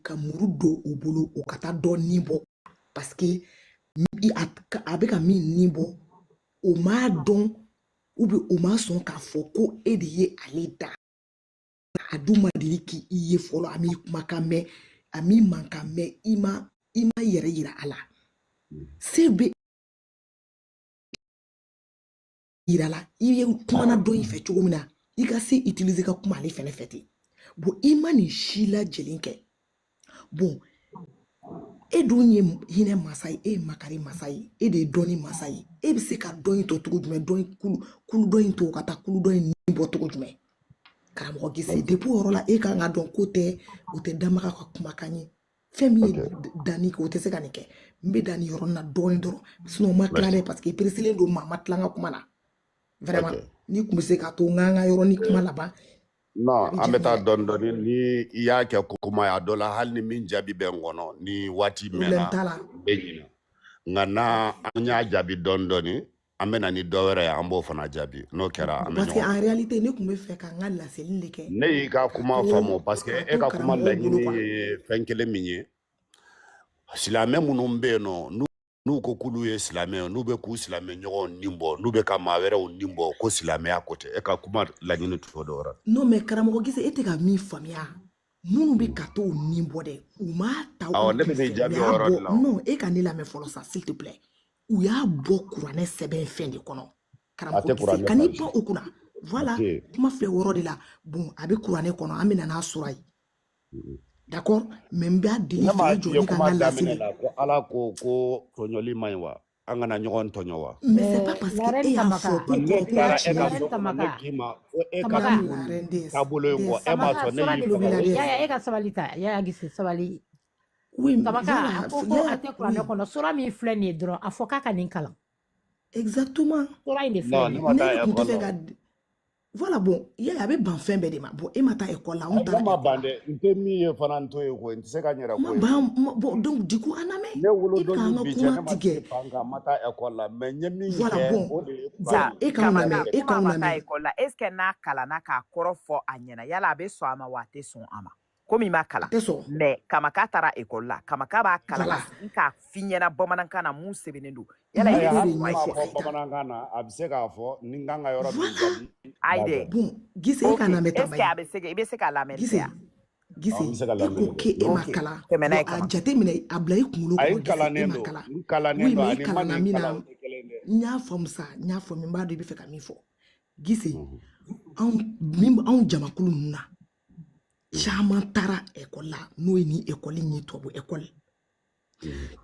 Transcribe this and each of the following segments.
ka muru don o bolo o ka taa dɔ nin bɔ parce que a bɛ ka min nin bɔ o m'a dɔn ou bien o m'a sɔn k'a fɔ ko e de ye ale da a dun ma deli k'i ye fɔlɔ a m'i kumakan mɛn a m'i mankan mɛn i ma yɛrɛ yira a la se bɛ yira la i ye kumana dɔ in fɛ cogo min na i ka se utiliser ka kuma ale fɛnɛ fɛ ten bon i ma nin si lajɛlen kɛ bon e dun ye hinɛ masa ye e ye makari masa ye e de ye dɔnni masa ye e bɛ se ka dɔn in to cogo jumɛn kulu dɔn in to ka taa kulu dɔn in nin bɔ cogo jumɛn karamɔgɔ Gise depuis o yɔrɔ la e kan ka dɔn ko tɛ o tɛ Damaga ka kumakan ye fɛn min ye danni kɛ o tɛ se ka nin kɛ n bɛ dan nin yɔrɔ na dɔɔnin dɔrɔn sinon o ma tila dɛ parce que peresilen don maa ma tila n ka kuma na vraiment ni kun bɛ se ka to n k'an ka yɔrɔ ni kuma laban non an bɛ taa dɔɔnin dɔɔnin ni i y'a kɛ kuma ye a dɔ la hali ni min jaabi bɛ n kɔnɔ ni waati mɛnna n bɛ ɲinɛ nka n'an y'a jaabi dɔɔnin dɔɔnin an bɛ na ni dɔ wɛrɛ ye an b'o fana jaabi n'o kɛra an bɛ ɲɔgɔn parce que en réalité ne kun bɛ fɛ ka n ka laseli de kɛ ne y'i ka kuma faamu parce que e ka kuma laɲini ye fɛn kelen min ye silamɛ minnu bɛ yen nɔ n'u ko k'olu ye silamɛ ye n'u bɛ k'u silamɛ ɲɔgɔnw nin bɔ n'u bɛ ka maa wɛrɛw nin bɔ ko silamɛya ko tɛ e ka kuma laɲini t'o dɔ wɛrɛ non mais karamɔgɔ Gise e tɛ ka min faamuya minnu bɛ ka t'o nin bɔ dɛ u m'a ta u ne bɛ ne jaabi o yɔrɔ de la non e ka ne lamɛn fɔlɔ sa s'il te plaît u y'a bɔ kuranɛ sɛbɛn fɛn de kɔnɔ karamɔgɔ Gise ka n'i pan o kunna voilà kuma filɛ o yɔrɔ de la bon a bɛ kuranɛ kɔnɔ an bɛ na n'a sura ye d'accord mais n b'a deli fɛ i jɔ ne ka n ka laseli ko ala ko tɔɲɔli man ɲi wa an kana ɲɔgɔn tɔɲɔ wa mais c'est pas parce que e y'a fɔ ko kɔrɔ ko e ka so kɔnɔ ne k'i ma ko e ka taabolo in kɔ e ma sɔn ne y'i faga e ka sabali ta Yaya Gise sabali oui Tamaka a ko a tɛ kuranɛ kɔnɔ sura min filɛ nin ye dɔrɔn a fɔ k'a ka nin kalan exactement sura in de filɛ nin ye ne kun tɛ fɛ ka voilà bon Yaya a bɛ ban fɛn bɛɛ de ma bon e ma taa école la anw taara école ban dɛ n tɛ min ye fana n to ye koyi n tɛ se ka n yɛrɛ ko ye bon donc du coup an lamɛn ne wolodon bi cɛ ne ma se fan kan n ma taa école la mais n ye min kɛ o de ye e k'anw lamɛn e k'anw lamɛn école la est ce que n'a kalanna k'a kɔrɔ fɔ a ɲɛna yala a bɛ sɔn a ma wa a tɛ sɔn a ma komi i ma kalan mais Kamaka taara école la Kamaka b'a kalan ka sigi k'a f'i ɲɛna bamanankan na mun sɛbɛnnen don yala i bɛ fɔ bamanankan na a bɛ se k'a fɔ ni n kan ka yɔrɔ min jaabi ayi dɛ bon Gise e ka lamɛn est ce que a bɛ se i bɛ se ka lamɛn tɛ yan Gise e ko k'e ma kalan a jateminɛ a bila i kunkolo kɔnɔ Gise e ma kalan oui mais i kalanna min na n y'a faamu sa n y'a faamu n b'a dɔn i bɛ fɛ ka min fɔ Gise anw jamakulu ninnu na caman taara école la n'o ye ni école in ye tubabu école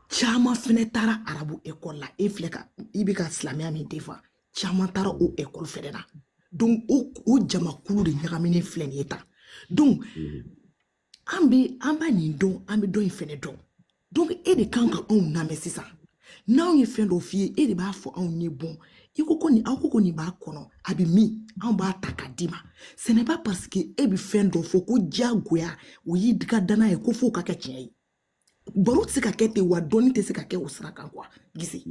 caman fɛnɛ taara arabu école la e filɛ ka i bɛ ka silamɛya min défend caman taara o école fɛnɛ na donc o jamakulu de ɲagaminen filɛ nin ye tan donc an b'a nin dɔn an bɛ dɔn in fɛnɛ dɔn donc e de kan ka anw lamɛn sisan n'anw ye fɛn dɔ f'i ye e de b'a fɔ anw ye bon i ko ko nin aw ko nin b'a kɔnɔ a bɛ min anw b'a ta k'a d'i ma ce n'est pas parce que e bɛ fɛn dɔ fɔ ko diyagoya o y'i ka danaya ye ko f'o ka kɛ tiɲɛ ye baro tɛ se ka kɛ ten wa dɔnni tɛ se ka kɛ o sira kan quoi Gise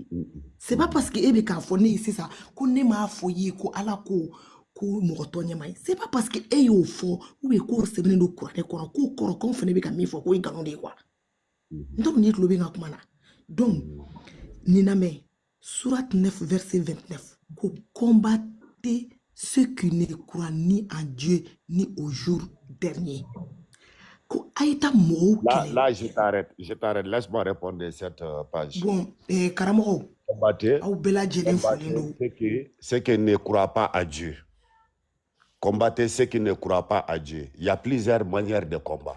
c'est pas parce que e bɛ k'a fɔ ne ye sisan ko ne m'a fɔ i ye ko ala ko mɔgɔ tɔ ɲɛma ye c'est pas parce que e y'o fɔ ou bien k'o sɛbɛnnen don kuranɛ kɔnɔ k'o kɔrɔ k'anw fana bɛ ka min fɔ k'o ye nkalon de ye quoi n t'a dɔn n'i tulo bɛ n ka kuma na donc nin lamɛn Sourate 9 verset 29 ko combattez ceux qui ne croient ni en Dieu ni au jour dernier ko a ye taa mɔgɔw kɛlɛ là je t'arrête laisse-moi répondre cette page bon karamɔgɔw aw bɛɛ lajɛlen folen don ceux qui ne croient pas à Dieu combattez ceux qui ne croient pas à Dieu il y a plusieurs manières de combat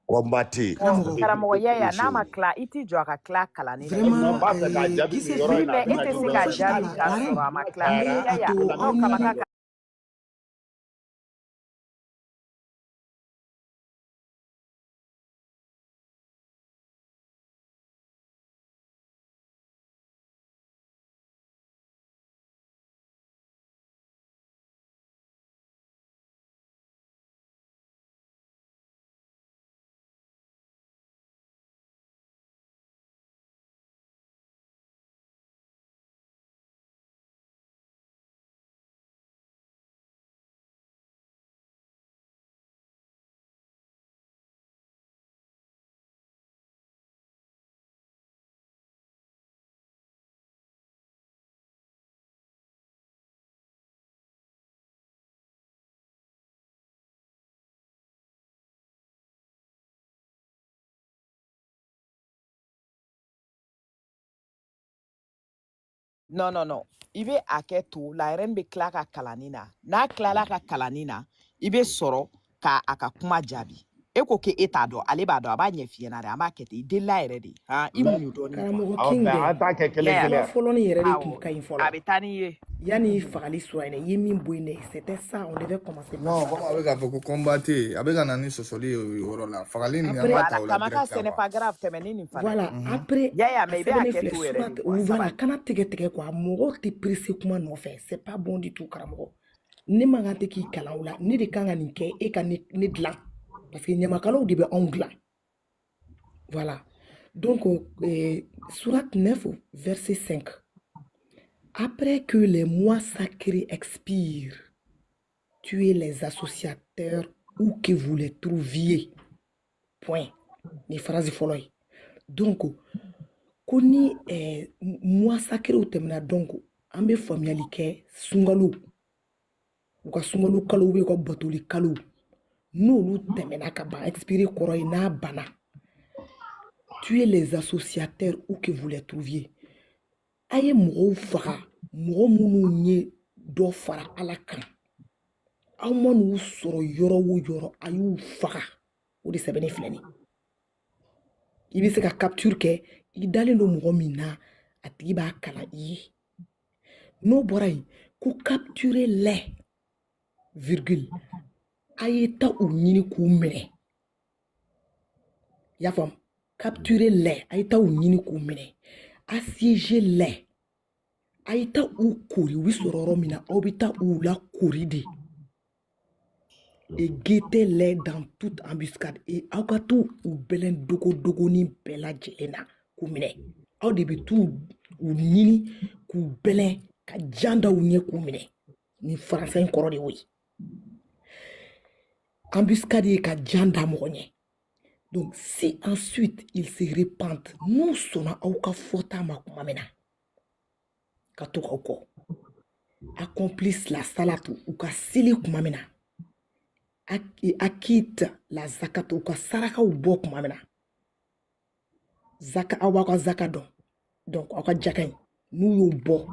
combattez karamɔgɔ Yaya n'a ma tila i t'i jɔ a ka tila kalanni na vraiment Gise mais e tɛ se ka jaabi k'a sɔrɔ a ma tila Yaya Kamaka Non, non, non. I be a kɛ to la yɛrɛ be tila ka kalani na. N'a tilala ka kalani na, i be sɔrɔ ka a ka kuma jaabi. E ko ke e t'a dɔn, ale b'a dɔn, a b'a ɲɛ f'i ɲɛna dɛ, a b'a kɛ ten. I delila yɛrɛ de. Han, i muɲu dɔɔni quoi. Karamɔgɔ King an t'a kɛ kelen kelen. fɔlɔ ni yɛrɛ de tun ka ɲi fɔlɔ. A bɛ taa ni ye. Yani fagali sura ina ye min bɔ yen c'était ça on devait commencer non comme avec k'a fɔ ko combattre avec ka na ni sɔsɔli ye o yɔrɔ la fagali ni an b'a ta o la Kamaka ce n'est pas grave tɛmɛni nin fana. Voilà après ya mais i bɛ a kɛ to yɛrɛ de. Voilà kana tigɛ quoi mɔgɔ tɛ pressé kuma nɔfɛ c'est pas bon du tout karamɔgɔ ne man kan tɛ k'i kalan o la ne de kan ka nin kɛ e ka ne dilan parce que ɲamakalaw de bɛ anw dilan voilà donc sourate 9 verset 5. Après que les mois sacrés expirent, tuez les associateurs où que vous les trouviez. Point. Les phrases follow. Donc, koni mois sacré au temna donc ambe familialité sungalu. Ou ka sungalu kalo ou ka batoli kalo. No lu temena ka ba expiré koroy na bana. Tuez les associateurs où que vous les trouviez. Aye mɔgɔw faga mɔgɔ minnu ye dɔ fara ala kan aw ma n'u sɔrɔ yɔrɔ o yɔrɔ a y'u faga o de sɛbɛnni filɛ nin i bɛ se ka capture kɛ i dalen don mɔgɔ min na a tigi b'a kalan i ye n'o bɔra yen ko capturer les virgule a ye ta u ɲini k'u minɛ i y'a faamu capturer les a ye ta u ɲini k'u minɛ assiéger les a ye ta u kori u bɛ sɔrɔ yɔrɔ min na aw bɛ ta u la kori de et guetter les dans toute embuscade et aw ka t'u bɛlɛn dogodogonin bɛɛ lajɛlen na k'u minɛ aw de bɛ t'u ɲini k'u bɛlɛn ka jan da u ɲɛ k'u minɛ ni faransa in kɔrɔ de y'o ye embuscade ye ka jan da mɔgɔ ɲɛ. Donc, si ensuite ils se répandent, nous sommes au kafota makumamena. Kato kauko. Accomplissent la salatu ou ka sili kumamena. Acquitte la zakat ou ka saraka ou bo kumamena. Zaka awaka zakadon. Donc, awaka jakain. Nous yon bo.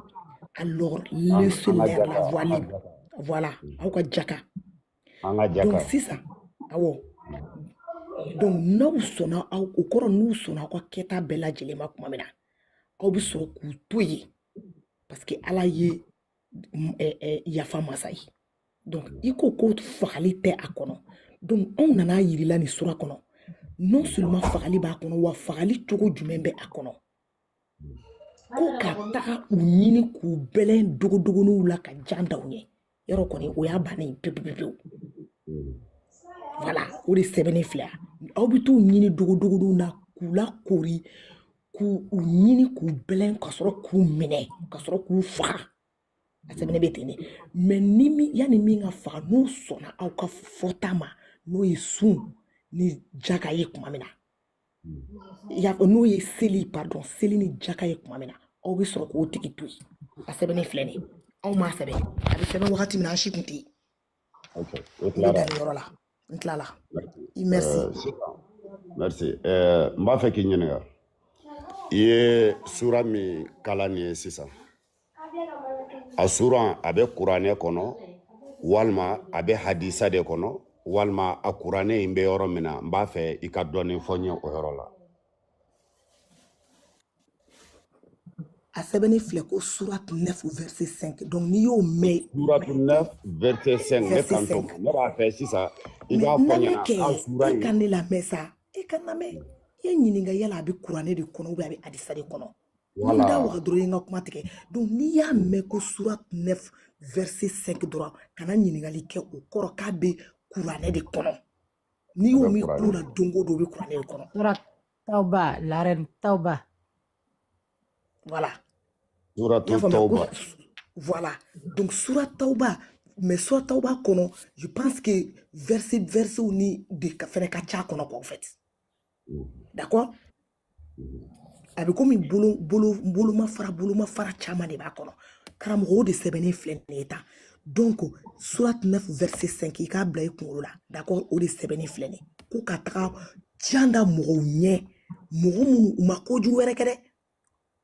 Alors, laissez-leur la voie libre. Voilà. Awaka jaka. Donc, c'est ça. Awo. Donc, nous sommes au cours nous sommes à keta bella jelema kumamena. Au biso kutuye. Parce que ala ye yafa masai. Donc, iko ko fagali te akono. Donc, on nana yirila ni sura kono. Non seulement fagali ba akono, wa fagali chogo jumembe akono. Ko kata u nyini ku belen dogo no la ka janda unye. Yoro koni o ya bani pepepepe. Voilà, o de sɛbɛnni filɛ aw bɛ t'u ɲini dogodogow na k'u la kori k'u ɲini k'u bɛlɛn ka sɔrɔ k'u minɛ ka sɔrɔ k'u faga a sɛbɛnni bɛ ten de mais ni yanni min ka faga n'u sɔnna aw ka fɔta ma n'o ye sun ni jaka ye tuma min na n'o ye seli pardon seli ni jaka ye tuma min na aw bɛ sɔrɔ k'o tigi to yen a sɛbɛnni filɛ nin anw m'a sɛbɛn a bɛ sɛbɛn wagati min na an si kun tɛ yen o da ni yɔrɔ la. Merci. Merci. M'a fait qu'il y ait ye sura mi kalani sisan. A sura abe Qur'ane kono walma abe hadisa de kono walma a Qur'ane imbe yoro mina m'a fait i ka doni fonye o yoro la. A sɛbɛnni filɛ ko sourate 9 verset 5 donc n'i y'o mɛn sourate 9 verset 5 ne kanto ne b'a fɛ sisan i b'a fɔ ɲɛna a sura in e ka ne lamɛn sa e ka lamɛn i ye ɲininka yala a bɛ kuranɛ de kɔnɔ ou bien a bɛ hadisa de kɔnɔ ni da waga dɔrɔn n ka kuma tigɛ donc n'i y'a mɛn ko sourate 9 verset 5 dɔrɔn kana ɲininkali kɛ o kɔrɔ k'a bɛ kuranɛ de kɔnɔ n'i y'o min kulo la don o don o bɛ kuranɛ de kɔnɔ. Sourate Tauba la reine Tauba. Voilà. Sourate Tauba. Voilà. Donc, Sourate Tauba, mais Sourate Tauba, je pense que verset ou ni de faire kacha kono en fait. D'accord? Avec comme une bolo ma fara chama de ba kono. Karamoro de sebene flen neta. Donc, Sourate 9 verset 5 il ka blay ko la. D'accord? O de sebene flen. Ko katra janda mo nye. Mo mu ma ko ju were kede.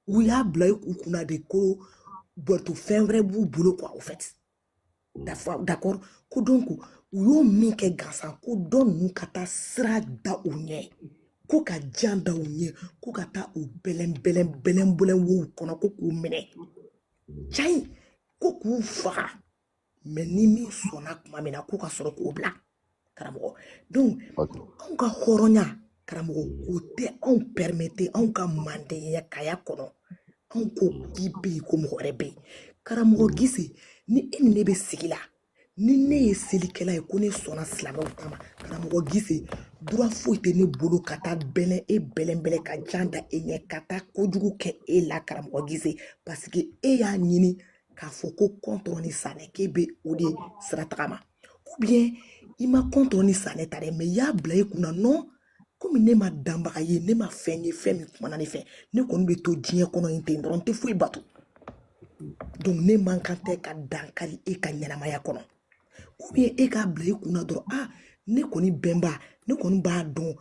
Ou ya blay ku kuna de ko Borto fɛn wɛrɛ b'u bolo quoi au fait. D'accord? Ko donc u y'o min kɛ gansan ko dɔ ninnu ka taa sira da u ɲɛ ko ka jan da u ɲɛ ko ka taa u bɛlɛn wo kɔnɔ ko k'u minɛ cai ko k'u faga mais ni min sɔnna kuma min na ko ka sɔrɔ k'o bila karamɔgɔ donc anw ka hɔrɔnya karamɔgɔ o tɛ anw permettre anw ka mandenya kaya kɔnɔ anw ko k'i bɛ yen ko mɔgɔ wɛrɛ bɛ yen karamɔgɔ Gise ni e ni ne bɛ sigi la ni ne ye selikɛla ye ko ne sɔnna silamɛw ta ma karamɔgɔ Gise droit foyi tɛ ne bolo ka taa bɛlɛn ka jan da e ɲɛ ka taa kojugu kɛ e la karamɔgɔ Gise parce que e y'a ɲini k'a fɔ ko contre ni sanɛ k'e bɛ o de sira tagama ou bien i ma contre ni sanɛ ta dɛ mais i y'a bila i kunna non komi ne ma danbaga ye ne ma fɛn ye fɛn min kumana ne fɛ ne kɔni bɛ to diɲɛ kɔnɔ in ten dɔrɔn n tɛ foyi bato donc ne man kan tɛ ka dankari e ka ɲɛnamaya kɔnɔ ou bien e k'a bila i kunna dɔrɔn ne kɔni bɛnba ne kɔni b'a dɔn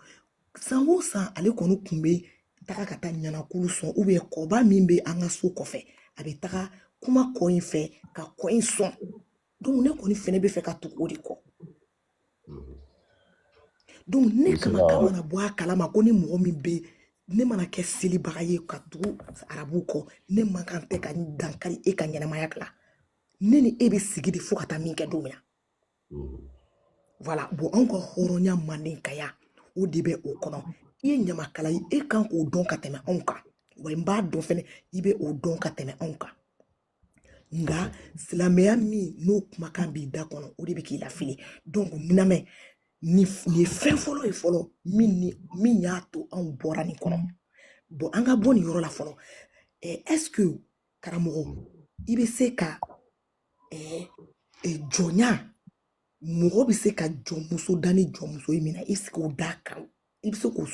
san o san ale kɔni tun bɛ taga ka taa ɲanakulu sɔn ou bien kɔba min bɛ an ka so kɔfɛ a bɛ taga kuma kɔ in fɛ ka kɔ in sɔn donc ne kɔni fɛnɛ bɛ fɛ ka tugu o de kɔ donc ne kama mana bɔ a kalama ko ni mɔgɔ min bɛ ne mana kɛ selibaga ye ka tugu arabu kɔ ne man kan tɛ ka dankari e ka ɲɛnamaya la ne ni e bɛ sigi de fo ka taa min kɛ don min na voilà bon anw ka hɔrɔnya mandenkaya o de bɛ o kɔnɔ i ye ɲamakala ye e kan k'o dɔn ka tɛmɛ anw kan wa n b'a dɔn fɛnɛ i bɛ o dɔn ka tɛmɛ anw kan nka silamɛya min n'o kumakan b'i da kɔnɔ o de bɛ k'i lafili donc lamɛn ni ye fɛn fɔlɔ ye fɔlɔ min y'a to anw bɔra nin kɔnɔ bon an ka bɔ nin yɔrɔ la fɔlɔ est-ce que karamɔgɔ i bɛ se ka jɔnya mɔgɔ bɛ se ka jɔnmuso da ni jɔnmuso ye min na i sigi o da kan i bɛ se k'o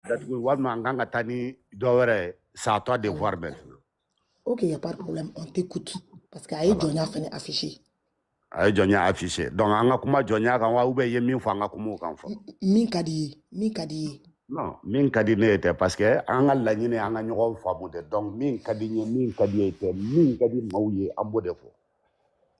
walima an kan ka taa ni dɔ wɛrɛ ye c'est à toi de voir maintenant. Ok, il n'y a pas de problème, on t'écoute parce que a ye jɔnya fɛnɛ affiché. A ye jɔnya affiché donc an ka kuma jɔnya kan wa ou bien i ye min fɔ an ka kuma o kan fɔ. Min ka di ye. Non, min ka di ne ye tɛ parce que an ka laɲini an ka ɲɔgɔn faamu de donc min ka di n ye min ka di ye tɛ min ka di maaw ye an b'o de fɔ.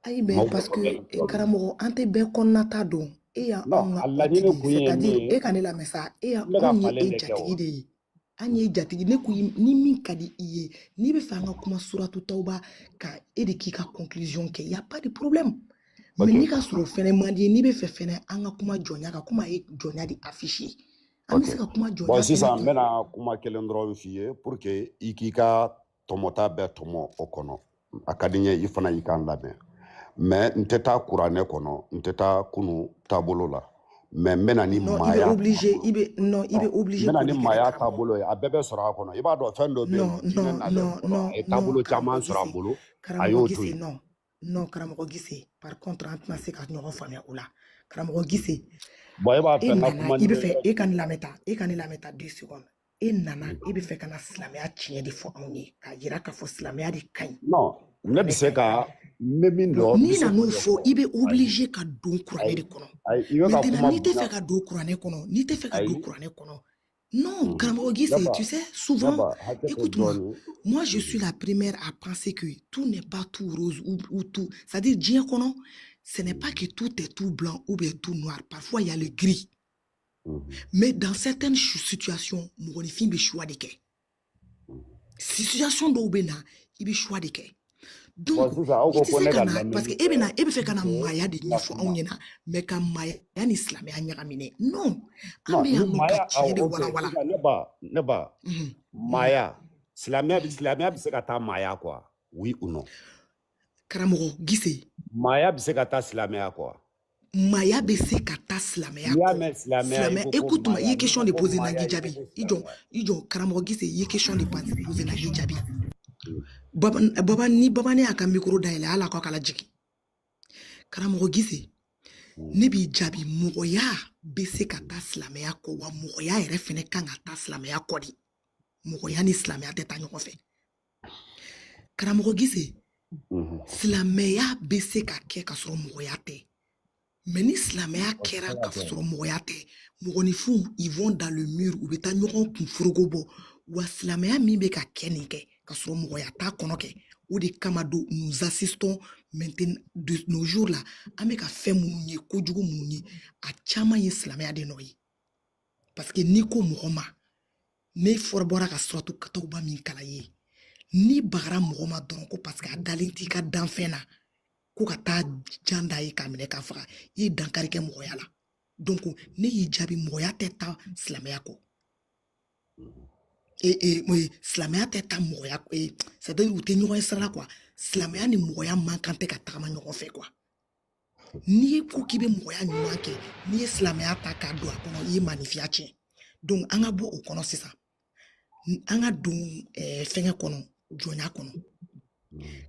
Ayi mais parce que karamɔgɔ an tɛ bɛɛ kɔnɔnata dɔn. E y'anw ka laɲini kun ye c'est-à-dire e ka ne lamɛn sa anw ye e jatigi de ye an ye jatigi ne ko ni min ka di i ye n'i bɛ fɛ an ka kuma suratu tawba ka e de k'i ka conclusion kɛ y a pas de problème mais n'i ka sɔrɔ fɛnɛ man di n'i bɛ fɛ fɛnɛ an ka kuma jɔnya kan komi a ye jɔnya de affiché an bɛ se ka kuma jɔnya bon sisan n bɛna kuma kelen dɔrɔn f'i ye pour que i k'i ka tɔmɔta bɛɛ tɔmɔ o kɔnɔ a ka di n ye i fana y'i kan lamɛn mais nteta kurane kono nteta kunu tabolo la mais mena ni non maya il est obligé mena ni maya tabolo a bebe sora kono iba do fendo be non tabolo chaman sora bolo ayo to non Karamogo Gise par contre an tɛna se ka ɲɔgɔn faamuya o la Karamogo Gise boy ba fe na kuma i bɛ fɛ e ka ni lamɛta 2 secondes e nana e bɛ fɛ ka na silamɛya tiɲɛ de fɔ anw ye k'a jira k'a fɔ silamɛya de ka ɲi non ne bɛ se ka min dɔ n'i nan'o fɔ i bɛ obligé ka don kuranɛ de kɔnɔ maintenant n'i tɛ fɛ ka don kuranɛ kɔnɔ non, Karamogo Gise, tu sais, souvent, écoute-moi, moi je suis la première à penser que tout n'est pas tout rose ou tout. C'est-à-dire, Djiakono, ce n'est pas que tout est tout blanc ou bien tout noir. Parfois, il y a le gris. Mais dans certaines situations, mon film est choix de quai. Situation d'Obena, il est choix de quai. Donc, parce que ebe fait kana maya de nifo onyena mais ka maya ni islam ya nyagamine non ambe ya muka chie de wala neba maya islamia bi se ka ta maya quoi oui ou non Karamogo Gise maya bi se ka ta islamia quoi maya bi se ka ta islamia écoute-moi il y a question de poser na gijabi ijo Karamogo Gise il y a question de poser na gijabi Baba ne aka micro daile ala ko kala jiki Karamogo Gise ne bi jabi mogoya be se ka ta silamɛya ko wa mogoya yɛrɛ fɛnɛ kan ka ta silamɛya kɔ di mogoya ni silamɛya tɛ ta ɲɔgɔn fɛ Karamogo Gise silamɛya be se ka kɛ ka sɔrɔ mogoya tɛ mais ni silamɛya kɛra ka sɔrɔ mogoya tɛ mɔgɔninfinw ils vont dans le mur u bɛ taa ɲɔgɔn kun forogo bɔ wa silamɛya min bɛ ka kɛ nin kɛ ka sɔrɔ mɔgɔya t'a kɔnɔ kɛ o de kama do nous assistons maintenant de nos jours là an bɛ ka fɛn minnu ye kojugu minnu ye a caman ye silamɛya de nɔ ye parce que n'i ko mɔgɔ ma ne fɔra bɔra ka suratu Tawba min kalan ye n'i bagara mɔgɔ ma dɔrɔn ko parce que a dalen t'i ka danfɛn na ko ka taa jan da ye k'a minɛ k'a faga i ye dankari kɛ mɔgɔya la donc ne y'i jaabi mɔgɔya tɛ taa silamɛya kɔ silamɛya tɛ taa mɔgɔya c'est-à-dire u tɛ ɲɔgɔn ye sira la quoi silamɛya ni mɔgɔya man kan tɛ ka tagama ɲɔgɔn fɛ quoi n'i ko k'i bɛ mɔgɔya ɲuman kɛ n'i ye silamɛya ta k'a don a kɔnɔ i ye manifiya tiɲɛ donc an ka bɔ o kɔnɔ sisan an ka don fɛngɛ kɔnɔ jɔnya kɔnɔ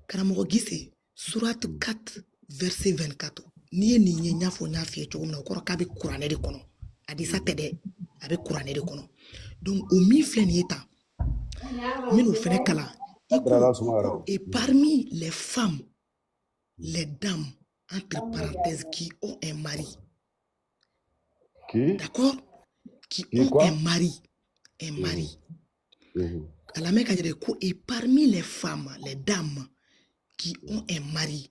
Karamogo Gise Sourate 4 verset 24 n'i ye nin ye n y'a fɔ ye cogo min na o kɔrɔ k'a bɛ kuranɛ de kɔnɔ Adisa tɛ dɛ a bɛ kuranɛ de kɔnɔ donc o min filɛ nin ye tan n bɛn'o fɛnɛ kalan et parmi les femmes les dames entre parenthèses qui ont un mari d'accord qui ont un mari à la Mecque et parmi les femmes les dames qui ont un mari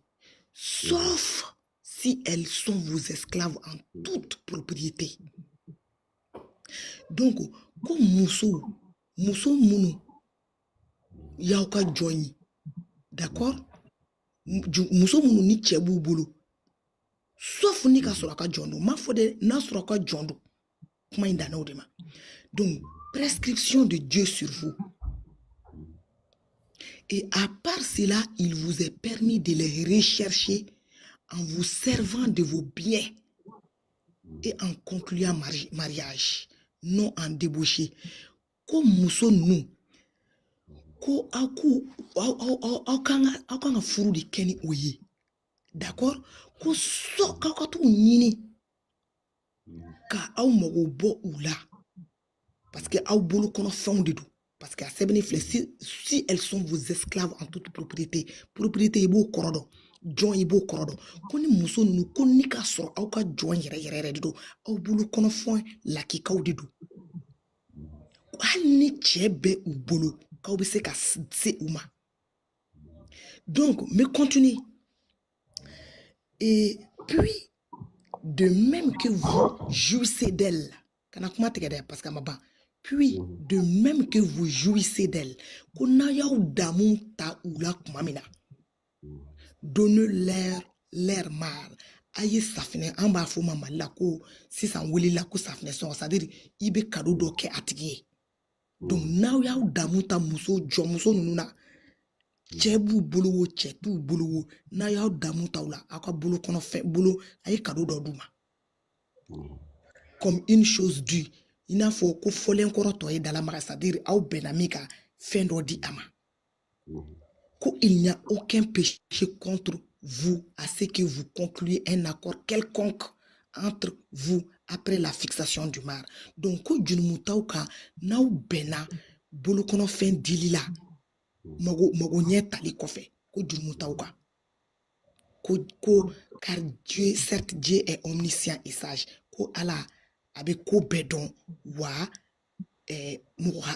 sauf si elles sont vos esclaves en toute propriété. Donc, comme muso munu y'aw ka jɔn ye d'accord muso munu ni cɛ b'u bolo sauf ni ka sɔrɔ a ka jɔn don m'a fɔ dɛ n'a sɔrɔ a ka jɔn don kuma in danna o de ma donc prescription de Dieu sur vous et à part cela il vous est permis de les rechercher en vous servant de vos biens et en concluant mariage non en débauché ko muso nu ko aw kan ka furu de kɛ ni o ye d'accord ko so k'aw ka t'u ɲini ka aw mago bɔ u la parce que aw bolo kɔnɔ fɛnw de don parce que a sɛbɛnni filɛ si elles sont vos esclaves en toute propriété i b'o kɔrɔ dɔn jɔn i b'o kɔrɔ dɔn ko ni muso ninnu ko ni ka sɔrɔ aw ka jɔn yɛrɛ de don aw bolo kɔnɔfɛn lakikaw de don hali ni cɛ bɛ u bolo k'aw bɛ se ka se u ma donc mais continue et puis de même que vous jouissez d'elle kana kuma tigɛ dɛ parce que a ma ban puis de même que vous jouissez d'elle ko n'a y'aw damu ta u la kuma min na donnez leur mal a ye safinɛ an b'a fɔ ma Mali la ko sisan wulila ko safinɛ sɔngɔ c'est-à-dire i bɛ cadeau dɔ kɛ a tigi ye donc n'aw y'aw damu ta jɔnmuso ninnu na Chebu bolo chetu bolo na ya damu taula aka bolo kono fait bolo ay cadeau d'oduma. Comme une chose due, il faut que folen koroto et dans la mara, c'est-à-dire au benamika fin d'odi ama. Qu'il n'y a aucun péché contre vous à ce que vous concluez un accord quelconque entre vous après la fixation du mar. Donc, quand vous moutauka na ou bena bolo kono fin dilila mago nye tali kofe ko vous moutauka car Dieu certes Dieu est omniscient et sage ko ala avec ko bedon wa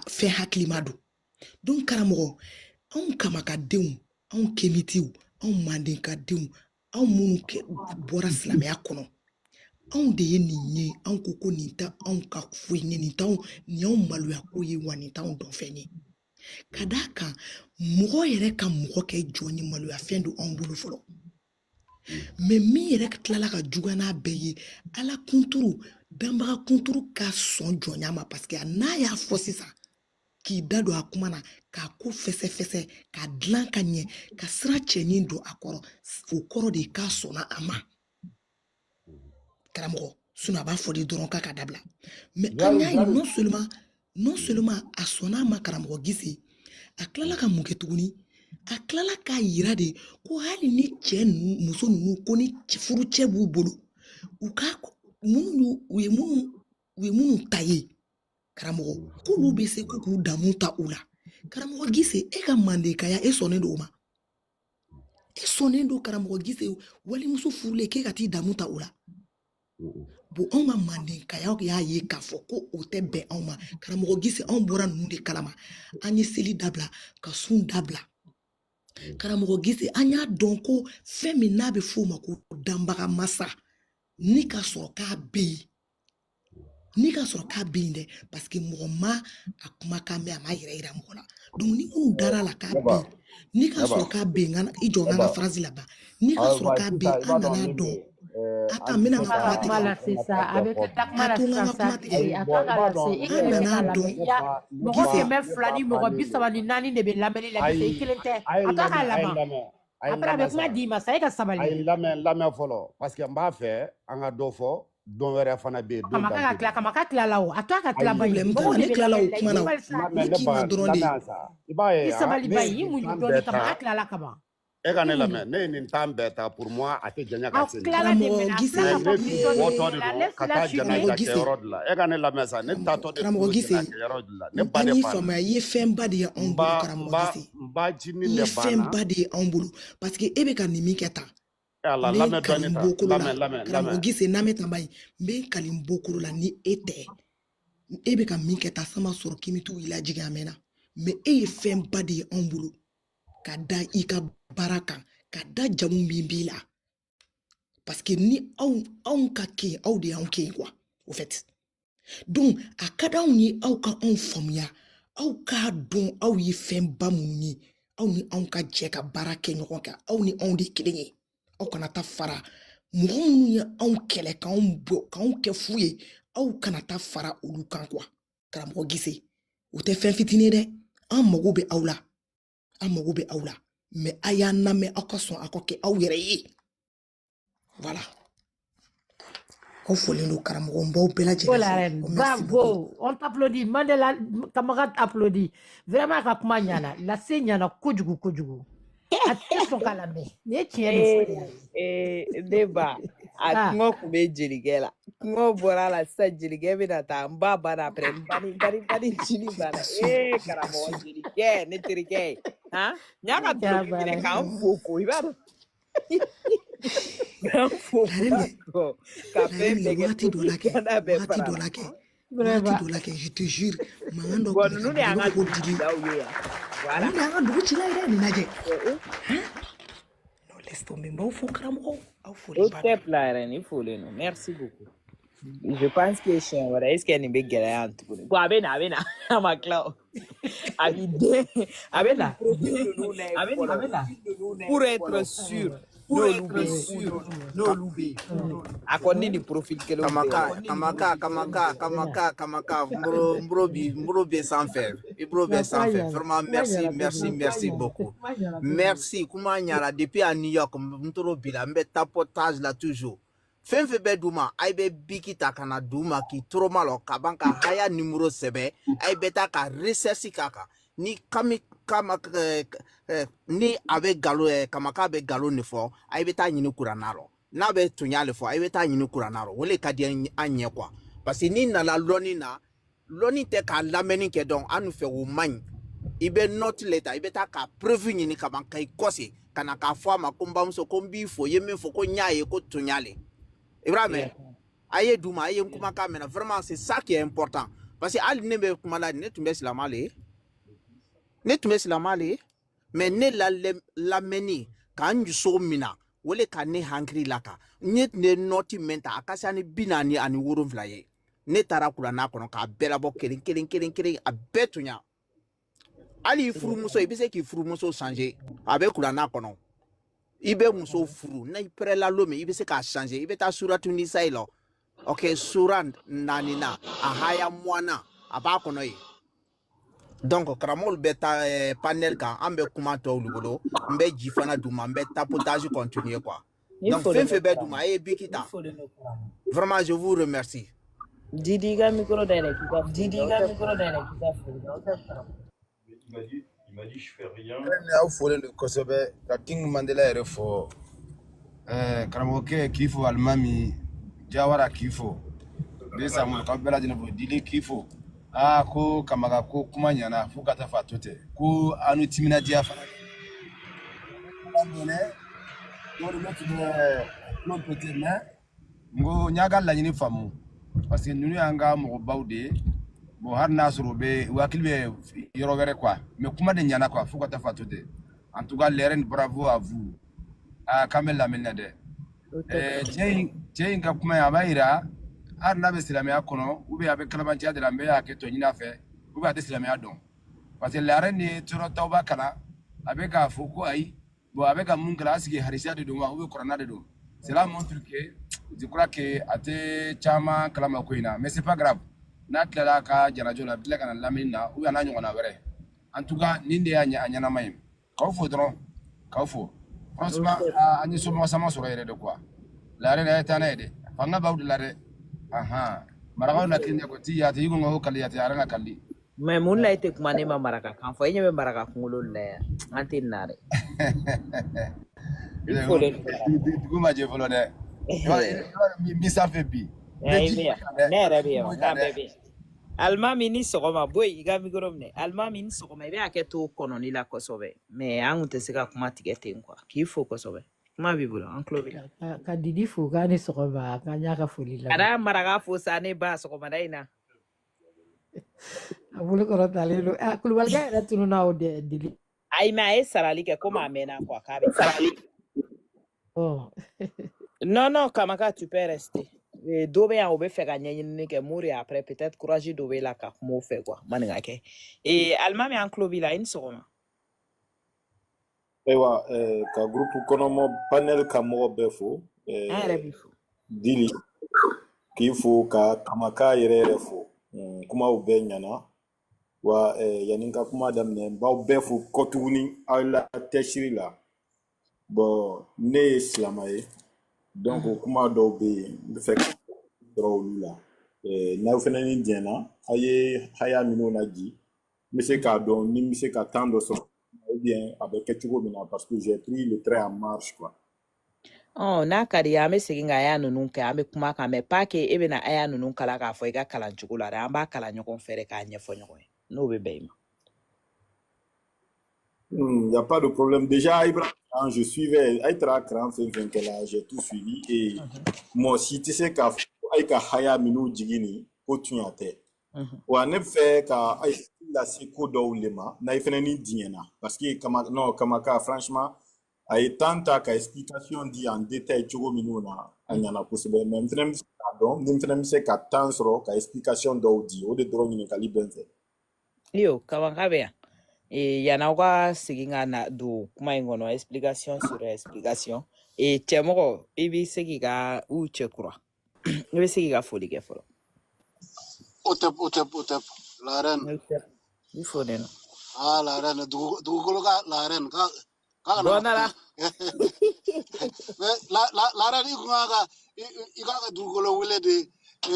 fait haklimado. Donc karamo on kamaka deum on kemitiw on mandenka deum on munu ke bora slamé akono on de yenni on koko nita on ka fuini nita ni on malu akoyi wanita on don feni kadaka mo yere ka mo ke joni malu afendo on bulu folo mais mi yere klala ka jugana beye ala kunturu damba kunturu ka son jonyama parce que na ya fosi ça qui dado akumana ka ko fese ka dlan ka nye ka sra cheni do akoro o koro de ka sona ama karamo suna ba fodi doron ka dabla mais anya non seulement a sona ma karamo gisi aklala ka muketuguni aklala ka yira de ko hali ni chen muso nu ko ni furu chebu bolo u ka munu we munu taye karamo kulu be se kuku damuta ula karamo gise e ka mande kaya e sonendo ma e sonendo karamo gise wali muso furule ke kati damuta ula bo on ma mande kaya ya ye ka foko o te be on ma karamo gise on bora nu de kalama anyi seli dabla ka sun dabla karamo gise anya donko femina be fuma ko dambara masa ni ka soka be ni ka sɔrɔ k'a bɛ yen dɛ parce que mɔgɔ ma a kuma kan bɛ a ma yɛrɛ mɔgɔ la donc ni minnu dara la k'a bɛ yen ni ka sɔrɔ k'a bɛ yen i jɔ n ka phrase laban ni ka sɔrɔ k'a bɛ yen an nana dɔn a kan bɛna kuma tigɛ an nana dɔn mɔgɔ 200 ni mɔgɔ 34 de bɛ lamɛnni la bi i kelen tɛ a ka k'a laban après a bɛ kuma d'i ma sa e ka sabali a ye lamɛn fɔlɔ parce que n b'a fɛ an ka dɔ fɔ don wɛrɛ fana bɛ yen kamaka tilala o a to a ka tila ba ye ne tilala o kuma na ne k'i ma dɔrɔn de i b'a ye i sabali ba ye i mun dɔɔni kamaka tilala kaban e ka ne lamɛn ne ye nin tan bɛɛ ta pour moi a tɛ janya ka se karamɔgɔ gise ne bɔtɔ de don ka taa janya ka kɛ yɔrɔ de la e ka ne lamɛn sa ne taatɔ de don ka kɛ yɔrɔ de la ne ba de fa i ye fɛnba de ye anw bolo karamɔgɔ gise n ba jinin i de ye banna fɛnba de ye anw bolo parce que e bɛ ka nin min kɛ tan ala lamɛn dɔɔni ta karamɔgɔ gise n'an bɛ tan ba ye n bɛ kalin bokolo la ni e tɛ e bɛ ka min kɛ tan sama sɔrɔ kimi t'u lajigin a mɛnna mais e ye fɛnba de ye anw bolo ka da i ka baara kan ka da jamu min b'i la parce que ni anw ka kɛ aw de y'anw kɛ quoi au fait donc a ka d'anw ye aw ka anw faamuya aw k'a dɔn aw ye fɛnba minnu ye aw ni anw ka jɛ ka baara kɛ ɲɔgɔn kan aw ni anw de kelen ye aw kana taa fara mɔgɔ minnu ye anw kɛlɛ k'anw kɛ fu ye aw kana taa fara olu kan quoi karamɔgɔ gise o tɛ fɛn fitinin dɛ an mago bɛ aw la mais a y'an lamɛn aw ka sɔn aw ka kɛ aw yɛrɛ ye voilà aw folen don karamɔgɔ n b'aw bɛɛ lajɛlen fo bravo on t'applaudit Mandela camarade applaudit vraiment ka kuma ɲana lase ɲana kojugu a tɛ sɔn ka lamɛn ni ye tiɲɛ de fɔ ne ba a kuma tun bɛ jelikɛ la kuma bɔra la sisan jelikɛ bɛna taa n ba banna après n bani jini banna karamɔgɔ jelikɛ ne terikɛ han n y'a ka dɔnkili k'an fo ko i b'a dɔn k'an fo ka fɛn bɛɛ kɛ waati dɔ la kɛ je te jure mankan dɔ bon ninnu de y'an ka dugucilaw ye yan voilà ninnu de y'an ka dugucilaw ye nin lajɛ non laisse tomber n b'aw fo karamɔgɔ aw folen ba o tɛ fila yɛrɛ ni folen don merci beaucoup je pense que siɲɛ wɛrɛ est ce que nin bɛ gɛlɛya yan tuguni bon a bɛ na a ma tila o a b'i den a bɛ na pour être sûr pour être sûr N'olube. Akoni ni profil que Kamaka, mbro bien sans faire. Mbro bien sans faire. Vraiment, merci beaucoup. Merci. Comment nyara depuis à New York, m'toro bila, m'be tapotage là toujours. Fin febe douma, aibe biki ta kana douma ki trop malo kabanka haya numéro sebe, aibe ta ka recherche kaka. Ni ni avec galo kamaka avec galo ne fo, aibe ta nyinu kuranaro. Na be tunya le fo, aibe ta nyinu kuranaro. Wole ka di anye kwa. Parce que ni na la loni te ka lameni ke donc anu fe wo man. Ibe not later, ibe ta ka preuve nyini kabanka ikose kana ka fo ma kumba mso kombi fo yeme fo ko nyaye ko tunyale. Ibrahim, aye douma, aye mkumaka mena, vraiment c'est ça qui est important. Parce que al nebe kumala ne tumbe silamale, mais ne la meni kan so mina, wole kan ne hangri laka, ne noti menta akasa ni binani ani wurun flaye. Ne tara kurana kono ka belabo kering a betunya. Ali furumuso ibise ki furumuso changer, abe kurana kono. Ibe muso furu na ipre la lome ibe se ka changer ibe ta suratu nisa ilo okay suran nanina ahaya mwana aba kono yi donc kramol beta panel kan ambe kuma to lugolo mbe jifana duma mbe tapotage continuer quoi donc fe be duma e bikita vraiment je vous remercie Didi ga micro direct Il m'a dit je fais rien. Il faut le Kosobe, la King Mandela refo. Karamoke kifo almami Jawara kifo. Desa mo kabela dina dili kifo. Ah ko kamaga ko kumanya na fukata fatote. Ko anu timina dia fa. Andone do le metu no petit mais ngo nyaga la ni famu. Parce que nous anga mo bawde bon har nasro be wakil be yoro were quoi mais kuma de nyana quoi faut que ta fatote en tout cas les bravo à vous à Kamel Laminade jey nga kuma ya bayira har na be islamia kono ou be avec kalabantia de la meya ke to nyina fe ou be islamia don parce que la reine turo tawba kala avec a foko ai bon avec un grâce qui harisia de don ou be corona de don cela montre que je crois que ate chama kalama koina mais c'est pas grave. Natla ka jarajo la bila kana lamina ou yana nyona wéré en tout cas ninde ya nyana mayim kaufo dron kaufo franchement ani so mo sama so rere de quoi la reine est tanede fanga bawde la re aha maraga na kinya ko ti ya ti ngo kali ya ti aranga kali mais mun la ite kuma ne ma maraka kan fo nyebe maraka kungulo le antin nare il faut le kuma je volo de mi sa fait bi Almami ni sogoma boy iga migoromne almami ni sogoma ibe aketo kono ni la kosobe mais angu te seka kuma tigete quoi kifo kosobe kuma bibula enclove ka didi fo ka ni sogoma ka nyaka foli la ara maraga fo sane ba sogoma daina abulu ko talelo kulwal ga era tunu na o de dili ai ma e sarali ke koma amena kwa kabe sarali oh non kamaka tu peux rester dobe ya obe fait gagner ni ke mourir après peut-être courage dobe la ka mo fait quoi maninga ke et almami enclove la in sogoma Ewa ka groupe konomo panel ka mo befo dili kifo ka kamaka yere fo kuma ube nyana wa yaninka kuma damne ba befo kotuni ala teshiri la bo ne islamaye donc kuma do be fait drôle là na fena ni diena aye haya mino na ji monsieur ka don ni monsieur ka tando so ou bien avec quelque chose parce que j'ai pris le train en marche quoi. Oh na kari ya me sigi nga ya nunu ke ame kuma ka me pa ke ebe na aya nunu kala ka fo iga kala njugula ra amba kala nyoko fere ka nyefo nyoko no be beima. Il n'y a pas de problème. Déjà, quand je suivais Aïtra Kran, j'ai tout suivi. Et moi, si tu sais qu'à Haya Minou Jigini, Kotunyate, ou à ne fait qu'à la Seko d'Oulema, n'a fait ni diena. Parce que, non, Kamaka, franchement, a été tant qu'à explication dit en détail, Chogo Minou, il y en a possible. Même si qu'à tant qu'à explication d'Oudi, ou de drones, il y a Yo, Kamaka, Et Yanawa Siginga na do kuma ingono explication sur explication. Et Tiamoro, Ibi Segiga ou Chekura. Ibi Segiga Foli Gefolo. Otep. La reine. Il faut le nom. Ah, la reine. Dougologa, la reine. Bonala. La reine, il y a Dougolo Wille de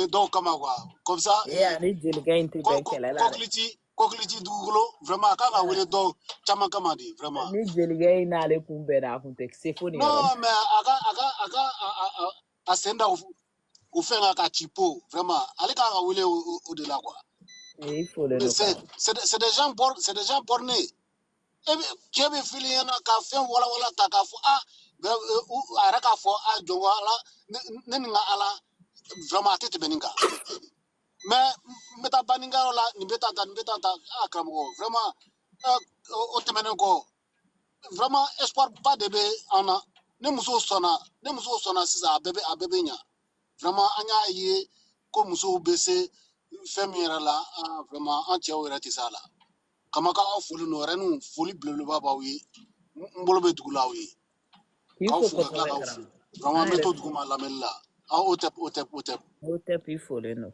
donc Kamagua. Comme ça. Et allez, je le gagne tout bien qu'elle a là. Kokliti Dougolo, vraiment, quand on voulait donc Chamakamadi, vraiment. Ni je le gagne n'a le kumbera contexte. C'est faux. Non, mais à Senda ou faire un cachipo, vraiment. Allez, quand on voulait au-delà, quoi. Il faut le nom. C'est des gens bornés. Et qui avait filé un café, voilà, takafo, arakafo, nenga ala, vraiment, tête beninga. Mais, meta baninga la, ni beta, kramo, vraiment, otemenenko, vraiment, espoir pas de bé, ana, ne muso sona, c'est ça, bébé nya. Vraiment, anya yé, comme muso bese, femira la, vraiment, entier ou ratissala. Kamaka foli no renu foli bleu baba wi mbolo be dugula wi Il faut que vraiment méthode kuma lamella otep il faut le nom.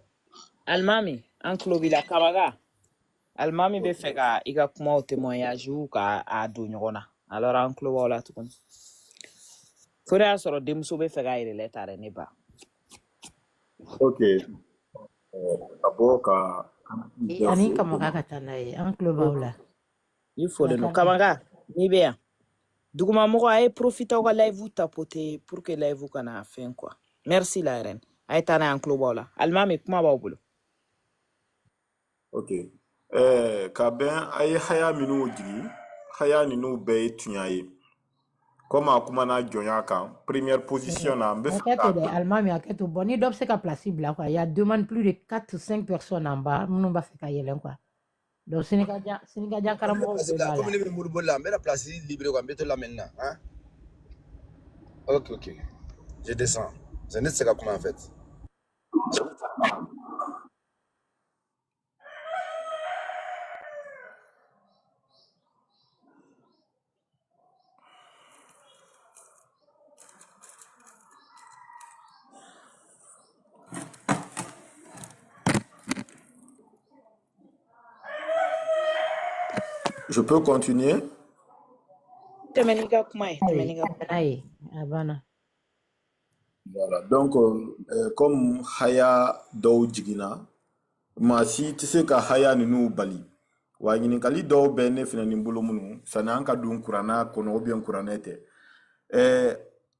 Almami enclo bila kabaga Almami be feka iga kuma au témoignage ou ka a do nyona alors enclo wala tout kon fora soro demso be feka ire letare ne ba. Ok. Aboka Ani Kamaka katanaye enclo wala. Il faut le nom. Kamanga ni bien. Duguma moko ay profita ko live ou tapoter pour que live ou kana fin quoi. Merci la reine. Ay tana enclo wala. Almami kuma ba obulo. Ok. Kaben ay haya minu jigi haya ninu be tunyaye. Comme akuma na jonya kan première position na mbe Almami aketo boni dob se ka place bla quoi. Il y a demande plus de 4 ou 5 personnes en bas. Nous ba fait ka yelen quoi. Donc Sénégal karamo comme les mourbo là, mais la place libre quoi, mettez là maintenant, hein. Ok. Je descends. Je ne sais pas comment en fait. Je peux continuer? Voilà, donc comme haya daw jigina ma si tise ka haya ninu bali wa kali daw bene fina nimbolo munu sana anka dun kurana kono obien kuranete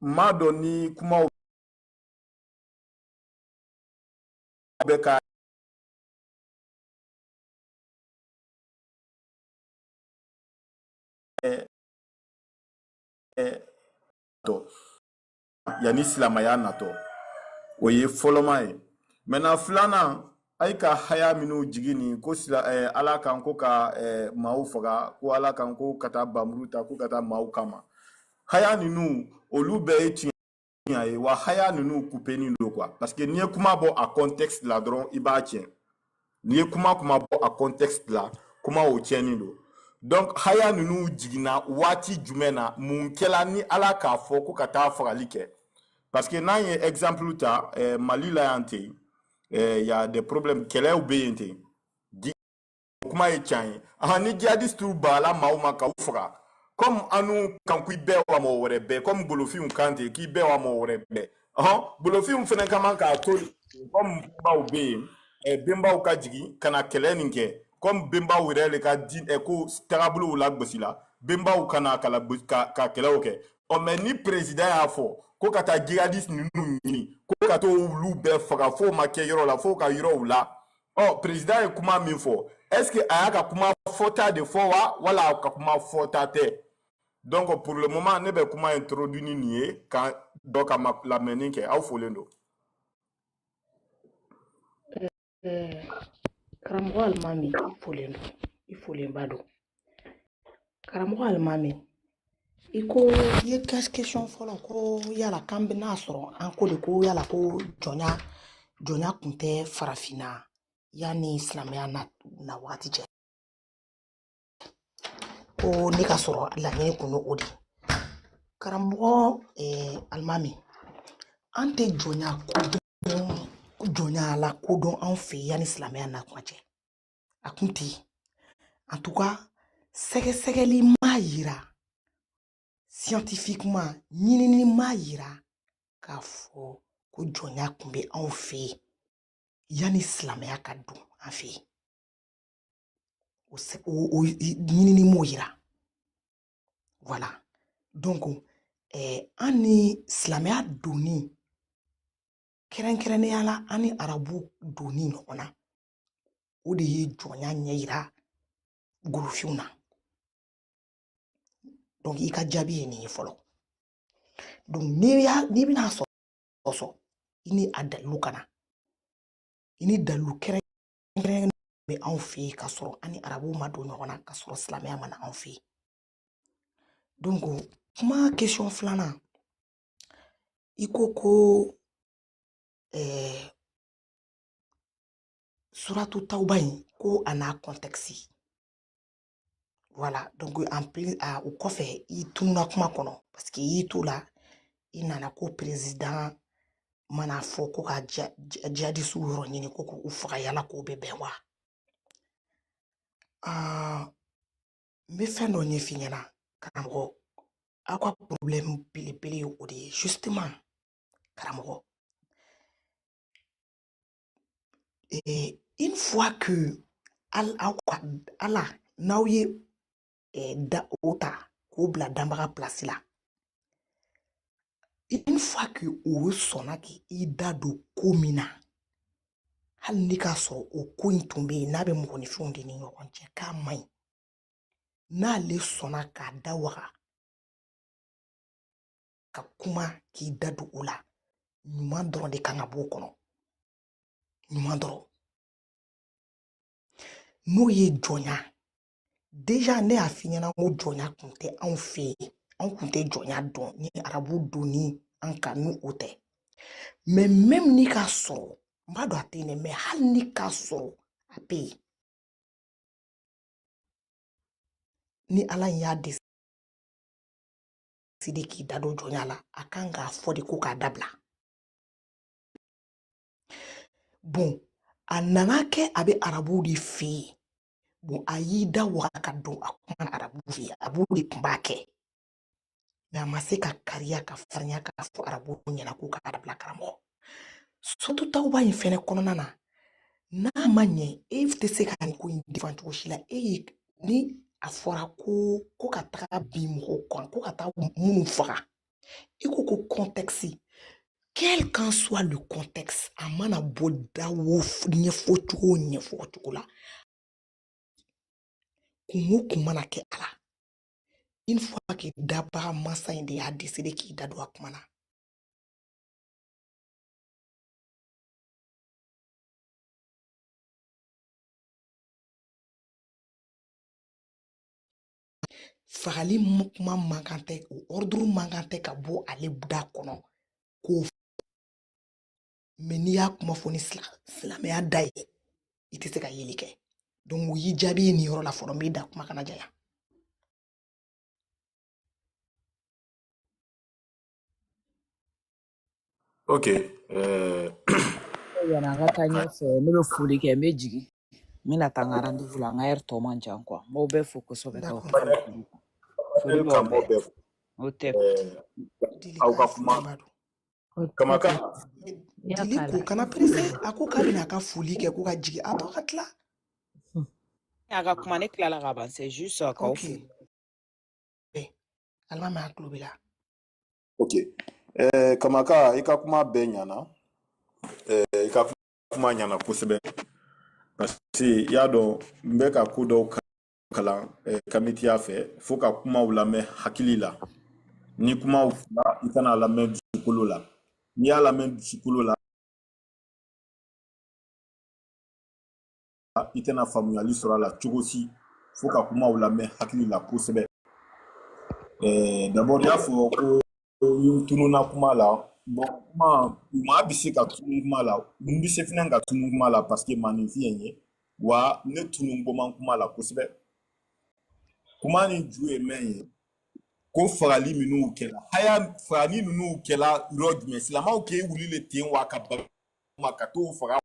ma doni kuma beka yani silamaya nato oye foloma ye mena flana aika haya minu jigini ko sila ala kan ko ka mau faga ko ala kan ko kata bamruta ko kata mau kama haya ninu olu be tinya ye wa haya ninu kupeni ndo kwa parce que ni kuma bo a contexte la dron iba tien ni kuma bo a contexte la kuma o tieni ndo. Donc haya ninu jigina wati jumena munkela ni ala ka fo ko kata fagalike. Parce que dans l'exemple ta Mali la yante y a des problèmes kele ou beyente kuma e chanye ani jihadiste ba la mauma ka ufra comme anu kan ku be wa mo wore be comme bolofi un kante ki be wa mo wore be bolofi un fene kama ka to comme ba ou be bemba u ka jigi kana kele ninke comme bemba u rele ka din ko tarabulu la gbosila bemba u kana kala ka kele oke o mais ni président ya fo ko kata jihadiste ni ko kato lu be faga fo make yoro la fo ka yoro la président e kuma min fo est-ce que ayaka kuma fota de fo wala ka kuma fota te donc pour le moment ne be kuma introduit ni nie quand donc la meninke au folendo karamɔgɔ Almami i folen ba don karamɔgɔ Almami i ko i ye question fɔlɔ ko yala kan bɛ n'a sɔrɔ an ko de ko yala ko jɔnya kun tɛ farafina yani silamɛya na waati cɛ ko ne ka sɔrɔ laɲini kun o de karamɔgɔ alimami an tɛ jɔnya la kodɔn anw fɛ yanni silamɛya na kuma cɛ a kun tɛ yen en tout cas sɛgɛsɛgɛli m'a yira scientifiquement ɲinini m'a yira k'a fɔ ko jɔnya kun bɛ anw fɛ yen yanni silamɛya ka don an fɛ yen o ɲinini m'o yira voilà donc an ni silamɛya donni kɛrɛnkɛrɛnnenya la an ni arabu donni ɲɔgɔn na o de ye jɔnya ɲɛ yira gorofinw na donc i ka jaabi ye nin ye fɔlɔ donc n'i bɛna sɔsɔ i ni a dalilu ka na i ni dalilu kɛrɛnkɛrɛnnen bɛ anw fɛ yen k'a sɔrɔ an ni arabuw ma don ɲɔgɔn na k'a sɔrɔ silamɛya ma na anw fɛ yen donc kuma question filanan i ko suratu tawba in ko a n'a contexte voilà donc en plus o kɔfɛ i tununa kuma kɔnɔ parce que i y'i to la i nana ko président mana fɔ ko ka jihadisiw yɔrɔ ɲini ko k'u faga yala k'o bɛ bɛn wa n bɛ fɛn dɔ ɲɛf'i ɲɛna karamɔgɔ aw ka problème belebele ye o de ye justement karamɔgɔ une fois que ala n'aw ye da o ta k'o bila danbaga place la une fois que o sɔnna k'i da don ko min na hali ni k'a sɔrɔ o ko in tun bɛ yen n'a bɛ mɔgɔninfinw de ni ɲɔgɔn cɛ k'a man ɲi n'ale sɔnna k'a da waga ka kuma k'i da don o la ɲuman dɔrɔn de kan ka bɔ o kɔnɔ ɲuman dɔrɔn n'o ye jɔnya déjà ne y'a f'i ɲɛna ko jɔnya kun tɛ anw fɛ yen anw kun tɛ jɔnya dɔn ni arabu donni an kan ni o tɛ mais même ni k'a sɔrɔ n b'a dɔn a tɛ yen dɛ mais hali ni k'a sɔrɔ a bɛ yen ni ala y'a décidé k'i da don jɔnya la a kan k'a fɔ de ko k'a dabila bon a nana kɛ a bɛ arabuw de fɛ yen bon a y'i da waga ka don a kuma arabuw fɛ yen arabuw de tun b'a kɛ mais a ma se ka kariya ka farinya k'a fɔ arabuw ɲɛna k'u k'a dabila karamɔgɔ surtout tawba in fɛnɛ kɔnɔna na n'a ma ɲɛ e tɛ se ka nin ko in defan cogo si la ni a fɔra ko ka taga bin mɔgɔw kan ko ka taa minnu faga i ko contexte quel qu'en soit le contexte a mana bɔ dawo ɲɛfɔ cogo la kun o kun mana kɛ a la une fois que dabaga mansa in de y'a décidé k'i da don a kuma na fagali kuma man kan tɛ o ordre man kan tɛ ka bɔ ale da kɔnɔ k'o mais n'i y'a kuma fɔ ni silamɛya da ye i tɛ se ka yeli kɛ donc o y'i jaabi ye nin yɔrɔ la fɔlɔ n b'i da kuma kana jaya ok yana n ka taa ɲɛfɛ ne bɛ foli kɛ n bɛ jigin n bɛna taa n ka rendez-vous la n ka heure tɔ man jan quoi n b'aw bɛɛ fo kosɛbɛ k'aw foli b'aw bɛɛ o tɛ aw ka kuma kamaka dili ko kana presse a ko k'a bɛna a ka foli kɛ ko ka jigin a tɔ ka tila a ka kuma ne tilala ka ban c'est juste k'aw fo alimami a tulo b'i la ok kamaka i ka kuma bɛɛ ɲana i ka kuma ɲana kosɛbɛ parce que i y'a dɔn n bɛ ka ko dɔw kalan kamitiya fɛ fo ka kumaw lamɛn hakili la ni kumaw fila i kana lamɛn dusukolo la n'i y'a lamɛn dusukolo la i tɛna faamuyali sɔrɔ a la cogo si fo ka kumaw lamɛn hakili la kosɛbɛ d'abord i y'a fɔ ko tununa kuma la bon kuma maa bɛ se ka tunu kuma la n bɛ se fana ka tunu kuma la parce que maninfin ye wa ne tunu bɔman kuma la kosɛbɛ Comment ni jouer men ko farali minu kela haya farani nunu kela road mais la ma o ke wuli le tien wa ka ba ma ka to fara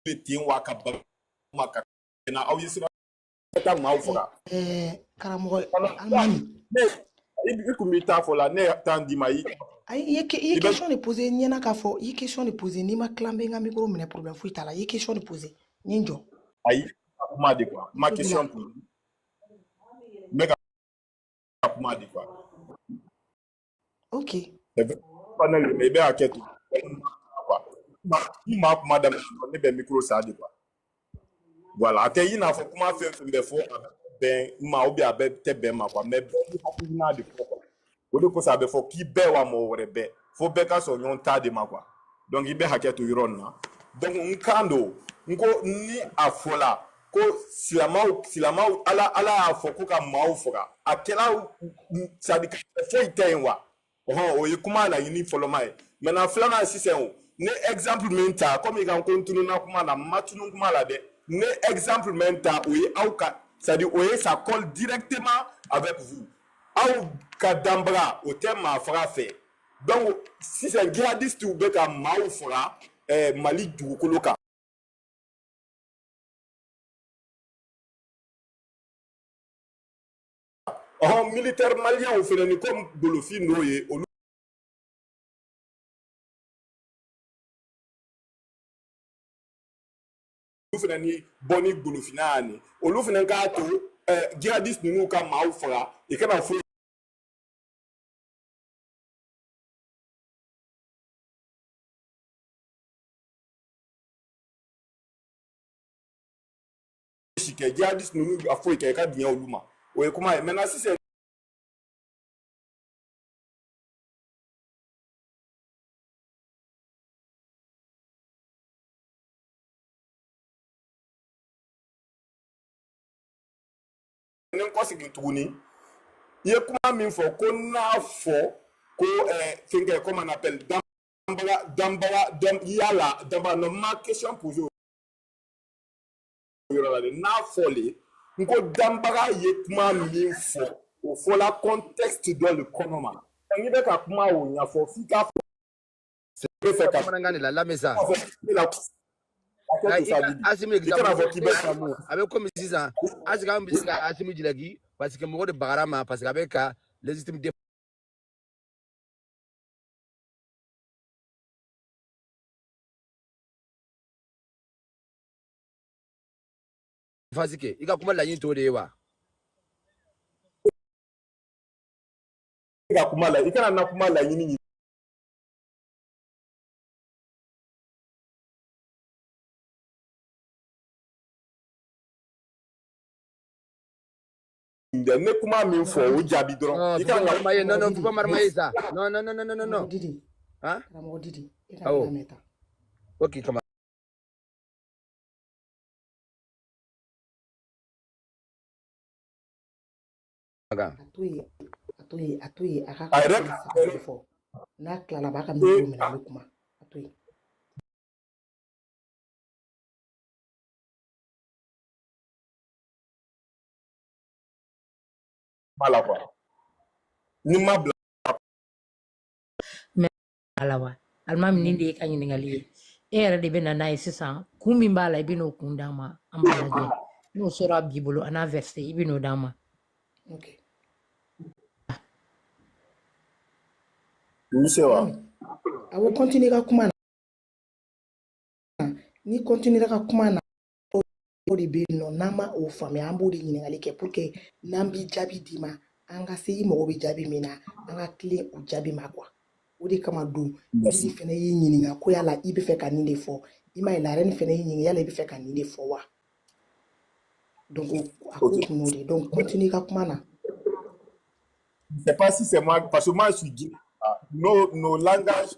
le tien wa ka ba ma ka na aw yisira ta ma o fara karamo almami ikumita fola ne tandi mai il question de poser nyana ka fo il question de poser ni ma clamber nga micro mene problème fu itala il question de poser ninjo ayi kuma de quoi ma question pour mega kuma de quoi OK panel me be aketu ma kuma da ne be micro ça de quoi voilà ateyi na fo kuma fe be fo ben ma obi abe te be ma quoi mais na de quoi o de ko sa be fo ki be wa mo wore be fo be ka so nyon ta de ma quoi donc ibe haketu iron na donc nkando nko ni afola ko silama ala afo ko ka ma ofora akela sadika fo itenwa o ye kuma na yini follow mai mena flana sisen ne exemple menta comme il kan continue na kuma na matunu kuma la de ne exemple menta o ye auka c'est-à-dire o ye ça colle directement avec vous au kadambra au thème ma fra fait donc si c'est gradiste ou be ka ma ofora mali du koloka militaire malien au fait comme Bolofi noye au fenani boni Bolofinani au lu fenani ka to jihadiste nunu ka ma ofra e kana fu que jihadiste nunu Afrique ka bien oluma o e kuma maintenant si c'est tuguni ye kuma min fo ko na fo ko finge comme on appelle dambara no ma question posée na foli nko dambara ye kuma min fo o fo la contexte dans le konoma ngi be ka kuma o nya fo fika c'est fait ka ngani la mesa asimi avec comme 6 ans asika mbisika asimi jilagi parce que mo de bagarama parce que avec légitime fasike ika kuma la yin to de wa ika kuma la ika na kuma la yin ne kuma min fo o jabi dron ika marmaye non faut pas marmaye ça non Didi hein Karamo Didi ah oh. OK comment atoye akaka fo na klala ba ka mi mena kuma atoye mala quoi ni ma bla mais alawa almam nindi ka ngali era de bena na sisan kumi mbala ibino kundama ambalaje no sura bibulu ana verse ibino dama OK ni sewa awo continue ka kuma ni continue ka kuma na o de be no nama o fami ambo de nyingali ke pour que nambi jabi dima anga se mo be jabi mina anga clean o jabi makwa o de kama do ni fene yi nyinga ko yala ibe fe ka ni de fo ima ila ren fene yi nyinga yala ibe fe ka ni de fo wa donc akoko no de donc continue ka kuma na c'est pas si c'est moi parce que moi je suis guinéen nos langages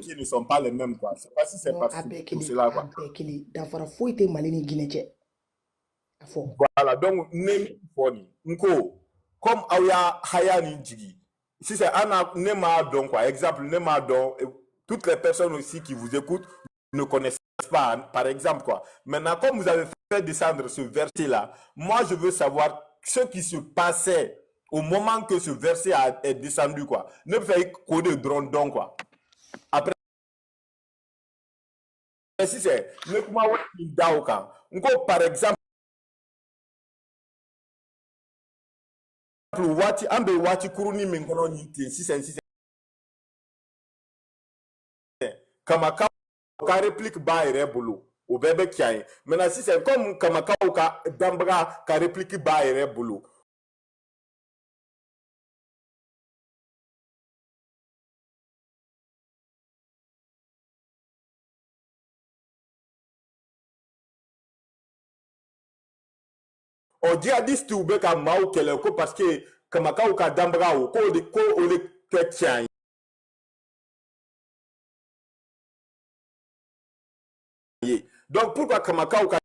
qui ne sont pas les mêmes quoi c'est pas si c'est pas pour cela quoi d'afara faut été malini guinéen afo voilà donc nem foni nko comme aya haya ni jigi si c'est ana nema donc quoi exemple nema donc toutes les personnes aussi qui vous écoutent ne connaissent pas, par exemple, quoi. Maintenant, comme vous avez fait descendre ce verset-là, moi, je veux savoir ce qui se passait au moment que ce verset est descendu, quoi. Ne faites coder drondon, quoi. Après, si c'est, par exemple, wati ambe wati kuruni mingono nyiti si kamaka ka réplique ba ere bulu o bebe kiai maintenant si c'est comme kamaka ka dambra ka réplique ba ere bulu o jihadiste ou be ka mau kele ko parce que kamaka ka dambra o ko de ko o le kiai. Donc pourquoi kamaka ka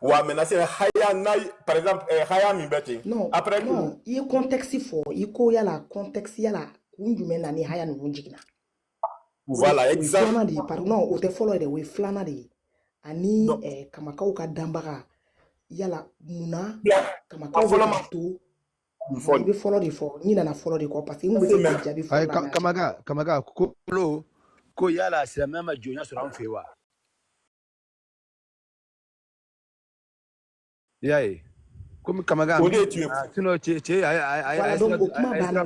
wa menacer haya na par exemple haya mi beti non après non il y contexte fort il ko yala contexte yala kunjume na ni haya no jigna voilà exemple pardon o te follow de we flana de ani kamaka ka dambaga yala muna kamaka ka to il be follow de fort ni na follow de ko parce que ngwe se jabi follow kamaga ko yala c'est même jonya sur en fewa yaye comme kamaga sinon voilà donc au kuma bana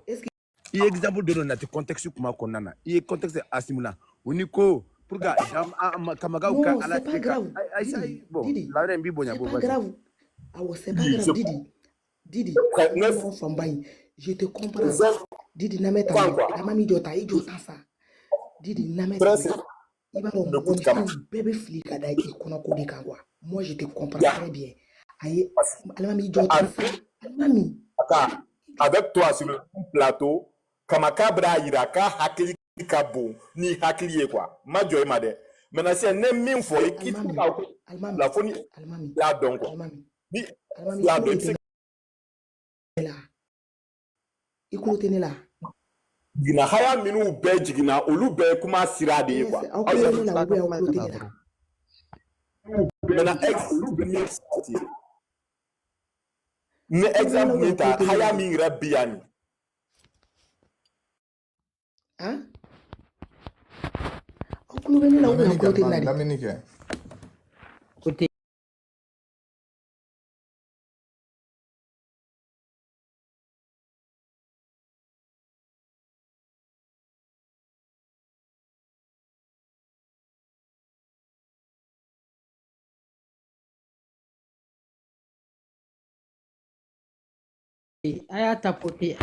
est-ce que il exemple de notre contexte kuma konana il contexte asimula uniko pour ga kamaga ka ala c'est pas grave bon la reine bi bonya c'est pas grave c'est pas grave Didi non fambayi je te comprends Didi nameta la mami jota ijota sa Didi nameta iba on bébé flic ada ki kono ko de kangwa moi je te comprends très bien aye mami jota sa mami avec toi sur le plateau kamaka bra iraka hakili kabo ni hakili quoi ma joy made maintenant c'est ne min fo qui la foni la donc ni la donc la ikulotene la gina haya minu be jigina olu be kuma sira de quoi maintenant exemple nita haya min rabiani hein okulubene la ukulotene la Dominique côté aya tapoter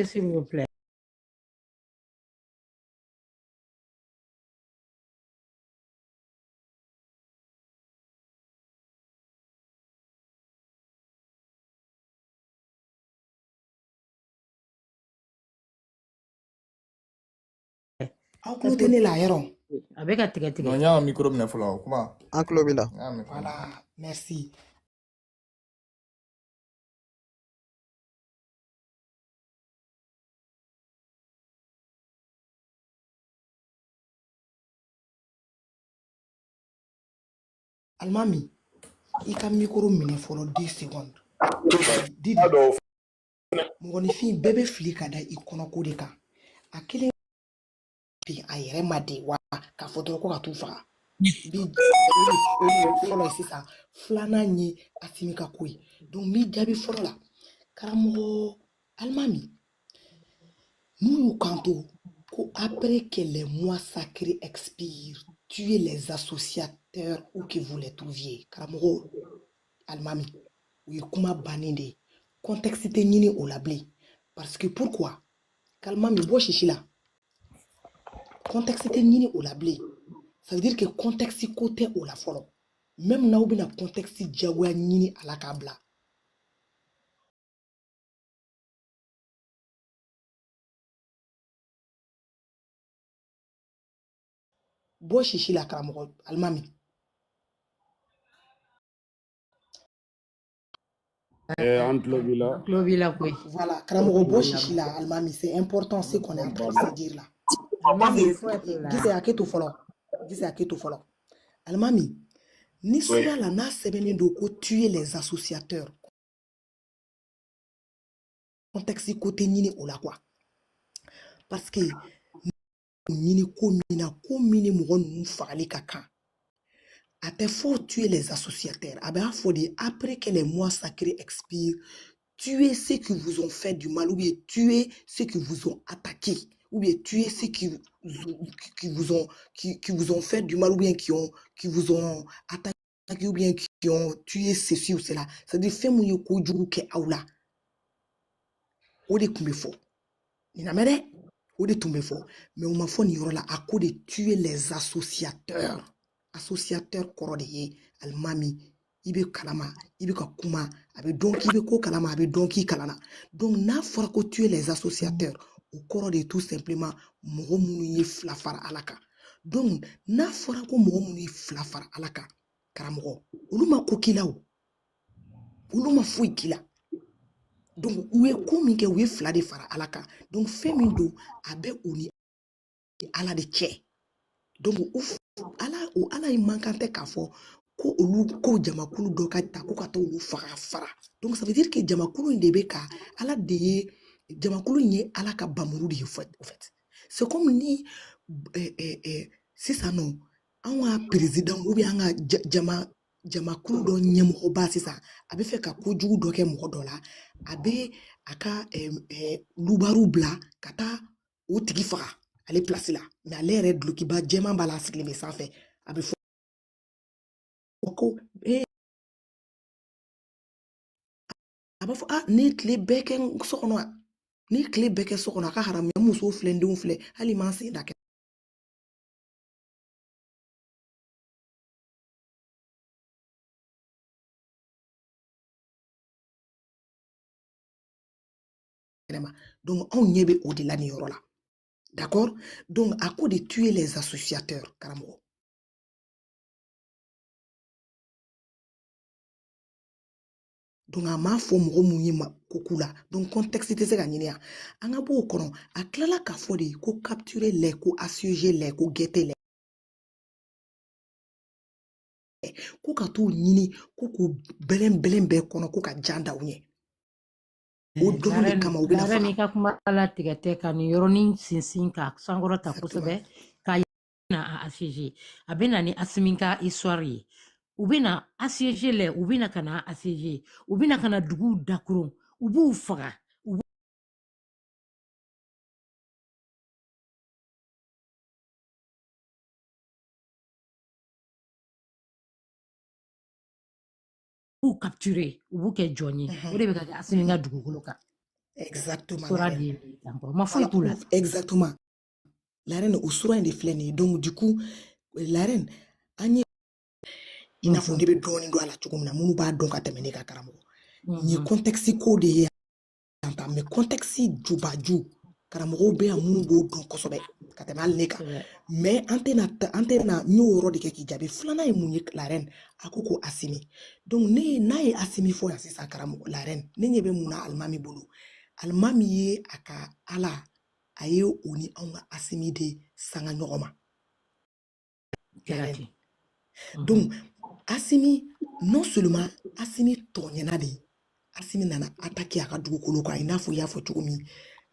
s'il vous plaît. Enclotez la yaron. Avec un tigre. Non, il y a un micro de follow. Comment? Enclobé là. Voilà, merci. Almami, il a un micro de follow 10 secondes. Didi. Mon fille bébé flic a dit qu'on a codé ka. À quel puis a yɛrɛ ma de wa k'a fɔ dɔrɔn ko ka t'u faga bi fɔlɔ ye sisan filanan ye Asimi ka ko ye donc n b'i jaabi fɔlɔ la karamɔgɔ Alimami n'u y'u kanto ko après que les mois sacrés expirent tuez les associateurs où que vous les trouviez karamɔgɔ Alimami u ye kuma bannen de ye contexte tɛ ɲini o la bilen parce que pourquoi Alimami bɔ sisi la contexte te nyini o la blé. Ça veut dire que contexte côté o la folo. Même na ubina contexte jawa nyini ala kabla. Bo shishi la karamoko almami. Voilà, karamoko bo shishi la almami, c'est important ce qu'on est en train de se dire là. Gise aketo folo. Almami, ni sura la na sebene doko tuer les associateurs. Contexte côté nyini o la quoi. Parce que nyini ko mini mouron nou fali kaka. A te faut tuer les associateurs. Après que les mois sacrés expirent, tuer ceux qui vous ont fait du mal, ou bien tuer ceux qui vous ont attaqué, ou bien tuer ceux qui vous ont fait du mal, ou bien qui vous ont attaqué, ou bien qui ont tué ceci ou cela. C'est-à-dire, fait mon yoko djougou ke aoula. Ode kumbe fo. Ninamere, ode tumbe fo. Mais on m'a fait ni là à cause de tuer les associateurs. Associateur korodeye almami ibe kalama ibe ka kuma abe donc ibe ko kalama abe donc kalana donc na fora ko tuer les associateurs au korode tout simplement mogo munu ye flafara alaka donc na fora ko mogo munu ye flafara alaka karamogo uluma ko kilao uluma fui kila donc oué ko minke oué fla de fara alaka donc femindo abe uni ala de che donc ouf ala imankante kafo ko olu ko jamakulu do ka ta ko ka to olu fara donc ça veut dire que jamakulu ndebe ka ala de jamakulu nye ala ka bamuru de fait en fait c'est comme ni c'est ça non un président ou bien un jamakulu do nyemo ba c'est ça abe fait ka ko jugu do ke mo do la abe aka lubaru bla kata o tigi fara aller placer là mais à l'air de qui bat diamant balance les ça fait avec foko abafo ni clé beken sokono ni clé beken sokono ka haram ya muso flende on fle ali mansi da donc on yebe au-delà ni yoro là. D'accord? Donc à cause de tuer les associateurs karamo. Donc à ma fo mo munyi ma kokula donc contexte te se gagner ya anga bo kono a klala ka fo de ko capturer les ko assiéger les ko guetter les ko ka to nyini ko ko belen be kono ko ka janda unye o do le kama o bena fa ni ka kuma ala tigate ka ni yoroni sinsin ka sangoro ta kusebe ka na a assiéger abena ni asiminka histoire ubina assiéger les ubina kana assiéger ubina kana dugu dakuro ubu faga ubu capturer ubu ke joni o de be ka asiminka dugu koloka exactement ma fou tout là exactement la reine au soin des flènes donc du coup la reine anye ina fo ndebe doni do ala chukumna munu ba donc atemene ka karamo ni contexte ko de anta mais contexte jubaju karamo be amunu bo don kosobe katemal neka mais antena nyoro de ki jabe flana e munyi la reine akoko asimi donc ne nae asimi fo ya sisa karamo la reine ne nyebe muna almami bolu almami ye aka ala aye oni anga asimi de sanga nyogoma donc asimi non seulement asimi tonyena de asimi nana attaquer aka dugu koloko ina fo ya fo chukumi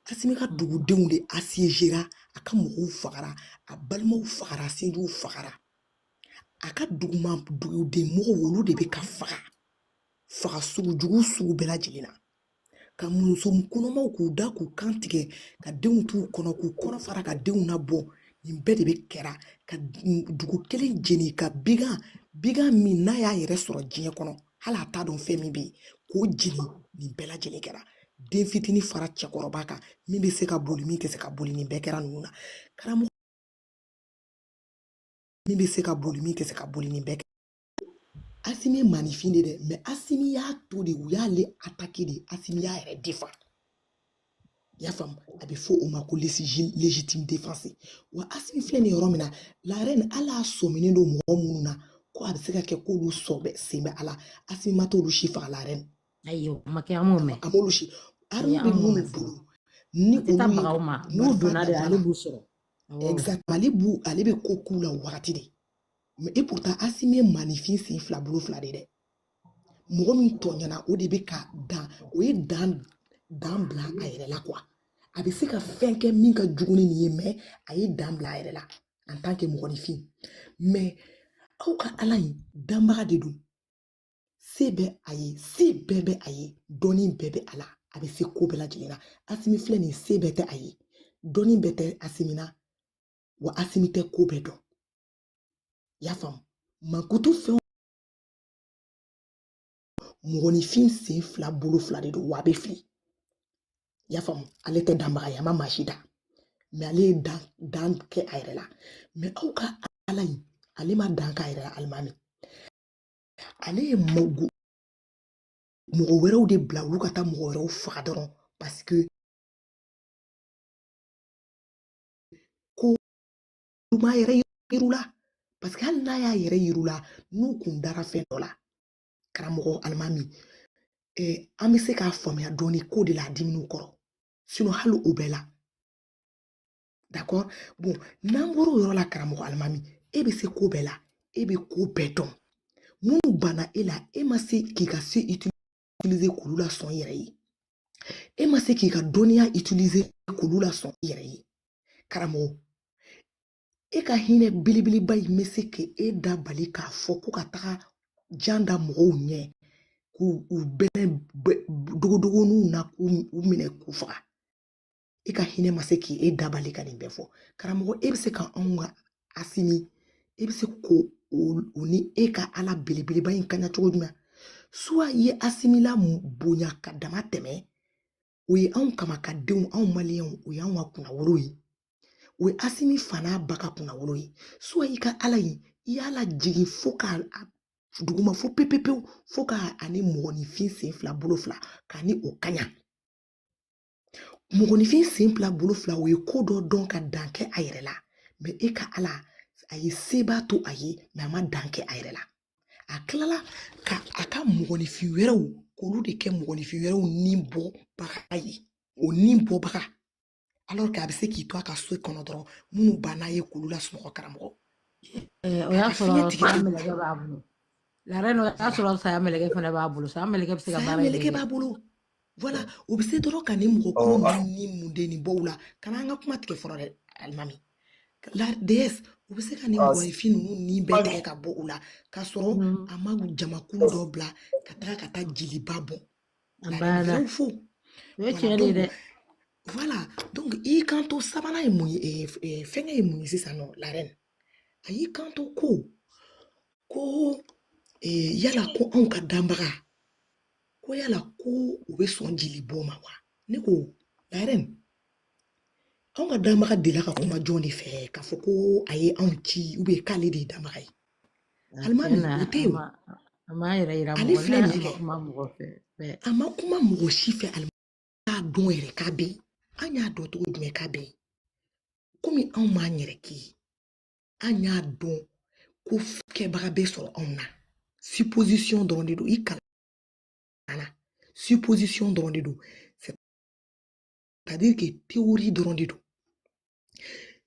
asimi ka dugu denw de assiégera aka mogo fagara a balmaw fagara sinju fagara aka duguma dugu de mogo wolu de be ka faga sugu jugu sugu bela jilina ka muso mkonomaw k'u da k'u kan tigɛ ka denw t'u kɔnɔ k'u kɔnɔ fara ka denw na bɔ nin bɛɛ de be kɛra ka dugu kelen jeni ka biga min n'a y'a yɛrɛ sɔrɔ diɲɛ kɔnɔ hala t'a dɔn fɛn min be k'o jeni nin bɛɛ lajɛlen kɛra den fitini fara cɛkɔrɔba kan min be se ka boli min tɛ se ka boli nin bɛɛ kɛra ninnu na karamɔgɔ Min be se ka boli min tɛ se ka boli nin bɛɛ kɛ. Asimi manifin de dɛ mais Asimi y'a to de u y'ale attaquer de Asimi y'a yɛrɛ défend. Y'a faamu a bɛ fɔ o ma ko légitime défense wa Asimi filɛ nin yɔrɔ min na la reine ala sɔminen don mɔgɔ minnu na ko a bɛ se ka kɛ k'olu sɔbɛ sen bɛ ala Asimi ma t'olu si faga la reine. Ayo makɛ an m'o mɛn. A m'olu si arme bɛ minnu bolo ni olu ye n'u donna de ale b'u sɔrɔ. Exactement ale bɛ ko k'u la wagati de mais et pourtant Asimi ye manifin sen fila bolo fila de dɛ mɔgɔ min tɔɲana o de bɛ ka dan o ye dan bila a yɛrɛ la quoi a bɛ se ka fɛn kɛ min ka jugu ni nin ye mais a ye dan bila a yɛrɛ la en tant que mɔgɔninfin mais aw ka ala in danbaga de don se bɛ a ye se bɛɛ bɛ a ye dɔnni bɛɛ bɛ a la a bɛ se ko bɛɛ lajɛlen na Asimi filɛ nin se bɛɛ tɛ a ye dɔnni bɛɛ tɛ Asimi na wa Asimi tɛ ko bɛɛ dɔn y'a faamu mankutu fɛn mɔgɔninfin sen fila bolo fila de don wa a bɛ fili y'a faamu ale tɛ danbaga ye a ma maa si da mais ale ye dan kɛ a yɛrɛ la mais aw ka ala in ale ma dan k'a yɛrɛ la alimami ale ye mɔgɔ wɛrɛw de bila olu ka taa mɔgɔ wɛrɛw faga dɔrɔn parce que ko ma yɛrɛ yiru la parce que hali n'a y'a yɛrɛ yiru la n'u kun dara fɛn dɔ la karamɔgɔ alimami an bɛ se k'a faamuya dɔɔni ko de la diminu kɔrɔ sinon hali o bɛɛ la d'accord bon n'an bɔra o yɔrɔ la karamɔgɔ alimami e bɛ se ko bɛɛ la e bɛ ko bɛɛ dɔn minnu banna e la e ma se k'i ka se utiliser k'olu la sɔn i yɛrɛ ye e ma se k'i ka dɔnniya utiliser k'olu la sɔn i yɛrɛ ye karamɔgɔ e ka hinɛ belebeleba in bɛ se k'e da bali k'a fɔ ko ka taga jan da mɔgɔw ɲɛ k'u bɛɛ dogodogoninw na k'u minɛ k'u faga e ka hinɛ ma se k'e da bali ka nin bɛɛ fɔ karamɔgɔ e bɛ se ka anw ka Asimi e bɛ se ko o ni e ka ala belebeleba in kaɲa cogo jumɛn soit ye Asimi la bonya ka dama tɛmɛ o ye anw kama ka denw anw maliyɛnw o ye anw ka kunnawolo ye o ye Asimi fa n'a ba ka kunnawolo ye soit i ka ala in i y'a lajigin fo ka duguma fo pepepewu fo ka ani mɔgɔninfin sen fila bolo fila k'a ni o kaɲa mɔgɔninfin sen fila bolo fila o ye ko dɔ dɔn ka dan kɛ a yɛrɛ la mais e ka ala a ye seba to a ye mais a ma dan kɛ a yɛrɛ la a tilala ka a ka mɔgɔninfin wɛrɛw k'olu de kɛ mɔgɔninfin wɛrɛw ni bɔbaga ye o ni bɔbaga alors que a bɛ se k'i to a ka so kɔnɔ dɔrɔn minnu banna ye k'olu la sunɔgɔ karamɔgɔ O y'a sɔrɔ saya meleke b'a bolo la reine o y'a sɔrɔ saya meleke fana b'a bolo saya meleke bɛ se ka baara meleke b'a bolo voilà o bɛ se dɔrɔn ka ni mɔgɔ kolo ni mun de nin bɔw la kana an ka kuma tigɛ fɔlɔ dɛ alimami la DS o bɛ se ka ni mɔgɔninfin ninnu ni bɛɛ tigɛ ka bɔ u la k'a sɔrɔ a ma jamakulu dɔ bila ka taa jeliba bɔ la fo voilà donc i kan to sabanan ye mun ye fɛnkɛ ye mun ye sisan nɔ la reine a y'i kan to ko yala ko anw ka danbaga ko yala ko u bɛ sɔn jeli bɔ ma wa ne ko la reine anw ka danbaga delila ka kuma jɔn de fɛ k'a fɔ ko a ye anw ci k'ale de ye danbaga ye alimami o tɛ yen ale filɛ nin ye kɛ a ma kuma mɔgɔ si fɛ alimami k'a dɔn yɛrɛ k'a bɛ yen an y'a dɔn cogo jumɛn k'a bɛ yen komi anw m'an yɛrɛ k'i an y'a dɔn ko kɛbaga bɛ sɔrɔ anw na supposition dɔrɔn de don i kalan supposition dɔrɔn de don c'est-à-dire que théorie dɔrɔn de don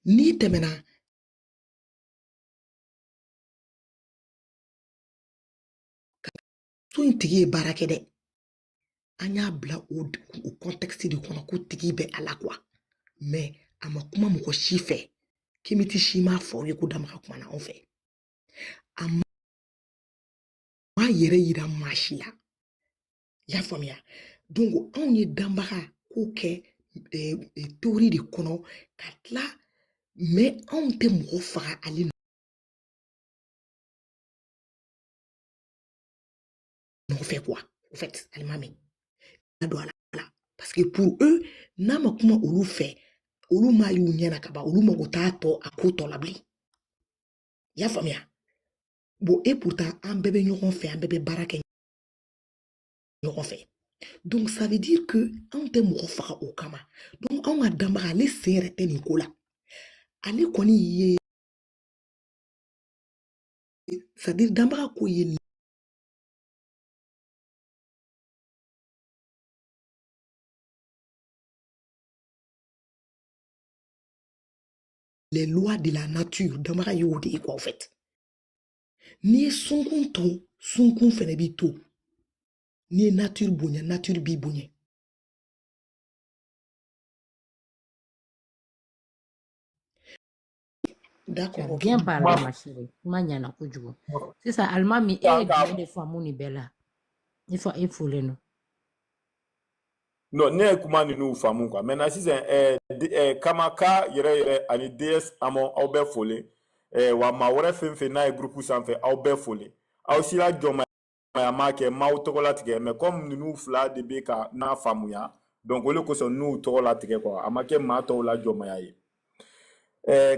n'i tɛmɛna so in tigi ye baara kɛ dɛ an y'a bila o contexte de kɔnɔ ko tigi bɛ a la quoi mais a ma kuma mɔgɔ si fɛ kimiti si m'a fɔ ye ko dama ka kuma na anw fɛ a ma yɛrɛ yira maa si la i y'a faamuya donc anw ye danbaga ko kɛ théorie de kɔnɔ ka tila mais anw tɛ mɔgɔ faga ale nɔfɛ quoi en fait alimami don a la parce que pour eux n'a ma kuma olu fɛ olu ma y'u ɲɛna ka ban olu mago t'a tɔ a ko tɔ la bilen Ya famia. Bon, et pourtant, un bébé n'auront fait, un bébé baraque n'auront fait. Donc, ça veut dire que on te mourra au kama. Donc, on a d'abord les serres et Nicolas. Allez, qu'on y est. C'est-à-dire, d'abord, qu'on y est. Les lois de la nature, d'abord, il y a quoi en fait. Ni son compte fait bito. Ni nature bonne, nature bi bonne. D'accord, bien parlé, ma chérie. Maniana kujugo. C'est ça, Almami est bien des fois mon bella. Il faut effouler nous. Non, ne kuma ninu famu quoi. Maintenant si c'est kamaka yere ani DS amon au be folé wa ma wore fenfe na groupe sanfe au be folé. Au si la joma ya make ma otokola tike mais comme ninu fla de beka na famu ya. Donc ole ko so nu tokola tike quoi. Amake ma to la joma ya yi.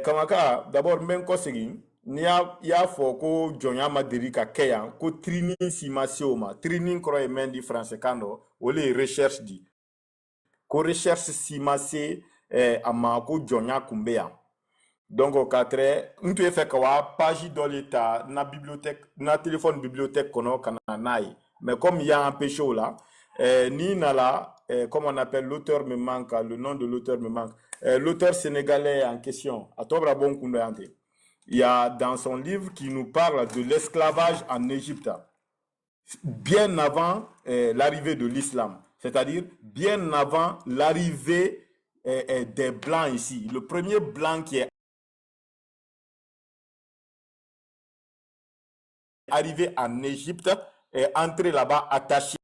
Kamaka d'abord men ko segi ni ya fo ko jonya madiri ka keya ko training simasioma training croy men di français kando ole recherche di ko recherche simase ama ko jonya kumbeya donc au 4 ntu fait ka wa page dans l'état na bibliothèque na téléphone bibliothèque kono kana nai mais comme il y a un péché là ni na la comme on appelle l'auteur me manque le nom de l'auteur me manque l'auteur sénégalais en question Atobra Bon Koundouante. Il y a dans son livre qui nous parle de l'esclavage en Égypte bien avant l'arrivée de l'islam, c'est-à-dire bien avant l'arrivée des blancs ici. Le premier blanc qui est arrivé en Égypte est entré là-bas attaché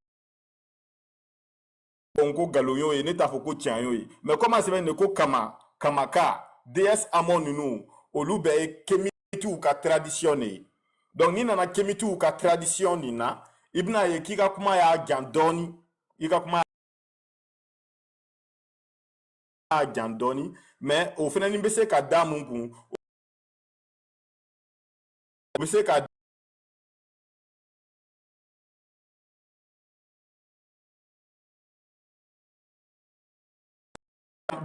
Bongo Galoyo et Netafoko Tianyoy. Mais comment c'est ne ko Kamaka DS Amonunu Olube Kemitu ou ka traditionné. Donc ni nana Kemitu ou ka tradition nina ibna ye kika kuma ya gandoni ika kuma ya gandoni mais au final ni bese ka damungu bese ka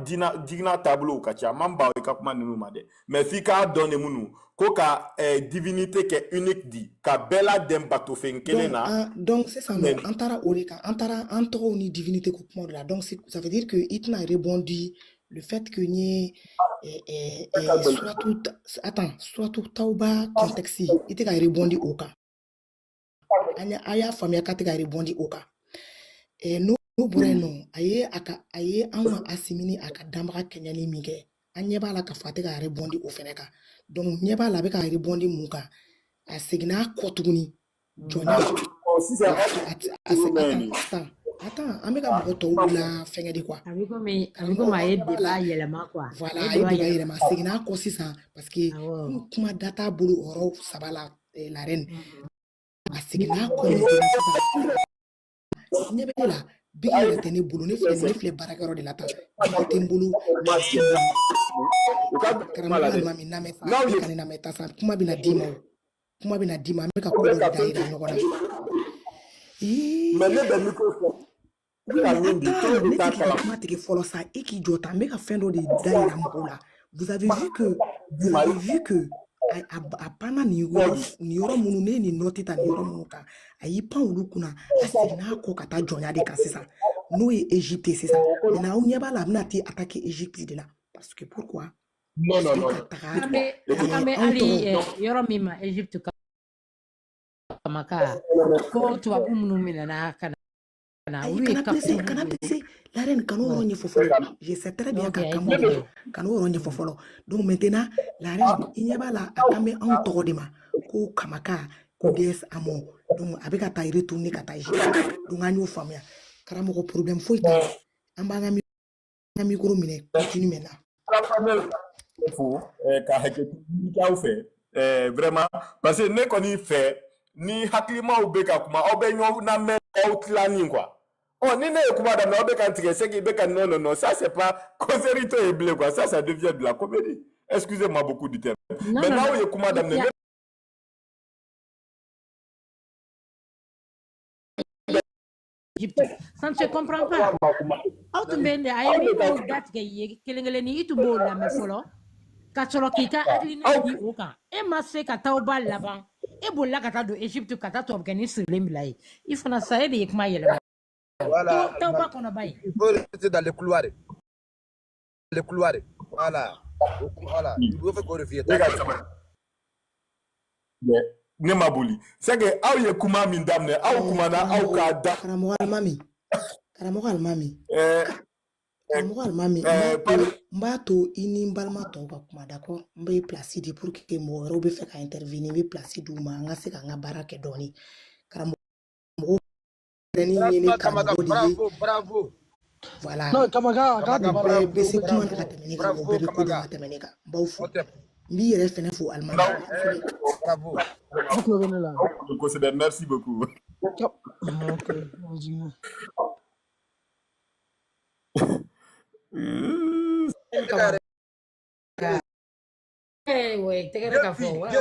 digna tableau kacha mamba ka kuma ninu made mais fika donne munu ko ka divinité qui est unique dit ka bella dembato fenkelena donc c'est ça non antara oreka antara antoro ni divinité ko kuma là donc ça veut dire que itna rebondi le fait que ni soit tout tauba contexte ite ka rebondi oka aya famia ka te ka rebondi oka no Bueno, aye anwa asimini aka dambra kenyani mige. Anyeba la ka fate ka rebondi ofeneka. Donc nyeba la be ka rebondi muka. Asigna kotuguni. Jonya. Attends, ameka moto la fenga di quoi. Amigo ma débat yelema quoi. Voilà, débat yelema signa ko sisa parce que kuma data bulu oro sabala la reine. Asigna ko nyeba la Bigi tene bulu ne fle barakaro de la ta tembulu karamala mami na meta kanina meta sa kuma bina dima meka ko do daira nyogona mais le micro automatique follow ça et qui jota meka fendo de daira mbola. Vous avez vu que apana ni yoro munu ne ni notita ni yoro munu ka ayi pa ulu kuna asina ko kata jonya de kasisa no e Égypte c'est ça mais na unya ba la nati attaquer Égypte de là parce que pourquoi non mais ali yoro mima Égypte kamaka ko tu abu munu mina na kana oui kana pese la reine kanu ronye fofolo je sais très bien kanu ronye fofolo donc maintenant la reine inyaba la akame en torodema ko kamaka ko des amo donc avec ata retourner kata donc anyo famia karamo ko problème foi ta ambanga mi ko mine continue maintenant faut ka heke ka ou fait vraiment parce que ne koni fait ni haklima ou beka kuma obenyo na men outlining quoi. Oh, ni ne kuma da na obeka ntike seki beka non ça c'est pas causerito et blé quoi, ça devient de la comédie. Excusez-moi beaucoup du terme. Maintenant où kuma da Égypte. Ça ne se comprend pas. Autumn ayemi date ke kelengeleni itubo la me folo. Katoro kita atlina di oka. E masse kata oba laban. E bolla kata do Égypte kata to organiser lemilai. Il faut na saye de yekma yele. Voilà. Tauba kono bay. Il faut rester dans les couloirs. Les couloirs. Voilà. Voilà. Il faut faire corriger. Ne ma boli. C'est que aw ye kuma min damne aw kuma na aw ka da. Karamɔgɔ alimami. Karamɔgɔ alimami. Karamɔgɔ alimami. N b'a to I ni n balima tɔw ka kuma d'accord n bɛ place di pour que mɔgɔ wɛrɛw bɛ fɛ ka intervenir n bɛ place d'u ma an ka se k'an ka baara kɛ dɔɔni. Karamɔgɔ yɛrɛ ni ye ne karamɔgɔ de ye. Bravo. Voilà. Non, Kamaga, bɛɛ bɛ se kuma na ka tɛmɛ ne kan o bɛɛ bɛ ko dɔn ka tɛmɛ ne kan n b'aw fo. N b'i yɛrɛ fɛnɛ fo alimami. Bravo. Merci beaucoup. Ouais, te queda café. Wa.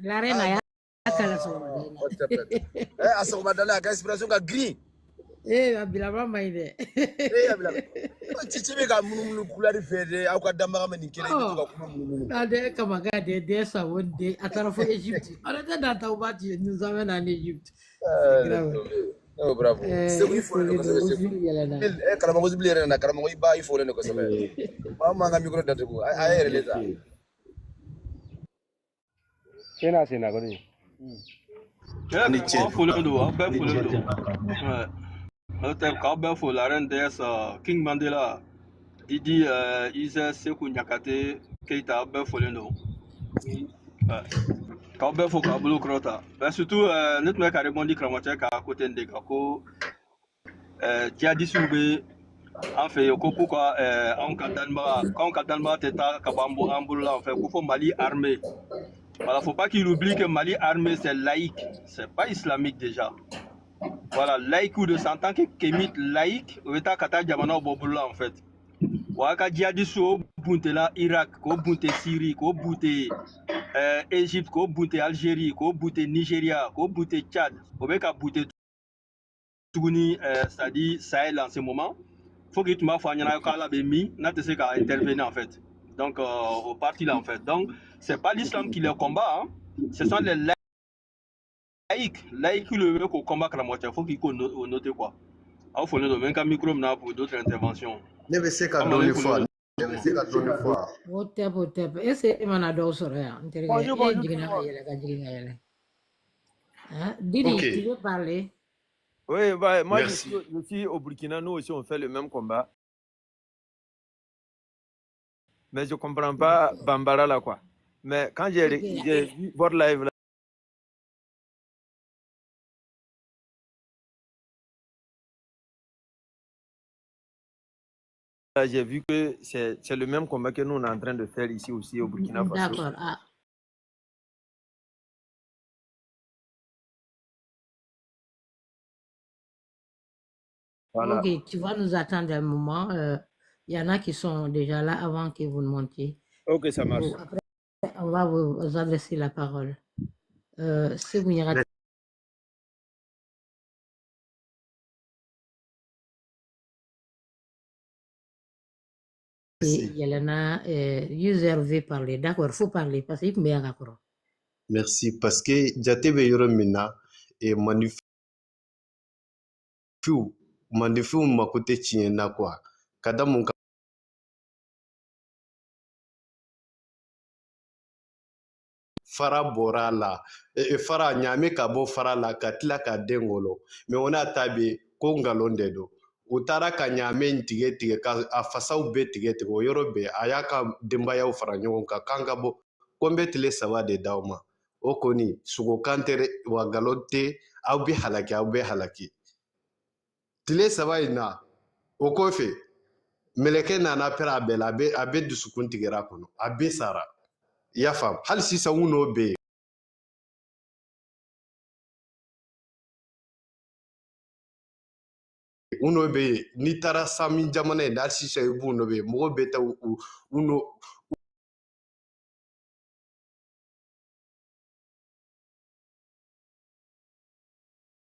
La reina ya kala so. Asomadala ka inspiration ka green. Abila mama ide. Abila. Chichi be ka munumunu couleur fede au ka damba ka ni kere to ka munumunu. Ade Kamaga de ça wonde atara fo Égypte. On était dans Taubati, nous amène en Égypte. C'est grave. Oh bravo. C'est oui faut le ko Karamɔgɔ zibili yɛrɛ na Karamɔgɔ I ba I fo le ko kosɛbɛ. Mama ka micro datugu. A yɛrɛ le ta. Sena ko ni. Ni ce folo do, ba folo do. Ka ba folo la reine des King Mandela. Didi Isa Sekou Nyakate Keita ba folo do. Ka ba fo ka bulu krota. Ba surtout net me ka rebondi kramote ka côté ndeka ko Diadi Soube en fait pourquoi on Katanba teta kabambo ambula en fait faut Mali armé. Voilà, faut pas qu'il oublie que Mali armé c'est laïque, c'est pas islamique déjà. Voilà, laïque ou de 100 ans que kémite laïque, weta kata jamana bobula en fait. Waka Diadi Soube bunte la Irak, ko bunte Syrie, ko bunte Égypte, ko bunte Algérie, ko bunte Nigeria, ko bunte Tchad, ko beka bunte Touni, c'est-à-dire Sahel en ce moment, il faut que tu m'as fait un kala bemi, n'a pas essayé d'intervenir en fait. Donc au parti là en fait. Donc c'est pas l'islam qui les combat, hein. Ce sont les laïcs qui le veulent qu'on combat la moitié. Il faut qu'ils notent quoi. Il faut le même micro maintenant pour d'autres interventions. Ne bɛ se ka dɔɔni fɔ ne bɛ se ka dɔɔni fɔ O tɛp ese mana dɔw sɔrɔ yan n terikɛ e jiginna ka yɛlɛ ka jigin ka yɛlɛ Didi tu veux parler? Oui, bah, moi je suis au Burkina, nous aussi on fait le même combat. Mais je ne comprends pas Bambara là quoi. Mais quand j'ai vu votre live là, j'ai vu que c'est le même combat que nous on est en train de faire ici aussi au Burkina Faso. D'accord. Voilà. Ok, tu vas nous attendre un moment. Il y en a qui sont déjà là avant que vous ne montiez. Ok, ça marche. Bon, après, on va vous adresser la parole. Si vous n'y ratez Yelena, user veut parler. D'accord, il faut parler parce qu'il me d'accord. Merci parce que jate bɛ yɔrɔ min na mandifiw mako tɛ tiɲɛ na quoi ka da mun kan fara bɔra la fara ɲaami ka bɔ fara la ka tila ka den wolo mais o n'a ta bɛ ko ngalon de don u taara ka ɲaami tigɛ ka a fasaw bɛɛ tigɛ o yɔrɔ bɛɛ a y'a ka denbayaw fara ɲɔgɔn kan kan ka bɔ ko n bɛ tile 3 de d'aw ma o kɔni sogokan tɛ wa ngalon tɛ aw bɛ halaki tile 3 in na o kɔfɛ mɛlɛkɛ nana pɛrɛ a bɛɛ la a bɛ dusukun tigɛra kɔnɔ a bɛɛ sara i y'a faamu hali sisan u n'o bɛ yen u n'o bɛ yen n'i taara sami jamana in na hali sisan i b'u n'o bɛ yen mɔgɔ bɛ taa u n'o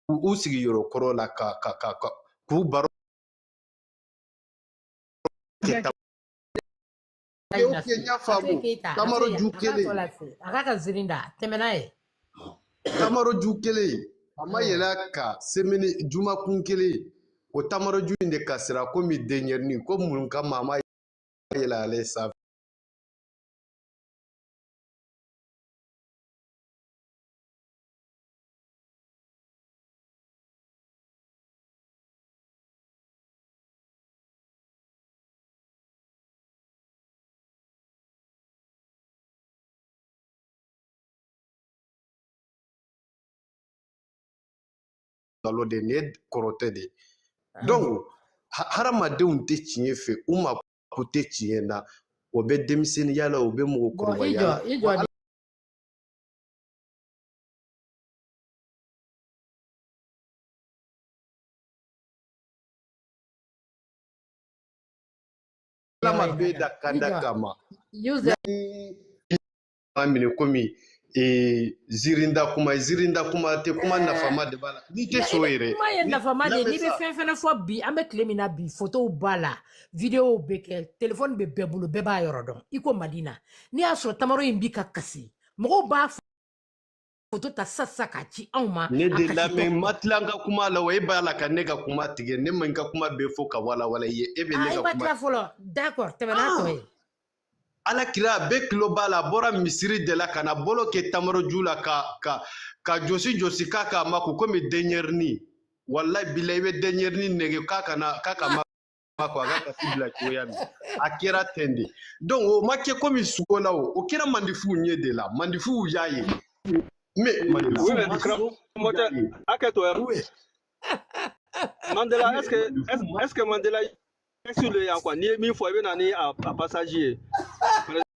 u sigi yoro koro la ku baro nya famu tamaro jukele akaka zirinda temenaye tamaro jukele ama yela ka semini juma kunkele o tamaro ju inde kasira ko mi denyerni ko mun ka mama yela ale sa de ne korote de donc haramadenw tɛ tiɲɛ fɛ u ma ko tɛ tiɲɛ na o bɛ denmisɛnniya la o bɛ mɔgɔkɔrɔbaya la alama bɛ da kanda kama minɛ komi zirinda kuma te kuma nafama de bala ni te so yere kuma ye nafama de ni be fɛn fɛnɛ fɔ bi an bɛ tile min na bi photo bala video bɛ kɛ téléphone bɛ bɛɛ bolo bɛɛ b'a yɔrɔ dɔn i ko Madina ni y'a sɔrɔ tamaro in bi ka kasi mɔgɔw b'a photo ta sasa ka ci anw ma ne de lamɛn matilanga kuma la wa e b'a la ka ne ka kuma tigɛ ne man ka kuma bɛ fɔ ka wala wala ye e bɛ ne ka kuma ai ba fɔlɔ d'accord tɛmɛna to ye ala kira be global a bora misiri de la kana bolo ke tamaro jula ka josi kaka mako komi denyerni wallahi billahi be denyerni nege kaka mako aga sibla koyami akira tende donc o make komi sukola o kira mandifu nye de la mandifu yaye mais oui mais kramota aketo Mandela est-ce que Mandela sur le quoi ni mi fois bien année à passager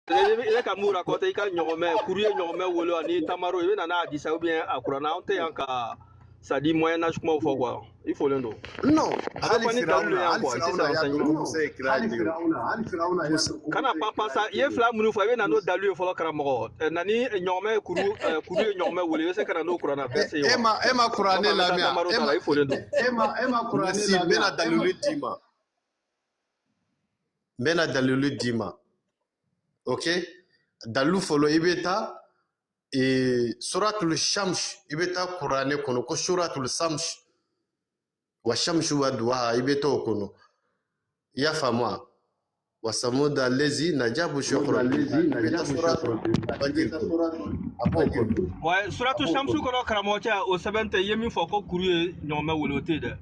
il ka mu raconter ka nyome courrier nyome wolo ani tamaro bien na adisa ou bien akurana on te anka ça dit moyen âge comment faut quoi il faut l'endo non kana papa ça il fla mu fois bien na no dalu faut karamo nani nyome courrier nyome wolo c'est kana no kurana verser ema kurane la mia il faut l'endo ema kurane la bien na dalu dima Bena dalulu dima, ok? Dalu folo ibeta e suratul Shams ibeta Qur'ane kono ko suratul Shams wa shamsu wa duha ibeta kono ya famwa wa samuda allazi najabu shukra ibeta suratul ouais suratul Shams kono karamocha o 70 yemi foko courrier nyome wolote de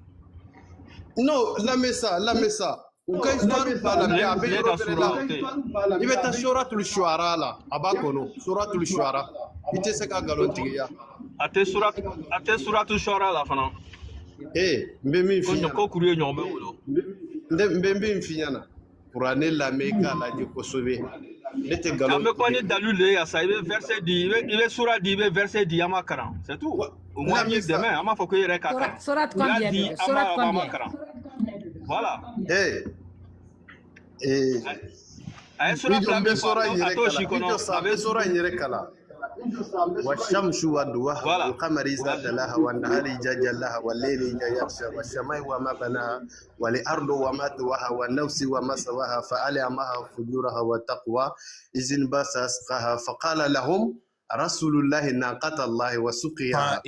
non la mesa Ukai histoire bala me abe la ibeta suratul shuara la abakono suratul shuara ite se ka galontiya ate suratul shuara la fana mbemi fi ko kuriye nyombe wolo mbemi finyana Qur'ane la meka la di ko sobe nete galon ambe ko ni dalule ya sa ibe verset di ibe sura di ibe verset di ama karan c'est tout au moins demain ama faut que yere kaka surat combien surat combien voilà ay sura yere kala والشمس وضحاها والقمر إذا تلاها والنهار إذا جلاها والليل إذا يغشى والسماء وما بناها والأرض وما طواها والنفس وما سواها فألهمها فجورها والتقوى إذ انبعث أشقاها فقال لهم رسول الله ناقة الله وسقياها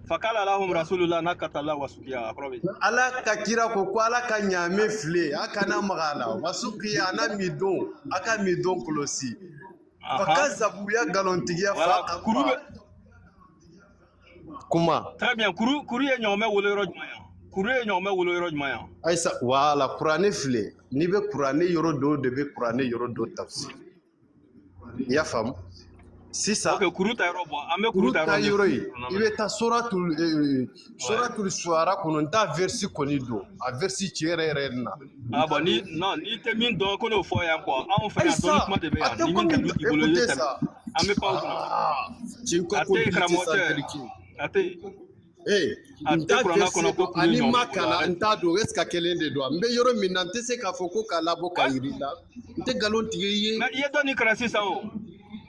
fakala lahum rasulullah nakatalla wasuqiya akrobi ala kakira ko ala ka nyame fle akana magala wasuqiya na midon aka midon kolosi fakazabu ya galontigia fa kurube kuma très bien kuru ye nyome wolo yoro jmaya aisa wala Qur'ane fle ni be Qur'ane yoro do de be Qur'ane yoro do tafsir ya fam si ça okay kuruta robo ame kuruta robo ibeta suratul shuara kunonta versi konido a versi cherere na aboni non ni temin don ko no fo ya quoi on fait un document de bien ni min de bolo ame pas cinco ko ate nta verse do ani makala nta do eska kelen de do mbe yoro minna nte se ka foko kala bo ka yirila nte galon tige mais il est donné krasi sa o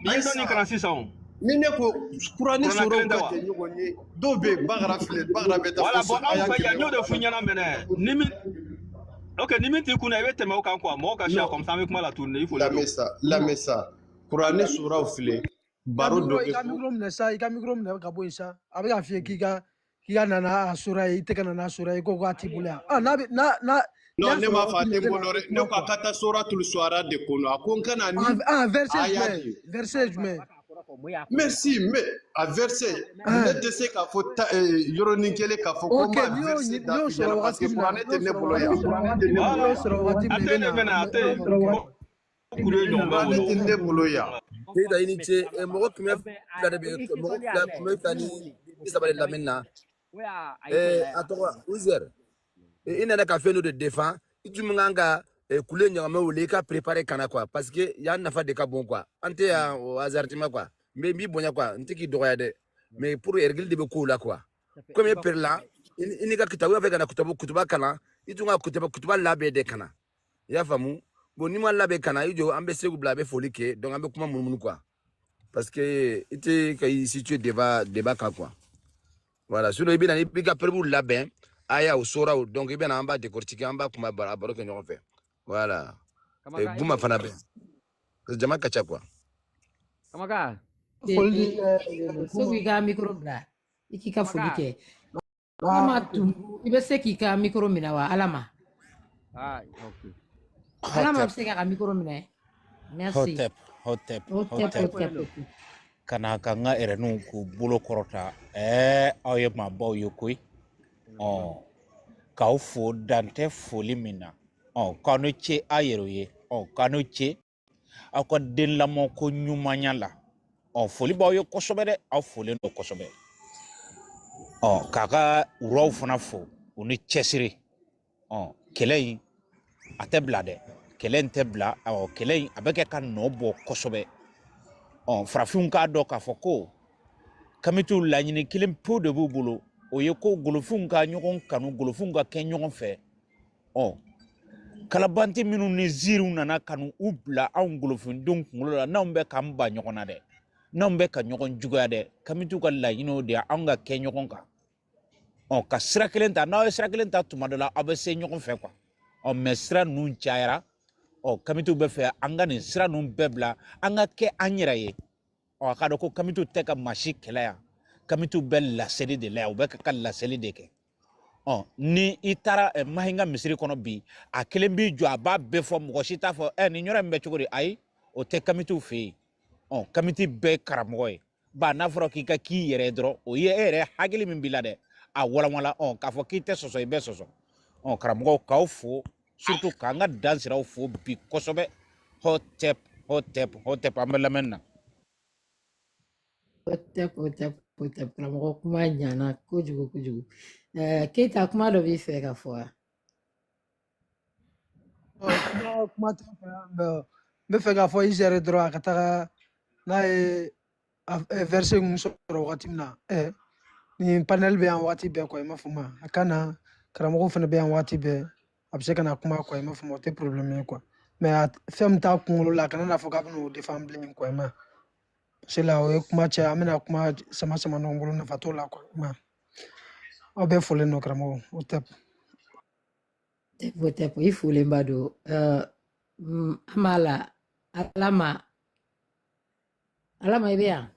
il est donné krasi sa o mine ko kurani soro ka te nyugonye do be bagara fle bagara beta voilà bon on fait ya nyo de funyana mene nimi ok nimi ti kuna ebe tema kan quoi mo ka sha comme ça avec moi la tourner il faut la mesa kurani soro fle baro do i ka micro mne ka bo isa abe ka fie kiga nana asura ite kana na asura ko ko atibula na no ne ma fa tembolore ne ko kata suratul suara de kono akon kana ni verset mais merci mais à verset ne te se ka fo yoro ni kele ka fo ko ma verset da parce que pour année ne bolo ya ne bolo ya Peda inite mogo kimya fila de mogo kimya fani isabale la menna atoko uzer ina na café no de défend itumanga kule nyama wole ka préparer kana quoi parce que ya nafa de ka bon quoi ante ya azartima quoi mais mi bonya quoi ntiki doya de mais pour ergil de ko la quoi comme per là ini ka kitabu avec na kutuba kana itunga kutuba labe de kana ya famu bon ni mal labe kana ijo ambe segu blabe folike donc ambe kuma mununu quoi parce que ite kay situé débat quoi voilà sur le bien ni biga perbu labe aya usora donc ibe na amba décortiquer amba kuma baro que ñoo fait voilà et buma fana be jama kacha quoi kamaka so wiga micro bla ikika folike mama tu ibe seki ka micro mina wa alama okay alama seki ka micro mina merci hotep kana kanga erenu ku bulo korota aye ma bo yokoi ka fo dante foli mina kanu che ayeroye kanu che akwa den la mo ko nyumanya la foli ba yo kosobe de foli no kosobe kaka uro fana fo uni chesiri kelei atebla de kelen tebla kelei abeke kan no bo kosobe frafun ka do ka foko kamitu la nyini kilim po de bubulo oyeko golofun ka nyogon kanu golofun ka ken nyogon fe kalabanti minu ni ziru nana kanu ubla an golofun don kungulo la nambe kamba nyogona de nambe ka nyogon juga de kamitu ka la nyino de an ga ken nyogon ka ka sira kelen ta na sira kelen ta tuma de la abese nyogon fe kwa mais sira nun chaira kamitu be fe anga ni sira nun bebla anga ke anyira ye ka do ko kamitu te ka mashi kelaya kamitu be la seli de la o be ka la seli de ke ni itara mahinga misiri kono bi a kelen bi jo aba be fo mo shita fo ni nyora mbe chugori ai o te kamitu fe kamiti be karamoy ba na fro ki ka ki yere dro o ye ere hagili min bilade a wala ka fo ki te soso be soso karamogo ka fo surtout ka nga dansira fo bi kosobe hotep amela menna hotep karamogo kuma nyana kujugu Keita kuma do bi fe ka fo kuma me fe ka fo isere droit kata na verset ngun soro watimna ni panel be an wati be ko ma fuma akana karamogo fana be an wati be abse kana kuma ko ma fuma te problème quoi mais fem ta kungulo la kana na fo ka no defend bling ko ma c'est là o kuma cha amena kuma sama no ngolo na fatola ko ma obe fole no karamogo utep tepo ifule mbado amala alama ibea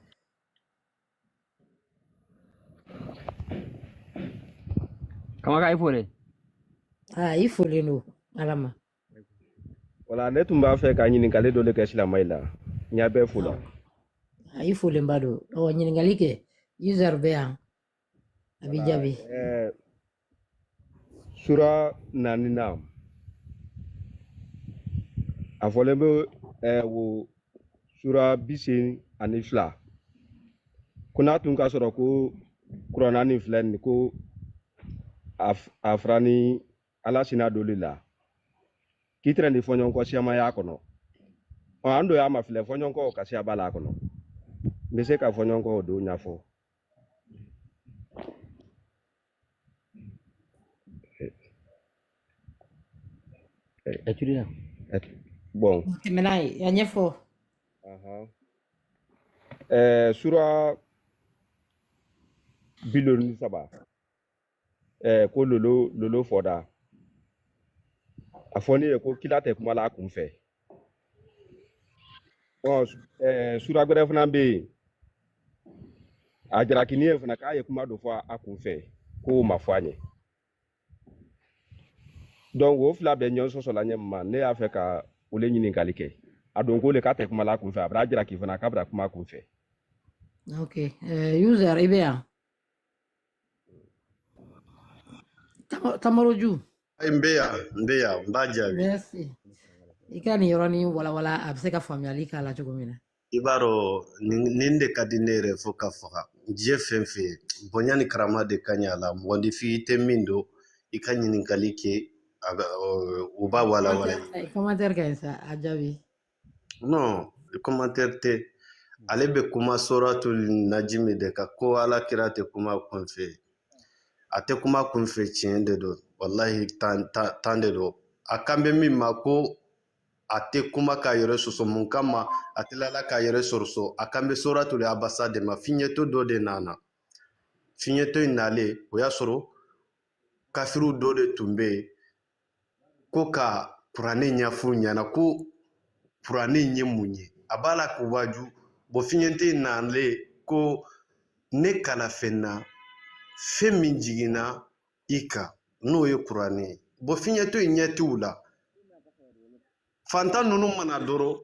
kamaka ifule ifule no alama wala ne tumba fe ka nyini kale do le kesila maila nya be fula ifule mbado nyini ngalike user bea abijabi sura nanina afolembe wo sura bisi anifla kuna tun ka soro ko kurana ni flen ko afrani ala sina dolila kitre ni fonyon ko siama ya kono ando ya ma fle fonyon ko ka sia bala kono mbese ka fonyon ko do nyafo Étudiant. Bon. Menai, ya nyefo. Sura biloni saba. Ko lolo foda. Afoni ko kila te kuma la kun fɛ. Sura gbɛrɛ fana bɛ yen. A jalakini ye fana k'a ye kuma dɔ fɔ a kun fɛ k'o ma fɔ a ɲɛ. Donc o fila bɛɛ ɲɔgɔn sɔsɔ la ɲɛ ma ne y'a fɛ ka olu ɲininkali kɛ. A don ko le k'a tɛ kuma la kun fɛ a b'a jalaki fana k'a bɛna kuma kun fɛ. Ok. User i bɛ yan. Tamaroju. n bɛ yan n b'a jaabi. Merci. I ka nin yɔrɔnin walawala a bɛ se ka faamuyali k'a la cogo min na. I b'a dɔn nin de ka di ne yɛrɛ fo ka faga diɲɛ fɛn fɛn bonya ni karama de ka ɲi a la mɔgɔninfin i tɛ min don i ka ɲininkali kɛ u b'a walawala. Commentaire ka ɲi sa a jaabi. Non commentaire tɛ ale bɛ kuma suratul najimi de kan ko alakira tɛ kuma kun fɛ a tɛ kuma kun fɛ tiɲɛ de don wallahi tan de don a kan bɛ min ma ko a tɛ kuma k'a yɛrɛ sɔsɔ mun kama a tilala k'a yɛrɛ sɔrɔsɔ a kan bɛ suratul abasa de ma fiɲɛtɔ dɔ de nana fiɲɛtɔ in nalen o y'a sɔrɔ kafiriw dɔ de tun bɛ yen ko ka kuranɛ ɲɛf'u ɲɛna ko kuranɛ ye mun ye a b'a la k'u waju bon fiɲɛtɔ in nalen ko ne kana fɛn na fɛn min jiginna i kan n'o ye kuranɛ ye bon fiɲɛtɔ in ɲɛ t'u la fantan ninnu mana dɔrɔn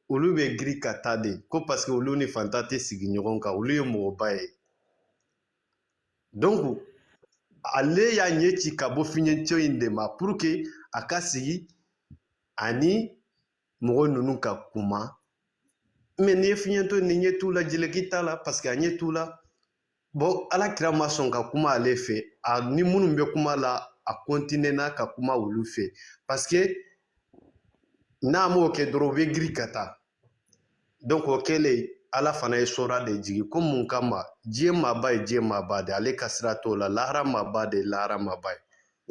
olu bɛ giri ka taa de ko parce que olu ni fantan tɛ sigi ɲɔgɔn kan olu ye mɔgɔba ye donc ale y'a ɲɛ ci ka bɔ fiɲɛtɔ in de ma pour que a ka sigi ani mɔgɔ ninnu ka kuma mais n'i ye fiɲɛtɔ ni ɲɛ t'u la jeleki t'a la parce que a ɲɛ t'u la bon alakira ma sɔn ka kuma ale fɛ ni minnu bɛ kuma la a continuera ka kuma olu fɛ parce que n'a m'o kɛ dɔrɔn u bɛ giri ka taa donc o kɛlen ala fana ye sora de jigi ko mun kama diɲɛ maaba ye diɲɛ maaba de ale ka sira t'o la lahara maaba de ye lahara maaba ye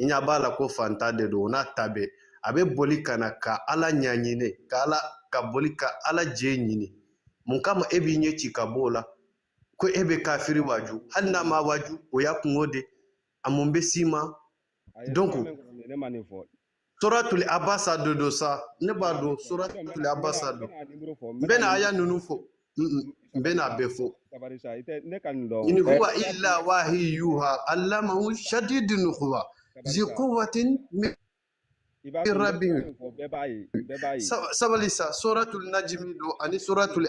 i ɲɛ b'a la ko fantan de don o n'a ta bɛɛ a bɛ boli ka na ka ala ɲaɲini ka boli ka ala jɛ ɲini mun kama e b'i ɲɛ ci ka bɔ o la ko e bɛ kafiri waju hali n'a ma waju o y'a kungo de a mun bɛ s'i ma donc suratul abasa do do sa ne b'a dɔn suratul abasa do n bɛna aya ninnu fɔ n bɛna bɛɛ fɔ in huwa illa wahiyuha allamahu shadidul quwa zi quwwatin min rabbih sabali sa suratul najmi do ani suratul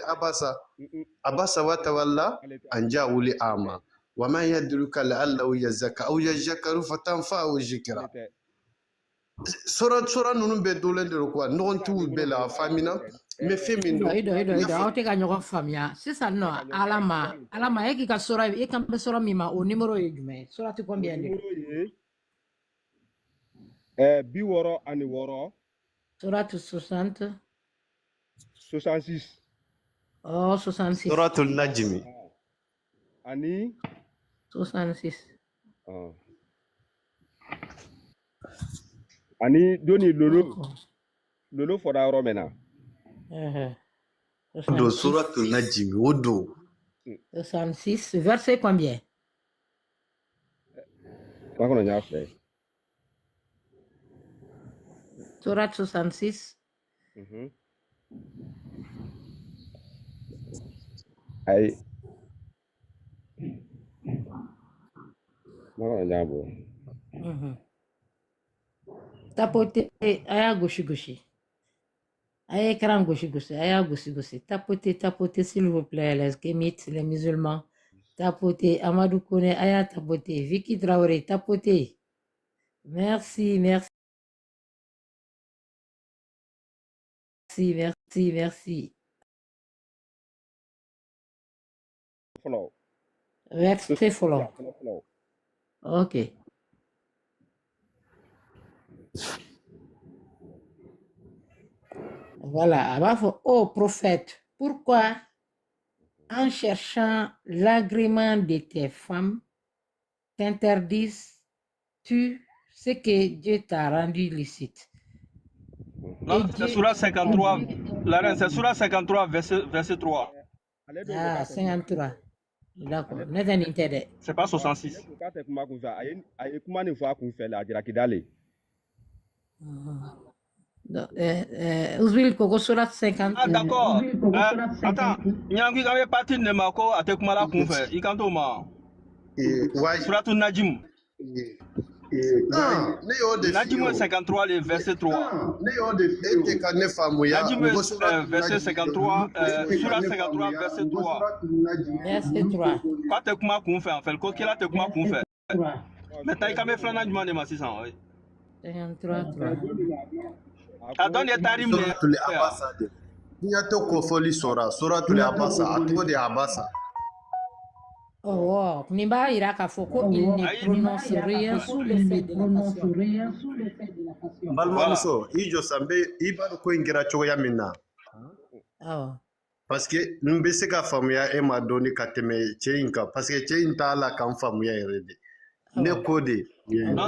abasa wa tawalla an ja'uli ama wa man yadruka la'allahu yazakka aw yazakkaru fatanfa'u zikra sura ninnu bɛɛ dolen de don quoi ɲɔgɔn t'u bɛɛ la famina mais fɛn min don aw tɛ ka ɲɔgɔn faamuya sisan nɔ ala ma e k'i ka sura e kan bɛ sura min ma o numéro ye jumɛn ye sura ti combien de 66 sura tu 60 66 oh 66 suratul najmi ani 66 ani doni lolo fɔra yɔrɔ min na do suratul najmi o do 66 verset combien ba kɔnɔ y'a filɛ surat 66 ayi ba kɔnɔ y'a bɔ tapoter aya goshi aya écran goshi aya goshi tapoter s'il vous plaît les kémites les musulmans tapoter Amadou Kone aya tapoter Vicky Traoré tapoter merci verset follow ok. Voilà, ô prophète, pourquoi en cherchant l'agrément de tes femmes, t'interdises-tu ce que Dieu t'a rendu licite? Non, c'est Surah 53. La reine, c'est Surah 53, verset 3. Ah, 53. D'accord. C'est pas 66. Uzbil Koko Surah 50. Ah, d'accord. Attends, Nyangi avait parti de Mako à Tekumala Kunfe. Il canto ma. Surah Najim. Najim 53, le verset 3. Najim verset 53, Surah 53, verset 3. Verset 3. Pas Tekuma Kunfe, en fait. Quoi qu'il a Tekuma Kunfe. Maintenant, il y a même Flan Najim de Massissan. 53, 3. Adon ya tarim ne. Nyato kofoli sura tuli abasa, atuko de abasa. Oh, Nimba Iraka Foko, il ne prononce rien sous le fait de la passion. Balmamuso, ijo sambe, iba ko ingira choya minna. Oh. Parce que nous bese ka famuya e ma doni kateme cheinka, parce que cheinta la kan famuya erede. Ne kode. Non,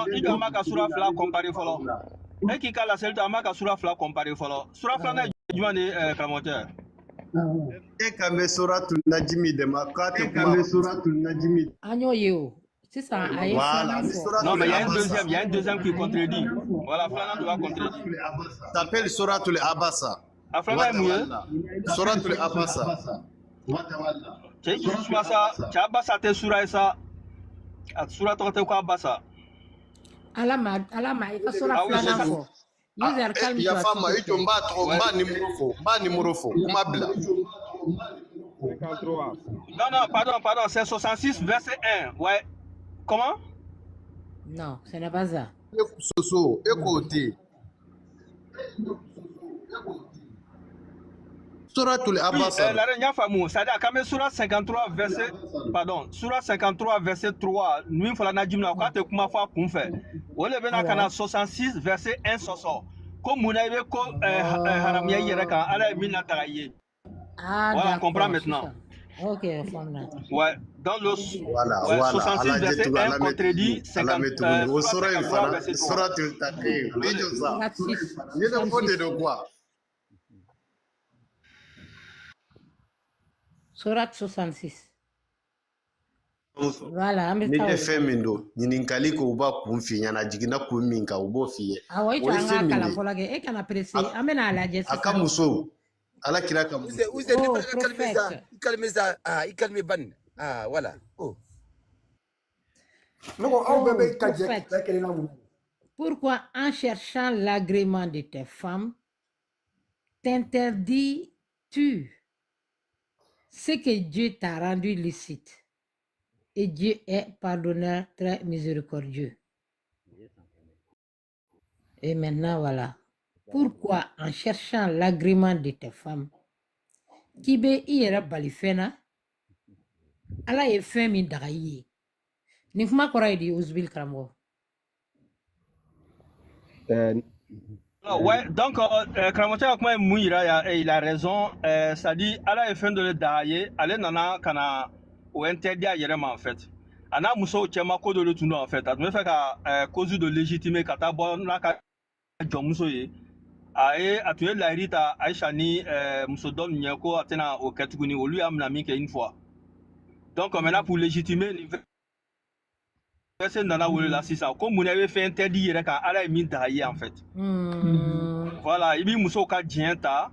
il doit maka sura fla comparé follow. Et qui kala selta maka sura fla comparé follow. Sura fla na jumane klamoteur. E kame suratul najmi de makate kame suratul najmi. Agno yo. C'est ça, voilà. Non, mais il y a un deuxième qui contredit. Voilà, Flana doit contredire. Ça s'appelle suratul abasa. Aflana est mouillé. Suratul abasa. Tu as abasa te sura esa. Sura te quoi abasa. Alama, il faut sura Flana fo. User calme. Ya fama ito mba tro mba ni murofo. Kumabla. Non, pardon, c'est 66 verset 1. Ouais. Comment? Non, ce n'est pas ça. Soso, écoutez. Suratul Abasa. La reine Yafamou, c'est-à-dire quand Surah 53 verset, Surah 53 verset 3, nous faut la najim na kwate kuma fa kunfe. Ole bena kana 66 verset 1 soso. Comme vous avez ko haramia yere kan ala mina taraye. Voilà, on comprend maintenant. Ok, femme. Ouais, dans le voilà, 66 verset 1 contredit 53 verset 3. Suratul Taqir. Video ça. Il est en côté de quoi? Surat 66. Voilà, ni te fɛn min don ɲininkali ko u b'a kun fi ɲɛna jiginna kun min kan u b'o fi ye o ye fɛn min ye e kana presse an bɛna a lajɛ sisan a ka muso ala kira ka muso i kalme ban voilà pourquoi en cherchant l'agrément de tes femmes t'interdis-tu ce que Dieu t'a rendu licite? Et Dieu est pardonneur très miséricordieux. Et maintenant, voilà. Pourquoi, en cherchant l'agrément de tes femmes, qui be ira balifena, ala ye femi dagaye. Ni kuma kora di Uzbil Kramo. Ouais, donc, Kramotia Akma Mouira, il a raison. Ça dit, ala ye fin de le dagaye, ale nana kana. Ou interdit à Yerema en fait. Ana Mousso Tchema Kodo le Tuno en fait. A me fait qu'à cause de légitimer Katabon, Naka Jomusoye. A tué la hérite à Aïchani, Moussodon Nyako, Atena au Katuguni, au lui Amnami une fois. Donc, maintenant pour légitimer, personne n'en a voulu la sisa. Comme vous avez fait interdit Yereka, ala est mis en fait. Voilà, il dit Mousso Kadjienta.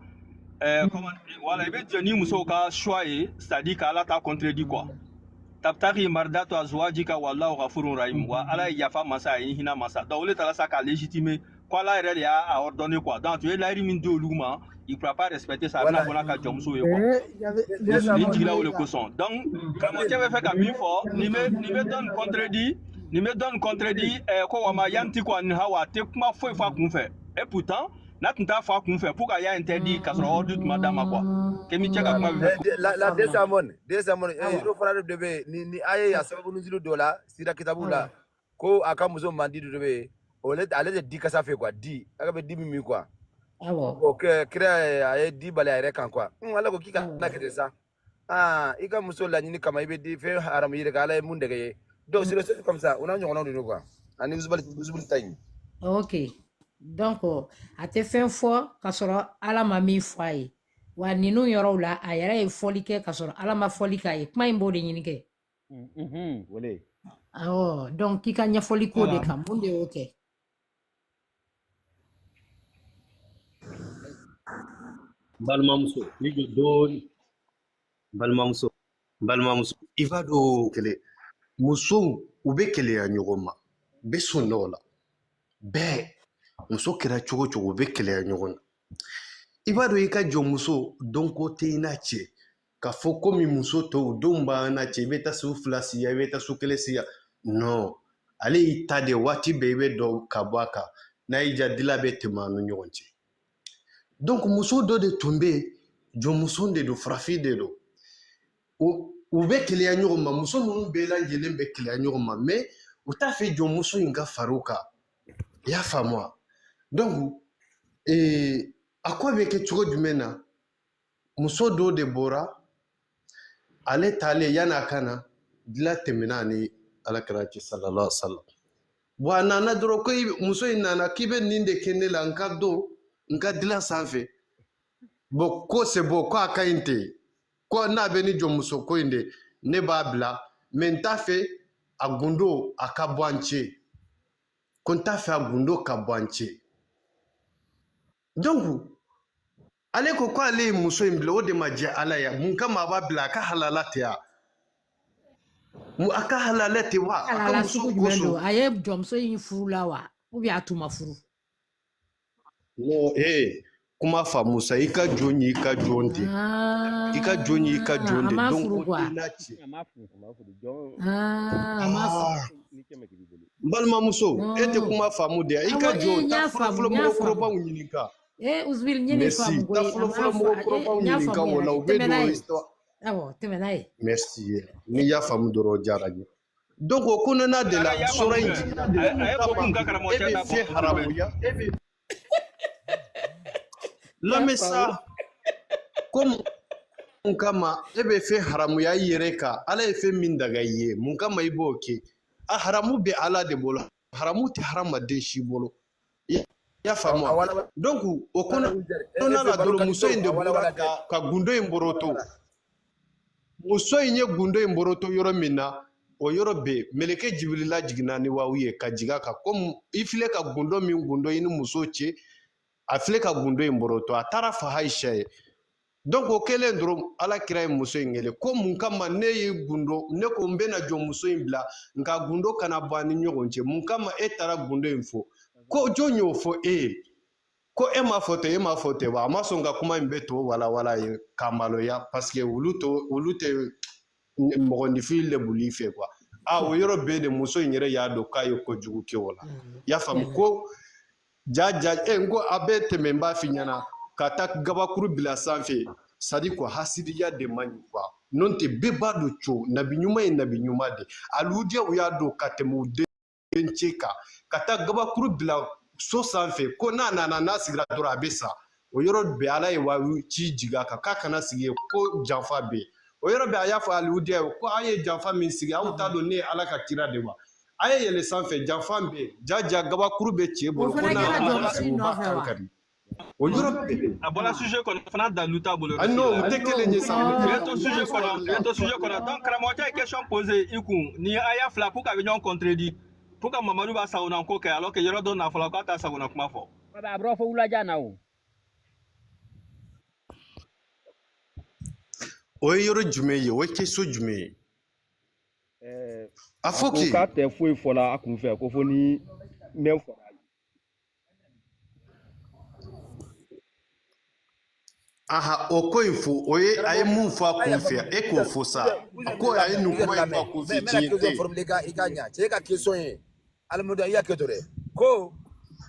Voilà, il veut dire Moussouka choyé, c'est-à-dire qu'Allah t'a contredit quoi. Tabtari mardato azwajika wallahu ghafurun rahim. Wa ala yafa masa hina masa. Donc le tala ça qu'a légitimé quoi là il a ordonné quoi. Donc tu es là il de louma, il ne pourra pas respecter ça la bonne ka jomso quoi. Il dit là où le coson. Donc comme tu avais fait comme il faut, ni me donne contredit quoi ma yanti quoi ni hawa te kuma foi fa qu'on fait. Et pourtant n'a pas fait qu'on fait pour qu'il y ait interdit qu'à soit ordre de madame quoi. La désamone, il faut faire de bé ni aye ya sababu nuzilo dola sira kitabula ko akamuzo mandi de bé ole ale di ka ça fait quoi di aka be di mimi quoi OK créa aye di bale aye kan quoi ala ko kika na kete ça ika muso la ni kama ibe di fe haram yire kala munde gaye donc c'est comme ça on a quoi ani uzbal time Ok. Donc, a te fɛn fɔ k'a sɔrɔ Ala ma min fɔ a ye. Wa ninnu yɔrɔw la a yɛrɛ ye fɔli kɛ k'a sɔrɔ Ala ma fɔli k'a ye. Kuma in b'o de ɲini kɛ. Wale. Awɔ, donc k'i ka ɲɛfɔli ko de kan. Mun de y'o kɛ? Balimamuso ni jɔ dɔɔni balimamuso i b'a dɔn kɛlɛ musow u bɛ kɛlɛya ɲɔgɔn ma bɛ sɔn dɔw la bɛɛ muso kɛra cogo o cogo u bɛ kɛlɛya ɲɔgɔn na i b'a dɔn i ka jɔnmuso dɔnko tɛ i n'a cɛ k'a fɔ komi muso tɔw denw b'an n'a cɛ i bɛ taa su 2 siya i bɛ taa su 1 siya non ale y'i ta de waati bɛɛ i bɛ dɔn ka bɔ a kan n'a y'i ja dila bɛ tɛmɛ an ni ɲɔgɔn cɛ donc muso dɔ de tun bɛ yen jɔnmuso de don farafin de don u bɛ kɛlɛya ɲɔgɔn ma muso ninnu bɛɛ lajɛlen bɛ kɛlɛya ɲɔgɔn ma mais u t'a fɛ jɔnmuso in ka fara u kan i y'a faamu wa donc a ko bɛ kɛ cogo jumɛn na muso dɔ de bɔra ale taalen yan'a ka na dila tɛmɛna ani alakira cɛ sallallahu alaihi wa sallam bon a nana dɔrɔn ko muso in nana k'i bɛ nin de kɛ ne la n ka don n ka dila sanfɛ bon ko c'est bon ko a ka ɲi ten ko n'a bɛ ni jɔnmuso ko in de ne b'a bila mais n t'a fɛ a gundo a ka bɔ an cɛ ko n t'a fɛ a gundo ka bɔ an cɛ donc ale ko ale ye muso in bila o de ma jɛ ala ya mun kama a b'a bila a ka halala tɛ ya a ka halala tɛ wa a ka muso kosɔn a ye jɔnmuso in furu la wa ou bien a tun ma furu non kuma faamu sa i ka jɔn ye i ka jɔn ten i ka jɔn ye i ka jɔn ten donc o tɛ n'a cɛ balimamuso e tɛ kuma faamu de i ka jɔn ta fɔlɔfɔlɔ mɔgɔkɔrɔbaw ɲininka merci ta fɔlɔfɔlɔ mɔgɔkɔrɔbaw ɲininka o la u bɛ don histoire merci ni y'a faamu dɔrɔn diyara n ye donc o kɔnɔna de la sɔrɔ in jiginna de kama e bɛ fɛn haramuya e bɛ lamɛn sa ko mun kama e bɛ fɛn haramuya i yɛrɛ kan ala ye fɛn min daga i ye mun kama i b'o kɛ a haramu bɛ ala de bolo haramu tɛ hadamaden si bolo i y'a faamu donc o kɔnɔna la dɔrɔn muso in de bɔra ka gundo in boroto muso in ye gundo in boroto yɔrɔ min na o yɔrɔ bɛ meleke jibilila jiginna ni wawu ye ka jigin a kan komi i filɛ ka gundo min gundo i ni muso cɛ a filɛ ka gundo in boroto a taara fa Aisha ye donc o kɛlen dɔrɔn ala kira ye muso in wele ko mun kama ne ye gundo ne ko n bɛna jɔ muso in bila nka gundo kana bɔ an ni ɲɔgɔn cɛ mun kama e taara gundo in fɔ ko jɔn y'o fɔ e ye ko e m'a fɔ ten e m'a fɔ ten wa a ma sɔn ka kuma in bɛ to walawala ye ka maloya parce que olu tɛ mɔgɔninfin lebuli fɛ quoi o yɔrɔ bɛɛ de muso in yɛrɛ y'a dɔn k'a ye kojugu kɛ o la i y'a faamu ko n ko a bɛ tɛmɛ n b'a f'i ɲɛna ka taa gabakuru bila sanfɛ c'est à dire ko hasidiya de man ɲi quoi n'o tɛ bɛɛ b'a dɔn co nabi ɲuman ye nabi ɲuman de aludiyaw y'a dɔn ka tɛmɛ u den cɛ kan ka taa gabakuru bila so sanfɛ ko n'a nana n'a sigira dɔrɔn a bɛ sa o yɔrɔ bɛɛ ala ye wawu ci jigin a kan k'a kana sigi yen ko janfa bɛ yen o yɔrɔ bɛɛ a y'a fɔ aludiya ye ko a ye janfa min sigi aw t'a dɔn ne ye ala ka kira de wa a ye yɛlɛ sanfɛ janfa bɛ yen jaja gabakuru bɛ cɛ bolo ko n'a sigi u b'a kan kari o yɔrɔ bɛɛ a bɔra sujet kɔnɔ fana dalu t'a bolo non u tɛ kelen ye sa i ye to sujet kɔnɔ donc karamɔgɔcɛ ye question poser i kun ni a y'a fila pour k'a bɛ ɲɔgɔn contredit pour que Mamadu b'a sagona ko kɛ alors que yɔrɔ dɔ n'a fɔla k'a t'a sagona kuma fɔ a bɔra fɔ wulajan na o o ye yɔrɔ jumɛn ye o ye question jumɛn ye a fɔ k'i k'a tɛ foyi fɔla a kun fɛ ko fo ni mɛn fɔra aha o ko in fɔ o ye a ye mun fɔ a kun fɛ e k'o fɔ sa ko a ye nin kuma in fɔ a kun fɛ tiɲɛ tɛ i ka ɲa cɛ e ka question ye alimudu i y'a kɛ to dɛ ko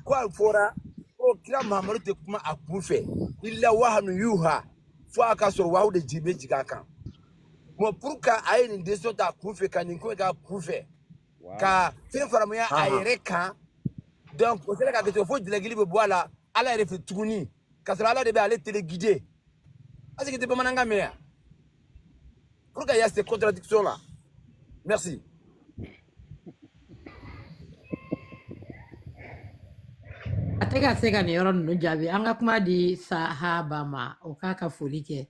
a fɔra ko kira Mahamadu tɛ kuma a kun fɛ illa wahanu yuha fo a ka sɔrɔ wawu de jigi bɛ jigin a kan bon pour que a ye nin décision ta kun fɛ ka nin ko k'a kun fɛ ka fɛn faramuya a yɛrɛ kan donc o sera ka kɛ fo jalakili bɛ bɔ a la ala yɛrɛ fɛ tuguni ka sɔrɔ ala de bɛ ale téléguider est-ce que tɛ bamanankan mɛn yan pour que y a ces contradictions là merci Ateka seka ni yɔrɔ ninnu jaabi an ka kuma di sahaba ma o k'a ka foli kɛ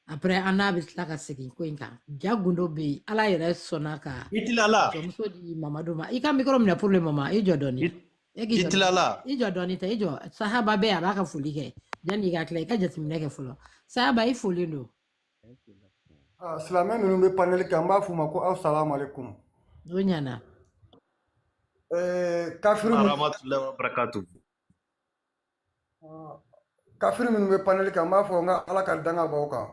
après an n'a bɛ tila ka segin ko in kan ja gundo bɛ yen ala yɛrɛ sɔnna ka jɔnmuso di mamadu ma i ka micro minɛ pour le moment i jɔ dɔɔni i jɔ dɔɔni tɛ i jɔ sahaba bɛ a b'a ka foli kɛ yanni i ka tila i ka jateminɛ kɛ fɔlɔ sahaba i foli don silamɛ ninnu bɛ panel kɛ an b'a f'u ma ko assalamu alaikum o ɲana kafiri minnu bɛ panel kɛ an b'a fɔ n ka ala ka danga b'aw kan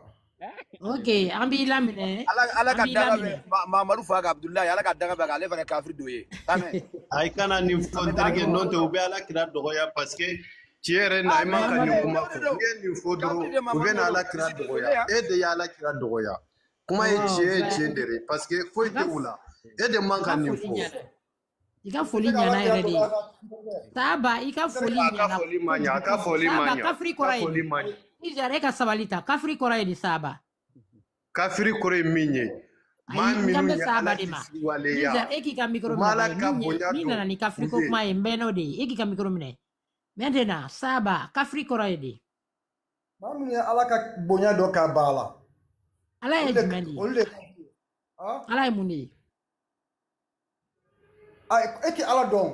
ok an b'i laminɛ ala ka danga bɛ mamadu fa ka abudulayi ala ka danga bɛ ale fana kafiri dɔ ye amen ay kana ni fɔ terikɛ n'o tɛ u bɛ ala kira dɔgɔya parce que tiɲɛ yɛrɛ na i man ka nin kuma fɔ u ye nin fɔ dɔrɔn u bɛ na ala kira dɔgɔya e de ye ala kira dɔgɔya kuma ye tiɲɛ de ye parce que foyi tɛ u la e de man ka nin fɔ i ka foli ɲana yɛrɛ de sahaba i ka foli ɲana sahaba kafiri kɔrɔ ye Izare ka sabali ta kafiri kɔrɔ ye di sahaba kafiri kɔrɔ ye min ye maa minnu ye ala kisi waleya Izare e k'i ka micro minɛ min nana ni kafiri ko kuma ye n bɛ n'o de ye e k'i ka micro minɛ maintenant sahaba kafiri kɔrɔ ye di maa minnu ye ala ka bonya dɔ k'a ba la ala ye jumɛn de ye ala ye mun de ye e tɛ ala dɔn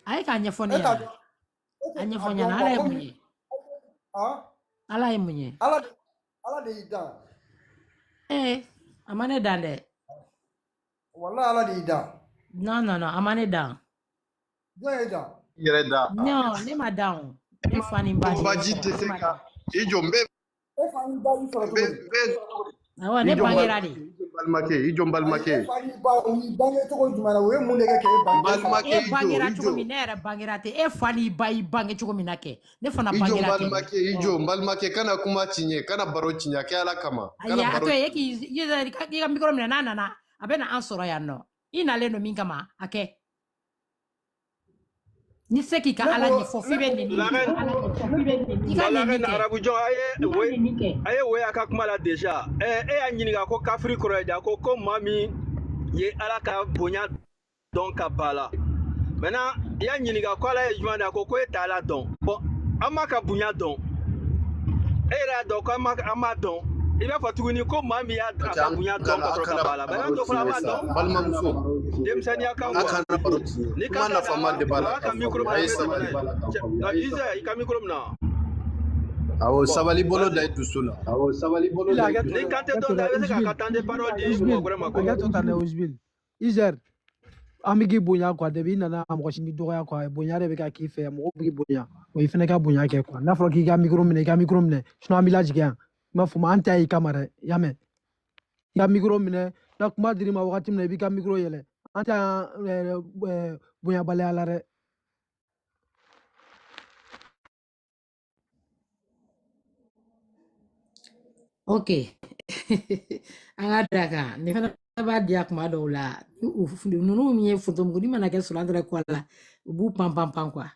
a ye k'a ɲɛfɔ ne ɲɛna a ɲɛfɔ ɲɛna ala ye mun ye ala ye mun ye ala de y'i dan a ma ne dan dɛ wala ala de y'i dan non a ma ne dan jɔn ye dan yɛrɛ da non ne ma dan o ne fa ni ba baji tɛ se ka i jɔ n bɛ e fa ni ba y'i sɔrɔ cogo di awɔ ne bangera de i jɔ n balimakɛ bange cogo jumɛn na o ye mun de kɛ k'e bange e bangera cogo min ne yɛrɛ bangera ten e fa ni ba y'i bange cogo min na kɛ ne fana bangera ten i jɔ n balimakɛ kana kuma tiɲɛ kana baro tiɲɛ kɛ ala kama ayi a to yen e k'i ka micro minɛ n'a nana a bɛ na an sɔrɔ yan nɔ i nalen don min kama a kɛ ni se k'i ka ala ɲɛfɔ f'i bɛ nɛni i ka nɛni kɛ arabujɔ a ye woya ka kuma la déjà e y'a ɲininka ko kafiri kɔrɔ ye di a ko maa min ye ala ka bonya dɔn ka ba la maintenant i y'a ɲininka ko ala ye jumɛn de a ko e t'a la dɔn bon an m'a ka bonya dɔn e yɛrɛ y'a dɔn ko an m'a dɔn i b'a fɔ tuguni ko maa min y'a ka bonya dɔn ka sɔrɔ ka ba la maintenant dɔ fana b'a dɔn balimamuso denmisɛnniya kan quoi ni kan da ka micro minɛ i ka micro minɛ awɔ sabali bolo da i dusu la awɔ sabali bolo da i dusu la ni kan tɛ dɔn da i bɛ se k'a ka temps de parole di mɔgɔ wɛrɛ ma quoi to tane Uzbil Izer an bɛ k'i bonya quoi depuis i nana mɔgɔ si b'i dɔgɔya quoi bonya de bɛ ka k'i fɛ mɔgɔw bɛ k'i bonya wa i fana ka bonya kɛ quoi n'a fɔra k'i ka micro minɛ i ka micro minɛ sinon an b'i lajigin yan i m'a fɔ ma an tɛ y'i kama dɛ i y'a mɛn i ka micro minɛ na kuma dir'i ma wagati min na i b'i ka micro yɛlɛ an tɛ bonyabaliya la dɛ ok an ka da kan ne fana b'a diya kuma dɔw la ninnu min ye foto mugu ni mana kɛ sulandɛrɛ kɔ la u b'u pan quoi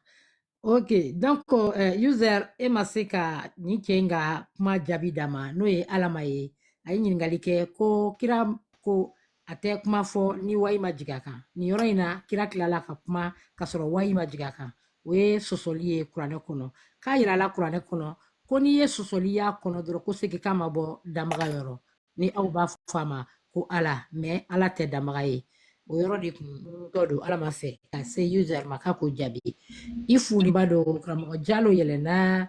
ok donc user e ma se ka nin cɛ in ka kuma jaabi d'a ma n'o ye alama ye a ye ɲininkali kɛ ko kira ko a tɛ kuma fɔ ni wayi ma jigin a kan nin yɔrɔ in na kira tilala ka kuma ka sɔrɔ wayi ma jigin a kan o ye sɔsɔli ye kuranɛ kɔnɔ k'a yirala kuranɛ kɔnɔ ko n'i ye sɔsɔli y'a kɔnɔ dɔrɔn ko segi k'a ma bɔ damaga yɔrɔ ni aw b'a fɔ a ma ko ala mais ala tɛ damaga ye o yɔrɔ de kun dɔ don ala ma fɛ ka se user ma k'a ko jaabi i fuli b'a dɔn karamɔgɔ jalo yɛlɛnna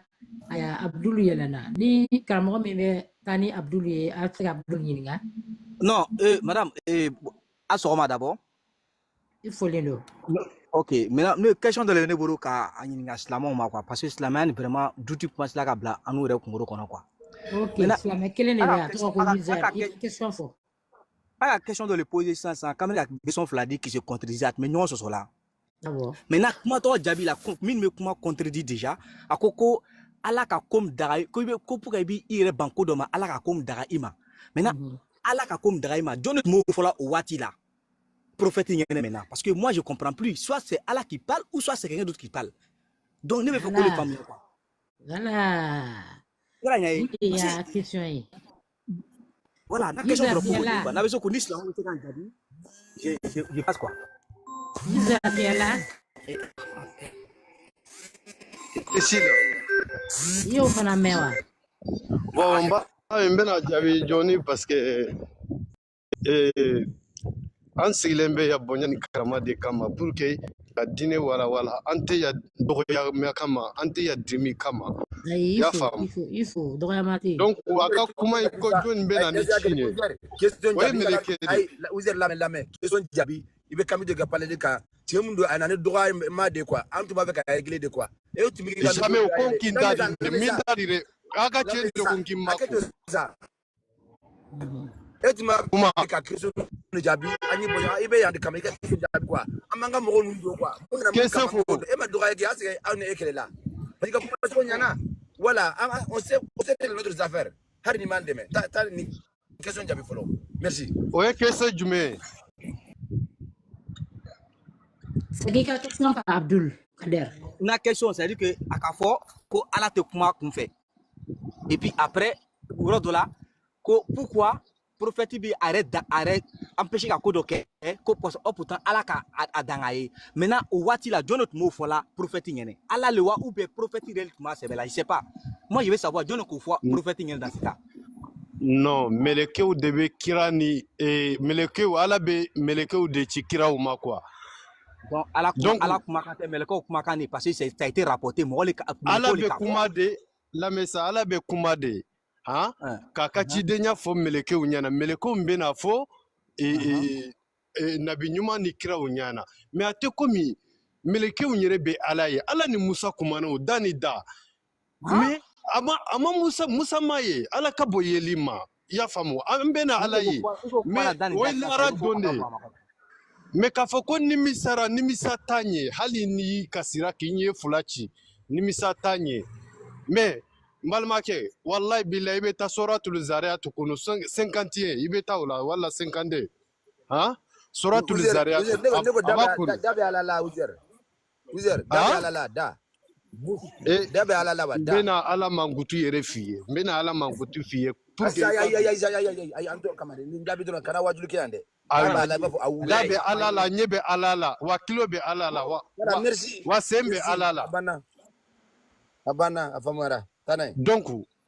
abdulu yɛlɛnna ni karamɔgɔ min bɛ taa ni abdulu ye a bɛ se ka abdulu ɲininka non madame a sɔgɔma d'abord i folen don ok maintenant ne question dɔ le ne bolo ka a ɲininka silamɛw ma quoi parce que silamɛya ni vraiment duti commence la ka bila an n'u yɛrɛ kunkolo kɔnɔ quoi ok silamɛ kelen de bɛ yan a tɔgɔ ko user i ka question fɔ pas la question de le poser sans quand même la question fila qui se contredisent mais non ce soit là maintenant comment toi jabi la min me comment contredit déjà a koko ala ka kom daga ko pour bi ire banko do ma ala ka kom daga ima maintenant ala ka kom daga ima donne mo fola o wati là prophète maintenant parce que moi je comprends plus soit c'est Allah qui parle ou soit c'est quelqu'un d'autre qui parle donc ne me faut que les femmes quoi voilà il y a question yi voilà, la question de l'opposition. On a besoin qu'on dise là, on était dans le début. Je passe quoi? Yo fana mewa. Bon, mbena jabi Johnny parce que an sigilen bɛ ya bonya ni karama de kama pour que ka diinɛ wala an tɛ ya dɔgɔya kama an tɛ ya dimi kama y'a faamu donc a ka kuma in ko jɔnni bɛ na ni ci ye o ye meleke de Uzer lamɛn question jaabi i bɛ kami de ka parler de kan cɛ mun don a nana dɔgɔya ma de quoi an tun b'a fɛ ka régler de quoi e tun bɛ jamais o ko kin da di min da di de a ka cɛ de ko kin ma ko e tun b'a ka question jaabi an ye bonya i bɛ yan de kama i ka question jaabi quoi an man ka mɔgɔw ninnu don quoi question fo e ma dɔgɔya kɛ a sɛgɛn aw ni e kɛlɛ la parce que kuma sɔgɔ ɲana voilà on sait notre affaire hari ni man dɛmɛ ta ni question jaabi fɔlɔ merci o ye question jumɛn c'est qui ka question par Abdul Kader na question c'est à dire que a ka fɔ ko ala tɛ kuma kunfɛ et puis après yɔrɔ dɔ la ko pourquoi prophète bi arrête empêcher ka ko dɔ kɛ ko pourtant ala ka a danga ye maintenant o waati la jɔn tun b'o fɔ la prophète ɲɛnɛ ala le wa ou bien prophète réel tun b'a sɛbɛ la je sais pas moi je veux savoir jɔn k'o fɔ prophète ɲɛnɛ dans ce cas non melekew de bɛ kira ni melekew ala bɛ melekew de ci kiraw ma quoi bon ala kumakan tɛ melekew kumakan de parce que ça a été rapporté mɔgɔ le ka ala bɛ kuma de lamɛsa ala bɛ kuma de han k'a ka cidenya fɔ melekew ɲɛna melekew bɛna fɔ nabi ɲuman ni kiraw ɲɛna mais a tɛ komi melekew yɛrɛ bɛ ala ye ala ni musa kumana o da ni da mais a ma musa ma ye ala ka bɔ yeli ma i y'a faamu an bɛna ala ye mais o ye lara don de mais k'a fɔ ko nimisa t'a ɲɛ hali ni kasira k'i ye fula ci nimisa t'a ɲɛ mais n balimakɛ wallahi billahi i bɛ taa suratul zariyat kɔnɔ 51 i bɛ taa o la wala 52 han suratul zariyat ne ko da bɛ ala la Uzer da bɛ ala la da bɛ ala la wa da n bɛna ala mankutu yɛrɛ f'i ye n bɛna ala mankutu f'i ye pour que ayi an to kama ni da bɛ dɔrɔn kana wajulu kɛ yan dɛ da bɛ ala la ɲɛ bɛ ala la wa kilo bɛ ala la wa sen bɛ ala la a banna a faamuyara donc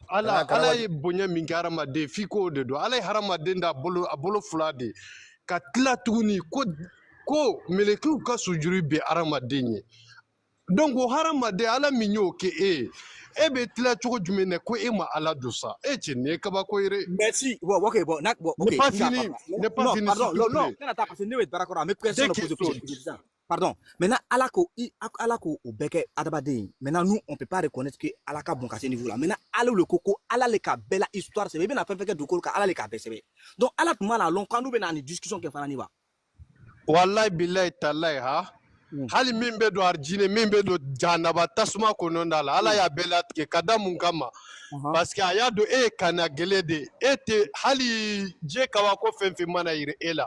ala ye bonya min kɛ hadamaden f'i k'o de dɔn ala ye hadamaden da a bolo fila de ka tila tuguni ko melekiw ka sujuru bɛ hadamaden ye donc o hadamaden ala min y'o kɛ e bɛ tila cogo jumɛn na ko e ma ala don sa e cɛ nin ye kabako ye dɛ merci ok n'est pas fini non kana taa parce que ne bɛ baara kɔrɔ an bɛ question de poser pardon maintenant ala ko o bɛɛ kɛ adamaden maintenant nous on peut pas reconnaître que ala ka bon ka se niveau là maintenant ala le koko ala le ka bɛɛ la histoire sɛbɛn i bɛna fɛn fɛn kɛ dugukolo kan ala le ka bɛɛ sɛbɛn donc ala tun b'a la lɔn kan n'u bɛna ni discussion kɛ fana ni wa wallahi billahi talahi ha hali min bɛ don arijinɛ min bɛ don jahanaba tasuma kɔnɔna la ala y'a bɛɛ latigɛ ka da mun kama parce que a y'a dɔn e ye kana gɛlɛ de e tɛ hali diɲɛ kabako fɛn fɛn mana yira e la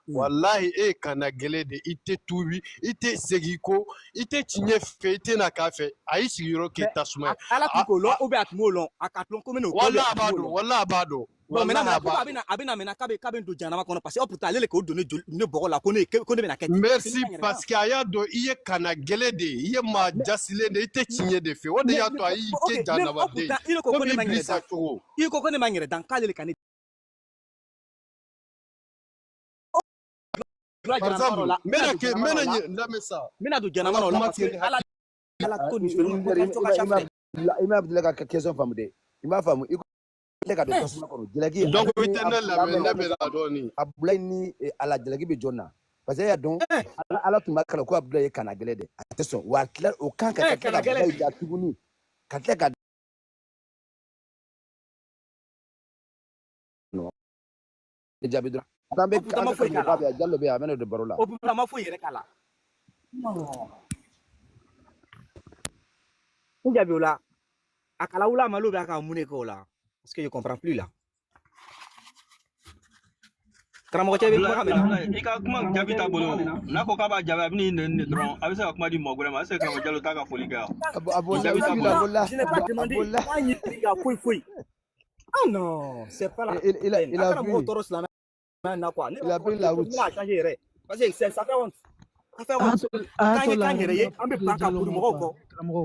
wallahi e kana gɛlɛ de i tɛ tuubi i tɛ segin ko i tɛ tiɲɛ fɛ i tɛ na k'a fɛ a y'i sigiyɔrɔ kɛ tasuma ye ala tun k'o lɔn ou bien a tun b'o lɔn a ka tɔn komi n'o wallahi a b'a dɔn wallahi a b'a dɔn bon maintenant a bɛna mɛna k'a bɛ don jahanama kɔnɔ parce que aw pourtant ale le k'o don ne bɔgɔ la ko ne bɛna kɛ merci parce que a y'a dɔn i ye kana gɛlɛ de i ye maa jasilen de i tɛ tiɲɛ de fɛ o de y'a to a y'i kɛ jahanabaden ye komi ibilisa cogo i ko ne ma n yɛrɛ dan k'ale le ka ne par exemple mena don jahanama la parce que ala ko ni i ma bila ka question faamu dɛ i m'a faamu ka don tasuma kɔnɔ jalaki donc i tɛ ne lamɛn ne bɛ la dɔɔni Abdulayi ni ala jalaki bɛ jɔn na parce que e y'a dɔn ala tun b'a kala ko Abdulayi ye kana gɛlɛ dɛ a tɛ sɔn wa tila o kan ka tila ka Abdulayi da tuguni ka tila ka jaabi dɔrɔn an bɛ Jallo bɛ yan a bɛ ne don baro la o pourtant ma foyi yɛrɛ k'a la n jaabi o la a kala wula malo bɛ a ka mun de kɛ o la parce que je comprends plus là karamɔgɔ cɛ bɛ kuma ka mɛn i ka kuma jaabi t'a bolo n'a ko k'a b'a jaabi a bɛ n'i nɛni de dɔrɔn a bɛ se ka kuma di mɔgɔ wɛrɛ ma est-ce que karamɔgɔ Jallo t'a ka foli kɛ je n'ai pas demandé pas ɲini ka foyi ah non c'est pas là il a vu tɔɔrɔ silamɛ na quoi il a pris la route changé yɛrɛ parce que ça fait honte affaire kanyere ambe banka pour moko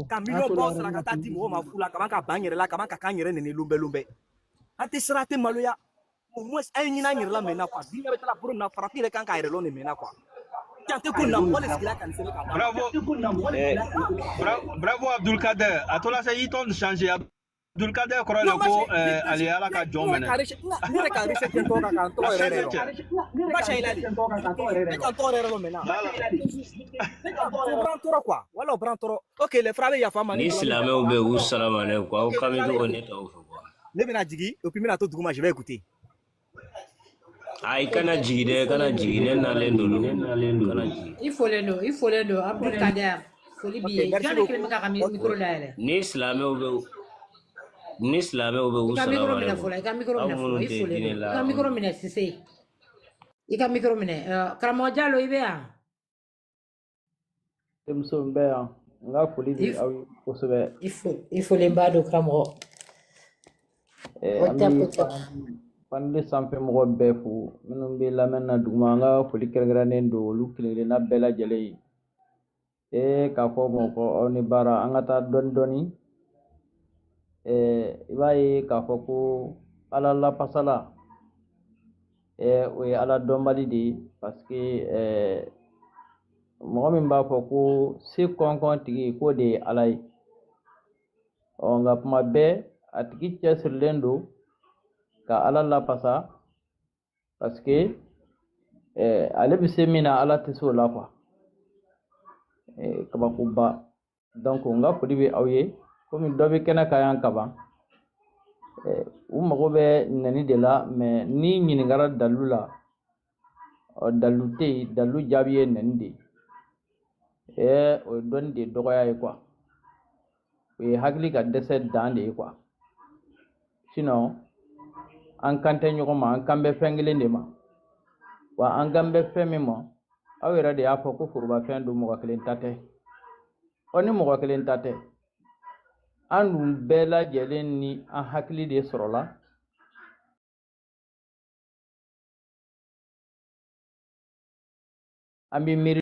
ka million boss la kata di mo ma fula ka banka banyere la ka banka kanyere ne lumbe ate srate maloya au moins ay nyina nyere la mena quoi bi ngabeta la pour na frapper kan ka relo ne mena quoi Bravo Abdul Kader. À toi là, c'est temps de changer. Abdul Kader, crois le coup, aller à la cajon maintenant. Ok, les frères, il y a femme. Ni silamɛ ou bɛ u salamane quoi. Au kami to ne ta ofu quoi. Ne bɛna jigi, et puis mina to duguma, je vais écouter. Ai kana jigi dɛ, kana jigi ne nalen do. Il faut le do. Abdul Kader. Foli bi ye. Jɔn de kelen bɛ ka micro dayɛlɛ. Ni silamɛ ou bɛ u salamane. I ka micro minɛ fɔlɔ. I foli do. I ka micro minɛ Sise. I ka micro minɛ. Karamɔgɔ Jalo i bɛ yan. Denmuso n bɛ yan. N ka foli di aw ye kosɛbɛ. I folenba do karamɔgɔ. An bɛ paneli sanfɛ mɔgɔ bɛɛ fo minnu bɛ lamɛn na duguma an ka foli kɛrɛnkɛrɛnnen don olu kelenkelenna bɛɛ lajɛlen ye k'a fɔ mɔgɔ aw ni baara an ka taa dɔɔni dɔɔni i b'a ye k'a fɔ ko ala lapasala o ye ala dɔnbali de ye parce que mɔgɔ min b'a fɔ ko se kɔnkɔn tigi k'o de ye ala ye nka kuma bɛɛ a tigi cɛsirilen don ka ala lapasa parce que ale bɛ se min na ala tɛ se o la quoi kabakoba donc n ka foli bɛ aw ye komi dɔ bɛ kɛnɛ kan yan kaban u mago bɛ nɛni de la mais ni ɲininkara dalilu la dalilu tɛ yen dalilu jaabi ye nɛni de ye o ye dɔnni de dɔgɔya ye quoi o ye hakili ka dɛsɛ dan de ye quoi sinon an kan tɛ ɲɔgɔn ma an kan bɛ fɛn kelen de ma wa an kan bɛ fɛn min ma aw yɛrɛ de y'a fɔ ko forobafɛn don mɔgɔ kelen ta tɛ ni mɔgɔ kelen ta tɛ an dun bɛɛ lajɛlen ni an hakili de sɔrɔla an bɛ miiri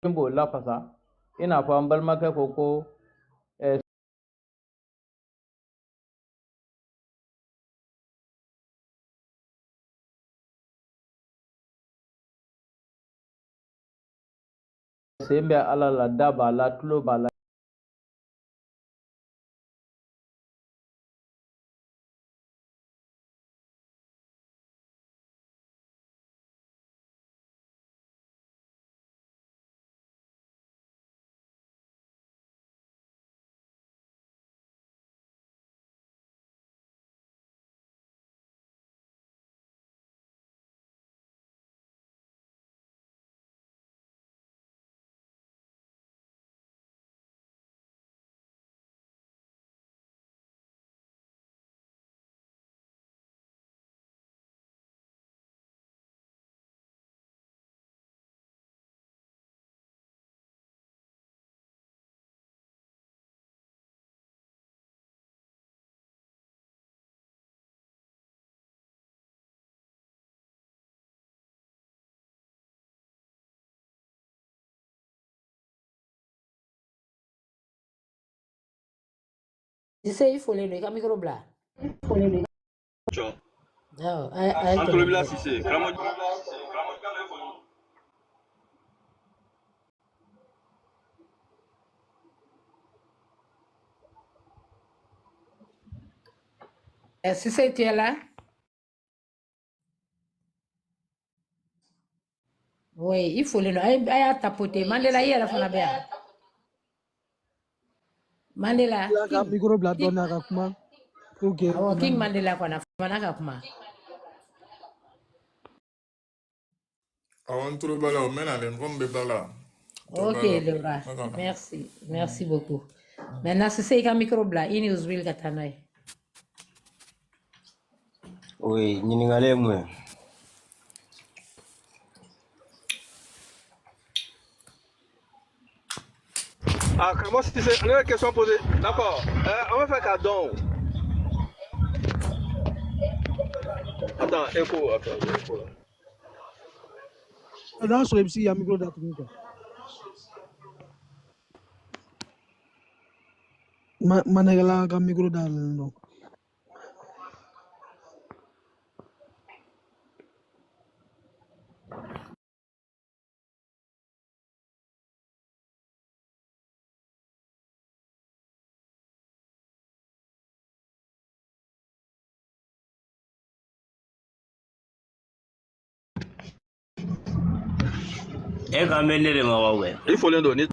b'o lafasa i n'a fɔ an balimakɛ ko ko sen bɛ ala la da b'a la tulo b'a la Sise i folen do. I ka micro bila. Ciao. Ay Entre le Sise. Sise tu es là? Oui, il faut le nom. Ay tapoter. Mandela yɛrɛ fana bɛ yan. Mandela. Ka micro bila dɔɔni a ka kuma. King Mandela kɔni a fana ka kuma. Awɔ n tulo b'a la o mɛnna dɛ n bɛ ba la. Ok Laura. Merci beaucoup. Maintenant Sise i ka micro bila. I ni Uzbil ka taa n'a ye. Oui, ɲininkali ye mun ye? Ah, comment si c'est une question posée? D'accord. On va faire qu'à don. Attends, écho. Non, sur MC, il y a un micro d'atelier. Manegala, un micro d'atelier. Il faut le donner.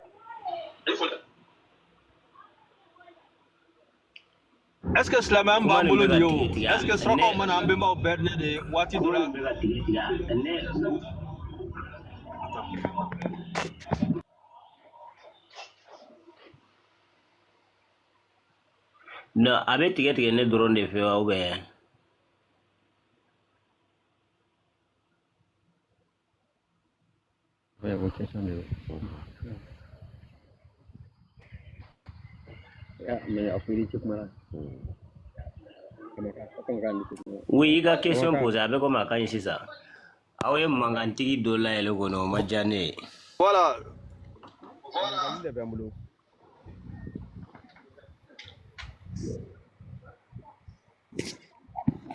Est-ce que cela m'a emballé? Est-ce que ce sera comme un emballé au Berne de Wati Doula? Non, avec tigre ne drone de feu ou bien. Oui, il y a question posée avec comme à c'est ça. Ah oui, mangantigi dola le gono majane. Voilà.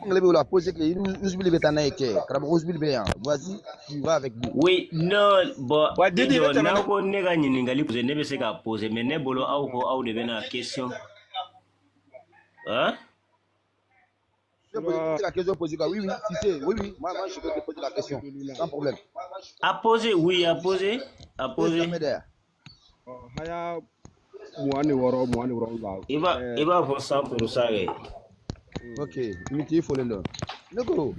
Voici, tu vas avec nous. Oui, non, bon, na ko nega nyiningali poser ne be se ka poser mais ne bolo au de bena question. Hein? Je peux poser la question posée. Oui, si c'est. Oui, moi je peux te poser la question sans problème. À poser, oui, à poser. Il va faire 100%. Ok, il faut le nom. D'accord.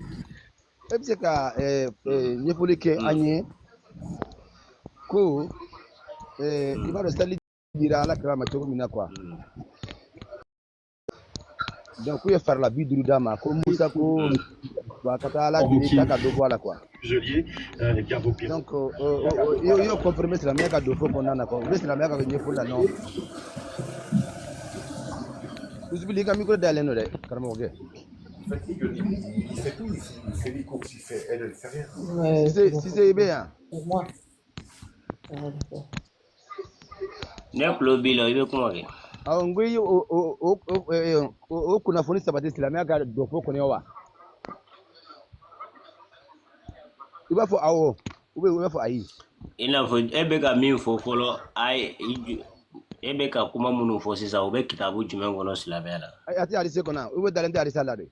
C'est il faut que Agnès ko il va rester dira la crama to mina quoi. Donc il va faire la vie du dama comme Moussa ko va kata la dira ka do voilà quoi. Donc il confirmer c'est la meilleure cadeau faut qu'on en a quoi. C'est la meilleure cadeau pour la non. Vous oubliez quand micro d'aller non carrément OK. Il fait tout, il fait les courses, il fait elle ne fait rien. Si c'est bien. Pour moi. Neplo bilo ibe kuma ke. Ngwe o kuna foni sabati islamia ka do fo ko ne wa. Iba fo awo, ube fo ayi. Ina fo ebe ka min fo folo ai ebe ka kuma munu fo sisa ube kitabu jumen gono islamia la. Ati hadise kona, ube dalente hadise la de.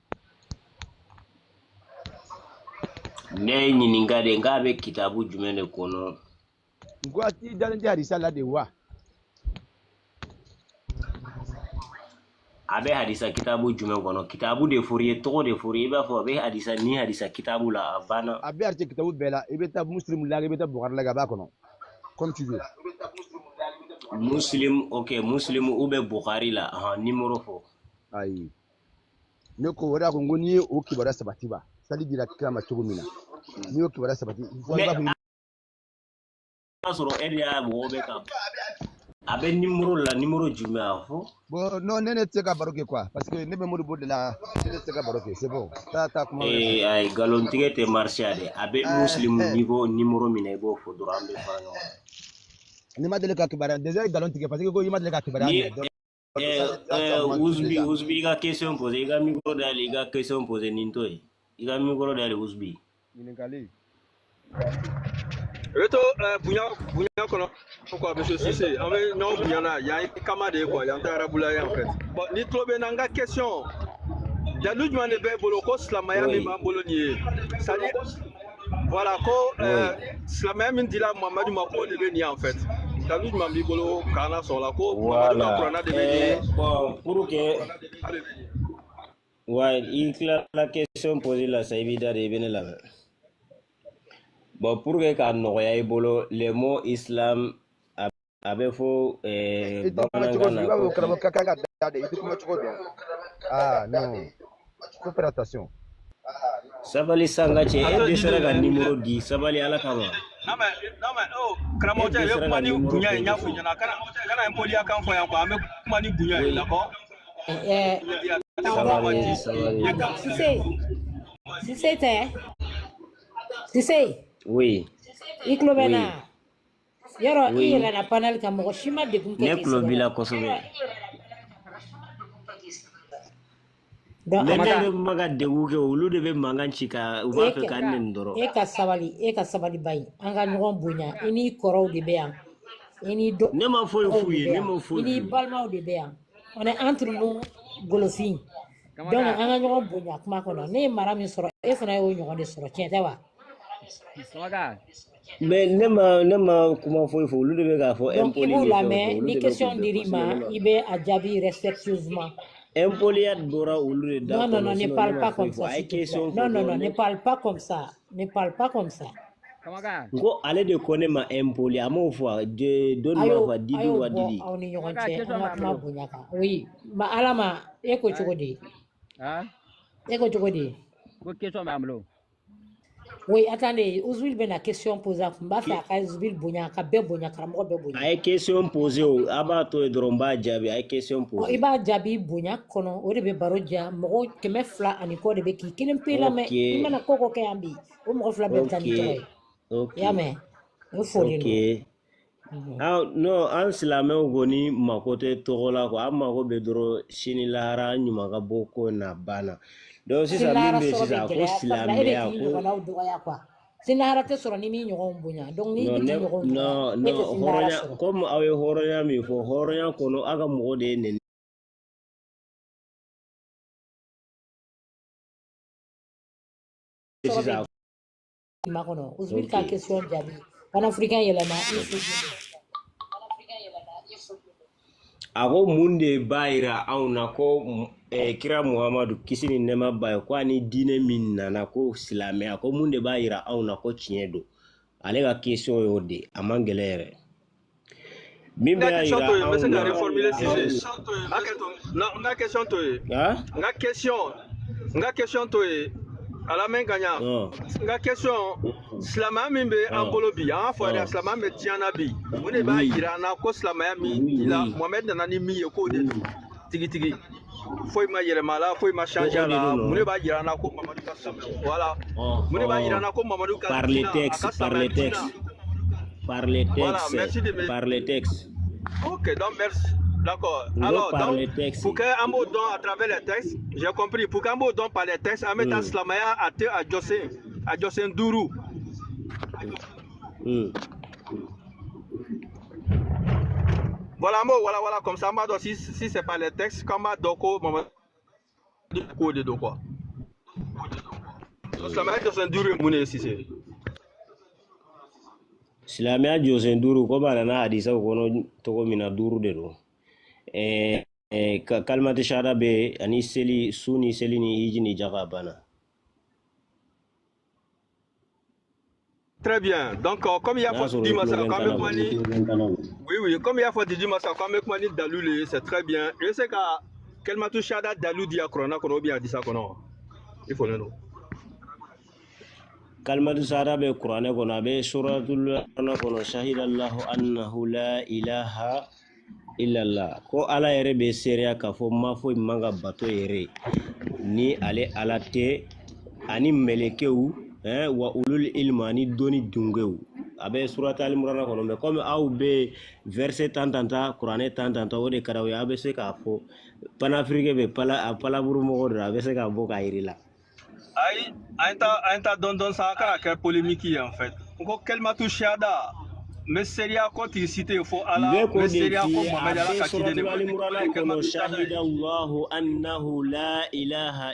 Ne nyininga de ngabe kitabu jumen de kono. Ngwa ti dalente hadise la de wa. Abe hadisa kitabu jumen kono kitabu de fourier to de fourier ba fo abe hadisa ni hadisa kitabu la avana abe arte kitabu bela ibe ta muslim la ibe ta bukhari la ba kono comme tu veux muslim OK muslim ube bukhari la numéro fo ayi ne ko wada ko ngoni o kibara sabati ba sali dira kama chugumina ni o kibara sabati ba soro elia bo be ka abe numéro jume afo bon non nene teka baroke quoi parce que ne be modu bod la nene teka baroke c'est bon ta comment ay galon tigete marchade abe muslim niveau numéro mine bo fo durambe fanyo ni madele ka kibara déjà galon tigete parce que ko madele ka kibara uzbi ga question posé ga micro dali ga question posé nintoy ga micro dali uzbi ningali Reto bunya kono quoi monsieur Cissé avec non bunyana ya kamade quoi ya ntara bulaya en fait bon ni trobe nanga question ya lujman ne be bolo ko slamaya mi ma bolo ni ça dit voilà ko slamaya min dila Mamadou Mako de be ni en fait ya lujman bi bolo kana so la ko Mamadou Mako na de be ni bon pour que ouais il la question posée là ça évite de venir là. Bon, pour que Kanoya bolo le mot islam avait faux ah non faut faire attention Sabali Sangache, et de Seraga numéro 10, Sabali Alakama. Non mais oh, Kramoja, il y a Mani Bounia et Yafunya, quand un polia quand faut y avoir Mani Bounia, d'accord? Si c'est oui. Iklobena. Yoro ira na panel ka mo shima de bunke ne klobila kosobe. Nene maga de wuke ulu de be manganchika uba fe kanne ndoro. E ka sabali bay. Anga ngon bunya ini koro de beyan. Ini do ne ma foy ini balma de beyan. On est entre nous golofin. Donc anga ngon bunya kuma kono ne mara mi soro e fana yo ngon de soro tienta wa. Mais nema comment faut le devait faire impoli la mais ni question dirima ibe adjabi respectueusement impoli dora ulu non ne parle pas comme ça non ne parle pas comme ça go allez de connaître ma impoli à mon foi de donne ma didi wa didi oui ma alama eko chogodi ko question mamlo. Oui, attendez, Ouzville ben la question posée à Kumba, fait à Ouzville Bougna, Kabé Bougna, Karambo Bougna. Aïe question posée, Abato et Dromba Djabi, aïe question posée. Iba Djabi Bougna, Kono, Orebe Barodja, Moro, Kemefla, Aniko de Beki, Kilempe la main, Imana Koko Kayambi, Omrofla Beltani. Ok. Yame, ok. Ah, non, en silame ogoni makote togola ko amako bedro shinilahara nyumaga boko na bana. Donc si ça mimbe si ça ko silame ya ko sinahara te soro ni mi nyogon bunya donc ni ti nyogon non horonya comme awe horonya mi fo horonya kono aga mo de ne si ça makono Ouzville ka question jabi pan africain yelama ako munde bayira auna ko kira Muhammadu kisini nema bay ko ani dine min nana ko silame ako munde bayira auna ko tiendo ale ga question yode amangelere mimbe ayira auna reformuler si non nga question to nga question to à la main gagnant nga question slama mimbe ambolobi en fois slama me tianabi on est ba irana ko slama mi la Mohamed nanani mi ko de tigi foi ma yere mala foi ma changer la on est ba irana ko Mamadou Kassam voilà on est ba irana ko Mamadou Kassam par les textes OK donc merci. D'accord. Alors, donc, pour qu'un mot don à travers les textes, j'ai compris. Pour qu'un mot don par les textes, à mettre Slamaya à Josen Dourou. Voilà, comme ça, si c'est pas les textes, comme Doko, de quoi. Slamaya Josen Dourou, Moune, si c'est. Slamaya Josen Dourou, comme Alana a dit ça, on a mina Dourou de l'eau. Kalmati shara be ani seli suni seli ni hiji ni jaga bana. Très bien. Donc comme il y a fois dit massa oui comme il y a fois dit massa comme mani dalule c'est très bien. Je sais que Kalmati shara dalu dia krona kono bi adisa kono. Il faut le nom. Kalmati shara be krona kono be suratul kono shahidallahu annahu la ilaha illallah ko ala yere be seria ka fo mafo manga bato yere ni ale alate ani melekew wa ulul ilmani doni dungew abe surat al-imran kono me comme aw be verset tantanta qur'ane tantanta wode karaw ya be se ka fo panafrique be pala buru mo godra be se ka bo ka irila ay anta don ça ka polémique en fait ko kelma tu shada mais seria côté cité faut ala mais seria ko Mohamed ala ka kide ne shahidallahu annahu la ilaha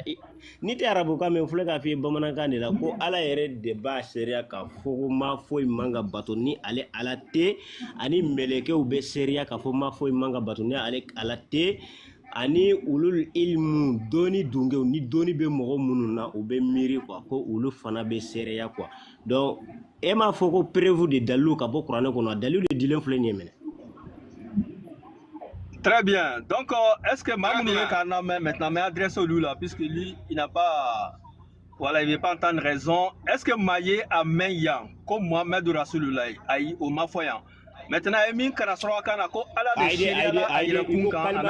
ni te arabu ka men fule ka fi bamanankan de la ko ala yere de ba seria ka fo ma foi manga bato ni ale ala te ani meleke u be seria ka fo ma foi manga bato ni ale ala te ani ulul ilmu doni dunge ni doni be mogo mununa u be miri quoi ko ulu fana be seria quoi donc et ma foko prévu de dalu ka bo Qur'an ko na dalu de dilen fle ni mena. Très bien. Donc est-ce que Mamouni Kana maintenant mais adresse au lui là puisque lui il n'a pas Voilà, il ne veut pas entendre raison. Est-ce que Maye a main yang, comme Mohamed Rasulullah, aïe, au mafoyan? Maintenant, Emin Karasroa Kanako, ala de Shiriala, aïe, le Kunkan,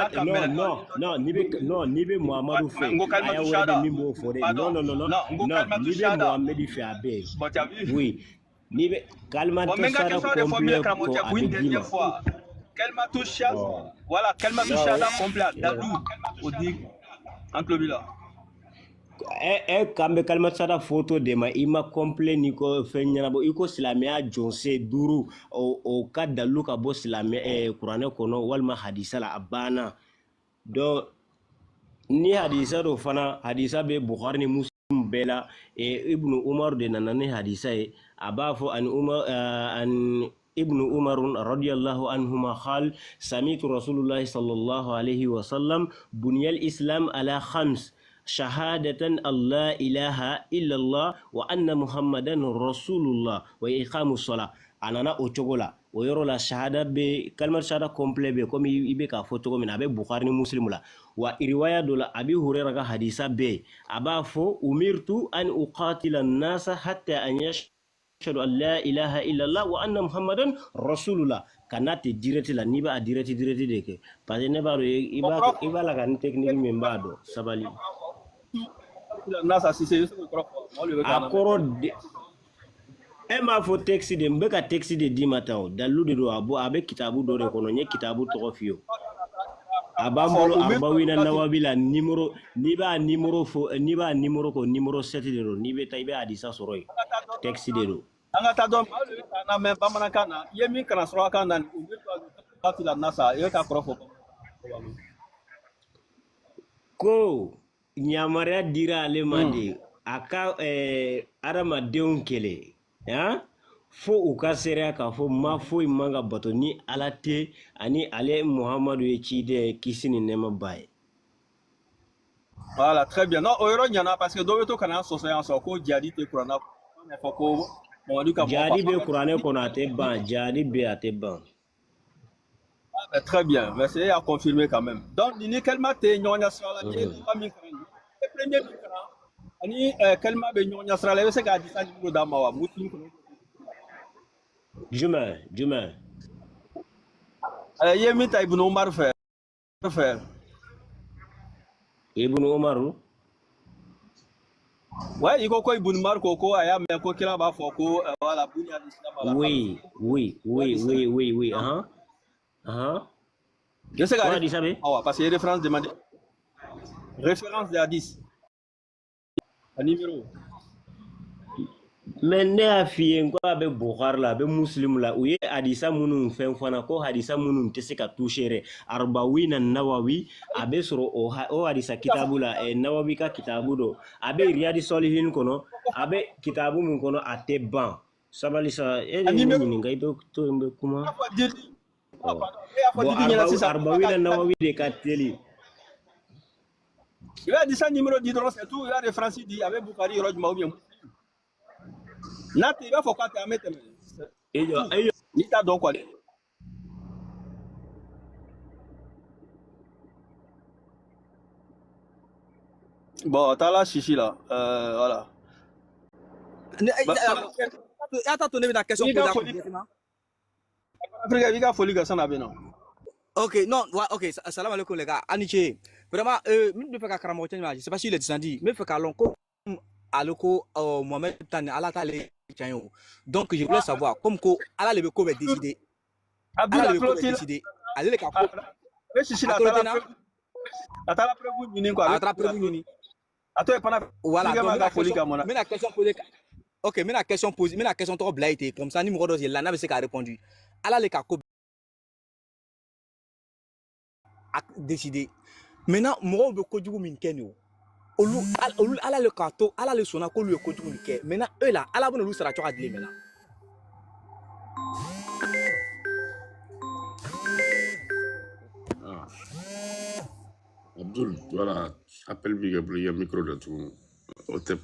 non, Nibe Mohamed fait. Non, Nibe Mohamed fait abbé. Oui, Nibe, calme-toi, Shada complet pour une fois. Calme touche, voilà, calme touche, complet, Dadou, au dit, entre le village. Kambe kalma sada photo de ma ima komple niko fenya bo iko silamia jonse duru o kada luka bo silamia Qur'ane kono walma hadisa la abana do ni hadisa do fana hadisa be Bukhari ni Muslim bela Ibnu Umar de nanane hadisa abafo an Umar an ابن عمر رضي الله عنهما قال سمعت رسول الله صلى الله عليه وسلم بني الإسلام على خمس شهادة الله إله إلا الله وأن محمدا رسول الله وإقام الصلاة أنا أتقولا ويرو لا شهادة بكلمة شهادة كومبلي بكم يبقى فوتو من أبي بخاري مسلم لا ورواية دولا أبي هريرة حديثة بي أبا فو أمرت أن أقاتل الناس حتى أن يشهدوا أن لا إله إلا الله وأن محمدا رسول الله كانت ديرتي لا نيبا ديرتي ديك parce que ne ba iba la kan technique membado sabali akoro de ma fo texte de mbeka texte de dimata dalu de do abo abe kitabu do re kono nye kitabu to fio abambolo arbawina nawabila numéro numéro ko numéro 7 de do ni be taybe hadisa soroy texte de do angata do na me bamana kana yemi kana soro kana ubito la nasa yo ka profo ko nyamara dira ale mande aka adamadenw kele fo u ka sereya ka fo ma foyi man ka bato ni ala tɛ ani ale Muhammadu ye ciden kisi ni nɛɛma ba ye. Voilà, très bien. Non, o yɔrɔ ɲana parce que dɔw bɛ to kana sɔsɔ yan sɔrɔ ko jadi tɛ kuranna fɔ ko Mamadu ka jadi bɛ kuranɛ kɔnɔ a tɛ ban jadi bɛ a tɛ ban. Très bien, mais c'est à confirmer quand même. Donc, ni kalma te ɲɔgɔnya sira la ni ba min kalan ni premier min kalan ani kalma bɛ ɲɔgɔnya sira la i bɛ se k'a di sa numéro d'a ma wa muslim kɔnɔ. Jumɛn ye min ta Ibnu Umar fɛ Ibnu Umaru ouais i ko Ibnu Umar ko a y'a mɛn ko kira b'a fɔ ko voilà bunya l'islam ala oui je sais que parce que référence demandée référence de hadith un numéro mais ne y'a f'i ye ko a bɛ Bukhari la a bɛ Muslim la u ye hadisa minnu fɛn fana ko hadisa minnu tɛ se ka toucher yɛrɛ Arbawina Nawawi a bɛ sɔrɔ o hadisa kitabu la Nawawi ka kitabu dɔ a bɛ Riyadi Solihin kɔnɔ a bɛ kitabu min kɔnɔ a tɛ ban sabali sa e de ɲininka i to n bɛ kuma bon Arbawina Nawawi de ka teli. Il a dit ça numéro 10 c'est tout il a référence dit avec Bukhari yɔrɔ jumɛn ou bien Nati va faut pas te mettre ni ta donc quoi bon t'as la chichi là voilà attends ton la question ok non ok salam alaikum les gars aniche vraiment min be feka karamo tanya je sais pas si le descendi mais feka long ko aloko Mohamed Tane ala ta le chanyo donc je voulais savoir comme ko ala le ko be décider ala le ko décider ale le ka ko atala prévu mini quoi atala prévu mini ato pana voilà mais la question posée ok mais la question posée mais la question trop blaité comme ça numéro 2 là n'a pas répondu ala le ka ko décider maintenant mo be ko jugu min kenyo olu ala le kato ala le sona ko lu ko jugu ke maintenant eux là ala bon lu sera tu adler maintenant Abdul voilà appel bi Gabriel ya micro de tout au tep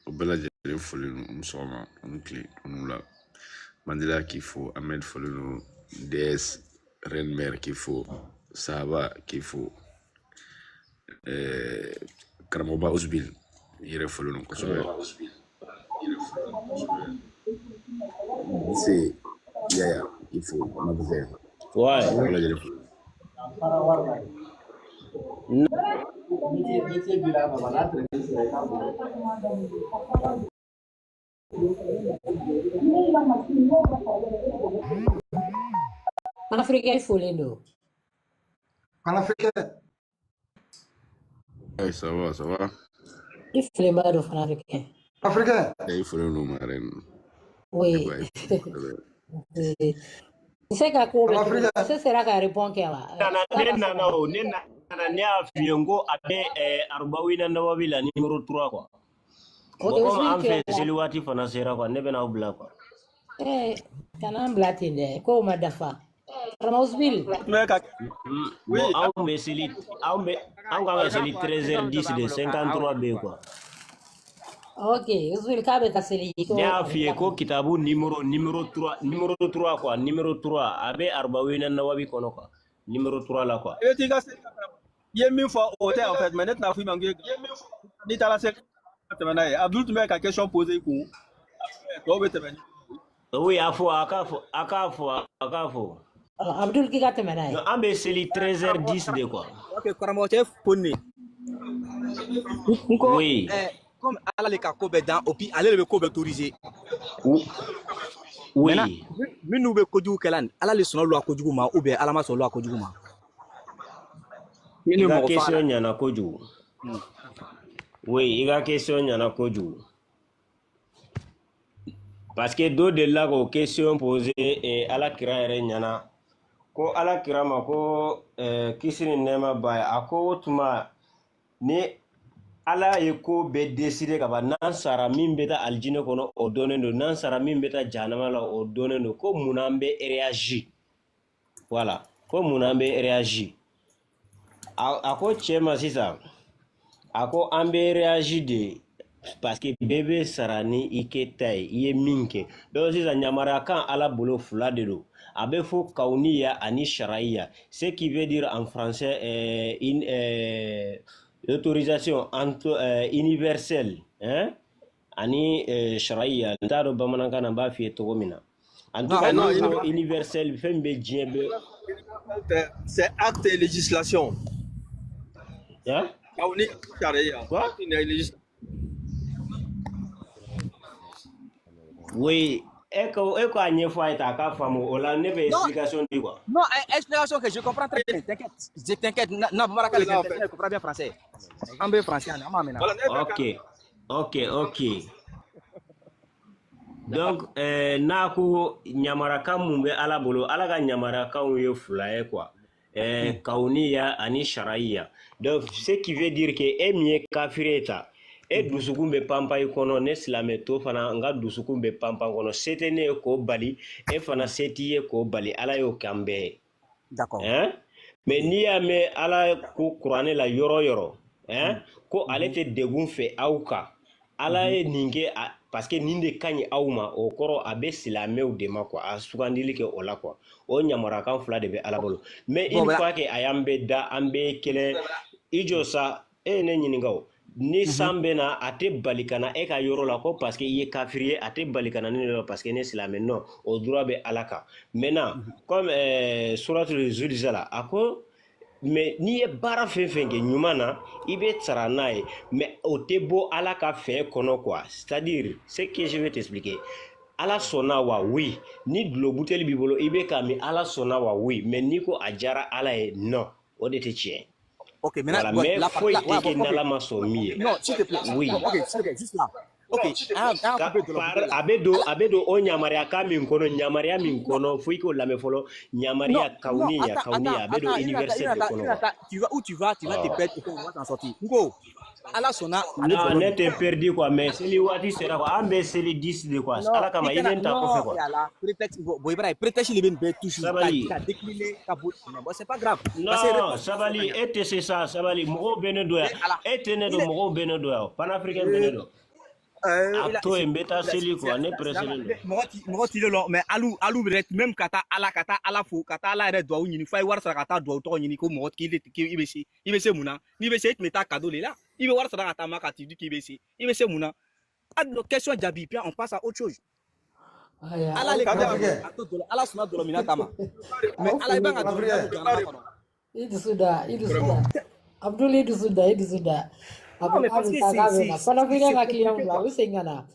au belaje foli nous sommes on clé on la Mandela qu'il faut Ahmed Folino DS Renmer qu'il faut Saba qu'il faut Karamoba Osbil yɛrɛ fɔlɔ no kosɛbɛ c'est yaya il faut on a besoin wala yɛrɛ fɔlɔ Panafricain folendo. Panafricain. Hey, ça va, ça va. Il faut les barres panafricain. Africain. Il faut le nom, marraine. Oui. C'est qu'à quoi ça sera qu'à répondre qu'elle a. Ne a fiengo abe arbawina nawabila numéro 3 quoi. Comme en fait c'est le wati fana sera quoi ne bena obla quoi. Kana blatinde ko madafa. Ramausville. Oui, on me c'est 13h10 de 53B quoi. Ok, Usville kabe kaseli. Ne a fieko kitabu numéro 3 quoi, numéro 3 abe arbawina nawabi kono quoi. Numéro 3 là quoi. Il y a une fois au en fait, mais maintenant, il y a une fois Abdul, tu m'as une question posée. Oui, akafo. Abdul, qui a te mené? Ambe c'est 13h10 de quoi. Ok, Karamochef, Pony. Oui. Comme Allah les Kakobe dans, et puis allez le Kobe autorisé. Oui. Mais nous, Kodou Kelan, Allah les sonne loi Kodjouma, ou bien Alama son loi Kodjouma. Il y a question nyana koju. Oui, il y a question nyana koju. Parce que do de la question posée et ala kira ere nyana ko ala kira ma ko kisini nema bay ako tuma ni ala eko be décider ka ba nan sara min beta aljine kono o donendo nan sara min beta janama la o donendo ko munambe réagir. Voilà, ko munambe réagir. Ako chema sisa ako ambe réagi de parce que bébé sarani iketai iye minke donc sisa nyamara kan ala bolo fula de do abe fo kauniya ani sharaiya ce qui veut dire en français une autorisation universelle hein ani sharaiya ndaro bamananka na ba fi to mina en tout cas non universel fembe djembe c'est acte et législation. Yeah? Quoi? Oui, eko a une fois été à Kafamu, on a une explication de quoi? Non, explication que je comprends très bien, t'inquiète, non, je comprends bien français. En bien français, ok. Donc, Naku, Nyamaraka Mumbe Alabolo, Alaga Nyamaraka ou Fulae quoi. Kauniya ani sharaiya. Donc ce qui veut dire que emie kafireta e dusukumbe pampa ikono ne slameto fana nga dusukumbe pampa kono setene ko bali e fana setiye ko bali ala yo kambe. D'accord. Mais ni ya me ala ko Qur'ane la yoro ko ale te degun fe auka ala e ninge parce que ninde kanyi auma o koro abe silameu de ma quoi a sugandili ke ola quoi o nyamara kan fula de be ala bolo mais une fois que ayambe da ambe kele ijosa ne nyiningaw ni sambena ate balikana e ka yoro la ko parce que ye kafiriye ate balikana ni parce que ne silame non o droit be alaka maintenant comme suratul zulzala ako mais ni ye bara fenfenge nyumana ibe tsaranaye mais otebo alaka fe kono quoi c'est-à-dire ce que je vais t'expliquer ala sona wa oui ni globuteli bibolo ibe kami ala sona wa oui mais niko ajara ala e non o de te tien. Ok, maintenant voilà, mais faut que nala masomi. Non, s'il te plaît. Oui. Ok, juste là. Ok, abedo o nyamaria min kono faut que la me follow nyamaria kauniya abedo universel de kono. Tu vas où tu vas te perdre et on va t'en sortir. Ngo. Ala sona non ne te perdu quoi mais c'est li wati sera quoi ambe c'est li 10 de quoi ala kama il ta ko fait quoi ala prétexte prétexte li ben toujours ta décliner ta bout mais c'est pas grave non sabali et c'est ça sabali mo benedo et ne do mo benedo panafricain benedo Toi, embêta celui quoi, n'est pas celui. Moti le long, mais alou même kata ala fou, kata ala ere doa ni fa war sara kata doa to ni ko mot ki ibese muna, ni bese it meta cadeau là. Ibe war sara kata ma kati du ki ibese muna. Ad question jabi puis on passe à autre chose. Ala le ala suna do mina kama. Mais ala ibanga do Itu sudah. Abdul itu sudah. Abdul tagawe pana vile ngakiyam la usengana.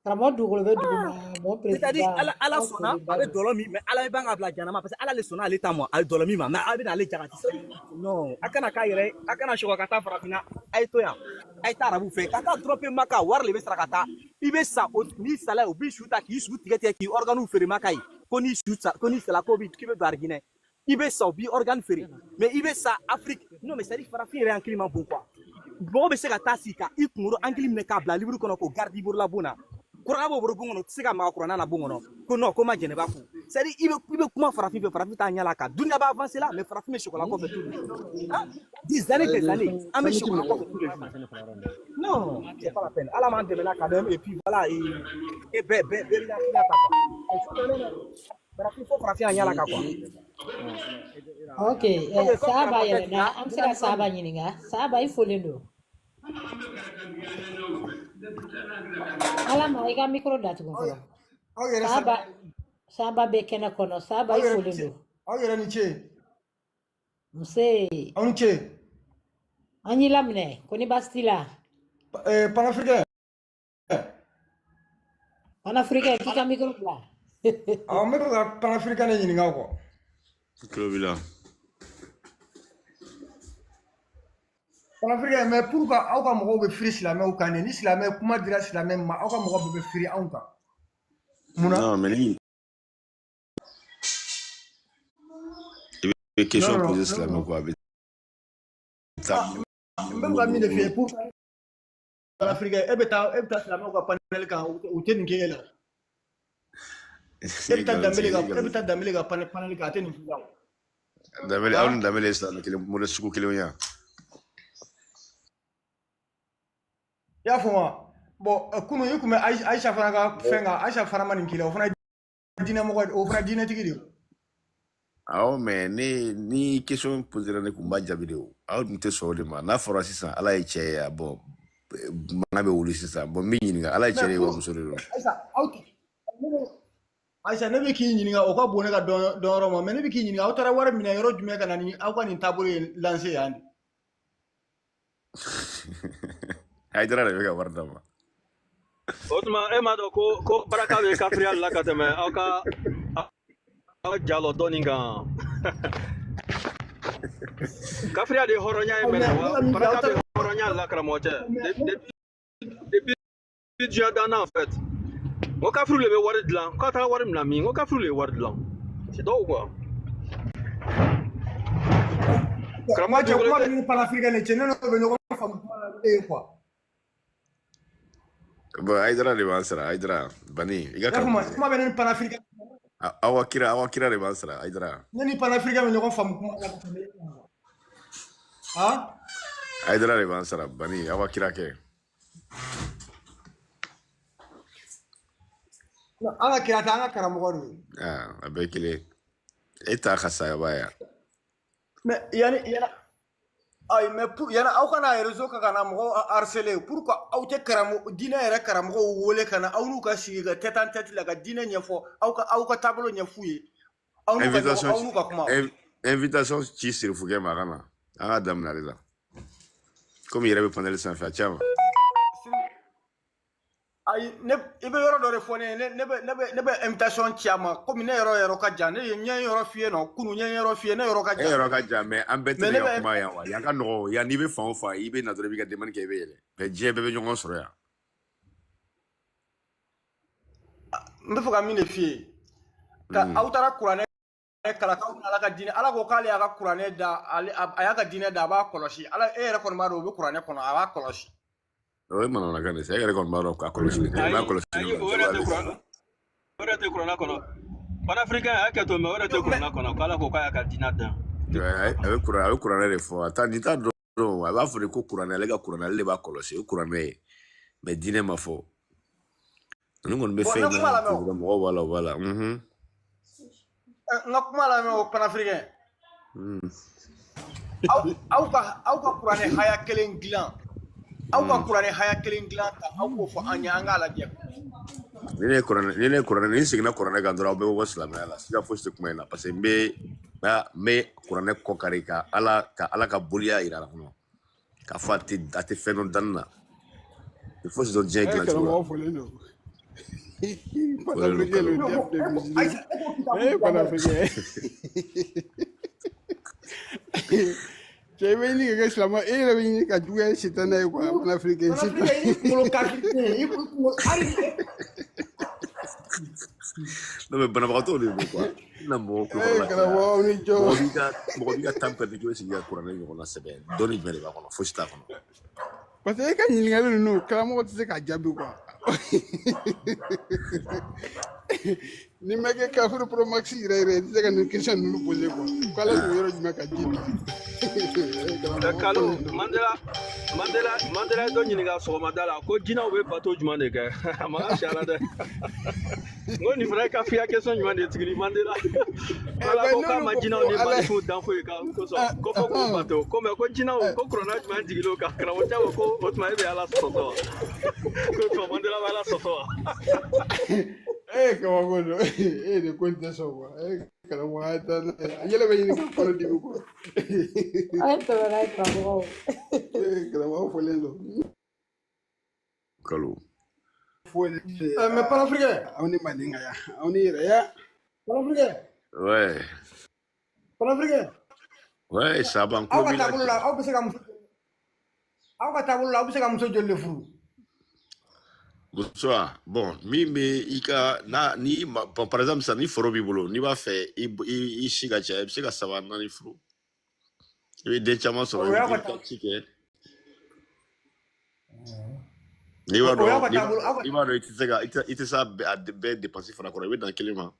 Kramo dugolo be duguma mon président. C'est-à-dire ala sona avec dolomi mais ala ibanga bla janama parce que ala le sona ale tamo ale dolomi ma abi na le jagati. Non, akana kayre, akana shoka kata farafina ay toya. Ay tarabu fe kata trope maka war le be sarakata. Ibe sa ni sala obi shuta ki su tigete ki organu feri makai. Koni shuta, koni sala covid ki be bargine. Ibe sa obi organ feri. Mais ibe sa Afrique. Non mais ça dit farafina en climat bon quoi. Bon be se kata sika ikuro anglim ne kabla libru kono ko gardi bur la bona. Kurana bo buru bungono tsika ma kurana na bungono ko no ko ma jene ba ku c'est dire ibe kuma farafin ta nyala ka dunya ba avancer là mais farafin me chocolat ko fait tout ah 10 années ame chocolat ko fait tout le jour non c'est pas la peine ala man de la quand même et puis voilà et be la ta farafin faut farafin nyala ka quoi Ok, saba ya na amsira saba nyininga saba ifolendo ala ma iga micro datu ko saba be kena kono saba ifolendo Ayo ni che mse che anyi lamne koni bastila panafricain kika micro bla me panafricain ni nyinga ko Clovila. Panafricain mais pourquoi au ka mo be free islamé au kané ni islamé kuma dira islamé ma au ka mo be free on ka muna Non mais lui il question posée islamé quoi avec ça même pas mis de fait pour Panafricain ebeta islamé ko panel ka o teni ngela ebita dambele ka panel ka teni ngela dambele islamé kile mo suku kile nya ya fuma bon kunu yukume Aisha fana ka fenga Aisha fana mani kila fana dina mo o fana dina tigidi aw mais ni question posée ne kumba jabide aw nte so de ma na fora sisan ala ye che ya bon manga be wuli sisan bon mi nyinga ala ye che wa muso de Aisha ne be ki nyinga o ka bone ka don roma mais ne be ki nyinga o tara wara mina yoro jume kana ni aw ka ni tabolo lancer yani Haidara le ka warda ma Otma ema do ko baraka be kafri Allah ka teme aka jalo doninga kafri de horonya e mena baraka be horonya Allah kramote depuis jadana en fait o kafri le be ward lan ko ta ward na mi o kafri le ward lan c'est donc quoi kramote ko ni panafricain ne chene no be no famu quoi bon Haidara le bansara Haidara bani iga kuma be ni panafricain awakira le bansara Haidara ni panafricain no famu kuma ah Haidara le bansara bani awakira ke ana kira ta ana karamogo abekile eta khasa baya mais yani ay mais pour yana aw kana réseau ka kana mo harceler pourquoi aw te karamo dina era karamo wole kana aw nu ka sigi ga tetan tet la ga dina nyefo aw ka tablo nyefuye aw nu ka kuma invitation ci sur fuge magana anga damna reza comme il avait panel sans faire chama ay ne ibe yoro do refone ne be invitation chama comme ne yoro ka jane nye yoro fie no kunu nye yoro fie ne yoro ka jane yoro ka jane mais ambete ya kuma ya wa ya ka no ya ni be fa ibe na do be ka demande ke be yele pe je be nyon soro ya mbe foka mine fie ka autara kurane kala ka ala ka dine ala ko kale aka kurane da aya ka dine da ba koloshi ala era kon maro be kurane kono aba koloshi oui, mais on a gagné. C'est vrai qu'on va avoir colossé. Ora te corona kono. Panafricain aka to me ora te corona kono kala ko kaya ka dinada. Avec corona le fo. Attends, ta do va faire ko corona le ga corona le ba colossé. Corona mais dîner ma fo. Nous on me fait voilà. Nga kuma la me o panafricain. Au ka Kurane haya kelen glan. Au ka Kurane haya kelen glan ta au ko fo anya anga la dia. Nene Kurane ni signa Kurane ga ndora be wo Silamɛ la. Siga fo kuma ina parce que me Kurane ko karika ala ka boliya ira la kono. Ka fati ate feno danna. Il faut se donner bien glan. J'ai venu que Islam et il venu que tu es citoyen quoi en Afrique. Non mais Banabagatɔ de don quoi. Na mɔgɔ bi ka temps perdre k'i bɛ sigi ka kuranɛ ɲɔgɔn na sɛbɛn dɔnni jumɛn de b'a kɔnɔ fosi t'a kɔnɔ. Parce que e ka ɲininkali ninnu karamɔgɔ tɛ se k'a jaabi quoi. Ni ma kɛ kafiri pro max yɛrɛ yɛrɛ i tɛ se ka nin question ninnu poser quoi. K'ale tun bɛ yɔrɔ jumɛn ka ji min. Kalu Mandela dɔ ɲininka sɔgɔmada la ko jinɛw bɛ bato jumɛn de kɛ a ma ka sariya dɛ. N ko nin fana ye kafiya question ɲuman de tuguni Mandela. Ala ko k'a ma jinɛw ni balifu dan foyi kan kosɔn ko fɔ k'u bato ko mɛ ko jinɛw ko kuranɛ jumɛn jigil'o kan karamɔgɔcɛ ko o tuma e bɛ Ala sɔsɔ wa ko tuma Mandela bɛ Ala sɔsɔ wa. Karamɔgɔ don de ko n tɛ sɔn quoi karamɔgɔ a yɛlɛ bɛ ɲini ka kɔnɔ dimi quoi. Karamɔgɔ fɔlen don. Kalu. Mais panafricain. Aw ni mandinka ya aw ni yɛrɛ ya. Panafricain. Ouais. Panafricain. Ouais, ça va encore. Aw ka taabolo la aw bɛ se ka muso joli de furu? Bonsoir. Bon, par exemple, ça ni foro b'i bolo, n'i b'a fɛ i si ka caya, i bɛ se ka 3 4 furu. I bɛ den caman sɔrɔ, i bɛ ci kɛ. N'i b'a dɔn i tɛ se a bɛɛ dépenser fana kɔrɔ, i bɛ dan kelen ma.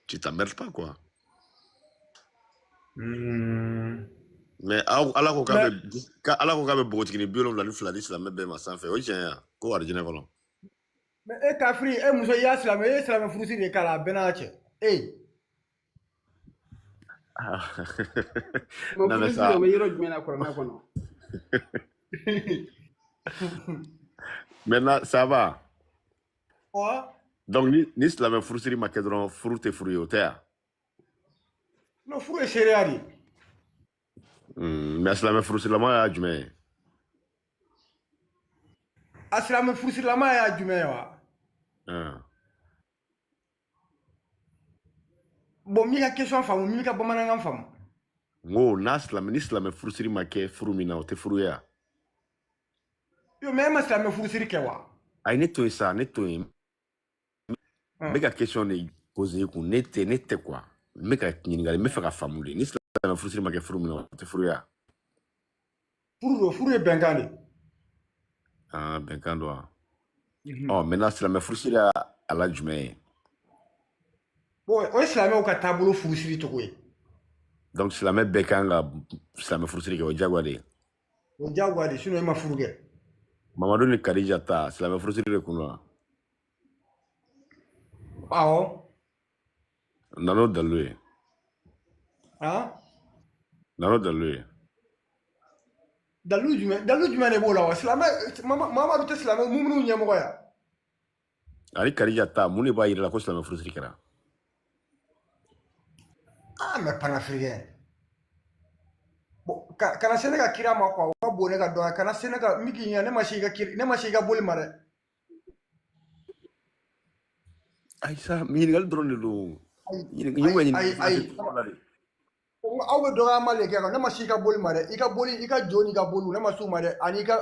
Tu t'emmerdes pas quoi. Mais ala ko k'a bɛ npogotigini 72 di silamɛ bɛɛ ma sanfɛ, o ye tiɲɛ ye ko arijinɛ kɔnɔ. Mais e kafiri e muso i y'a silamɛ e ye silamɛ furusiri de k'a la a bɛɛ n'a cɛ. Non mais ça. O bɛ yɔrɔ jumɛn na kuranɛ kɔnɔ? Maintenant ça va. Ouais. Donc ni silamɛ furusiri ma kɛ dɔrɔn furu tɛ furu ye o tɛ ya? Non furu ye sariya de. Mais silamɛ furusirilama y'a jumɛn ye? A silamɛ furusirilama y'a jumɛn ye wa? Bon min ka question faamu min ka bamanankan faamu. N ko ni silamɛ furusiri ma kɛ furu min na o tɛ furu ye ya? Yo mais e ma silamɛ furusiri kɛ wa? Ayi ne to yen sa ne to yen. N bɛ ka question de poser kun ne tɛ quoi. N bɛ ka ɲininkali n bɛ fɛ ka faamu de. Ni silamɛ furusiri ma kɛ furu min na o tɛ furu ye ya? Furu ye bɛnkan de. Bɛnkan don wa? Maintenant silamɛ furusiri y'a ala jumɛn ye? Bon o ye silamɛw ka taabolo furusiri cogo ye. Donc silamɛ bɛɛ kan ka silamɛ furusiri kɛ o diyagoya de ye? O diyagoya de sinon e ma furu kɛ. Mamadu ni Kadija ta silamɛ furusiri de kun don wa? Awɔ. Nan'o dalilu ye? Nan'o dalilu ye? Dalilu jumɛn de b'o la wa? Mamadu tɛ silamɛ muminu ɲɛmɔgɔ ya? Ani Kadija ta mun de b'a yira la ko silamɛ furusiri kɛra? Mais panafricain. Bon kana se ne ka kira ma quoi o ka bon ne ka dɔn kana se ne ka miki ɲɛ ne ma se i ka boli ma dɛ. Ayisa ɲininkali dɔrɔn de don. Aw bɛ dɔgɔyama de kɛ ne ma se i ka boli ma dɛ. I ka jo n'i ka boliw ne ma s'u ma dɛ ani i ka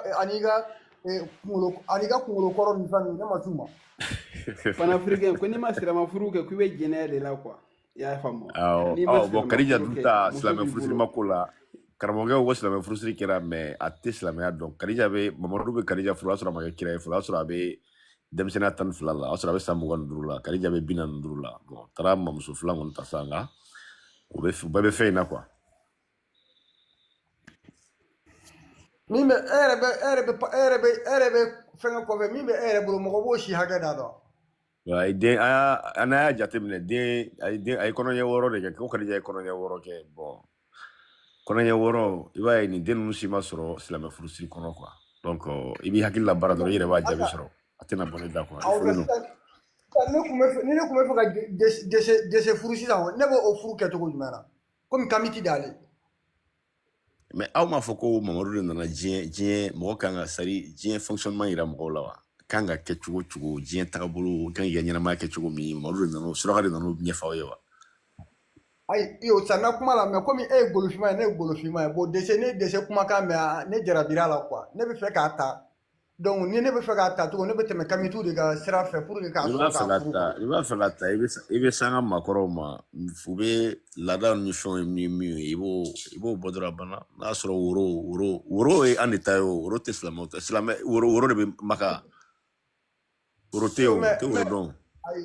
kunkolo kɔrɔ ni fɛn ninnu ne ma s'u ma. Panafricain ko n'i ma silamɛ furu kɛ k'i bɛ jɛnɛya de la quoi. I y'a faamu. Bon Kadija dun ta silamɛ furusiri ma ko la karamɔgɔkɛ ko silamɛ furusiri kɛra mais a tɛ silamɛya dɔn. Kadija Mamadu bɛ Kadija furu o y'a sɔrɔ a ma kɛ kira ye fɔlɔ o y'a sɔrɔ a bɛ denmisɛnniya 12 la o y'a sɔrɔ a bɛ san 25 la Kadija bɛ 45 la bon taara mamuso filan kɔni ta sa nka u bɛɛ bɛ fɛn in na quoi. Min bɛ e yɛrɛ bɛ fɛngɛ kɔfɛ min bɛ e yɛrɛ bolo mɔgɔ b'o si hakɛ da dɔn. Ouais, den ana jateminɛ den ay kɔnɔɲɛ 6 de kɛ ko Kadija ye kɔnɔɲɛ 6 kɛ bon kɔnɔɲɛ 6 i b'a ye nin den ninnu si ma sɔrɔ silamɛ furusiri kɔnɔ quoi donc i b'i hakili la baara dɔrɔn i yɛrɛ b'a jaabi sɔrɔ a tɛna bɔ ne da quoi ni ne kun bɛ fɛ ka dɛsɛ furu sisan ne b'o furu kɛcogo jumɛn na komi kami ti d'ale. mais aw m'a fɔ ko Mamadu de nana diɲɛ mɔgɔ kan ka sari diɲɛ fonctionnement yira mɔgɔw la wa kan ka kɛ cogo cogo diɲɛ tagabolo kan k'i ka ɲɛnamaya kɛ cogo min Mamadu de nana suraka de nana ɲɛfɔ aw ye wa. Ayi iyo sanna kuma la mais komi e ye golofima ye ne ye golofima ye bon dɛsɛ ne dɛsɛ kumakan mɛn ne jarabira la quoi ne bɛ fɛ k'a ta donc ni ne bɛ fɛ k'a ta cogo ne bɛ tɛmɛ kamitu de ka sira fɛ pour que k'a sɔrɔ k'a furu. I b'a fɛ ka ta i bɛ sanga makɔrɔw ma u bɛ laada ni fɛnw ye min ye i b'o bɔ dɔrɔn a banna n'a sɔrɔ woro ye an de ta ye o woro tɛ silamɛw ta silamɛ woro de bɛ maka woro tɛ o tɛ woro dɔn. Ayi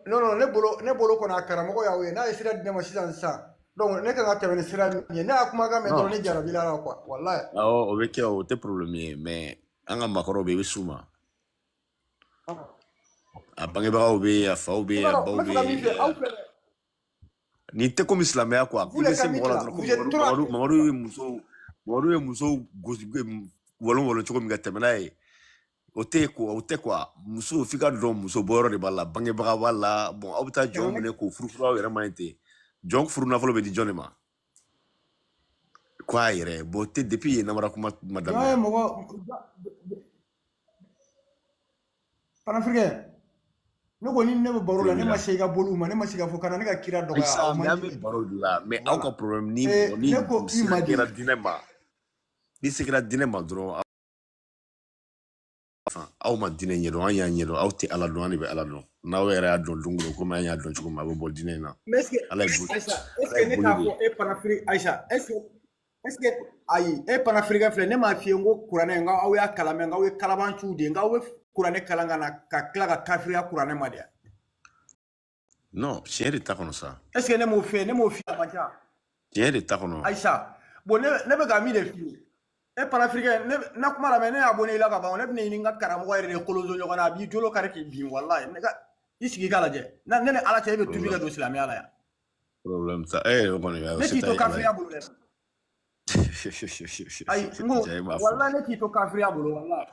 non ne bolo kɔni a karamɔgɔ y'aw ye n'a ye sira di ne ma sisan donc ne kan ka tɛmɛ ni sira min ye ne y'a kumakan mɛn dɔrɔn ne jarabira la quoi walayi. Awɔ o bɛ kɛ o tɛ problème ye mais an ka makɔrɔw bɛ i bɛ s'u ma a bangebagaw bɛ yen a faw bɛ yen a baw bɛ yen nin tɛ komi silamɛya quoi i bɛ se mɔgɔ la dɔrɔn Mamadu ye muso gosi wɔlon cogo min ka tɛmɛ n'a ye o tɛ quoi muso f'i ka dɔn muso bɔyɔrɔ de b'a la bangebaga b'a la bon aw bɛ taa jɔn minɛ k'o furu aw yɛrɛ ma yen ten jɔn furu nafolo bɛ di jɔn de ma ko a yɛrɛ bon tɛ depuis yen namara kuma daminɛ. Panafricain ne ko ni ne bɛ baro la ne ma se i ka bolo ma ne ma se ka fɔ kana ne ka kira dɔgɔya. An bɛ baro de la mais aw ka problème ni segera dinɛ ma dɔrɔn aw ma dinɛ ɲɛdɔn an y'a ɲɛdɔn aw tɛ Ala dɔn an de bɛ Ala dɔn n'aw yɛrɛ y'a dɔn don o komi an y'a dɔn cogo min a bɛ bɔ dinɛ in na. Ala ye bolo est-ce que ne t'a fɔ e Panafricain Aïcha est-ce que ayi e Panafricain filɛ ne m'a f'i ye n ko kuranɛ n k'aw y'a kalan mɛ n k'aw ye kalabanciw de ye n k'aw bɛ kuranɛ kalan ka na ka tila ka kafiriya kuranɛ ma de ya. Non tiɲɛ de t'a kɔnɔ sa. est-ce que ne m'o f'i ye a man ca. Tiɲɛ de t'a kɔnɔ. Aïcha bon ne bɛ ka min de f'i ye e Panafricain na kuma la mɛ ne y'a bɔ ne la ka ban ne bɛ ne ɲini n ka karamɔgɔ yɛrɛ de kolonso ɲɔgɔn na a b'i jolo kari k'i bin walayi i sigi k'a lajɛ ne ni Ala cɛ e bɛ tubi ka don silamɛya la yan. Problème ta o kɔni ne t'i to kafiriya bolo dɛ. Ayi n ko walayi ne t'i to kafiriya bolo walayi.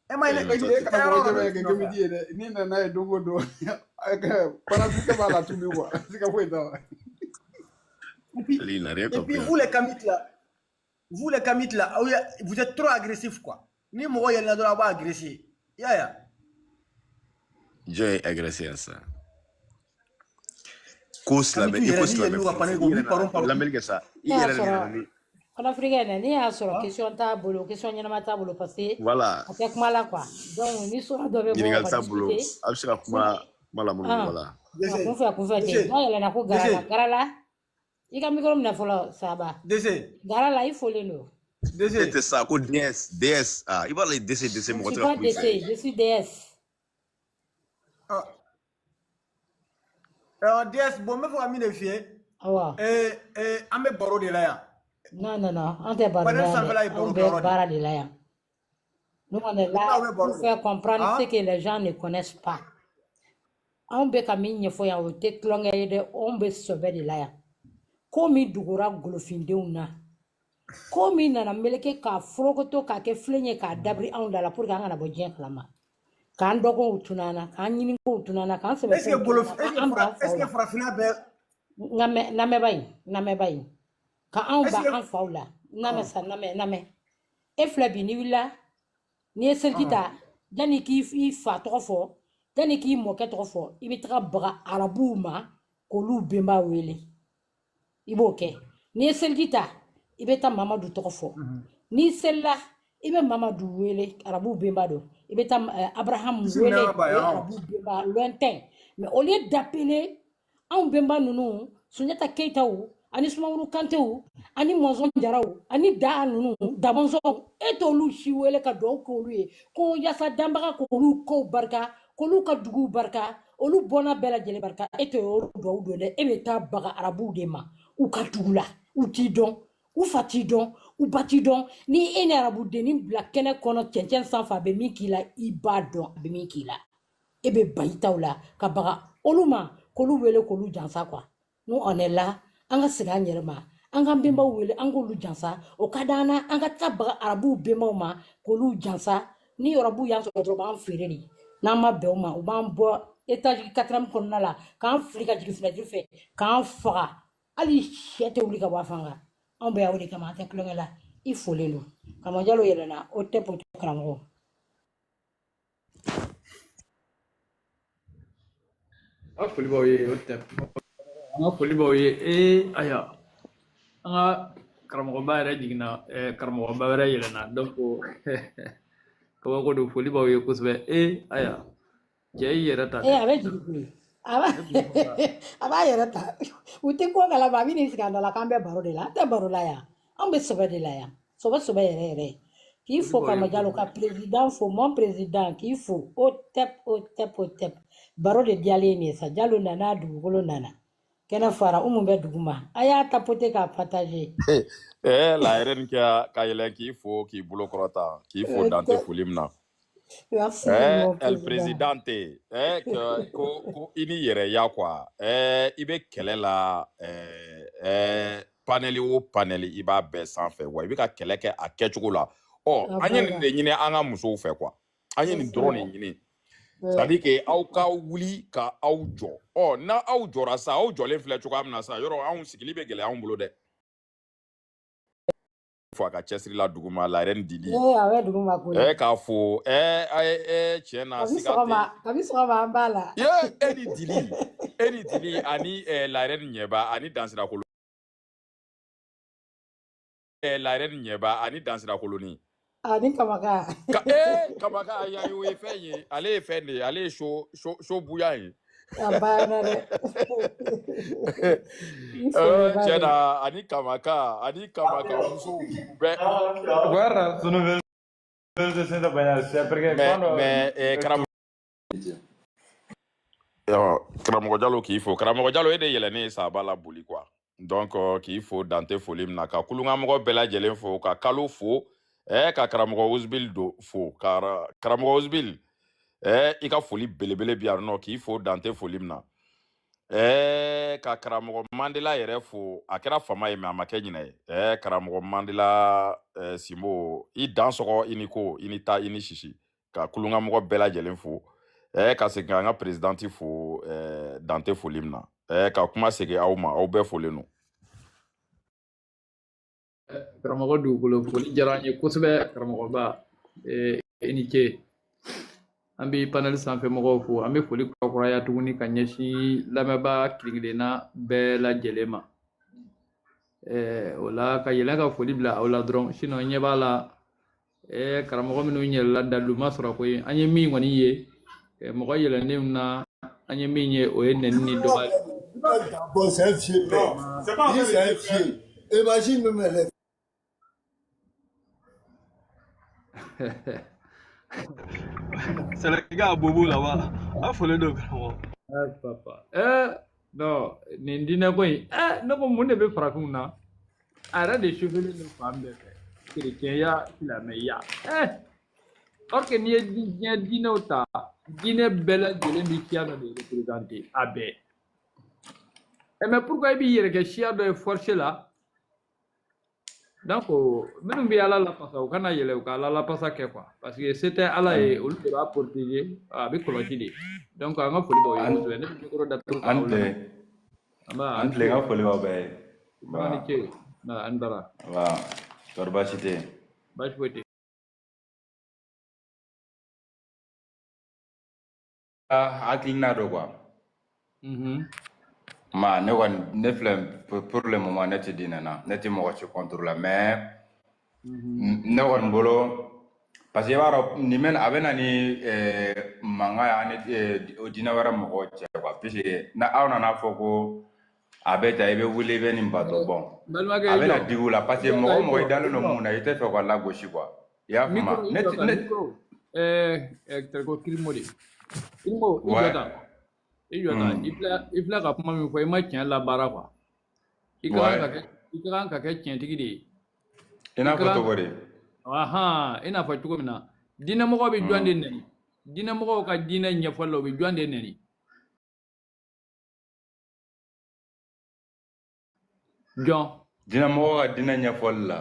E ma ye ne karamɔgɔ bɛ kɛ kɛmɛ di ye dɛ ni nana ye don o don Panafricain b'a la tubi quoi sika foyi t'a la. Et puis vous les kamites là, vous êtes trop agressifs quoi. Ni mɔgɔ yɛlɛnna dɔrɔn a b'a agressé. Yaya. Jɔn ye agressé yan sa. Ko silamɛ i ko silamɛ lamɛnni kɛ sa i yɛrɛ de nana ni. Panafricain ne y'a sɔrɔ question t'a bolo question ɲɛnama t'a bolo parce que voilà a tɛ kuma la quoi donc ni sɔrɔ dɔ bɛ bɔ ɲininkali t'a bolo a bɛ se ka kuma la minnu voilà. kunfɛ ten dɔ yɛlɛnna ko garala i ka micro minɛ fɔlɔ Saba. Garala i folen don. E tɛ sa ko DS i b'a la DC mɔgɔ tɛ ka kuma i fɛ. Je suis DS. DS bon n bɛ fɛ ka min de f'i ye. Awɔ. An bɛ baro de la yan. Non, an tɛ baro la yan. An bɛ baara de la yan. Nous on est là pour faire comprendre ce que les gens ne connaissent pas. An bɛ ka min ɲɛfɔ yan o tɛ tulonkɛ ye dɛ anw bɛ sɛbɛ de la yan. Ko min dugura golofindenw na. Ko min nana meleke k'a forokoto k'a kɛ filen ye k'a dabiri anw da la pour que an kana bɔ diɲɛ kalama. K'an dɔgɔnw tunana k'an ɲinikow tunana k'an sɛbɛ est-ce que farafinna bɛɛ lamɛnba in k'anw ba an faw la lamɛn e filɛ bi ni wulila n'i ye seliki ta yanni k'i fa tɔgɔ fɔ yanni k'i mɔkɛ tɔgɔ fɔ i bɛ taga baga arabuw ma k'olu benba wele i b'o kɛ n'i ye seliki ta i bɛ taa Mamadu tɔgɔ fɔ n'i selila i bɛ Mamadu wele arabuw benba don i bɛ taa Abraham wele arabuw benba lointain mais au lieu d'appeler anw benba ninnu Sunjata Keyitaw ani Sumaworo Kantew ani Mɔnzɔn Jaraw ani Da ninnu Damɔzɔn e t'olu si wele ka dugawu k'olu ye ko yaasa danbaga k'olu kow barika k'olu ka duguw barika olu bɔnna bɛɛ lajɛlen barika e t'o yɔrɔ dugawu don dɛ e bɛ taa baga arabuw de ma u ka dugu la u t'i dɔn u fa t'i dɔn ou bati don ni ene arabu deni bla kene kono chenchen sanfa be min kila iba don be min kila ebe bayitawla ka baga oluma kolu wele kolu jansa quoi nous on est là anga siga nyerma anga bemba wele angolu jansa o kadana anga tabaga arabu bemba ma kolu jansa ni arabu yanso to ban fereni na ma be o ma o ban bo étage 4e konna la kan flika jigi fenêtre fe kan faga ali chete wuli ka wafanga on be awli kama ta klongela il faut le lo kama jalo yelena o tempo krango foli baw ye o tɛ an ka foli baw ye aya an ka karamɔgɔba yɛrɛ jiginna karamɔgɔba wɛrɛ yɛlɛnna donc kabako don foli baw ye kosɛbɛ aya cɛ i yɛrɛ ta a bɛ jigin aba yɛrɛ ta u tɛ ko kala ba min sigi andala kan bɛ baro de la an tɛ baro la ya an bɛ sɛbɛ de la ya sɛbɛ yɛrɛ k'i fo kama jalo ka président fo mon président k'i fo o tep baro de diyalen ye sa jalo nana dugukolo nana kɛnɛ fara umu bɛ duguma a y'a tapoter k'a partager la yɛrɛ ka yɛlɛn k'i fo k'i bolo kɔrɔta k'i fo Dante foli min na el presidente ko i ni yɛrɛ ya quoi i bɛ kɛlɛ la paneli o paneli i b'a bɛɛ sanfɛ wa i bɛ ka kɛlɛ kɛ a kɛcogo la an ye nin de ɲini an ka musow fɛ quoi an ye nin dɔrɔn de ɲini c'est à dire que aw ka wuli ka aw jɔ na aw jɔra sa aw jɔlen filɛ cogoya min na sa yɔrɔ anw sigili bɛ gɛlɛya anw bolo dɛ fo a ka cɛsiri la duguma la yɛrɛ ni dili k'a fo tiɲɛ na siga tɛ kabi sɔgɔma an b'a la e ni dili ani la yɛrɛ ni ɲɛba ani dansirakolo la yɛrɛ ni ɲɛba ani dansirakoloni ani kamaka kamaka ayi o ye fɛn ye ale ye fɛn de ye ale ye so buya ye a banna dɛ tiɲɛ na ani kamaka muso bɛɛ guarda sono venuto senza bagnarsi perché quando karamɔgɔ Jalo k'i fo karamɔgɔ Jalo e de yɛlɛnnen ye saba la boli quoi donc k'i fo Dante foli min na ka kulungamɔgɔ bɛɛ lajɛlen fo ka Kalo fo ka karamɔgɔ Uzbil do fo karamɔgɔ Uzbil i ka foli belebele bi yan nɔ k'i fo Dante foli min na ka karamɔgɔ Mandela yɛrɛ fo a kɛra fama ye mais a ma kɛ ɲinɛ ye karamɔgɔ Mandela Simbo i dan sɔgɔ i ni ko i ni ta i ni sisi ka kulungamɔgɔ bɛɛ lajɛlen fo ka segin an ka présidente fo Dante foli min na ka kuma segin aw ma aw bɛɛ folen no karamɔgɔ dugukolo foli diyara an ye kosɛbɛ karamɔgɔba i ni ce an bɛ panel sanfɛ mɔgɔw fo an bɛ foli kurakuraya tuguni ka ɲɛsin lamɛnbaa kelen-kelenna bɛɛ lajɛlen ma o la ka yɛlɛn ka foli bila aw la dɔrɔn sinon ɲɛ b'a la karamɔgɔ minnu yɛlɛla dalu ma sɔrɔ ko an ye min kɔni ye mɔgɔ yɛlɛnnenw na an ye min ye o ye nɛni ni dɔgɔya bon c'est un fier c'est pas un fier imagine même elle c'est le gars bobo là-bas a fɔlen don karamɔgɔ papa non nin dinɛ ko in ne ko mun de bɛ farafinw na a yɛrɛ de chauffeur ni fan bɛɛ fɛ kerecɛnya silamɛya or que n'i ye diɲɛ diinɛw ta diinɛ bɛɛ lajɛlen bɛ siya dɔ de représenter a bɛɛ mais pourquoi i b'i yɛrɛ kɛ siya dɔ ye forcé la donc minnu bɛ ala lapasa u kana yɛlɛ u ka ala lapasa kɛ quoi parce que se tɛ ala ye olu de b'a protéger a bɛ kɔlɔsi de donc an ka foli b'aw ye kosɛbɛ ne bɛ mikoro datugu k'aw lamɛn an tile ka foli b'aw bɛɛ ye an ni ce an bara tɔɔrɔ baasi tɛ yen baasi foyi tɛ hakilina dɔ quoi ma ne kɔni ne filɛ pour le moment ne tɛ diinɛ na ne tɛ mɔgɔ si contre la mais ne kɔni bolo parce que i b'a dɔn nin bɛ a bɛ na ni mankan ye ani diinɛ wɛrɛ mɔgɔw cɛ quoi puisque na aw nana fɔ ko a bɛ ta i bɛ wuli i bɛ nin bato bɔn a bɛ na digi u la parce que mɔgɔ o mɔgɔ i dalen don mun na i tɛ fɛ ka lagosi quoi i y'a faamu ne ko kirimo de kirimo i jɔ tan i filɛ ka kuma min fɔ i ma tiɲɛ labaara quoi i ka kan ka kɛ tiɲɛtigi de ye ina fɔ cogo di ina fɔ cogo min na diinɛmɔgɔ bɛ jɔn de nɛni diinɛmɔgɔw ka diinɛ ɲɛfɔli la u bɛ jɔn de nɛni jɔn diinɛmɔgɔ ka diinɛ ɲɛfɔli la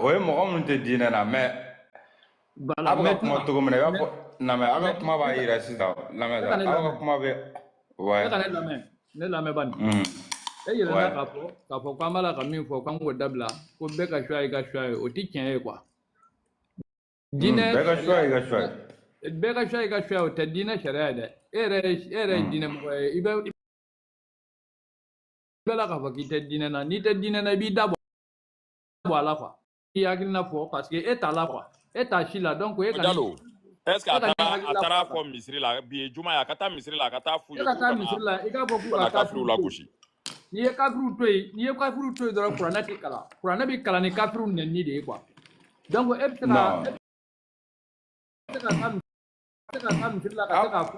o ye mɔgɔ minnu tɛ diinɛ na mais a bɛ ka kuma cogo min na i b'a fɔ lamɛn a ka kuma b'a yira sisan lamɛn sa aw ka kuma bɛ ne lamɛn bani e yɛlɛla k'a fɔ k'an b'a la ka min fɔ k'an k'o dabila ko bɛɛ ka choix i ka choix ye o tɛ tiɲɛ ye quoi diinɛ bɛɛ ka choix i ka choix bɛɛ ka choix i ka choix o tɛ diinɛ sariya ye dɛ e yɛrɛ ye diinɛmɔgɔ ye i bɛ la k'a fɔ k'i tɛ diinɛ na n'i tɛ diinɛ na i b'i da bɔ a la quoi i hakilina fɔ parce que e t'a la quoi e t'a si la donc e ka est-ce que a taara fɔ misiri la bi ye juma ye a ka taa misiri la a ka taa f'u ye ka taa misiri la i k'a fɔ k'u ka kafiriw lagosi n'i ye kafiriw to yen dɔrɔn kuranɛ tɛ kalan kuranɛ bɛ kalan ni kafiriw nɛnini de ye quoi donc e bɛ se ka taa misiri la ka se k'a fɔ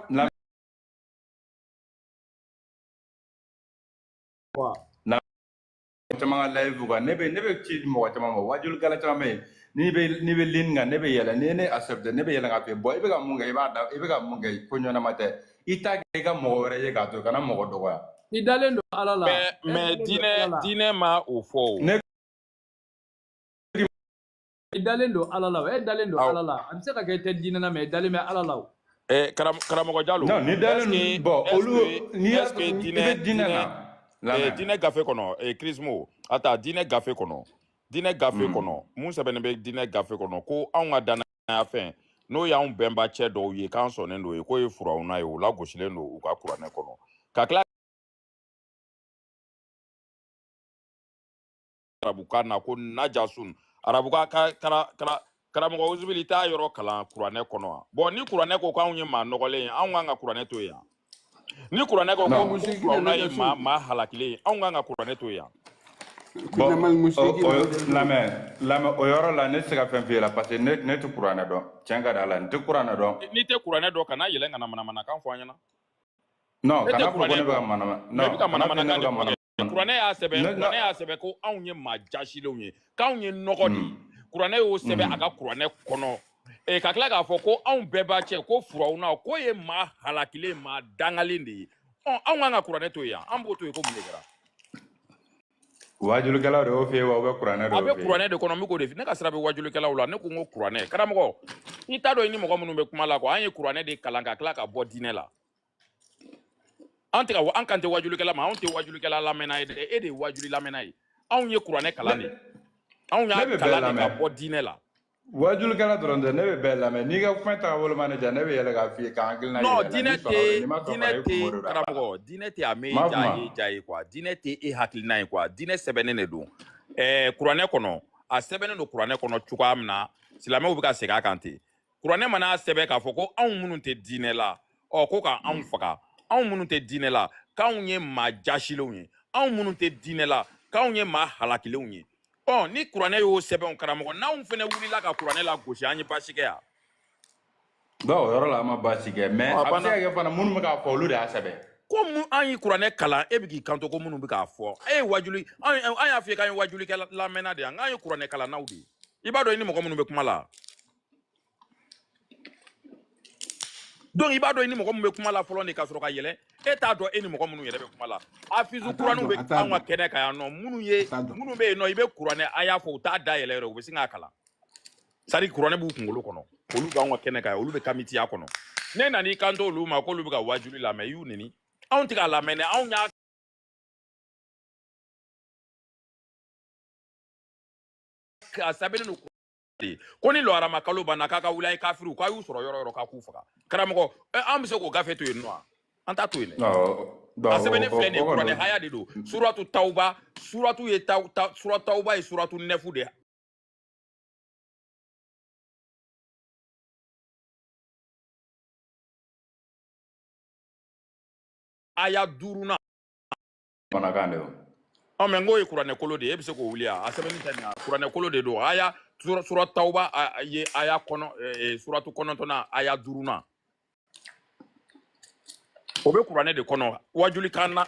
caman ka live kan ne bɛ ci mɔgɔ caman ma wajulikɛla caman bɛ yen n'i bɛ lini kan ne bɛ yɛlɛ ni ne accepté ne bɛ yɛlɛ ka fɛ bɔ i bɛ ka mun kɛ i bɛ ka mun kɛ ko ɲɔnama tɛ i t'a kɛ i ka mɔgɔ wɛrɛ ye k'a to kana mɔgɔ dɔgɔya i dalen don ala la mais diinɛ ma o fɔ o i dalen don ala la e dalen don ala la a bɛ se ka kɛ i tɛ diinɛ na mais i dalen bɛ ala la o karamɔgɔ Jalo non ni dalen bon olu n'i y'a i bɛ diinɛ na diinɛ gafe kɔnɔ kirisimo ata diinɛ gafe kɔnɔ mun sɛbɛnnen bɛ diinɛ gafe kɔnɔ ko anw ka danaya fɛn n'o y'anw bɛnba cɛ dɔw ye k'an sɔnnen don ye k'o ye furawuna ye u lagosilen don u ka kuranɛ kɔnɔ ka tila arabukan na ko najasun arabukan karamɔgɔ uzubili t'a yɔrɔ kalan kuranɛ kɔnɔ wa bon ni kuranɛ ko k'anw ye maa nɔgɔlen ye anw kan ka kuranɛ to yan ni kuranɛ ko ko furawuna ye maa halakilen ye anw kan ka kuranɛ to yan lamɛn o yɔrɔ la ne tɛ se ka fɛn f'i ye la parce que ne tɛ kuranɛ dɔn tiɲɛ ka di ala n tɛ kuranɛ dɔn n'i tɛ kuranɛ dɔn kana yɛlɛ ka na manamanakan fɔ an ɲɛna non kana fɔ ko ne bɛ ka manamanakan kuranɛ y'a sɛbɛn ko anw ye maa jasilenw ye k'anw ye nɔgɔ de ye kuranɛ y'o sɛbɛn a ka kuranɛ kɔnɔ ka tila k'a fɔ ko anw bɛɛ b'a cɛ ko furawuna k'o ye maa halakilen maa dangalen de ye anw kan ka kuranɛ to yan an b'o to yen ko mun de kɛra wajulikɛlaw de y'o f'i ye wa u bɛ kuranɛ de a bɛ kuranɛ de kɔnɔ n bɛ k'o de fɔ ne ka sira bɛ wajulikɛlaw la ne ko n ko kuranɛ karamɔgɔ i t'a dɔn i ni mɔgɔ minnu bɛ kuma la quoi an ye kuranɛ de kalan ka tila ka bɔ diinɛ la an kan tɛ wajulikɛla ma anw tɛ wajulikɛla lamɛnna ye dɛ e de ye wajuli lamɛnna ye anw ye kuranɛ kalan de anw y'a kalan de ka bɔ diinɛ la wajulikɛla dɔrɔn tɛ ne bɛ bɛɛ lamɛn n'i ka fɛn taabolo ma ne diya ne bɛ yɛlɛ k'a f'i ye k'an hakilina yɛlɛ non diinɛ tɛ karamɔgɔ diinɛ tɛ a mɛn ja ye quoi diinɛ tɛ e hakilina ye quoi diinɛ sɛbɛnnen de don kuranɛ kɔnɔ a sɛbɛnnen don kuranɛ kɔnɔ cogoya min na silamɛw bɛ ka segin a kan ten kuranɛ mana sɛbɛn k'a fɔ ko anw minnu tɛ diinɛ la ko ka anw faga anw minnu tɛ diinɛ la k'anw ye maa jasilenw ye anw minnu tɛ diinɛ la k'anw ye maa halakilenw ye ni kuranɛ y'o sɛbɛn karamɔgɔ n'anw fana wulila ka kuranɛ la gosi an ye baasi kɛ yan o yɔrɔ la an ma baasi kɛ mais a bɛ se ka kɛ fana minnu bɛ k'a fɔ olu de y'a sɛbɛn ko an ye kuranɛ kalan e bɛ k'i kanto ko minnu bɛ k'a fɔ e ye wajuli an y'a fɔ k'an ye wajulikɛ lamɛnna de yan k'an ye kuranɛ kalannaw de ye i b'a dɔn i ni mɔgɔ minnu bɛ kuma la donc i b'a dɔn i ni mɔgɔ minnu bɛ kuma la fɔlɔ de ka sɔrɔ ka yɛlɛ e t'a dɔn e ni mɔgɔ minnu yɛrɛ bɛ kuma la hafizu kuranɛw bɛ anw ka kɛnɛ kan yan nɔ minnu bɛ yen nɔ i bɛ kuranɛ a y'a fɔ u t'a da yɛlɛ yɛrɛ u bɛ sin k'a kalan c'est à dire kuranɛ b'u kunkolo kɔnɔ olu b'anw ka kɛnɛ kan yan olu bɛ kamitiya kɔnɔ ne nan'i kanto olu ma k'olu bɛ ka wajuli lamɛn i y'u neni anw tɛ k'a lamɛn dɛ anw y'a sɛbɛnnen don ko ni lɔharama kalo banna k'a ka wuli a ye kafiriw k'a y'u sɔrɔ yɔrɔ yɔrɔ k'a k'u faga karamɔgɔ an bɛ se k'o gafe to yen nɔ wa an t'a to yen dɛ a sɛbɛnnen filɛ nin ye kuranɛ haya de don suratu tawuba suratu ye tawuba ye suratu nɛfu de ye aya 5nan manakan de mɛ n k'o ye kuranɛ kolo de ye e bɛ se k'o wuli a sɛbɛnni tɛ nin kuranɛ kolo de don aya suratu tawuba ye aya suratu 9nan aya 5nan o bɛ kuranɛ de kɔnɔ wajulikan na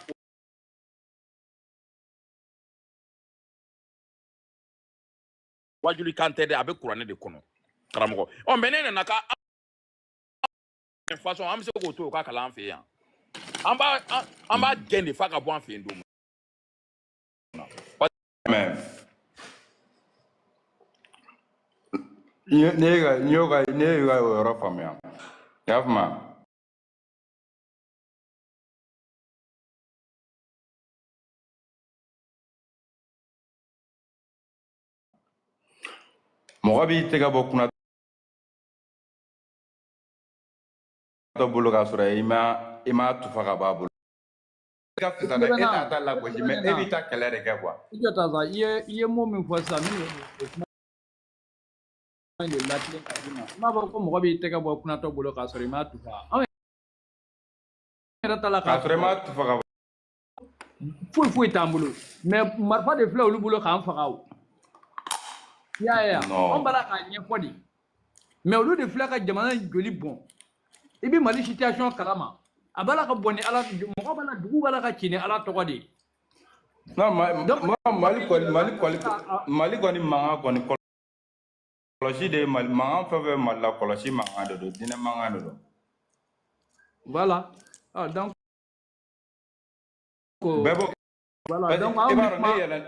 wajuli kante de abe kurane de kono karamogo o menene naka façon am se ko to ka kala an fe yan amba gende fa ka bo an fe ndo mais nega yɔrɔ faamuya y'a faamuya mɔgɔ b'i tɛgɛ bɔ kunna dɔ bolo k'a sɔrɔ i ma tufa ka b'a bolo e t'a ta lagosi mais e b'i ta kɛlɛ de kɛ quoi i jɔ ta sa i ye mot min fɔ sisan min ye de latilen ka di ma n'a fɔ ko mɔgɔ b'i tɛgɛ bɔ kunnatɔ bolo k'a sɔrɔ i ma tufa anw yɛrɛ ta la k'a sɔrɔ i ma tufa ka foyi t'an bolo mais marifa de filɛ olu bolo k'an faga o i y'a ye anw b'a la k'a ɲɛfɔ de mais olu de filɛ ka jamana joli bɔn i bɛ mali situation kalama a b'a la ka bɔn ni ala mɔgɔ b'a la dugu b'a la ka ci ni ala tɔgɔ de ye non mali kɔni mankan kɔni kɔlɔsi de ye mankan fɛn fɛn mali la kɔlɔsi mankan de don diinɛ mankan de don voilà donc bɛɛ bɔ voilà donc i b'a dɔn ne yɛlɛ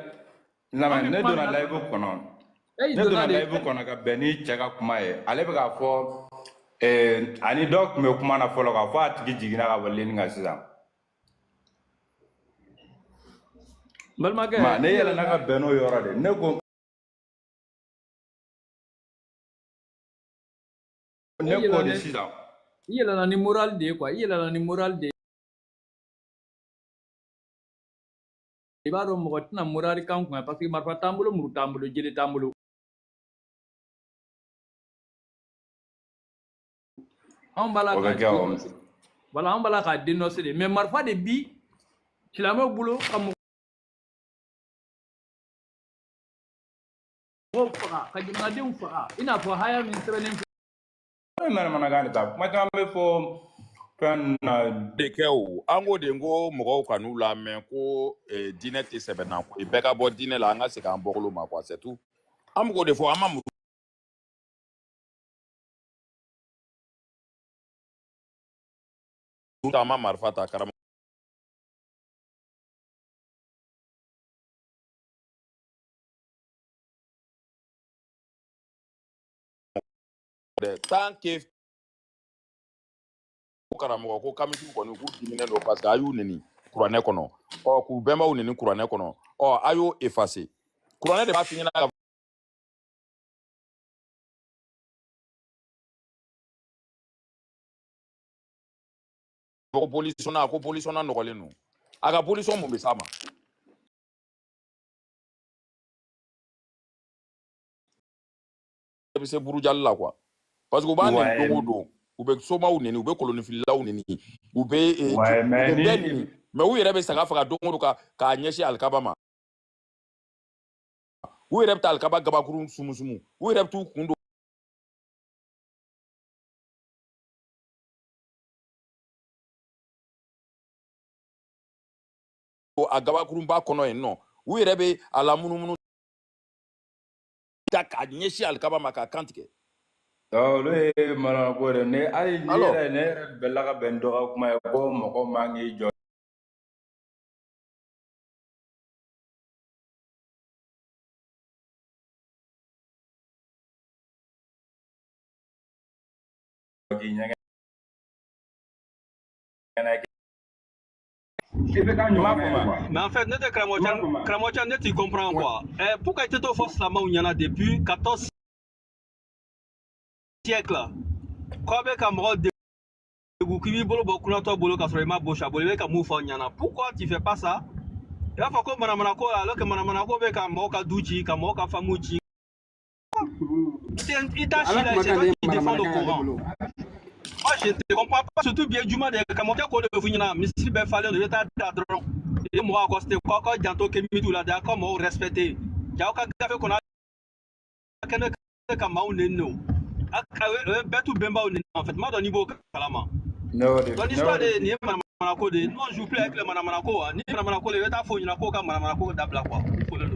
lamɛn ne donna layibu kɔnɔ ne donna layibu kɔnɔ ka bɛn ni cɛ ka kuma ye ale bɛ k'a fɔ ani dɔ tun bɛ kuma na fɔlɔ k'a fɔ a tigi jiginna ka bɔ lenni kan sisan balimakɛ ne yɛlɛnna ka bɛn n'o yɔrɔ de ne ko de sisan i yɛlɛnna ni moral de ye quoi i yɛlɛnna ni moral de ye i b'a dɔn mɔgɔ tɛna moral kan kun parce que marifa t'an bolo muru t'an bolo jeli t'an bolo anw b'a la voilà anw b'a la k'a dénoncer de mais marifa de bi silamɛw bolo ka mɔgɔw faga ka jamanadenw faga i n'a fɔ haya min sɛbɛnnen filɛ manamanakan de ta kuma caman bɛ fɔ fɛn na de kɛ o an ko de ko mɔgɔw kan'u lamɛn ko diinɛ tɛ sɛbɛnna koyi bɛɛ ka bɔ diinɛ la an ka segin an bɔkolo ma quoi c'est tout an b'o de fɔ an ma ta ma marifa ta karamɔgɔ tant que karamɔgɔ ko kamitiw kɔni k'u diminen don parce que a y'u neni kuranɛ kɔnɔ k'u bɛnbaw neni kuranɛ kɔnɔ a y'o effacer kuranɛ de b'a f'i ɲɛna ka ko polisi nɔgɔlen don a ka polisi mun bɛ s'a ma bɛ se burujali la quoi parce que u b'a neni don o don u bɛ somaw neni u bɛ kolonifililaw neni u bɛ bɛɛ neni mais u yɛrɛ bɛ saga faga don o don k'a ɲɛsin alikaba ma u yɛrɛ bɛ taa alikaba gabakurun sumusumu u yɛrɛ bɛ t'u kun don a gabakurunba kɔnɔ yen nɔ u yɛrɛ bɛ a lamunumunu ta k'a ɲɛsin alikaba ma k'a kantigɛ olu ye manako de ne hali ne yɛrɛ bɛla ka bɛn dɔ ka kuma ye ko mɔgɔ man k'i jɔ k'i ɲɛgɛn mais en fait, notre Kramochan, tu comprends quoi? Pourquoi tu te forces la main il y en a depuis 14 siècles? Pourquoi tu fais pas ça? Il va falloir que Manamanako, alors que Manamanako veut qu'un Moka Douchi, qu'un Moka Famouchi. Il t'a chillé, c'est toi qui défends le courant. Moi, je ne comprends pas, surtout bien du mal de Kamoka Kode Funina, Missi Befalé de l'État d'Adron. Et moi, Coste, quoi, Janto Kemitou, là, d'accord, moi, respecté. Jauka Café qu'on a Kamaou Neno. Betou Bemba, en fait, moi, dans le niveau Kalama. Dans l'histoire de Nié Manamanako, nous, on joue plus avec le Manamanako, ni Manamanako, le État Fonako, comme Manamanako d'Abla.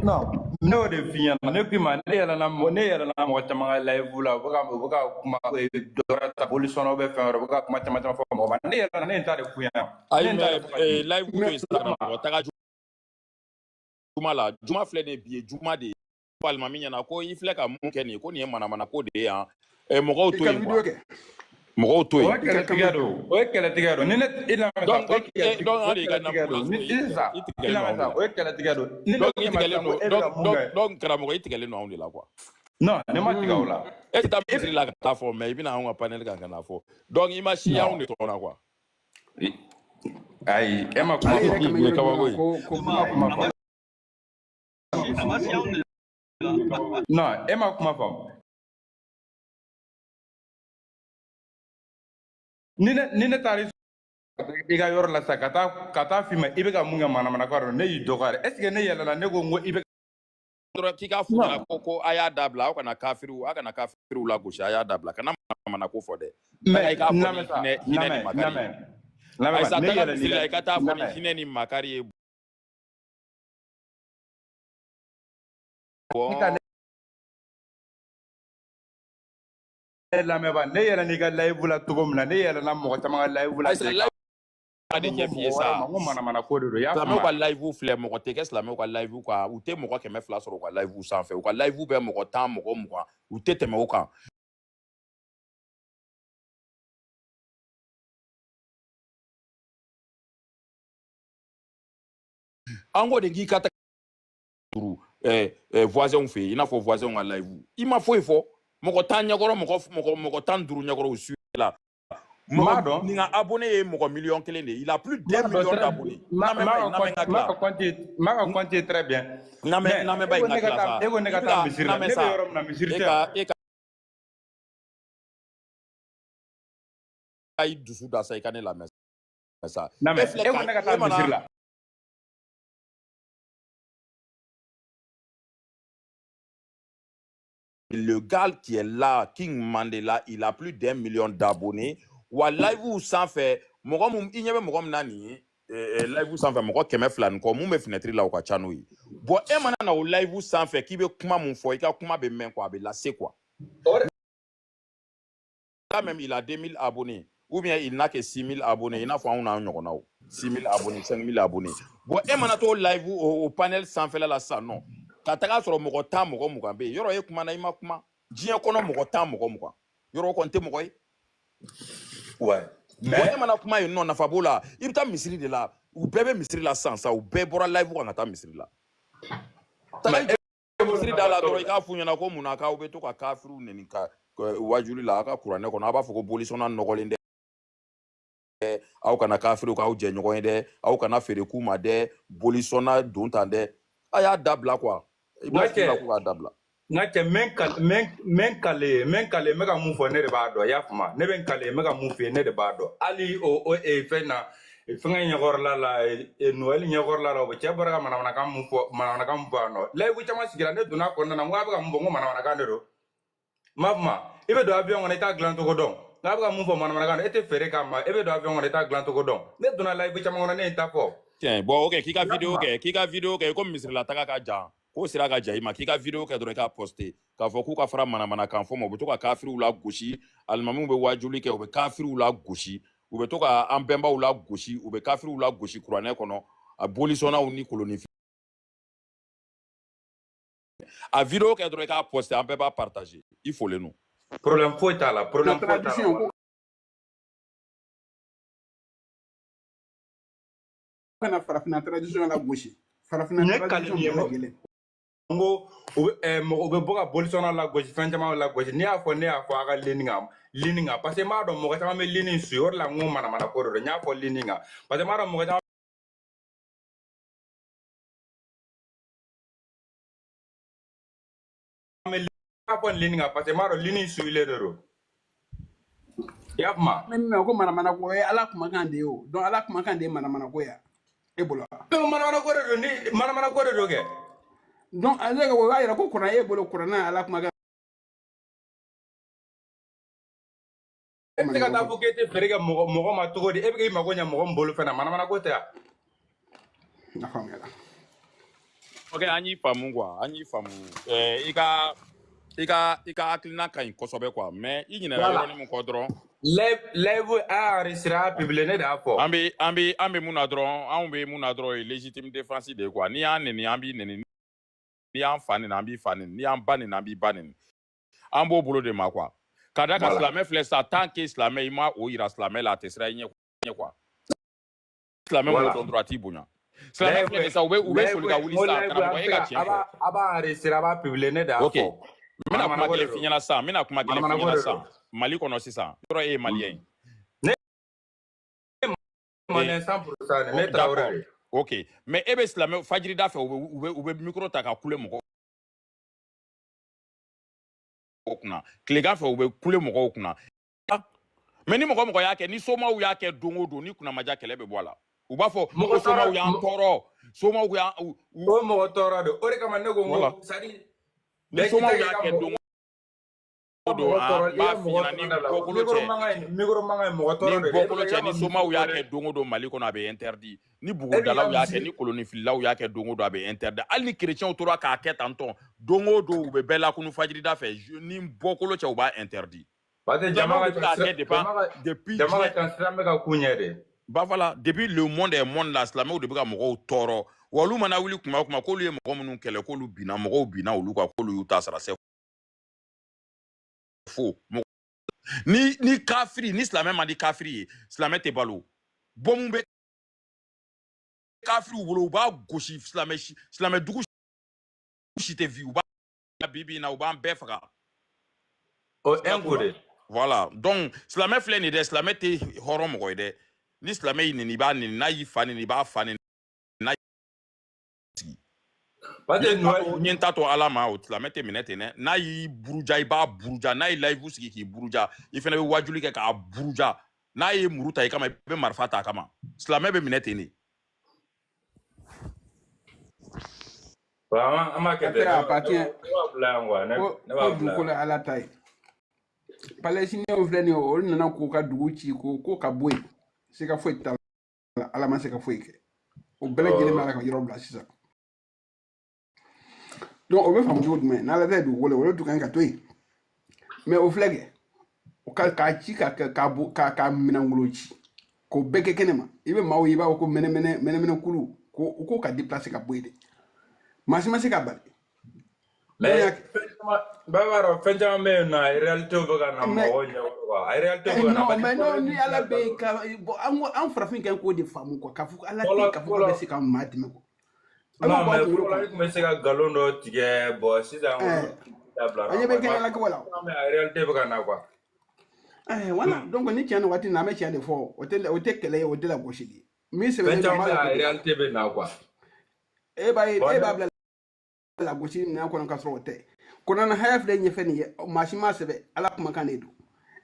Non, No de fiya ne kuma ne yala na mo tama live la buka kuma dora ta police no be fa buka kuma tama fo mo ne yala ne ta de fiya ay live to Instagram ko taga juma la juma flɛ de bi juma de palma mi ɲana ko i filɛ ka mun kɛ nin ko nin ye mana ko de ye yan mɔgɔw to yen mɔgɔw to yen o kɛlɛtigɛ don ni ne ila donc hali ka na o kɛlɛtigɛ don donc karamɔgɔ i tigɛlen don anw de la quoi non ne ma tigɛ o la e tɛ taa misiri la ka taa fɔ mais i bɛna anw ka panel kan ka na fɔ donc i ma si anw de tɔgɔ quoi ayi e ma kuma fɔ kabako ye non e ma kuma faamu ni ne taara i ka yɔrɔ la sa ka taa f'i ma i bɛ ka mun kɛ manamana ko ne y'i dɔgɔya est ce que ne yɛlɛla ne ko n ko i bɛ dɔrɔn k'i ka fɔ ko a y'a dabila aw kana kafiriw la gosi a y'a dabila kana manamana ko fɔ dɛ i k'a fɔ ni hinɛ ni makari ye ayisa taga misiri la i ka taa fɔ ni hinɛ ni makari ye lamɛnba ne yɛlɛ n'i ka layivu la cogo min na ne yɛlɛla mɔgɔ caman ka layivu la de ɲɛ f'i ye sa ko manamana ko de don silamɛw ka layivu filɛ mɔgɔ tɛ kɛ silamɛw ka layivu kan u tɛ mɔgɔ 200 sɔrɔ u ka layivu sanfɛ u ka layivu bɛ mɔgɔ 10 mɔgɔ 20 u tɛ tɛmɛ o kan an ko de k'i ka voisinw fɛ yen i n'a fɔ voisinw ka layivu i ma foyi fɔ mɔgɔ 10 ɲɛkɔrɔ mɔgɔ 15 ɲɛkɔrɔ u suit la nin ka abonné ye mɔgɔ 1 million de il a plus d'1 million d'abonnés m'a ka compter très bien n'amɛ ba in ka tila sa e ko ne ka taa misiri la ne bɛ yɔrɔ min na misiri tɛ e ka i dusu da sa i ka ne lamɛn sa e ko ne ka taa misiri la le gars qui est là, King Mandela, il a plus d'1 million d'abonnés. Wa live ou sans faire, il n'y avait pas nani live ou sans faire, moi qui me flan comme mon fenêtre là au kachanoui. Bon, et maintenant au live ou sans faire, qui veut comment mon foyer, comment be men quoi, be là c'est quoi. Là même il a 2000 abonnés. Ou bien il n'a que 6000 abonnés. Il n'a pas un 6000 abonnés, 5000 abonnés. Bon, et maintenant au live au panel sans faire là ça non. Ka taga sɔrɔ mɔgɔ 10 mɔgɔ 20 bɛ yen yɔrɔ ye kuma na i ma kuma diɲɛ kɔnɔ mɔgɔ 10 mɔgɔ 20 yɔrɔ kɔni tɛ mɔgɔ ye ouais mais e mana kuma yen nɔ nafa b'o la i bɛ taa misiri de la u bɛɛ bɛ misiri la sisan sa u bɛɛ bɔra live kan ka taa misiri la taga misiri da la dɔrɔn i k'a f'u ɲɛna ko mun na k'aw bɛ to ka kafiriw nɛni ka wajuli la aw ka kuranɛ kɔnɔ a b'a fɔ ko bolisɔnna nɔgɔlen dɛ aw kana kafiriw k'aw jɛ ɲɔgɔn ye dɛ aw kana feere k'u ma dɛ bolisɔnna don tan dɛ a y'a dabila quoi Nka cɛ men kale me ka mun fɔ ne de b'a dɔn i y'a faamu ne bɛ n kale me ka mun fɔ ne de b'a dɔn hali o fɛn na fɛngɛ ɲɛkɔrɔla la Noël ɲɛkɔrɔla la o cɛ bɔra ka manamanakan mun fɔ yan nɔ layivu caman sigira ne donna a kɔnɔna na n ko a bɛ ka mun fɔ n ko manamanakan de don m'a faamu i bɛ don avion kɔnɔ i t'a dilan cogo dɔn n'a bɛ ka mun fɔ manamanakan e tɛ feere k'a ma e bɛ don avion kɔnɔ i t'a dilan cogo dɔn ne donna layivu caman kɔnɔ ne ye n ta fɔ tiɲɛ bon ok k'i ka vidéo kɛ komi misirila taga ka jan ko sira ka jan i ma k'i ka vidéo kɛ dɔrɔn i k'a poster k'a fɔ k'u ka fara manamanakan fɔ ma u bɛ to ka kafiriw la gosi alimamiw bɛ wajuli kɛ u bɛ kafiriw la gosi u bɛ to ka an bɛnbaw la gosi u bɛ kafiriw la gosi kuranɛ kɔnɔ a bolisɔnnaw ni kolonifin a vidéo kɛ dɔrɔn i k'a poster an bɛɛ b'a partager i folen don problème foyi t'a la problème foyi t'a la kana farafina tradition la gosi farafina tradition la gele ngo u bɛ bɔ ka bolisɔnna la gosi fɛn caman la gosi n'i y'a fɔ ne y'a fɔ a ka lini kan parce que m'a dɔn mɔgɔ caman bɛ lini su o de la n ko manamana ko de don n y'a fɔ lini kan parce que m'a dɔn mɔgɔ caman bɛ fɔ lini kan parce que m'a dɔn lini suilen de don i y'a faamu mais ko manamana ko ye ala kumakan de ye o donc ala kumakan de ye manamana ko ya e bolo manamana ko de don ni manamana ko de don kɛ donc ale ka o b'a yira ko kuran e bolo kuranna ala kumakan e bɛ se ka taa fɔ k'e tɛ feere kɛ mɔgɔ ma cogo di e bɛ k'i mago ɲɛ mɔgɔ min bolo fɛnɛ manamana ko tɛ yan a faamuyala Ok, anyi famu quoi, anyi famu. Ika akilina ka in kosobe quoi, mais i nyina Voilà. yoro ni mun ko dron. Lève a resira publié d'afo. Ambe muna dron, ambe muna dron légitime défense de quoi. Ni an ni ambi ni an fani na ambi fani, ni an bani na ambi bani. Ambo bolo de ma quoi. Kada ka slamé flèche ça tant que slamé ima o ira slamé la tesra nye quoi. Slamé mo don droiti bonya. Slamé flèche ça oube sur ka wuli ça kana ko e ka tien. Aba resira ba publié d'afo. OK. Mina kuma kele finyana sa, mina kuma kele finyana sa. Mali kono sisan. Yoro e malien. Malien 100% ne Traoré. OK. Mais ebe slamé fajiri da fe oube micro ta ka kule mo okuna. Klega fe oube kule mo okuna. Mais ni mo yake ni soma u yake dongo do ni kuna maja kele be bola. Uba fo mo soma u ya ntoro. Soma u ya o mo toro do. Ore kama nego mo sadi. Ni soma u yake dongo do ba fina ni bokolo che ni soma u yake dongo do Mali kono abe interdit. Ni bugodala u yake ni koloni filla u yake dongo do abe interdit. Al ni chrétien autour ka ket anton dongo do ube bela kunu fajiri da fe ni bokolo che u ba interdit. Depuis voilà, depuis le monde est monde la slamé ou depuis ka mogo toro. Walu mana wili kuma ko lu mogo munu kele ko lu bina mogo bina olu ka ko lu yuta sara se faux. Ni kafiri ni slamé ma di kafiri slamé te balo. Bombe kafiri wolo ba goshi slamé dugu shite vi ou ba bibi na ou ba mbefra. O engode. Voilà. Donc, slamé flène de slamé te horom goide. Ni slamé ni ba ni na yi fani ni ba fani na ni tato alama o slamé te minete ne na yi buruja iba buruja na yi live siki ki buruja ifene be wajuli ke ka buruja na yi muruta kama be marfata kama slamé be minete ni vraiment amake de ko ala tay Palestiniens au fleni o nana ko ka dugu ci ko ka boy se ka foi ta ala ma se ka foi ke o bele jele mala ka yoro bla sisa donc o be fam dugu men na la tay du wala du kan ka toy mais o flege o ka ci ka minangulo ci ko beke kenema ibe mawo yiba ko mene kulu ko ka déplacer ka boy de masima se ka bal mais Bavaro, fenja me na réalité obaga na mawonya wa réalité obaga na mais non ni ala be ka an farafin kan ko de famu ko ka fu ala te ka fu be se ka mati me ko non mais pour la ko me se ka galondo tige bo sisa anya be kan ala ko wala mais réalité obaga na quoi voilà donc ni tiana wati na me tiana fo o te kele o de la boshidi mi se be ma réalité be na quoi e ba la gosi na ko ka so te kono na haya fle nyefe ni mashima sebe ala kuma kanedo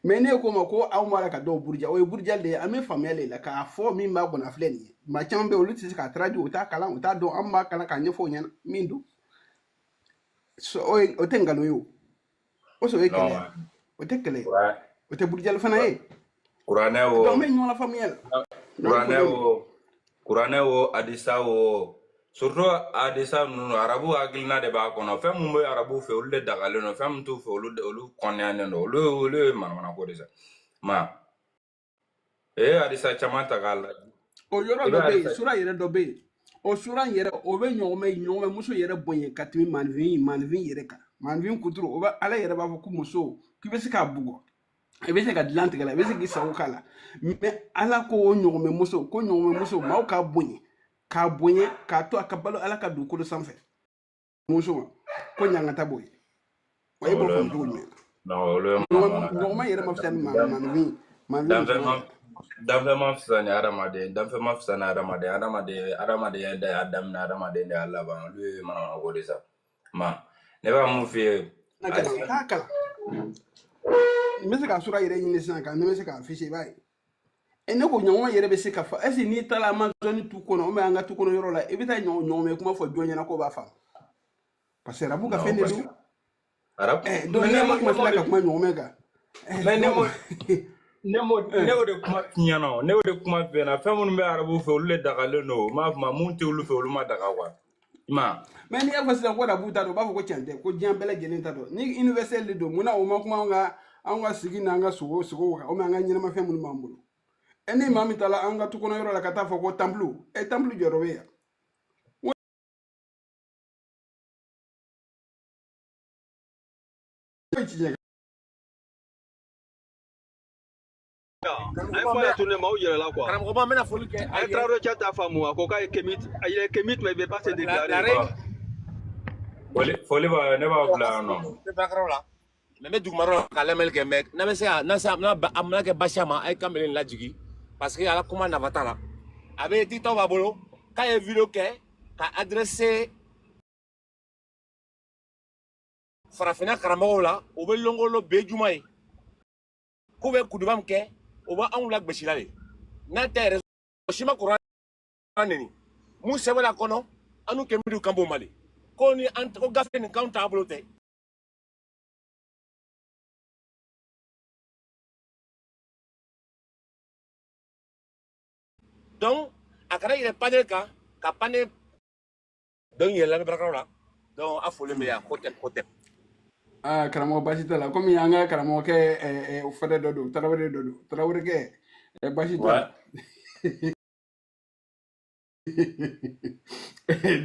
mene ko mako aw mara ka do burja o burja le ame famele la ka fo mi ma bona fle ni ma chambe o luti ka tradi o ta kala o ta do amba kala ka nyefo nyana mindu so o tengalo yo o so ekele o tekele o te burja le fana e Kurane o do me nyola famele Kurane o Adisa o surtout Adisa nunu arabu agilna de ba kono fem mumbe arabu fe olu de dagale no fem tu fe olu konyane no olu manana ko desa ma Adisa chamata gala o yoro do be sura yere do be o sura yere o be nyome muso yere bonye katimi manvin yere ka manvin kuturu o ba ala yere ba ko muso ki be se ka bugo e be se ka dilanti gala be se ki sawo kala me ala ko nyome muso ma ka bonye ka to akabalo ala ka dukulu sanfɛ muso ko nyangata boy o e bo fam dul me no ma yere ma fsan man damfe ma fsani aramade da adam na aramade ne Allah ba lu mana ko desa ma ne ba mu fi kala me se ka sura yere ni san ka ne me se ka fiche bai ene ko nyoma yere be se ka fa esi ni tala ma zoni tu kono o me anga tu kono yoro la e bita nyoma kuma fo jonya na ko ba fa parce que rabu ka fende du arab do ne ma kuma sala ka kuma nyoma ga ne o de kuma nyano ne o de kuma bena fa mun be arabu fe olu dagale no ma munti olu fe olu ma daga wa Ma. Mais ni y'a sisan ko da buta do b'a fɔ ko tiɲɛ tɛ ko diɲɛ bɛɛ lajɛlen ta dɔn ni universel de don mun na o ma kuma an ka sigi n'an ka sogo kan o ma an ka ɲɛnamafɛn minnu b'an bolo ni maa min taara an ka tukɔnɔ yɔrɔ la ka taa fɔ ko tanpulu tanpulu jɔyɔrɔ bɛ yan Karamɔgɔ bɛna foli kɛ a ye Traoré cɛ ta faamu a ko k'a ye Kemit mais il veut pas se déclarer foli ba ne b'a bila yan nɔ mais me dugumaro la ka lamɛnni kɛ mais n'a bɛ se ka n'a mana kɛ basi ma a ye kamalen lajigi parce que ala kuma nafa t'a la a bɛ TikTok b'a bolo k'a ye vidéo kɛ ka adressé farafinna karamɔgɔw la o bɛ lɔngɔlɔ bɛɛ juma ye k'u bɛ kuduba min kɛ o b'anw la gosila de n'a tɛ yɛrɛ si ma kuran neni mun sɛbɛnna kɔnɔ an n'u kɛmɛ kan b'o mali ko ni an ko gafe nin kanw t'a bolo tɛ donc a kana yɛrɛ panel kan ka panel donc yɛlɛ barakɛlaw la donc a fɔlen bɛ yan ko tɛ karamɔgɔ basi t'a la komi an ka karamɔgɔkɛ fɛdɛ dɔ don Traoré kɛ basi t'a la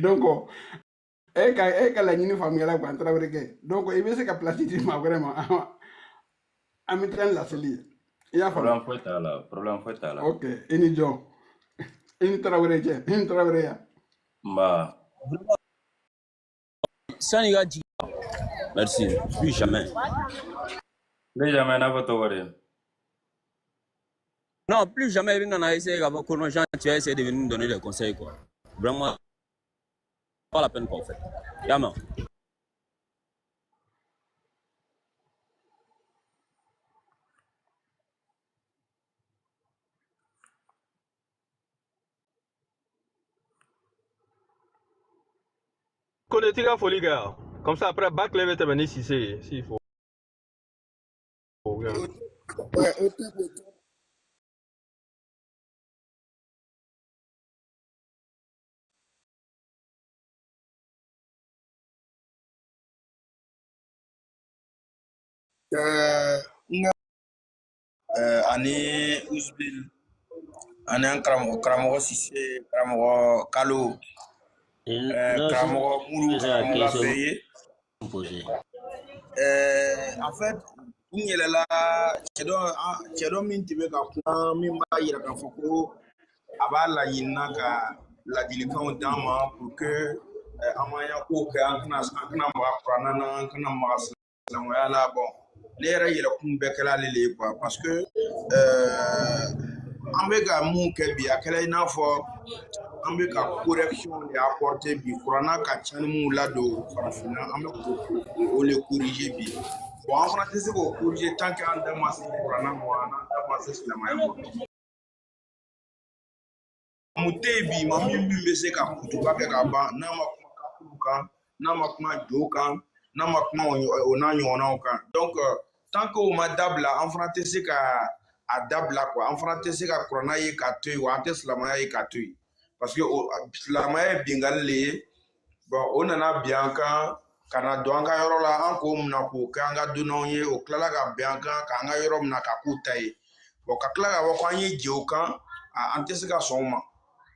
donc e ka laɲini faamuyala quoi Traoré kɛ donc i bɛ se ka place di ma vraiment an bɛ taa ni laseli ye i y'a faamu problème foyi t'a la ok i ni jɔn i ni Traoré cɛ i ni Traoré ya nba sani ka jigin merci plus jamais n'a fɔ tɔgɔ de non plus jamais il nana essayer k'a fɔ ko non Jean tu as essayé de venir nous donner des conseils quoi vraiment pas la peine qu'on fait yama Connais-tu la folie, gars? Comme ça, après, back level, tu vas venir s'il faut. Ani Uzbil ani an karamɔgɔ Sise karamɔgɔ Kalo karamɔgɔ Muru karamɔgɔ bɛɛ ye en fait n yɛlɛla cɛ dɔ min tun bɛ ka kuma min b'a yira k'a fɔ ko a b'a laɲinina ka ladilikanw d'an ma pour que an ma ya kow kɛ an kana maga kuranna na an kana maga silamɛya la bon ne yɛrɛ yɛlɛkun bɛɛ kɛla ale le ye quoi parce que an bɛ ka mun kɛ bi a kɛla i n'a fɔ an bɛ ka correction de apporter bi kuranna ka ca ni mun ladon farafinna an bɛ o le corriger bi bon an fana tɛ se k'o corriger tant que an da ma se kuranna ma an da ma se silamɛya ma mun tɛ yen bi ma min bɛ se ka kutuba kɛ ka ban n'a ma kuma kafiriw kan n'a ma kuma jo kan n'a ma kuma o n'a ɲɔgɔnnaw kan donc tant que o ma dabila an fana tɛ se ka a dabila quoi an fana tɛ se ka kuranna ye k'a to yen wa an tɛ silamɛya ye k'a to yen parce que silamɛya ye bingali le ye bon o nana bin an kan ka na don an ka yɔrɔ la an k'o minɛ k'o kɛ an ka dunanw ye o tilala ka bin an kan k'an ka yɔrɔ minɛ ka k'u ta ye bon ka tila ka fɔ ko an ye jɛ o kan an tɛ se ka sɔn o ma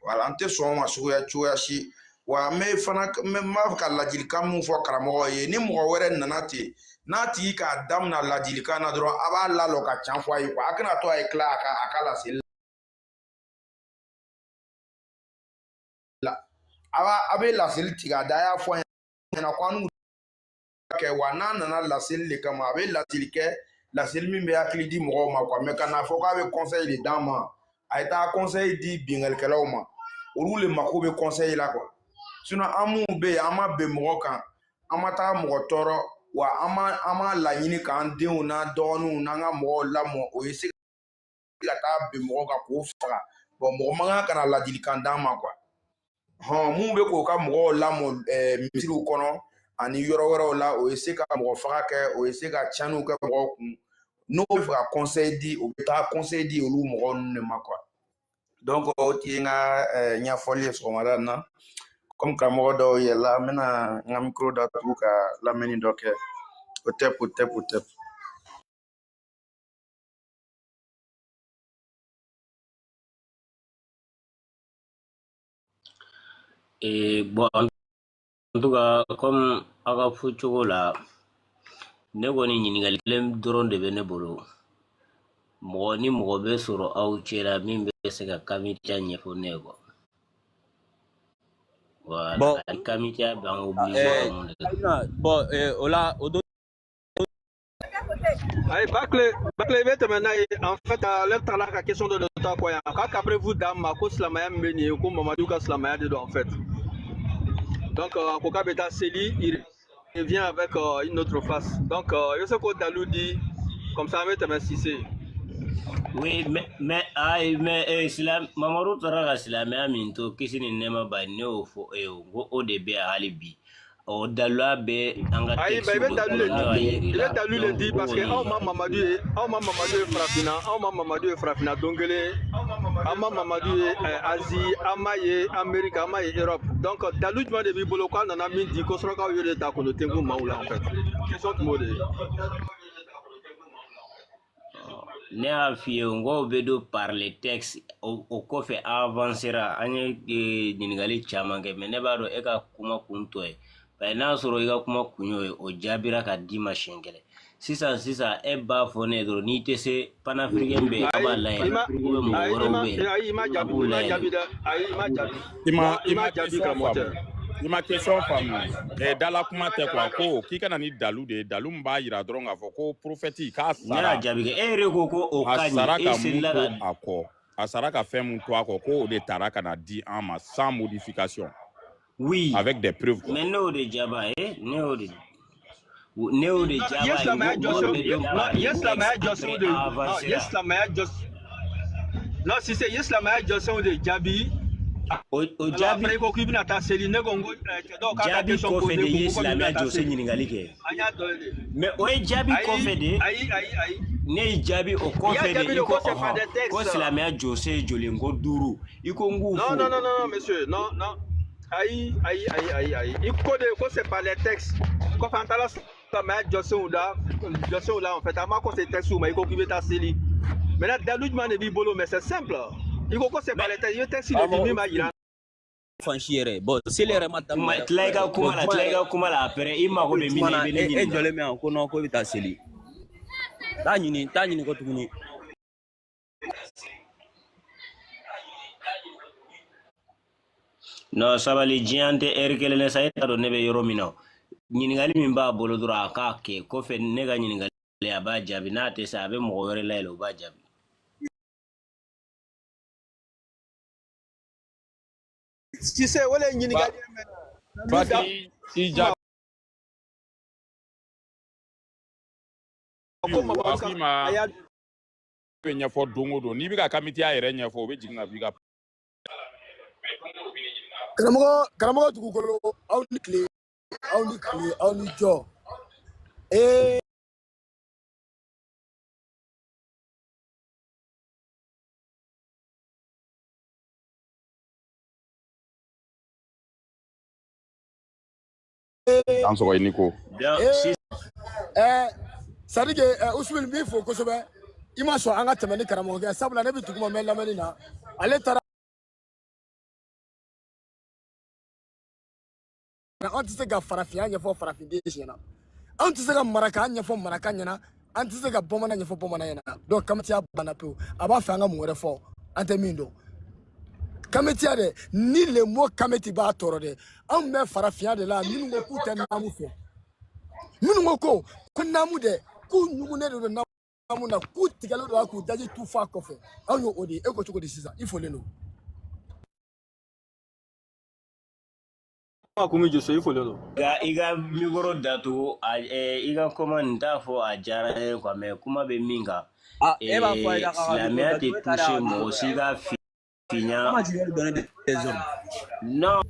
voilà an tɛ sɔn o ma cogoya si wa n b'a fɛ ka ladilikan min fɔ karamɔgɔ ye ni mɔgɔ wɛrɛ nana ten n'a tigi k'a daminɛ ladilikan na dɔrɔn a b'a lalɔ ka can fɔ a ye quoi a kana to a ye tila a ka laseli la a bɛ laseli tigɛ a da a y'a fɔ a ɲɛna ko an n'u kɛ wa n'a nana laseli de kama a bɛ laseli kɛ laseli min bɛ hakili di mɔgɔw ma quoi mais ka na fɔ k'a bɛ conseil de d'an ma a ye taa conseil di bingalikɛlaw ma olu le mako bɛ conseil la quoi sinon an mun bɛ yen an ma bɛn mɔgɔ kan an ma taa mɔgɔ tɔɔrɔ wa an ma laɲini k'an denw n'a dɔgɔninw n'an ka mɔgɔw lamɔ o ye se ka taa bɛn mɔgɔ kan k'o faga bon mɔgɔ man kan ka na ladilikan d'an ma quoi mun bɛ k'o ka mɔgɔw lamɔ misiriw kɔnɔ ani yɔrɔ wɛrɛw la o ye se ka mɔgɔ faga kɛ o ye se ka tiɲɛniw kɛ mɔgɔw kun n'o bɛ fɛ ka conseil di o bɛ taa conseil di olu mɔgɔ ninnu de ma quoi donc o tun ye n ka ɲɛfɔli ye sɔgɔmada in na comme karamɔgɔ dɔw yɛlɛla n bɛna n ka micro datugu ka lamɛnni dɔ kɛ o tɛp. Bon, en tout cas, comme aga fucogo la, ne kɔni ɲininkali kelen dɔrɔn de bɛ ne bolo. Mɔgɔ ni mɔgɔ bɛ sɔrɔ aw cɛla min bɛ se ka kamitiya ɲɛfɔ ne ye quoi. Voilà, Bon, kamitiya b'an obligé ka mun de kɛ. bon, ola, odo. Allez, Barclay, en fait, la question de notre temps, quoi. Après vous, dame, ko silamaya mbeni, ko Mamadou ka silamaya de en fait. Donc, Koka Beta Seli, il revient avec une autre face. Donc, je sais que Dalou dit, comme ça, avec Cissé. Oui, mais Islam, Mamadou Taraga silamaya minto, kisi ni nema ba ne o fo o de be alibi. O dalwa be anga texte il va Dalou le dit parce que Mamadou est frappina dongele Mamadou est Asie Amaye Amérique Amaye Europe donc Dalou du de bibolo kwa nana min dit ko soroka yo de ta ko tengu maula en fait question de mode ne a fie ngo bedo par les textes o ko fe avancera anye ɲininkali caman kɛ mais ne b'a dɔn e ka kuma kunto ye pa n'a sɔrɔ i ka kuma kunyo ye o jaabira ka di ma siɲɛ kɛlɛ sisan e b'a fɔ ne dɔrɔn n'i tɛ se panafricain bɛ a b'a layɛ ou bien mɔgɔ wɛrɛw bɛ yen i ma question faamu dala kuma tɛ quoi ko k'i kana ni dalu de dalu min b'a yira dɔrɔn k'a fɔ ko prophète k'a sara ne y'a jaabi kɛ e yɛrɛ ko o ka ɲi e selila ka a kɔ a sara ka fɛn mun to a kɔ ko o de taara ka na di an ma sans modification. Oui. Avec des preuves. Mais no de jaba no de jaba. Yes, la meilleure non, si c'est yes la meilleure Johnson de Jabi. O Jabi après ko kibina ta seli ne gongo Jabi ko fait de yes la meilleure Johnson ɲininkali kɛ. Mais o Jabi ko fait de ayi ne Jabi o ko fait de ko silamɛya Jose jolenko 5 i ko ngu non monsieur non aïe. Il code c'est pas les textes. Quand on a la meilleure Johnson là en fait, à ma cause c'est texte ou mais il faut qu'il ta série. Mais là Dalou man est bibolo mais c'est simple. Il faut que c'est pas les textes, le texte il est même à Iran. Fanchiere bon c'est les remata tlaika kuma la après il m'a ko be mini be e jole me an ko no ko bita seli ta nyini ko tuguni no sabali jiante erkelene sayta do nebe yoro mina ɲininkali min b'a bolo dɔrɔn a k'a kɛ kɔfɛ ne ka ɲininkali a b'a jaabi n'a tɛ se a bɛ mɔgɔ wɛrɛ layɛlɛ o b'a jaabi tu sais wala ɲininkali bati i jaabi ma bɛ ɲɛfɔ don o don n'i bɛ ka kamitiya yɛrɛ ɲɛfɔ o bɛ jigin ka b'i ka karamɔgɔ dugukolo aw ni tile aw ni jɔ an sɔgɔ i ni ko sadike Usmani b'i fo kosɛbɛ i ma sɔn an ka tɛmɛ ni karamɔgɔkɛ sabula ne bɛ duguma mɛn lamɛnni na ale taara an tɛ se ka farafinya ɲɛfɔ farafiden ɲɛna an tɛ se ka maraka ɲɛfɔ maraka ɲɛna an tɛ se ka bamanan ɲɛfɔ bamanan ɲɛna donc kamitiya banna pewu a b'a fɛ an ka mun wɛrɛ fɔ an tɛ min dɔn kamitiya dɛ ni le mot kamiti b'a tɔɔrɔ dɛ anw bɛ farafinya de la minnu ko k'u tɛ naamu fɛ minnu ko naamu dɛ k'u ɲugunnen de don naamu na k'u tigɛlen don k'u daji tu fɔ a kɔfɛ anw y'o de ye e ko cogo di sisan i folen don i ka micro datugu i ka kuma nin t'a fɔ a diyara ne ye quoi mais kuma bɛ min kan silamɛya tɛ touché mɔgɔ si ka fiɲa non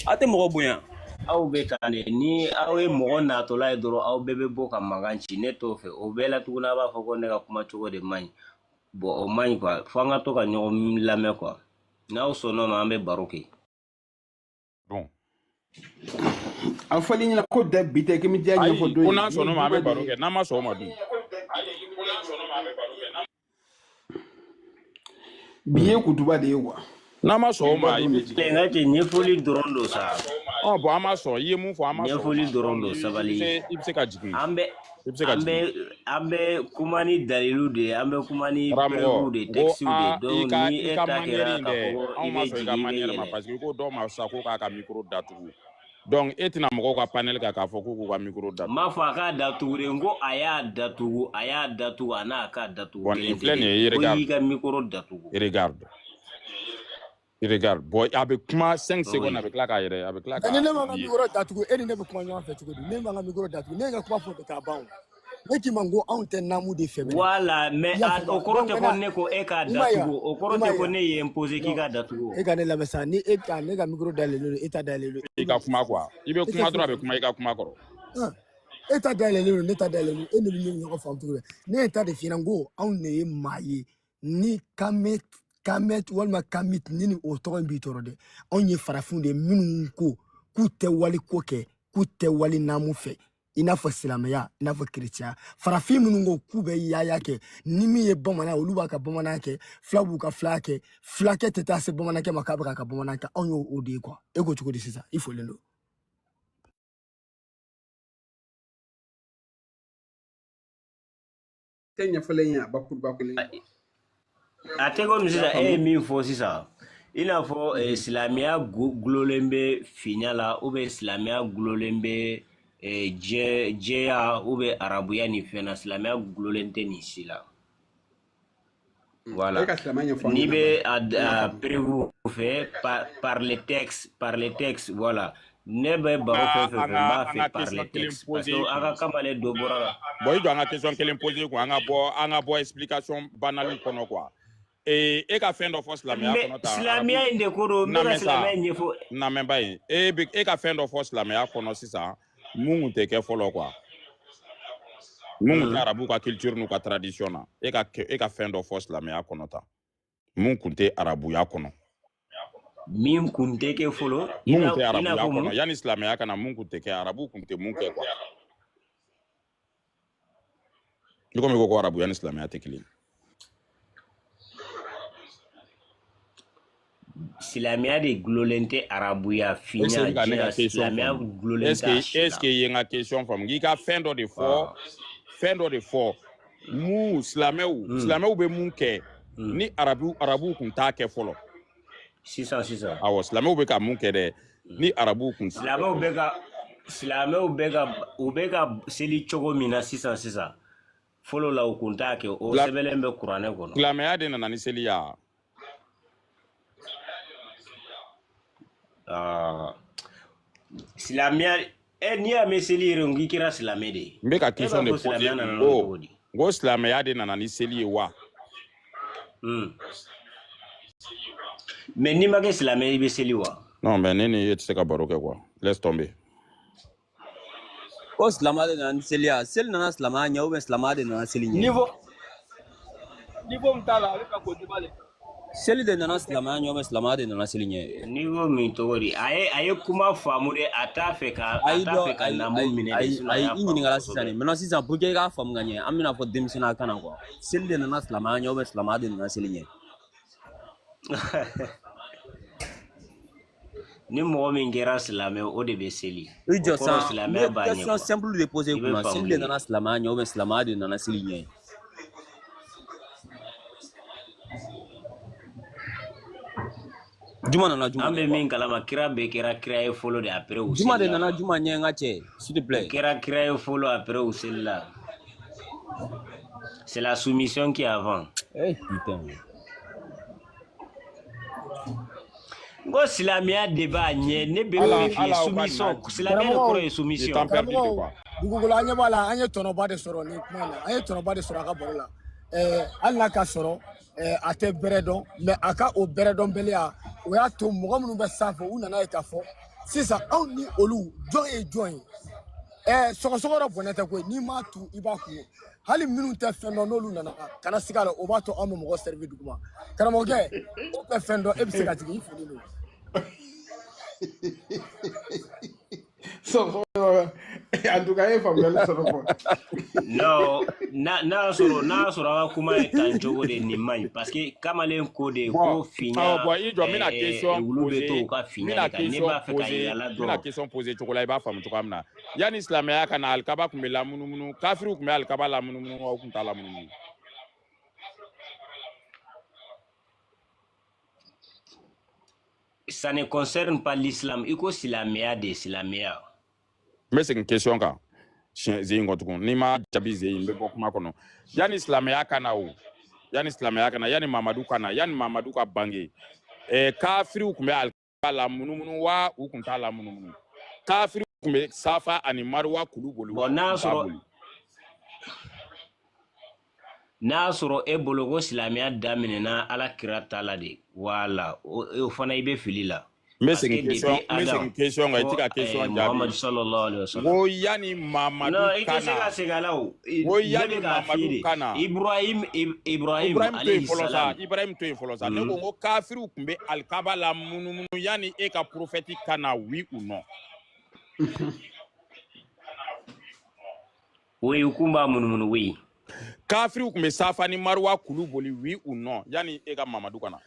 a tɛ mɔgɔ bonya aw bɛ kan de ni aw ye mɔgɔ natɔla ye dɔrɔn aw bɛɛ bɛ bɔ ka mankan ci ne t'o fɛ o bɛɛ la tuguni a b'a fɔ ko ne ka kuma cogo de man ɲi bon o man ɲi quoi fo an ka to ka ɲɔgɔn lamɛn quoi n'aw sɔnn'o ma an bɛ baro kɛ Bon. En fait, il y a un code de bite qui me dit Aïe, on a son nom à me baroque. Nama so madu. Bien kutuba de wa. Nama so ma ibi. Tenga te nyefoli dorondo sa. Oh, bon Amazon, il est mon for Amazon. Nyefoli dorondo sabali. Ibseka jiki. Ambe kumani dalilu de, ambe kumani peru de, textu de, donc ni eta kera kapo ibe jigi ma parce que ko do ma sa ko ka micro datu. Donc etina moko ka panel ka fo ko ka micro datu. Ma fa ka datu de ngo aya datu ana ka datu. Bon, il plein il regarde. Ka micro datu. Il regarde. Boy, avec moi 5 secondes avec la carrière, avec la carrière. Ne manga micro datu e ni ne be kuma nyon fa tugo ne manga micro datu ne ga kuma fo de ka bawo. Ne ki mango ante namu de febe. Voilà, mais okoro te konne ko e ka datu, okoro te konne ye imposer ki ka datu. E ga ne la mesa ni e ka ne ga micro dalelo eta dalelo. E ka kuma quoi. Ibe kuma dro avec kuma e ka kuma koro. Eta dalelo ne ta dalelo e ne bi nyon fa tugo. Ne eta de finango on ne maye ni kamet walma kamit nini o togon bi toro de on ye farafun de minnu ko ku te wali ko ke ku te wali namu fe ina fo silamaya ina fo chrétien farafin minnu ko ku be yaya ke ni mi ye bamana olu ba ka bamana ke flabu ka flake flake te ta se bamana ke makabra ka bamana ka on yo odi quoi e go tuko de ça il faut le Tenya falenya bakule. Atego mzisa mi fo sisa ina fo islamia glolembe finyala ube islamia glolembe jeya ube arabuya ni fena islamia glolente ni sila voilà ni be prévu fait par les textes voilà nebe baro fait ba fait par les textes parce que aka kamale do borara boy do anga question qu'elle imposer ko anga bo explication banale kono quoi. Et ka fin de force la meya kono ta islamia inde koro mera islamia nyefo na memba yi e ka fin de force la meya kono sisa mungu te ke folo quoi mungu arabu ka culture nu ka tradition na e ka fin de force la meya kono ta mungu te arabu ya kono mim kunte ke folo mungu te arabu ya kono yani islamia kana mungu te ke arabu kunte mungu ke quoi ndiko mi ko arabu yani islamia te kili Silamia de glolente arabuya finya Silamia glolente est-ce que y a une question femme qui a fin de fort mu Silamia be munke ni arabu kun ta ke folo 600 awo Silamia be ka munke de ni arabu kun Silamia ubega seli chogo mina 600 folo la ukunta ke o sebelembe Qur'ane kono Silamia de nana ni seli ya Silamia ni a meseli rongi kira Silamia de mbe ka question de poser go Silamia de nana ni seli wa mais ni ma ke Silamia be seli wa non mais nene et c'est ka baroke quoi laisse tomber o Silamia de nana ni seli ya sel nana Silamia nya o Silamia de nana seli nya niveau mtala avec ka ko dibale seli de nana Silamia nya o Silamia de nana seli nya niveau mi togori aye kuma famude atafeka na mumine ay inyi ngala sisane maintenant si ça pour que ka fam gagner amina fo demisina kana quoi seli de nana Silamia nya o Silamia de nana seli nya ni mo min gera Silamia o de be seli ijo sa question simple de poser kuna seli de nana Silamia nya o Silamia de nana seli nya Juma nana Juma. Ambe min kalama kira be kira e follow de après ou Juma de nana Juma nyenga che s'il te plaît. Kira e follow après ou celle-là. C'est la soumission qui est avant. Eh putain. Go Silamia débat nye ne be vérifier soumission Silamia no koro soumission. Google anya bala anya tono ba de soro ni kuma anya tono ba de soro ka borola. Allah ka soro ate beredon mais aka o beredon belia o ya to mo munu be safo una na ka fo sisa on ni olu join sogo ro bonete ko ni ma tu iba ku hali minu te fendo no lu na kana sigala o ba to o mo servi duguma kana mo ge o pe fendo e bi siga tigi ifo ni En tout cas, il faut bien No, na soro kuma tan jogo de ni mai parce que kamalen ko de ko finya bon il doit mina question poser mina question poser chokola iba famu chokamna yani islamia kana alkaba kumela munumunu kafiru kumela alkaba la munumunu au kuntala munumunu. Ça ne concerne pas l'islam, iko silamia de silamia. Mais c'est une question ka zingo tukun ni ma jabi zeyin be bokuma kono yani islamia kana o yani islamia kana yani mamadu kana yani mamadu ka bange kafiru kumela alkaba la munumunu wa u kuntala munumunu kafiru kumela safa ani marwa kulubolu n'a sɔrɔ e bolo ko silamɛya daminɛna ala kira tala de wala o fana i bɛ fili la mais c'est une question ga itika question Muhammad sallallahu alaihi wasallam wo yani mamadu kana no ikese segala o wo yani mamadu kana Ibrahim alayhi salam Ibrahim to folosa ne ko kafiru kumbe alkaba la munumunu yani e ka prophétique kana oui ou non. Oui ukumba munumunu oui kafiru kumbe safa ni marwa kuluboli oui ou non yani e ka mamadu kana.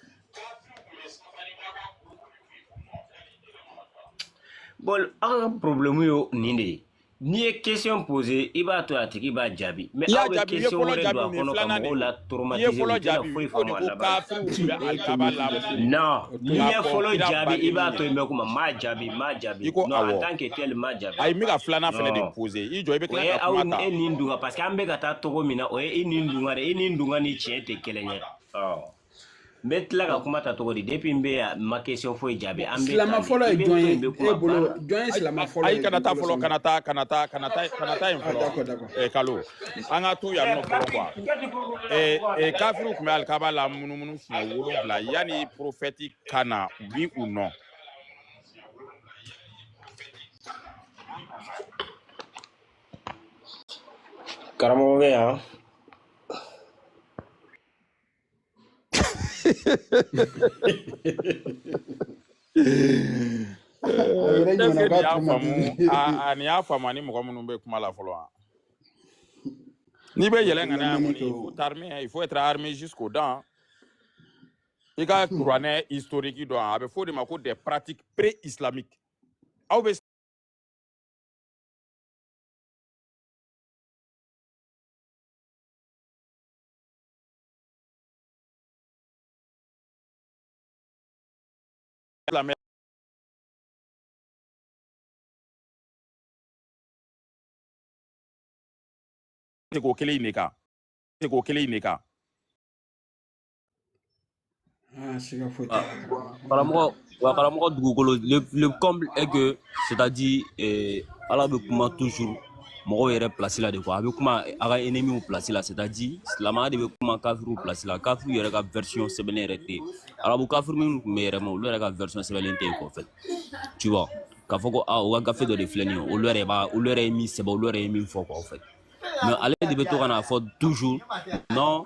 Bon un problème yo ninde ni e question posée i b'a to a tigi b'a jaabi mais aw bɛ question wɛrɛ don a kɔnɔ ka mɔgɔw la traumatiser u tɛna foyi faamu a laban non ni ye fɔlɔ jaabi i b'a to yen bɛ kuma m'a jaabi non en tant que tel m'a jaabi ayi mi ka filanan fɛnɛ de poser i jɔ i bɛ tila ka kuma ta e nin dunga parce que an bɛ ka taa togo min na o ye i nin dunga de i nin dunga ni tiɲɛ tɛ kelen ye n bɛ tila ka kuma ta togo di depuis n bɛ ma question foyi jaabi an bɛ silama fɔlɔ ye jɔn ye e bolo jɔn ye silama fɔlɔ ye ayi kana taa fɔlɔ kana taa yen fɔlɔ kalo an ka to yan nɔ fɔlɔ quoi kafiru tun bɛ alikaba la munumunu siɲɛ 7 yani prophète kana oui ou non. karamɔgɔkɛ yan ani y'a faamu ni mɔgɔ minnu bɛ kuma la fɔlɔ n'i bɛ yɛlɛ ŋana il faut être armé jusqu'aux dents i ka kuranɛ historique dɔn a bɛ fɔ o de ma ko des pratiques pré-islamiques aw bɛ ko kelen in de kan karamɔgɔ dugukolo le comble est que c'est-à-dire ala bɛ kuma toujours mɔgɔw yɛrɛ place la de quoi a bɛ kuma a ka ennemi place la c'est-à-dire silamɛya de bɛ kuma kafiru place la kafiru yɛrɛ ka version sɛbɛnnen yɛrɛ tɛ arabu kafiru minnu tun bɛ yɛrɛ ma olu yɛrɛ ka version sɛbɛnnen tɛ yen en fait tu vois k'a fɔ ko o ka gafe dɔ de filɛ nin ye olu yɛrɛ ye min sɛbɛn olu yɛrɛ ye min fɔ quoi en fait mais ale de bɛ to ka na fɔ toujours non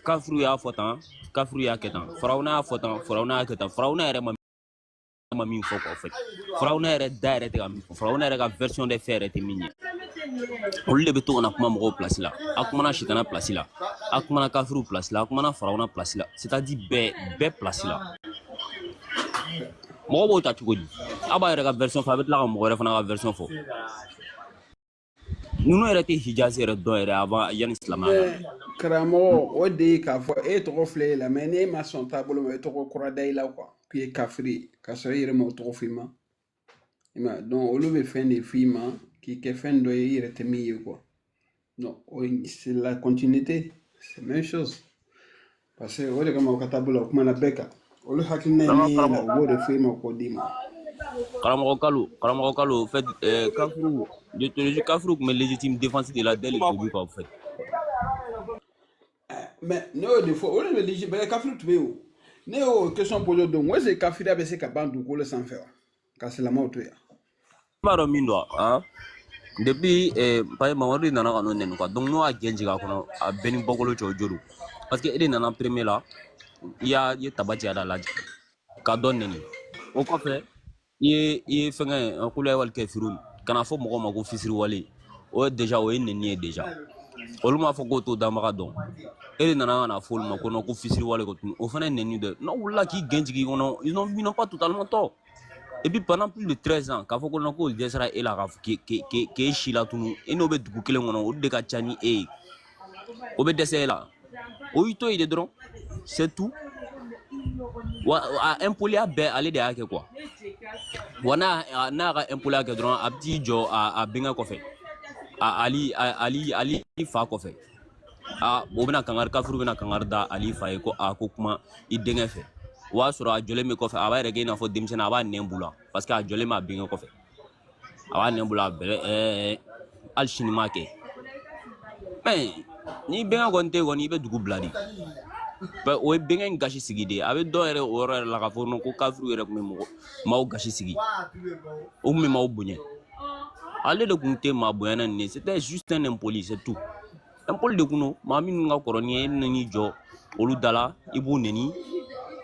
kafiru y'a fɔ tan kafiru y'a kɛ tan farawuna y'a fɔ tan farawuna y'a kɛ tan farawuna yɛrɛ ma min fɔ quoi en fait farawuna yɛrɛ da yɛrɛ tɛ ka min fɔ farawuna yɛrɛ ka version de fɛ yɛrɛ tɛ min ye olu de bɛ to ka na kuma mɔgɔw place la a kumana sitana place la a kumana kafiru place la a kumana farawuna place la c'est-à-dire bɛɛ place la mɔgɔw b'o ta cogo di a b'a yɛrɛ ka version fɔ a bɛ tila ka mɔgɔ wɛrɛ fana ka version fɔ ninnu yɛrɛ tɛ hijazi yɛrɛ dɔn yɛrɛ avant yanni silamɛya karamɔgɔ o de ye k'a fɔ e tɔgɔ filɛ e la mais n'e ma sɔn taabolo ma e tɔgɔ kura da i la quoi k'i ye kafiri k'a sɔrɔ i yɛrɛ ma o tɔgɔ f'i ma donc olu bɛ fɛn de f'i ma k'i kɛ fɛn dɔ ye i yɛrɛ tɛ min ye quoi non c'est la continuité c'est même chose parce que o de kama o ka taabolo o kumana bɛɛ kan olu hakilina ye min ye la o b'o de f'i ma k'o d'i ma. karamɔgɔ kalo en fait kafiru l'éthologie kafiru tun bɛ légitime défense de la dès le début quoi en fait mais ne y'o de fɔ o de bɛ légitime kafiru tun bɛ yen o ne y'o question posé don ko est-ce que kafiriya bɛ se ka ban dugukolo sanfɛ wa ka silamɛw to yan. i b'a dɔn min don ah depuis par Mamadu de nana ka n'o nɛni quoi donc n'o y'a gɛn jigin a kɔnɔ a bɛɛ ni bɔkolo cɛ o jo don parce que e de nana premier la i ye taba ci a da lajɛ ka dɔ nɛni o kɔfɛ i fɛngɛ kula wal kafirun kana fɔ mɔgɔ ma ko fisiri wale o déjà o ye nɛni ye déjà olu m'a fɔ k'o to damaga dɔn e de nana kana fɔ olu ma ko non ko fisiri wale ko tun o fana ye nɛni dɛ n'aw wulila k'i gɛn jigin kɔnɔ ils n'ont pas totalement tort et puis pendant plus de 13 ans k'a fɔ ko non k'olu dɛsɛra e la k'e si la tunu e n'o bɛ dugu kelen kɔnɔ olu de ka ca ni e ye o bɛ dɛsɛ e la o y'i to yen de dɔrɔn c'est tout wa a impoli bɛɛ ale de y'a kɛ quoi wa n'a ka impoli kɛ dɔrɔn a bɛ t'i jɔ a bɛnkɛ kɔfɛ ali fa kɔfɛ o bɛna kangari kafuru bɛna kangari da ali fa ye ko ko kuma i denkɛ fɛ o b'a sɔrɔ a jɔlen bɛ kɔfɛ a b'a yɛrɛ kɛ i n'a fɔ denmisɛnnin a b'a nɛn bula parce que a jɔlen b'a bɛnkɛ kɔfɛ a b'a nɛn bula hali sini m'a kɛ mais ni bɛnkɛ kɔni tɛ kɔni i bɛ dugu bila de o ye bɛnkɛ in gasi sigi de a bɛ dɔw yɛrɛ o yɔrɔ yɛrɛ la k'a fɔ ko kafuru yɛrɛ tun bɛ maaw gasi sigi o tun bɛ maaw bonya ale de tun tɛ maa bonya nin ye c'était juste un impoli c'est tout impoli de kun don maa minnu ka kɔrɔ ni ye e n'i jɔ olu da la i b'u nɛni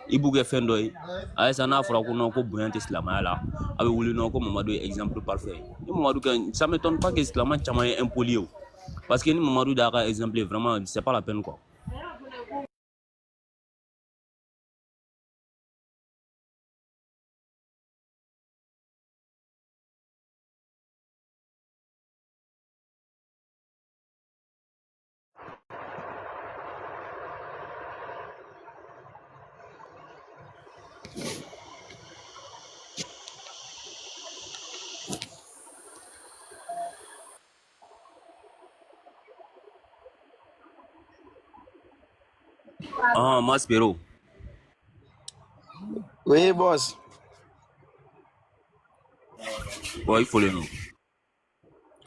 i b'u kɛ fɛn dɔ ye ayisa n'a fɔra ko non ko bonya tɛ silamɛya la a bɛ wuli non ko Mamadu ye exemple parfait ni Mamadu kɛ ça m'étonne pas que silamɛ caman ye impoli ye o parce que ni Mamadu d'a ka exemple vraiment c'est pas la peine quoi. Maspero. Oui, boss. Il faut le nom.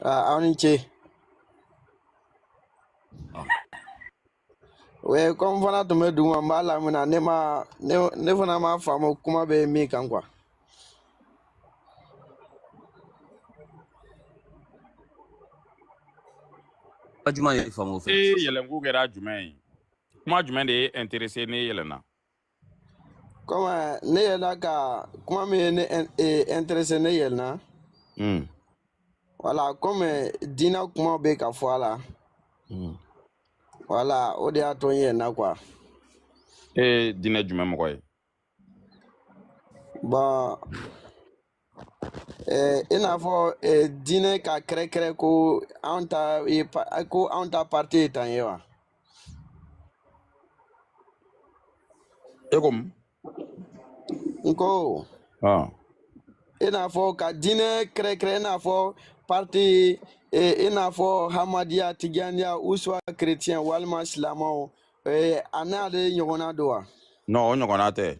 On y oui, comme voilà, tu me dis, là, ne fana ma faamu kuma bɛ min kan quoi. Jumɛn ye faamu o fɛ? Yɛlɛnko kɛra jumɛn ye? Kuma jumɛn de ye intéressé ne yɛlɛnna? Comme ne yɛlɛla ka kuma min ye ne intéressé ne yɛlɛnna. Voilà, comme diinɛ kuma bɛ ka fɔ a la. Voilà, o de y'a to n yɛlɛnna quoi. Diinɛ jumɛn mɔgɔ ye? Bon, i n'a fɔ diinɛ ka kɛrɛkɛrɛ ko anw ta parti ye tan ye wa? E komi? N ko i n'a fɔ ka diinɛ kɛrɛkɛrɛ i n'a fɔ parti i n'a fɔ Hamadiya, Tijaniya, ou soit chrétien walima silamɛw a n'ale ɲɔgɔnna don wa? Non, o ɲɔgɔnna tɛ.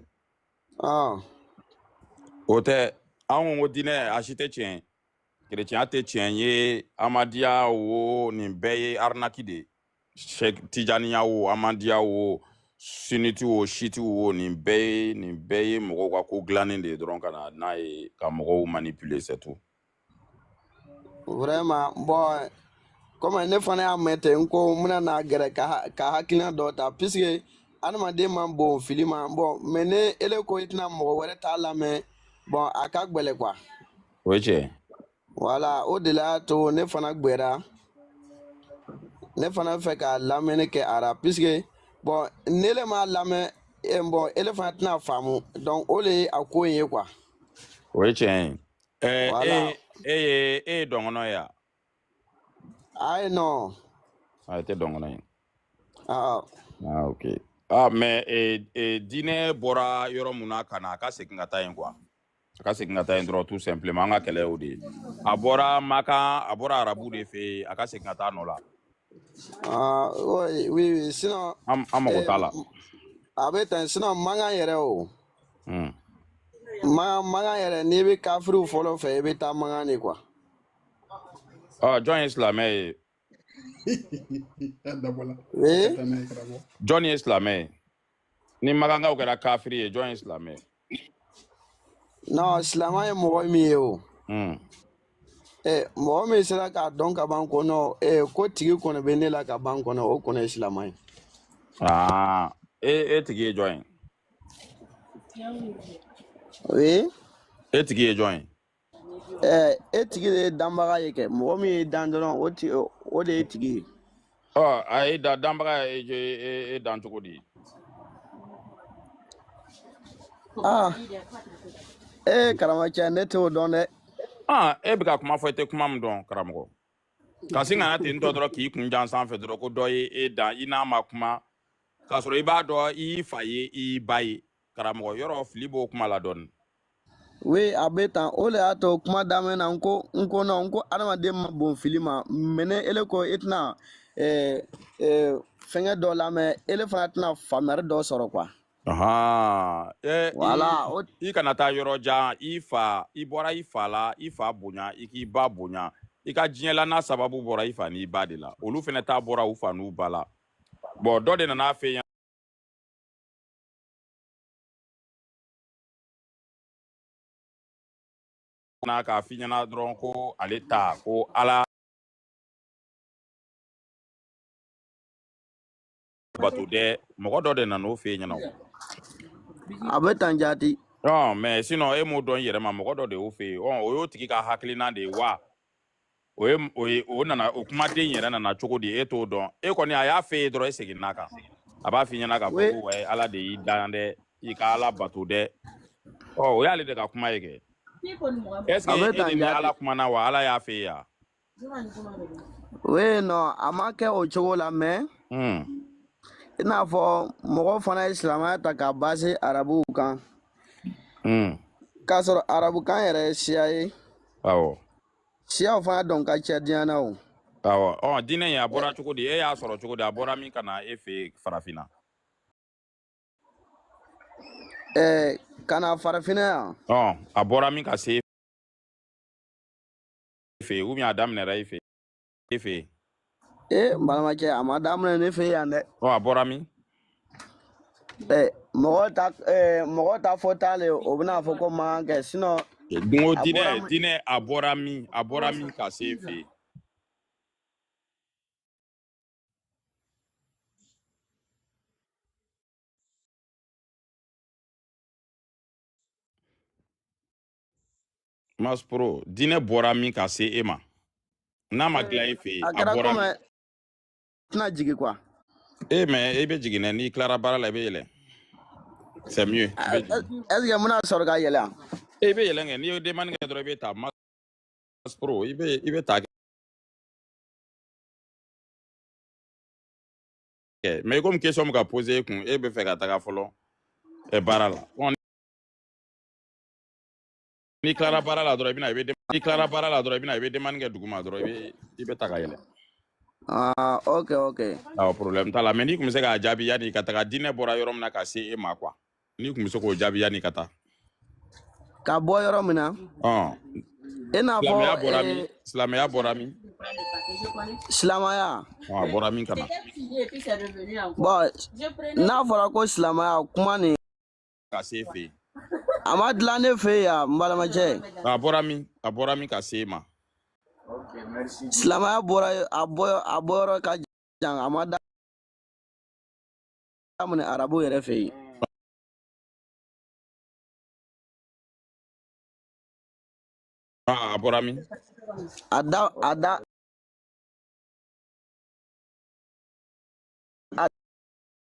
O tɛ anw ko diinɛ a si tɛ tiɲɛ chrétien tɛ tiɲɛ ye Amadiya o nin bɛɛ ye arnaque de ye Tijaniya o Amadiya o Sunniti o Shiti o nin bɛɛ ye mɔgɔw ka ko dilannen de ye dɔrɔn ka na n'a ye ka mɔgɔw manipuler c'est tout. Vraiment bon comme ne fana y'a mɛn ten n ko n bɛna n'a gɛrɛ ka hakilina dɔ ta puisque adamaden man bon fili ma bon mais ne ele ko i tɛna mɔgɔ wɛrɛ t'a lamɛn bon a ka gbɛlɛ quoi. O ye tiɲɛ. Voilà o de la y'a to ne fana gbɛra ne fana fɛ ka lamɛnni kɛ a la puisque bon n'ele m'a lamɛn bon ele fana tɛna faamu donc o de ye a ko in ye quoi. O ye tiɲɛ ye. Voilà. E ye dɔngɔnɔ ye wa? Ayi non. A tɛ dɔngɔnɔ ye. Ok. Mais diinɛ bɔra yɔrɔ mun na ka na a ka segin ka taa yen quoi. A ka segin ka taa yen dɔrɔn tout simplement an ka kɛlɛ y'o de ye. A bɔra Makan a bɔra arabu de fɛ yen a ka segin ka taa nɔ la. Oui sinon. An mago t'a la. A bɛ ten sinon Mankan yɛrɛ o. Mankan yɛrɛ n'i bɛ kafiriw fɔlɔ fɛ i bɛ taa Mankan de quoi. Jɔn ye silamɛ ye? Jɔn ye silamɛ ye? Ni Makankaw kɛra kafiri ye jɔn ye silamɛ ye? Non silamɛ ye mɔgɔ min ye o. Mɔgɔ min sera k'a dɔn ka ban ko non ko tigi kɔni bɛ ne la ka ban kɔnɔ o kɔni ye silamɛ ye. E tigi ye jɔn ye? Oui. E tigi ye jɔn ye? E tigi de ye danbaga ye kɛ mɔgɔ min ye dan dɔrɔn o de ye tigi ye. A ye danbaga e dan cogo di? Karamɔgɔcɛ ne t'o dɔn dɛ. E bɛ ka kuma fɔ e tɛ kuma min dɔn karamɔgɔ. Kasi ŋana ten tɔ dɔrɔn k'i kun jan sanfɛ dɔrɔn ko dɔ ye e dan i n'a ma kuma k'a sɔrɔ i b'a dɔn i fa ye i ba ye karamɔgɔ yɔrɔ fili b'o kuma la dɔɔni. Oui a bɛ tan o de y'a to kuma daminɛ na n ko adamaden ma bon fili ma mais ne ele ko e tɛna fɛngɛ dɔ lamɛn ele fana tɛna faamuyali dɔ sɔrɔ quoi. Voilà. I kana taa yɔrɔ jan i bɔra i fa la i fa bonya i k'i ba bonya i ka diɲɛ n'a sababu bɔra i fa n'i ba de la olu fana taa bɔra u fa n'u ba la bon dɔ de nana fɛ yan n'a k'a f'i ɲɛna dɔrɔn ko ale ta ko ala bato dɛ mɔgɔ dɔ de nana o fɛ ɲɛna a bɛ tan jati. mais sinon e m'o dɔn i yɛrɛ ma mɔgɔ dɔ de y'o fɛ o y'o tigi ka hakilina de ye wa o nana o kumaden yɛrɛ nana cogo di e t'o dɔn e kɔni a y'a fɛ ye dɔrɔn e seginna kan a b'a f'i ɲɛna k'a fɔ ko ala de y'i dan dɛ i ka ala bato dɛ o y'ale de ka kuma ye kɛ est-ce que e de ni ala kumana wa ala y'a fɛ ya? Oui non a ma kɛ o cogo la mais i n'a fɔ mɔgɔ fana ye silamɛya ta k'a base arabuw kan k'a sɔrɔ arabukan yɛrɛ ye siya ye. Awɔ. Siyaw fana dɔn ka ca diɲɛ na o. Awɔ diinɛ in a bɔra cogo di e y'a sɔrɔ cogo di a bɔra min ka na e fɛ farafinna? Ka na farafinna yan. A bɔra min ka se e fɛ ou bien a daminɛra e fɛ? N balimakɛ a ma daminɛ ne fɛ yan dɛ. A bɔra min? Mɔgɔ ta fɔ t'ale o bɛna fɔ ko man kɛ sinon. Dungo diinɛ a bɔra min ka se e fɛ? Masporo diinɛ bɔra min ka se e ma n'a ma dilan e fɛ a bɔra min? Tɛna jigin quoi. Mais e bɛ jigin dɛ n'i tilara baara la i bɛ yɛlɛ. C'est mieux. Est-ce que n bɛna sɔrɔ ka yɛlɛ yan? I bɛ yɛlɛ kɛ n'i ye demande kɛ dɔrɔn i bɛ taa Masporo i bɛ taa kɛ mais comme question bɛ ka poser e kun e bɛ fɛ ka taga fɔlɔ baara la. N'i tilara baara la dɔrɔn i bɛ demande kɛ duguma dɔrɔn i bɛ ta ka yɛlɛ. Ok. Problème t'a la mais n'i kun bɛ se k'a jaabi yanni ka taga diinɛ bɔra yɔrɔ min na ka se e ma quoi n'i kun bɛ se k'o jaabi yanni ka taa. Ka bɔ yɔrɔ min na. E n'a fɔ silamɛya bɔra min? Silamɛya. A bɔra min ka na? Bon n'a fɔra ko silamɛya kuma nin ka se e fɛ yen. A ma dilan ne fɛ yan n balimakɛ. A bɔra min ka se e ma? Silamɛya a bɔyɔrɔ ka jan a ma daminɛ arabu yɛrɛ fɛ yen. A bɔra min?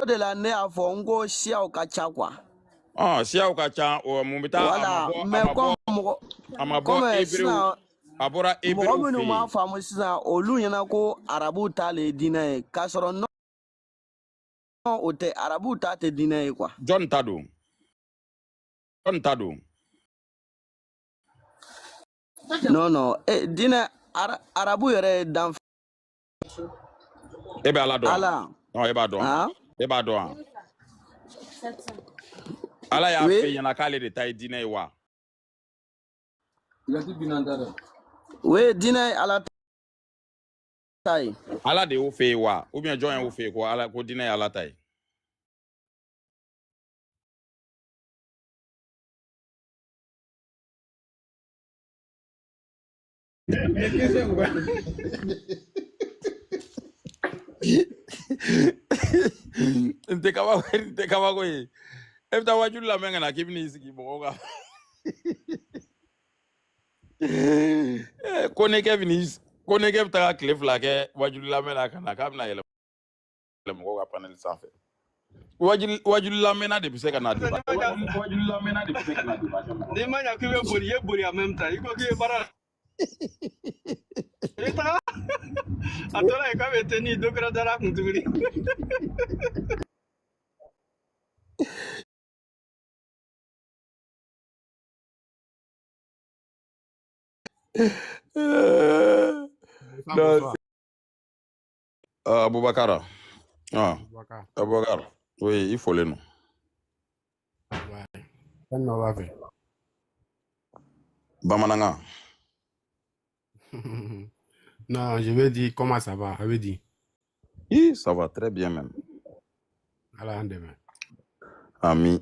O de la ne y'a fɔ n ko siyaw ka ca quoi. Siyaw ka ca mun bɛ taa a ma bɔ Hébreu. A bɔra Hébreu fɛ yen. Mɔgɔ minnu m'a faamu sisan olu ɲɛna ko arabu ta le ye diinɛ ye k'a sɔrɔ o tɛ arabu ta tɛ diinɛ ye quoi. Jɔn ta don? Non diinɛ arabu yɛrɛ ye dan. E bɛ ala dɔn? Ala. E b'a dɔn? E b'a dɔn wa? Ala y'a fɛ ɲɛna k'ale de ta ye diinɛ ye wa? Oui diinɛ ye ala ta ye. Ala de y'o fɛ ye wa? ou bien jɔn y'o fɛ ye ko diinɛ ye ala ta ye? N tɛ kabako ye. E bɛ taa wajulu lamɛn ka na k'i bɛ n'i sigi mɔgɔw kan. Ko ne kɛ bɛ taga tile 2 kɛ wajulu lamɛn na ka na k'a bɛna yɛlɛ mɔgɔw ka panel sanfɛ. Wajulu lamɛnna de bɛ se ka na débat. Wajulu lamɛnna de bɛ se ka na débat. N'i ma ɲa k'i bɛ boli, i ye boli en même temps. I ko k'i ye baara. I taga. A tora yen k'a bɛ tennis dɔ kɛra dara kun tuguni. Non, Abubakar. Ah, Abubakar. Abubakar. Oui, il faut le nom. Ouais. Kan no va faire. Bamananga. Non, je vais dire comment ça va. Je vais dire. Oui, ça va très bien même. Ala an dɛmɛ. Ami.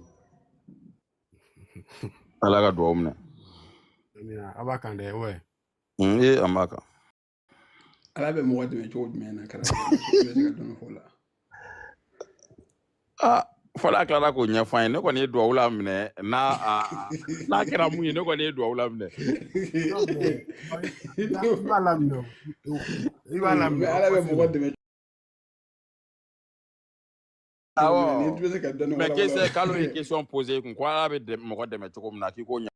Ala ka duwawu minɛ. Amina, a b'a kan dɛ, ouais. An b'a kan. Ala bɛ mɔgɔ dɛmɛ cogo jumɛn na karamɔgɔ? I bɛ se ka dɔɔni fɔ o la. Ah, fɔlɔ a tilara k'o ɲɛfɔ an ye. Ne kɔni ye duwawu la minɛ. N'a kɛra mun ye, ne kɔni ye duwawu la minɛ. I b'a laminɛ o. I b'a laminɛ. Ala bɛ mɔgɔ dɛmɛ. Awɔ. Mais qu'est-ce k'alo ye question posée kun ko Ala bɛ mɔgɔ dɛmɛ cogo min na k'i k'o ɲɛ.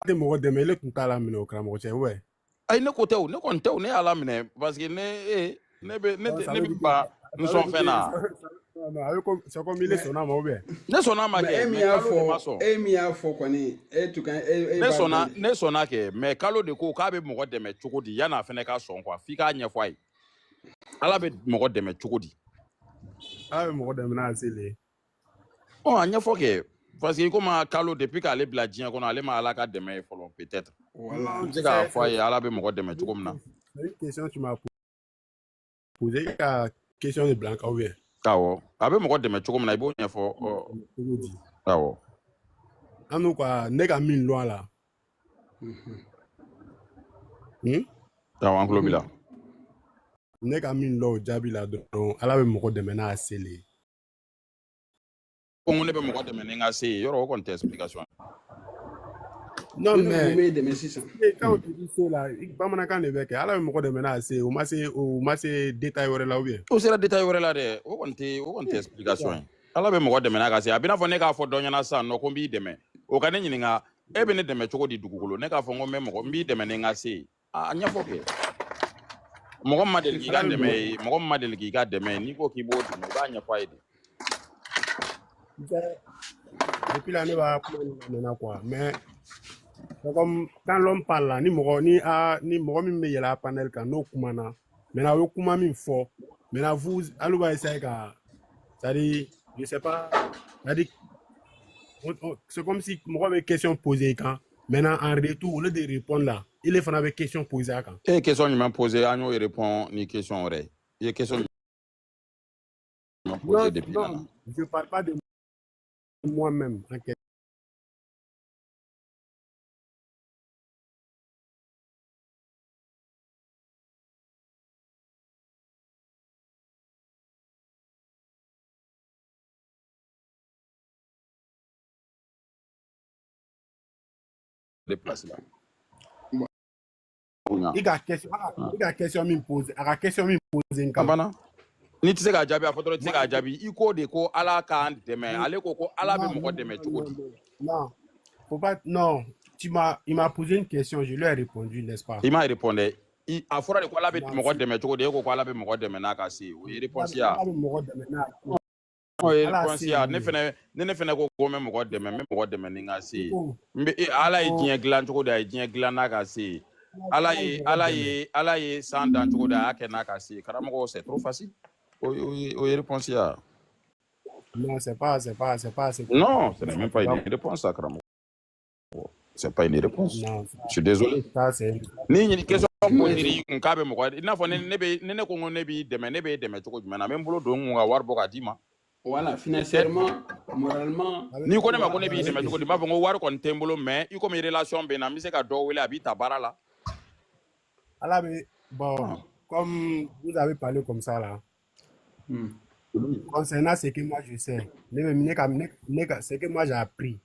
A tɛ mɔgɔ dɛmɛ, ele tun t'a laminɛ o karamɔgɔ cɛ, ouais. Ayi ne ko tɛ o, ne kɔni tɛ o, ne y'a laminɛ parce que ne bɛ ban n sɔn fɛn na. C'est comme il est sɔnna ma ou bien? Ne sɔnna ma kɛ, mais kalo de ma sɔn. E min y'a fɔ kɔni, e tun ka ne sɔnna kɛ, mais kalo de ko k'a bɛ mɔgɔ dɛmɛ cogo di yan'a fɛnɛ ka sɔn quoi, f'i k'a ɲɛfɔ a ye. Ala bɛ mɔgɔ dɛmɛ cogo di? Ala bɛ mɔgɔ dɛmɛ n'a se le. A ɲɛfɔ kɛ parce que komi kalo depuis k'ale bila diɲɛ kɔnɔ ale ma Ala ka dɛmɛ ye fɔlɔ peut-être. Voilà. N bɛ se k'a fɔ a ye Ala bɛ mɔgɔ dɛmɛ cogo min na. C'est une question tu m'as posé, i ka question de bila an kan ou bien? Awɔ, a bɛ mɔgɔ dɛmɛ cogo min na i b'o ɲɛfɔ. Cogo di? Awɔ. An n'u ka ne ka min lɔn a la. Awɔ, an tulo b'i la. Ne ka min lɔn o jaabi la dɔrɔn Ala bɛ mɔgɔ dɛmɛ n'a se le ye. Ko ne bɛ mɔgɔ dɛmɛ ni n ka se ye, yɔrɔ o kɔni tɛ explication. Non mais dɛmɛ sisan. Quand tu dis se la, bamanankan de bɛ kɛ. Ala bɛ mɔgɔ dɛmɛ n'a se ye. O ma se détail wɛrɛ la ou bien? O sera détail wɛrɛ la dɛ, o kɔni tɛ explication ye. Ala bɛ mɔgɔ dɛmɛ n'a ka se ye. A bɛ n'a fɔ ne k'a fɔ dɔ ɲɛna sisan nɔ ko n b'i dɛmɛ. O ka ne ɲininka e bɛ ne dɛmɛ cogo di dugukolo? Ne k'a fɔ n ko n b'i dɛmɛ ni n ka se ye. A ɲɛfɔ kɛ. Mɔgɔ min ma deli k'i ka dɛmɛ ye, mɔgɔ min ma deli k'i ka dɛmɛ ye, n'i ko k'i b'o dɛmɛ i b'a ɲɛfɔ a ye de. Depuis là ne b'a kuma maintenant quoi, mais c'est comme quand l'homme parle là, ni mɔgɔ min bɛ yɛlɛ a panel kan n'o kumana, maintenant o ye kuma min fɔ, maintenant vous alu b'a essayer ka, c'est-à-dire je sais pas, c'est-à-dire c'est comme si mɔgɔ bɛ question poser kan, maintenant en retour au lieu de répondre là, il fana bɛ question poser a kan. E ye question ɲuman poser an y'o répond ni question wɛrɛ ye. I ye question ɲuman poser depuis là. Non, je parle pas de moi-même en quelque. Déplace là. I ka question min pose, a ka question min pose n kan. Abana. Ni tɛ se k'a jaabi a fɔ dɔrɔn i tɛ se k'a jaabi i ko de ko Ala k'an dɛmɛ ale ko Ala bɛ mɔgɔ dɛmɛ cogo di? Non, faut pas. Non, il m'a posé une question, je lui ai répondu, n'est-ce pas? I m'a répondre. A fɔra de ko Ala bɛ mɔgɔ dɛmɛ cogo di? E ko Ala bɛ mɔgɔ dɛmɛ n'a ka se ye. O ye réponse ya. Ala bɛ mɔgɔ dɛmɛ n'a ka se ye. O ye réponse ya. Ne fɛnɛ ko ko n bɛ mɔgɔ dɛmɛ, n bɛ mɔgɔ dɛmɛ ni n ka se ye. Ala ye diɲɛ dilan cogo di? A ye diɲɛ dilan n'a ka se ye. Ala ye san dan cogo di? A y'a kɛ n'a ka se ye. Karamɔgɔ c'est trop facile. O ye réponse ya. Non, c'est pas. Non, ce n'est même pas une réponse, ça, Karamɔgɔ. C'est pas une réponse. Non, je suis désolé. Ça, c'est... Ni une question posée, kun k'a bɛ mɔgɔ, i n'a fɔ ne ko ne b'i dɛmɛ, ne b'e dɛmɛ cogo jumɛn na? N bɛ n bolo don n kun ka wari bɔ k'a d'i ma. Voilà, financièrement, moralement. N'i ko ne ma ko ne b'i dɛmɛ cogo di? N b'a fɔ n ko wari kɔni tɛ n bolo, mais i komi relation bɛ n na, n bɛ se ka dɔ wele a b'i ta baara la. Ala bɛ, bon, comme vous avez parlé comme ça là. Concernant ce que moi je sais, ce que moi j'ai appris,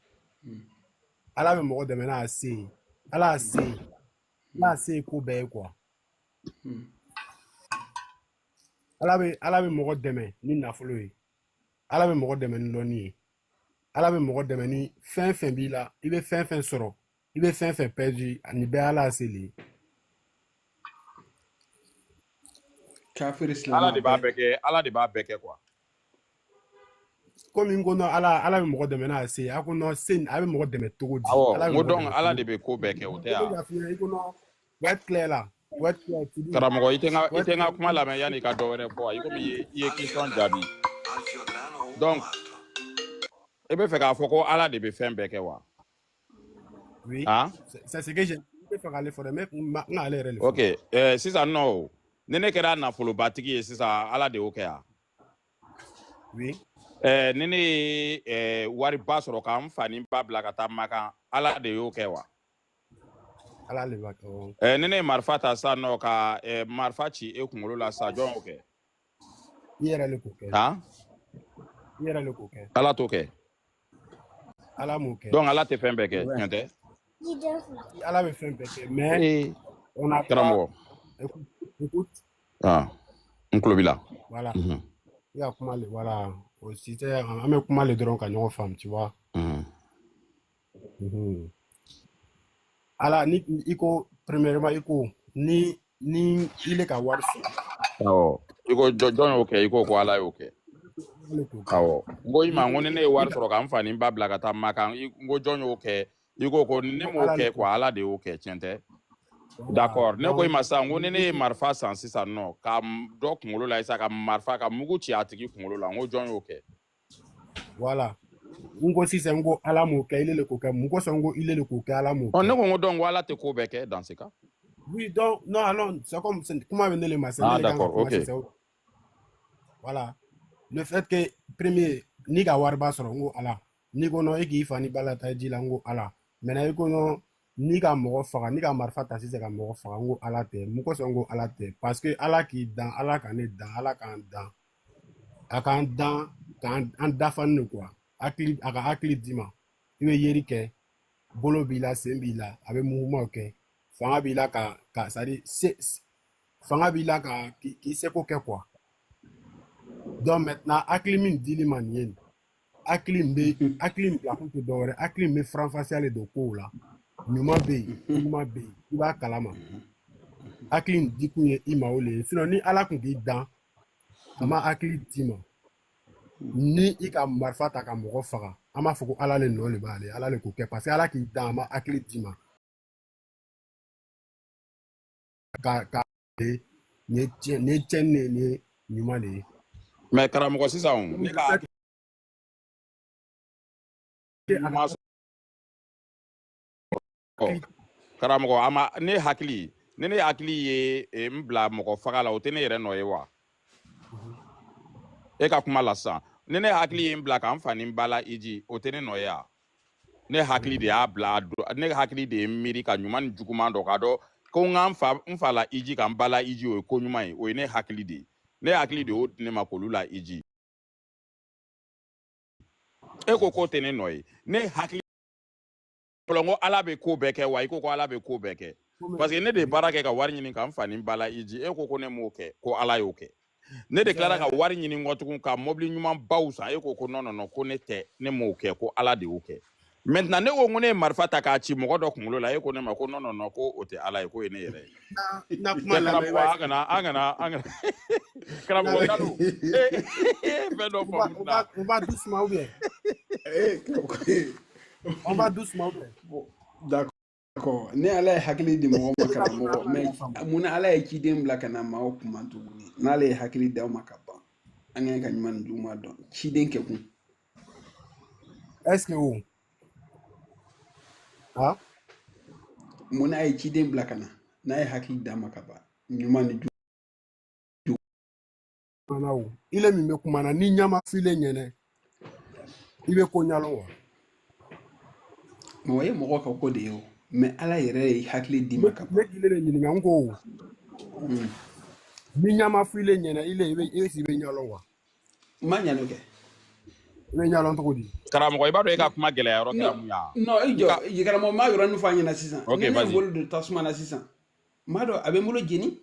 Ala bɛ mɔgɔ dɛmɛ n'a se ye. Ala a se ye. Là, c'est quoi. Ala be mogo dɛmɛ ni nafolo ye. Ala be mogo dɛmɛ ni lɔnni ye. Ala be mogo dɛmɛ ni fɛn b'i la. I be fɛn sɔrɔ. I be fɛn pɛrdi ani bɛɛ Ala se le. Kafir Islam. Ala de b'a bɛɛ kɛ quoi. Comme ngo no ala be mogo dɛmɛ n'a se. A ko no sen a be mogo dɛmɛ togo di. Awɔ, ngo donc Ala de bɛ ko bɛɛ kɛ o tɛ ya. I ko no wet clear la. Karamɔgɔ i tɛ n ka kuma lamɛn yanni ka dɔ wɛrɛ fɔ i komi i ye question jaabi. Donc e bɛ fɛ k'a fɔ ko Ala de bɛ fɛn bɛɛ kɛ wa? Oui. Ah? C'est ce que je peux faire aller fɔlɔ mais n'ale yɛrɛ le. OK, sisan nɔ ni ne kɛra nafolobatigi ye sisan Ala de y'o kɛ ya? Oui. Ni ne ye wariba sɔrɔ ka n fa ni n ba bila ka taa Makan Ala de y'o kɛ wa? Ala le b'a kɛ. Ni ne ye marifa ta sisan nɔ ka marifa ci e kunkolo la sisan jɔn y'o kɛ? I yɛrɛ le k'o kɛ. Han? I yɛrɛ le k'o kɛ. Ala t'o kɛ. Ala m'o kɛ. Donc Ala tɛ fɛn bɛɛ kɛ tiɲɛ tɛ? Ala bɛ fɛn bɛɛ kɛ mais on a karamɔgɔ. Écoute. Ah, n tulo b'i la. Voilà. I ka kuma le voilà. O si tɛ an bɛ kuma le dɔrɔn ka ɲɔgɔn faamu tu vois. Ala ni i ko premièrement i ko ni i le ka wari sɔrɔ. Awɔ. I ko jɔn y'o kɛ i ko Ala y'o kɛ. Awɔ. N ko i ma n ko ni ne ye wari sɔrɔ ka n fa ni n ba bila ka taa Makan n ko jɔn y'o kɛ i ko ne m'o kɛ quoi Ala de y'o kɛ tiɲɛ tɛ? D'accord. Ne ko i ma sisan n ko ni ne ye marifa san sisan nɔ ka dɔ kunkolo la sisan ka marifa ka mugu ci a tigi kunkolo la n ko jɔn y'o kɛ? Voilà. N ko sisan n ko Ala m'o kɛ ile le k'o kɛ mun kosɔn n ko ile le k'o kɛ Ala m'o kɛ. Ne ko donc Ala tɛ ko bɛɛ kɛ dans ce cas? Oui donc non alors c'est comme kuma bɛ ne le ma c'est ah d'accord OK. Voilà. Le fait que premier ni ka wariba sɔrɔ n ko Ala ni ko no e k'i fa ni ba la taa ji la n ko Ala maintenant i ko no ni ka mɔgɔ faga ni ka marifa ta sisan ka mɔgɔ faga n ko Ala tɛ mun kosɔn n ko Ala tɛ parce que Ala k'i dan Ala ka ne dan Ala k'an dan a k'an dan k'an dafa ne quoi a ka hakili d'i ma i bɛ yeri kɛ bolo b'i la sen b'i la a bɛ mouvement kɛ fanga b'i la ka c'est à dire fanga b'i la ka k'i seko kɛ quoi donc maintenant hakili min dili ma nin ye nin hakili min bila kun tɛ dɔwɛrɛ hakili min bɛ faranfasiyalen don kow la ɲuman bɛ yen juguman bɛ yen i b'a kalama hakili in di kun ye i ma o le ye sinon ni Ala kun k'i dan a ma hakili d'i ma ni i ka marifa ta ka mɔgɔ faga an b'a fɔ ko Ala le nɔ le b'ale Ala le k'o kɛ parce que Ala k'i dan a ma hakili d'i ma ka nin ye tiɲɛni nin ye ɲuman de ye. Mais karamɔgɔ sisan ne ka karamɔgɔ ne hakili ni ne hakili ye n bila mɔgɔ faga la o tɛ ne yɛrɛ nɔ ye wa? E ka kuma la sisan ni ne hakili ye n bila ka n fa ni n ba la hiji o tɛ ne nɔ ye wa? Ne hakili de y'a bila ne hakili de ye miiri ka ɲuman ni juguman dɔ ka dɔn ko n fa la hiji ka n ba la hiji o ye ko ɲuman ye o ye ne hakili de ye. Ne hakili de y'o di ne ma k'olu la hiji. E ko k'o tɛ ne nɔ ye ne hakili fɔlɔ n ko Ala bɛ ko bɛɛ kɛ wa i ko ko Ala bɛ ko bɛɛ kɛ parce que ne de ye baara kɛ ka wari ɲini ka n fa ni n ba la hiji e ko ne m'o kɛ ko Ala y'o kɛ. Ne de tilara ka wari ɲini nkɔ tugun ka mobili ɲuman baw san e ko non ko ne tɛ ne m'o kɛ ko Ala de y'o kɛ. Maintenant ne ko ne ye marifa ta k'a ci mɔgɔ dɔ kunkolo la e ko ne ma ko non ko o tɛ Ala ye ko ye ne yɛrɛ ye. Na kuma lamɛn an kana karamɔgɔ Jalo fɛn dɔ fɔ na. On va doucement ou bien? On va doucement ou bien? D'accord. Ne Ala ye hakili di mɔgɔ ma karamɔgɔ mais mun na Ala ye ciden bila ka na maaw kuma tuguni n'ale ye hakili d'aw ma ka ban an ka ka ɲuman ni juguman dɔn ciden kɛ kun. Est-ce que o mun na a ye ciden bila ka na n'a ye hakili d'a ma ka ban ɲuman ni juguman ile min bɛ kuma na ni ɲama file ɲɛnɛ i bɛ ko ɲalon wa? Mais o ye mɔgɔ ka ko de ye o mais Ala yɛrɛ ye hakili d'i ma ka ban. Ne kile de ɲininka n ko ni ɲama file ɲɛnɛ ile i bɛ ɲalon wa? N ma ɲalon kɛ. I bɛ ɲalon cogo di? Karamɔgɔ i b'a dɔn e ka kuma gɛlɛya yɔrɔ kɛra mun ya? Non i jɔ karamɔgɔ maa yɔrɔ nin fɔ an ɲɛna sisan. Ok vas-y. Ne ye wolo don tasuma na sisan Mado abe mulo jeni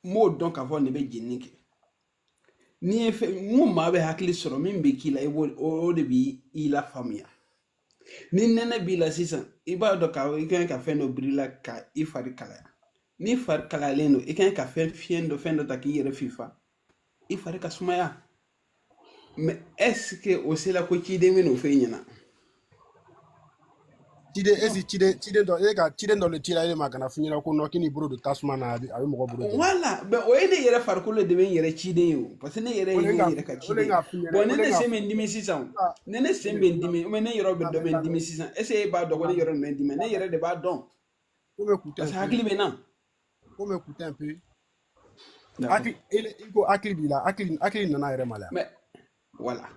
mo don ka fɔ ne bɛ jeni kɛ ni ye mun maa bɛ hakili sɔrɔ min bɛ k'i la o de b'i la faamuya ni nɛnɛ b'i la sisan i b'a dɔn ka i kan ka fɛn dɔ biri la ka i fari kalaya ni fari kalayalen don i kan ka fɛn dɔ ta k'i yɛrɛ fifa i fari ka sumaya mais est-ce que o sela ko ciden bɛ n'o fɛ ɲɛna ciden dɔ le cira ele ma kana fɔ ɲɛna ko nɔ k'i ni bolo don tasuma na a bɛ mɔgɔ bolo don. Voilà mais o ye ne yɛrɛ farikolo de bɛ n yɛrɛ ciden ye o parce que ne yɛrɛ ye ne yɛrɛ ka ciden bon ne sen bɛ n dimi sisan ne ne sen bɛ n dimi mais ne yɔrɔ bɛ dɔ bɛ n dimi sisan est-ce que e b'a dɔn ko ne yɔrɔ bɛ n dimi ne yɛrɛ de b'a dɔn parce que hakili bɛ na. Faut m'écouter un peu. Hakili b'i la hakili nana yɛrɛ ma la. Mais voilà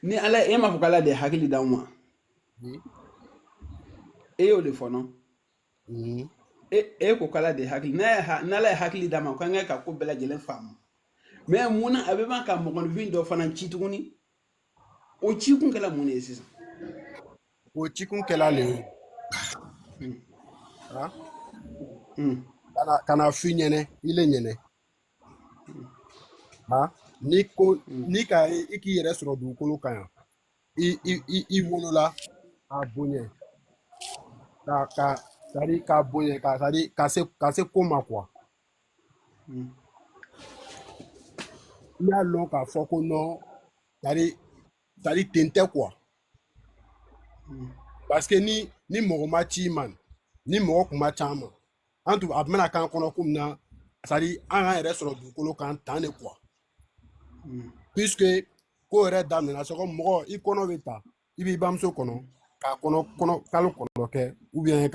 ni ala e ma fɔ k'ala de hakili d'anw ma e y'o de fɔ non e ko k'ala de hakili n'ala ye hakili d'a ma ko an ka ka ko bɛɛ lajɛlen faamu mais mun na a bɛ ban ka mɔgɔninfin dɔ fana ci tuguni o ci kun kɛla mun de ye sisan o ci kun kɛla le kana f'i ɲɛnɛ i le ɲɛnɛ ni ka i k'i yɛrɛ sɔrɔ dugukolo kan yan i wolola a bonya ka bonya ka se ko ma quoi i y'a lɔn k'a fɔ ko non ten tɛ quoi parce que ni mɔgɔ ma ci man ni mɔgɔ kun ma ca ma an tun a bɛna k'an kɔnɔ komi na an ka yɛrɛ sɔrɔ dugukolo kan tan de quoi puisque ko yɛrɛ daminɛna sɔgɔ mɔgɔ i kɔnɔ bɛ ta i b'i bamuso kɔnɔ k'a kalo kɔnɔ kɛ ou bien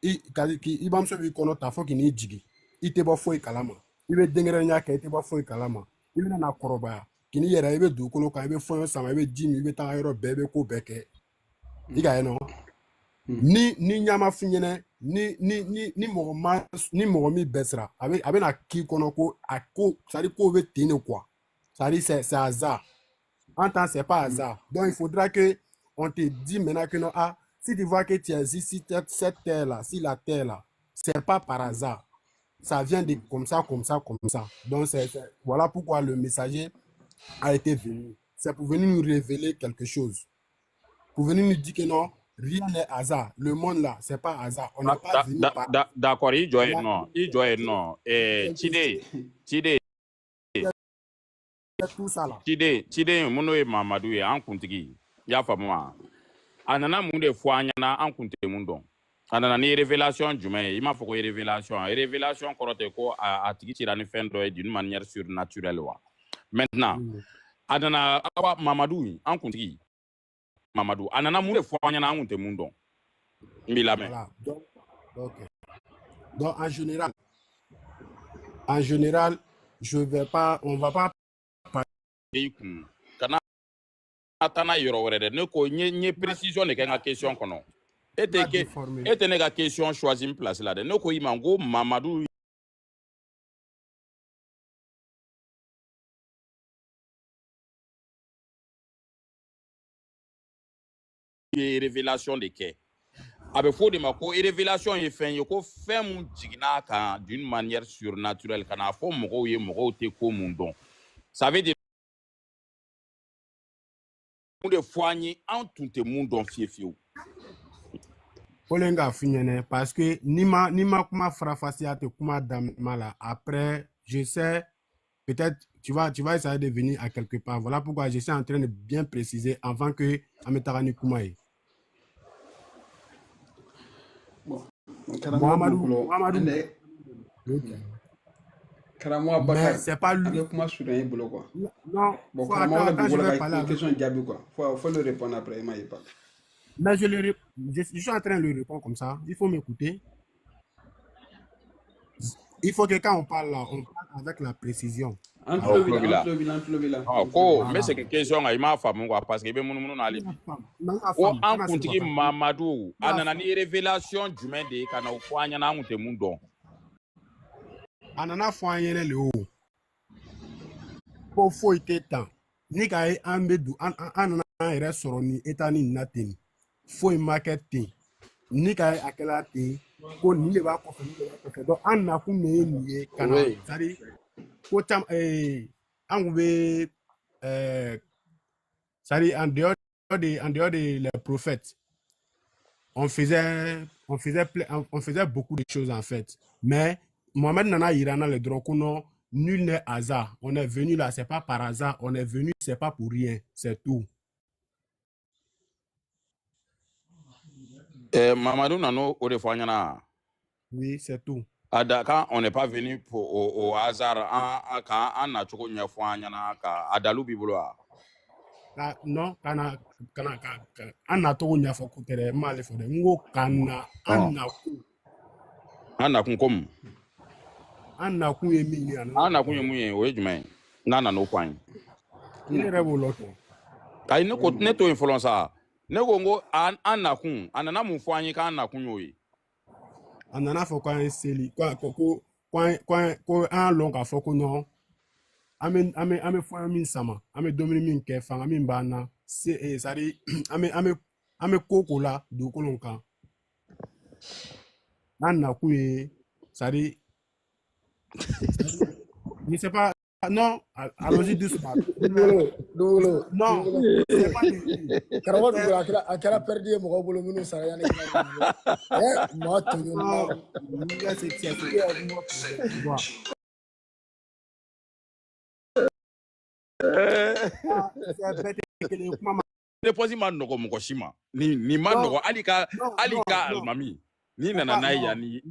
i bamuso b'i kɔnɔ ta fo k'i n'i jigi i tɛ bɔ foyi kalama i bɛ denkɛrɛnya kɛ i tɛ bɔ foyi kalama i bɛna na kɔrɔbaya k'i n'i yɛrɛ i bɛ dugukolo kan i bɛ fɛn sama i bɛ ji min i bɛ taa yɔrɔ bɛɛ i bɛ ko bɛɛ kɛ i ka ye nɔ ni ɲama f'i ɲɛnɛ ni mɔgɔ min bɛɛ sira a bɛna k'i kɔnɔ ko a ko c'est-à-dire ko bɛ ten de quoi c'est-à-dire c'est hasard en temps c'est pas hasard donc il faudra que on te dit maintenant que non si tu vois que tu existes cette terre là si la terre là c'est pas par hasard ça vient de comme ça donc voilà pourquoi le messager a été venu c'est pour venir nous révéler quelque chose pour venir nous dire que non rien n'est hasard. Le monde là, c'est pas hasard. On n'a pas venu par... D'accord, il joue non. Chide, mono e Mamadou e an kuntigi. Ya famu anana munde fwanyana an kunte mundo. Anana ni révélation jumɛn i m'a fɔ ko révélation kɔrɔtɛ ko a tigi cira ni fɛn dɔ ye d'une manière surnaturelle wa. Maintenant, anana Mamadou an kuntigi. Mamadou, anana mun de fɔ an ɲɛna an kun tɛ mun dɔn n b'i lamɛn. Donc en général on va pas parler kun kana taa n'a yɔrɔ wɛrɛ dɛ ne ko n ye précision de kɛ n ka question kɔnɔ e tɛ ne ka question choisi n place la dɛ ne ko i ma n ko Mamadou révélation de kɛ a bɛ fɔ de ma ko révélation ye fɛn ye ko fɛn mun jiginna kan d'une manière surnaturelle kana fɔ mɔgɔw ye mɔgɔw tɛ ko mun dɔn ça veut dire mun de fɔ an ye an tun tɛ mun dɔn fiyewu. Polenga finyene parce que ni ma kuma farafasiya te kuma daminɛ la après je sais peut-être tu vas essayer de venir à quelque part voilà pourquoi je suis en train de bien préciser avant que ametagani kuma ye. Mohamedou mais c'est pas lui. Comment sur un boulot quoi. Non. Bon, quand je vais parler question diable quoi. Faut le répondre après, il pas. Mais je suis en train de le répondre comme ça. Il faut m'écouter. Il faut que quand on parle là, on parle avec la précision. Entre le villa. Mais c'est une question à ma femme parce que mon ali. O an kuntigi Mamadou anana ni révélation jumɛn de kana o fɔ an ɲɛna an kun tɛ mun dɔn. Anana fɔ an ɲɛna le o. Ko foyi tɛ tan. Ni ka ye an bɛ an nana an yɛrɛ sɔrɔ ni état ni na ten. Foyi ma kɛ ten. Ni ka ye a kɛla ten. ko nin de b'a kɔfɛ nin de b'a kɔfɛ donc an nakun de ye nin ye ka na Oui. c'est-à-dire ko caman an kun bɛ c'est-à-dire en dehors de les prophètes on faisait beaucoup de choses en fait mais Mohamed nana yira na le dɔrɔn ko non nul n'est hasard on est venu là c'est pas par hasard on est venu c'est pas pour rien c'est tout. Mamadou Nano, au defanyana. Oui, c'est tout. Quand on n'est pas venu pour, au hasard, quand on a tout une fois, Adalou Bibloa. Non, kana ana to nya fo kutere male fo de ngo kana ana kun kom ana kun emi ni ana kun emu yen o ejuma na no kwan ni rebo loto kai ne ko ne to influence ne go ngo ana kun anana mu fo anyi ka ana kun yo yi anana fo kwan seli ko an long ka fo ko no ame fo min sama ame domini min ke fanga min bana se sari ame koko la do kolonka ana kun e sari je sais pas non allons-y doucement Dolo non c'est pas des Karawa dolo akara perdi mo bolo minu saraya ne ma to yo deposit ma nogo mo shima ni ma nogo alika almami ni nana na ya ni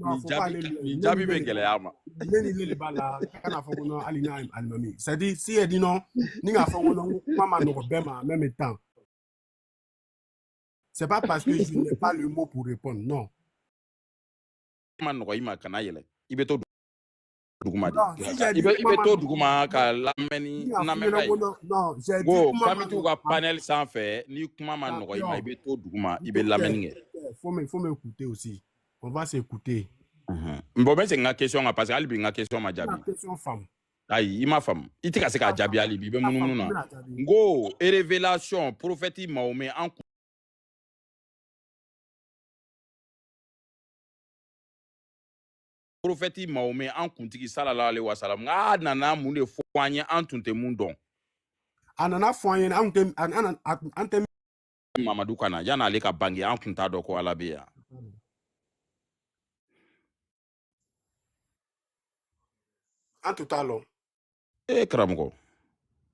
jabi bengele ama ni le bala kana fo no alina almami c'est dit si e dit non ni nga fo no mama nogo bema en même temps c'est pas parce que je n'ai pas le mot pour répondre non man nogo ima kana yele ibeto duguma di ibeto duguma ka lameni na me kai non j'ai dit go kami tu ka panel sans faire ni kuma man nogo ima ibeto duguma ibe lameni faut m'écouter aussi. On va s'écouter. Bon, mais c'est une question parce que une question ma jabi. Une question femme. Aïe, il m'a femme. Il t'est cassé qu'à jabi ali bibe mounou na. Go et révélation prophétique Mahomet en prophétique Mahomet en kuntigi sallallahu alayhi wa sallam. Ah nana moune foanye en tunte mundon. Anana foanye ante Mamadou Kana yana ale ka bangi en kunta doko alabeya. En tout à l'heure. Kramgo.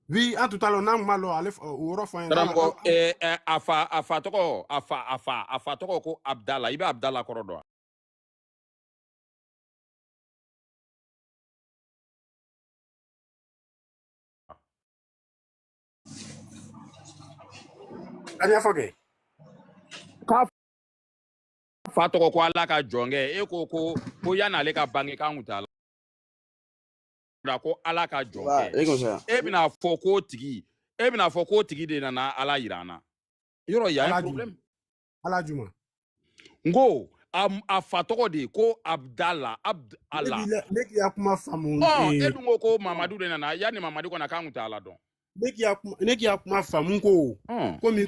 Oui, en tout à l'heure, nan malo alef oro foanye. Kramgo afa toko ko Abdallah ibe Abdallah korodo. Anya foge. Ka fa toko ko ala ka jonge e ko yana ale ka bangi ka ngutala. Da ko ala ka jonge. E bina foko tigi de na ala yirana. Yoro ya un problème. Ala juma. Ngo a fa toko de ko Abdallah Allah. Neki ya kuma famu. Oh, edungo ko Mamadou de na yani Mamadou ko na ka ngutala don. Neki ya kuma famu ko. Komi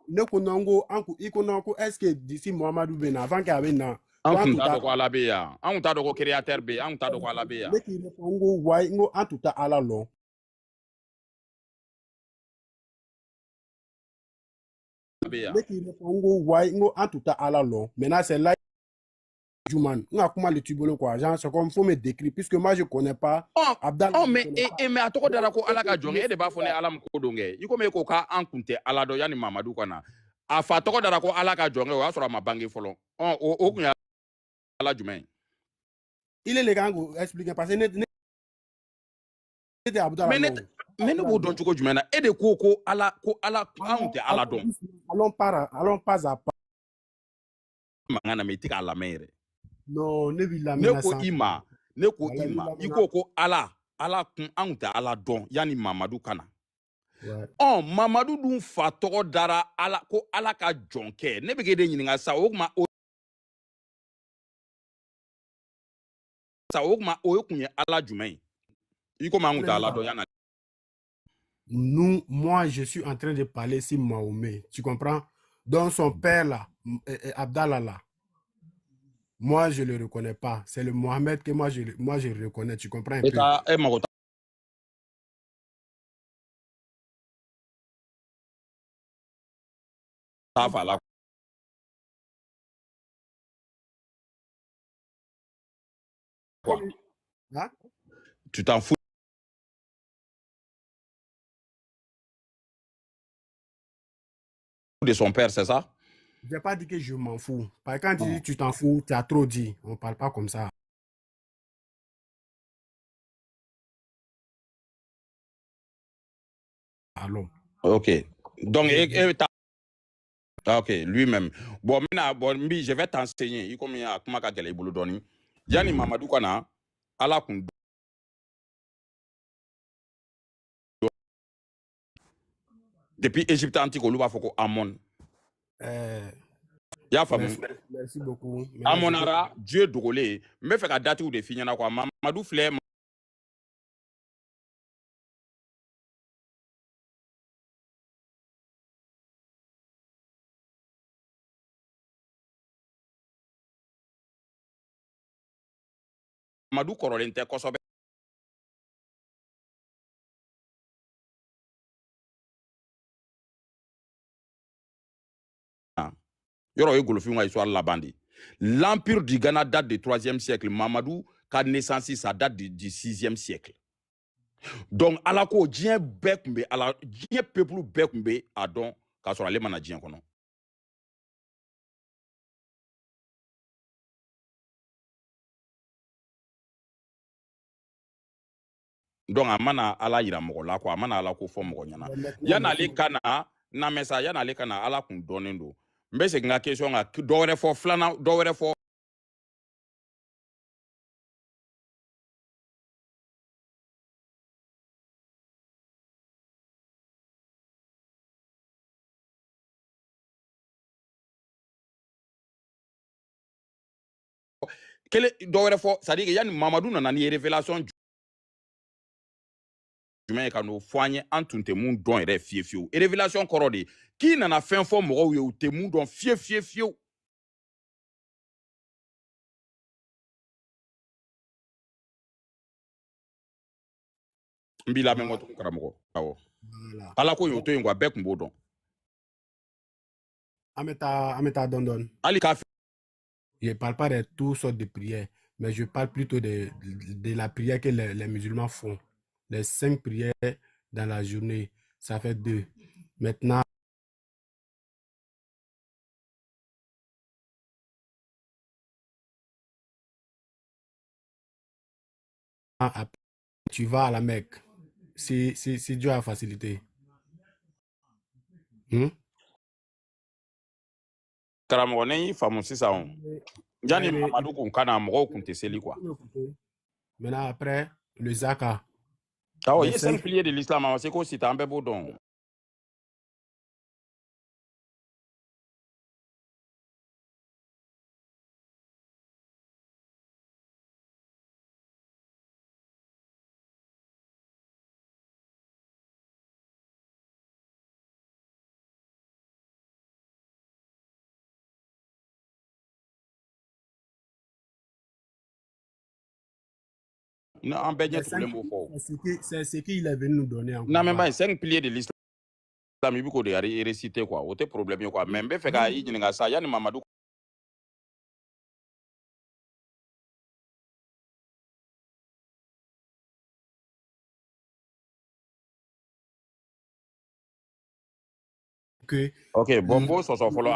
ne ko nango anku ikono ko est-ce que d'ici Mohamedou ben avant qu'il avait na an ta do ko alabeya an ta do ko créateur be an ta do ko alabeya neki ne ngo wai ngo an tuta ala lo neki ne ngo wai ngo an tuta ala lo maintenant c'est là Juman nga kuma le tubolo quoi genre c'est comme faut me décrire puisque moi je connais pas Abdallah mais atoko dara ko ala ka jonge e de ba fone ala ko donge yiko me ko ka an kunte ala do yani Mamadou kana a fa toko dara ko ala ka jonge o asura mabangi folo o kunya ala jumain il est les gars expliquer parce que n'était Abdallah mais ne bo don tuko jumaina e de ko ala an te ala don allons pas à pas mangana me tika ala mere non ne bi la ne ko ima iko ko ala kun an te ala don yani Mamadou kana Mamadou dun fa toko dara ala ko ala ka jonke ne be de nyininga sa o ma o kunye ala jumain iko ma nguta ala do yana. Moi je suis en train de parler sur Mahomet, tu comprends? Donc son père là Abdallah là Moi, je ne le reconnais pas. C'est le Mohamed que moi, je le reconnais. Tu comprends un Et peu? t'as un Marocain. Ça va là. Quoi? Hein? Tu t'en fous de son père, c'est ça? Je n'ai pas dit que je m'en fous. Parce que quand tu dis tu t'en fous, tu as trop dit. On ne parle pas comme ça. Allons. Ok. Donc, ok, lui-même. Bon, maintenant, bon, je vais t'enseigner. Il comme il y a comment qu'a gagné boulot doni. Yani Mamadou Kana, ala kun depuis Égypte antique, on va faire Amon. Y'a famille. Merci beaucoup. Amonara, Dieu drôlé. Mais fait qu'à date ou des filles, quoi. Mamadou Flem. Mamadou Korolente, Kosobe. Yoro e golofin wa histoire la bande. L'empire du Ghana date du 3e siècle. Mamadou, sa naissance, ça date du 6e siècle. Donc, à la ko, djien bekumbe, à la djien peuple bekumbe, à don, quand sur les managers kono. Donc, amana ala ira mogo la ko, amana ala ko fo mogo nyana. Yana le kana, na mesa, yana le kana ala kun donendo. Mbe se nga question nga, dowere fo flana, dowere fo. Quel dowere fo, ça dit que yani Mamadou nana ni révélation jumɛn ka n'o fɔ an ye an tun tɛ mun dɔn yɛrɛ fiye fiyewu révélation kɔrɔ de k'i nana fɛn fɔ mɔgɔw ye u tɛ mun dɔn fiye fiye fiyewu n b'i lamɛn kɔtun karamɔgɔ awɔ ala ko y'o to yen quoi bɛɛ tun b'o dɔn An bɛ taa dɔɔni. hali k'a fɛ Je ne parle pas de toutes sortes de prières, mais je parle plutôt de la prière que les musulmans font. Les 5 prières dans la journée, ça fait 2. Maintenant, après, tu vas à la Mecque. Si Dieu a facilité. karamɔgɔ ne y'i faamu sisan o yanni mamadu kun kana mɔgɔw kun tɛ seli quoi Maintenant, après, le Zaka. awɔ i ye 5 piliers de l'islam ma se ko sita an bɛɛ b'o dɔn non an bɛɛ ɲɛ tugulen b'o fɔ C'est ce qu'il est venu nous donner en n'a même pas 5 piliers de l'islam i bɛ k'o de réciter quoi o tɛ problème ye quoi mais n bɛ fɛ ka i ɲininka sa yanni mamadu ok bon bon sɔsɔ fɔlɔ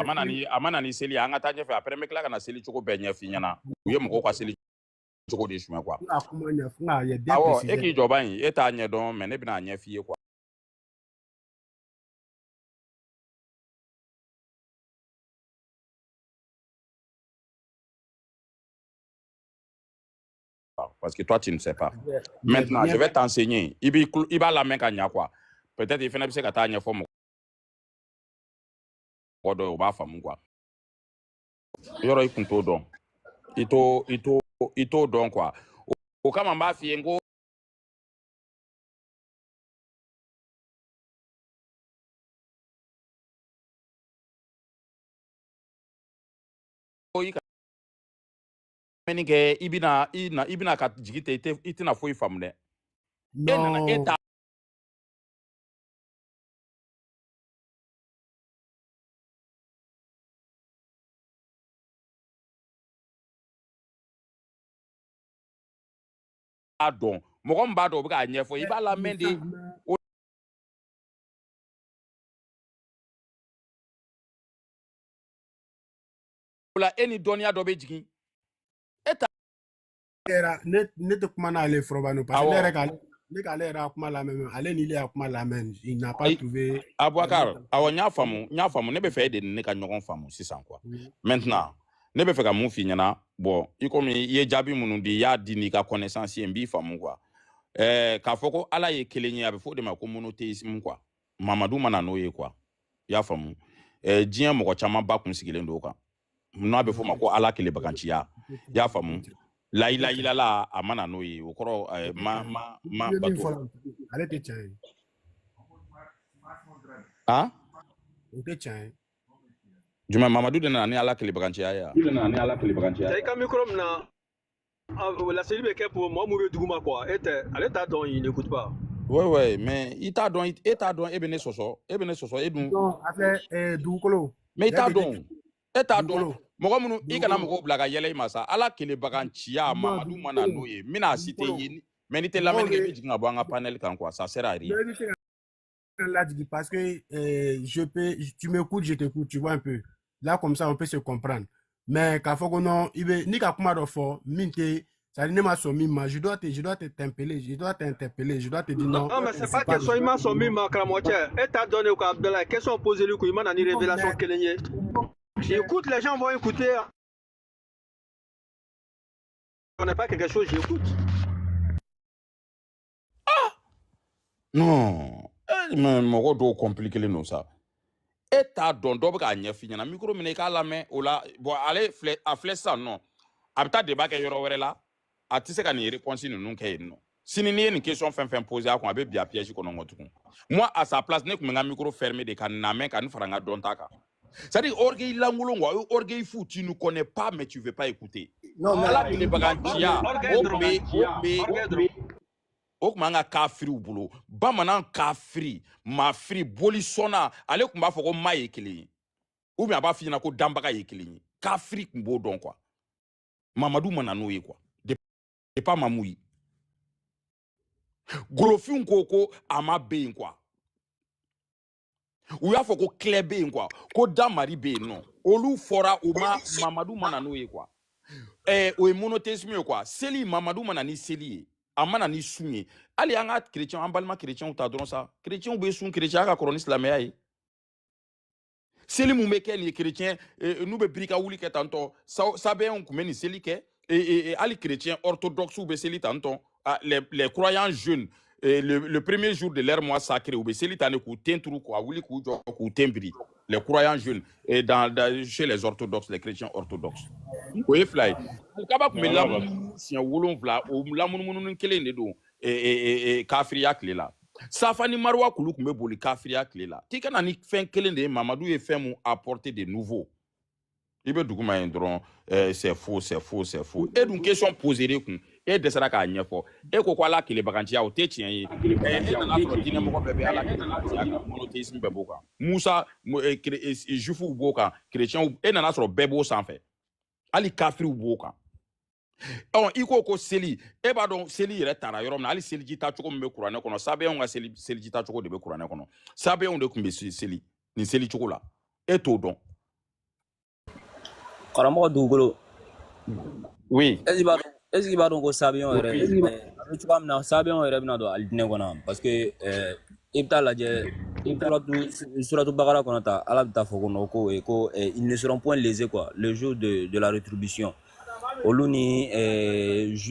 a mana ni seli an ka taa ɲɛfɛ après n bɛ tila ka na seli cogo bɛɛ ɲɛf'i ɲɛna u ye mɔgɔw ka seli cogo de sumɛ quoi awɔ e k'i jɔ ban in e t'a ɲɛ dɔn mais ne bɛna a ɲɛf'i ye quoi parce que toi tu ne sais pas maintenant je vais t'enseigner i b'a lamɛn ka ɲa quoi peut-être i fana bɛ se ka taa ɲɛfɔ mɔgɔ dɔ ye o b'a faamu quoi yɔrɔ i kun t'o dɔn i t'o dɔn quoi o kama n b'a f'i ye n ko i ka menike ibina ka jigite itina foi famne enana Non. eta adon mo ko mbado be ka nyefo iba la mende la eni donia do be jigin eta Era ne te kuma n'ale Frobano parce que ne k'ale yɛrɛ ka kuma lamɛn ale ni le y'a kuma lamɛn il n'a pas trouvé. Abouakar awo nya famu ne be fe de ne ka ɲɔgɔn famu sisan quoi maintenant ne be fe ka mun fi ɲɛna bon i komi i ye jaabi minnu di y'a di ni ka connaissance ye n b'i famu quoi k'a fɔ ko ala ye kelen ye a bɛ fɔ o de ma ko monothéisme quoi Mamadu mana n'o ye quoi i y'a faamu diɲɛ mɔgɔ caman ba kun sigilen don kan n'a bɛ fɔ ma ko ala kelebaganciya i y'a faamu la ilala a mana n'o ye o kɔrɔ ma bato ale tɛ tiɲɛ ye o tɛ tiɲɛ ye jumɛn Mamadu de nana ni ala kelebaganciya ye i ka micro min na laseli bɛ kɛ pour mɔgɔ mun bɛ duguma quoi ale t'a dɔn il n'écoute pas. Ouais mais e t'a dɔn e bɛ ne sɔsɔ e dun afɛ dugukolo mais i t'a dɔn e t'a dɔn mɔgɔ minnu i kana mɔgɔw bila ka yɛlɛ i ma sa ala kelebaganciya Mamadu mana n'o ye n bɛna cité ye mais n'i tɛ lamɛnni kɛ i bɛ jigin ka bɔ an ka panel kan quoi ça sert à rien. Parce que tu m'écoutes, je t'écoute, tu vois un peu. Là, comme ça, on peut se comprendre. Mais quand faut non, ni ka kuma do fo, minte, ça ne m'a sommi ma, je dois t'interpeller, je dois te dire non. Non, mais c'est pas question, il m'a sommi ma cramotière. Et t'as donné au cap de la question posée lui, il m'a donné une révélation qu'elle est. J'écoute, les gens vont écouter. On n'est pas quelque chose, j'écoute. Non, mais mɔgɔ dɔw compliqué non ça. E t'a dɔn dɔ bɛ k'a ɲɛf'i ɲɛna micro minɛ i k'a lamɛn o la bon ale filɛ sisan nɔ a bɛ taa débat kɛ yɔrɔ wɛrɛ la a tɛ se ka nin réponse ninnu kɛ yen nɔ sini n'i ye nin question fɛn fɛn posé a kun a bɛ bi a piège kɔnɔ nkɔ tugun moi à sa place ne tun bɛ n ka micro fermé de ka nin lamɛn ka nin fara n ka dɔnta kan c'est-à-dire orgueil lankolon quoi orgueil fou tu ne connais pas mais tu veux pas écouter. Non mais ala kelebaganciya o bɛ o tuma an ka kafiriw bolo bamanan kafiri mafiri boli sɔnna ale tun b'a fɔ ko ma ye kelen ye ou bien a b'a f'i ɲɛna ko danbaga ye kelen ye kafiri tun b'o dɔn quoi Mamadu mana n'o ye quoi c'est pas Mamou ye golofinw ko a ma bɛ yen quoi u y'a fɔ ko Clé bɛ yen quoi ko Damari bɛ yen nɔ olu fɔra u ma Mamadu mana n'o ye quoi o ye monothéisme ye quoi seli Mamadu mana ni seli ye a mana ni sun ye hali an ka chrétien an balima chrétienw ta dɔrɔn sa chrétienw bɛ sun chrétien ka kɔrɔ ni silamɛya ye seli mun bɛ kɛ nin ye chrétien n'u bɛ birika wuli kɛ tantɔ sabɛnw tun bɛ nin seli kɛ hali chrétien orthodoxe bɛ seli tantɔ les croyants jeunes le premier jour de leur mois sacré u bɛ seli tan de k'u ten turu k'a wuli k'u jɔ k'u ten biri les croyants jeunes chez les orthodoxes les chrétiens orthodoxes o ye fila ye kaba tun bɛ lamunumunu siɲɛ 7 o lamunumunu kelen de don kafiriya tile la Safa ni Marwa kulu tun bɛ boli kafiriya tile la k'i kana ni fɛn kelen de ye Mamadu ye fɛn mun apporter de nouveau i bɛ duguma yen dɔrɔn c'est faux e dun question posée de kun e dɛsɛra k'a ɲɛfɔ e ko ala kelebaganciya o tɛ tiɲɛ ye e nana sɔrɔ diinɛmɔgɔ bɛɛ bɛ ala kelebaganciya kan monothéisme bɛɛ b'o kan Musa juifs b'o kan chrétiens e nana sɔrɔ bɛɛ b'o sanfɛ hali kafiriw b'o kan i ko seli e b'a dɔn seli yɛrɛ taara yɔrɔ min na hali seliji tacogo min bɛ kuranɛ kɔnɔ sabɛnw ka seliji tacogo de bɛ kuranɛ kɔnɔ sabɛnw de tun bɛ seli nin seli cogo la e t'o dɔn karamɔgɔ dugukolo oui est-ce qu'il b'a dɔn ko sabɛnw yɛrɛ a bɛ cogoya min na sabɛnw yɛrɛ bɛna don alijinɛ kɔnɔ parce que i bɛ taa lajɛ suratu bakara kɔnɔ ta ala bɛ taa fɔ ko ils ne seront point lésés quoi le jour de la rétribution olu ni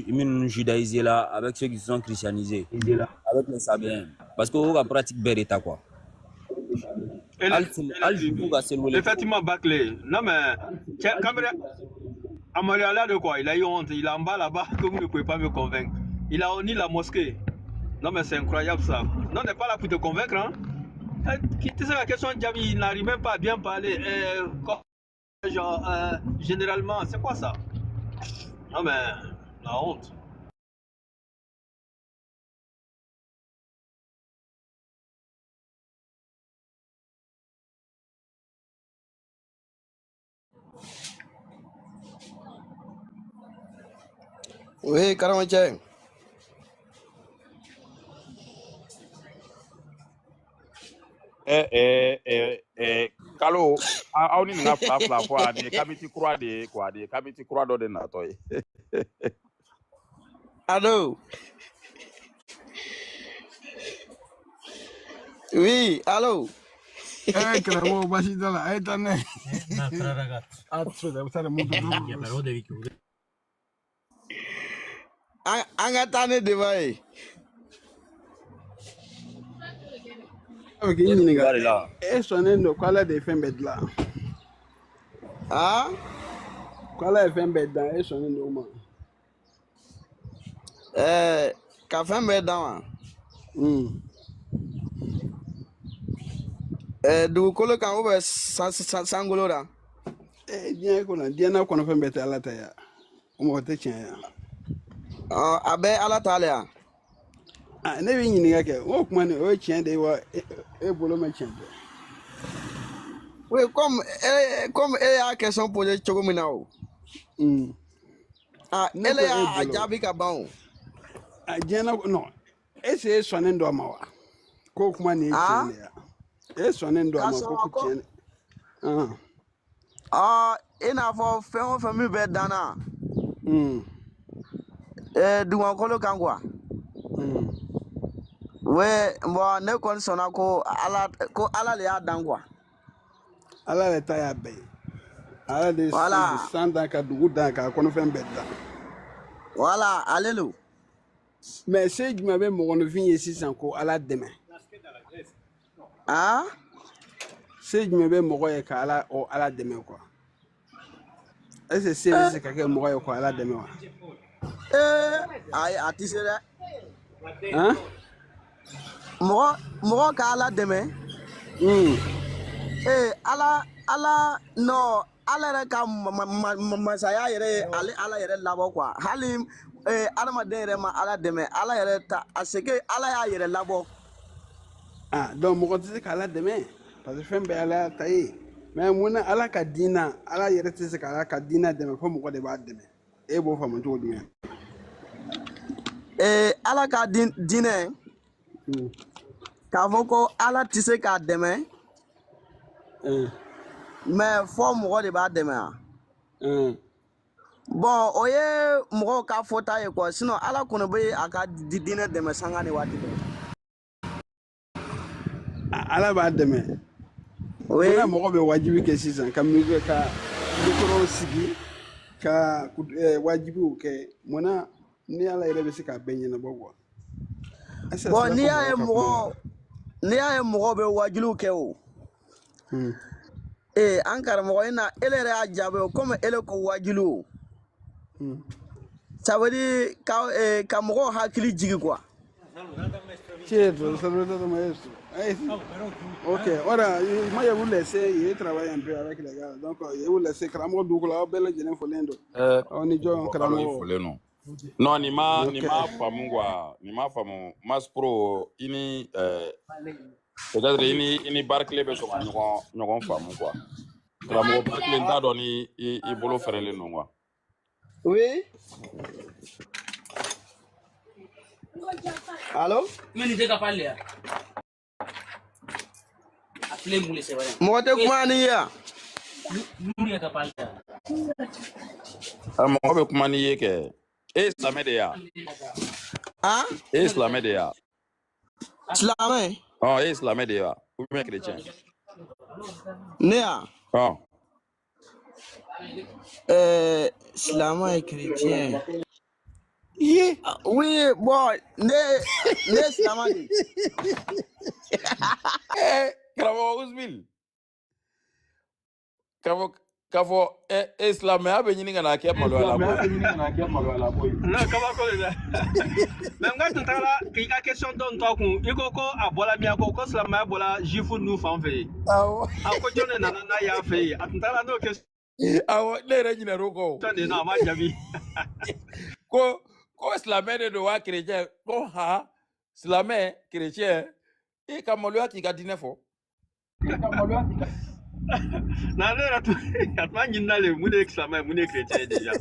minnu judaïsé là avec ceux qui se sont christianisés avec les sabɛn parce que o ka pratique bɛɛ de ta quoi effectivement bâclé non mais Cameroun à Montréal de quoi il a eu honte il est en bas là-bas comme vous ne pouvez pas me convaincre il a honni la mosquée non mais c'est incroyable ça non on n'est pas là pour te convaincre hein qui te sait la question Djabi il n'arrive même pas à bien parler genre généralement c'est quoi ça Non, mais la honte. Oui, Karamacheng. Kalo aw ni nga fila fo ani kamiti kura de quoi de kamiti kura dɔ de natɔ ye. Allô? Oui, allô? Eh, Karamo, basi dala, ay tane. Anga tane devai. Ok, ɲininka. E sɔnnen don ko ala de ye fɛn bɛɛ dilan. Ko ala ye fɛn bɛɛ dan, e sɔnnen don o ma. Ka fɛn bɛɛ dan wa? Dugukolo kan ou bien sankolo la? Diɲɛ kɔnɔ fɛn bɛɛ tɛ ala ta ya. O mɔgɔ tɛ tiɲɛ ya. A bɛɛ ala t'ale ya? Ne bɛ ɲininka kɛ, o kuma nin o ye tiɲɛ de ye wa e bolo ma tiɲɛ tɛ? Oui, comme e y'a question posé cogo min na o. Ele y'a jaabi ka ban o. Diɲɛ non, est-ce que e sɔnnen don a ma wa? K'o kuma nin ye tiɲɛ de ya? E sɔnnen don a ma ko tiɲɛ de? I n'a fɔ fɛn o fɛn min bɛ danna. Dugumakolo kan quoi. Oui, bon, ne kɔni sɔnna ko ala le y'a dan quoi. Ala le ta y'a bɛɛ ye. Ala de san dan ka dugu dan k'a kɔnɔfɛn bɛɛ dan. Voilà, ale lo. Mais se jumɛn bɛ mɔgɔninfin ye sisan ko ala dɛmɛ? Se jumɛn bɛ mɔgɔ ye ka ala dɛmɛ quoi? Est-ce que se bɛ se ka kɛ mɔgɔ ye ko ala dɛmɛ wa? Ayi, a ti se dɛ. Mɔgɔ ka ala dɛmɛ? Ala non, ala yɛrɛ ka masaya yɛrɛ ye ala yɛrɛ labɔ quoi. Hali adamaden yɛrɛ ma ala dɛmɛ, ala yɛrɛ ta a se que ala y'a yɛrɛ labɔ. Donc mɔgɔ tɛ se ka ala dɛmɛ parce que fɛn bɛɛ ala ta ye. Mais mun na ala ka diinɛ ala yɛrɛ tɛ se ka ala ka diinɛ dɛmɛ fo mɔgɔ de b'a dɛmɛ? E b'o faamu cogo jumɛn? Ala ka diinɛ k'a fɔ ko ala tɛ se k'a dɛmɛ mais fɔ mɔgɔ de b'a dɛmɛ wa? Bon, o ye mɔgɔw ka fɔta ye quoi, sinon ala kɔni bɛ a ka diinɛ dɛmɛ sanga ni waati bɛɛ. Ala b'a dɛmɛ. Munna mɔgɔ bɛ wajibi kɛ sisan ka mikoro sigi ka wajibiw kɛ munna ni ala yɛrɛ bɛ se k'a bɛɛ ɲɛnabɔ quoi? Bon, n'i y'a ye mɔgɔ bɛ wajibiw kɛ o. An karamɔgɔ in na ele yɛrɛ y'a jaabi o komi ele ko wajibiw. Ça veut dire ka mɔgɔw hakili jigi quoi. Cierto, saludos maestro. Ok, ahora, Maya vous laisser, il travaille un peu avec les gars. Donc, il vous laisser Karamo Dougla, belle jeune folendo. On est déjà en Karamo. Non, ni ma famu quoi, ni ma famu. Mas pro ini peut-être ini Barclay be so ɲɔgɔn famu quoi. Karamo Barclay t'a dɔn ni I bolo fɛrɛlen non quoi. Oui. Allô? Mɔgɔ tɛ kuma ni ya? Mɔgɔ bɛ kuma ni ye kɛ. E ye silamɛ de ya? E ye silamɛ de ya? Silamɛ? E ye silamɛ de ya? Ou bien chrétien? Ne ya? Silamɛ ye chrétien. Oui, bon, ne silamɛ de. Karamɔgɔ Usbil. K'a fɔ silamɛya bɛ ɲini ka na kɛ maloya la koyi. Non, kabako de dɛ. Mais n ka tun taara k'i ka question dɔ tɔ kun i ko a bɔla min ko silamɛya bɔla juifu ninnu fan fɛ yen. Awɔ. A ko jɔn de nana n'a y'a fɛ yen a tun taara n'o question. Awɔ ne yɛrɛ ɲinɛr'o kɔ. Tɔn de non a ma jaabi. Ko silamɛ de don wa chrétien ko ha silamɛ chrétien e ka maloya k'i ka diinɛ fɔ. Na ne atma nyina le mu ne silamɛ mu ne chrétien déjà.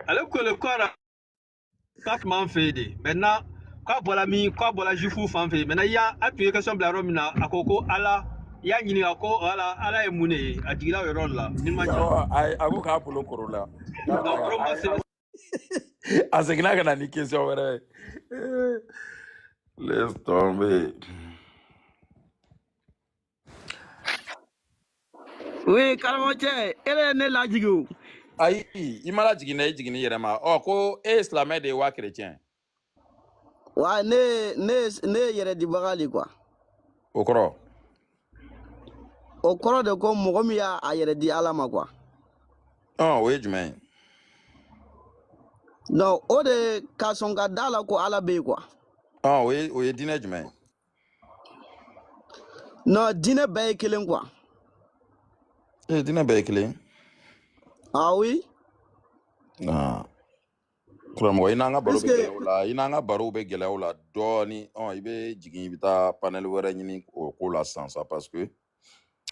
Alors que le corps quatre man fait de maintenant quoi voilà jufu fan fait maintenant il y a appuyé question bla romina akoko ala ya nyini ako ala e mune adira yoro la ni ma ai ako ka polo korola asegna kana ni question wɛrɛ laisse tomber. Oui, Karamoche, ele ne la jigu. Ayi i ma lajigin dɛ i jiginni yɛrɛ ma ko e ye silamɛ de ye wa chrétien. Wa ne yɛrɛ dibaga li quoi. O kɔrɔ. O kɔrɔ de ko mɔgɔ min y'a yɛrɛ di Ala ma quoi. O ye jumɛn ye. Non, o de ka sɔn ka da la ko Ala bɛ yen quoi. O ye diinɛ jumɛn ye. Non, diinɛ bɛɛ ye kelen quoi. Diinɛ bɛɛ ye kelen. Ah oui. Kuramɔgɔ i n'an ka baro bɛ gɛlɛya o la i n'an ka barow bɛ gɛlɛya o la dɔɔni i bɛ jigin i bɛ taa panel wɛrɛ ɲini o ko la sisan sa parce que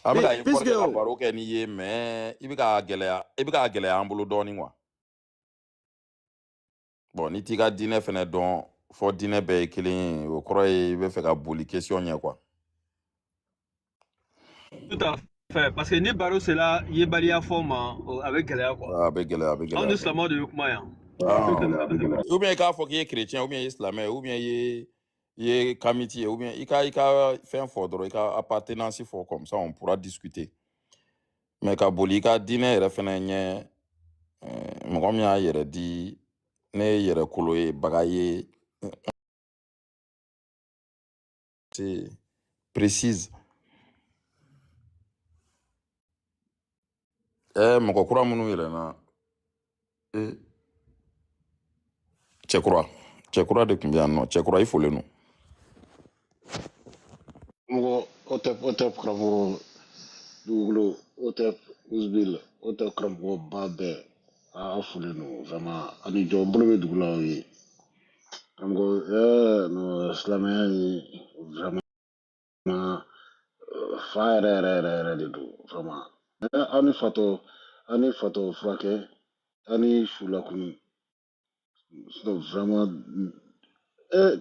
an bɛ ka informer ka baro kɛ n'i ye mais i bɛ ka gɛlɛya an bolo dɔɔni quoi. Bon n'i t'i ka diinɛ fɛnɛ dɔn fɔ diinɛ bɛɛ ye kelen ye o kɔrɔ ye i bɛ fɛ ka boli question ɲɛ quoi. Tout à fait parce que ni baro c'est là yebaliya forma avec gɛlɛya quoi. A bɛ gɛlɛya. On est silamɛ de kuma yan. Ou bien i k'a fɔ k'i ye chrétien ou bien i ye silamɛ ou bien i ye kamiti ye ou bien i ka fɛn fɔ dɔrɔn i ka appartenance fɔ comme ça on pourra discuter mais ka boli i ka diinɛ yɛrɛ fɛnɛ ɲɛ mɔgɔ min y'a yɛrɛ di ne ye yɛrɛ kolo ye baga ye c'est précise. Mɔgɔ kura minnu yɛlɛnna cɛkura de tun bɛ yan nɔ cɛkura i folen don. Mɔgɔ o tɛ karamɔgɔ dugukolo o tɛ uzbil o tɛ karamɔgɔ ba bɛɛ a folen don vraiment ani jɔ n bolo bɛ dugu la o ye karamɔgɔ non silamɛya ye vraiment fa yɛrɛ de don vraiment aw ni fatɔ furakɛ aw ni sulakun vraiment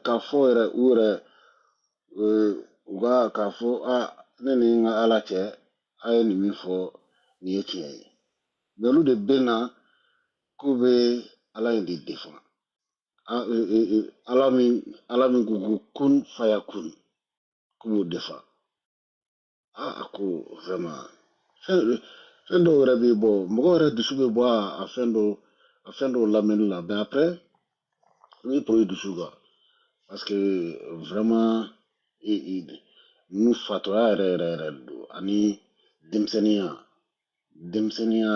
k'a fɔ yɛrɛ u yɛrɛ u k'a fɔ ne ni n ka ala cɛ a ye nin min fɔ nin ye tiɲɛ ye mais olu de bɛ na k'u bɛ ala in de défend ala min ko kun faya kun k'u b'o défend a ko vraiment fɛn dɔw yɛrɛ bɛ bɔ mɔgɔ yɛrɛ dusu bɛ bɔ a fɛn dɔw lamɛnni la mais après ni pro i dusu kan parce que vraiment nu fatɔya yɛrɛ don ani denmisɛnniya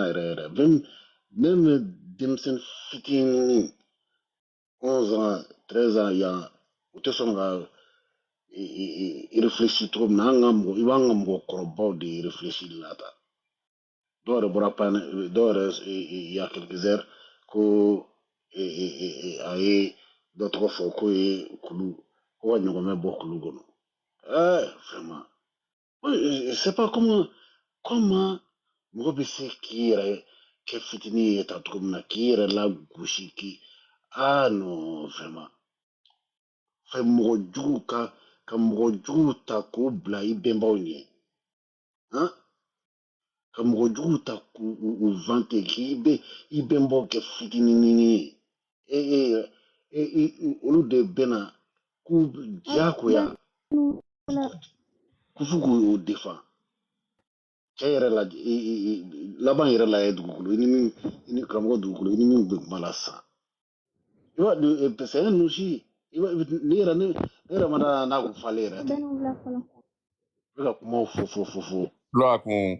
yɛrɛ même denmisɛnnin fitinin 11 ans 13 ans yan u tɛ sɔn ka réfléchir cogo min na i b'an ka mɔgɔkɔrɔbaw de réfléchir la ta dɔw yɛrɛ bɔra dɔw yɛrɛ il y a quelques heures ko a ye dɔ tɔgɔ fɔ ko ye kulu ko ka ɲɔgɔmɛ bɔ kulu kɔnɔ vraiment je sais pas comment mɔgɔ bɛ se k'i yɛrɛ kɛ fitinin ye ta cogo min na k'i yɛrɛ lagosi non vraiment fɛ mɔgɔ jugu ka mɔgɔ jugu ta k'o bila i bɛnbaw ɲɛ ka mɔgɔ jugu ta k'u vante k'i bɛnbaw kɛ fitininin ye olu de bɛna k'u diyagoya k'u fo k'o défend cɛ yɛrɛ la laban yɛrɛ la ye dugukolo i ni karamɔgɔ dugukolo i ni min bɛ kuma la sisan i b'a c'est un outil ne yɛrɛ ma da n'a ko falen yɛrɛ tɛ i bɛ ka kumaw fɔ a kun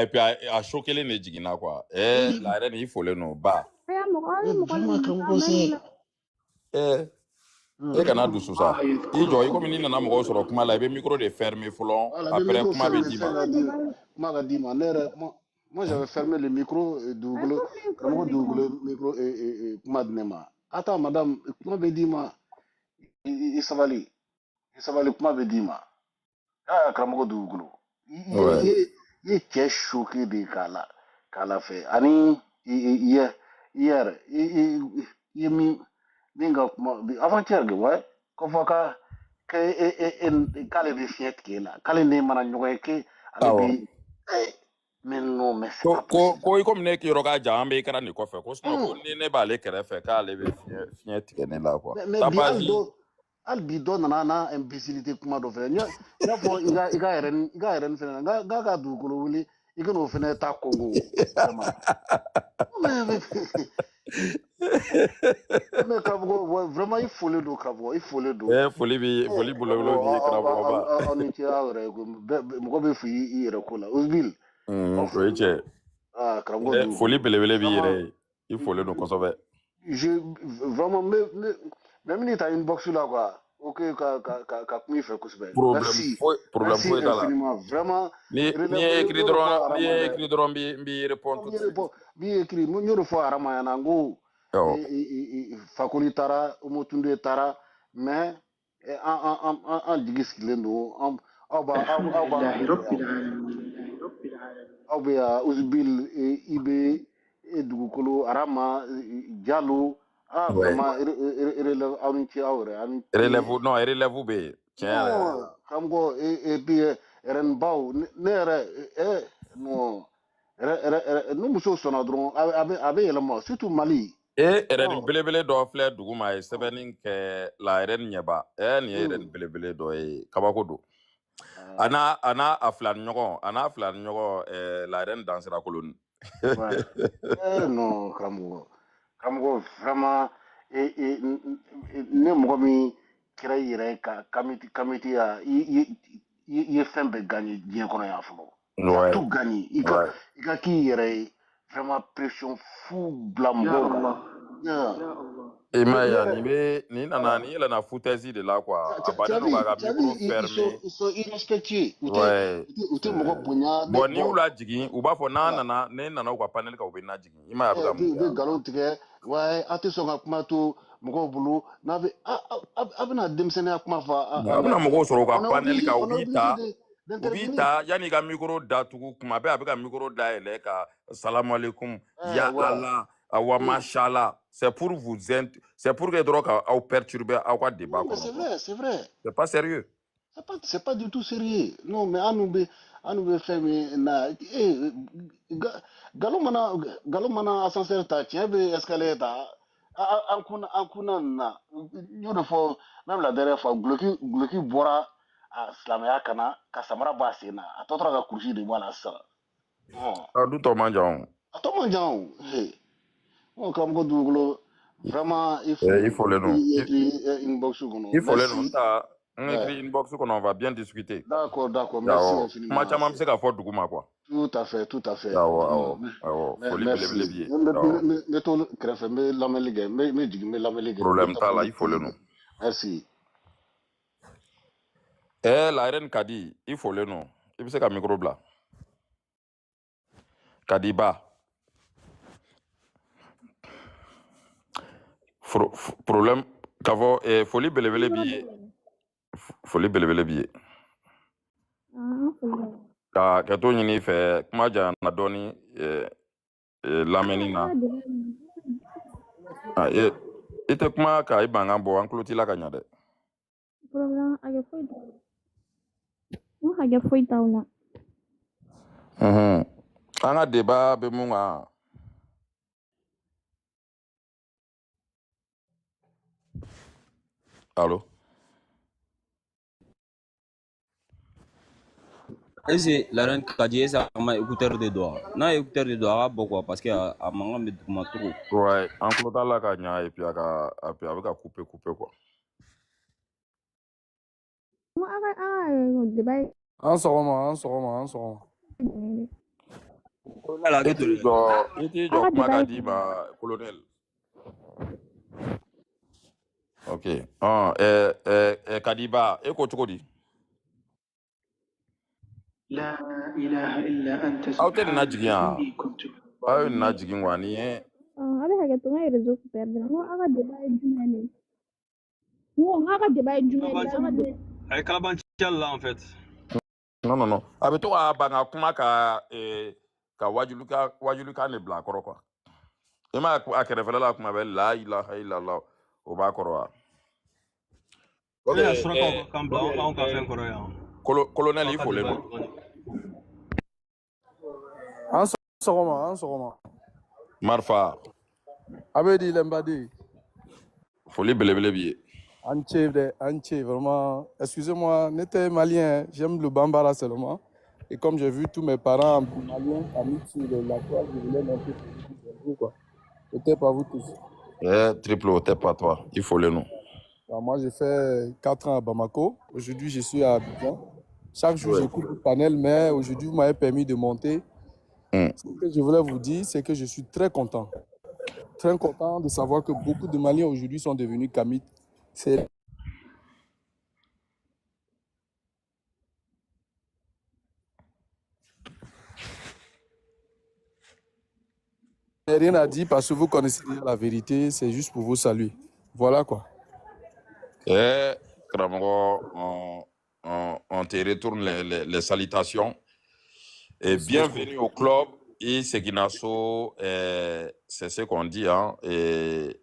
et puis a so kelen de jiginna quoi la yɛrɛ ni i folen don ba e kana dusu sa i jɔ i komi n'i nana mɔgɔw sɔrɔ kuma la i bɛ micro de fermer fɔlɔ après kuma bɛ d'i ma kuma ka d'i ma ne yɛrɛ Moi, j'avais fermé le micro et double, vraiment double micro et kuma dinema. Attends, madame, comment veut dire ma, il savali comment veut dire ma. Ah, karamoko double. Ouais. Il est choqué de kala fait. Ani, hier, il minga avant-hier, ouais, qu'on voit que kale be fiet ke la, kale ne mana nyoye ke, ale Awo. be, mais non, mais c'est pas Ko possible. ko i comme ne ki yɔrɔ ka jan an bɛ kɛra nin kɔfɛ ko sinon ko ni ne b'ale kɛrɛfɛ k'ale bɛ fiɲɛ tigɛ ne la quoi. Mais Ça bi passe. al bi dɔ nana na imbécilité kuma dɔ fɛ ɲa fɔ i ka yɛrɛ fɛnɛ na nka ka dugukolo wuli i kana o fɛnɛ ta Congo vraiment mais karamɔgɔ vraiment i folen don karamɔgɔ i folen don Foli bolo bi ye karamɔgɔba. aw ni ce aw yɛrɛ mɔgɔ bɛ fo i yɛrɛ ko la Ozbil O ye cɛ. karamɔgɔ don Foli belebele b'i yɛrɛ ye. I folen don kosɛbɛ. vraiment mais min ta inbox la quoi ok ka kuma i fɛ kosɛbɛ merci Problème foyi t'a la. infiniment vraiment Ni ye écrit dɔrɔn n b'i répondre tout de suite. bi écrit n y'o de fɔ arama ɲɛna n ko Fakoli taara Umutunde taara mais an jigi sigilen don aw bɛ yan Uzibil i bɛ dugukolo arama Jalo vraiment relève aw ni ce aw yɛrɛ relève bɛ yen tiɲɛ yɛrɛ non karamɔgɔ et puis RN-baw ne yɛrɛ non ni muso sɔnna dɔrɔn a bɛ yɛlɛma surtout Mali. RN belebele dɔ filɛ dugu ma a ye sɛbɛnni kɛ la RN ɲɛba nin ye RN belebele dɔ ye kabako don a n'a fila ni ɲɔgɔn la RN dansira koloni. non karamɔgɔ vraiment ne mɔgɔ min kɛra i yɛrɛ ka kamiti ya i ye fɛn bɛɛ gagné diɲɛ kɔnɔ yan fɔlɔ. I ka tout gagné i ka k'i yɛrɛ ye vraiment pression fu bila mɔgɔw kan. I m'a ye ni yɛlɛnna foutaise de la quoi a bannen don k'a ka micro fermer. Ils sont irrespectueux. U tɛ mɔgɔ bonya. Bon n'i y'u lajigin u b'a fɔ ne nana u ka panel kan u bɛ n lajigin i m'a ye a bɛ ka mun kɛ. U bɛ nkalon tigɛ wa a tɛ sɔn ka kuma to mɔgɔw bolo n'a bɛ a bɛna denmisɛnninya kuma fɔ. A bɛna mɔgɔw sɔrɔ u ka panel kan u b'i ta yanni i ka micro datugu kuma bɛɛ a bɛ ka micro dayɛlɛ ka salamalekun ya ala awa mashallah c'est pour que dɔrɔn k'aw perturber aw ka débat kɔnɔ. C'est vrai. C'est pas sérieux. C'est pas du tout sérieux. Non mais an bɛ fɛn min na nkalon mana ascenseur ta tiɲɛ bɛ escalier ta an kunna nin na n y'o de fɔ même la dernière fois guloki bɔra silamɛya kana ka samara b'a sen na a tɔ tora ka kurusi de bɔ a la sisan. A dun tɔ man jan o. A tɔ man jan o. Karamɔgɔ dugukolo vraiment il faut inbox kɔnɔ. Il faut le nta n écrit inbox kɔnɔ on va bien discuter. D'accord merci infiniment. Kuma caman bɛ se ka fɔ dugu ma quoi. Tout à fait. Awɔ foli belebele b'i ye. n bɛ to kɛrɛfɛ n bɛ lamɛnni kɛ n bɛ jigin n bɛ lamɛnni kɛ. Problème t'a la i folen don. Merci. La RN Kadi i folen don i bɛ se ka micro bila. Kadiba. Problème k'a fɔ foli belebele b'i ye. Foli belebele b'i ye. Ka to ɲini i fɛ kuma janyana dɔɔni lamɛnni na. I tɛ kuma ka i mankan bɔ an tulo t'i la ka ɲa dɛ. Hakɛ foyi t'aw la. An ka débat bɛ mun kan. Allo. Est-ce que la reine Kadi est un écouteur de doigts? Non, écouteur de doigts, pourquoi? Parce que à mangan me documente trop. Ouais, en tout cas là quand et puis avec à couper quoi. An sɔgɔma. I t'i jɔ kuma ka di ma colonel. Ok. Kadiba e ko cogo di? لا إله إلا أنت Aw tɛ nin na سبحانك jigin yan. إني كنت Aw ye nin na jigin wa nin ye. a bɛ hakɛ to n ka réseau perdre n ko aw ka débat ye jumɛn de ye n ko n k'a ka débat ye jumɛn de ye aw ka débat A ye kalabanciya la en fait. Non non non. A bɛ to ka ban ka kuma ka ka wajulukan de bila a kɔrɔ quoi. I m'a ye a kɛrɛfɛla la kuma bɛ la ilaha illallah o b'a kɔrɔ wa. Ne y'a surakaw kan bila anw ka fɛn kɔrɔ yan. Colonel i folen don. An sɔgɔma. Marifa. A bɛ di Lembadi. Foli belebele b'i ye. An ce, vraiment. Excusez-moi, n'étais malien, j'aime le Bambara seulement. Et comme j'ai vu tous mes parents maliens, amis sur la toile, je voulais monter pour vous, quoi. C'était pas vous tous. Triple, t'es pas toi. Il faut le nom. Alors, moi, j'ai fait 4 ans à Bamako. Aujourd'hui, je suis à Abidjan. Chaque jour, j'écoute le panel, mais aujourd'hui, vous m'avez permis de monter. Ce que je voulais vous dire, c'est que je suis très content. Très content de savoir que beaucoup de Maliens aujourd'hui sont devenus Kamit. C'est rien à dire parce que vous connaissez la vérité, c'est juste pour vous saluer. Voilà quoi. Karamɔgɔ, on te retourne les salutations. Et bienvenue au club. Et Seginaso, c'est ce qu'on dit. Hein, et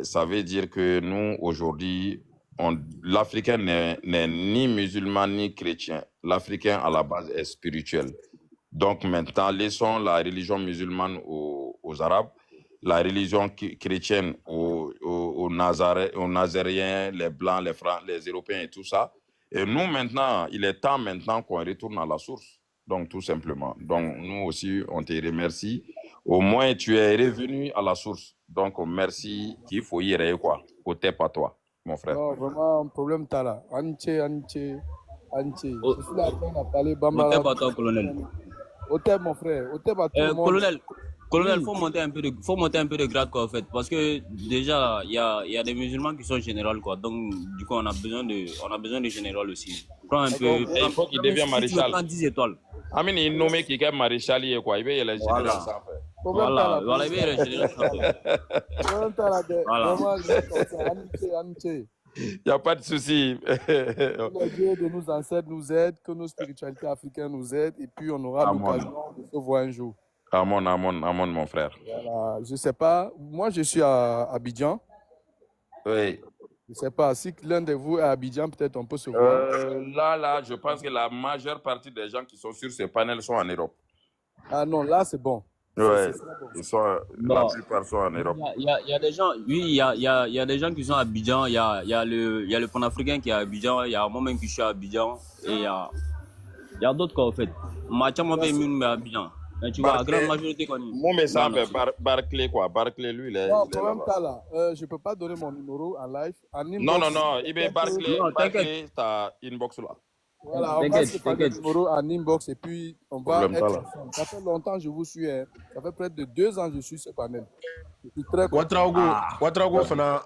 ça veut dire que nous, aujourd'hui, l'Africain n'est ni musulman ni chrétien. L'Africain, à la base, est spirituel. Donc maintenant, laissons la religion musulmane aux Arabes, la religion chrétienne aux Nazériens, les Blancs, les Francs, les Européens et tout ça. Et nous, maintenant, il est temps maintenant qu'on retourne à la source. Donc, tout simplement. Donc, nous aussi, on te remercie. Au moins, tu es revenu à la source. Donc, merci. Il faut y aller, quoi. Côté pas toi, mon frère. Non, vraiment, un problème, t'as là. Anche. Je suis là à parler Bambara. Côté pas toi, colonel. Côté, mon frère. Côté pas tout le monde. Colonel, faut monter un peu de grade, quoi, en fait. Parce que, déjà, il y a des musulmans qui sont généraux, quoi. Donc, du coup, on a besoin de général aussi. Prends un peu. Il faut qu'il devienne maréchal. 10 étoiles. Amine, il nommé qui est maréchal, quoi. Il va y aller général sans faire. Voilà, il va y aller général sans faire. Il n'y a pas de souci. Que Dieu de nos ancêtres nous aide, que nos spiritualités africaines nous aident, et puis on aura l'occasion de se voir un jour. Amen, mon frère. Voilà, je ne sais pas, moi je suis à Abidjan. Oui. Je ne sais pas, si l'un de vous est à Abidjan, peut-être on peut se voir. Là, je pense que la majeure partie des gens qui sont sur ce panel sont en Europe. Ah non, là c'est bon. Oui, la plupart sont en Europe. Il y a des gens, oui, il y a des gens qui sont à Abidjan, il y a le panafricain qui est à Abidjan, il y a moi-même qui suis à Abidjan, et il y a d'autres quoi, en fait. Mathieu fait une à Abidjan. Mais tu vois, la grande majorité qu'on y. Mon message, Barclay, quoi. Barclay, lui, il est. Non, problème, t'as là. Je ne peux pas donner mon numéro en live. Non. Il est Barclay, t'as inbox là. Voilà, on va se faire le numéro en inbox et puis on va être. Ça fait longtemps que je vous suis. Hein. Ça fait près de 2 ans que je suis sur ce panel. Je suis très content. Ouedraogo fana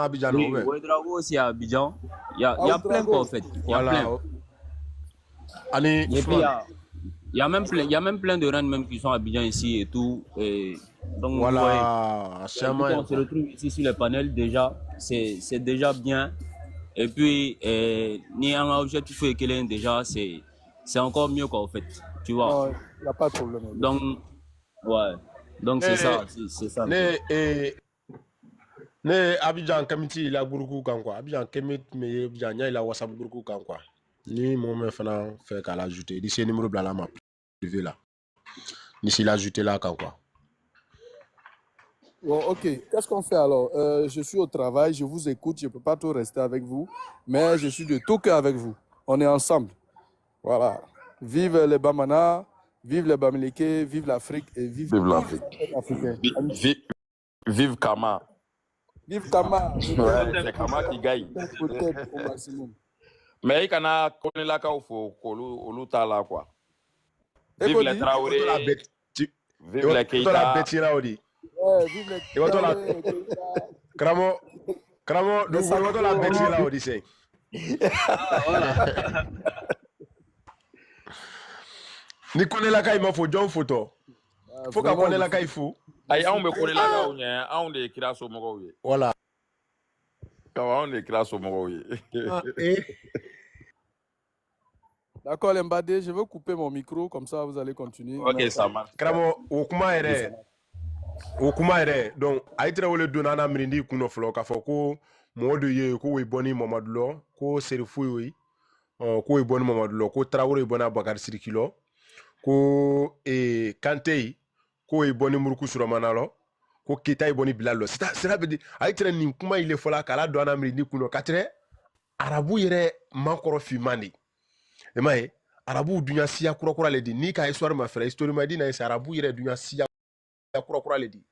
Abidjan. Oui, Ouedraogo aussi à Abidjan. Il y a plein quoi, en fait. Il y a plein. Et puis, il y a même plein de Rennes même qui sont à Abidjan ici et tout. Et donc, voilà, on se retrouve ici sur le panel déjà. C'est déjà bien. Et puis, ni un objectif déjà, c'est encore mieux quoi, en fait. Tu vois. Il n'y a pas de problème. Donc, ouais. Donc, c'est ça. C'est ça. Ne Abidjan Kamiti la Gouroukou Kankwa. Abidjan Kemit mais Abidjan il a WhatsApp Gouroukou Kankwa. Ni mon me fana fait qu'à l'ajouter. D'ici le numéro blala ma privé là. D'ici l'ajouter là Kankwa. Bon, ok. Qu'est-ce qu'on fait alors? Je suis au travail, je vous écoute, je ne peux pas tout rester avec vous, mais je suis de tout cœur avec vous. On est ensemble. Voilà. Vive les Bamana, vive les Bamileke, vive l'Afrique et vive l'Afrique. Vive Kama. Vive Kama. Ouais, c'est Kama qui gagne. Peut-être au maximum. Mais il y a un peu là quoi. Vive les Traoré. Vive les Keita. Vive les Keita. Kramo, nous voulons la bêtise là, Odyssée. Ni connaît la caille, il faut John photo. Faut qu'on connaît la caille fou. Aïe, on me connaît la caille, on est crasse au Moro. Voilà. On est crasse au Moro. D'accord, Mbade, je vais couper mon micro, comme ça vous allez continuer. Ok, ça marche. Kramo, okuma ere. Donc, aïtra wole donana mrindi kuno flo ka foko modo ye ko we boni Mamadou Lo, ko Serifou oui. Ko we boni Mamadou Lo, ko Traoré bona Bakar Sirikilo, ko Kanté, ko we boni Mouroukou Souramana lo, ko Keita boni Bilal lo. C'est veut dire aïtra ni kuma il est fola kala donana mrindi kuno katre arabu yere mankoro fimani. Emaye arabu dunya siya kura le di ni ka histoire ma frère histoire ma di na arabu yere dunya siya kura le di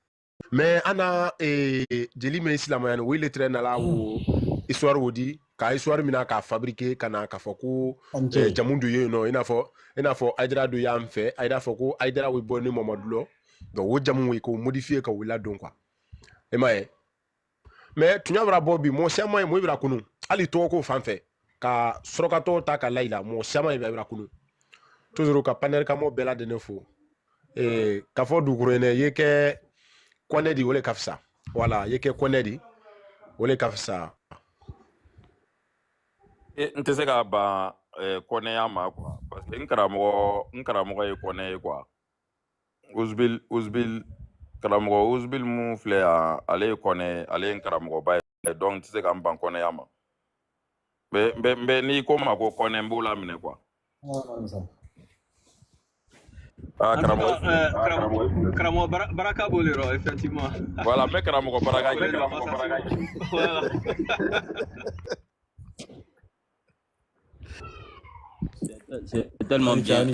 mais ana jeli men islam yan wo le traîne la wo histoire wo di ka histoire mina ka fabriquer kana ka foko jamundu ye no ina fo aidra do ya mfe aida foko aidra we bonni Mamadou Lo donc wo jamu we ko modifier ka wila don quoi emaye mais tunya bra bobi mo chama mo ibra kunu ali to ko fanfe ka sorokato ta ka laila mo chama ibra kunu toujours ka panel ka mo bela de nefo ka fo duguro ne yeke konedi wole kafsa voilà yeke konedi wole kafsa nte se ka ba kɔnɛya ma quoi parce que n karamɔgɔ ye kɔnɛ ye quoi Uzbil karamɔgɔ Uzbil mun filɛ yan ale ye kɔnɛ ale ye n karamɔgɔba ye donc n tɛ se ka n ban kɔnɛya ma mais n'i ko n ma ko kɔnɛ n b'o laminɛ quoi karamɔgɔ baraka b'o le rɔ effectivement voilà n bɛ karamɔgɔ baraka voilà. C'est tellement bien.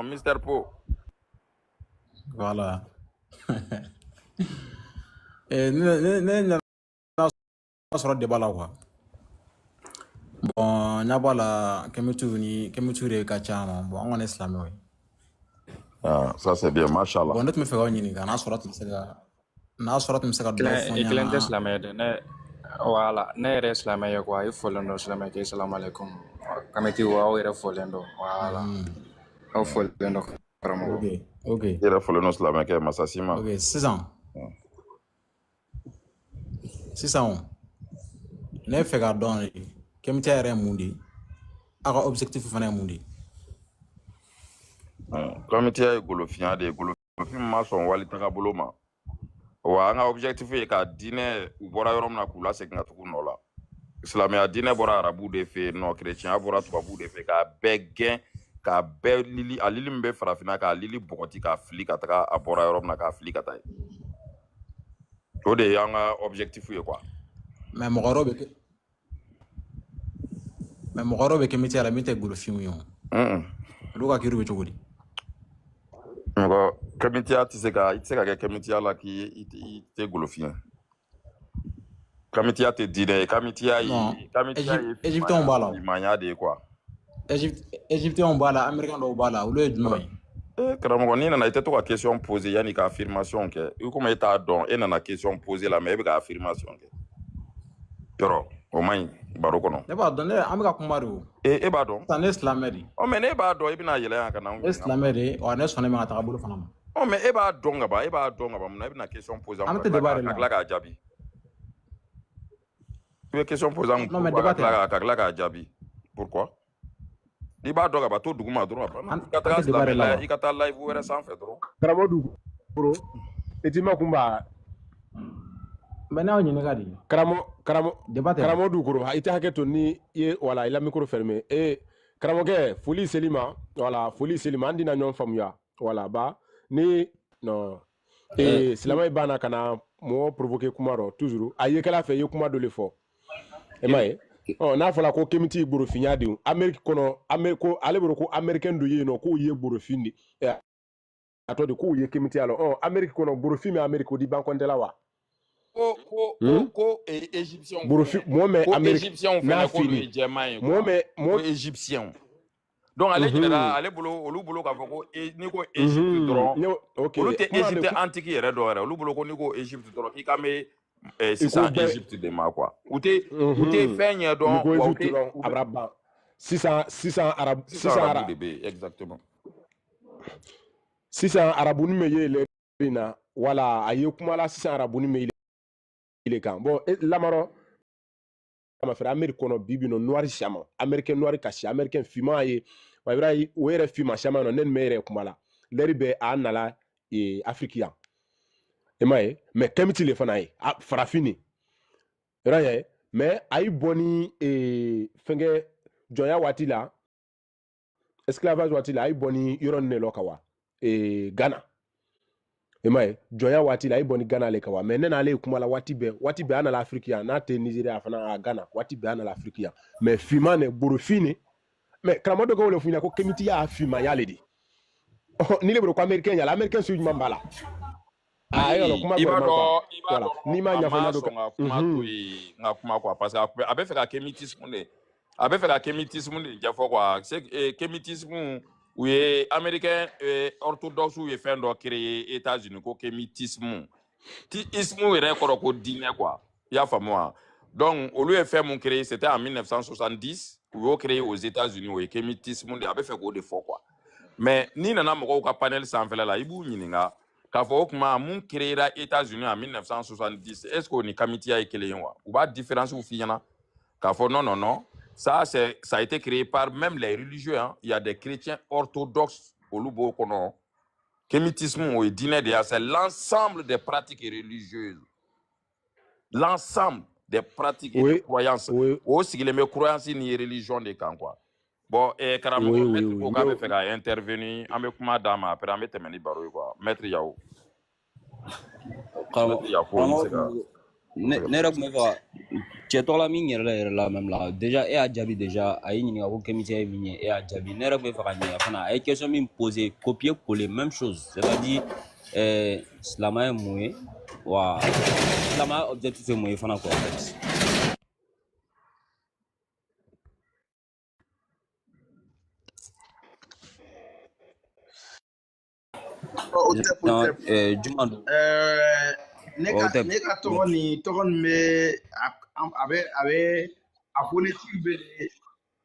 Mister Po. Voilà. Sɔrɔ débat la quoi. Bon, n'a pas la Kemetu de ka ca ma. Bon, an kɔni ye silamɛw ye. Ah, ça c'est bien, machallah. Bon, ne tun bɛ fɛ k'aw ɲininka n'a sɔrɔ tun bɛ se ka dɔ fɔ n ɲɛna. Kelen tɛ silamɛ de ne voilà ne yɛrɛ ye silamɛ ye quoi i fɔlen don silamɛ kɛ salamu alaikum Kameti aw yɛrɛ fɔlen don voilà aw fɔlen don karamɔgɔ ok i yɛrɛ fɔlen don silamɛ kɛ Masasima ok sisan ne fɛ k'a dɔn Kemeti yɛrɛ ye mun de ye a ka objectif fana ye mun de ye Kemeti ye golofiya de ye golofin ma sɔn wali tagabolo ma wa an ka objectif ye ka diinɛ u bɔra yɔrɔ min na k'u lasegin ka tugu nɔ la silamɛya diinɛ bɔra arabu de fɛ nɔ kerecɛnya bɔra tubabu de fɛ k'a bɛɛ gɛn k'a bɛɛ lili a lili min bɛ farafinna k'a lili bɔgɔti k'a fili ka taga a bɔra yɔrɔ min na k'a fili ka taa ye o de ye an ka objectif ye quoi mais mɔgɔ wɛrɛ bɛ Kemeti la min tɛ golofinw ye olu ka kiiri bɛ cogo di mɔgɔ Kemetiya tɛ se ka i tɛ se ka kɛ Kemetiya la k'i tɛ golofin Kemetiya tɛ diinɛ ye Kemetiya ye Égyptiens b'a la limaniya de ye quoi Égyptiens b'a la Américains dɔw b'a la olu ye jumɛn ye karamɔgɔ n'i nana i tɛ to ka question poser yanni ka affirmation kɛ i komi e t'a dɔn e nana question poser la mais e bɛ ka affirmation kɛ yɔrɔ o man ɲi baro kɔnɔ ne b'a dɔn an bɛ ka kuma de o e b'a dɔn sisan ne ye silamɛ de ye mais ne b'a dɔn i bɛna yɛlɛ yan ka na ne ye silamɛ de ye wa ne sɔnnen bɛ ka taga bolo fana ma mais e b'a dɔn ka ban munna e bɛna question poser an ka tila k'a jaabi i bɛ question poser an ka tila k'a jaabi pourquoi n'i b'a dɔn ka ban to duguma dɔrɔn i ka taga silamɛ la i ka taa live wɛrɛ sanfɛ dɔrɔn karamɔgɔ Dugukoro i ti ma kunba mais n'aw ɲininka de karamɔgɔ Dugukoro i tɛ hakɛ to ni ye wala i la micro fermé karamɔgɔkɛ foli seli ma wala foli seli ma an dina ɲɔgɔn faamuya wala ba ni non silamɛ banna ka na mɔgɔ provoquer kuma rɔ toujours a ye kɛla fɛ i ye kuma dɔ le fɔ e ma ye n'a fɔra ko Kemeti borofinya de Amérique kɔnɔ ko ale bolo ko américain dɔ ye yen nɔ k'o ye borofin de a tɔ de k'o ye Kemeti la Amérique kɔnɔ borofin bɛ Amérique o di banque la wa ko égyptien borofin mɔgɔ mɛ Amérique n'a fini mɔgɔ égyptien donc ale ɲinɛna ale bolo olu bolo k'a fɔ ko n'i ko Égypte dɔrɔn olu tɛ Égypte antique yɛrɛ dɔ yɛrɛ olu bolo ko n'i ko Égypte dɔrɔn k'i kan bɛ sisan Égypte de ma quoi u tɛ fɛn ɲɛ dɔn wa u tɛ 600 arab 600 arabes de be exactement 600 arabuni me yele na wala aye kuma la 600 arabuni me ile kan bon lamaro ma fera amerique kono bibino noir chama américain noir kasi américain fima ye wa bra were fima chama no nen mere kuma la leri be anala e africain e mai mais kemiti le fana ye farafini raye mais ay boni e fenge joya watila esclavage watila ay boni yoron ne lokawa e Ghana e mai joya watila ay boni Ghana le kawa mais nena ale kuma la wati be ana l'Afrique na te Nigeria fana a Ghana wati be ana l'Afrique mais fima ne burufini mais kramado ko le funya ko kemiti ya fima ya ledi ni le bro ko américain ya l'américain su mambala ayo kuma voilà ni ma nya fanya do nga kuma quoi parce que abe fait la kémitisme ne abe fait la kémitisme ne jafo quoi c'est kémitisme ou américain orthodoxe ou fait do créer États-Unis ko kémitisme ti ismu ere ko dîner quoi ya famoi donc au lieu de faire mon créer c'était en 1970 ou créé aux États-Unis ou kémitisme de abe fait ko de fort quoi mais ni nana mo ko panel sans faire la ibu nyininga ka fo kuma mun créera États-Unis en 1970 est-ce qu'on est kamitia et kelen wa ou ba différence ou fiana ka fo non ça a été créé par même les religieux hein. Il y a des chrétiens orthodoxes au Lubo kono kémitisme ou dîner de c'est l'ensemble des pratiques religieuses l'ensemble des pratiques et des croyances aussi les croyances ni religion de kan quoi bon et carrément maître ko ka be faire intervenir ame kuma dama après ame temeni baro quoi maître Yao ne rek me fa cheto la min yere la même là déjà et a jabi déjà ayi ni ko kemiti ay min et a jabi ne rek me fa ni afana ay question min poser copier coller même chose c'est-à-dire slama moué wa slama objectif moué fana quoi ne ka tɔgɔ nin bɛ a bɛ a phonétique bɛ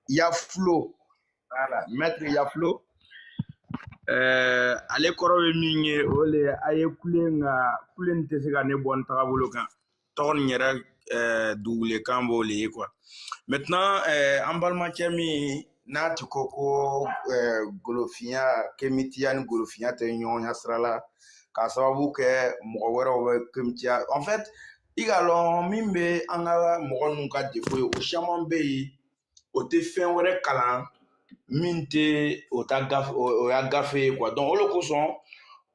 Yaflo voilà maître Yaflo ale kɔrɔ bɛ min ye o le a ye kulen tɛ se ka ne bɔ n tagabolo kan tɔgɔ nin yɛrɛ dugulekan b'o le ye quoi maintenant an balimacɛ min n'a ti ko golofiya kemitiya ni golofiya tɛ ɲɔgɔn ɲɛ sira la k'a sababu kɛ mɔgɔ wɛrɛw bɛ kemitiya en fait i ka lɔn min bɛ an ka mɔgɔ ninnu ka défaut ye o caman bɛ yen o tɛ fɛn wɛrɛ kalan min tɛ o y'a gafe ye quoi donc o de kosɔn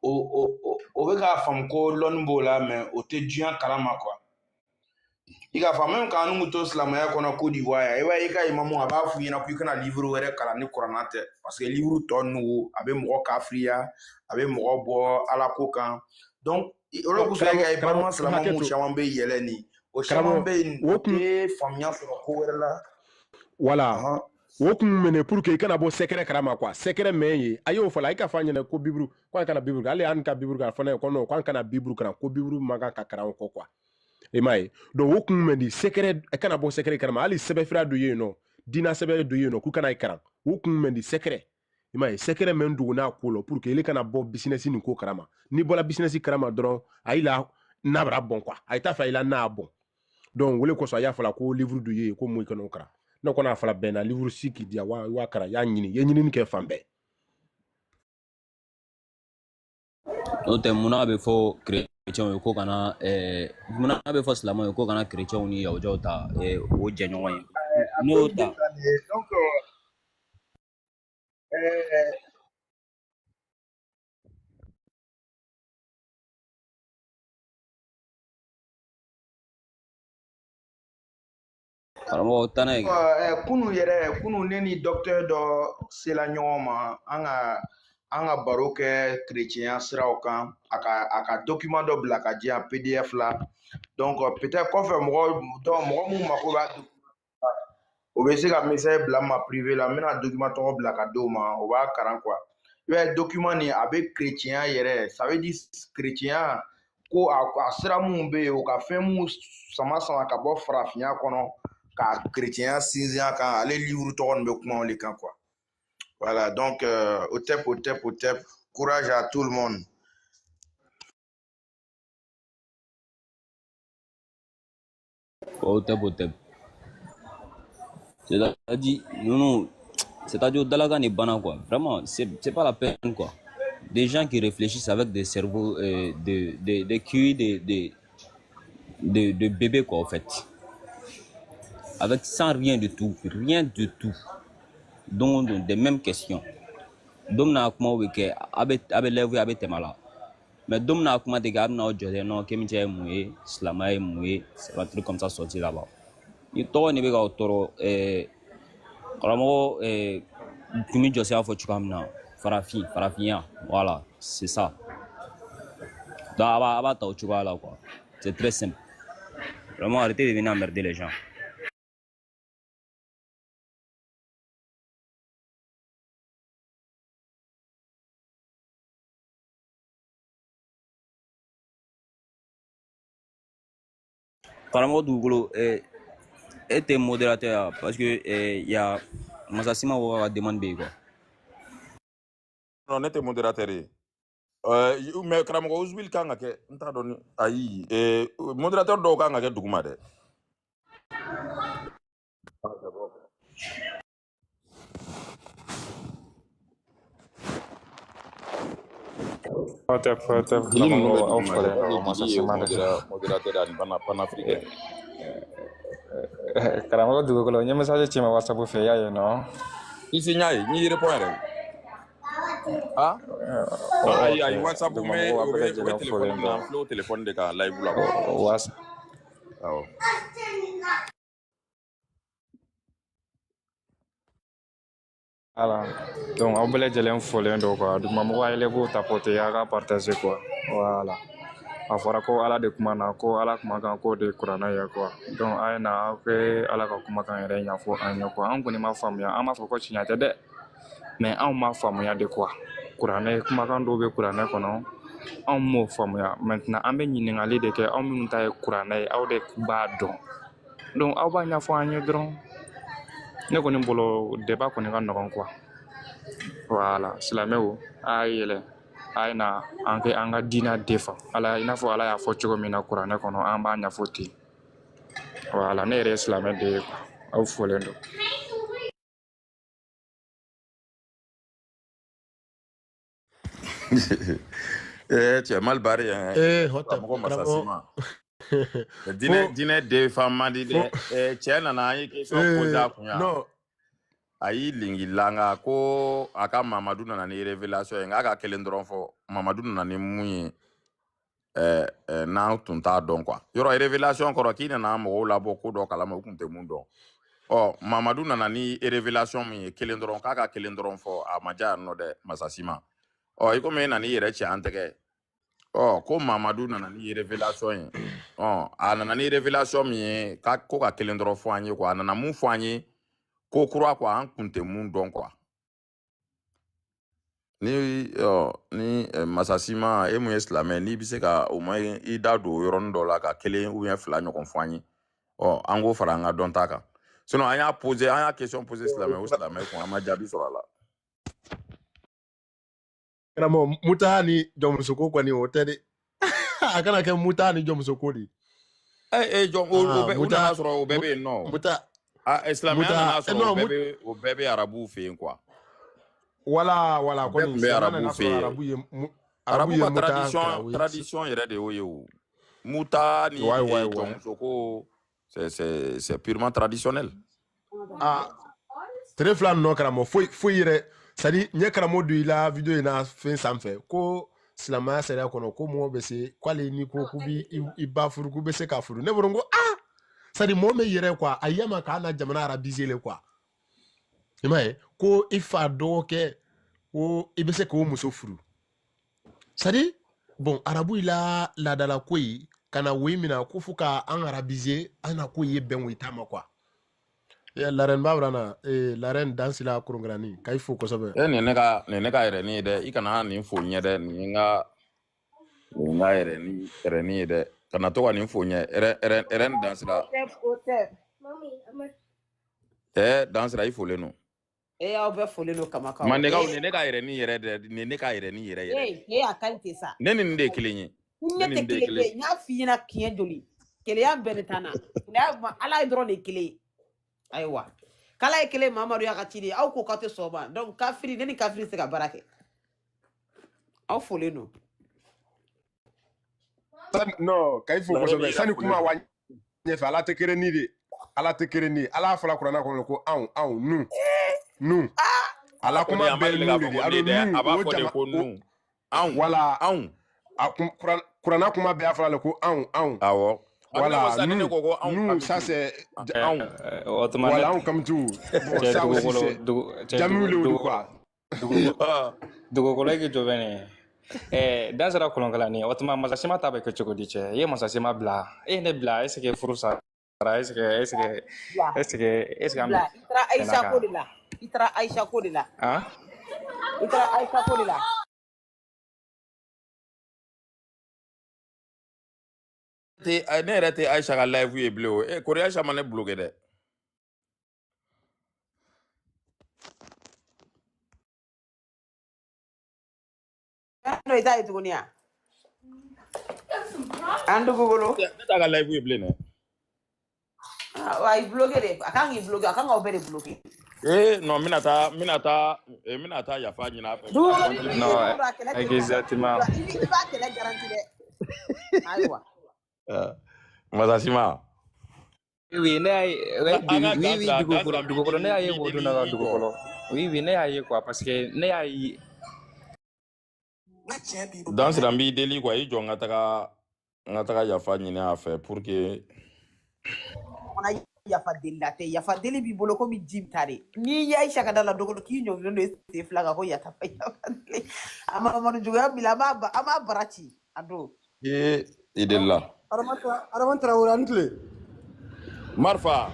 o bɛ k'a faamu ko lɔnni b'o la mais o tɛ diɲɛ kalama quoi i ka faamu même k'an n'u to silamɛya kɔnɔ Côte d'Ivoire i b'a ye i ka imamu a b'a f'u ɲɛna k'i kana livre wɛrɛ kalan ni kuranna tɛ parce que livre tɔ ninnu a bɛ mɔgɔ kafiriya a bɛ mɔgɔ bɔ ala ko kan donc o de kosɔn i ka ye balima silamɛmu caman bɛ yɛlɛ nin o caman bɛ yen o tɛ faamuya sɔrɔ ko wɛrɛ la voilà o kun mene pour que i kana bɔ sɛkɛrɛ karama quoi sɛkɛrɛ mɛn ye a y'o fɔ la i ka fɔ an ɲɛna ko biburu ko an kana biburu hali an ka biburu kan fɔ ne ye ko non ko an kana biburu kalan ko biburu man kan ka kalan o kɔ quoi e m'a ye donc o kun mɛn di sɛkɛrɛ kana bɔ sɛkɛrɛ karama hali sɛbɛnfura dɔ ye yen nɔ dina sɛbɛn dɔ ye yen nɔ k'u kana i kalan o kun mɛn di sɛkɛrɛ e m'a ye sɛkɛrɛ mɛn dogo n'a ko la pour que ele kana bɔ business nin ko karama ni bɔra business karama dɔrɔn a yi la n'a bara bɔn quoi a yi t'a fɛ a yi la n'a bɔn donc wele kosɔn a y'a fɔ la ko livre dɔ ye ko mun i kana o kalan ne kɔni a fɔla bɛn na livre si k'i di wa kalan y'a ɲini ye ɲinini kɛ fan bɛɛ n'o tɛ munna a bɛ fɔ chrétiens ye ko kana munna a bɛ fɔ silamɛw ye ko kana chrétiens ni yahudiyaw ta o jɛɲɔgɔn ye n'o ta donc karamɔgɔ taa n'a ye kunu ne ni docteur dɔ sela ɲɔgɔn ma an ka baro kɛ chrétien siraw kan a ka document dɔ bila ka di yan PDF la donc peut-être kɔfɛ mɔgɔ mun mako b'a o bɛ se ka message bila ma privé la n bɛna document tɔgɔ bila ka d'o ma o b'a kalan quoi i b'a ye document nin a bɛ chrétien yɛrɛ ça veut dire chrétien ko a sira mun bɛ yen o ka fɛn mun sama ka bɔ farafinya kɔnɔ ka chrétien sinzin kan ale livre tɔgɔ nin bɛ kuma o de kan quoi. Voilà, donc au tep, courage à tout le monde. Au tep. C'est-à-dire, non, c'est-à-dire au Dalaga n'est pas quoi. Vraiment, c'est pas la peine quoi. Des gens qui réfléchissent avec des cerveaux, des QI de bébés quoi en fait. Avec sans rien du tout. Donc des mêmes questions. Donc na kuma weke abe level abe temala. Mais donc na kuma de gars na aujourd'hui non kemitia moué, slama moué, c'est un truc comme ça sorti là-bas. Il to ne be ga toro Karamo Kumi Joseph Fochukamna, Farafia, voilà, c'est ça. Là, quoi. C'est très simple. Vraiment, arrêtez de venir emmerder les gens. Karamo Dougolo était modérateur parce que il y a Masassima va demander quoi. Non, n'était modérateur. Mais Karamogo Ouzbil kanga ke nta doni ayi modérateur do kanga ke duguma de. Modérateur ani panafricain. Karamogo Dougolo nye message chima WhatsApp fe ya no. Isi nyai ni répondre. Ah? Aïe, WhatsApp, mais au téléphone de quand live là. WhatsApp. Voilà. Donc, on peut les gérer en folie donc quoi. Donc, maman va aller vous tapoter, à partager quoi. Voilà. A fɔra ko ala de kuma na ko ala kumakan ko de kuranna ye quoi. Donc, a ye na aw kɛ ala ka kumakan yɛrɛ ɲɛfɔ an ye quoi. An kɔni ma faamuya, an b'a fɔ ko tiɲɛ tɛ dɛ. Mais anw ma faamuya de quoi. Kuranɛ kumakan dɔw bɛ kuranɛ kɔnɔ anw m'o faamuya. Maintenant an bɛ ɲininkali de kɛ anw minnu ta ye kuranɛ ye aw de b'a dɔn. Donc aw b'a ɲɛfɔ an ye dɔrɔn. Ne kɔni bolo débat kɔni ka nɔgɔn quoi. Voilà, silamɛw a ye yɛlɛ a ye na an kɛ an ka diinɛ défend. Ala i n'a fɔ ala y'a fɔ cogo min na kuranɛ kɔnɔ an b'a ɲɛfɔ ten. Voilà, ne yɛrɛ ye silamɛ de ye quoi. Aw folen don. Tu es mal barré, hein? Dîner de femmes, tiens, non. Ayi lingi langa ko aka Mamadou nana ni révélation nga kelen dron fo Mamadou nana ni muyi na tunta don quoi yoro révélation ko ki na mo la boko do kala mo kunte mun don Mamadou nana ni révélation mi kelen dron kaka kelen dron fo a maja no de Masasima iko me nani yere chi anteke ko Mamadou nana ni révélation a nana ni révélation mi ka ko ka kelen dron fo anyi quoi nana mun fo anyi ko kura quoi an kunte mun don quoi ni Masasima e mu islamé ni bi se ka o mai i da do yoron do la ka kelen ou bien fla nyokon fani an go fara nga don taka sinon an ya question poser islamé ou islamé ko ama jabi so la Kramo mutani jomsoko kwani hoteli akana ke mutani jomsoko di jom o na so o bébé non muta islamé na so o bébé arabu fe quoi wala ko ni arabu tradition yɛrɛ de yo muta ni soko c'est purement traditionnel très flan no karamo foi yɛrɛ sadi nye karamo do ila video ina fin sanfɛ ko silamaya sariya kɔnɔ ko mo be se kwale ni ko kubi i ba furu ku be se ka furu ne borongo sadi mo me yɛrɛ quoi ayama ka na jamana arabisé le quoi imaye ko ifa do ke o i be se ko muso furu sadi bon arabu ila la dala koyi kana we mina ko fuka an arabisé ana ko ye ben we tama quoi la reine babrana la reine dansila kurungrani kai fo ko sabe ne ka yɛrɛ ni de i kana ni fo ɲɛ de ni nga yɛrɛ ni de kana to ka ni fo ɲɛ reine dansila dansera il faut le nom. E aw bɛ foli no kama kaw. Mandekaw ne ka yɛrɛ ni yɛrɛ de ne ka yɛrɛ ni yɛrɛ yɛrɛ. E a kan te sa. Ne ni nin de kelen ye. Ne te kelen ye. N'a fi ɲɛna kiɲɛ joli. Keleya bɛɛ de tana. Ala ye dɔrɔn de kelen. Ayiwa. Kala ye kelen Mamadu ya ka ci de aw ko ka te sɔba. Donc kafiri ne ni kafiri se ka baara kɛ. Aw foli no. Non, kay fo ko so sani kuma wa ɲɛfɛ ala tɛ kere ni de. Ala tɛ kere ni. Ala fɔla Kurana kɔnɔ ko anw nu. Nu. Ala kuma bɛɛ nu de. A b'a fɔ de ko nu. Anw. Wala anw. Kurana kuma bɛɛ fɔla ko anw. Awɔ. Voilà, nous, ça c'est... Voilà, on comme tout. Bon, ça aussi c'est... Jamule quoi. Dugukolo ke jobene. Dansera kolonkala ni otuma masasima tabe ke cogo di cɛ ye masasima bila ne bila est ce que furu sara est ce que am itra Aisha ko de la itra Aisha ko de la itra Aisha ko de la ne yɛrɛ tɛ Aisha ka live ye bilen o kori Aisha ma ne bloqué dɛ. no ita tuguni ya andu gogolo ne ta ka live ye bilen dɛ. Wa i bloqué de akan i bloqué akan ka obere bloqué. Non mina ta yafa ɲina fɛ. Non exactement. Il va te la garantie de. Ayiwa. Masasima. Oui, dugukolo ne y'a ye o donna ka dugukolo. Oui, ne y'a ye quoi parce que ne y'a ye. Dansera n b'i deli quoi i jɔ n ka taga yafa ɲini a fɛ pour que. Ona yafa deli la tɛ yafa deli b'i bolo komi ji bɛ taa de n'i ye Aisha ka da la dogolo k'i ɲɔgɔnlen don sen fila kan ko yafa deli a ma juguya bila a m'a bara ci a don. I deli la. Adama Traoré ani tile. Marifa.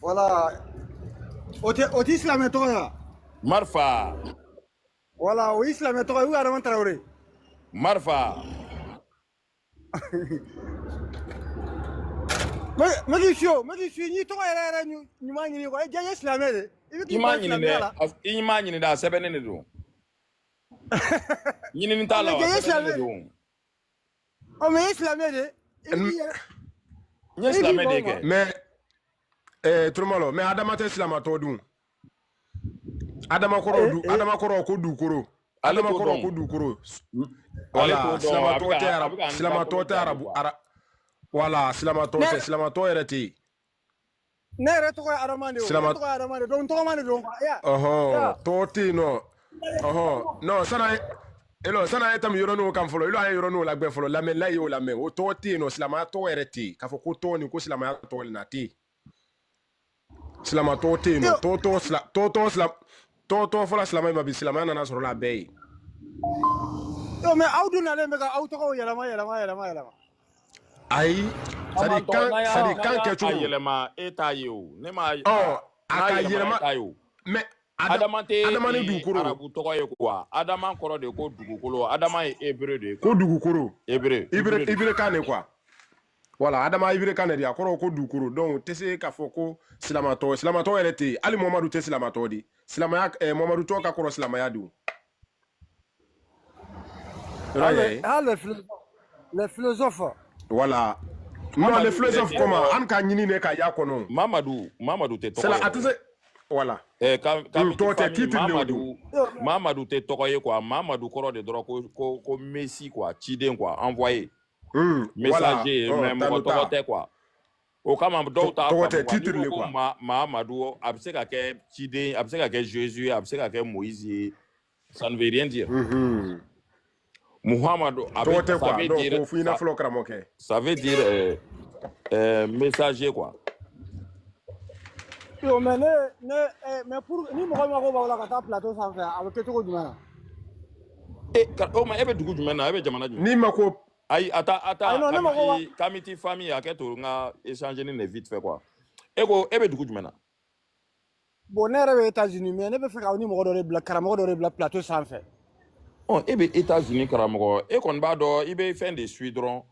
Voilà. O tɛ silamɛ tɔgɔ ye wa? Marifa. Voilà, o y'i silamɛ tɔgɔ ye ou Adama Traoré? Marifa. Maki Sio, n'i tɔgɔ yɛrɛ ɲuman ɲini quoi, i diya n ye silamɛ de. I m'a ɲini dɛ, a sɛbɛnnen de don. Ɲinini t'a la wa, a sɛbɛnnen de don. Oh, mais i ye silamɛ de. N ye silamɛ de kɛ. Mais Turumalo, mais Adama tɛ silamatɔ dun. Adama kɔrɔ ko dukoro. Adama kɔrɔ ko dukoro. Voilà, silamatɔ tɛ arabu. Voilà, silamatɔ yɛrɛ tɛ yen. Ne yɛrɛ tɔgɔ ye Adama de o. Ne tɔgɔ ye Adama de donc tɔgɔma de don quoi. Tɔgɔ tɛ yen nɔ. Non, sana ye tɛmɛ yɔrɔninw kan fɔlɔ. Olu an ye yɔrɔninw labɛn fɔlɔ. Lamɛnla y'o lamɛn. O tɔgɔ tɛ yen nɔ. Silamaya tɔgɔ yɛrɛ tɛ yen. K'a fɔ ko tɔgɔ nin ko silamaya tɔgɔ nin na tɛ yen. Silamatɔ tɛ yen nɔ. Tɔgɔ fɔlɔ silamɛ ma bi silamaya nana sɔrɔ la bɛɛ ye. Yo, mais aw dun nalen bɛ ka aw tɔgɔw yɛlɛma. Ayi, c'est kan kɛcogo. A yɛlɛma e t'a ye o. Ne m'a ye. A ka yɛlɛma. Mais Adama ni dugukolo. Arabu tɔgɔ ye quoi? Adama kɔrɔ de ko dugukolo. Adama ye hébreu de. Ko dugukolo. Hébreu kan de quoi? Voilà, Adama hébreu kan de a kɔrɔ ko dugukolo. Donc tɛ se k'a fɔ ko silamatɔ yɛrɛ tɛ yen. Hali Mamadu tɛ silamatɔ de. Silamaya Mamadu tɔgɔ ka kɔrɔ silamaya de. Les philosophes. Voilà. Non, les philosophes comment? An ka ɲini ne ka y'a kɔnɔ. Mamadu tɛ tɔgɔ ye. A tɛ se. Voilà. Mamadu tɛ tɔgɔ ye quoi. Mamadu kɔrɔ de dɔrɔn ko Messi quoi, ciden quoi, envoyé. Messager mais mɔgɔ tɔgɔ tɛ quoi. O kama dɔw t'a faamu ko Mamadu a bɛ se ka kɛ ciden, a bɛ se ka kɛ Jésus, a bɛ se ka kɛ Moïse ye. Ça ne veut rien dire. Muhammadu, ça veut dire messager quoi. Yo, mais pour ni mɔgɔ ma ko b'aw la ka taa plateau sanfɛ a bɛ kɛ cogo jumɛn na? E bɛ dugu jumɛn na? E bɛ jamana jumɛn? Ni ma ko ayi Kamiti famille a kɛ to n ka échanger ni ne vite fait quoi. E bɛ dugu jumɛn na? Bon, ne yɛrɛ bɛ États-Unis mais ne bɛ fɛ k'aw ni mɔgɔ dɔ de bila karamɔgɔ dɔ de bila plateau sanfɛ. E bɛ États-Unis karamɔgɔ, e kɔni b'a dɔn i bɛ fɛn de suit dɔrɔn.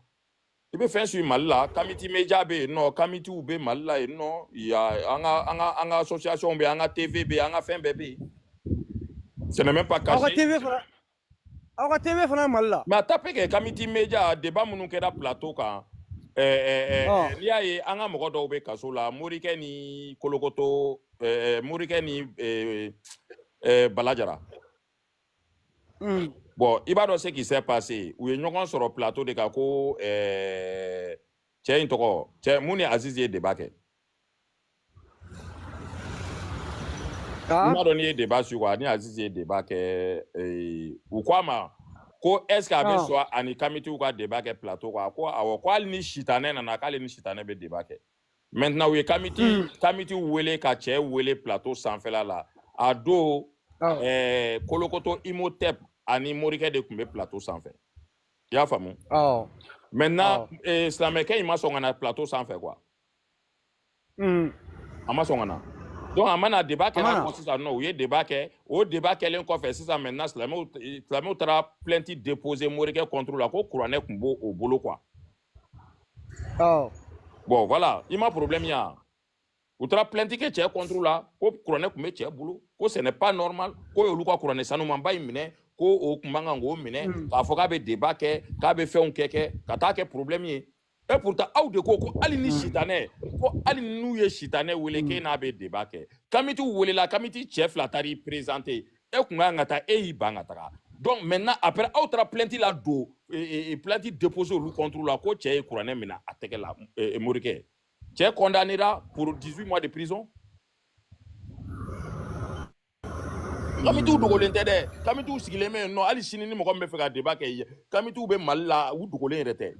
Il be faire sur Malila, Kamiti Media be no, Kamiti ube Malila e no, il y a anga association be anga TV be anga fin bébé. Ce n'est même pas caché. TV fana Malila. Mais tapé que Kamiti Media débat munu kera plateau kan. Ni aye anga mogo do be kaso la Morike ni Kolokoto Morike ni Balajara. Bon, il va ce qui s'est passé. Où ils ont sur le plateau de Kako, tiens, une toko, tiens, Mouni Aziz est débarqué. Il m'a donné débat sur quoi, ni Aziz est débarqué. Ou quoi, ma, ko est-ce qu'avec soit, ani kamiti ou quoi débarqué plateau, quoi, ni chitane, nanakale ni chitane be débarqué. Maintenant, oui, kamiti ou wele kache, ou wele plateau sans faire là, à dos, Kolokoto Imotep, ani Morike de kumbe plateau sans faire. Ya famu. Maintenant, Islamien, il m'a son plateau sans faire quoi. Ama son ana. Donc, amana débat qu'elle a consisté à non, oui, débat qu'elle est encore fait, c'est ça maintenant, Islamien, aura plein de déposer Morike contre la cour, couronner kumbo au boulot quoi. Bon, voilà, il m'a problème ya. Vous avez plein de choses contre la cour, couronner kumbe tche boulot. Ko ce n'est pas normal. Ko yolu kwa couronner ça nous m'a pas imminé. Ko o kumanga ngo mine ka foka be débat ke ka be fait un keke ka ta ke problème yi et pourtant au de ko ali ni chitane ko ali nou ye chitane wele ke na be débat ke kamiti wele la kamiti chef la tari présenter e kumanga ta e ibanga ta donc maintenant après autre plainte la do et plainte déposé au contre la ko tche couronner mina ateke la Morike tche condamné là pour 18 mois de prison. Kamitu dogolen tede kamitu sigileme no ali sinini mo kombe feka débat ke kamitu be malila ou dogolen rete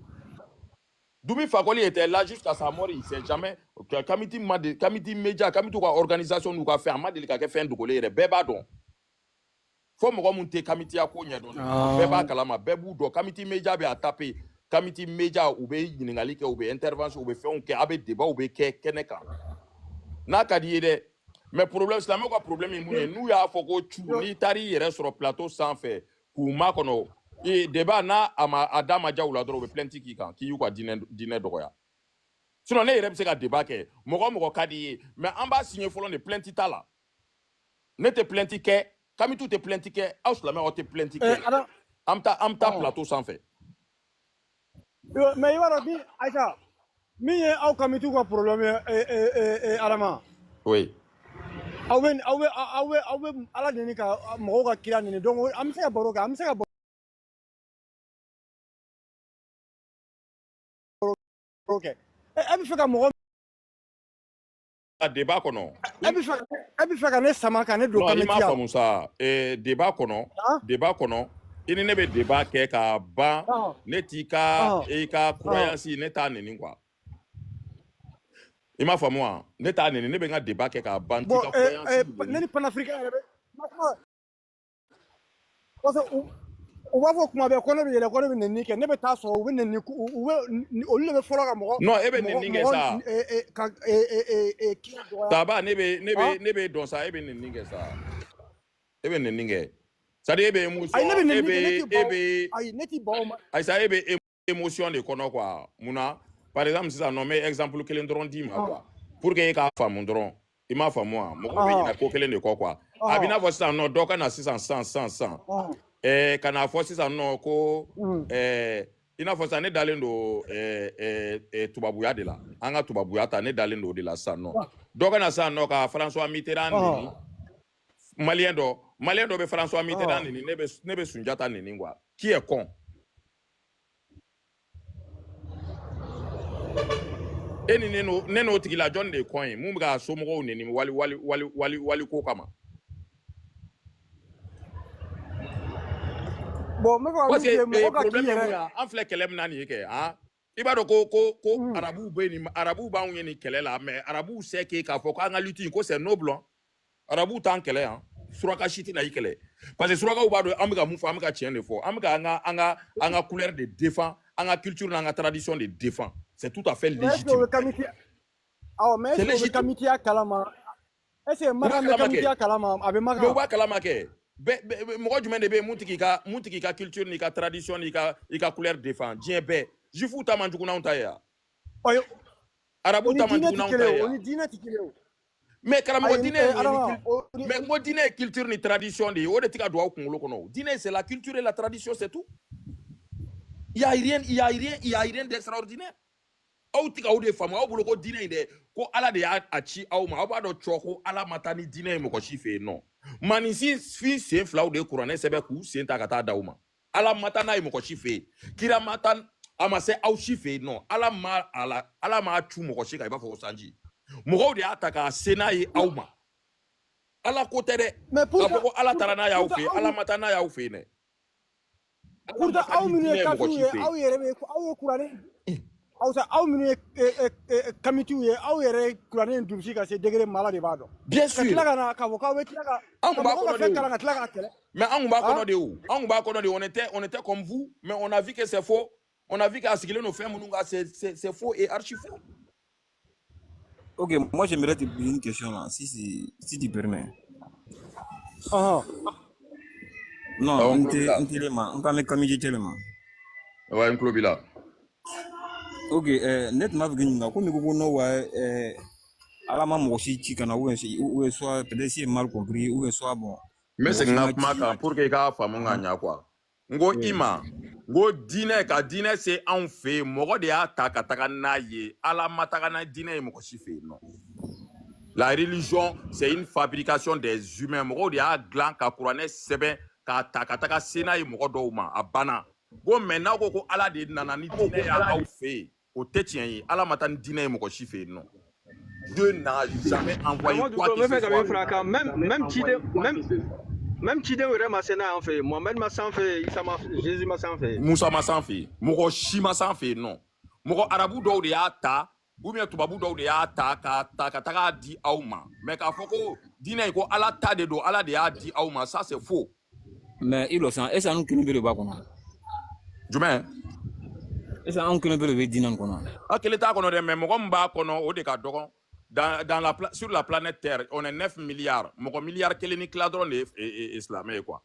Dumi Fakoli était là jusqu'à sa mort, il sait jamais kamiti media kamitu ka organisation nous ka fait amade ka fait dogolen re beba don fo mo monter kamiti akonya don beba kalama bebu do kamiti media be ataper kamiti media ou be yiningali ke ou be intervention ou be fait on ke abe débat ou be ke keneka na kadi de. Mais problème, c'est la même problème. Nous, il y a tari sur le plateau sans faire. Kouma kono. Et débat na Adama Djaoula drobe plenty qui y a dîner d'oya. Sinon, on est un débat que Moko kadi. Mais en bas, signé folon de plenty tala. Ne te plenty que, comme tout te plenty que, aus la même te plenty que. Amta plateau sans faire. Mais il va dire, Aïcha, mais il y a un problème, Adama. Oui. Awe ala nini ka mɔgɔw ka kira nini donc an bɛ se ka baro kɛ an bɛ se ka baro kɛ e bɛ fɛ ka mɔgɔ débat kɔnɔ e bɛ fɛ ka ne sama ka ne don kamiti ya non i m'a faamu sa débat kɔnɔ i ni ne bɛ débat kɛ ka ban ne t'i ka i ka croyance ne t'a neni quoi. Il m'a fait moi, ne t'a né, ne benga débat que ka banti ka croyance. Ne ni panafricain yɛrɛ parce que u b'a fɔ kuma bɛɛ ko ne bɛ yɛlɛ ko ne bɛ nɛni kɛ ne bɛ taa sɔrɔ u bɛ nɛni olu de bɛ fɔlɔ ka mɔgɔ. Non e bɛ nɛni kɛ sa. Taba ne bɛ dɔn sa e bɛ nɛni kɛ sa. E bɛ nɛni kɛ. C'est à dire e bɛ émotion e bɛ émotion de kɔnɔ quoi munna. Par exemple, si ça nomme exemple kelen dɔrɔn di ma quoi. Pour que e k'a faamu dɔrɔn i m'a faamu wa mɔgɔ bɛ ɲinɛ ko kelen de kɔ quoi. A bɛ n'a fɔ sisan nɔ dɔ ka na sisan san ka na fɔ sisan nɔ ko i n'a fɔ sisan ne dalen don tubabuya de la an ka tubabuya ta ne dalen don o de la sisan nɔ dɔ ka na sisan nɔ ka François Mitterrand neni maliyɛn dɔ bɛ François Mitterrand neni ne bɛ Sunjata neni quoi qui est con. E ni ne n'o tigi la jɔn de ye kɔn ye mun bɛ ka somɔgɔw neni wali ko kama. Bon parce que problème ye mun ye an filɛ kɛlɛ min na nin ye kɛ i b'a dɔn ko arabuw bɛ nin arabuw b'anw ye nin kɛlɛ la mais arabuw sait que k'a fɔ k'an ka lutte ko c'est noble arabuw t'an kɛlɛ yan suraka si tɛna i kɛlɛ parce que surakaw b'a dɔn an bɛ ka mun fɔ an bɛ ka tiɲɛ de fɔ an bɛ ka an ka couleur de défend an ka culture n'an ka tradition de défend. C'est tout à fait légitime. Mais est-ce que Kamitia Kalama est-ce que Madame Kamitia Kalama avait marqué? Kalama ke. Mɔgɔ jumɛn de bɛ mun tigi ka culture ni ka tradition ni ka couleur défend. Diɲɛ bɛɛ jifu ta man juguna unta ya oyo arabu ta man juguna unta ya oni dina tikileo mais karamo dîner mais mo dîner culture ni tradition de o de tika do kungulo kono dîner c'est la culture et la tradition c'est tout il y a rien d'extraordinaire aw tika o de famu aw bolo ko dîner de ko ala de a ci aw ma aw ba do choko ala matani dîner mo ko chife non manisi fi sen flaw de couronner sebe ku sen ta kata dauma ala matana mo ko chife kira matan amase aw chife non ala ma chu mo ko shika ba fo sanji mo de ataka senayi aw ma ala ko tere mais pour ala tarana ya fe ala matana ya fe ne pour da aw minu kafi aw yere ko aw couronner aw sa aw minu committee ye aw yere couronner dursi ka se degré malade ba do bien sûr tila kana ka voka we tila ka on ba ko fe kala tila ka tele mais on ba ko de où on ba ko de on était comme vous mais on a vu que c'est faux on a vu qu'à ce qu'il nous fait mununga c'est faux et archi faux. Ok, moi j'aimerais te poser une question là, si tu permets. Non, on peut comme il tellement. Ouais, un club là. Ok, net m'a vu que comme nous no à la maman aussi qui kana ou soit peut-être si mal compris ou soit bon. Mais c'est ngapma pour que ka famu nganya quoi. Ngo ima ngo dîner ka dîner c'est en fait mogo de ataka taka na ye ala mataka na dîner mo ko chife non. La religion c'est une fabrication des humains mogo de a glan ka couronner sebe ka taka sena ye mogo do ma abana. Go maintenant ko ala de nana ni dîner ya au fait au tétien yi ala matani dîner mo ko chife non. Dieu n'a jamais envoyé quoi que ce soit. Même Chide Were Masena en fait, Mohamed Massan fait, Jésus Massan fait. Moussa Massan fait, Moko Shima Massan fait, non. Moko Arabu do de ata, ou bien Tubabu do de ata, ka di auma. Mais ka foko, dina ko ala ta de do, ala de a di auma, ça c'est faux. Mais il le sent, et ça nous connaît le bas qu'on a. Jumain. Et ça nous connaît le dîner qu'on a. Ah, quel état qu'on a, mais Moko Mba qu'on a, au déca dogon. Sur la planète Terre, on est 9 milliards. Mon milliard qui est ni cladron islamé quoi.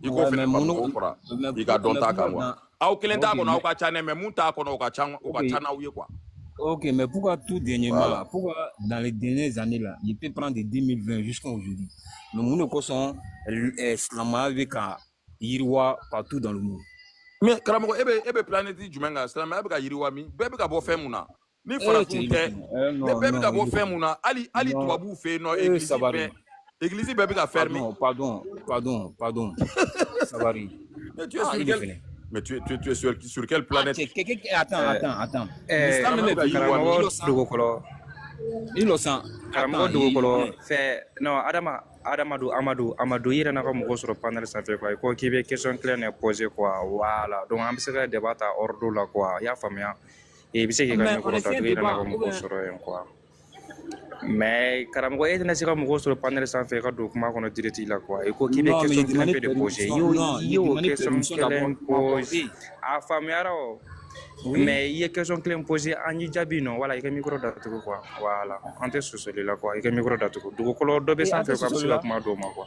Il faut faire pas il a donné ta quoi. Ah aucun état qu'on a au Kachane mais monta qu'on a au Kachana ou quoi. Ok, mais pourquoi tout dernièrement là, pourquoi dans les dernières années là, il peut prendre de 2020 jusqu'à aujourd'hui. Mais mon sont islamé avec un Yirwa partout dans le monde. Mais Karamoko ebe planète du Menga islamé avec un Yirwa mi, bébé ka bo fait mouna. Ni fara kunte mais bébé ka bo fait mouna ali tubabu fait non église bébé ka fermé. Pardon. Sabari. Mais tu es sur quelle planète? Attends. Il le sent. Non, Amadou yira na ko mo sur panel santé quoi ko ki be question claire ne poser quoi voilà donc am se débat à ordre là quoi ya famia et bi se ke ka ko ta yira na ko mo sur quoi mais karamgo e na se ko mo sur panel santé ka do kuma ko no direct là quoi et ko ki be question claire de poser yo question claire poser a famia ro mais il y a question claire posée en Nijabi non voilà il y a micro d'article quoi voilà on te sous là quoi il y a micro d'article donc color dobe sans faire comme cela kuma do ma quoi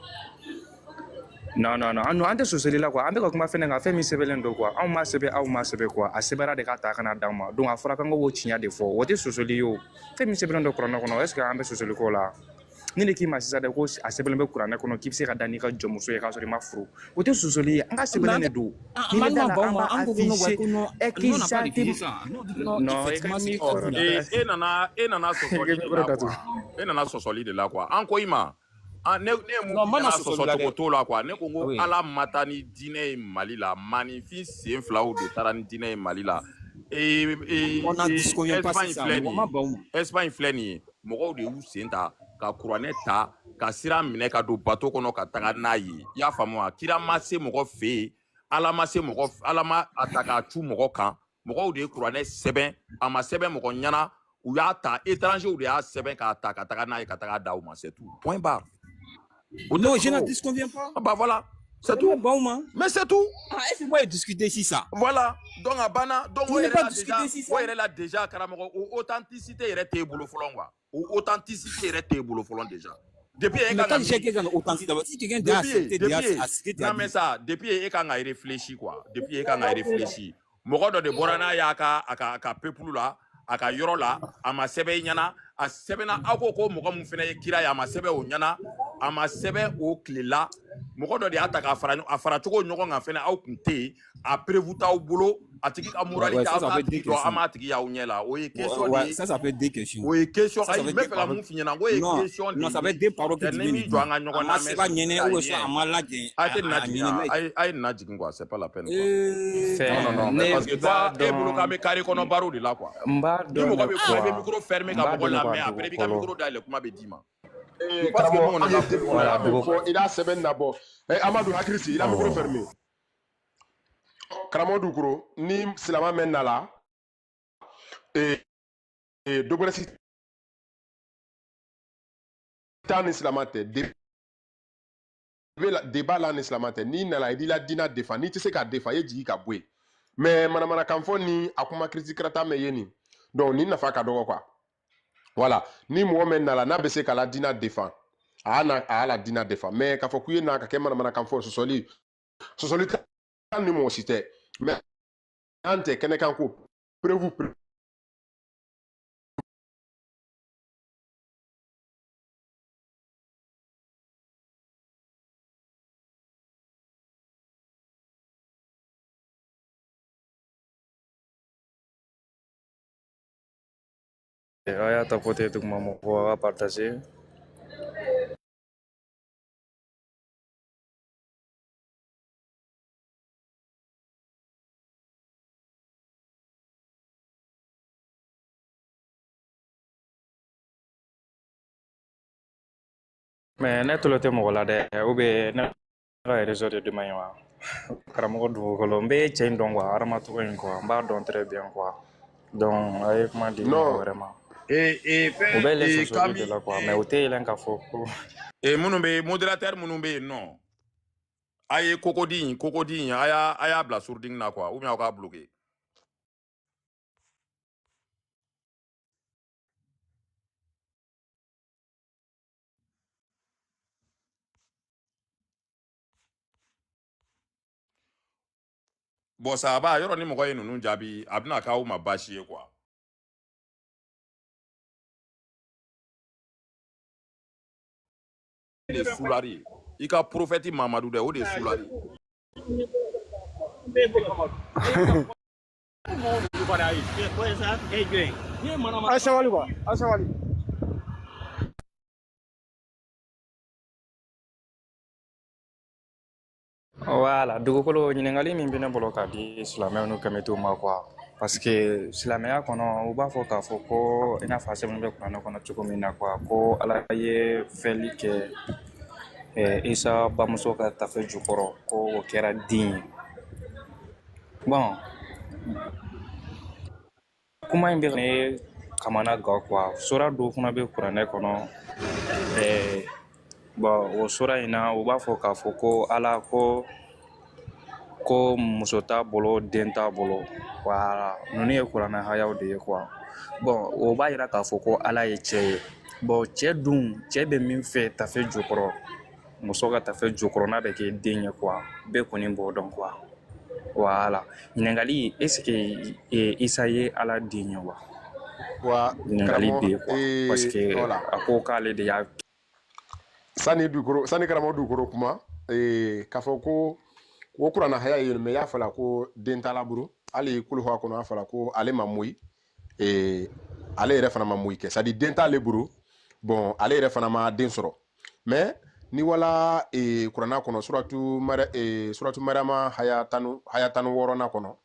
non on te sous là quoi avec kuma fena fait mi sebelen do quoi on ma sebe quoi a sebera de kata kana dama donc a fora kango wo chinya de fo wote sous yo fait mi sebelen do corona kono est-ce que on be sous ko là ni le ki ma sisa de ko a sebelen be kurana kono ki se ka dani ka jomuso e ka so ma furu wote sous an ka sebelen do ni le dala ba affiché exactement non e nana sosoli de la quoi anko ima ne mu sosoli to la quoi ne ko ala matani dine Mali la magnifique c'est flaou de tarani dine Mali la on a disconvient pas ça Espagne fleni mo de ou senta ka couroneta ka sira mine ka do bateau kono ka taga nayi ya famu akira masse mo fe ala masse mo ala ma ataka tu mo kan mo de couronne seben ama seben mo nyana ou ya ta étranger ou ya seben ka taga nayi ka taga dauma c'est tout point barre. Non, je ne disconviens pas. Ah bah voilà, c'est tout. Mais c'est tout. Ah, il faut pas discuter si ça. Voilà. Donc à Bana, donc on pas discuter si ça. Ouais, là déjà Karamoko authenticité était boulot folon quoi. Authenticité était boulot folon déjà. Depuis non mais ça, depuis quand a réfléchi quoi. Depuis quand a réfléchi. mɔgɔ dɔ de bɔra n'a y'a ka peuple la a ka yɔrɔ la a ma sɛbɛn i ɲɛna a sɛbɛnna aw ko mɔgɔ min fana ye kira ye a ma sɛbɛn o ɲɛna a ma sɛbɛn o tile la mɔgɔ dɔ de y'a ta k'a fara cogo ɲɔgɔn kan fɛnɛ aw kun tɛ yen a prévu t'aw bolo a tigi ka moralité aw t'a tigi dɔn an m'a tigi y'aw ɲɛ la o ye question de ye ça fait deux questions o ye question ayi n bɛ fɛ ka mun f'i ɲɛna o ye question de ye non ça fait deux paroles que tu viens de dire jɔ an ka ɲɔgɔn na c'est pas ɲɛnɛ ou soit a ma lajɛ a tɛ nin jigin a ye nin jigin quoi c'est pas la peine quoi non parce que toi e bolo k'an bɛ carré kɔnɔ baaraw de la quoi n b'a ni mɔgɔ bɛ kuma i bɛ micro fermer ka mɔgɔ lamɛn après i b'i ka micro dayɛlɛ kuma bɛ d'i ma il a sɛbɛn nabɔ Amadou hakili sigi il a micro fermé karamɔgɔ Dukuro ni silamɛ mɛn na la dɔ wɛrɛ si t'a ni silamɛ tɛ débat la ni silamɛ tɛ n'i nana i b'i la diinɛ défend n'i tɛ se k'a défend i ye jigin ka bɔ yen mais manamanakan fɔ ni a kuma kiritikarata mɛn ye nin donc nin nafa ka dɔgɔ quoi voilà ni mɔgɔ mɛn na la n'a bɛ se k'a la diinɛ défend a y'a la diinɛ défend mais k'a fɔ k'u ye na ka kɛ manamanakan fɔ sɔsɔli t'an ni mɔgɔ si tɛ mais an tɛ kɛnɛkan ko preuve a y'a tapoter duguma mɔgɔw a ka partager mais ne tolo tɛ mɔgɔ la dɛ ou bien ne ka réseau de man ɲi wa karamɔgɔ Dugukolo n bɛ cɛ in dɔn quoi hadamacogo in quoi n b'a dɔn très bien quoi donc a ye kuma di mɔgɔ wɛrɛ ma o bɛ les sosoli de la quoi mais o tɛ yɛlɛn k'a fɔ ko minnu bɛ modérateur minnu bɛ yen nɔ a ye kokodi in a y'a bila sourdine na quoi ou bien aw k'a bloqué bon ça va yɔrɔ ni mɔgɔ ye ninnu jaabi a bɛna k'aw ma baasi ye quoi de sulari i ka prophète Mamadu dɛ o de sulari Asawali quoi asawali voilà Dugukolo ɲininkali min bɛ ne bolo k'a di silamɛw n'u kɛmɛtɔw ma quoi parce que silamɛya kɔnɔ u b'a fɔ k'a fɔ ko i n'a fɔ a sɛbɛnnen bɛ kuranɛ kɔnɔ cogo min na quoi ko Ala ye fɛnli kɛ Isa bamuso ka tafe jukɔrɔ ko o kɛra den ye bon kuma in bɛ ne kamana gan quoi sura dɔw fana bɛ kuranɛ kɔnɔ bon o sura in na u b'a fɔ k'a fɔ ko Ala ko muso t'a bolo den t'a bolo voilà ninnu ye kuranɛ hayaw de ye quoi bon o b'a yira k'a fɔ ko Ala ye cɛ ye bon cɛ bɛ min fɛ tafe jukɔrɔ muso ka tafe jukɔrɔ n'a bɛ kɛ den ye quoi bɛɛ kɔni b'o dɔn quoi voilà ɲininkali est-ce que Isa ye Ala den ye wa ɲininkali bɛ yen quoi parce que a ko k'ale de y'a sani karamɔgɔ Dukuro kuma k'a fɔ ko o kuranna haya ye mais y'a fɔla ko den t'a la buru hali kuluhu a kɔnɔ a fɔla ko ale ma moyi ale yɛrɛ fana ma moyi kɛ c'est à dire den t'ale buru bon ale yɛrɛ fana ma den sɔrɔ mais ni wala kuranna kɔnɔ suratu Mariama haya 16 kɔnɔ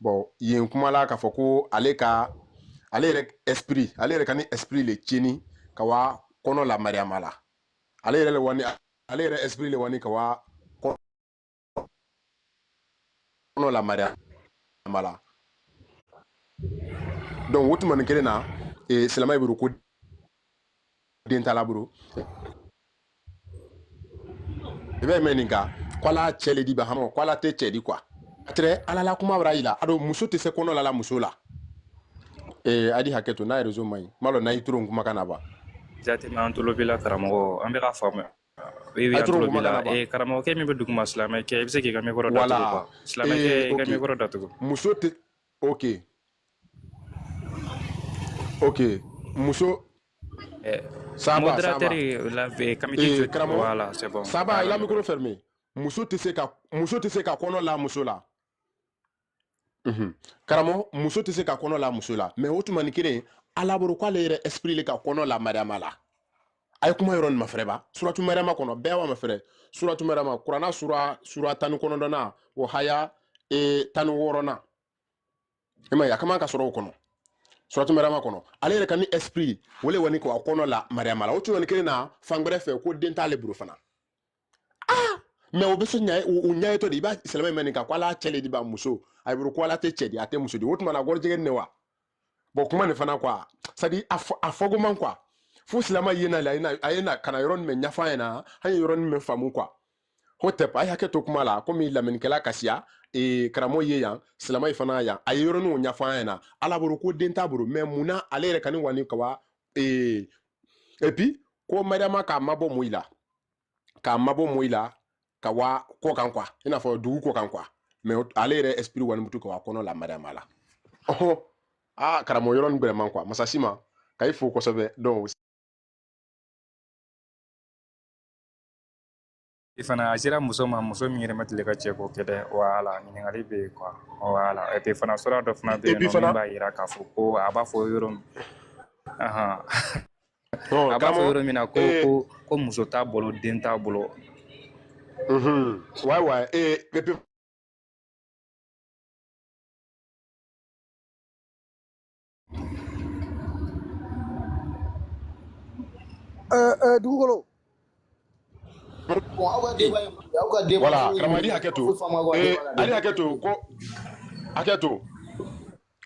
bon yen kuma la k'a fɔ ko ale yɛrɛ ka ni esprit le tiɲɛni ka wa kɔnɔ la Mariama la ale yɛrɛ esprit le wani ka wa kɔnɔ la Mariama la donc o tuma nin kelen na silamɛ buru ko den t'a la buru i bɛ mɛn nin kan ko Ala cɛ le di Bahama ko Ala tɛ cɛ di quoi a tɛrɛ Ala la kuma b'a yira ado muso tɛ se kɔnɔ la muso la a di hakɛ to n'a ye réseau man ɲi n b'a dɔn n'a y'i turu kumakan na ba jate an tulo b'i la karamɔgɔ an bɛ k'a faamuya an tulo b'i la karamɔgɔkɛ min bɛ duguma silamɛkɛ i bɛ se k'i ka micro datugu quoi silamɛkɛ i ka micro datugu muso tɛ Ok. Ok. Muso. Ça va. Modérateur, voilà, c'est bon. Ça va, il a le micro fermé. Muso te se ka kono la muso la. Karamo, muso te se ka kono la muso la. Mais o tuma ni kelen ala boro ko ale yɛrɛ esprit le ka kono la Mariama la. Ay kuma yɔrɔ nin ma fɛrɛ ba. Suratu Mariama kɔnɔ bɛɛ wa ma fɛrɛ. Suratu Mariama Kurana sura 19 o haya 16. Ema ya kama ka sɔrɔ o kɔnɔ. Suratu Mariama kɔnɔ. Ale yɛrɛ ka ni esprit wele wani ko kono la Mariama la. O tuma ni kelen na fangbɛrɛ fɛ ko den t'ale bolo fana. Mais o bɛ se ɲa o ɲa to de i b'a silamɛ mɛn nin kan ko ala cɛ le di ba muso a bolo ko ala tɛ cɛ di a tɛ muso di o tuma na gɔrijɛgɛ ne wa bon kuma nin fana quoi c'est à dire a fɔko man quoi fo silamɛ ye na la a ye na kana yɔrɔ nin mɛ ɲafa ɲɛna an ye yɔrɔ nin mɛ faamu quoi o tɛ a ye hakɛ to kuma la komi lamɛnnikɛla kasiya karamɔgɔ ye yan silamɛ fana yan a ye yɔrɔ nin ɲafa ɲɛna ala bolo ko den t'a bolo mais munna ale yɛrɛ ka ni wani kawa et puis ko Mariama k'a mabɔ moyi la ka wa ko kan quoi ina fɔ dugu ko kan quoi mais ale yɛrɛ esprit wani mutu ka wa kɔnɔ la Mariama la karamɔgɔ yɔrɔ nin bɛrɛman quoi masasi ma ka i fo kosɛbɛ donc fana a sera muso ma muso min yɛrɛ ma deli ka cɛ ko kɛ dɛ voilà ɲininkali bɛ yen quoi voilà et puis fana sɔrɔ dɔ fana bɛ yen nɔ min b'a yira k'a fɔ ko a b'a fɔ yɔrɔ min a b'a fɔ yɔrɔ min na ko muso t'a bolo den t'a bolo ouais et puis dugukolo voilà karamɔgɔ ali hakɛto ko hakɛto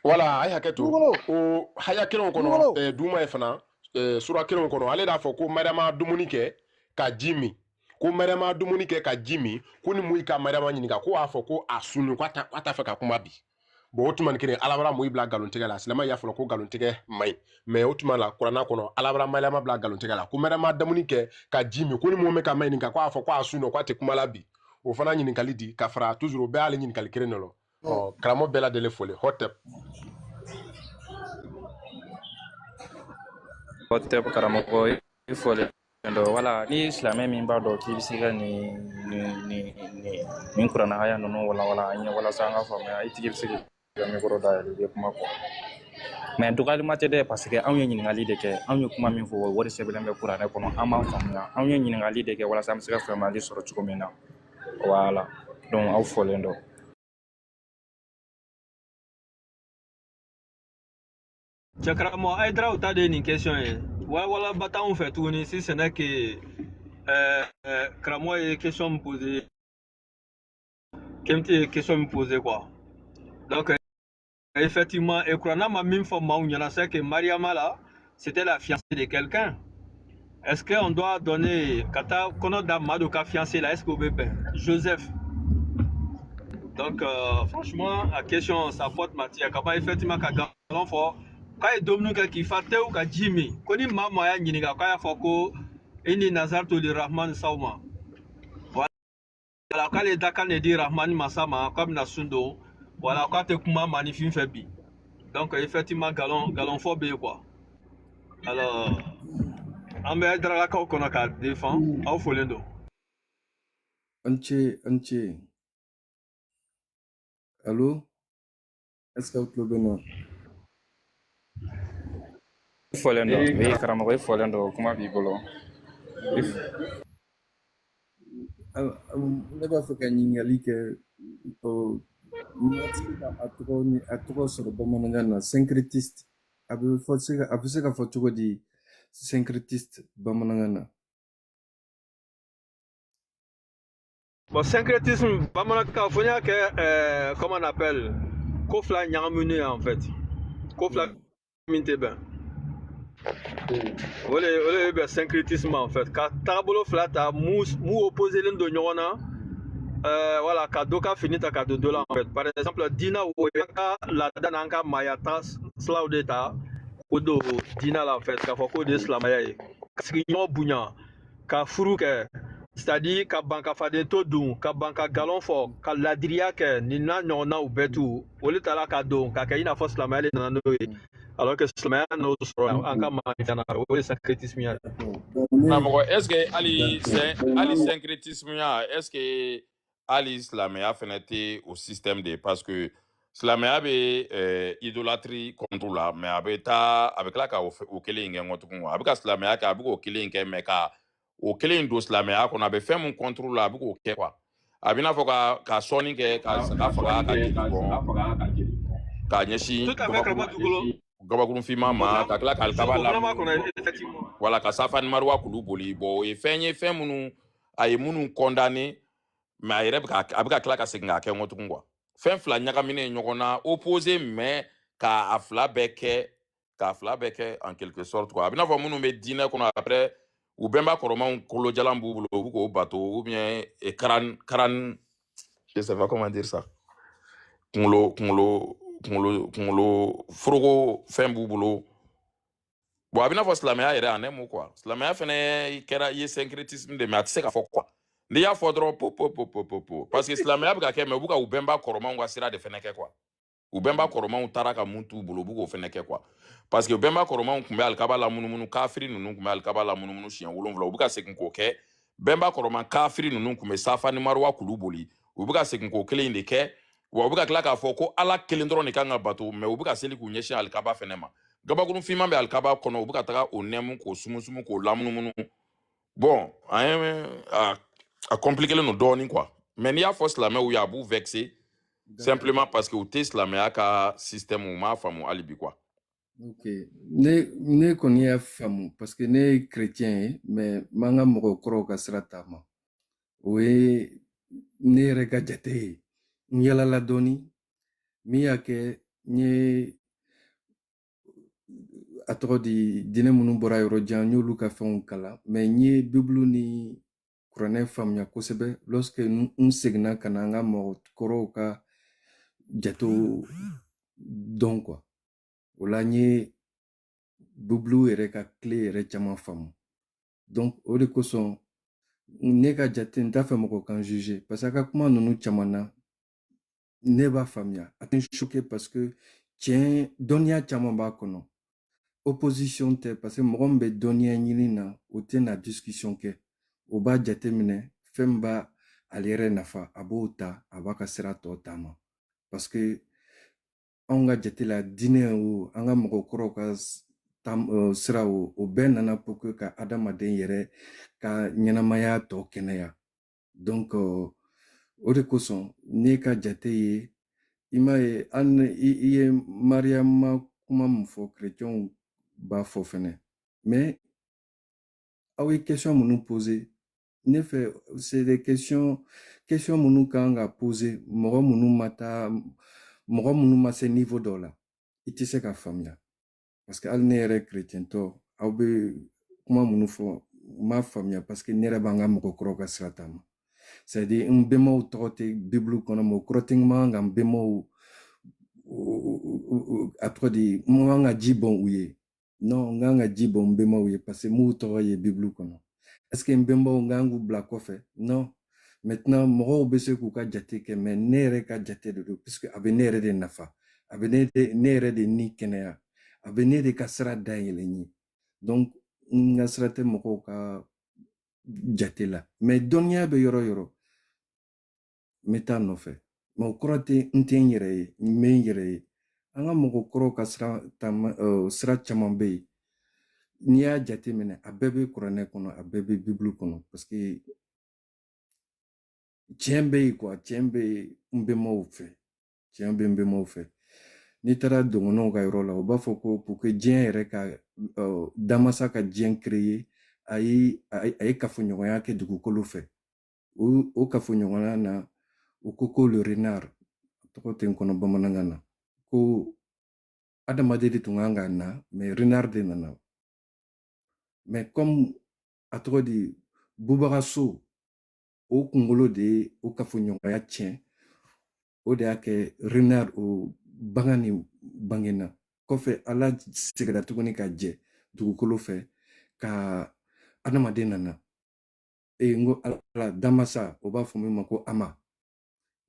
voilà a ye hakɛto o haya kelenw kɔnɔ duma ye fana sura kelenw kɔnɔ ale y'a fɔ ko Mariama dumuni kɛ ka ji min ko Mariama dumuni kɛ ka ji min ko ni Moyi ka Mariama ɲininka ko a fɔ ko a sunu k'a t'a fɛ ka kuma bi bon o tuma ni kelen ala bara Moyi bila nkalontigɛ la silamɛ y'a fɔ ko nkalontigɛ man ɲi mais o tuma la Kurana kɔnɔ ala bara Mariama bila nkalontigɛ la ko Mariama dumuni kɛ ka ji min ko ni mun bɛ ka ma ɲininka ko a fɔ ko a sunu k'a tɛ kuma la bi o fana ɲininkali di ka fara toujours o bɛɛ y'ale ɲininkali kelen de lɔ karamɔgɔ bɛɛ lajɛlen foli hɔtɛp karamɔgɔ i fɔlen don wala ni silamɛ min b'a dɔn k'i bɛ se ka nin kuranna haya ninnu wala an ye walasa an ka faamuya i tigi bɛ se ka mikoro dayɛlɛ i bɛ kuma kɔ mais dɔgɔyalima tɛ dɛ parce que anw ye ɲininkali de kɛ anw ye kuma min fɔ wari sɛbɛnlen bɛ kuranɛ kɔnɔ an b'a faamuya anw ye ɲininkali de kɛ walasa an bɛ se ka faamuyali sɔrɔ cogo min na voilà donc aw fɔlen don. Cɛkaramɔgɔ a ye dara u ta de ye nin question ye wala bata anw fɛ tuguni si ce n'est que karamɔgɔ ye question min posé Kemti ye question min posé quoi donc effectivement Kurana ma min fɔ maaw ɲɛna c'est que Mariama là c'était la fiancée de quelqu'un. Est-ce qu'on doit donner kata kɔnɔ da maa dɔ ka fiancé là est-ce qu'on bɛ bɛn Joseph. Donc franchement la question ça porte matière ka ban effectivement ka galon fɔ k'a ye domuni kɛ k'i fa tewu ka ji min ko ni maa maa y'a ɲininka k'a y'a fɔ ko i ni nazartu li rahman saw ma wala k'ale da kan de di rahmani masa ma k'a bɛna sun don wala k'a tɛ kuma maanifin fɛ bi donc effectivement galon fɔ bɛ yen quoi alors an bɛ daralakaw kɔnɔ k'a défend aw folen don. an ce allo est-ce que aw tulo bɛ na. Fɔlen don oui karamɔgɔ i fɔlen don kuma b'i bolo. Ne b'a fɛ ka ɲininkali kɛ a tɔgɔ sɔrɔ bamanankan na syncrétiste a bɛ se ka fɔ cogo di syncrétiste bamanankan na. Bon syncrétisme bamanankan fo n y'a kɛ comment on appelle ko fila ɲagaminen en fait ko fila min tɛ bɛn. Ole bɛ syncrétisme en fait ka taabolo fila ta mu opposelen don ɲɔgɔn na voilà ka dɔ ka fini ta ka don dɔ la en fait par exemple diina o y'an ka laada n'an ka maaya taasilaw de ta o don diina la en fait k'a fɔ k'o de ye silamɛya ye ka sigiɲɔgɔn bonya ka furu kɛ c'est-à-dire ka ban ka faden to dun ka ban ka galon fɔ ka ladiriya kɛ nin n'a ɲɔgɔnnaw bɛɛ tu olu taara ka don ka kɛ i n'a fɔ silamɛya de nana n'o ye alors que silamɛya n'o sɔrɔ an ka maafana o ye syncrétisme ye. Karamɔgɔ est ce que hali syncrétisme ya est ce que hali silamɛya fɛnɛ tɛ o système de parce que silamɛya bɛ idolâtrie contre la mais a bɛ tila ka o kelen in kɛ nkɔ tugun a bɛ ka silamɛya kɛ a bɛ k'o kelen in kɛ mais ka o kelen in don silamɛya kɔnɔ a bɛ fɛn mun contre la a bɛ k'o kɛ quoi a bɛ i n'a fɔ ka sɔnni kɛ ka saga faga ka jeli bɔn ka ɲɛsin gabakurunfinma ma ka tila ka alikaba la wala ka safani maruwa kulu boli bon o ye fɛn minnu a ye minnu condamné mais a yɛrɛ bɛ ka tila ka segin k'a kɛ nkɔ tugun quoi fɛn fila ɲagaminen ɲɔgɔn na opposé mais k'a fila bɛɛ kɛ en quelque sorte quoi a bɛ n'a fɔ minnu bɛ diinɛ kɔnɔ après u bɛnba kɔrɔmanw kolojalan b'u bolo u bɛ k'o bato ou bien karan je sais pas comment dire ça kunkolo foroko fɛn b'u bolo bon a bɛ n'a fɔ silamɛya yɛrɛ en un mot quoi silamɛya fɛnɛ kɛra i ye syncrétisme de mais a tɛ se ka fɔ quoi n'i y'a fɔ dɔrɔn po parce que silamɛya bɛ ka kɛ mais u bɛ ka u bɛnba kɔrɔmanw ka sira de fɛnɛ kɛ quoi u bɛnba kɔrɔmanw taara ka mun t'u bolo u bɛ k'o fɛnɛ kɛ quoi parce que u bɛnba kɔrɔmanw tun bɛ alikaba la munumunu kafiri ninnu tun bɛ alikaba la munumunu siɲɛ 7 u bɛ ka segin k'o kɛ bɛnba kɔrɔman kafiri ninnu tun bɛ safa ni maruwa kulu boli u bɛ ka segin k'o kelen in de kɛ wa u bɛ ka tila k'a fɔ ko ala kelen dɔrɔn de kan ka bato mais u bɛ ka seli k'u ɲɛsin alikaba fɛnɛ ma gabakurunfinman bɛ alikaba kɔnɔ u bɛ ka taga o nɛmu k'o sumusumu k'o lamunumunu bon a compliqué don dɔɔnin quoi mais n'i y'a fɔ silamɛw ye a b'u vexé simplement parce que u tɛ silamɛya ka système u m'a faamu hali bi quoi. Ok, ne kɔni y'a faamu parce que ne ye chrétien ye mais m'an ka mɔgɔkɔrɔw ka sira taama o ye ne yɛrɛ ka jate ye n yalala dɔɔni min y'a kɛ n ye a tɔgɔ di diinɛ minnu bɔra yɔrɔ jan n y'olu ka fɛnw kalan mais n ye bibulu ni kuranɛ faamuya kosɛbɛ lorsque n seginna ka na an ka mɔgɔkɔrɔw ka jatew dɔn quoi o la n ye bibulu yɛrɛ ka tile yɛrɛ caman faamu donc o de kosɔn ne ka jate n t'a fɛ mɔgɔ kan juger parce que a ka kuma ninnu caman na ne b'a faamuya a tɛ n choqué parce que tiɲɛ dɔnniya caman b'a kɔnɔ opposition tɛ parce que mɔgɔ min bɛ dɔnniya ɲini na o tɛ na discussion kɛ o b'a jate minɛ fɛn min b'a ale yɛrɛ nafa a b'o ta a b'a ka sira tɔ taama parce que anw ka jate la diinɛ o an ka mɔgɔkɔrɔw ka sira o bɛɛ nana pour que ka adamaden yɛrɛ ka ɲɛnamaya tɔ kɛnɛya donc o de kosɔn ne ka jate ye i m'a ye i ye mariyama kuma min fɔ chrétienw b'a fɔ fɛnɛ mais aw ye question minnu poser ne fɛ c'est des questions minnu kan ka poser mɔgɔ minnu ma se niveau dɔ la i tɛ se ka faamuya parce que hali ne yɛrɛ chrétien tɔ aw bɛ kuma minnu fɔ n m'a faamuya parce que ne yɛrɛ b'an ka mɔgɔkɔrɔw ka sira taama c'est à dire n bɛnbaw tɔgɔ tɛ bibulu kɔnɔ mais o kɔrɔ tɛ n man kan ka n bɛnbaw a tɔgɔ di n man ka ji bɔn u ye non n kan ka ji bɔn n bɛnbaw ye parce que m'u tɔgɔ ye bibulu kɔnɔ est ce que n bɛnbaw n kan k'u bila kɔfɛ non maintenant mɔgɔw bɛ se k'u ka jate kɛ mais ne yɛrɛ ka jate de don puisque a bɛ ne yɛrɛ de nafa a bɛ ne yɛrɛ de ni kɛnɛya a bɛ ne de ka sira dayɛlɛ n ye donc n ka sira tɛ mɔgɔw ka jate la mais dɔnniya bɛ yɔrɔ yɔrɔ n bɛ taa nɔfɛ mais o kɔrɔ tɛ n tɛ n yɛrɛ ye n bɛ n yɛrɛ ye an ka mɔgɔkɔrɔw ka sira caman bɛ yen n'i y'a jate minɛ a bɛɛ bɛ kuranɛ kɔnɔ a bɛɛ bɛ bibulu kɔnɔ parce que tiɲɛ bɛ yen quoi tiɲɛ bɛ n bɛnbaw fɛ tiɲɛ bɛ n bɛnbaw fɛ n'i taara dɔgɔnɔnw ka yɔrɔ la u b'a fɔ ko pour que diɲɛ yɛrɛ ka damasa ka diɲɛ créer a ye kafoɲɔgɔnya kɛ dugukolo fɛ o kafoɲɔgɔnya na u ko le renard tɔgɔ tɛ n kɔnɔ bamanankan na ko adamaden de tun kan ka na mais renard de nana mais comme a tɔgɔ di bubagaso o kunkolo de ye o kafoɲɔgɔnya tiɲɛ o de y'a kɛ renard o bagan ni bangena kɔfɛ ala seginna tuguni ka jɛ dugukolo fɛ ka adamaden nana ngo ala damasa o b'a fɔ min ma ko ama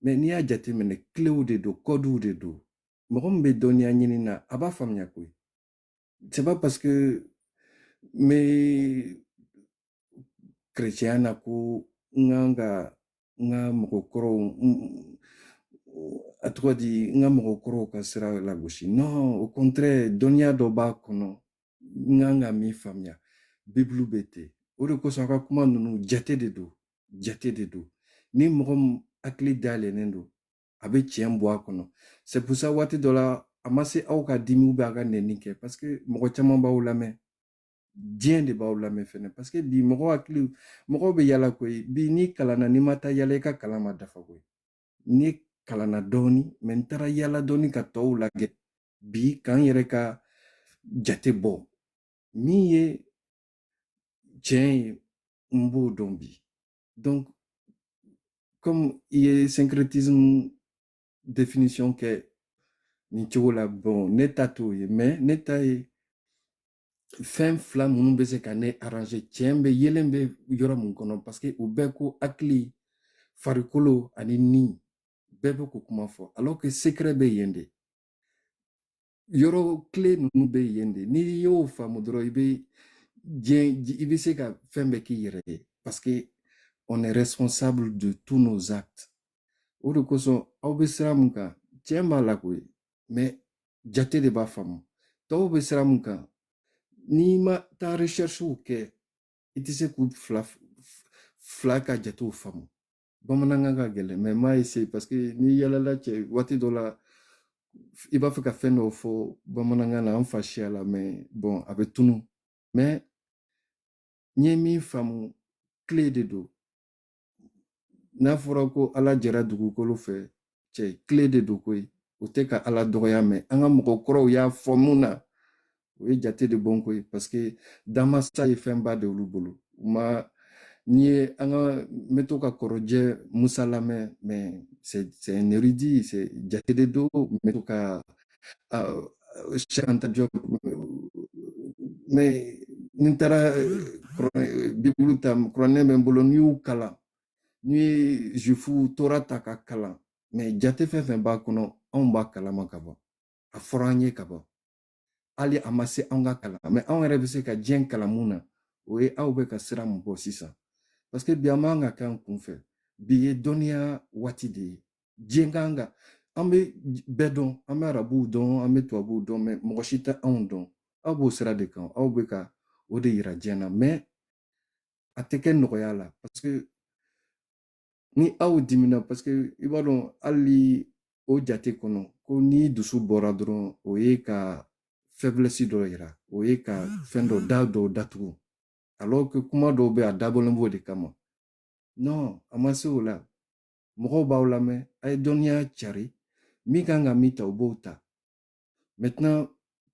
mais n'i y'a jateminɛ clé de do code de do mɔgɔ min bɛ dɔnniya ɲini na a b'a faamuya koyi c'est pas parce que me chrétien na ko nga mɔgɔ kɔrɔw a tɔgɔ di nga mɔgɔ kɔrɔw ka sira lagosi non au contraire dɔnniya dɔ b'a kɔnɔ nga min faamuya bibulu bɛ ten o de kosɔn a ka kuma ninnu jate de do ni mɔgɔ min hakili dayɛlɛnnen do a bɛ tiɲɛ bɔ a kɔnɔ c'est pour ça waati dɔ la a ma se aw ka dimi bɛ a ka nɛni kɛ parce que mɔgɔ caman b'aw lamɛn diɲɛ de b'aw lamɛn fɛnɛ parce que bi mɔgɔ bɛ yala koyi bi n'i kalanna n'i ma taa yala i ka kalan ma dafa koyi ni kalanna dɔɔni mais n taara yala dɔɔni ka tɔw lagɛ bi k'an yɛrɛ ka jate bɔ min ye tiɲɛ ye n b'o dɔn bi donc comme i ye syncrétisme définition kɛ nin cogo la bon ne ta t'o ye mais ne ta ye fɛn fila minnu bɛ se ka ne arranger tiɲɛ bɛ yelen bɛ yɔrɔ mun kɔnɔ parce que u bɛɛ ko hakili farikolo ani ni bɛɛ bɛ ko kuma fɔ alors que secret bɛ yen de yɔrɔ clé ninnu bɛ yen de n'i y'o faamu dɔrɔn i bɛ se ka fɛn bɛɛ k'i yɛrɛ ye parce que on est responsable de tous nos actes o de kosɔn aw bɛ sira mun kan tiɲɛ b'a la koyi mais jate de b'a faamu tɔw bɛ sira mun kan n'i ma taa recherchew kɛ i tɛ se k'u fila ka jatew faamu bamanankan ka gɛlɛn mais m'a essayer parce que n'i yalala cɛ waati dɔ la i b'a fɛ ka fɛn dɔw fɔ bamanankan na an fa siya la mais bon a bɛ tunu mais n ye min faamu clé de do n'a fɔra ko ala jɛra dugukolo fɛ cɛ clé de do koyi o tɛ ka ala dɔgɔya mɛn an ka mɔgɔkɔrɔw y'a fɔ mun na o ye jate de bɔn koyi parce que damasa ye fɛnba de olu bolo n'i ye an ka n bɛ to ka kɔrɔjɛ musa lamɛn mais c'est un érudit c'est jate de do n bɛ to ka Cheikh Anta Diop mais ni n taara bibulu ta kuranɛ bɛ n bolo n'i y'u kalan n'i ye juifu tora ta ka kalan mais jate fɛn fɛn b'a kɔnɔ anw b'a kalama ka ban a fɔra an ye ka ban hali a ma se anw ka kalan mais anw yɛrɛ bɛ se ka diɲɛ kalan mun na o ye aw bɛ ka sira mun bɔ sisan parce que bi an b'an ka kɛ an kunfɛ bi ye dɔnniya waati de ye diɲɛ kan ka an bɛ bɛɛ dɔn an bɛ arabuw dɔn an bɛ tubabuw dɔn mais mɔgɔ si tɛ anw dɔn aw b'o sira de kan aw bɛ ka o de yira diɲɛ na mais a tɛ kɛ nɔgɔya la parce que ni aw dimina parce que i b'a dɔn hali o jate kɔnɔ ko ni dusu bɔra dɔrɔn o ye ka faiblesse dɔ yira o ye ka fɛn dɔw datugu alors que kuma dɔw bɛ a dabɔlen b'o de kama non a ma se o la mɔgɔw b'aw lamɛn a ye dɔnniya cari min kan ka min ta o b'o ta maintenant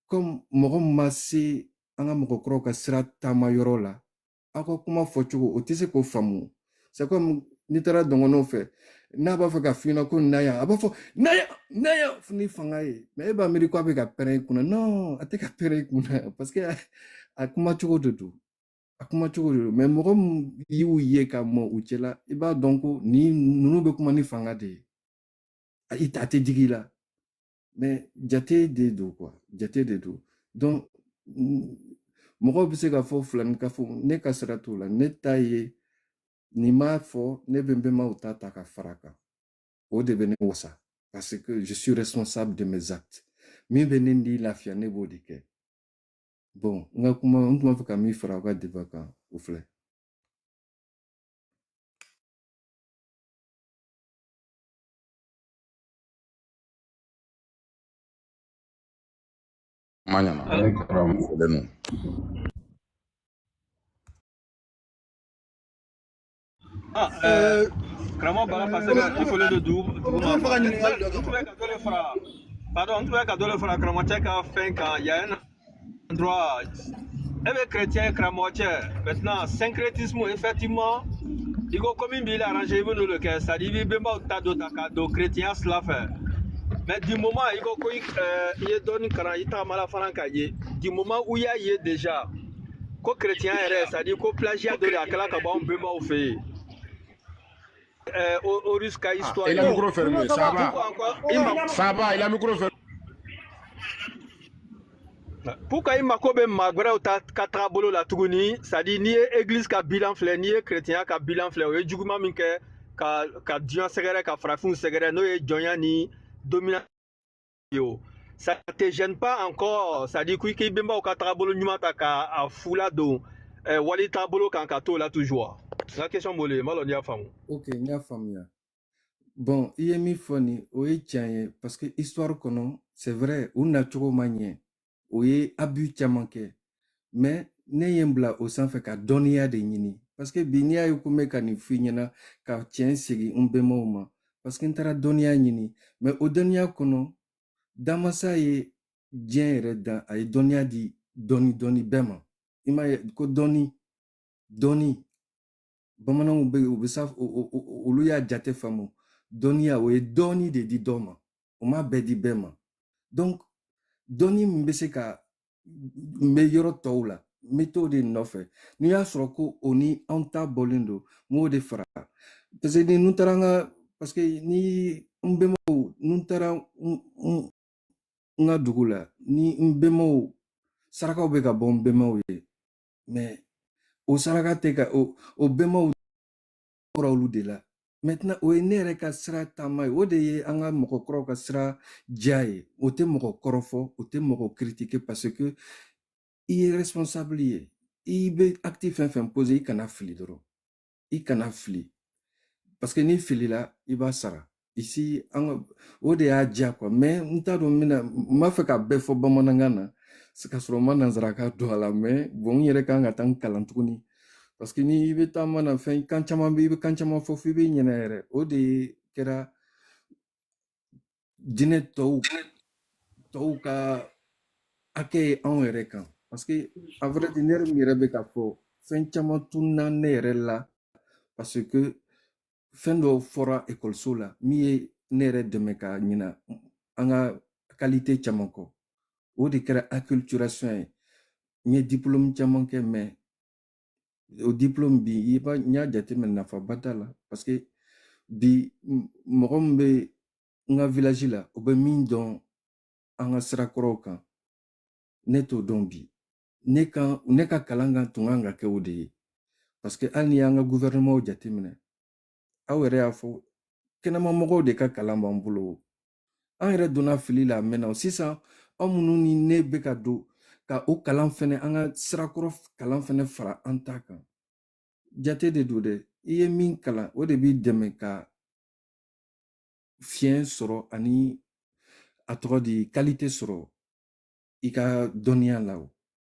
comme mɔgɔ min ma se an ka mɔgɔkɔrɔw ka sira taama yɔrɔ la aw ka kuma fɔcogo o tɛ se k'o faamu c'est comme n'i taara dɔngɔnɔw fɛ n'a b'a fɛ ka f'i ɲɛna ko naya a b'a fɔ naya ni fanga ye mais e b'a miiri ko a bɛ ka pɛrɛn i kunna non a tɛ ka pɛrɛn i kunna parce que a kumacogo de don mais mɔgɔ min y'u ye ka mɔ u cɛla i b'a dɔn ko ninnu bɛ kuma ni fanga de ye a tɛ digi i la mais jate de don donc mɔgɔw bɛ se ka fɔ filani ka fɔ ne ka sira t'o la ne ta ye nin m'a fɔ ne bɛ n bɛnbaw ta ka fara kan o de bɛ ne wasa parce que je suis responsable de mes actes min bɛ ne ni lafiya ne b'o de kɛ bon n ka kuma n tun b'a fɛ ka min fara aw ka débat kan o filɛ. Mañana. Karamɔgɔ Bala Fasɛgɛ i fɔlen don dugu ma. Pardon, n tun bɛ ka dɔ de fara karamɔgɔcɛ ka fɛn kan. Il y a un endroit. E bɛ chrétien karamɔgɔ cɛ. Maintenant, syncrétisme, effectivement, i ko ko min b'i la arranger i bɛ n'o de kɛ. C'est-à-dire i bɛ bɛnbaw ta don ta ka don chrétien sira fɛ. Mais du moment i ye dɔɔni kalan i tagamala fana ka ye du moment où il y a déjà ko chrétien yɛrɛ c'est à dire ko plagiat dɔ de a kɛla ka bɔ an bɛnbaw fɛ yen o risque ka histoire il a micro fermé ça va il a micro fermé pourquoi il mako bɛ maa wɛrɛw ta ka taabolo la tuguni c'est à dire n'i ye église ka bilan filɛ n'i ye chrétien ka bilan filɛ o ye juguman min kɛ ka diɲɛ sɛgɛrɛ ka farafinw sɛgɛrɛ n'o ye jɔnya ni domination ye o ça te gêne pas encore c'est à dire k'i bɛnbaw ka taabolo ɲuman ta ka fula don wali taabolo kan ka t'o la toujours n ka question b'o le ye n b'a dɔn n'i y'a faamu. Ok, n y'a faamuya. Bon, i ye min fɔ nin o ye tiɲɛ ye parce que histoire kɔnɔ c'est vrai u nacogo ma ɲɛ o ye abus caman kɛ mais ne ye n bila o sanfɛ ka dɔnniya de ɲini parce que bi n'i y'a ye ko n bɛ ka nin f'i ɲɛna ka tiɲɛ segin n bɛnbaw ma parce que n taara dɔnniya ɲini mais o dɔnniya kɔnɔ damasa ye diɲɛ yɛrɛ dan a ye dɔnniya di dɔɔni bɛɛ ma i m'a ye ko dɔnni bamananw bɛ u bɛ sa olu y'a jate faamu dɔnniya o ye dɔɔni de di dɔ ma o ma bɛɛ di bɛɛ ma donc dɔnni min bɛ se ka n bɛ yɔrɔ tɔw la n bɛ t'o de nɔfɛ n'i y'a sɔrɔ ko o ni anw ta bɔlen don n b'o de fara parce que ni n taara n ka parce que ni n bɛnbaw n taara n ka dugu la ni n bɛnbaw sarakaw bɛ ka bɔ n bɛnbaw ye mais o saraka tɛ ka o bɛnbaw bɔra olu de la maintenant o ye ne yɛrɛ ka sira taama ye o de ye an ka mɔgɔkɔrɔw ka sira diya ye o tɛ mɔgɔ kɔrɔfɔ o tɛ mɔgɔ critiquer parce que i ye responsable ye i bɛ acte fɛn fɛn poser i kana fili dɔrɔn i kana fili parce que n'i filila i b'a sara ici o de y'a diya quoi mais n t'a dɔn n b'a fɛ ka bɛɛ fɔ bamanankan na ka sɔrɔ n ma nanzaraka don a la mais bon n yɛrɛ kan ka taa n kalan tuguni parce que ni i bɛ taa mana fɛn kan caman bɛ i bɛ kan caman fɔ f'i bɛ ɲinɛ yɛrɛ o de kɛra diinɛ tɔw ka hakɛ ye anw yɛrɛ kan parce que a vrai dire ne yɛrɛ bɛ ka fɔ fɛn caman tununa ne yɛrɛ la parce que fɛn dɔ fɔra ekɔliso la min ye ne yɛrɛ dɛmɛ ka ɲina an ka qualité caman kɔ o de kɛra acculturation ye n ye diplôme caman kɛ mais o diplôme bi n y'a jateminɛ nafaba t'a la parce que bi mɔgɔ min bɛ n ka village la o bɛ min dɔn an ka sirakɔrɔw kan ne t'o dɔn bi ne ka kalan kan tun kan ka kɛ o de ye parce que hali ni y'an ka gouvernement jateminɛ aw yɛrɛ y'a fɔ kɛnɛmamɔgɔw de ka kalan b'an bolo an yɛrɛ donna fili la a mɛnna sisan aw minnu ni ne bɛ ka don ka o kalan fɛnɛ an ka sirakɔrɔ kalan fɛnɛ fara an ta kan jate de don dɛ i ye min kalan o de b'i dɛmɛ ka fiɲɛ sɔrɔ ani a tɔgɔ di qualité sɔrɔ i ka dɔnniya la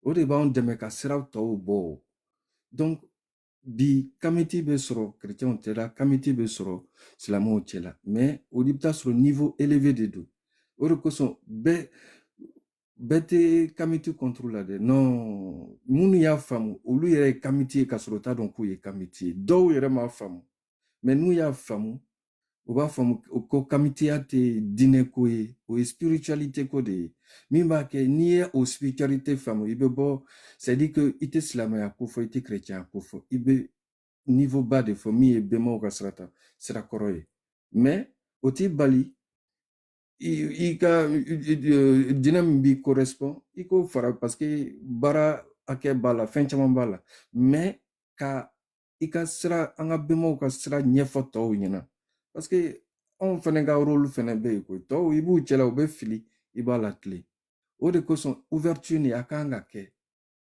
o de b'anw dɛmɛ ka siraw tɔw bɔ donc bi kamiti bɛ sɔrɔ chrétienw cɛla kamiti bɛ sɔrɔ silamɛw cɛla mais o de bɛ taa sɔrɔ niveau élevé de don o de kosɔn bɛɛ tɛ kamiti contre la dɛ non minnu y'a faamu olu yɛrɛ ye kamiti ye ka sɔrɔ u t'a dɔn k'u ye kamiti ye dɔw yɛrɛ m'a faamu mais n'u y'a faamu u b'a faamu ko kamitiya tɛ diinɛ ko ye o ye spiritualité ko de ye min b'a kɛ n'i ye o spiritualité faamu i bɛ bɔ c'est à dire que i tɛ silamɛya ko fɔ i tɛ chrétien ko fɔ i bɛ niveau ba de fɔ min ye bɛnbaw ka sirakɔrɔ ye mais o t'i bali i ka diinɛ min b'i correspond i k'o fara parce que baara hakɛ b'a la fɛn caman b'a la mais ka i ka sira an ka bɛnbaw ka sira ɲɛfɔ tɔw ɲɛna parce que anw fɛnɛ ka rôle fɛnɛ bɛ yen koyi tɔw i b'u cɛla u bɛ fili i b'a latilen o de kosɔn ouverture nin a kan ka kɛ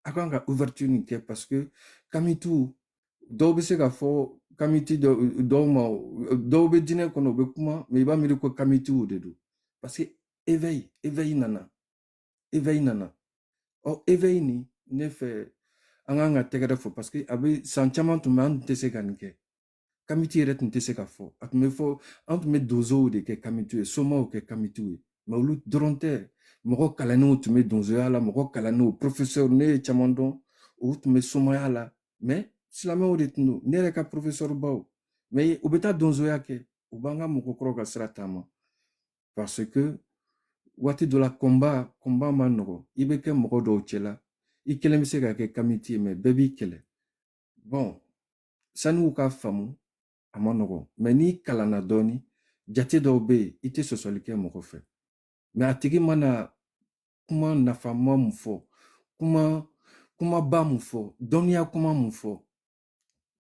a kan ka ouverture nin kɛ parce que kamitiw dɔw bɛ se ka fɔ kamiti dɔw ma dɔw bɛ diinɛ kɔnɔ u bɛ kuma mais i b'a miiri ko kamitiw de don parce que éveil nana éveil ni ne fɛ an kan ka tɛgɛrɛ fɔ parce que a bɛ san caman tun bɛ an tun tɛ se ka nin kɛ kamiti yɛrɛ tun tɛ se ka fɔ a tun bɛ fɔ an tun bɛ donsow de kɛ kamitiw ye somaw kɛ kamitiw ye mais olu dɔrɔn tɛ mɔgɔ kalannenw tun bɛ donsoya la mɔgɔ kalannenw professeur ne ye caman dɔn u tun bɛ somaya la mais silamɛw de tun don ne yɛrɛ ka professeur baw mais u bɛ taa donsoya kɛ u b'an ka mɔgɔkɔrɔw ka sira taama parce que waati dɔ la combat ma nɔgɔ i bɛ kɛ mɔgɔ dɔw cɛla i kelen bɛ se ka kɛ kamiti ye mais bɛɛ b'i kɛlɛ bon sani u ka faamu a ma nɔgɔn mais n'i kalanna dɔɔni jate dɔw bɛ yen i tɛ sɔsɔli kɛ mɔgɔ fɛ mais a tigi mana kuma nafama mun fɔ kumaba mun fɔ dɔnniya kuma mun fɔ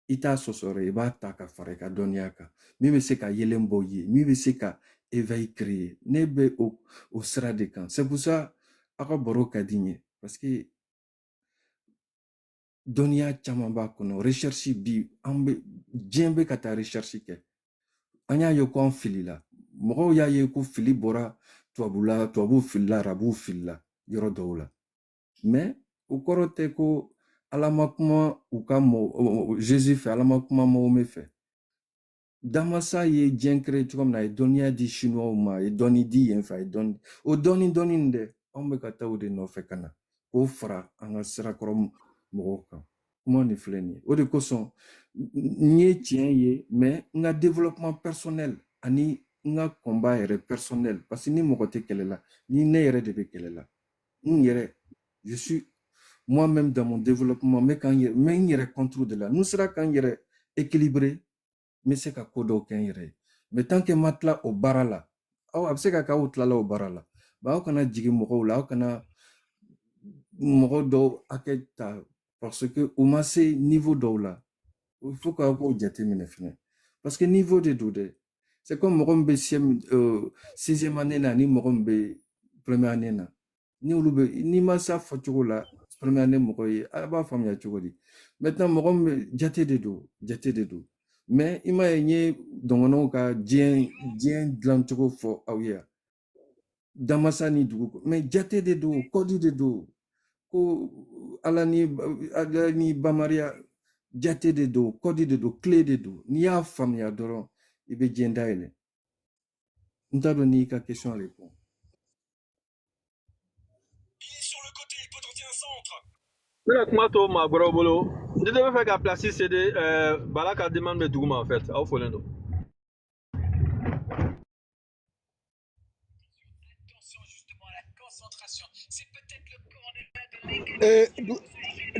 i t'a sɔsɔrɔ i b'a ta ka fara i ka dɔnniya kan min bɛ se ka yelen bɔ ye min bɛ se ka éveil créer ne bɛ o sira de kan c'est pour ça a ka baro ka di n ye parce que dɔnniya caman b'a kɔnɔ recherche bi an bɛ diɲɛ bɛ ka taa recherche kɛ an y'a ye ko an filila mɔgɔw y'a ye ko fili bɔra tubabuw filila arabuw filila yɔrɔ dɔw la mais o kɔrɔ tɛ ko ala ma kuma u ka Jésus fɛ ala ma kuma Mahomet fɛ Damasa ye diɲɛ créé cogo min na a ye dɔnniya di chinois ma a ye dɔnni di yen fɛ a ye dɔnni o dɔnni dɛ anw bɛ ka taa o de nɔfɛ ka na k'o fara an ka sirakɔrɔ mɔgɔw kan kuma nin filɛ nin ye o de kosɔn n ye tiɲɛ ye mais n ka développement personnel ani n ka combat yɛrɛ personnel parce que ni mɔgɔ tɛ kɛlɛ la ni ne yɛrɛ de bɛ kɛlɛ la n yɛrɛ je suis moi-même dans mon développement mais n yɛrɛ contre de la n'u sera k'an yɛrɛ équilibré n bɛ se ka ko dɔw kɛ n yɛrɛ ye mais tant que ma tila o baara la aw a bɛ se ka kɛ aw tilala o baara la aw kana jigin mɔgɔw la aw kana mɔgɔ dɔw hakɛ ta parce que u ma se niveau dɔw la il faut k'aw k'o jateminɛ fɛnɛ parce que niveau de don dɛ c'est comme mɔgɔ min bɛ sixième année na ni mɔgɔ min bɛ première année na ni olu bɛ n'i ma se a fɔcogo la première année mɔgɔ ye a b'a faamuya cogo di maintenant mɔgɔ min bɛ jate de don mais i m'a ye n ye dɔngɔnɔw ka diɲɛ dilancogo fɔ aw ye damasa ni dugu mais jate de don kɔdi de don ko ala ni bamariya jate de don kɔdi de don clé de don n'i y'a faamuya dɔrɔn i bɛ diɲɛ dayɛlɛ n t'a dɔn n'i ka question répond. Ne kuma to maa wɛrɛw bolo n tɛ bɛ fɛ ka place céder Bala ka demande bɛ dugu ma en fait aw folen don.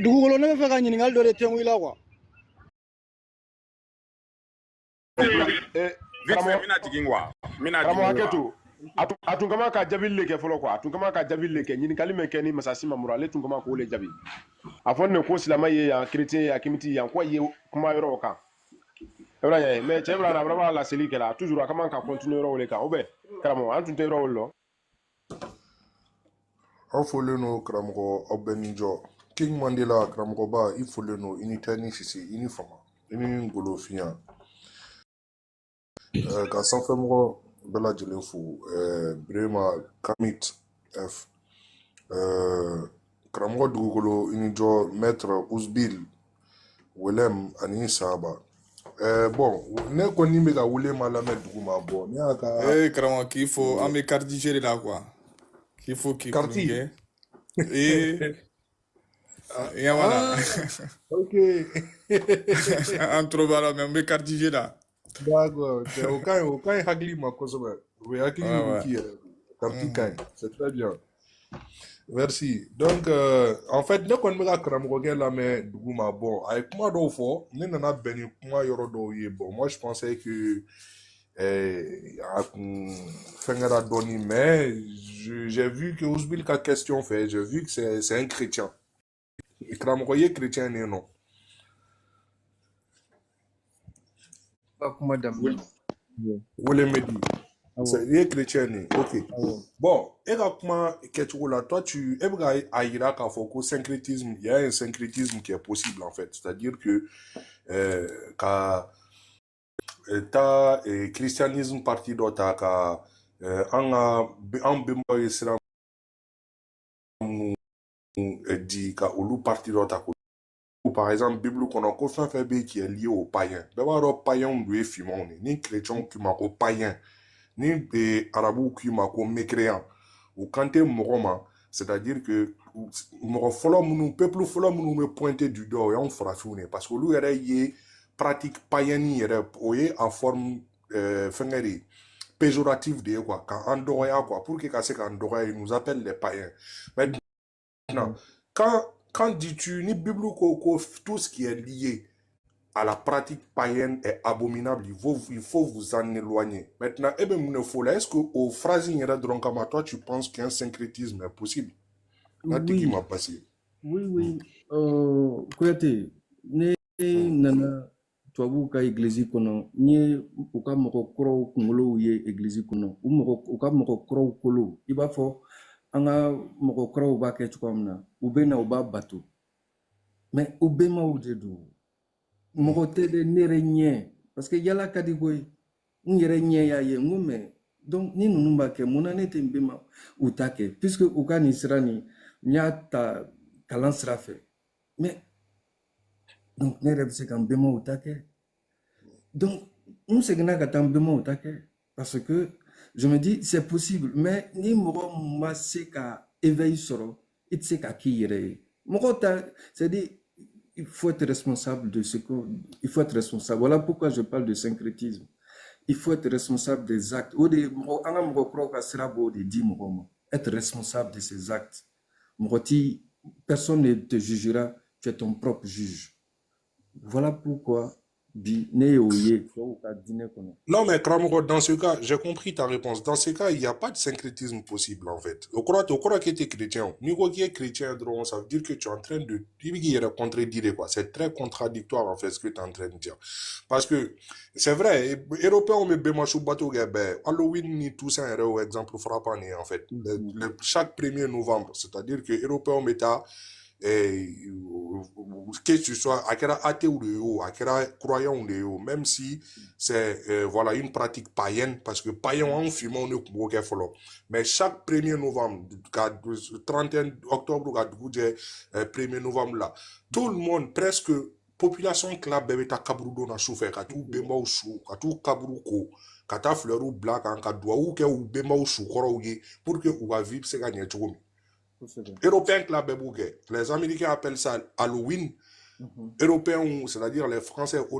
dugukolo ne bɛ fɛ ka ɲininkali dɔ de tɛnku i la quoi. karamɔgɔ hakɛ to a tun kama ka jaabi le kɛ fɔlɔ quoi a tun kama ka jaabi le kɛ ɲininkali min kɛ ni masasi mamuru ale tun kama k'o le jaabi a fɔ ne ko silamɛ ye yan chrétien ye yan kimiti yan ko ye kuma yɔrɔ kan yɔrɔ yɛ mais cɛ bila na vraiment la seli kɛla toujours a kama ka continuer yɔrɔ le kan o bɛ karamɔgɔ an tun tɛ yɔrɔ lɔ aw folen no karamɔgɔ aw bɛɛ ni jɔ King Mandela karamɔgɔba i folen no i ni tɛ ni sisi i ni fama i ni ngolo fiɲɛ ka sanfɛmɔgɔ bɛɛ lajɛlen fo Brema Kamit F karamɔgɔ dugukolo i ni jɔ Maître Ouzbil Welem ani Saba bon ne kɔni bɛ ka wele ma lamɛn dugu ma bɔ ne y'a ka karamɔgɔ k'i fo an bɛ carte gérée la quoi k'i fo k'i kunkɛ yamana ok an tulo b'a la mais an bɛ carte gérée la d'accord o ka ɲi hakili ma kosɛbɛ o bɛ hakili wiki yɛrɛ carte ka ɲi c'est très bien merci donc en fait ne kɔni bɛ ka karamɔgɔkɛ lamɛn dugu ma bon a ye kuma dɔw fɔ ne nana bɛn ni kuma yɔrɔ dɔw ye bon moi je pensais que a kun fɛngɛra dɔɔni mais j'ai vu que Ouzbil ka question fait j'ai vu que c'est un chrétien karamɔgɔ ye chrétien ne non kuma daminɛ wele medi il est chrétien ok bon et ka kuma kɛcogo la toi tu e bɛ ka yira k'a fɔ ko syncrétisme il y a un syncrétisme qui est possible en fait c'est-à-dire que ka ta christianisme parti dɔ ta ka an bɛnbaw ye sira minnu di ka olu parti dɔ ta ou par exemple Bible kɔnɔ ko fɛn fɛn bɛ qui est lié au païen bɛɛ b'a dɔn païen dɔ ye finmanw de ni chrétien k'i ma ko païen ni arabuw k'i ma ko mécréant u kan tɛ mɔgɔ ma c'est-à-dire que mɔgɔ fɔlɔ minnu peuple fɔlɔ minnu bɛ pointer du doigt o y'anw farafinw de parce que olu yɛrɛ ye pratique païenne yɛrɛ o ye en forme fɛngɛ de péjorative de ye quoi k'an dɔgɔya quoi pour que ka se k'an dɔgɔya ils nous appellent les païens maintenant quand quand dis-tu, ni Bible, tout ce qui est lié à la pratique païenne est abominable. Il faut vous en éloigner. Maintenant, est-ce que au phrase toi, tu penses qu'un syncrétisme est possible? Oui, oui. Kouyaté, ne nana tubabu ka église kɔnɔ nye u ka mɔgɔ kɔrɔw kunkolow ye église kɔnɔ u ka mɔgɔ kɔrɔw kolo i b'a fɔ an ka mɔgɔ kɔrɔw b'a kɛ cogoya min na u bɛ na u b'a bato mais u bɛnbaw de don mɔgɔ tɛ de ne yɛrɛ ɲɛ parce que yala ka di koyi n yɛrɛ ɲɛ y'a ye n ko mais donc ni ninnu b'a kɛ mun na ne tɛ n bɛnba u t'a kɛ puisque u ka nin sira nin n y'a ta kalan sira fɛ mais donc ne yɛrɛ bɛ se ka n bɛnbaw ta kɛ donc n seginna ka taa n bɛnbaw ta kɛ parce que je me dis c'est possible mais ni mɔgɔ ma se ka éveil sɔrɔ i tɛ se ka k'i yɛrɛ ye mɔgɔ ta c'est-à-dire il faut être responsable de ce que il faut être responsable voilà pourquoi je parle de syncrétisme il faut être responsable des actes o de mɔgɔ an ka mɔgɔkɔrɔw ka sira b'o de di mɔgɔ ma être responsable de ses actes mɔgɔ ti personne ne te jugera tu es ton propre juge voilà pourquoi non, mais Kramogo, dans ce cas, j'ai compris ta réponse. Dans ce cas, il n'y a pas de syncrétisme possible, en fait. Au crois que tu es chrétien. Nico qui est chrétien, ça veut dire que tu es en train de contredire, quoi. C'est très contradictoire, en fait, ce que tu es en train de dire. Parce que, c'est vrai, Européens, mais Bemachou Bateau, Halloween, ni tout ça, un exemple frappant, en fait. Chaque 1er novembre, c'est-à-dire que Européens, mais que tu sois athée ou croyant ou même si c'est voilà une pratique païenne parce que païen en fumant on est follow mais chaque 1er novembre 31 octobre 1er novembre là tout le monde presque population club bébé ta kabrudo na souffert ka tout bemba ou chou ka tout kabruko ka ta fleur ou black en ka doa ou ke ou bemba ou chou pour que ou va vivre c'est gagner tout. Européens, les Américains appellent ça Halloween. Européens, c'est-à-dire les Français, on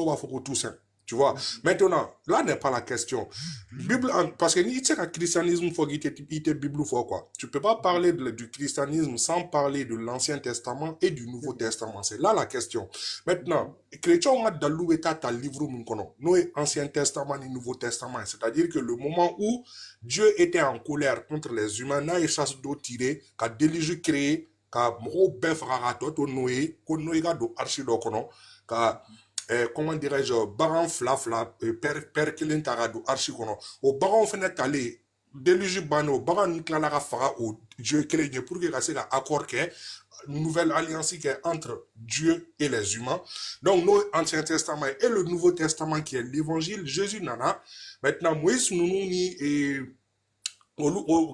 va faire tout ça. Tu vois. Maintenant, là n'est pas la question. Bible, parce que ni tu sais le christianisme, faut qu'il te Bible, faut quoi. Tu peux pas parler du christianisme sans parler de l'Ancien Testament et du Nouveau Testament. C'est là la question. Maintenant, les chrétiens ont d'aloué ta livre nous Ancien Testament et Nouveau Testament. C'est-à-dire que le moment où Dieu était en colère contre les humains, n'a eu chasse d'eau tirée, qu'a déluge créé, qu'a moro bœuf raratot au noé, qu'on noé do archido kono, qu'a comment dirais-je, baran flafla, per kilin tarado archikono, au baran fenet allé, déluge bano, baran nikla fara au Dieu créé pour que c'est l'accord que nouvelle alliance qui est entre Dieu et les humains. Donc, nous, Ancien Testament et le Nouveau Testament qui est l'évangile, Jésus nana. Maintenant, Moïse, nous ni et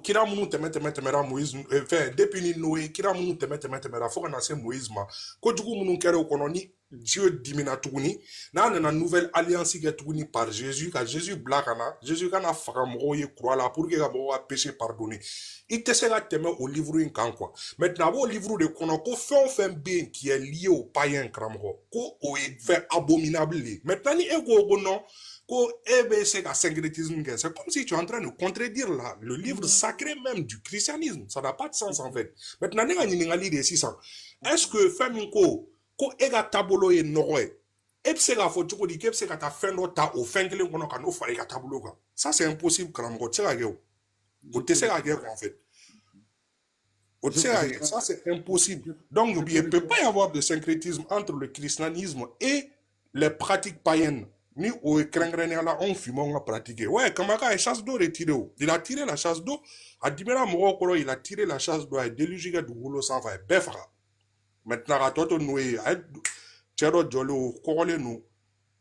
kira munu temera Moïse enfin depuis ni Noé kira munu temera faut qu'on Moïse ma ko jugu munu kere kono ni Dieu dimina tuguni na na nouvelle alliance qui est tuguni par Jésus car Jésus blakana Jésus kana faka mo ye croix là pour que mo a péché pardonné il te sera teme au livre in kan quoi maintenant au livre de kono ko fait bien qui est lié au païen kramgo ko o fait abominable maintenant ni ego non. C'est comme si tu es en train de contredire le livre sacré même du christianisme. Ça n'a pas de sens en fait. Maintenant, est-ce que Feminko, ko ega tabolo et noé, epsega fotuko di kepsega ta fendo ta au fengele kono kano fare ka tabolo ka. Ça c'est impossible kramgo tsega geo. Ko tsega geo en fait. Ça c'est impossible. Donc il ne peut pas y avoir de syncrétisme entre le christianisme et les pratiques païennes. Ni au écran là on fume on a pratiqué ouais Kamaka chasse d'eau retiré il a tiré la chasse d'eau à Dimera Morokoro il a tiré la chasse d'eau et délugé du boulot sans faire befra maintenant à toi nous Tchero Jolo Korole nous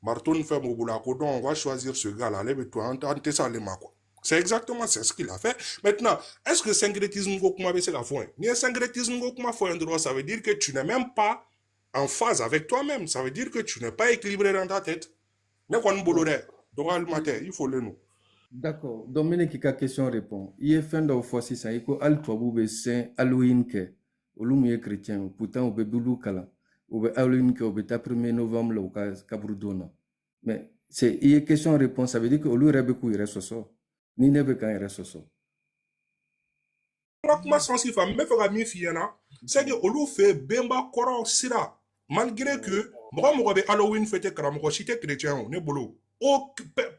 Marton fait mon boulot on va choisir ce gars là lève-toi en ça les quoi c'est exactement ce qu'il a fait maintenant est-ce que syncrétisme go kuma c'est la foi ni syncrétisme go kuma foi endroit ça veut dire que tu n'es même pas en phase avec toi-même ça veut dire que tu n'es pas équilibré dans ta tête. D'accord. Dominique, qui question répond. Il est fin de fois si ça, il faut al toabou saint Halloween que, au lumie chrétien, pourtant au bébé kala, au Halloween que au bêta 1er novembre le Cabroudona. Mais c'est il est question réponse, ça veut dire que au lieu rebeku il reste so, ni nebe quand il reste so. kuma sensible fa me fera mi fiena c'est que olu fait bemba koro sira malgré que mo be Halloween fête karamo cité chrétien ne bolo o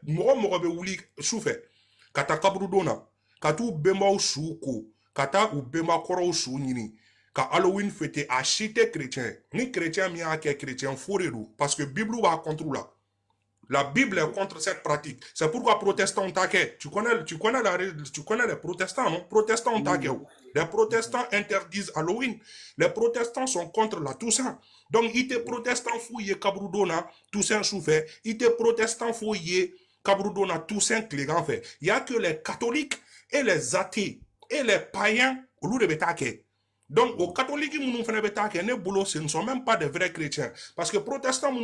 mo be wuli souffre kata kabru dona katu bemba suko kata u bemba koro su nyini ka Halloween fête a cité chrétien ni chrétien mi a que chrétien fourrou parce que Bible va contre la Bible est contre cette pratique. C'est pourquoi protestants taquet. Tu connais les protestants, non? Protestants taquet. Les protestants interdisent Halloween. Les protestants sont contre la Toussaint. Donc, ils te protestants fouillent Kabroudona, Toussaint Choufet. Ils te protestants fouillent Kabroudona, Toussaint Clégan fait. Il n'y a que les catholiques et les athées et les païens au lieu de taquet. Donc, aux catholiques, ce ne sont même pas des vrais chrétiens. Parce que protestants,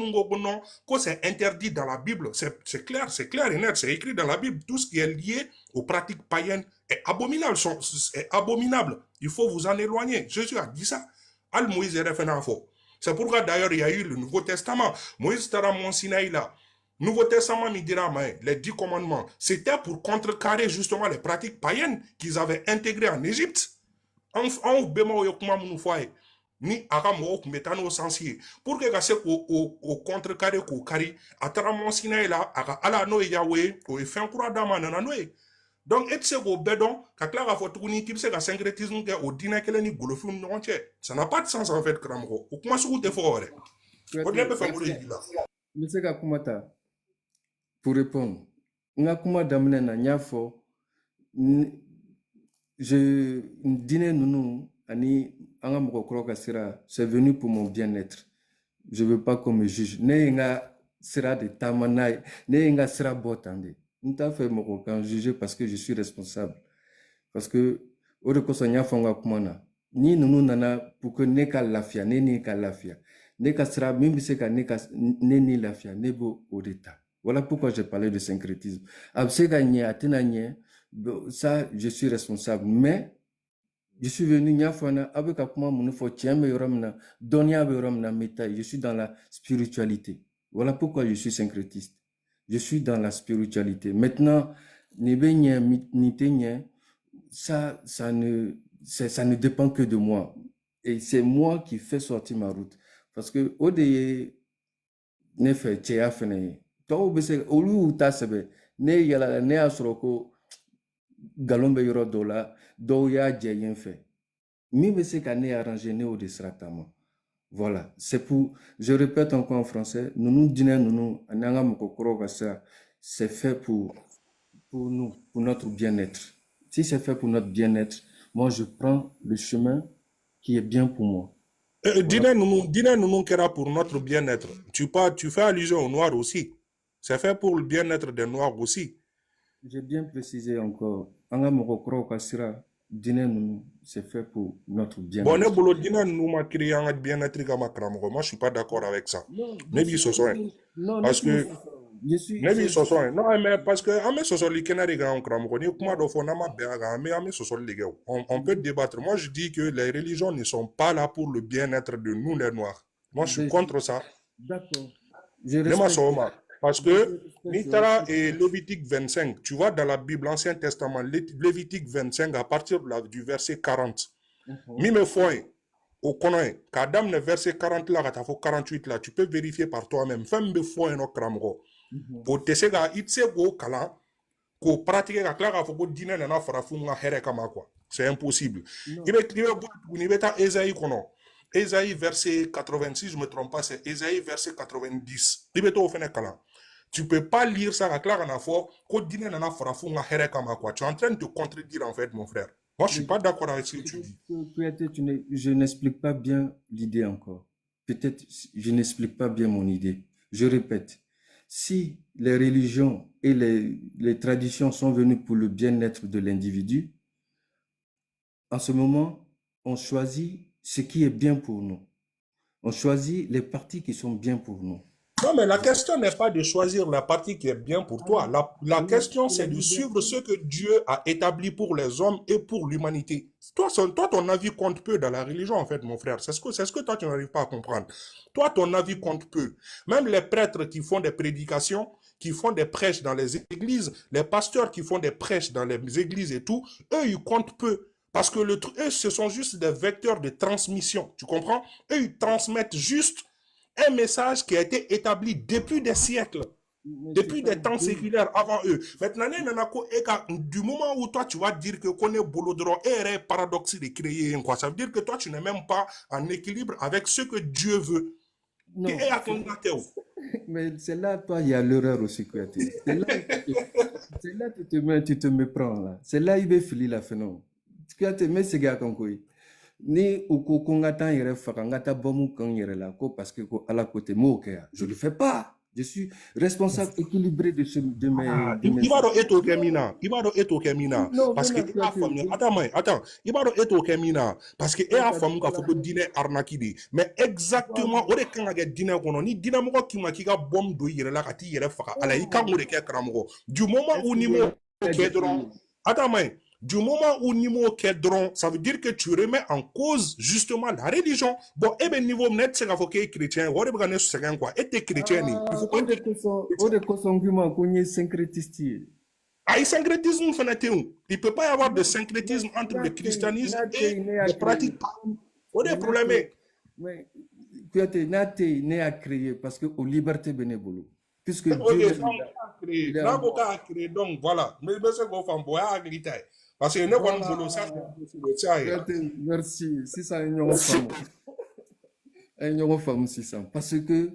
c'est interdit dans la Bible. C'est clair et net. C'est écrit dans la Bible. Tout ce qui est lié aux pratiques païennes est abominable. Est abominable. Il faut vous en éloigner. Jésus a dit ça. Al Moïse est refait faux. C'est pourquoi d'ailleurs il y a eu le Nouveau Testament. Moïse tara mon Sinaï là. Nouveau Testament, il dira, les 10 commandements, c'était pour contrecarrer justement les pratiques païennes qu'ils avaient intégrées en Égypte. On bema yo kuma munu foye ni aka mo ku metano sensier pour que gase au contrecarrer ko kari atara mon sinay la aka ala no yawe o fin kura dama na noé donc et se go bedon ka klara fo tukuni tip se ga syncrétisme ke o dina kele ni golofu non che ça n'a pas de sens en fait kramko o kuma su te fore o ne be fa mo là monsieur Kakumata pour répondre nga kuma damne na nyafo je dîner nounou ani anga mokokro kasira c'est venu pour mon bien-être. Je veux pas qu'on me juge. Ne nga sera de tamanai, ne nga sera botande. Nta fait mokokan juger parce que je suis responsable. Parce que ode ko sonya fonga kumana. Ni nounou nana pour que ne ka lafia, ne ka lafia. Ne ka sera même se ka ne ka ne ni lafia, ne bo odeta. Voilà pourquoi j'ai parlé de syncrétisme. Abse gagné atenanye. Ça, je suis responsable. Mais, je suis venu, avec je suis dans la spiritualité. Voilà pourquoi je suis syncrétiste. Je suis dans la spiritualité. Maintenant, ça ne dépend que de moi. Et c'est moi qui fais sortir ma route. Parce que, au début, ne fait tchéa fene. Toi, au lieu où t'as sebe, ne yala, ne asroko, galombe yoro dola do ya jeyen fait mi be se kané arrangé né au destratama. Voilà, c'est pour, je répète encore en français, nous dîner nous ananga mokokoro ça, c'est fait pour nous, pour notre bien-être. Si c'est fait pour notre bien-être, moi je prends le chemin qui est bien pour moi. Dîner nous kera pour notre bien-être. Tu fais allusion aux noirs aussi. C'est fait pour le bien-être des noirs aussi. J'ai bien précisé encore. C'est fait pour notre bien-être. Bon, moi, je suis pas d'accord avec ça. Non, parce que je suis. Non, mais parce que on peut débattre. Moi, je dis que les religions ne sont pas là pour le bien-être de nous, les Noirs. Moi, je suis contre ça. D'accord. Parce que Nitara et Lévitique 25, tu vois dans la Bible, l'Ancien Testament, Lévitique 25, à partir du verset 40. Mime foin, au konoe, kadam le verset 40 là, 48 là, tu peux vérifier par toi-même. Femme foin no kramgo. Pour te sega itse go kala, ko pratique la clara faut dîner na farafunga here kama quoi. C'est impossible. Il est Esaïe kono. Esaïe verset 86, je ne me trompe pas, c'est Esaïe verset 90. Tu ne peux pas lire ça à Clara Nafo, tu es en train de te contredire en fait, mon frère. Moi, je ne suis pas d'accord avec ce que tu dis. Peut-être je n'explique pas bien l'idée encore. Peut-être je n'explique pas bien mon idée. Je répète, si les religions et les traditions sont venues pour le bien-être de l'individu, en ce moment, on choisit ce qui est bien pour nous. On choisit les parties qui sont bien pour nous. Non, mais la question n'est pas de choisir la partie qui est bien pour toi. La question, c'est de suivre ce que Dieu a établi pour les hommes et pour l'humanité. Toi, ton avis compte peu dans la religion, en fait, mon frère. C'est ce que toi, tu n'arrives pas à comprendre. Toi, ton avis compte peu. Même les prêtres qui font des prédications, qui font des prêches dans les églises, les pasteurs qui font des prêches dans les églises et tout, eux, ils comptent peu. Parce que le truc, eux, ce sont juste des vecteurs de transmission. Tu comprends? Eux, ils transmettent juste un message qui a été établi depuis des siècles. Depuis des temps séculaires avant eux. Maintenant, du moment où toi, tu vas dire que qu'on est bolodro et paradoxe de créer, quoi. Ça veut dire que toi, tu n'es même pas en équilibre avec ce que Dieu veut. Non. Mais c'est là, toi, il y a l'erreur aussi, Kouyaté. C'est là que tu te méprends, là. C'est là il veut filer la phénomène. Kouyaté, mais c'est gars comme quoi. Ni ou qu'on attend, il reste fangata bomu quand il est là, parce que à la côté, moi, je ne le fais pas. Je suis responsable équilibré de mes... Ibaro eto kemina. Parce que attends. Ibaro eto kemina. Parce que e a famu ka foko dîner arnakidi. Mais exactement, ore kanga ge dîner kono ni dîner mo ki ma ki ga bom do yere la ka ti yere faka. Ala i kan mo de ke kramo. Du moment où ni mo kedron. Attends, du moment où Nimo Kedron, ça veut dire que tu remets en cause justement la religion. Bon, et ben niveau net, c'est qu'il est chrétien. On va gagner ce quoi. Et t'es chrétien, il faut qu'on dise. On est consanguin qu'on est syncrétiste. Ah, il syncrétisme, il peut pas y avoir de syncrétisme entre le christianisme et les pratiques. On est problème. Mais tu as né à créer parce que aux libertés bénévoles. Puisque Dieu a créé. Donc voilà. Mais c'est qu'on fait un bois à griter. Parce que nous, quand nous ça, merci. 600 une femme 600. Parce que,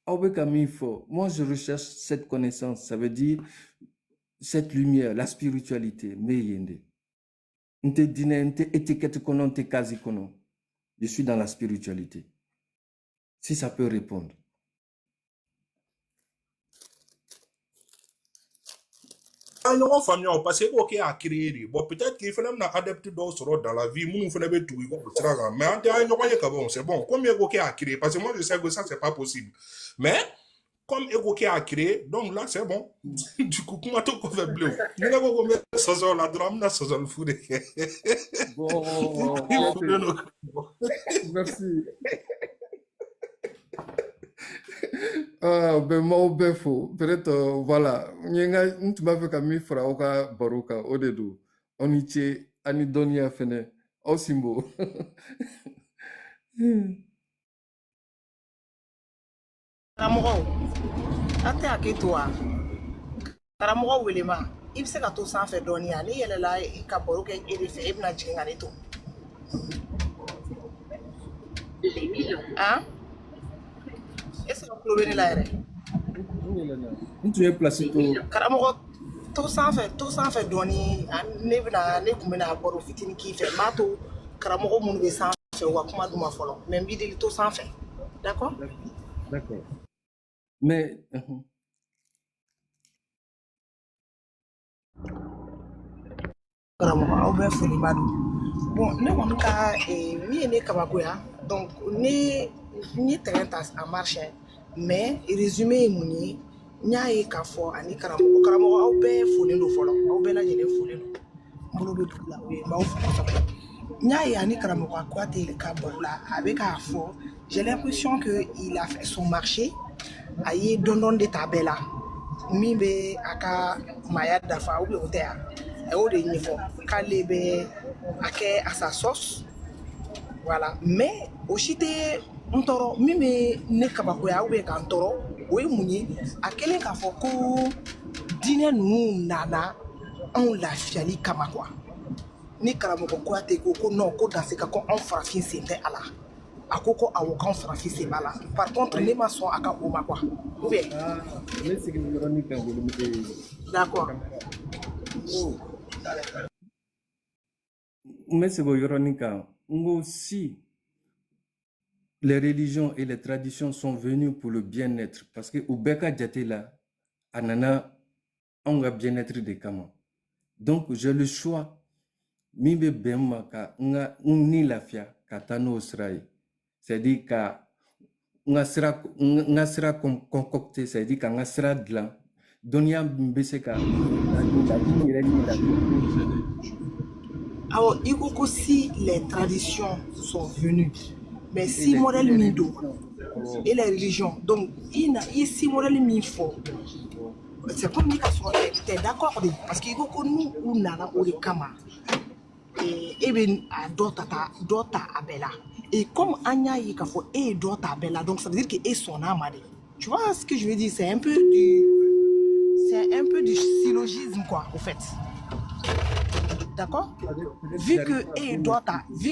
moi, je recherche cette connaissance. Ça veut dire cette lumière, la spiritualité. Mais je suis dans la spiritualité. Si ça peut répondre. Parce que ok à créer bon peut-être qu'il faut même adapter d'autres dans la vie nous faisons tout mais en c'est bon comme ok à créer parce que moi je sais que ça c'est pas possible mais comme ok à créer donc là c'est bon du coup comment tout qu'on fait bleu nous n'avons pas mis ça la drame là ça le fout bon merci. Ah, ben moi, ben faux. Peut-être, voilà. Tu m'as fait comme Mifra, Oka, Baroka, Odedo. On y tient, Anidonia Fene, Osimbo. Karamɔgɔw a tɛ a kɛ to wa karamɔgɔ wele ma I bɛ se ka to sanfɛ dɔɔni ya ne yɛlɛla ka baro kɛ e de fɛ e bɛna jigin ka ne to est-ce que tulo bɛ ne la yɛrɛ n tun ye place to karamɔgɔ to sanfɛ dɔɔni ne kun bɛna baro fitinin k'i fɛ n b'a to karamɔgɔ minnu bɛ sanfɛ u ka kuma d'u ma fɔlɔ mais n b'i deli to sanfɛ d'accord mais karamɔgɔ aw bɛ foliba don bon ne kɔni ka min ye ne kabakoya donc ne ye terrain ta en marche mais résumé ye mun ye n y'a ye k'a fɔ ani karamɔgɔ aw bɛɛ folen don fɔlɔ aw bɛɛ lajɛlen folen don n bolo bɛ dugu la o ye n b'aw fo kosɛbɛ n y'a ye ani karamɔgɔ Kouyaté ka baro la a bɛ k'a fɔ j'ai l'impression que il a fait son marché a ye dɔndɔn de ta bɛɛ la min bɛ a ka maaya dafa ou bien o tɛ yan a y'o de ɲɛfɔ k'ale bɛ a kɛ à sa sauce voilà mais o si tɛ n tɔɔrɔ min bɛ ne kabakoya ou bien ka n tɔɔrɔ o ye mun ye a kɛlen k'a fɔ ko diinɛ ninnu nana anw lafiyali kama quoi ni karamɔgɔ Kouyaté ko non ko danse ka ko anw farafin sen tɛ a la a ko awɔ k'anw farafin sen b'a la par contre ne ma sɔn a ka o ma quoi ou bien ne segin yɔrɔnin kan d'accord mais c'est yɔrɔnin kan ngo si les religions et les traditions sont venues pour le bien-être parce que u bɛɛ ka jate la a nana anw ka bien-être de kama donc j'ai le choix min bɛ bɛn ma ka n ni lafiya ka taa n'o sira ye c'est-à-dire ka n ka sira concocter c'est-à-dire ka n ka sira dilan dɔnniya min bɛ se ka yɛrɛ ni lafiya. Alors, il faut que si les traditions sont venues, mais si modèles mido et les religions, donc il y a six modèles mi-faux. C'est comme dire qu'on est d'accord parce qu'il faut que nous on a au kama. ben a dota abela. Et comme Anya yi kafo dota abela, donc ça veut dire que son âme. Tu vois ce que je veux dire? C'est un peu du syllogisme quoi, au fait. D'accord? Vu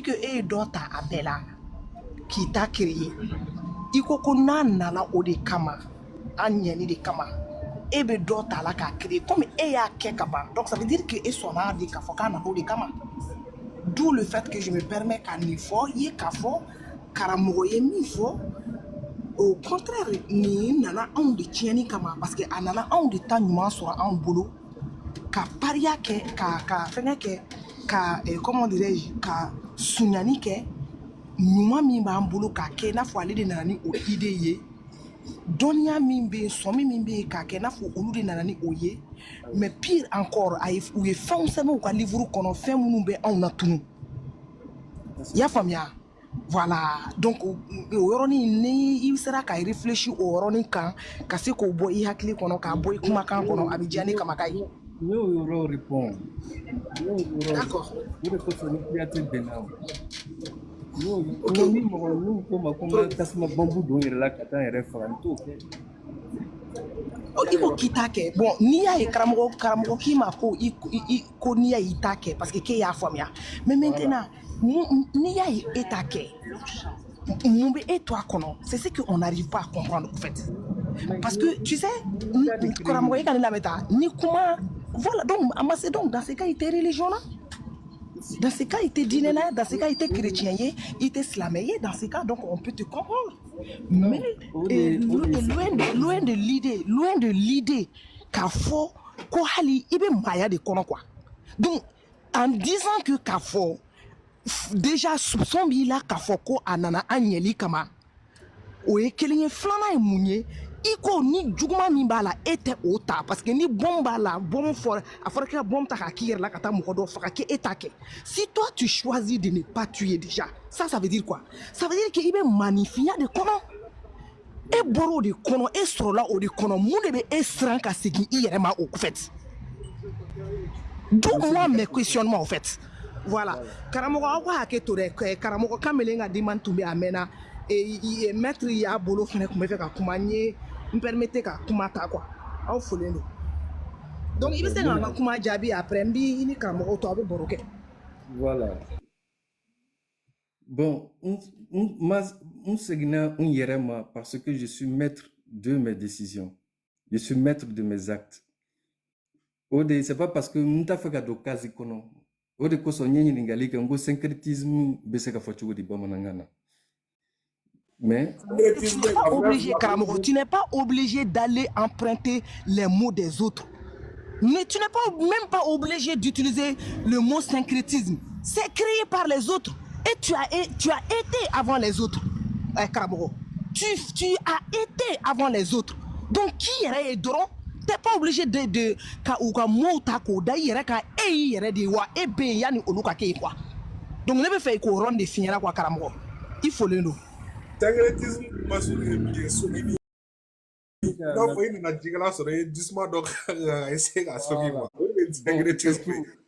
que dota abela qui t'a créé, ikoko na nala o de kama, anyani de kama. Ebe dota la ka créé comme ya kekaba. Donc ça veut dire que son âme de kafo kana o de kama. D'où le fait que je me permets qu'à niveau y kafo karamoye mi fo. Au contraire, ni nana on de tieni kama parce que anana on de temps nous sera en boulot. Ka paria ke ka fenga ke ka comment dirais-je ka sunyani ke numa mi ba mbulu ka ke na fo ale de nani o ide ye donia mimbe somi mimbe ka ke na fo olu de nani oye mais pire encore ou e fa on sema ou ka livre kono fe munu be on na tunu ya famia voilà donc oroni ni il sera ka réfléchir au oroni kan ka se ko bo i hakli kono ka bo kuma kan kono abidjani kama kai. Yo répond. D'accord. Il faut quitter. Bon, ni ya karamogo qui m'a ko ni ya itake parce que ke ya famia. Mais maintenant, ni ya etake. Mumbe et toi kono, c'est ce qu'on n'arrive pas à comprendre en fait. Parce que tu sais, karamogo kan la meta, ni comment voilà donc dans ce cas il était religion là. Dans ce cas il était dîner là, dans ce cas il était chrétien, il était islamien, dans ce cas donc on peut te comprendre. Mais loin de l'idée qu'a faux ko hali ibe maya de kono quoi. Donc en disant que qu'a faux déjà soupçon bi la qu'a faux ko anana anyeli kama o ekelinye flana e munye iko ni juguma min bala était ota parce que ni bomba la bombe for afara que bombe ta hakir la kata mokodo faka ke etake. Si toi tu choisis de ne pas tuer déjà, ça veut dire quoi? Ça veut dire que ibe magnifier de kono e boro de kono e sorola o de kono munde be esranka segi irema au fait. D'où moi mes questionnements en fait. Voilà. Karamogo wa ke to de karamogo kamelenga diman tumbe amena et maître ya bolo fene kuma fe ka kumanye me permettez ka kumata quoi. Au folendo. Donc il se nga kuma jabi après mbi ni karamogo to abe boroke. Voilà. Bon, on segna un yerema parce que je suis maître de mes décisions. Je suis maître de mes actes. C'est pas parce que m'ta fait do kazi kono. Ode ko so nyenyi ningali ke ngo syncrétisme beseka fachugo di bamanangana. Mais tu n'es pas obligé, Karamogo, tu n'es pas obligé d'aller emprunter les mots des autres. Mais tu n'es pas même pas obligé d'utiliser le mot syncrétisme. C'est créé par les autres. Et tu as été avant les autres, Karamogo. Tu as été avant les autres. Donc, qui est Doron? Tu n'es pas obligé de donc, ne me fait qu'on rende des finira quoi, Karamogo. Il faut le nous. Syncrétisme, non, faut une adjigala sur les 10 mois donc essayer à sauver moi.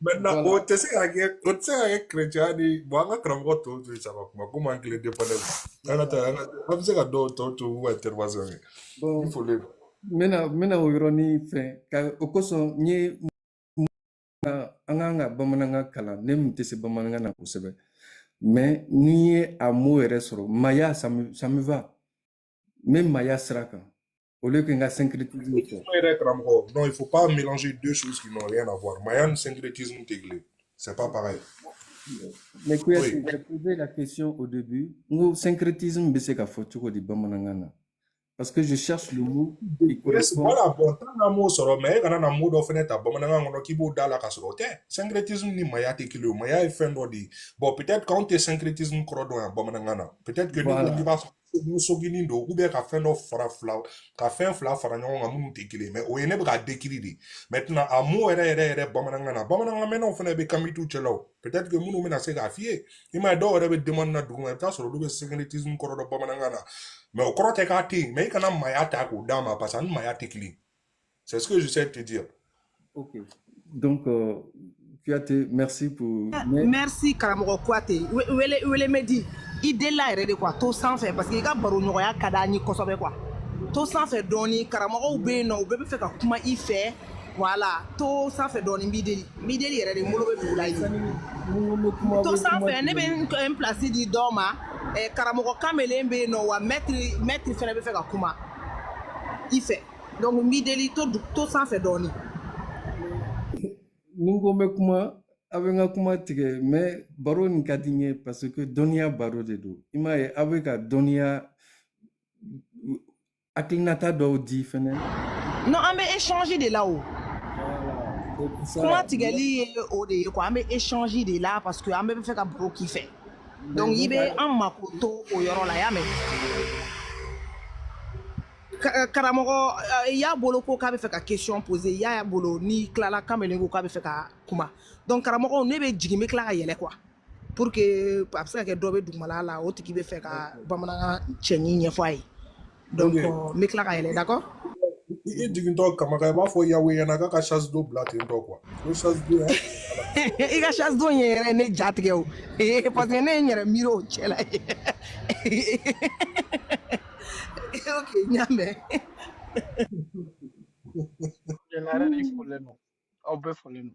Maintenant, on te sait à chrétien dit bon on crame tout tu sais pas comment anglais dépend. On sait à d'autres tout intervention. Il faut le. Mena oironi fait car au coso ni anganga bamananga kala nem tese bamananga na kusebe. Mais ni amour et resoro maya ça me va. Même maya sraka. Au lieu qu'il y ait un syncrétisme. Non, il ne faut pas mélanger deux choses qui n'ont rien à voir. Mayan, syncrétisme, c'est pas pareil. Mais oui. J'ai posé la question au début. Le syncrétisme, c'est qu'à faut de bamanangana. Parce que je cherche le mot qui correspond. Voilà, bon, tant d'amour sur mais quand on a un mot d'offre, t'as bamanangana, on a qui beau dans la casserole. Syncrétisme, ni maya te kilo, maya est fin d'odi. Bon, peut-être quand tu es syncrétisme, crodon, bamanangana. Peut-être que nous, va nous sogini do ou bien ka fin do fara fla ka fin fla fara nyon nga munu tekile mais o yene bra dekili maintenant amour ere bamananga maintenant fene be kamitu chelo peut-être que munu mena se ga fie ima do ere be demande na duguma ta so do be syncrétisme ko do bamananga na mais o ko te ka ti mais kana maya ta ko dama parce que maya tekili c'est ce que je sais te dire. OK donc Kouyaté, merci pour... Mais... Merci Karamoko Kouyaté. Wele me dit, idée là est de quoi, tout sans faire, parce qu'il y a baro noya kadani kosobe quoi. Tout sans faire donner, Karamoko ou ben non, ou ben fait comment il fait, voilà, tout sans faire donner mideli est de molo be boulay. Tout sans faire, ne ben un placé di doma, Karamoko kamele ben non, ou mettre fait ne be fait comment il fait. Donc mideli tout sans faire donner. Nungo me kuma abenga kuma tige mais baro ni kadinye parce que donia baro de do ima e abeka donia aklinata do di fene non on va échanger de là-haut comment tigali o de quoi on va échanger de là parce que on va faire ka baro qui fait donc il be en makoto o yoro la ya me Karamoko ya bolo ko ka be fait ka question poser ya bolo ni klala kamelengo ka be fait ka kuma donc Karamoko ne be jigime kla ka yele quoi pour que parce que do be dugmala la o tiki be fait ka bamana chenyi nyefai donc me kla ka yele d'accord i diginto kamaka ba fo yawe yana ka chasse d'eau blate ndo quoi o chasse d'eau i ka chasse d'eau yere ne jatge o parce que ne nyere miro chela ok, nyame. Je n'arrête pas de foler non. On peut foler non.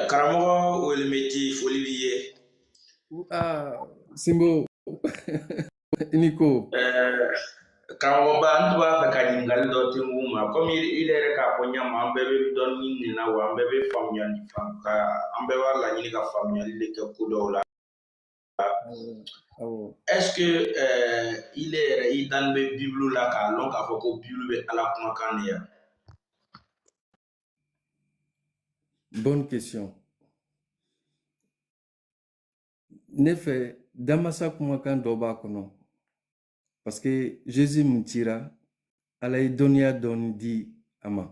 Karamɔgɔ welemeti foli b'i ye. Simbo Nico. Karamɔgɔba n tun b'a fɛ ka ɲininkali dɔ tɛnku ma komi il yɛrɛ k'a fɔ ɲama an bɛɛ bɛ dɔnni nin na wa an bɛɛ bɛ faamuyali an bɛɛ b'a laɲini ka faamuyali de kɛ ko dɔw la. Est-ce que il yɛrɛ i dani bɛ Bible la k'a lɔn k'a fɔ ko Bible bɛ Ala kumakan de ya? Bonne question. Ne fɛ Damasa kumakan dɔ b'a kɔnɔ. Parce que Jésus me tira, ala ye dɔnniya dɔɔni di a ma,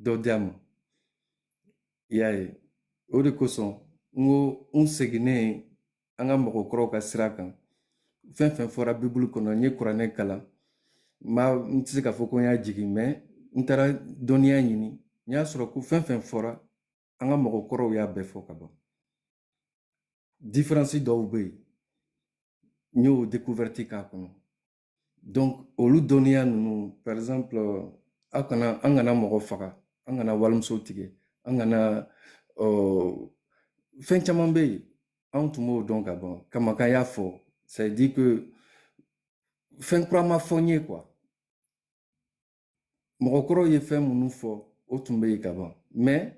dɔ di a ma. I y'a ye. O de kosɔn, n ko n seginnen an ka mɔgɔkɔrɔw ka sira kan. Fɛn fɛn fɔra Bible kɔnɔ, n ye kuranɛ kalan. N tɛ se k'a fɔ ko n y'a jigin, mais n taara dɔnniya ɲini. N y'a sɔrɔ ko fɛn fɛn fɔra, an ka mɔgɔkɔrɔw y'a bɛɛ fɔ ka ban. Différence dɔw bɛ yen, n y'o découverte k'a kɔnɔ. Donc, olu dɔnniya ninnu, par exemple, an kana mɔgɔ faga, an kana walimuso tigɛ, an kana fɛn caman bɛ yen, anw tun b'o dɔn ka ban. Kamakan y'a fɔ, ça veut dire que fɛn kura ma fɔ n ye quoi. Mɔgɔkɔrɔw ye fɛn minnu fɔ, o tun bɛ yen ka ban. Mais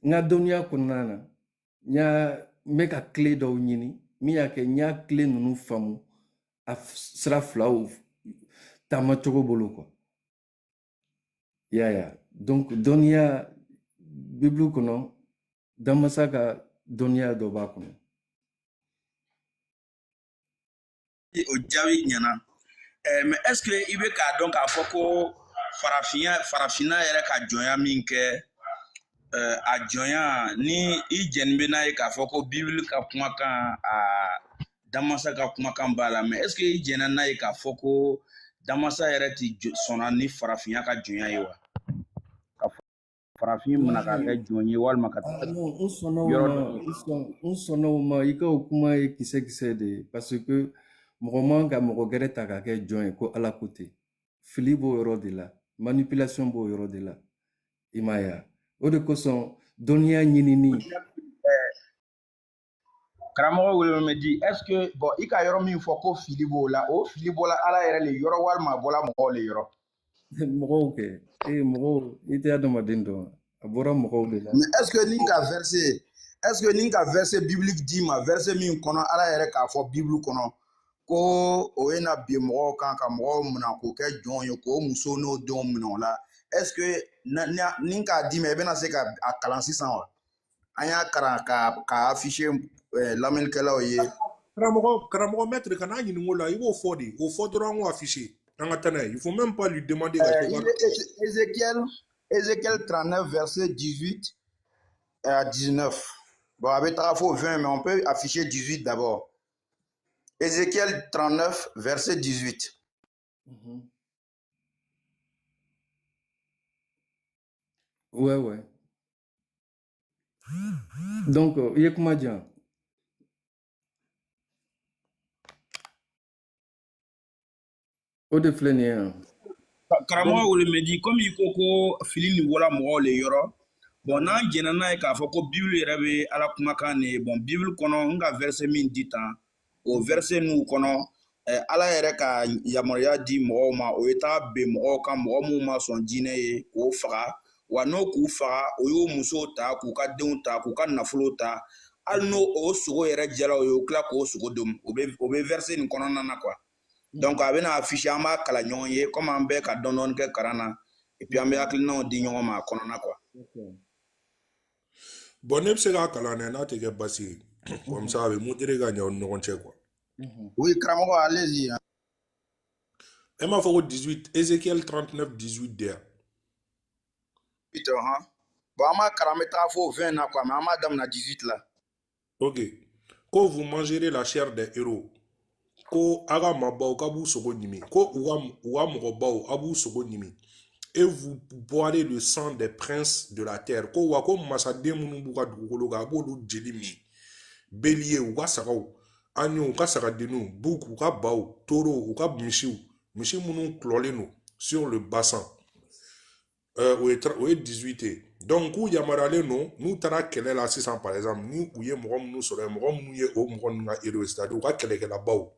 n ka dɔnniya kɔnɔna na, n bɛ ka clé dɔw ɲini, min y'a kɛ n y'a clé ninnu faamu a sira filaw taama cogo bolo quoi. Ya. Donc dɔnniya Bible kɔnɔ, Damasa ka dɔnniya dɔ b'a kɔnɔ. O jaabi ɲɛna. Mais est-ce que i bɛ k'a dɔn k'a fɔ ko farafinna yɛrɛ ka jɔnya min kɛ a jɔnya ni i jɛni bɛ n'a ye k'a fɔ ko Bible ka kumakan Damasa ka kumakan b'a la, mais est-ce que i jɛna n'a ye k'a fɔ ko Damasa yɛrɛ tɛ sɔnna ni farafinya ka jɔnya ye wa? Ka farafin mana ka kɛ jɔn ye walima ka taa n sɔnna o ma i ka o kuma ye kisɛ de ye parce que mɔgɔ man ka mɔgɔ gɛrɛ ta ka kɛ jɔn ye ko Ala ko ten. Fili b'o yɔrɔ de la, manipulation b'o yɔrɔ de la. I m'a ye wa? O de kosɔn dɔnniya ɲinini. Karamɔgɔ wele me di est-ce que bon i ka yɔrɔ min fɔ ko fili b'o la, o fili bɔla Ala yɛrɛ le yɔrɔ walima a bɔla mɔgɔw le yɔrɔ? Mɔgɔw kɛ mɔgɔw i tɛ adamaden dɔn a bɔra mɔgɔw de la. Mais est-ce que ni ka verset biblique di ma verset min kɔnɔ Ala yɛrɛ k'a fɔ Bible kɔnɔ ko o ye na bi mɔgɔw kan ka mɔgɔw minɛ k'o kɛ jɔn ye k'o muso n'o denw minɛ o la est-ce que ni k'a di ma i bɛna se ka a kalan sisan wa? An y'a kalan k'a afficher lamɛnnikɛlaw ye. Karamɔgɔ maître kana ɲininka o la i b'o fɔ de, o fɔ dɔrɔn an k'o afficher. An ka taa n'a ye. Il faut même pas lui demander. Ézéchiel 39 verset 18 à 19. Bon, avec ta 20, mais on peut afficher 18 d'abord. Ézéchiel 39, verset 18. Ouais. Donc, il y a comment dire? Au de flâner. Karamɔgɔ wele me di komi i ko ko fili ni wala mɔgɔw le yɔrɔ bon n'an jɛnna n'a ye k'a fɔ ko bibulu yɛrɛ bɛ ala kumakan ne bon bibulu kɔnɔ n ka verset min di tan o verset n'u kɔnɔ ala yɛrɛ ka yamaruya di mɔgɔw ma o ye taa ben mɔgɔw kan mɔgɔ minnu ma sɔn diinɛ ye k'o faga wa n'o k'u faga o y'o musow ta k'u ka denw ta k'u ka nafolo ta hali n'o o sogo yɛrɛ jɛla o ye o tila k'o sogo dom o bɛ verset nin kɔnɔna na quoi. Donc a bɛna afficher an b'a kala ɲɔgɔn ye comme an bɛɛ ka dɔn dɔɔni kɛ karan na et puis an bɛ hakilinaw di ɲɔgɔn ma a kɔnɔna quoi. Bon ne bɛ se k'a kalan dɛ n'a tɛ kɛ basi ye comme ça a bɛ modéré ka ɲɛ aw ni ɲɔgɔn cɛ quoi. Oui karamɔgɔ allez-y. E m'a fɔ ko 18 Ézéchiel 39 18 de yan. Bon an b'a kalan an bɛ taga fo 20 na quoi mais an b'a daminɛ 18 la. Ok. Quand vous mangerez la chair des héros ko aga mabaw kabu sogo nimi ko uwa mogobaw abu sogo nimi et vous boirez le sang des princes de la terre ko wa ko masade munu buka dugukolo ga bolu jeli mi bélier uka sagaw anyo uka sagadenu buk uka baw taureau uka misiw misi munu kloleno sur le bassin au 18. Donc où yamarale no nous tara kele la 600 par exemple ni uye mogo munu sore mogo munu ye o mogo nga héros c'est-à-dire uka kele la baw.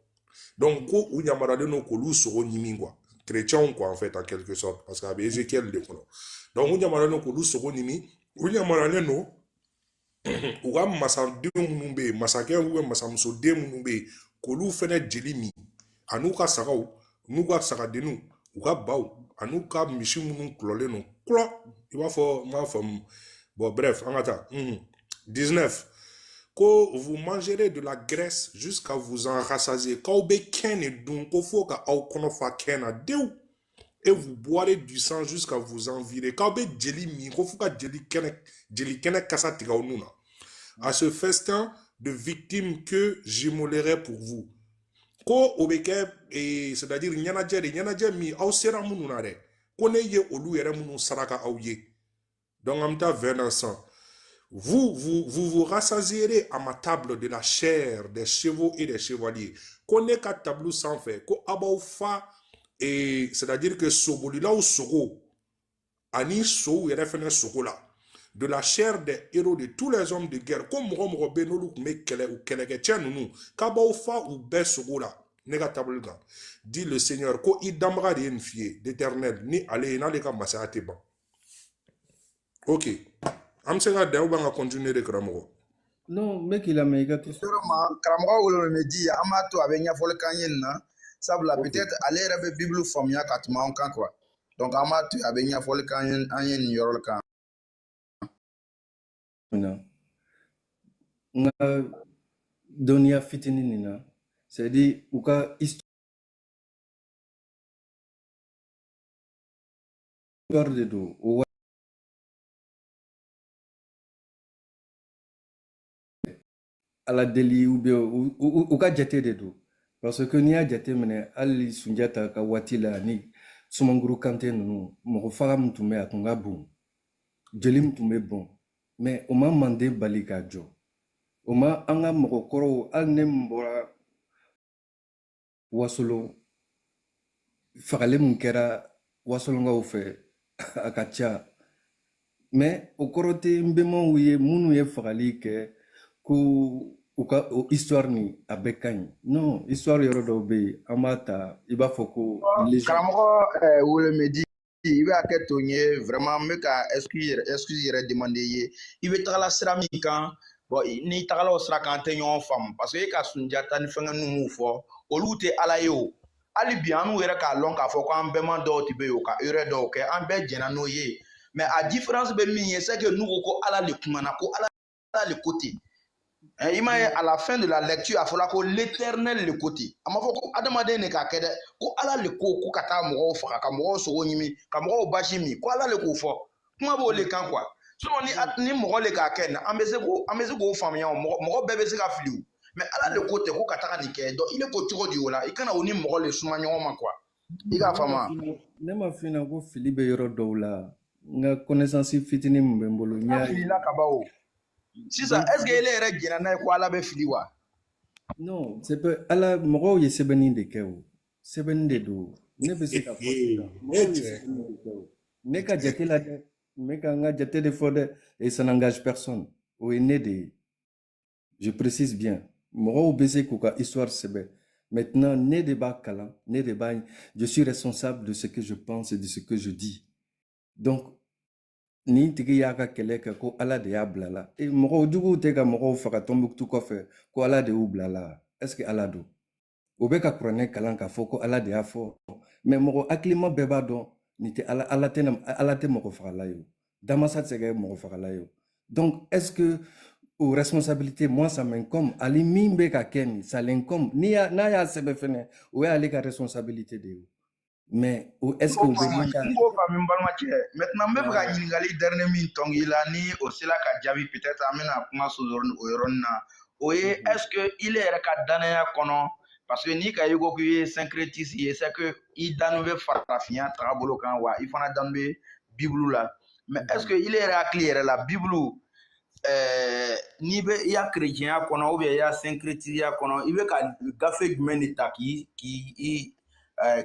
Donc, où il y a marade no kolu sogo nimi quoi, chrétien quoi en fait en quelque sorte, parce qu'avec Ézéchiel le kono. Donc où il y a marade no kolu sogo nimi, où il y a marade no, où a masam de munumbe, masake où masam so de munumbe, kolu fene jelimi, anuka sagao, nuka sagadenu, uka bao, anuka mishi munum klole no, klo, il va faire ma femme, bon bref, en attendant, 19. Quand vous mangerez de la graisse jusqu'à vous en rassasier, et vous boirez du sang jusqu'à vous en virer. À ce festin de victimes que j'immolerai pour vous. C'est-à-dire, donc, vous rassasierez à ma table de la chair des chevaux et des chevaliers. Connaît qu'à tableau sans fait, ko abaufa et c'est-à-dire que sobolila ou sogo, ani so et refene sogola, de la chair des héros de tous les hommes de guerre, comme Robe no me kele ou keleke tianunu, kabaufa ou be sogola, nega table ga. Dit le Seigneur, ko idamra de fie d'éternel, ni ale na le ka masate ban. Ok. Am se ga daw ba nga continuer de karamɔgɔ. Non, mec il a mais gars. Karamɔgɔ wolo me di ama to a bɛ ɲɛfɔli kan ye na sabula peut-être ale yɛrɛ bɛ bible faamuya ka tɛmɛ anw kan quoi. Donc an b'a to a bɛ ɲɛfɔli kan an ye nin yɔrɔ kan. Nga dɔnniya fitinin nin na c'est-à-dire u ka histoire de don o ala deli ou bien u ka jate de don parce que n'i y'a jate minɛ hali Sunjata ka waati la ni Sumanguru Kante ninnu mɔgɔ faga min tun bɛ a tun ka bon jeli min tun bɛ bon mais o ma manden bali ka jɔ o ma an ka mɔgɔkɔrɔw hali ne min bɔra Wasolo fagalen min kɛra Wasolonkaw fɛ a ka ca mais o kɔrɔ tɛ n bɛnbaw ye minnu ye fagali kɛ ko u ka o histoire ni a bɛɛ ka ɲi non histoire yɔrɔ dɔw bɛ yen an b'a ta i b'a fɔ ko karamɔgɔ wolo me di i bɛ hakɛ to n ye vraiment n bɛ ka excuse yɛrɛ demander i ye i bɛ tagala sira min kan bon n'i tagala o sira kan an tɛ ɲɔgɔn faamu parce que e ka Sunjata ni fɛnkɛ ninnu fɔ olu tɛ ala ye o hali bi an n'u yɛrɛ k'a lɔn k'a fɔ ko an bɛnba dɔw tɛ bɛ yen o ka erreur dɔw kɛ an bɛɛ jɛnna n'o ye mais a différence bɛ min ye c'est que n'u ko ko ala le kumana ko ala le côté. Il m'a à la fin de la lecture, il faut que l'éternel le côté. Il m'a dit que Adamaden ne k'a kɛdɛ ko ala le ko ko ka taa mɔgɔw faga ka mɔgɔw sogo ɲimi ka mɔgɔw basi min ko ala le k'o fɔ kuma b'o le kan quoi. Sinon ni mɔgɔ le k'a kɛ na an bɛ se k'o faamuya mɔgɔ bɛɛ bɛ se ka fili o mais ala le côté ko kataka ni ke donc il est ko cogo di wala i kana oni mo le suma nyoma quoi i ka fama ne ma fina ko fili be yɔrɔ dɔw la nga connaissance fitini mun bɛ n bolo n y'a fili la ka ba o sisan est ce que ele yɛrɛ jɛna n'a ye ko ala bɛ fili wa non c'est pas ala mɔgɔw ye sɛbɛnni de kɛ o sɛbɛnni de don ne bɛ se ka fɔ sisan mɔgɔw ye sɛbɛnni de kɛ o ne ka jate la dɛ n bɛ ka n ka jate de fɔ dɛ et ça n'engage personne o ye ne de ye je précise bien mɔgɔw bɛ se k'u ka histoire sɛbɛn maintenant ne de b'a kalan ne de b'a je suis responsable de ce que je pense et de ce que je dis donc nin tigi y'a ka kɛlɛ kɛ ko ala de y'a bila la e mɔgɔw juguw tɛ ka mɔgɔw faga Tombouctou kɔfɛ ko ala de y'u bila la est ce que ala don o bɛ ka kuranɛ kalan k'a fɔ ko ala de y'a fɔ mais mɔgɔ hakilima bɛɛ b'a dɔn nin tɛ ala tɛ mɔgɔ fagala ye o damasa tɛ se ka kɛ mɔgɔ fagala ye o donc est ce que aux responsabilités moi ça m'incombe ali min bɛ ka kɛ nin ça l'incombe n'a y'a sɛbɛn fɛnɛ o y'ale ka responsabilité de ye o mais est ce que o bɛ min ka ngo fa min balma cɛ maintenant n bɛ fɛ ka ɲininkali dernier min tɔngi la ni o sera ka jaabi peut-être an bɛna kuma so o yɔrɔnin na o ye est ce que ile yɛrɛ ka danaya kɔnɔ parce que n'i ka i ko k'i ye syncrétiste ye c'est que i danu bɛ farafinya tagabolo kan wa i fana danu bɛ bible la mais est ce que ile yɛrɛ hakili yɛrɛ la bible n'i bɛ i ya chrétienya kɔnɔ ou bien i ya syncrétisme kɔnɔ i bɛ ka gafe jumɛn de ta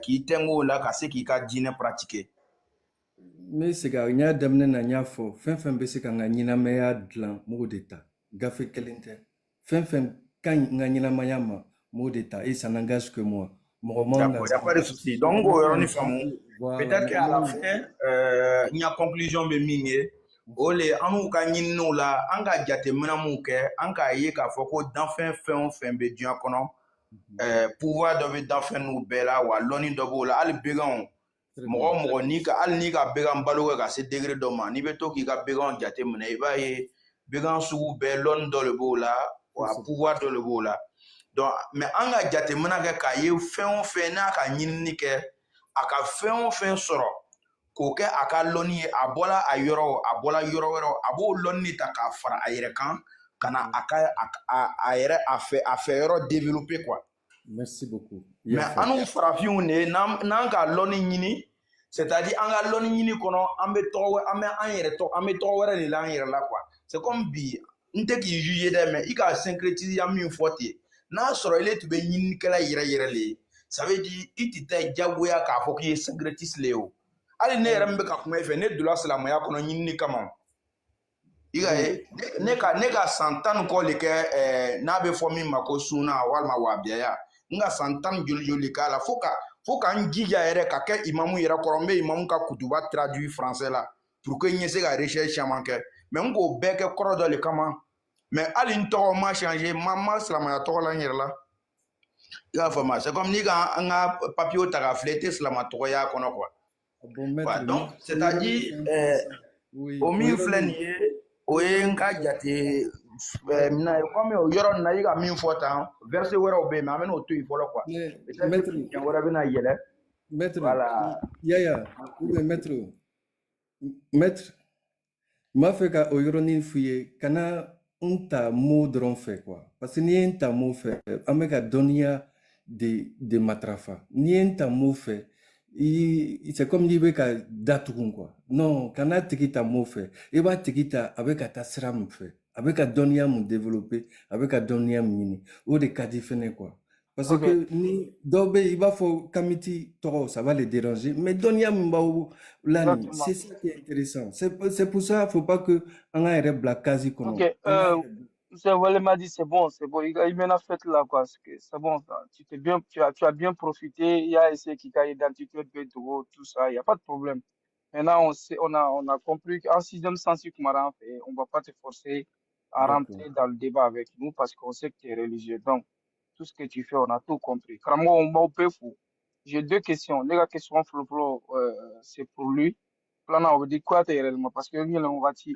k'i tɛngo la ka se k'i ka diinɛ pratiquer n bɛ se ka n y'a daminɛ na n y'a fɔ fɛn fɛn bɛ se ka n ka ɲɛnamaya dilan n b'o de ta gafe kelen tɛ fɛn fɛn ka ɲi n ka ɲɛnamaya ma n b'o de ta et ça n'engage que moi mɔgɔ man d'accord y a pas de souci donc o yɔrɔnin faamu peut-être qu'à la fin n ya conclusion bɛ min ye o le an n'u ka ɲininiw la an ka jateminɛ mun kɛ an k'a ye k'a fɔ ko danfɛn fɛn o fɛn bɛ diɲɛ kɔnɔ pouvoir dɔ bɛ danfɛn n'u bɛɛ la wa lɔnni dɔ b'o la hali beganw mɔgɔ o mɔgɔ hali n'i ka began balo kɛ ka se degré dɔ ma n'i bɛ to k'i ka beganw jateminɛ i b'a ye began sugu bɛɛ lɔnni dɔ de b'o la wa pouvoir dɔ de b'o la donc mais an ka jateminɛ kɛ k'a ye fɛn o fɛn n'a ka ɲinini kɛ a ka fɛn o fɛn sɔrɔ k'o kɛ a ka lɔnni ye a bɔla a yɔrɔ a bɔla yɔrɔ wɛrɛ a b'o lɔnni ta k'a fara a yɛrɛ kan ka na a yɛrɛ a fɛ yɔrɔ développer quoi merci beaucoup mais an n'u farafinw de n'an ka lɔnni ɲini c'est à dire an ka lɔnni ɲini kɔnɔ an bɛ tɔgɔ wɛrɛ de la an yɛrɛ la quoi c'est comme bi n tɛ k'i juger dɛ mais i ka syncrétisme ya min fɔ ten n'a sɔrɔ ile tun bɛ ɲininikɛla yɛrɛ yɛrɛ le ye ça veut dire i tɛ taa jagoya k'a fɔ k'i ye syncrétiste le ye o hali ne yɛrɛ min bɛ ka kuma i fɛ ne donna silamɛya kɔnɔ ɲinini kama i ka ye ne ka san 10 kɔ de kɛ n'a bɛ fɔ min ma ko sunna walima wabiyaya n ka san 10 joli joli k'a la fo ka n jija yɛrɛ ka kɛ imamu yɛrɛ kɔrɔ n bɛ imamu ka kutuba traduit français la pour que n ye se ka recherche caman kɛ mais n k'o bɛɛ kɛ kɔrɔ dɔ de kama mais hali n tɔgɔ ma changer ma silamɛya tɔgɔ la n yɛrɛ la i y'a faamu c'est comme n'i ka an ka papier ta k'a filɛ i tɛ silamɛ tɔgɔ y'a kɔnɔ quoi ouais, donc c'est à dire o min filɛ nin ye o ye n ka jate mina ye comme o yɔrɔ nin na i ka min fɔ tan verset wɛrɛw bɛ yen mais an bɛ n'o to yen fɔlɔ quoi peut-être que wɛrɛ bɛna yɛlɛ voilà yaya ou bien maître n b'a fɛ ka o yɔrɔnin f'i ye kana n ta mot dɔrɔn fɛ quoi parce que n'i ye n ta mot fɛ an bɛ ka dɔnniya de matarafa n'i ye n ta mot fɛ c'est comme n'i bɛ ka datugu quoi non kana tigi ta mot fɛ i b'a tigi ta a bɛ ka taa sira min fɛ a bɛ ka dɔnniya mun développer a bɛ ka dɔnniya mun ɲini o de ka di fɛnɛ quoi parce que ni dɔw bɛ i b'a fɔ kamiti tɔgɔ ça va les déranger mais dɔnniya min b'aw la nin c'est ça qui est intéressant c'est pour ça faut pas que an ka yɛrɛ bila case kɔnɔ c'est Walé m'a dit c'est bon, il m'a fait là quoi, c'est bon, tu as bien profité, il y a essayé qu'il y a identité de tout ça, il n'y a pas de problème. Maintenant on a compris qu'en 6e sens on va pas te forcer à rentrer dans le débat avec nous parce qu'on sait que tu es religieux. Donc tout ce que tu fais, on a tout compris. Kramo on va au peu fou. J'ai 2 questions. Les questions c'est pour lui. Là on va dire quoi t'es réellement parce que on va dire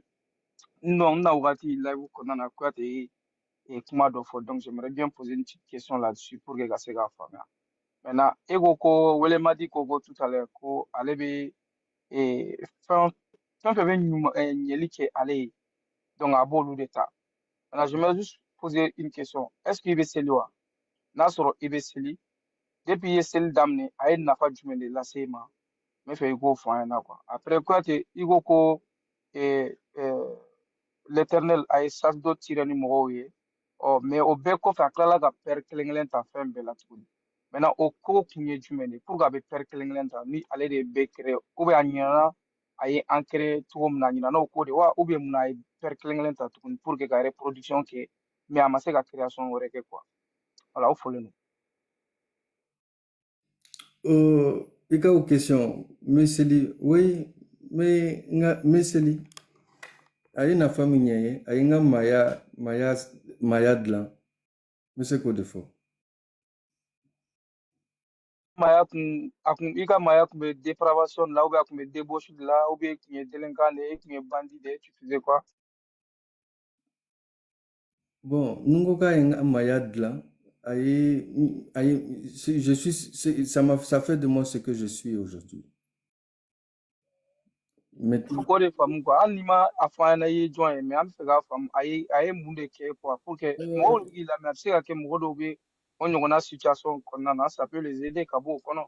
non, on a ouvert live qu'on en a quoi et comment donc j'aimerais bien poser une petite question là-dessus pour que ça soit fait. Maintenant, ego ko wele madi ko go tout à l'heure ko alebe et fin nyeli ke ale donc à bolu d'état. Maintenant, j'aimerais juste poser une question. Est-ce qu'il veut célier? Nasoro, il veut célier. Depuis il célier d'amener, a une nafa du monde la sema. Mais fait go faire na quoi. Après quoi, il go ko l'Éternel a essayé de tirer numéro ye. Oh, mais au bec of a clara ga per kelenglen ta femme bella tukuni. Maintenant, au co qui est du monde, pour gaber per kelenglen ta ni aller de becre, ou bien anyana, aye ancré tout na nyina no ko de wa, ou bien muna per kelenglen ta tukuni pour que la reproduction que mais amasse la création aurait que quoi. Voilà, au follow nous. Il y a une question. Meseli, oui, mais Meseli, il y a une famille, il y a une maya de là. Mais c'est quoi de faux? Maya akun ika maya kun dépravation là ou bien kun débauche là ou bien kun délinquant kun bandit tu faisais quoi? Bon, nous avons un maya de là. Je suis, ça fait de moi ce que je suis aujourd'hui. Mais Pourquoi les femmes quoi? Anima a fait un aïe joint mais am fait femme aïe monde qui quoi pour que moi il a merci à que moi dobe on y a situation qu'on a ça peut les aider kabo kono.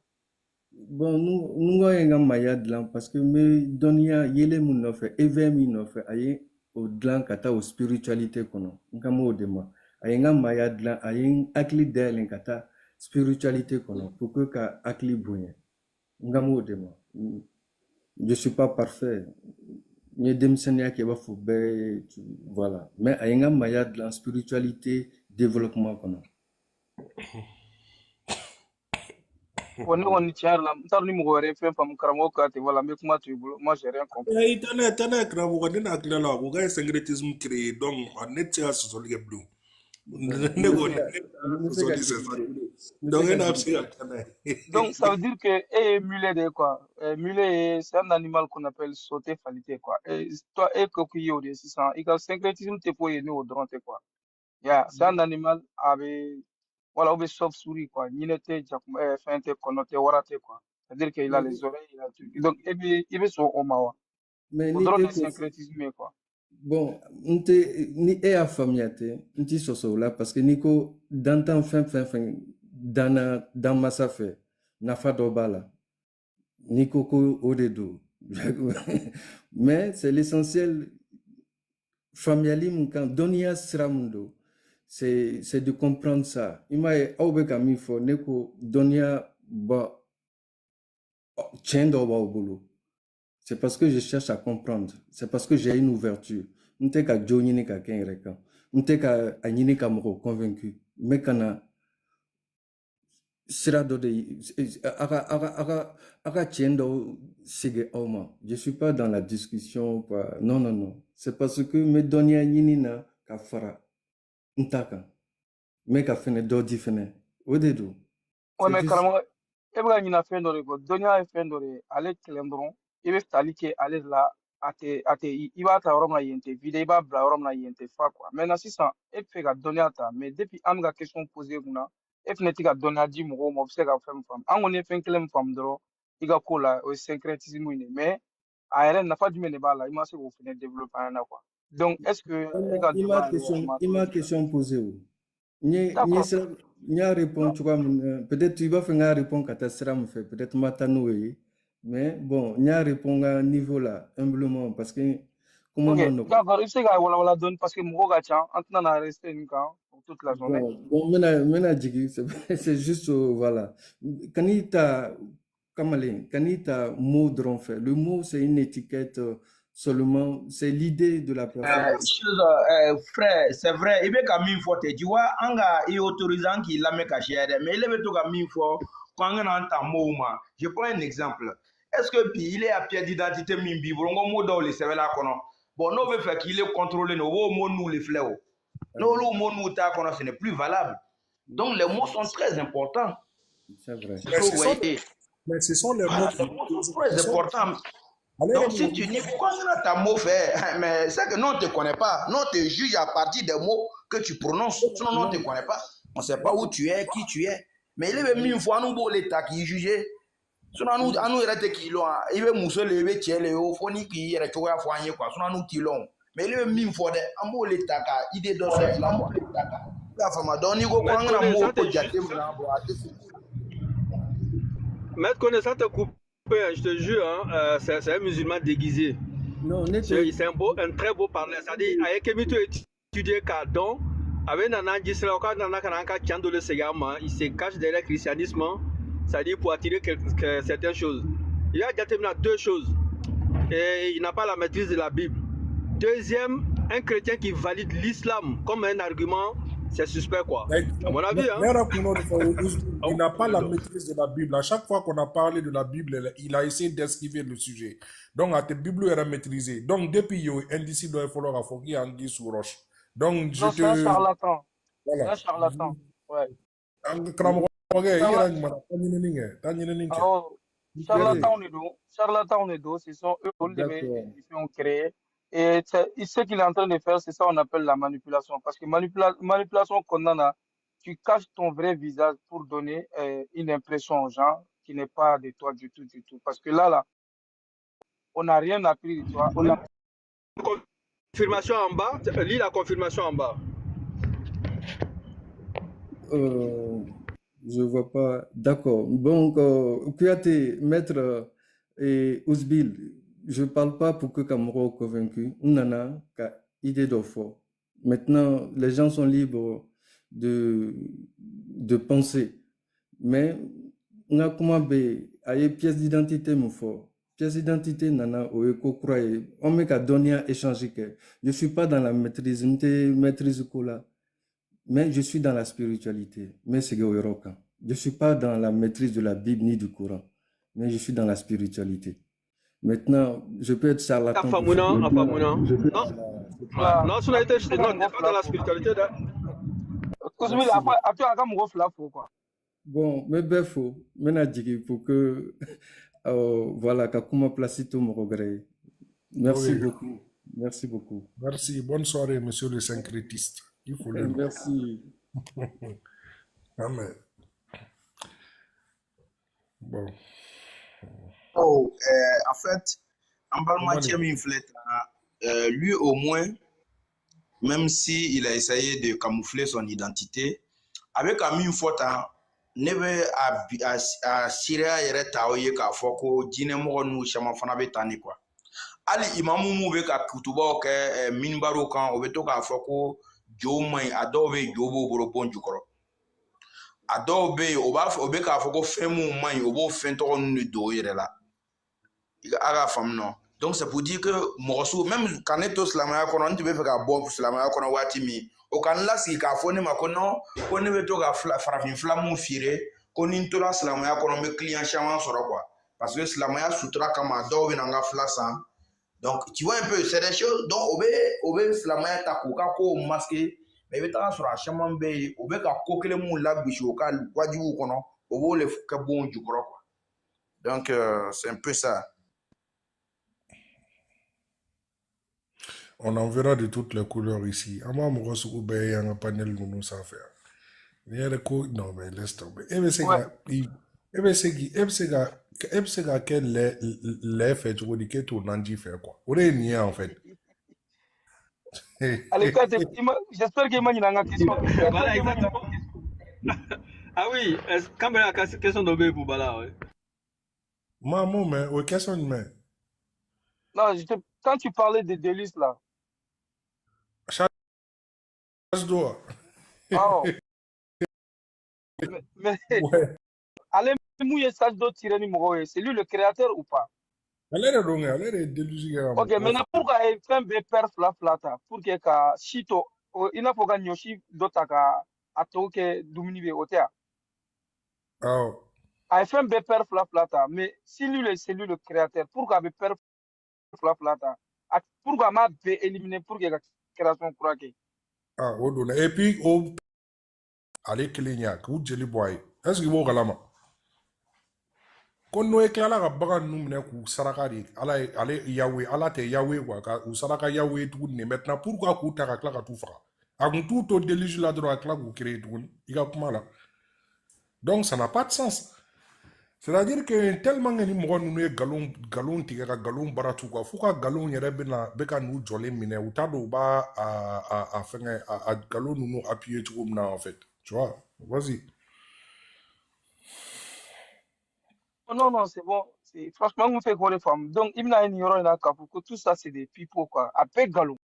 bon, nous avons un maya de là parce que me donia yele mun no fait éveil no fait aïe au dlan kata au spiritualité kono. Ngamo de moi. Aïe un maya de là aïe akli d'elle kata spiritualité kono pour que ka akli bouye. Ngamo de moi. Je suis pas parfait. Ni demsenia qui va faut voilà. Mais aïe un maya de la spiritualité développement kono. On y tient là, t'as ni mo ré fait femme karamo kate voilà mais comment tu moi j'ai rien compris. Eh, tana kra mo gane na kla la ko ga syncrétisme créé donc on net ya so le blue. Ne go ne so dit c'est ça. Donc on a appris à tana. Donc ça veut dire que mulet de quoi? Mulet c'est un animal qu'on appelle sauter falité quoi. Et toi coquillot de 600 il a syncrétisme te pour nous au drone quoi. Yeah, c'est un animal avec voilà, ou bien chauve-souris quoi. Ni n'était fin te connoté warate quoi. C'est-à-dire qu'il a les oreilles, il a tout. Donc il veut son omawa. Mais Au ni drone te de syncrétisme quoi. bon, ni a familiate, nti soso là parce que niko dantan fin dans ma safe na fa dobala. Niko ko odedo. Mais c'est l'essentiel familialim quand donia sramundo. C'est de comprendre ça. Il m'a obéga mi fo neko donia ba chendo ba obolo. C'est parce que je cherche à comprendre. C'est parce que j'ai une ouverture. N'te ka joni ni ka ken reka. N'te ka anyini ka moko convaincu. Mais kana sira do de aga chendo sige oma. Je suis pas dans la discussion pas. Non. C'est parce que me donia nyini na ka fara. Ntaka. Mais ka fene do di fene. Odedo. Ouais mais carrément ebra ni na fin de quoi. Donia est fin de aller clendron. Il veut tali que aller là ate il va ta rom na yente vide il va bla rom na yente fa quoi. Maintenant si ça et fait ga donia ta mais depuis am ga question posée kuna et feneti ga donia di mo mo observe ga femme an on est fin clem femme dro il ga ko là au syncrétisme ni mais a elle n'a pas du mene bala il m'a se vous finir développer na quoi. Donc est-ce que Il m'a question posée où? N'y a réponse, peut-être tu vas faire une réponse à ta sram fait, peut-être matanoué, mais bon, n'y a réponse à un niveau là, humblement, parce que comment ok, d'accord, il sait que voilà donne parce que mon gars tiens, en train de rester une camp pour toute la journée. Bon, maintenant, c'est juste, voilà. Kanita, Kamalin, Kanita, mot dron fait. Le mot, c'est une étiquette seulement, c'est l'idée de la personne. Frère, c'est vrai, il veut qu'à mille fois, tu vois, anga est autorisant qu'il la met caché, mais il veut tout qu'à mille fois, quand on entend mot, je prends un exemple. Est-ce que puis il est à pied d'identité mimbi, bon, mot dans les cerveaux là, bon, nous veut faire qu'il est contrôlé, nos mots nous les fléaux. Nos mots nous ta ce n'est plus valable. Donc les mots sont très importants. C'est vrai. Mais ce sont les mots qui sont très importants. Donc si tu dis pourquoi tu as mot fait, mais c'est que nous on ne te connaît pas. Nous on te juge à partir des mots que tu prononces. Sinon nous on ne te connaît pas. On ne sait pas où tu es, qui tu es. Mais il est mille fois nous beau l'état qui juge. Sinon nous il reste qui l'ont. Il veut mousser le tiers le haut, faut ni qui est tu vois foyer quoi. Sinon nous qui l'ont. mais le min fo de ambo le taka idée do so la mo la fama donc ni go ko ngana mo ko jatte mna bo Maître connaissant te couper, je te jure, hein, c'est un musulman déguisé. Non, c'est un très beau parler. C'est-à-dire, avec Kemito étudier Cardon, avec Nana Gisela, quand Nana Kanaka Tiando le Segama, il se cache derrière le christianisme, c'est-à-dire pour attirer certaines choses. Il y a déjà deux choses. Et il n'a pas la maîtrise de la Bible. Deuxième, un chrétien qui valide l'islam comme un argument, c'est suspect quoi. À mon avis, hein. Il n'a pas la maîtrise de la Bible. À chaque fois qu'on a parlé de la Bible, il a essayé d'esquiver le sujet. Donc, à tes Bible est maîtrisée. Donc, depuis il y a un indice il faut leur faut qu'il y ait un sous roche. Donc, je te. C'est un charlatan. Voilà. C'est un charlatan. Ouais. Charlatan on est dos, ce sont eux qui ont créé. Et ce qu'il est en train de faire, c'est ça qu'on appelle la manipulation. Parce que manipulation qu'on en a, tu caches ton vrai visage pour donner une impression aux gens qui n'est pas de toi du tout, du tout. Parce que là, on n'a rien appris de toi. On a... Confirmation en bas, lis la confirmation en bas. Je vois pas. D'accord. Donc, Kouyaté, maître et Ousbil, je ne parle pas pour que Kamoro convaincu. On n'en a qu'à idée d'offre. Maintenant, les gens sont libres de penser. Mais, on a comment aye pièce d'identité, mon fort. Pièce d'identité, nana, au éco croyez. On me qu'à donner à échanger. Je ne suis pas dans la maîtrise, mais je suis dans la spiritualité. Mais c'est Goyoroka. Je ne suis pas dans la maîtrise de la Bible ni du Coran, mais je suis dans la spiritualité. Maintenant, je peux être charlatan. Non, si on a été pas dans la spiritualité. Bon, mais ben faux. Maintenant, pour que voilà, comment placer tout mon regret. Merci beaucoup. Merci beaucoup. Merci. Bonne soirée, monsieur le syncrétiste. Il faut le Merci. Amen. Bon. Oh, en fait, Ambalma lui au moins, même si il a essayé de camoufler son identité, avec une faute, ne veut à Syria et Taoye k'a foko dîner nous chama fanabe tani quoi. Ali imamu mouve ka kutuba ke minbaro kan obeto k'a foko jomai adobe jobo boro bonju koro. Adobe obe k'a foko femu mai obo fento nu do yere la. Aga fam non. Donc c'est pour dire que Morosou, même quand on est au Slamaya, on peut faire bon pour Slamaya, on a watimi. Au Canada, si on a fait non, on ne veut pas faire une flamme firée, qu'on y tola Slamaya, qu'on met client chaman sur quoi. Parce que Slamaya soutra comme un dos en flassan. Donc tu vois un peu, c'est des choses. Donc obé Slamaya takuka ko masqué, mais il va sur la chaman bay, obé ka kokele mou la bichou ka quoi du kono, obo le ka bon du quoi. Donc c'est un peu ça. On en verra de toutes les couleurs ici. Ama moko suku be yanga panel nous sans faire. Non mais laisse tomber. Ebsega quel les fait tu dis que tout nandi fait quoi. On est nié en fait. Allez, j'espère que Emmanuel a une question. Voilà, exactement. Ah oui, quand même la question de pour Bala, ouais. Maman, mais oui, question mais. Non, quand tu parlais de délices là. Doigt. Oh. Mais ouais. Allez, mouiller sage d'eau tirer numéro, c'est lui le créateur ou pas? Elle est délusive. Ok, maintenant pourquoi il fait un père flata pour que Chito, il n'a pas gagné aussi d'autres à toquer Dumini Otea. Oh. Il fait un père flata, mais si lui c'est lui le créateur, pourquoi il père flata? Pourquoi m'a éliminé pour que la création croque? Ah, et puis, allez, Clignac, ou Jelly Boy. Est-ce que vous avez quand nous éclairons la nous menons Sarakari, allez, Yahweh, Allah te Yahweh, ou Saraka Yahweh, tout n'est maintenant pourquoi vous t'as claqué tout fera. Avant tout, au délige la droite, là, vous créez tout, il y a comment là. Donc, ça n'a pas de sens. C'est-à-dire que tellement ni mɔgɔ ninnu ye galon tigɛ ka galon baara tu quoi fo ka galon yɛrɛ bɛ ka n'u jɔlen minɛ u t'a dɔn u b'a a fɛngɛ a galon ninnu appuyer cogo min na en fait tu vois vas-y. Non, non, c'est bon. Franchement, on fait quoi les femmes? Donc, il y a une euro là, que tout ça, c'est des pipeaux, quoi. Après, galop.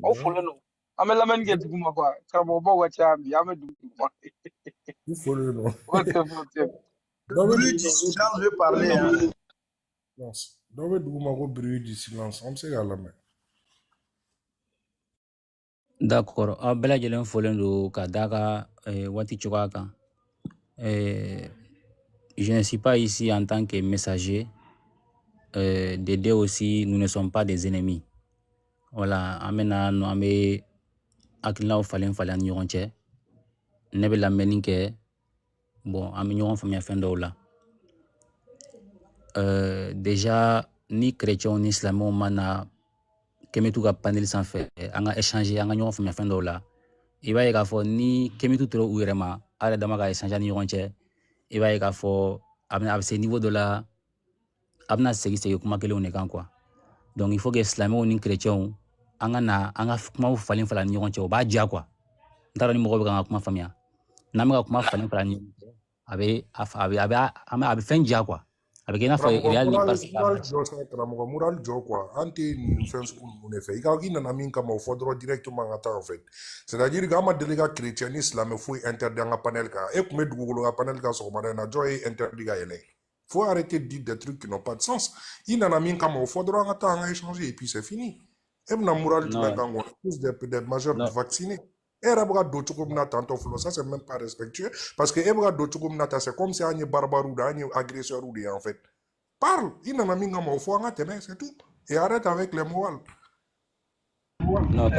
Au fond, non. Amel la men get du coup, quoi. Cramo, bon, watch out, amel du coup. Il faut le nom. Bruit du silence veut parler. Hein. Dans le bruit du silence, on sait la main. D'accord. A bɛɛ lajɛlen fɔlen don ka d'a ka waati cogoya kan. Je ne suis pas ici en tant que messager. D'aider aussi, nous ne sommes pas des ennemis. Voilà, an bɛ hakilinaw falen falen ani ɲɔgɔn cɛ. Ne bɛ lamɛnni kɛ. Bon, an bɛ ɲɔgɔn faamuya fɛn dɔw la. Déjà, ni chrétiens ni silamɛw mana Kemitu ka panel sanfɛ an ka échanger an ka ɲɔgɔn faamuya fɛn dɔw la. I b'a ye k'a fɔ ni Kemitu tora u yɛrɛ ma a yɛrɛ dama ka échanger ni ɲɔgɔn cɛ, i b'a ye k'a fɔ a bɛ se niveau dɔ la a bɛna segin kuma kelenw de kan quoi. Donc il faut que silamɛw ni chrétiens an ka kumaw falen falen ni ɲɔgɔn cɛ o b'a diya quoi. N t'a dɔn ni mɔgɔw bɛ kan ka kuma faamuya. N'an bɛ ka kuma falen falen ni ɲɔgɔn cɛ a bɛ fɛn diya quoi. A bɛ kɛ i n'a fɔ réel ni parce que moral jɔ quoi an tɛ nin fɛn sugu ninnu de fɛ i nana min kama o fɔ dɔrɔn directement ka taa en fait c'est-à-dire que an ma deli ka chrétien ni silamɛ foyi interdit an ka panel kan e tun bɛ dugukolo ka panel kan sɔgɔmada in na jɔn ye interdit ka yɛlɛ faut arrêter de dire des trucs qui n'ont pas de sens i nana min kama o fɔ dɔrɔn an ka taa an ka échanger et puis c'est fini e bɛna moral jumɛn kan quoi tous des majeurs vaccinés e yɛrɛ bɛ ka don cogo min na tantôt fɔlɔ ça c'est même pas respectueux parce que e bɛ ka don cogo min na ta c'est comme si an ye barbaru de an ye agresseur de ye en fait parle il n'en a mis au fond c'est tout et arrête avec les morales. Non,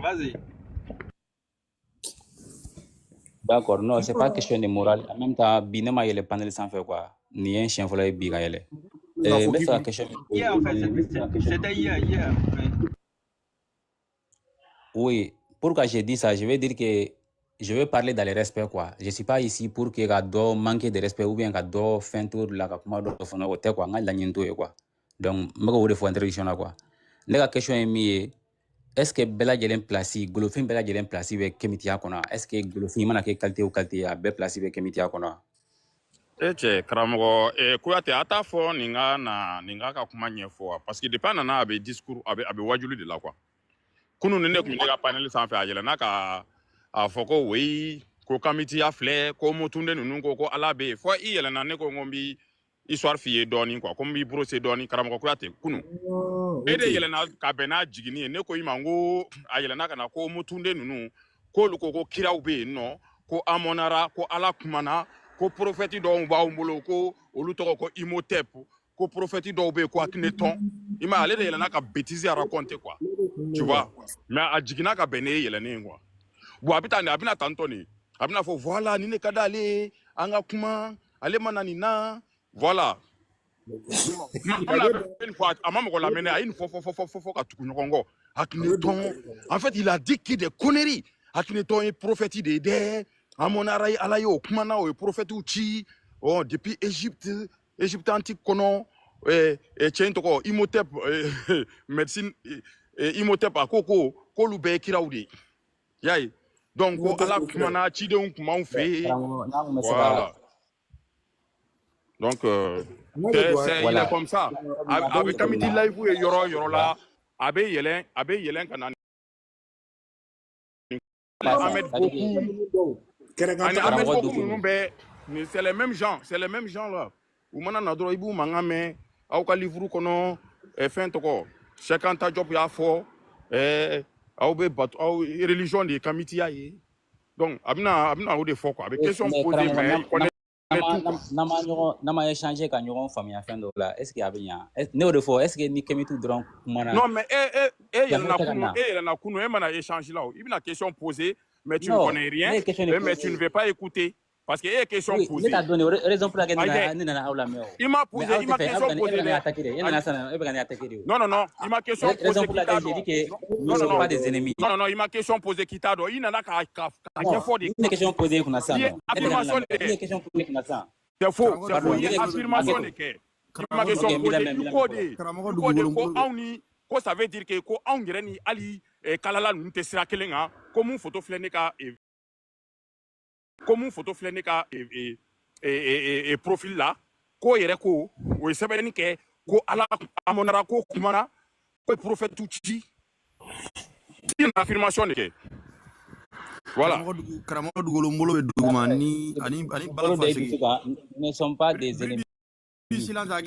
vas-y. D'accord, non, c'est pas question de morale. En même temps, binema yele panel sans faire quoi. Ni un chien follow biga yele. Mais ça question. Hier en fait, c'était hier. Oui, pourquoi j'ai dit ça, je vais dire que je vais parler dans le respect quoi. Je suis pas ici pour que gado manque de respect ou bien gado fin tour la ka kuma do fona o te quoi nga la nyinto e quoi. Donc mako wo de fo introduction la quoi. Ne ka question est mi est-ce que bela jelen place golofin bela jelen place be kemitia kona est-ce que golofin mana ke qualité ou qualité a be place be kemitia kona Eche karamogo kuyate ata fo ninga ka kuma ɲɛfɔ parce que depuis nana a be discours a be wajulu de la quoi. Kunu ne kun ne ka panel sanfɛ a yɛlɛna ka a fɔ ko oui ko kamiti ya filɛ ko motunde ninnu ko ala bɛ yen fɔ i yɛlɛna ne ko n bɛ histoire f'i ye dɔɔni quoi ko n b'i brosser dɔɔni karamɔgɔ Kuyate kunu e de yɛlɛna ka bɛn n'a jiginni ye ne ko i ma n ko a yɛlɛna ka na ko motunde ninnu k'olu ko kiraw bɛ yen nɔ ko amonara ko ala kumana ko prophète dɔw b'anw bolo ko olu tɔgɔ ko Imhotep ko prophète dɔw bɛ yen ko Akhenaton i ma ale de yɛlɛna ka bêtise à raconter quoi tu vois mais a jiginna ka bɛn ne ye yɛlɛnen quoi. Bon, abina tantoni abina fo voilà ni ne kadale anga kuma ale mananina voilà une fois ama mo la mener à une fois ka tuku nyokongo Akhenaton en fait il a dit que des conneries Akhenaton est prophète de amonara ala yo kuma na o prophète uchi oh depuis Égypte antique kono chento ko Imhotep médecine Imhotep akoko ko lu be kirawdi yayi. Donc, ala kumana chidon kuma on fait. Voilà. Donc, il est comme ça. Avec Kamiti Live, yoro là, abe yelen kanani. Ahmed beaucoup. Ahmed beaucoup, c'est les mêmes gens là. Ou mana na dro ibu mangame, au ka livre kono, fin toko. Chacun ta job ya fo, religion de Kamitia donc abina ou des fois quoi avec question posée mais il connaît tout nama échanger ka ñogon famia fin do la est-ce qu'il y a bien ne de fois est-ce que ni Kemitu dron mana non mais il na kuno mana échanger là il y a une question posée mais tu ne connais rien mais tu ne veux pas écouter Parce que est question Oui, il posée. t'a donné raison pour laquelle Aïe, il n'a pas il m'a posé, il m'a question posée. Non, Non, il m'a question posée. Raison pour laquelle j'ai dit que nous ne sommes pas des ennemis. Non, il m'a question posée qui t'a donné. Il n'en a qu'à une question posée qu'on a ça. Affirmation de une question posée qu'on a ça. C'est faux, c'est faux. Il y a affirmation de que. Il m'a question posée. Ko ça veut dire que ko on dirait ni ali kalala nous te sira kelenga comme photo flenika comme photo flenika et profil là ko yere ko o sebeni ke ko ala amonara ko kumana ko prophète tuchi une affirmation de que voilà Karamoko dugolo mbolo be duguma ni ani bala fasigi ne sont pas des ennemis. Nous ne sommes pas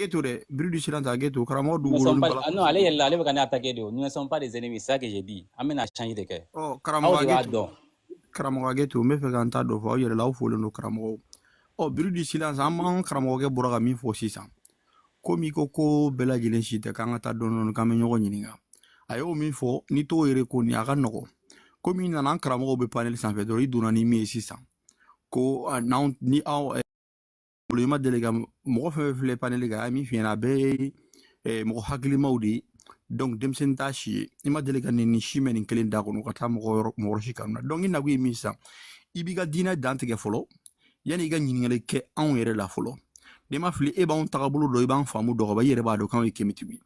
nous ne sommes pas des ennemis, c'est ça que j'ai dit. Amène à changer de cœur. Oh, Karamogageto, me fait un tas de fois, il y a là où il faut le Karamogo. Oh, bruit du silence, amant Karamoga Boragami for 600. Komiko Bella Gilensite, Kangata Don Kameno Yininga. Ayo mi fo, Nito Ereko ni Aranogo. Comme il n'en Karamogo be panel sans vedori, Dunanimi 600. Ko non ni au le ma délégué mo fa fle panel ga mi fi na be mo hakli maudi donc dem sen tachi ima délégué ni chimeni kelen da ko no kata mo roshi kanuna donc ina gui misa ibiga dina dante ge folo yani ga nyingale ke an yere la folo de ma fli e ba on tagabulu do ban famu do ba yere ba do kan e kemiti bi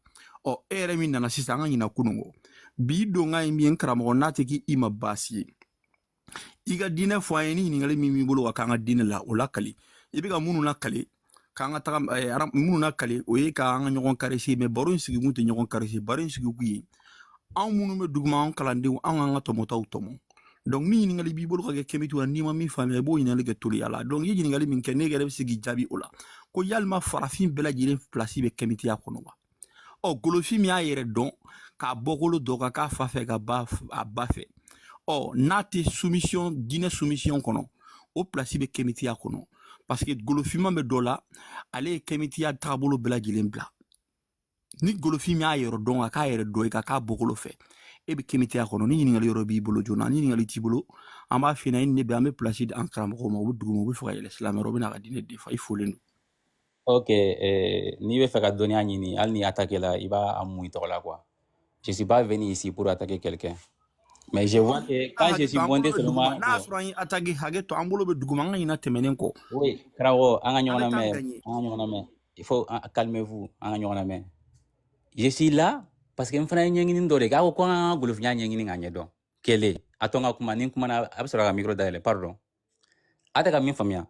o ere min na sisa nga nyina kunungo bi do nga mi en kramo na te ki ima basi iga dina fo ayini ngale mi bulu wa kan dina la o lakali ibiga munu na kale kanga taga munu na kale o ye ka nga nyogon karesi me baro sigi muti nyogon karesi baro sigi kuyi an munu me duguma an kalande an nga tomo tomo donc ni ngali bibolo ka kemitu ni ma mi famille bo ina le toli ala donc yi ngali min ke ne gele sigi jabi ola ko yalma farafin bela jire place be kemiti ya kono wa o golofi mi ayere don ka bokolo do ka fa fe ka ba fe o nati soumission dine soumission kono o place be kemiti ya kono parce que golofima me dola ale kemiti ya tabolo bela jile bla ni golofimi ayero don ka ayere do ka bokolo fe e be kemiti ya kono ni ngali yoro bi bolo jona ni ngali tibolo amba fina ni be ame place en kram ko mo dugumo bu fa l'islam robina ka dine defa il faut lendo. Ok, ni be fait ka donner ni al ni attaquer là il va amouiller là quoi. Je suis pas venu ici pour attaquer quelqu'un. Mais je vois que quand je suis monté seulement na sura yin attaquer hageto ambolo be duguma nga ina temenen ko. Oui, Krao, il faut calmez-vous, je suis là parce que m'fana nyengini ndore ga ko nga golof nya nyengini nganye do. Kele, atonga kuma nin kuma na absora ga micro d'aile, pardon. Ataka mi famia.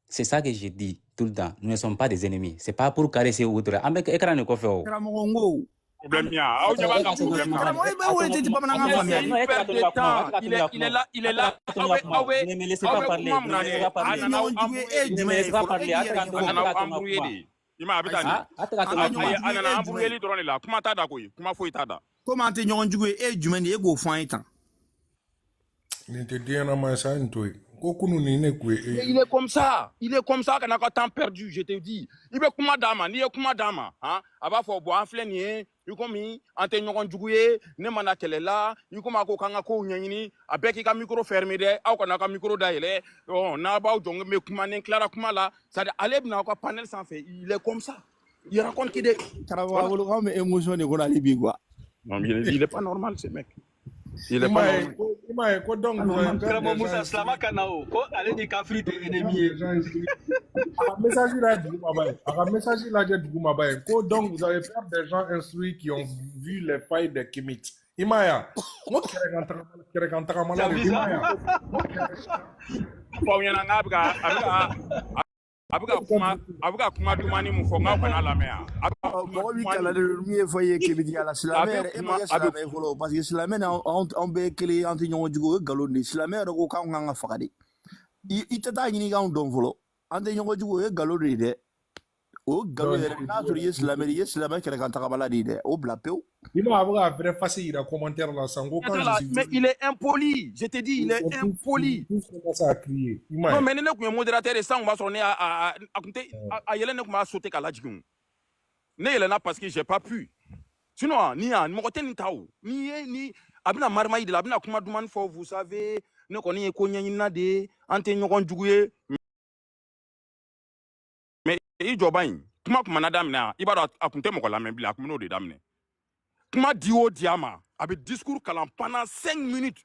C'est ça que je dis tout le temps, nous ne sommes pas des ennemis, c'est pas pour caresser ou autre. Avec écran ne ko fe o. Problème ya, au nyaba ka problème na. Il est là. Ne me laissez pas parler. Ne me laissez pas parler. Ima abitani. Ana ambrouiller drone là. Comment ta da ko yi? Comment foi ta da? Comment te nyon juwe e jumeni e go fan etan. Ni te diana ma sa ntoi. Il est comme ça. Il est comme ça qu'on a pas temps perdu, je te dis. Il veut kuma dama, ni kuma dama, hein? Aba fo bo enflenier, il komi antenyo konjuguye, ne mana kelela, il koma ko kanga ko nyanyini, avec ka micro fermé de, au kana ka micro daile, oh na ba jonge me kuma ne clara kuma là, ça allez na ko panel sans fait. Il est comme ça. Il raconte qu'il est Karabawolo ko me émotion ne ko na libi quoi. Non, il est pas normal ce mec. Il est pas normal. Kramo Moussa Slama Kanao, ko allez di kafri de ennemi. Message là du Mabaye. Message là du Mabaye. Ko donc vous avez peur des gens instruits qui ont vu les failles de Kimit. Imaya. Moi kere kantara mala de Imaya. Pour yana ngabga abuka kuma dumani mu fonga kana la mea mo wi kala de mi foye Kimit ya la slamere e ma slamere folo parce que slamere on be kele anti nyon jugo galoni slamere ko kan nga fakadi itata nyini ga on don folo anti nyon jugo e galoni de o galoni na to slamere kere kantara mala de o blapeu il m'a vrai facile à commentaire là sango quand je mais il est impoli, je te dis, il est impoli. Ça a crié. Non mais ne ko modérateur et ça on va sonner à yele ne ko ma sauter kala jigun. Ne yele na parce que j'ai pas pu. Sinon ni mo kote ni taw. Ni abina marmaï de la abina kuma duman fo vous savez ne kɔni ye ko ɲɛɲinina de ye an tɛ ɲɔgɔn jugu ye mais i jɔba in kuma kumana daminɛ i b'a dɔn a kun tɛ mɔgɔ lamɛn bilen a kun bɛn'o de daminɛ kuma di o di a ma a bɛ discours kalan pendant 5 minutes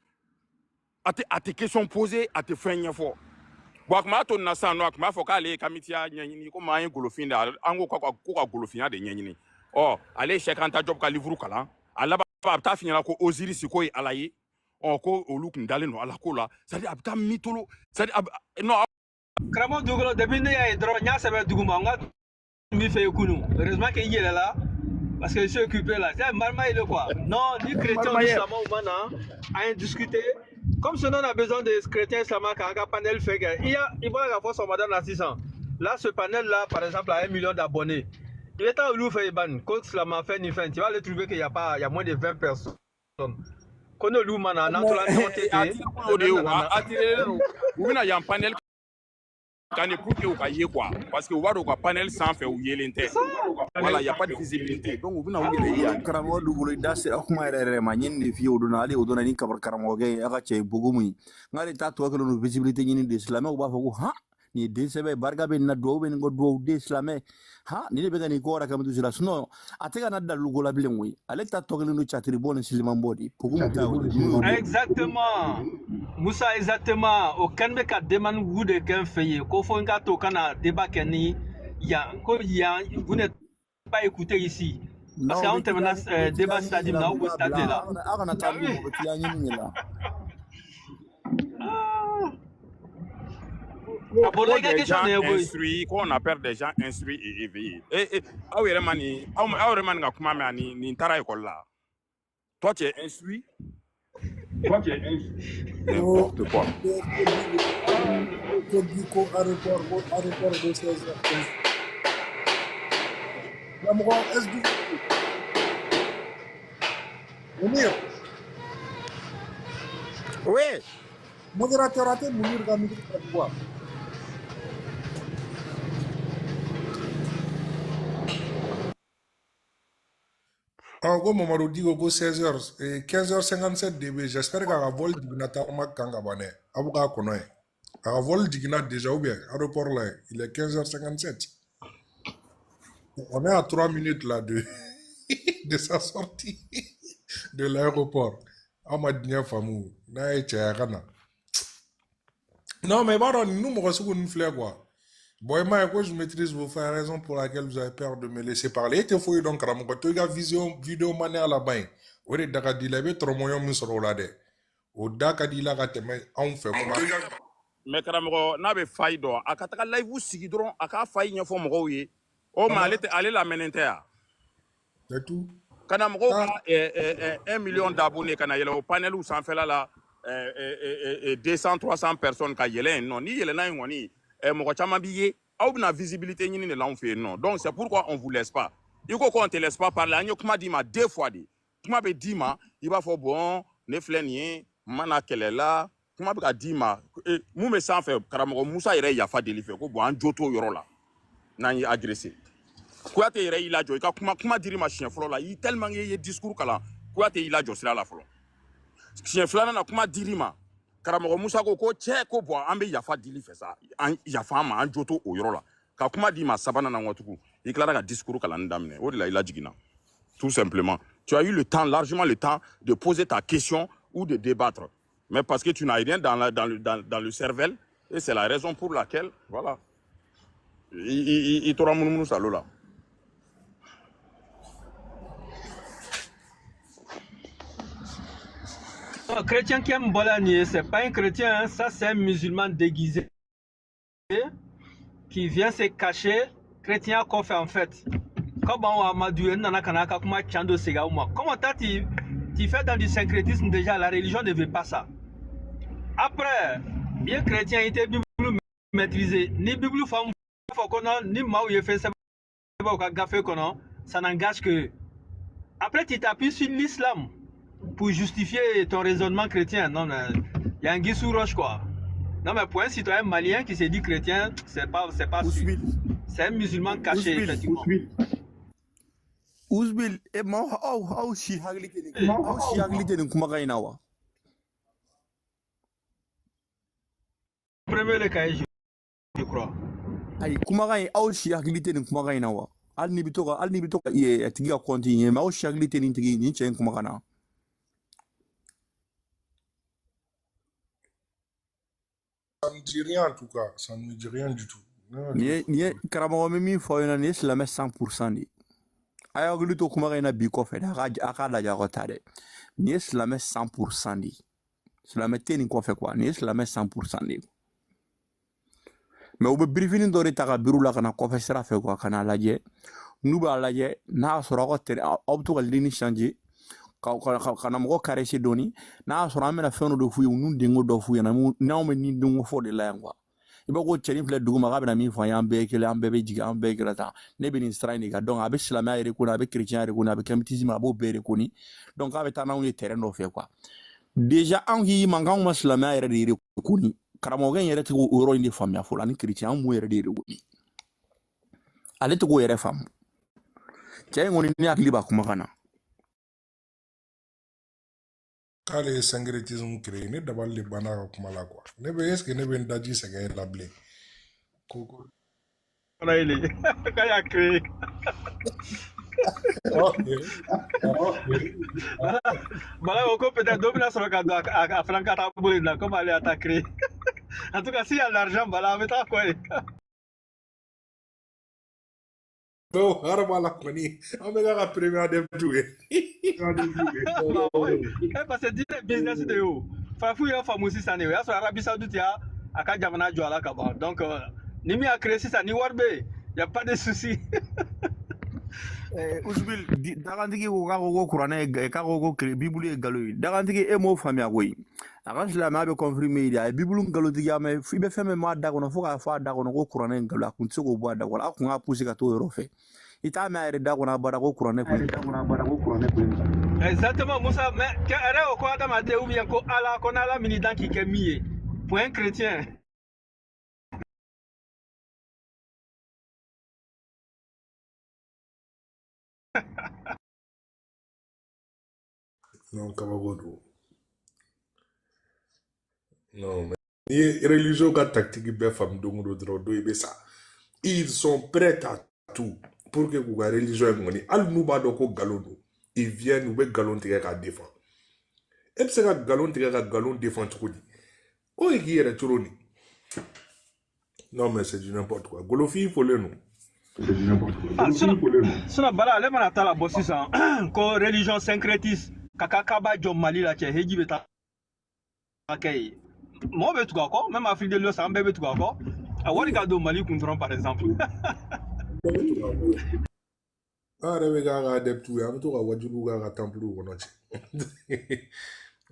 a tɛ question posé a tɛ fɛn ɲɛfɔ bon a kun b'a to nin na sisan nɔ a kun b'a fɔ k'ale ye kamitiya ɲɛɲini komi an ye golofin de an ko ka golofinya de ɲɛɲini ale ye Cheikh Anta Diop ka livre kalan a laban a bɛ taa f'i ɲɛna ko Osiris ko ye Ala ye ko olu kun dalen don Ala ko la c'est à dire a bɛ taa mitolo c'est à dire non karamɔgɔ dugukolo depuis ne y'a ye dɔrɔn n y'a sɛbɛn duguma n ka tun b'i fɛ yen kunun heureusement que i yɛlɛla parce que je suis occupé là c'est Marma il est quoi non ni chrétien ni islamo ou mana a discuté comme ce nom a besoin de chrétiens islamo qu'un panel fait il va avoir son madame à 600 là ce panel là par exemple a 1 million d'abonnés il est en fait ban contre islamo fait ni fin tu vas le trouver qu'il y a moins de 20 personnes kono lu mana nan to la monter ou bien il y a un panel quand pour que vous voyez quoi parce que vous voyez au panel sans faire ou yélente voilà il y a pas de visibilité donc vous n'avez ya karamo dugulu dasi akuma rere ma nyinde fi oduna ali oduna ni kabar karamo ge aga che bugumi ngari ta to ko no visibilité nyinde de islam ko ba fa ko ha ni de sebe barga be na do be ngo do de islam ha ni be gani ko ra kam du sila no atega na dalu gola bilenwi ale ta to ko no chatri bon islam bodi bugumu ta exactement Moussa exactement aucun mec a demandé vous de qu'un fait ko fo nga to kana débat keni vous n'êtes pas écouté ici parce qu'on termine débat stade là au stade là des gens instruits, qu'on appelle des gens instruits et éveillés. Et toi tu es instruit. Toi tu es instruit. N'importe quoi. Oui. Modérateur à Mounir Gamidi quoi. En gros, Mamadou dit que 16h et 15h57 dB. J'espère qu'à vol dignata Omak Kangabane. Abuka Konoe. À vol dignat déjà ou bien, aéroport là, il est 15h57. On est à 3 minutes là de sa sortie de l'aéroport. Amadnia Famou. Non, mais pardon, nous, me recevons une fleur quoi. Bon, moi, je maîtrise vos frères, raison pour laquelle vous avez peur de me laisser parler. Et tu fais donc, tu as vidéo mané à la bain. Ou de Dakadila, mais trop moyen, nous serons là. Au Dakadila, on fait quoi? Mais Karamogo, n'a pas failli d'or. A Kataka live ou Sigidron, a ka failli n'y a pas de oh, mais allez la menenter. C'est tout. Kanamogo, 1 million d'abonnés, Kanayela, au panel où s'en fait là, 200, 300 personnes, Kayela, non, ni Yelena, ni. La visibilité non. Donc c'est pourquoi on ne vous laisse pas. Il faut qu'on ne te laisse pas parler. On m'a dit deux fois. Tu m'as dit il va faire bon, ne flénier, mana qu'elle est là. Tu m'as dit moi me sens fait Karamogo Moussa il y a fait délivrer ko bon en joto yoro là. Nani agressé. Quoi te il a jo comment dire ma chien flo là, il tellement il discours kala. Quoi te il a jo c'est là flo. Chien flo na comment dire ma Karamogo Moussa ko che ko bo ambe yafa dili fait ça yafa ma an joto o yoro la ka kuma di ma sabana na watuku il clara ka discours kala ndamne o de la il a jigina tout simplement tu as eu le temps largement le temps de poser ta question ou de débattre mais parce que tu n'as rien dans le cervelle et c'est la raison pour laquelle voilà il t'aura mon salo là. Un chrétien qui aime Bolanier, c'est pas un chrétien, hein, ça c'est un musulman déguisé qui vient se cacher. Chrétien qu'on fait en fait. Comment comment tu fais dans du syncrétisme déjà, la religion ne veut pas ça. Après, bien chrétien était Bible maîtrisé, ni Bible femme, ni Mao fait ça, ça n'engage que. Après tu t'appuies sur l'islam. Pour justifier ton raisonnement chrétien, non, il y a un guissou roche quoi. Non, mais pour un citoyen malien qui se dit chrétien, c'est pas sûr. C'est un musulman caché, effectivement. Ouzbil, et moi, how she haglite ni kumagainawa. supprimé le cahier, je crois. Ayi kumakan ye aw si hakili tɛ nin kumakan in na wa hali ni bɛ to ka a tigi ka kɔnti ye mais aw si hakili tɛ nin tigi nin cɛ in kumakan na. Ça ne me dit rien en tout cas, ça ne me dit rien du tout. Nin ye karamɔgɔ bɛ min fɔ aw ɲɛna nin ye silamɛ 100% de ye a y'aw hakili to kumakan in na bi kɔfɛ dɛ a k'a lajɛ aw ka taa dɛ nin ye silamɛ 100% de ye silamɛ tɛ nin kɔfɛ quoi nin ye silamɛ 100% de ye. Mais u bɛ birifinin dɔ de ta ka biriw la ka na kɔfɛ sira fɛ quoi ka n'a lajɛ n'u b'a lajɛ n'a y'a sɔrɔ aw bɛ to ka ligne changer ka na mɔgɔ caressé dɔɔni n'a y'a sɔrɔ an bɛna fɛn dɔ de f'u ye u n'u denko dɔ f'u ɲɛna n'anw bɛ nin denko fɔ de la yan quoi i b'a ko cɛnin filɛ dugu ma k'a bɛna min fɔ an ye an bɛɛ ye kelen an bɛɛ bɛ jigin an bɛɛ ye kelen tan ne bɛ nin sira in de kan donc a bɛ silamɛya yɛrɛ kɔni a bɛ chrétien yɛrɛ kɔni a bɛ kɛmitisme a b'o bɛɛ de kɔni donc k'a bɛ taa n'anw ye terrain dɔ fɛ quoi déjà anw k'i man k'anw ma silamɛya yɛrɛ de yɛrɛ kɔni karamɔgɔkɛ in yɛrɛ tɛ k'o yɔrɔ in de faamuya fɔlɔ ani chrétien an m'o yɛrɛ de kɔni ale tɛ k'o yɛrɛ faamu cɛ in kɔni ne hakili b'a kumakan na. K'ale ye syncrétisme créé ne dabali de banna ka kuma la quoi ne bɛ est ce que ne bɛ n daji sɛgɛn la bilen ko Voilà, il est. Quand il a créé. Voilà, on peut-être dominer sur le cadre à Franca Taboulina, comme elle a créé. En tout cas, s'il y a de l'argent, voilà, avec ta quoi. non harama la kɔni an bɛ k'a ka premier adepte ye Parce que dis business de haut. Fafou y'a fameux si ça n'est pas. Arabie Saoudite ya aka jamana jo ala kaba. Donc ni mi a créé si ça ni warbe. Y a pas de souci. Usbil dagantigi ko ka ko kuranɛ ka ko bibulu ye galo ye dagantigi e m'o faamuya koyi a ka silamɛya bɛ confirmer de a ye bibulu galotigi ya mɛ i bɛ fɛn min m'a da kɔnɔ fo k'a fɔ a da kɔnɔ ko kuranɛ ye galo a kun tɛ se k'o bɔ a da kɔnɔ a kun k'a pousser ka t'o yɔrɔ fɛ i t'a mɛn a yɛrɛ da kɔnɔ a bara ko kuranɛ koyi. Exactement Moussa mais kɛrɛ o ko adamaden ou bien ko ala ko n'ala mini dan k'i kɛ min ye pour un chrétien. non kabako don non mais ni ye religion ka tactique bɛɛ faamu don o don dɔrɔn don i bɛ sa ils sont prêts à tout pour que k'u ka religion in kɔni hali n'u b'a dɔn ko nkalon don ils viennent u bɛ nkalon tigɛ k'a défend e bɛ se ka nkalon tigɛ ka nkalon défend cogo di o ye k'i yɛrɛ cogo di non mais c'est du n'importe quoi golofin fɔlen don. Sinon bala ale mana taa la bɔ sisan ko religion syncrétiste kaka kaba jɔ Mali la cɛ heji bɛ taa kɛ ye mɔgɔ bɛ tugu a kɔ même Afrique de l'Ouest an bɛɛ bɛ tugu a kɔ a wari ka don Mali kun dɔrɔn par exemple. an yɛrɛ bɛ k'a ka adepte ye an bɛ to ka wajibiw k'a ka temple kɔnɔ cɛ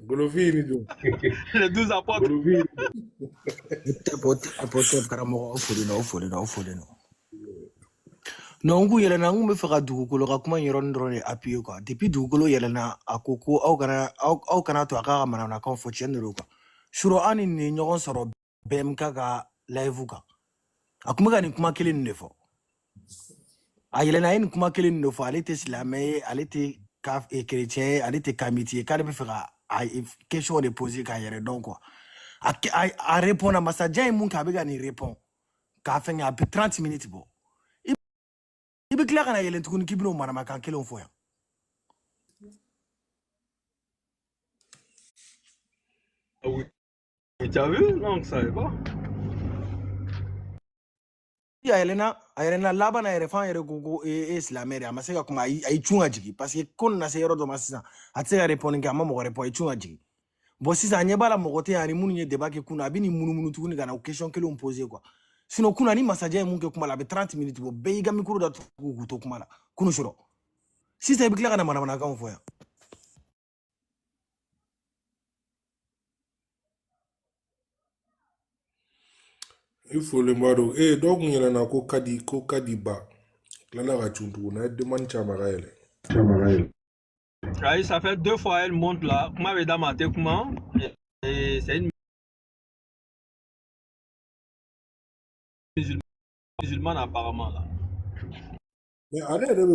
golofin ni don. Les 12 apôtres. Apôtre karamɔgɔ o foli la. Non, n kun yɛlɛnna n kun bɛ fɛ ka dugukolo ka kuma in yɔrɔnin dɔrɔn de appuyer quoi depuis dugukolo yɛlɛnna a ko ko aw kana to a k'a ka manamanakan fɔ tiɲɛ de don quoi surɔ an ni nin ɲɔgɔn sɔrɔ BMK ka live kan a kun bɛ ka nin kuma kelen nin de fɔ a yɛlɛnna a ye nin kuma kelen nin de fɔ ale tɛ silamɛ ye ale tɛ chrétien ye ale tɛ kamiti ye k'ale bɛ fɛ ka question de poser k'a yɛrɛ dɔn quoi a répond masajan ye mun kɛ a bɛ ka nin répond k'a fɛngɛ a bɛ 30 minutes bɔ. I bɛ tila ka na yɛlɛn tuguni k'i bɛn'o manamakan kelenw fɔ yan. Oui, tu as vu? Non, ça savait pas. A yɛlɛnna laban na yɛrɛ f'an yɛrɛ ko e silamɛ de a ma se ka kuma a y'i cun ka jigin parce que ko nana se yɔrɔ dɔ ma sisan a tɛ se ka répondre kɛ a ma mɔgɔ répond a y'i cun ka jigin bon sisan a ɲɛ b'a la mɔgɔ tɛ yan ani minnu ye débat kɛ kunna a bɛ nin munumunu tuguni ka na o question kelenw poser quoi sinon kunna ni masajan ye mun kɛ kuma la a bɛ 30 minutes bɔ bɛɛ y'i ka micro datugu k'u to kuma la kunu surɔ sisan i bɛ tila ka na manamanakanw fɔ yan. il faut le maro dɔw kun yɛlɛnna ko kadiba tilala ka cun tuguni a ye demande caman ka yɛlɛ. Ça fait 2 fois elle monte là. Comment elle dans ma tête comment et c'est une musulmane apparemment là. Mais ale yɛrɛ bɛ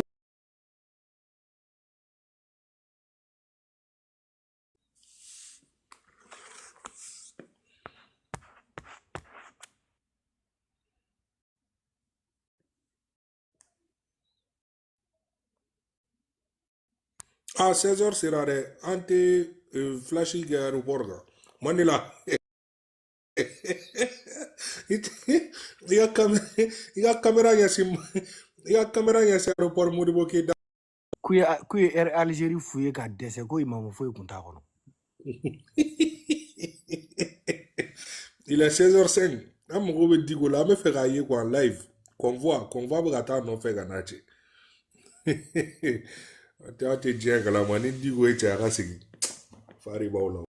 À 16h sera de ante flashy ga aéroport ga. Manila. Iga kamera ya sim. Iga kamera ya sim aéroport Modibo ki da. Kuye Algérie fouye ka dɛsɛ ko imamu foyi kun t'a kɔnɔ. Il est 16h05. An mago bɛ Digo la, an bɛ fɛ k'a ye quoi en live. Convoi bɛ ka taa nɔfɛ ka n'a cɛ. A tɛ diɲɛ kalama ni Digo ye cɛ a ka segin. Fari b'aw la.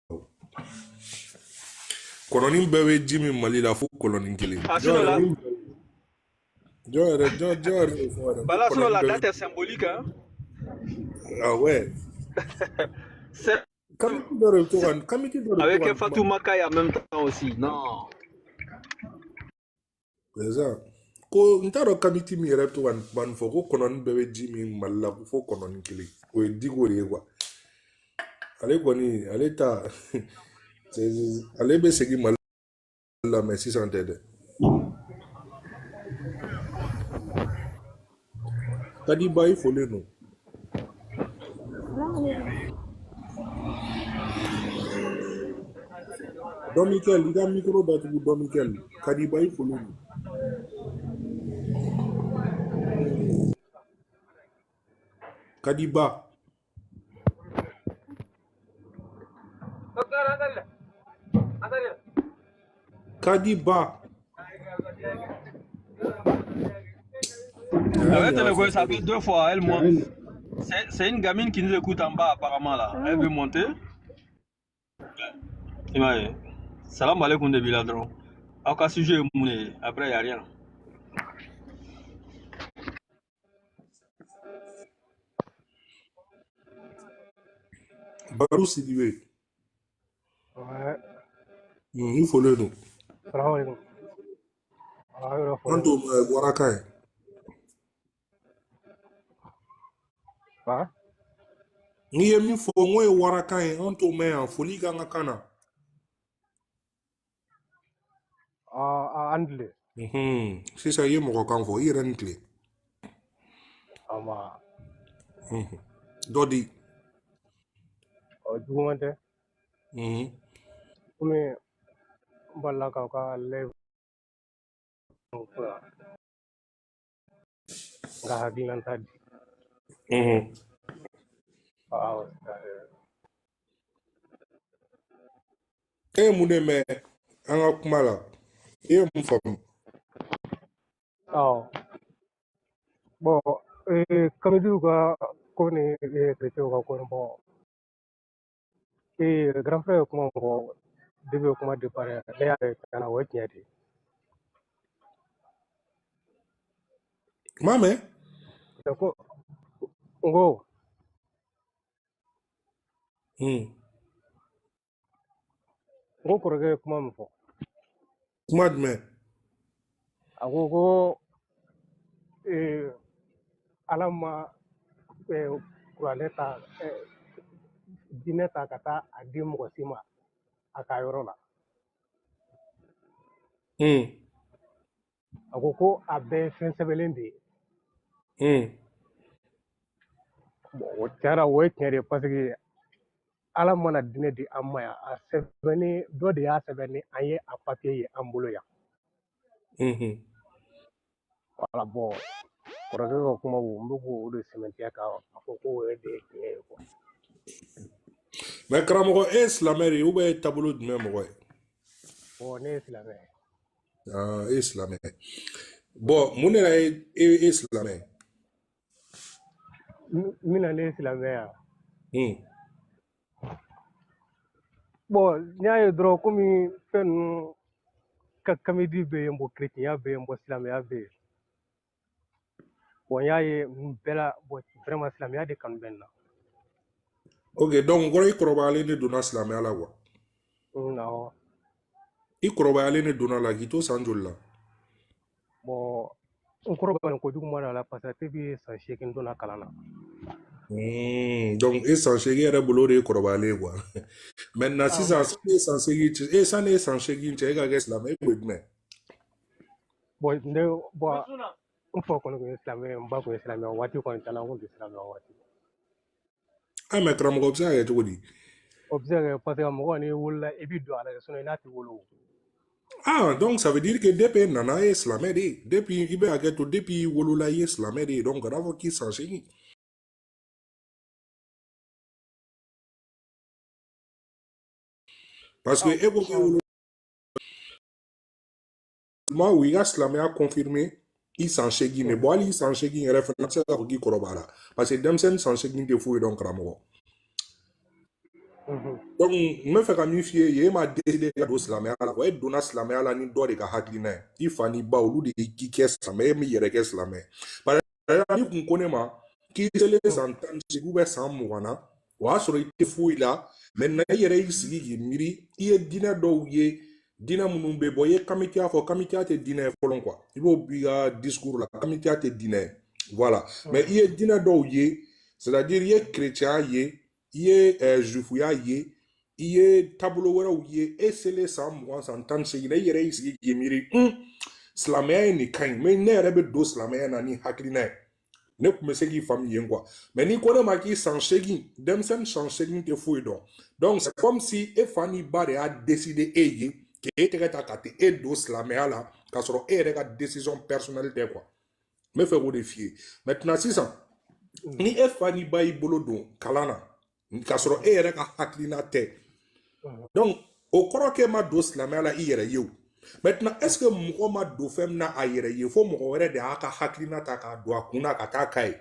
Kɔnɔni bɛɛ bɛ ji min Mali la fo kɔlɔni kelen. Jɔn yɛrɛ. Bah là, la date est symbolique, hein. Ah ouais. Avec Fatou Makaï en même temps aussi, non. C'est ça. Ko n t'a dɔn Kamiti min yɛrɛ bɛ to ka kuma nin fɔ ko kɔnɔni bɛɛ bɛ ji min Mali la fo kɔnɔni kelen. O ye Digo de ye quoi. Ale kɔni ale ta ale bɛ segin Mali la mais sisan tɛ dɛ. Kadiba i folen don. Don Michael, il y a un micro d'attribution Don Michael. Kadiba il folen don. Kadiba. Kadiba. Ouais, ça fait 2 fois, elle monte. C'est une gamine qui nous écoute en bas apparemment là. Elle veut monter. Salam alaikum de Biladron. Après sujet, après il n'y a rien. Barou Sidibé. Ouais. Il faut le nom. Salam alaikum. Anto Warakai. Hein? Ni ye min fɔ n ko ye warakan ye an t'o mɛn yan foli ka n ka kan na. An tile. Sisan i ye mɔgɔ kan fɔ i yɛrɛ ni tile. Dɔ di. Juguman tɛ. Komi n balila k'aw ka lɛv n ka hakilinata di. E ye mun de mɛn an ka kuma la i ye mun faamu. Bon, Kamidiw ka ko ni chrétienw ka ko ni bon. Grand frère ye kuma min fɔ depuis kuma départ ne y'a ye tiɲɛ na o ye tiɲɛ de ye. M'a mɛn. N ko. N ko kɔrɔkɛ ye kuma min fɔ. Kuma jumɛn. A ko Ala ma kuranɛ ta diinɛ ta ka taa a di mɔgɔ si ma a ka yɔrɔ la. A ko a bɛɛ ye fɛn sɛbɛnlen de ye. Bon o tiɲɛna o ye tiɲɛ de ye parce que Ala mana diinɛ di an ma yan a sɛbɛnni dɔ de y'a sɛbɛn ni an ye a papier ye an bolo yan. Voilà bon kɔrɔkɛ ka kuma n bɛ k'o de sɛmɛntiya k'a fɔ ko o ye de ye tiɲɛ ye quoi. Mais karamɔgɔ e ye silamɛ de ye ou bien e ye taabolo jumɛn mɔgɔ ye. Bon ne ye silamɛ ye. E ye silamɛ ye. Bon mun de la e ye silamɛ ye. Min na ne ye silamɛ ye. Bon n y'a ye dɔrɔn komi fɛn ninnu Kamidi bɛ yen bon chrétien bɛ yen bon silamɛya bɛ yen. Bon n y'a ye n bɛɛ la bon vraiment silamɛya de kanu bɛ n na. Ok donc kɔrɔ i kɔrɔbayalen de donna silamɛya la quoi. Awɔ. I kɔrɔbayalen de donna la k'i to san joli la. Bon n kɔrɔbayalen kojugu ma d'a la parce que depuis san 8 donna kalan na. Donc e san 8 yɛrɛ bolo o de ye kɔrɔbayalen ye quoi. Maintenant sisan sani e san 8 cɛ e ka kɛ silamɛ e kun ye jumɛn. Bon n fa kɔni kun ye silamɛ ye n ba kun ye silamɛ ye o waati kɔni tɛ n na n kun tɛ silamɛ o waati. Ah, mais karamɔgɔ bɛ se ka kɛ cogo di? O bɛ se ka kɛ parce que mɔgɔ n'i wolola i b'i don a la de sinon i n'a tɛ wolo. Ah, donc ça veut dire que depuis nana ye silamɛ de ye. Depuis i bɛ hakɛ to depuis i wolola i ye silamɛ de ye donc kana fɔ k'i san 8. Parce que e ko k'i wolo ma o i ka silamɛya confirmer i san 8 mais bon hali i san 8 yɛrɛ fana tɛ se k'a fɔ k'i kɔrɔbayara parce que denmisɛnnin san 8 tɛ foyi dɔn karamɔgɔ. Donc n bɛ fɛ ka min f'i ye yen e ma décider ka don silamɛya la e donna silamɛya la ni dɔ de ka hakilina ye i fa ni ba olu de k'i kɛ silamɛ e min yɛrɛ kɛ silamɛ par exemple n'i kun ko ne ma k'i selen san 18 san 20 na o y'a sɔrɔ i tɛ foyi la maintenant i yɛrɛ y'i sigi k'i miiri i ye diinɛ dɔw ye diinɛ minnu bɛ bɔ i ye kamitiya fɔ kamitiya tɛ diinɛ ye fɔlɔ quoi i b'o b'i ka discours la kamitiya tɛ diinɛ ye voilà mais i ye diinɛ dɔw ye c'est à dire i ye chrétien ye i ye juifuya ye i ye taabolo wɛrɛw ye e selen san 20 san 18 i yɛrɛ y'i sigi k'i miiri silamɛya ye nin ka ɲi mais ne yɛrɛ bɛ don silamɛya na ni hakilina ye ne tun bɛ se k'i faamu yen quoi mais n'i ko ne ma k'i san 8 denmisɛnnin san 8 tɛ foyi dɔn donc c'est comme si e fa ni ba de y'a décider e ye k'e tɛgɛ ta ka e don silamɛya la k'a sɔrɔ e yɛrɛ ka décision personnelle tɛ quoi n bɛ fɛ k'o de f'i ye maintenant sisan ni e fa ni ba y'i bolo don kalan na k'a sɔrɔ e yɛrɛ ka hakilina tɛ donc o kɔrɔ k'e ma don silamɛya la i yɛrɛ ye o maintenant est ce que mɔgɔ ma don fɛn min na a yɛrɛ ye fo mɔgɔ wɛrɛ de y'a ka hakilina ta k'a don a kun na ka taa k'a ye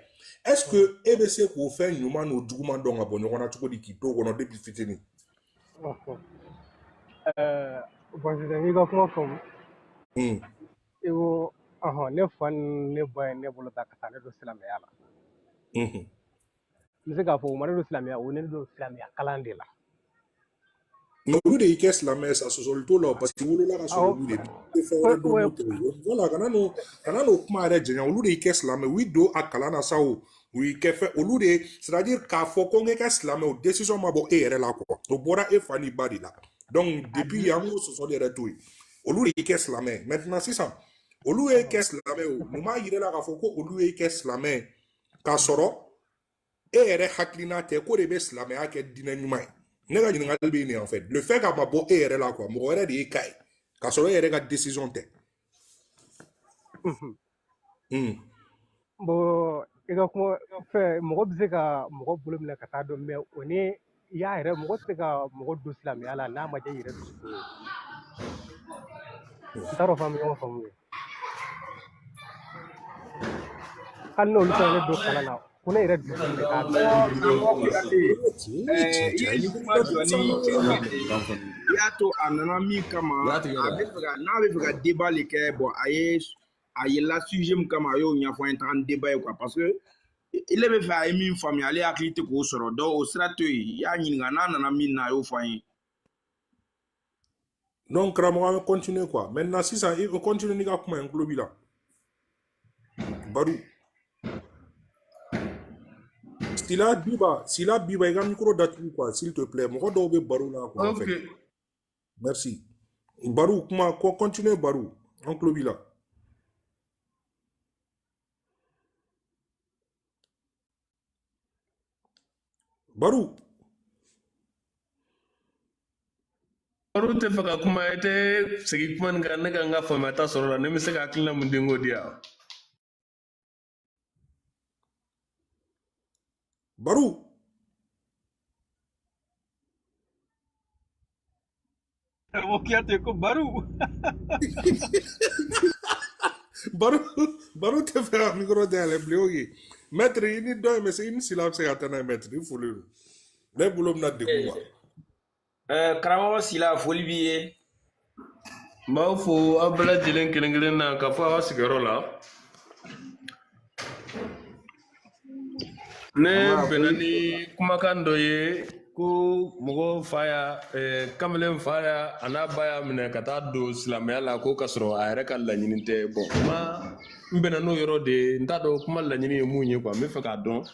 est ce que e bɛ se k'o fɛn ɲuman n'o juguman dɔn ka bɔ ɲɔgɔn na cogo di k'i to o kɔnɔ depuis fitinin. Bon sisan n'i ka kuma faamu i ko ne fa ni ne ba ye ne bolo ta ka taa ne don silamɛya la n bɛ se k'a fɔ o ma ne don silamɛya o ne don silamɛya kalan de la. Mais olu de y'i kɛ silamɛ sa sɔsɔli t'o la parce que wolola ka sɔrɔ olu de bi fɛn wɛrɛ dɔn n'o tɛ voilà kana n'o kuma yɛrɛ janya olu de y'i kɛ silamɛ u y'i don a kalan na sa o u y'i kɛ fɛn olu de c'est à dire k'a fɔ ko n kɛ silamɛ o décision ma bɔ e yɛrɛ la quoi o bɔra e fa ni ba de la donc depuis yan n ko sɔsɔli yɛrɛ to yen olu de y'i kɛ silamɛ maintenant sisan olu ye kɛ silamɛ o mun b'a yira la k'a fɔ ko olu ye kɛ silamɛ k'a sɔrɔ e yɛrɛ hakilina tɛ ko de bɛ silamɛya kɛ diinɛ ɲuman ye. Ne ka ɲininkali bɛ nin en fait le fait k'a ma bɔ e yɛrɛ la quoi mɔgɔ wɛrɛ de y'i ka ye k'a sɔrɔ e yɛrɛ ka décision tɛ. Bon i ka kuma fɛ mɔgɔ bɛ se ka mɔgɔ bolo minɛ ka taa dɔn mais o ni i y'a yɛrɛ mɔgɔ tɛ se ka mɔgɔ don silamɛya la n'a ma diya i yɛrɛ dusukun ye n t'a dɔn f'an bɛ ɲɔgɔn faamu ye hali n'olu fana ne don kalan na ko ne yɛrɛ dusukun de k'a dɔn. I ye kuma jɔ ni cɛ de ye i y'a to a nana min kama n'a bɛ fɛ ka débat le kɛ bon a yɛlɛla sujet min kama a y'o ɲɛfɔ an ye t'an débat ye quoi parce que ile bɛ fɛ a ye min faamuya ale hakili tɛ k'o sɔrɔ donc o sira to yen i y'a ɲininka n'a nana min na a y'o fɔ an ye. Donc karamɔgɔ an bɛ continuer quoi maintenant sisan i bɛ continuer n'i ka kuma ye n tulo b'i la Badou. Sila Biba i ka micro datugu quoi s'il te plaît mɔgɔ dɔw bɛ baro la quoi en fait merci Badou kuma continue Badou an tulo b'i la. Badou tɛ fɛ ka kuma i tɛ segin kuma nin kan ne ka n ka faamuyata sɔrɔ la ne bɛ se ka hakilina mun di n k'o di yan. Badou Kiyate ko Badou Badou tɛ fɛ ka micro dayɛlɛ bilen o ye maître i ni dɔ in bɛ se i ni Sila bɛ se ka taa n'a ye maître i foli don ne bolo bɛna degun wa. Karamɔgɔ Sila foli b'i ye. n b'aw fo aw bɛɛ lajɛlen kelen kelen na ka fɔ aw ka sigiyɔrɔ la ne bɛnna ni kumakan dɔ ye ko mɔgɔ fa y'a kamalen fa y'a a n'a ba y'a minɛ ka taa don silamɛya la ko ka sɔrɔ a yɛrɛ ka laɲini tɛ bon kuma n bɛnna n'o yɔrɔ de ye n t'a dɔn kuma laɲini ye mun ye quoi n bɛ fɛ k'a dɔn.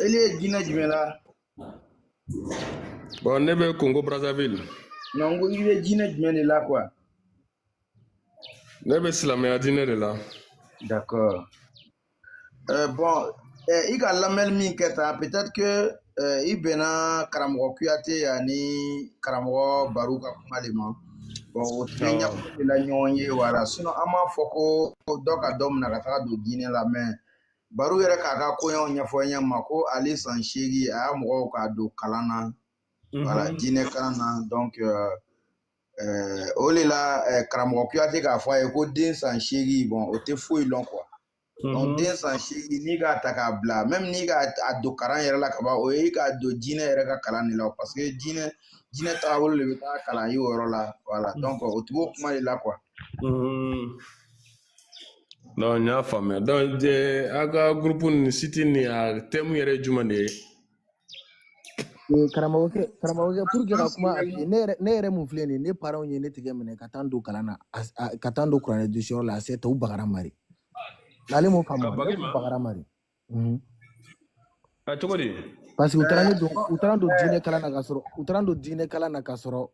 ele ye diinɛ jumɛn la. Bon ne bɛ Congo Brazzaville. non ko i bɛ diinɛ jumɛn de la quoi. ne bɛ silamɛya diinɛ de la. d'accord bon i ka lamɛnni min kɛ tan peut-être que i bɛnna karamɔgɔ Kuyate ani karamɔgɔ Baru ka kuma de ma bon o tɛ ɲɛfɔ de la ɲɔgɔn ye wala sinon an m'a fɔ ko dɔ ka dɔ minɛ ka taga don diinɛ la mais Baru yɛrɛ k'a ka koɲɛw ɲɛfɔ ɲɛ ma ko ale san 8 a y'a mɔgɔw ka don kalan na voilà diinɛ kalan na donc o de la karamɔgɔ Kuyate k'a fɔ a ye ko den san 8 bon o tɛ foyi lɔn quoi donc den san 8 n'i k'a ta k'a bila même n'i k'a don kalan yɛrɛ la ka ban o ye k'a don diinɛ yɛrɛ ka kalan de la parce que diinɛ taabolo de bɛ taa kalan ye o yɔrɔ la voilà donc o tɛ b'o kuma de la quoi. Donc n y'a faamuya donc a ka groupe ni site ni a thème yɛrɛ ye jumɛn de ye. Karamɔgɔkɛ pour que ka kuma a f'i ye ne yɛrɛ mun filɛ nin ye ne parents ye ne tigɛ minɛ ka taa n don kalan na ka taa n don kuranɛ dosiyɔrɔ la a se tɛ u bagara mari ale m'o faamu ne tun bagara mari. A cogo di. Parce que u taara don diinɛ kalan na ka sɔrɔ u taara don diinɛ kalan na ka sɔrɔ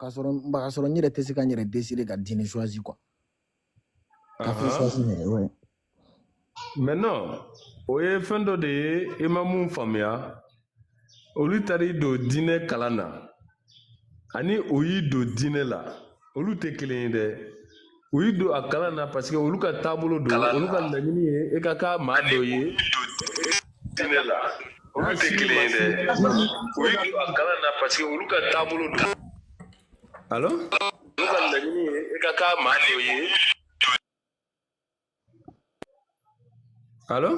n yɛrɛ tɛ se ka n yɛrɛ décider ka diinɛ choisir quoi. Ka fɛn choisir yɛrɛ ouais. Maintenant o ye fɛn dɔ de ye i ma mun faamuya olu taara don diinɛ kalan na ani o y'i don diinɛ la olu tɛ kelen ye dɛ u y'i don a kalan na parce que olu ka taabolo don olu ka laɲini ye e ka k'a maa dɔ ye diinɛ la olu tɛ kelen ye dɛ u y'i don a kalan na parce que olu ka taabolo don allo olu ka laɲini ye e ka k'a maa dɔ ye allo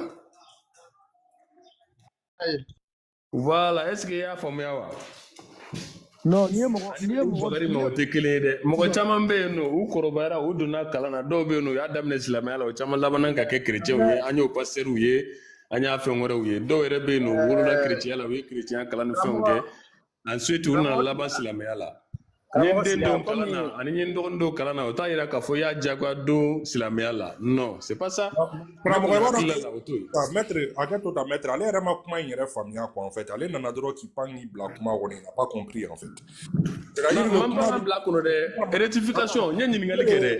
voilà est-ce que i y'a faamuya wa. Non ni ye mɔgɔ o tɛ kelen ye dɛ mɔgɔ caman bɛ yen nɔ u kɔrɔbayara u donna kalan na dɔw bɛ yen nɔ u y'a daminɛ silamɛya la o caman labanna ka kɛ kerecɛnw ye an y'o pasitɛriw ye an y'a fɛn wɛrɛw ye dɔw yɛrɛ bɛ yen nɔ u wolola kerecɛnya la u ye kerecɛnya kalan ni fɛnw kɛ ensuite u nana laban silamɛya la n ye n den dɔw kalan na ani n ye n dɔgɔnin dɔw kalan na o t'a yira k'a fɔ i y'a diyagoya don silamɛya la non c'est pas ça. Karamɔgɔ i b'a dɔn maître hakɛ to ta maître ale yɛrɛ ma kuma in yɛrɛ faamuya quoi en fait ale nana dɔrɔn k'i pan k'i bila kuma kɔnɔ il n'a pas compris en fait. man pan bila kɔnɔ dɛ rectification n ye ɲininkali kɛ dɛ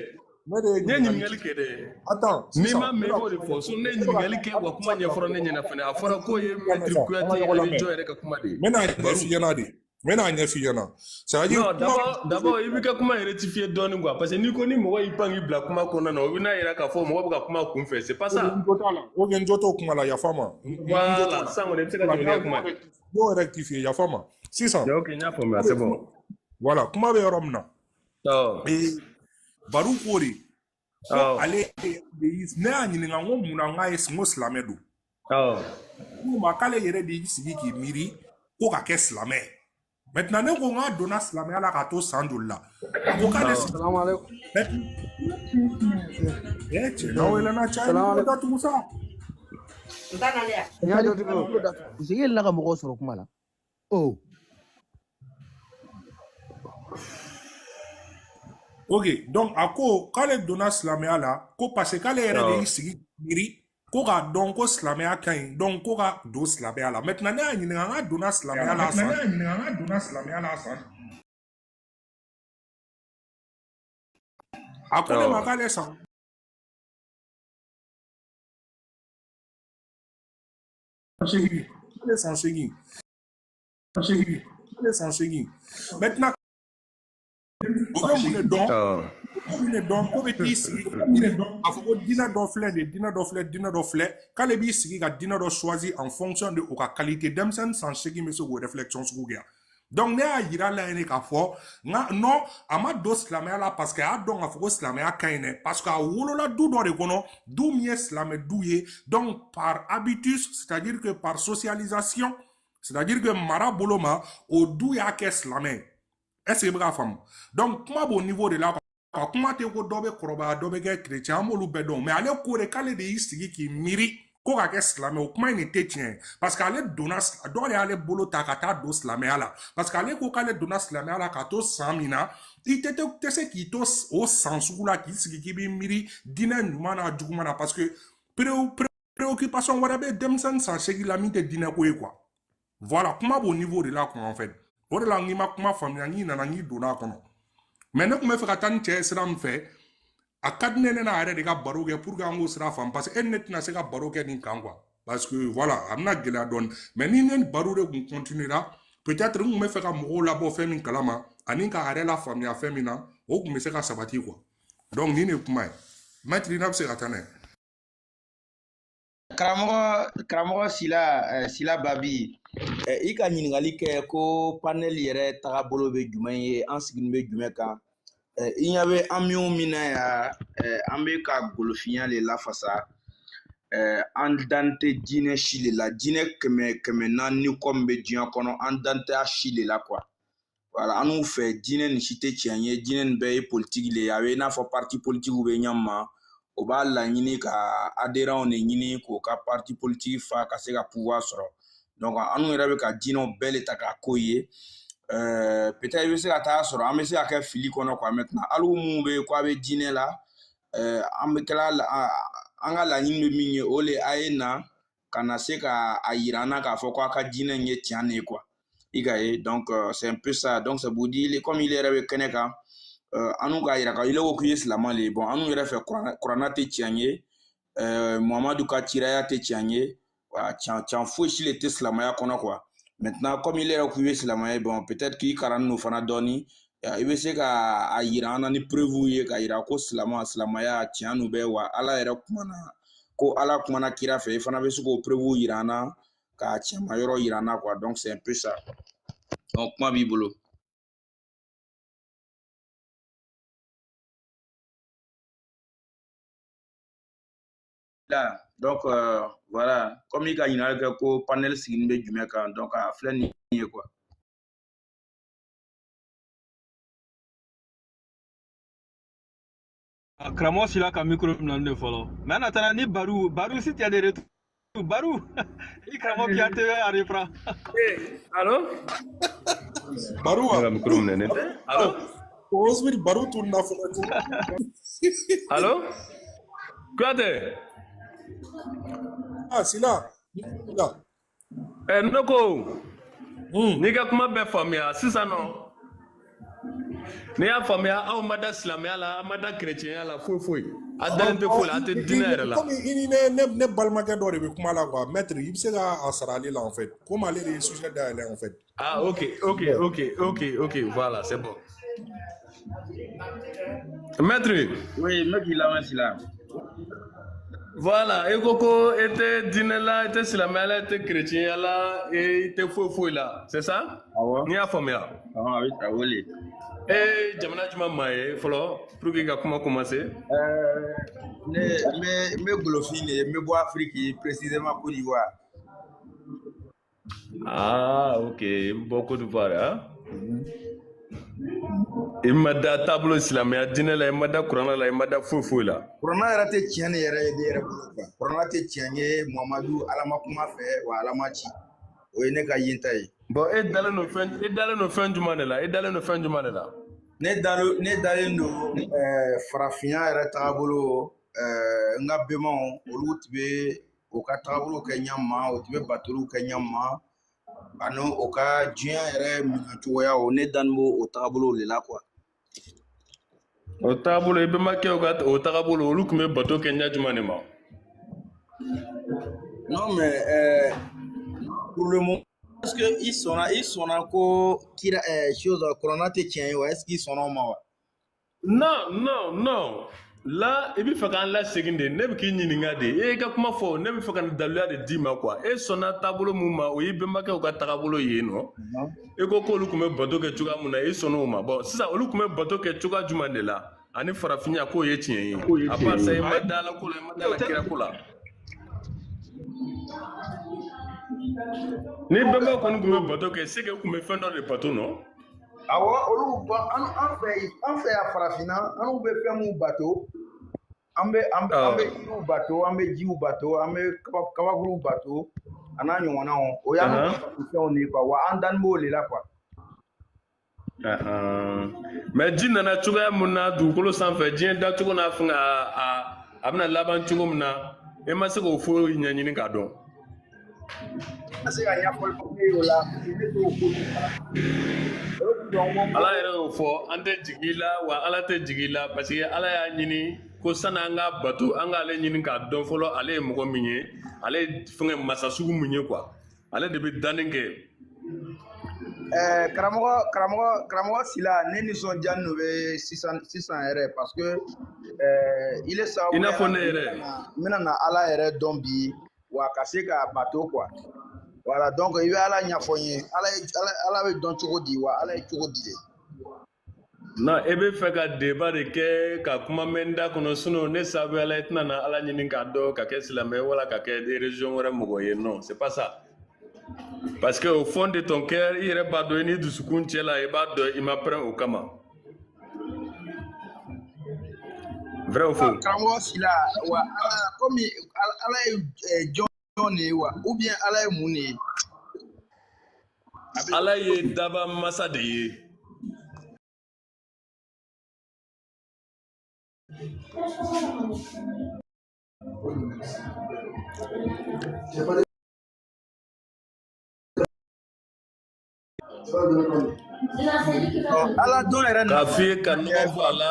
n ye ɲininkali kɛ dɛ n'i ma mɛn i b'o de fɔ so ne ye ɲininkali kɛ wa kuma ɲɛfɔra ne ɲɛna fɛnɛ a fɔra k'o ye maître Kuyate ale jɔn yɛrɛ ka kuma de ye. n bɛna ɲɛf'i ɲɛna de. Mais non, d'abord, il faut comment rectifier donner quoi parce que ni ko ni mɔgɔ y'i pan k'i bila kuma kɔnɔ na o bɛna yira k'a fɔ mɔgɔ bɛ ka kuma kun fɛ c'est pas ça. O bɛ n jɔ t'o kuma la yafa ma. Voilà sisan kɔni i bɛ se ka tɛmɛ n'i ka kuma ye. N'o rectifier yafa ma sisan. Ok n y'a faamuya c'est bon. Voilà kuma bɛ yɔrɔ min na. Baru ko de. Ale ne y'a ɲininka n ko mun na n k'a ye n ko silamɛ don. Ko ma k'ale yɛrɛ de y'i sigi k'i miiri ko ka kɛ silamɛ. Maintenant ne ko n k'a donna silamɛya la ka to san joli la a ko k'ale cɛ n'aw yɛlɛnna cɛ datugu sa. n y'a datugu parce que e yɛlɛla ka mɔgɔw sɔrɔ kuma la. Ok donc a ko k'ale donna silamɛya la ko parce que k'ale yɛrɛ de y'i sigi miiri ko k'a dɔn ko silamɛya ka ɲi donc ko ka don silamɛya la maintenant ne y'a ɲininka n k'a donna silamɛya la san a ko ne ma k'ale san seegin maintenant o bɛ mun de dɔn ko bɛ t'i sigi a fɔ ko diinɛ dɔ filɛ k'ale b'i sigi ka diinɛ dɔ choisir en fonction de o ka qualité denmisɛnnin san 8 bɛ se k'o réflexion sugu kɛ donc ne y'a yira la yen k'a fɔ non a ma don silamɛya la parce que a y'a dɔn k'a fɔ ko silamɛya ka ɲi dɛ parce que a wolola du dɔ de kɔnɔ du min ye silamɛ du ye donc par habitude c'est-à-dire que par socialisation c'est-à-dire que mara bolo ma o du y'a kɛ silamɛ est-ce que i bɛ k'a faamu donc kuma b'o niveau de la ka kuma tɛ ko dɔ bɛ kɔrɔbaya dɔ bɛ kɛ chrétien an b'olu bɛɛ dɔn mais ale ko de k'ale de y'i sigi k'i miiri ko ka kɛ silamɛ o kuma in de tɛ tiɲɛ parce que ale donna dɔ de y'ale bolo ta ka taa don silamɛya la parce que ale ko k'ale donna silamɛya la ka to san min na i tɛ se k'i to o san sugu la k'i sigi k'i b'i miiri diinɛ ɲuman n'a juguman na parce que préoccupation wɛrɛ bɛ denmisɛnnin san 8 la min tɛ diinɛ ko ye quoi voilà kuma b'o niveau de la quoi en fait o de la n'i ma kuma faamuya n'i nana n'i donna a kɔnɔ mais ne tun bɛ fɛ ka taa ni cɛ ye sira min fɛ a ka di ne n'a yɛrɛ de ka baro kɛ pour que an k'o sira faamu parce que e ni ne tɛna se ka baro kɛ nin kan quoi Parce que voilà, amna gela don. Mais ni nen baroure qu'on continuera, peut-être on me fait un mot là-bas fait min kalama, anin ka arela famille a fait mina, ou me se ka sabati quoi. Donc ni ne kuma. Maître Inab se ratane. Karamɔgɔ sila babi i ka ɲininkali kɛ ko panel yɛrɛ tagabolo bɛ jumɛn ye an sigini bɛ jumɛn kan i ɲɛ bɛ an minnu min na yan an bɛ ka golofiya de lafasa an dan tɛ jinɛ si de la jinɛ kɛmɛ naani kɔ min bɛ diɲɛ kɔnɔ an dan tɛ a si de la quoi voilà an n'u fɛ jinɛ nin si tɛ tiɲɛ ye jinɛ nin bɛɛ ye politique de ye a bɛ i n'a fɔ parti politique bɛ ɲɔgɔn ma o b'a laɲini ka adhérents de ɲini k'o ka parti politique fa ka se ka pouvoir sɔrɔ donc an yɛrɛ bɛ ka jinɛw bɛɛ de ta k'a k'o ye peut-être i bɛ se ka taa sɔrɔ an bɛ se ka kɛ fili kɔnɔ quoi maintenant hali mun bɛ ko a bɛ jinɛ la an bɛ kɛla an ka laɲini bɛ min ye o de a ye na ka na se ka a yira an na k'a fɔ ko a ka jinɛ in ye tiɲɛ de ye quoi i ka ye donc c'est un peu ça donc c'est pour dire comme il yɛrɛ bɛ kɛnɛ kan anu ka yira ka ile ko k'i ye silamɛ le ye bon anu yɛrɛ fɛ kuranna tɛ tiɲɛ ye Muhamadu ka ciraya tɛ tiɲɛ ye wa can foyi si le tɛ silamɛya kɔnɔ quoi maintenant comme il yɛrɛ k'i ye silamɛ ye bon peut-être k'i kalan n'o fana dɔɔni i bɛ se ka a yira an na ni preuve ye ka yira ko silamɛya tiɲɛ n'u bɛ wa ala yɛrɛ kumana ko ala kumana kira fɛ i fana bɛ se k'o preuve yira an na ka tiɲɛma yɔrɔ yira an na quoi donc c'est un peu ça donc kuma b'i bolo. Là, donc voilà, comme il y a un panel signé du mec, donc à flâner quoi. Kramo si la ka micro mnande follow. Mais attends, ni Barou si tu as des retours. Barou, il Kramo qui a te arrivera. Allô? Barou. Allô? Osmir Barou tourne na fona. Allô? Quoi de? Ah, c'est là. Noko. Ni ka kuma bɛɛ faamuya sisan nɔ. Ni y'a faamuya aw ma da silamɛya la, aw ma da chrétienya la foyi. A dalen tɛ foyi la, a tɛ diinɛ yɛrɛ la. Comme ne balimakɛ dɔ de bɛ kuma la quoi, maître i bɛ se ka sara ale la en fait. Comme ale de ye sujet dayɛlɛ en fait. Ah ok, voilà, c'est bon. Maître. Oui, maître il a là. Voilà, et Koko était dîner là, était silamé, était chrétien là, et était fou là, c'est ça? Ah ouais. Ni a formé. Ah oui, ah oui. Et Jamana Juma Maye, follow, pour qu'il y ait comment commencer? Mais Golofine, mais bois Afrique, précisément Côte d'Ivoire. Ah, ok, beaucoup de voir, hein? I ma da tableau silamɛya diinɛ la i ma da kuranna la i ma da foyi la. Kuranna yɛrɛ tɛ tiɲɛ ne yɛrɛ ye ne yɛrɛ bolo quoi. Kuranna tɛ tiɲɛ ye Muhamadu ala ma kuma fɛ wa ala ma ci. O ye ne ka yenta ye. Bon e dalen no fɛn jumɛn de la? Ne dalen no farafinya yɛrɛ tagabolo n ka bɛmaw olu tun bɛ o ka tagabolo kɛ ɲama o tun bɛ batoliw kɛ ɲama ani o ka diɲɛ yɛrɛ minɛcogoya o ne dalen b'o o tagabolo de la quoi. O tagabolo i bɛmakɛw ka o tagabolo olu tun bɛ bato kɛ ɲɛ jumɛn de ma? Non mais pour le moment est-ce que ils sont ko kira chose corona tɛ tiɲɛ ye wa est-ce qu'ils sont o ma wa? Non. Là, i bɛ fɛ k'an lasegin de ne bɛ k'i ɲininka de e ka kuma fɔ ne bɛ fɛ ka nin daliluya de d'i ma quoi e sɔnna taabolo mun ma o y'i bɛnbakɛw ka taabolo ye nɔ e ko k'olu tun bɛ bato kɛ cogoya mun na e sɔnn'o ma bon sisan olu tun bɛ bato kɛ cogoya jumɛn de la ani farafinya k'o ye tiɲɛ ye a part ça i ma da la ko la i ma da la kira ko la ni bɛnbaw kɔni tun bɛ bato kɛ c'est que u tun bɛ fɛn dɔ de bato nɔ. Awɔ olu an fɛ yan farafinna an bɛ fɛn mun bato an bɛ yiriw bato an bɛ jiw bato an bɛ kabakuruw bato a n'a ɲɔgɔnnaw o y'an ka fɛnw de ye quoi wa an dalen b'o de la quoi. Mais ji nana cogoya mun na dugukolo sanfɛ diɲɛ dacogo n'a fɛn a bɛna laban cogo min na e ma se k'o foyi ɲɛɲini k'a dɔn. Ala yɛrɛ y'o fɔ an tɛ jigin i la wa ala tɛ jigin i la parce que ala y'a ɲini ko sana an ka bato an ka ale ɲini k'a dɔn fɔlɔ ale ye mɔgɔ min ye ale fɛngɛ masa sugu min ye quoi ale de bɛ danni kɛ. karamɔgɔ Sila ne nisɔndiya n'o bɛ sisan yɛrɛ parce que il est sababu i n'a fɔ ne yɛrɛ n bɛna na Ala yɛrɛ dɔn bi wa ka se ka bato quoi voilà donc i bɛ Ala ɲɛfɔ n ye Ala bɛ dɔn cogo di wa Ala ye cogo di de. non e bɛ fɛ ka débat de kɛ ka kuma mɛn da kɔnɔ sinon ne sababu Ala i tɛna na Ala ɲini k'a dɔn ka kɛ silamɛ wala ka kɛ religion wɛrɛ mɔgɔ ye non c'est pas ça. Parce que au fond de ton cœur, il yɛrɛ b'a dɔn i ni dusukun cɛ la i b'a dɔn i ma pɛrɛn o kama. Vrai ou faux? Karamɔgɔ Sila wa komi Ala ye jɔn de ye wa ou bien Ala ye mun de ye? Ala ye daba masa de ye. Ala dɔn yɛrɛ k'a f'i ye ka nɔgɔ bɔ a la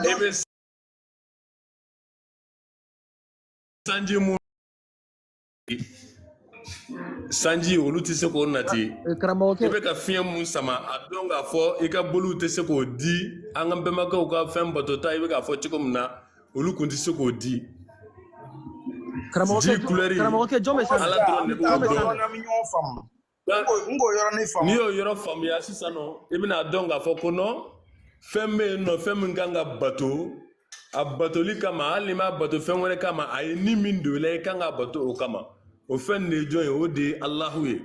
e bɛ sanji mun sanji olu tɛ se k'o nati i bɛ ka fiɲɛ mun sama a dɔn k'a fɔ i ka boliw tɛ se k'o di an ka bɛnbakɛw ka fɛn batota i bɛ k'a fɔ cogo min na olu kun tɛ se k'o di ji couleur Ala dɔrɔn de b'o dɔn. N'i y'o yɔrɔ faamuya sisan nɔ i bɛna dɔn k'a fɔ ko non fɛn bɛ yen nɔ fɛn min kan ka bato a batoli kama hali ni m'a bato fɛn wɛrɛ kama a ye ni min don i la i kan ka bato o kama o fɛn de ye jɔn ye o de ye Alahu ye.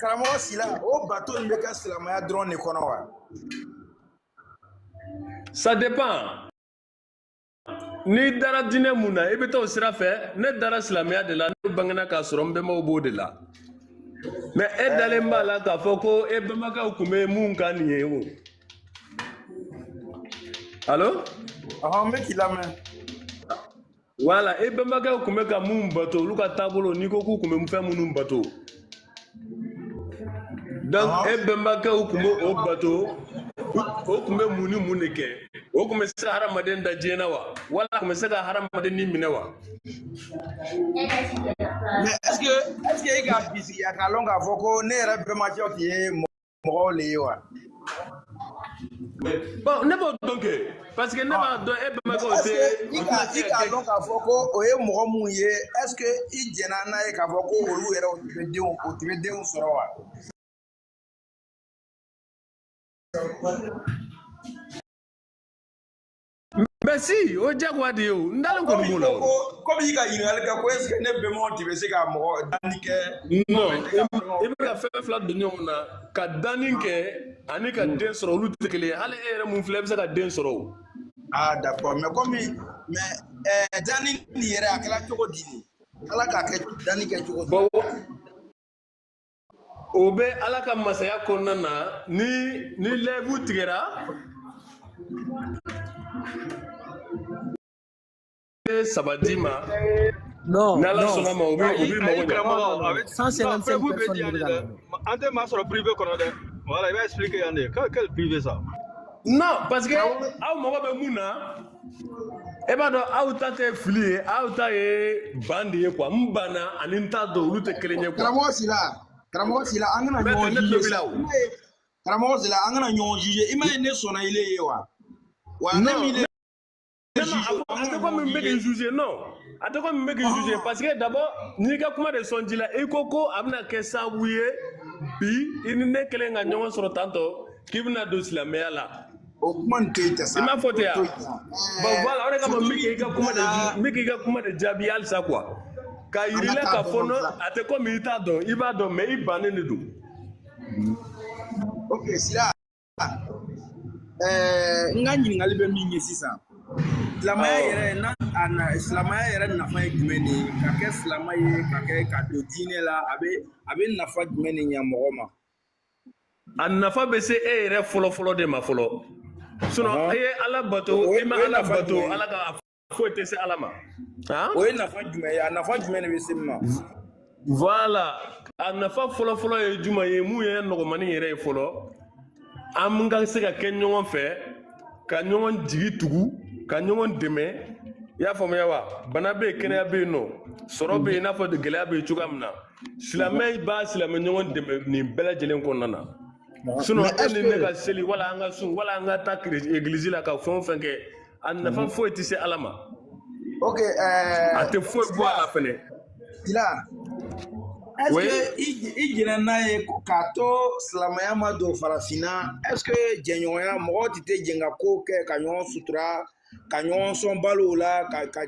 Karamɔgɔ Sila o bato in bɛ kɛ silamɛya dɔrɔn de kɔnɔ wa? Ça dépend. Ni dara diinɛ mun na i bɛ taa o sira fɛ ne dara silamɛya de la ne bangena k'a sɔrɔ n bɛnbaw b'o de la mais e dalen b'a la k'a fɔ ko e bɛnbakɛw tun bɛ mun kan nin ye o. Allo? N bɛ k'i lamɛn. Voilà e bɛnbakɛw tun bɛ ka mun bato olu ka taabolo n'i ko k'u tun bɛ fɛn minnu bato donc e bɛnbakɛw tun bɛ o bato o tun bɛ mun ni mun de kɛ o tun bɛ se ka hadamaden da diɲɛ na wa wala tun bɛ se ka hadamaden ni minɛ wa. Mais est-ce que e ka bisikiya k'a lɔn k'a fɔ ko ne yɛrɛ bɛnbakɛw tun ye mɔgɔw le ye wa? Bon ne b'o dɔn kɛ parce que ne b'a dɔn e bɛnbakɛw tɛ. I k'a dɔn k'a fɔ ko o ye mɔgɔ mun ye est-ce que i jɛnna n'a ye k'a fɔ ko olu yɛrɛ o tun bɛ denw sɔrɔ wa? Mais si o jagoya de ye o n dalen kɔni b'o la o. Komi i ka ɲininkali kɛ ko est-ce que ne bɛnbaw tun bɛ se ka mɔgɔ danni kɛ? Non i bɛ ka fɛn fila don ɲɔgɔn na ka danni kɛ ani ka den sɔrɔ olu tɛ kelen ye hali e yɛrɛ mun filɛ i bɛ se ka den sɔrɔ o. Ah d'accord mais komi danni nin yɛrɛ a kɛra cogo di nin? Ala k'a kɛ danni kɛ cogo di? O bɛ Ala ka masaya kɔnɔna na ni lèvre tigɛra saba di ma n'Ala sɔnna ma o bɛ mago ɲɛ. 155 personnes an tɛ maa sɔrɔ privé kɔnɔ dɛ voilà i b'a expliquer yan de quel privé ça? Non parce que aw mago bɛ mun na e b'a dɔn aw ta tɛ fili ye aw ta ye ban de ye quoi n banna ani n t'a dɔn olu tɛ kelen ye quoi. Karamɔgɔ Sila an kana ɲɔgɔn juger Karamɔgɔ Sila an kana ɲɔgɔn juger i ma ye ne sɔnna ile ye wa? Wa ne min a tɛ ko min bɛ k'i juger non a tɛ ko min bɛ k'i juger parce que d'abord n'i ka kuma de sɔn ji la i ko ko a bɛna kɛ sababu ye bi i ni ne kelen ka ɲɔgɔn sɔrɔ tantɔ k'i bɛna don silamɛya la. O kuma nin to yen tɛ sa. I m'a fɔ ten wa? Bon voilà o de kama n bɛ k'i ka kuma de jaabi halisa quoi. K'a yir'i la k'a fɔ non a tɛ komi i t'a dɔn i b'a dɔn mais i bannen de don. Ok Sila n ka ɲininkali bɛ min ye sisan silamɛya yɛrɛ nafa ye jumɛn de ye ka kɛ silamɛ ye ka don diinɛ la a bɛ nafa jumɛn de ɲɛ mɔgɔ ma? A nafa bɛ se e yɛrɛ fɔlɔ de ma fɔlɔ sinon e ye Ala bato i ma Ala bato Ala ka foyi tɛ se Ala ma. O ye nafa jumɛn ye a nafa jumɛn de bɛ se ma? Voilà a nafa fɔlɔ ye jumɛn ye mun ye nɔgɔmani yɛrɛ ye fɔlɔ an ka se ka kɛ ɲɔgɔn fɛ ka ɲɔgɔn jigi tugu ka ɲɔgɔn dɛmɛ i y'a faamuya wa bana bɛ yen kɛnɛya bɛ yen nɔ sɔrɔ bɛ yen i n'a fɔ gɛlɛya bɛ yen cogoya min na silamɛ b'a silamɛ ɲɔgɔn dɛmɛ nin bɛɛ lajɛlen kɔnɔna na sinon e ni ne ka seli wala an ka sun wala an ka taa église la ka fɛn o fɛn kɛ a nafa foyi tɛ se ala ma ok a tɛ foyi bɔ a la fɛnɛ Dila est-ce que i jɛnna n'a ye k'a to silamɛya ma don farafinna est-ce que jɛɲɔgɔnya mɔgɔ tɛ jɛn ka ko kɛ ka ɲɔgɔn sutura ka ɲɔgɔn sɔn balo la ka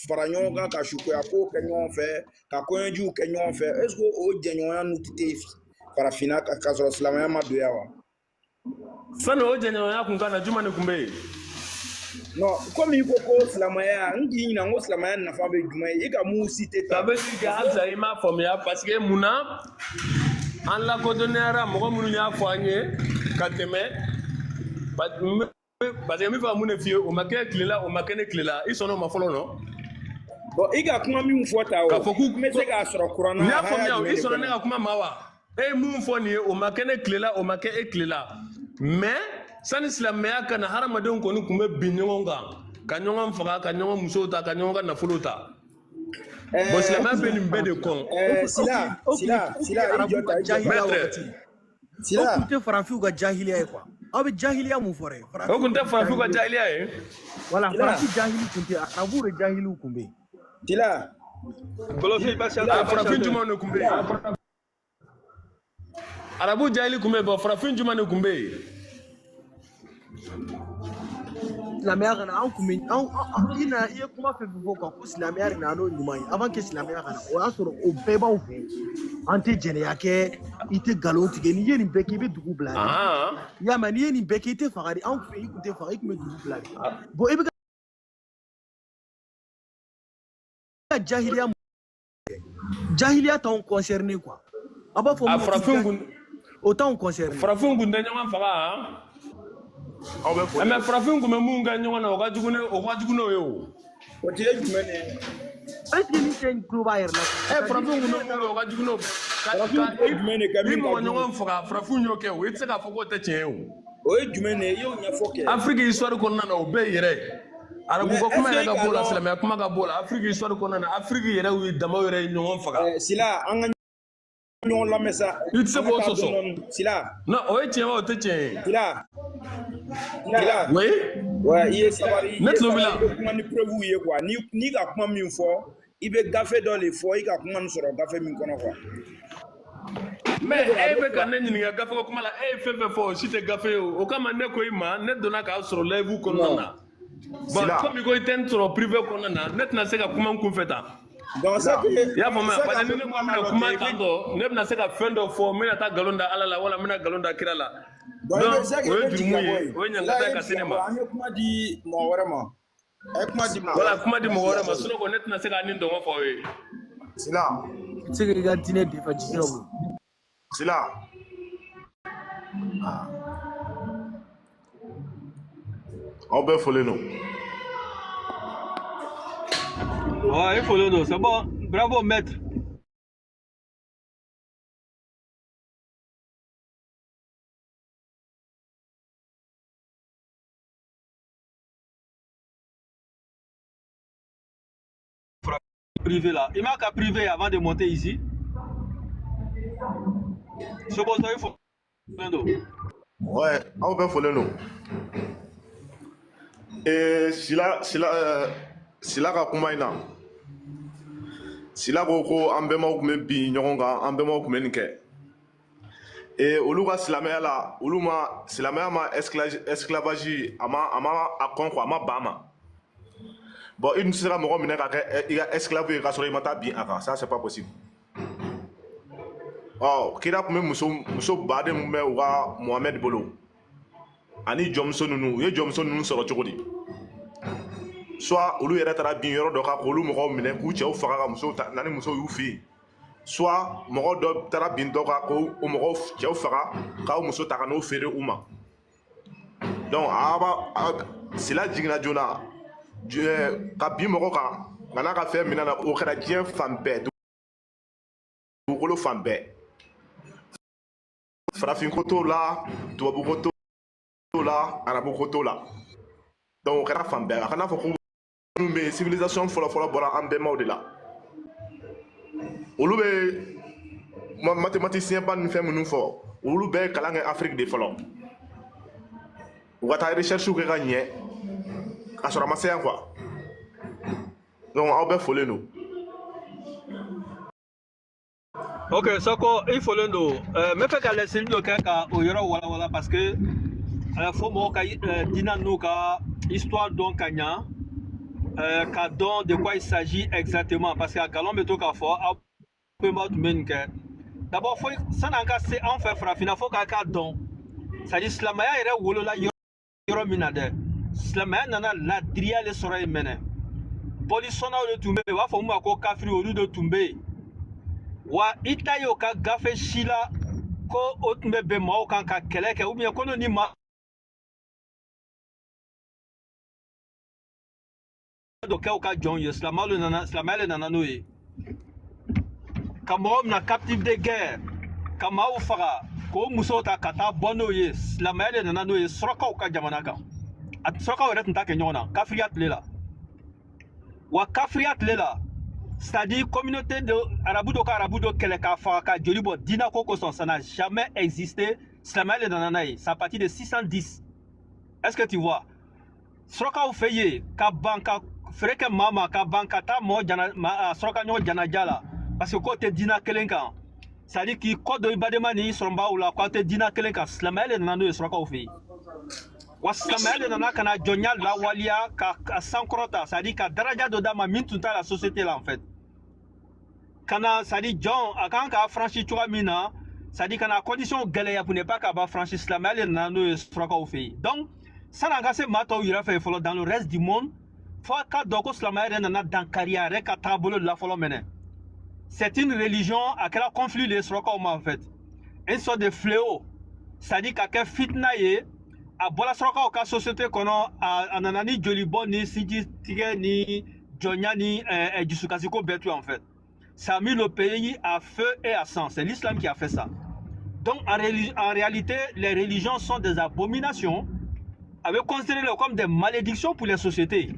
fara ɲɔgɔn kan ka sukoya ko kɛ ɲɔgɔn fɛ ka kɔɲɔjuw kɛ ɲɔgɔn fɛ est-ce que o jɛɲɔgɔnya n'u tɛ farafinna ka sɔrɔ silamɛya ma don yan wa sani o jɛɲɔgɔnya kun ka na juma de kun bɛ yen non komi i ko silamɛya n k'i ɲininka n ko silamɛya nafa bɛ jumɛn ye i ka mun cité ta ça veut dire que halisa i m'a faamuya parce que mun na an lakodɔnniyara mɔgɔ minnu y'a fɔ an ye ka tɛmɛ parce que n bɛ fɛ ka mun de f'i ye o ma kɛ tile la o ma kɛ ne tile la i sɔnna o ma fɔlɔ nɔ bon i ka kuma min fɔ ta o k'a fɔ k'u n bɛ se k'a sɔrɔ kuranna n y'a faamuya o i sɔnna ne ka kuma ma wa e ye mun fɔ nin ye o ma kɛ ne tile la o ma kɛ e tile la mais sani silamɛya ka na hadamadenw kɔni tun bɛ bin ɲɔgɔn kan ka ɲɔgɔn faga ka ɲɔgɔn musow ta ka ɲɔgɔn ka nafolo ta bon silamɛya bɛ nin bɛɛ de kɔn Sila i jɔ ta jahiliya wagati o tun tɛ farafinw ka jahiliya ye quoi aw bɛ jahiliya mun fɔ dɛ o tun tɛ farafinw ka jahiliya ye wala farafin jahili tun tɛ arabuw de jahiliw tun bɛ yen Tila farafin jumɛn de tun bɛ yen arabu jahili tun bɛ yen bon farafin jumɛn de tun bɛ yen silamɛya kana an kun bɛ i ye kuma fɛn fɛn fɔ kan ko silamɛya de nana n'o ɲuman ye avant que silamɛya kana o y'a sɔrɔ o bɛɛ b'aw fɛ an tɛ jɛnɛya kɛ i tɛ nkalon tigɛ n'i ye nin bɛɛ kɛ i bɛ dugu bila de i y'a mɛn n'i ye nin bɛɛ kɛ i tɛ faga de anw fɛ i tun tɛ faga i tun bɛ dugu bila de bon i bɛ ka jahiliya t'anw concerné quoi a b'a fɔ o t'anw concerné farafin kun tɛ ɲɔgɔn faga mais farafin kun bɛ mun kɛ ɲɔgɔn na o ka jugu n'o ye o o tɛ jumɛn ye est-ce que ni cɛ in tulo b'a yɛrɛ la farafin kun bɛ mun kɛ o ka jugu n'o i mɔgɔ ɲɔgɔn faga farafin y'o kɛ o i tɛ se k'a fɔ k'o tɛ tiɲɛ ye o ye jumɛn ye i y'o ɲɛfɔ kɛ afiriki histoire kɔnɔna na o bɛɛ yɛrɛ arabu ka kuma yɛrɛ ka b'o la silamɛya kuma ka b'o la afiriki histoire kɔnɔna na afiriki yɛrɛ y'u damaw yɛrɛ ye ɲɔgɔn faga Sila an ka ɲɔgɔn lamɛn sa i tɛ se k'o sɔsɔ Sila non o ye tiɲɛ wa o tɛ tiɲɛ ye Sila oui i ye sabali ne tulo b'i la i bɛ kuma ni preuve ye quoi ni ka kuma min fɔ i bɛ gafe dɔ de fɔ i ka kuma nin sɔrɔ gafe min kɔnɔ quoi mais e bɛ ka ne ɲininka gafe ko kuma la e ye fɛn fɛn fɔ o si tɛ gafe ye o kama ne ko i ma ne donna k'a sɔrɔ live kɔnɔna na bon komi ko i tɛ n sɔrɔ privé kɔnɔna na ne tɛna se ka kuma n kun fɛ tan i y'a faamuya parce que ni ne ko n bɛna kuma tan tɔ ne bɛna se ka fɛn dɔ fɔ n bɛna taa nkalon da ala la wala n bɛna nkalon da kira la donc o ye jurumu ye o ye ɲangata ye ka se ne ma an ye kuma di mɔgɔ wɛrɛ ma a ye kuma di voilà kuma di mɔgɔ wɛrɛ ma sinon ko ne tɛna se ka nin dɔngɔ fɔ aw ye Sila i tɛ se k'i ka diinɛ defa jigin bolo Sila aw bɛɛ fɔlen don Ouais, il faut le dos. C'est bon. Bravo, maître. Privé là. Il m'a qu'à privé avant de monter ici. C'est bon, ça il faut. Ouais, aw bɛɛ fɔlen don Sila ka kuma in na Sila ko ko an bɛnbaw tun bɛ bin ɲɔgɔn kan an bɛnbaw tun bɛ nin kɛ olu ka silamɛya la silamɛya ma esclavage a ma a kɔn quoi a ma ban ma bon i tun tɛ se ka mɔgɔ minɛ ka kɛ i ka esclave ye k'a sɔrɔ i ma taa bin a kan ça c'est pas possible kira tun bɛ muso baden min bɛ u ka Mohamɛd bolo ani jɔnmuso ninnu u ye jɔnmuso ninnu sɔrɔ cogo di soit olu yɛrɛ taara bin yɔrɔ dɔ kan k'olu mɔgɔw minɛ k'u cɛw faga ka musow ta ni musow y'u fɛ yen soit mɔgɔ dɔ taara bin dɔ kan k'o mɔgɔw cɛw faga k'aw muso ta ka n'o feere u ma donc Sila jiginna joona ka bin mɔgɔ kan nka n'a ka fɛn minɛ na o kɛra diɲɛ fan bɛɛ dugukolo fan bɛɛ farafinko t'o la tubabuko t'o la arabuko t'o la donc o kɛra fan bɛɛ a kana fɔ ko minnu bɛ civilisation fɔlɔfɔlɔ bɔra an bɛnbaw de la olu bɛ mathématicien ba ni fɛn minnu fɔ olu bɛɛ ye kalan kɛ Afrique de fɔlɔ u ka taa recherche kɛ ka ɲɛ ka sɔrɔ a ma se yan quoi donc aw bɛɛ folen don. Ok, Soko, il faut le nom. Mais fait qu'à laisser le cas au yoro wala parce que faut moi dina nous histoire donc kanya don de quoi il s'agit exactement parce que galon meto ka fo peu mal menke. D'abord faut ça n'a qu'à c'est en fait frafina faut ka don. Ça dit slamaya ere wolo la yoro minade. Slamaya nana la dria le sora mene. Polisona de tumbe wa fo mu ko kafri au de tumbe. Wa itayo ka gafe shila ko otme be ma kan ka keleke ou bien kono ni ma do ka ka jon yes la malo nana no e kamo na captive de guerre kama u fara ko muso ta kata bono yes la malo nana no e sroka ka jamana ka at sroka wala tanta ke nyona kafriat lela wa kafriat lela c'est-à-dire communauté de Arabudo Keleka Faraka Djolibo Dina Koko ça n'a jamais existé. Slamel et Nananaï, c'est à partir de 610. Est-ce que tu vois? Sroka ou feye, ka banka, freke mama, ka banka ta mo jana, sroka nyo jana jala. Parce que côté Dina Kelenka, c'est-à-dire qui code de Ibademani, somba ou la côté Dina Kelenka, Slamel et Nananaï, Sroka ou feye. Waslamel et Nanana kana Jonyal la walia ka sankrota, c'est-à-dire ka daraja de dama mintuta la société là en fait. Kana c'est-à-dire John quand ka franchi chwa mina, c'est-à-dire kana condition galère pour ne pas ka ba franchi Slamel et Nanano stroka au fait. Donc ça n'a pas mato ira fait follow dans le reste du monde. Faut ka doko Slamel et Nanana dans carrière ka tabolo de la follow mene. C'est une religion à quel conflit les stroka en fait. Un sort de fléau. C'est-à-dire ka fitna ye a bola sroka o ka société kono a nanani jolibo ni sidi tige ni jonya ni jusukasiko betu en fait ça a mis le pays à feu et à sang c'est l'islam qui a fait ça donc en réalité les religions sont des abominations avec considéré comme des malédictions pour les sociétés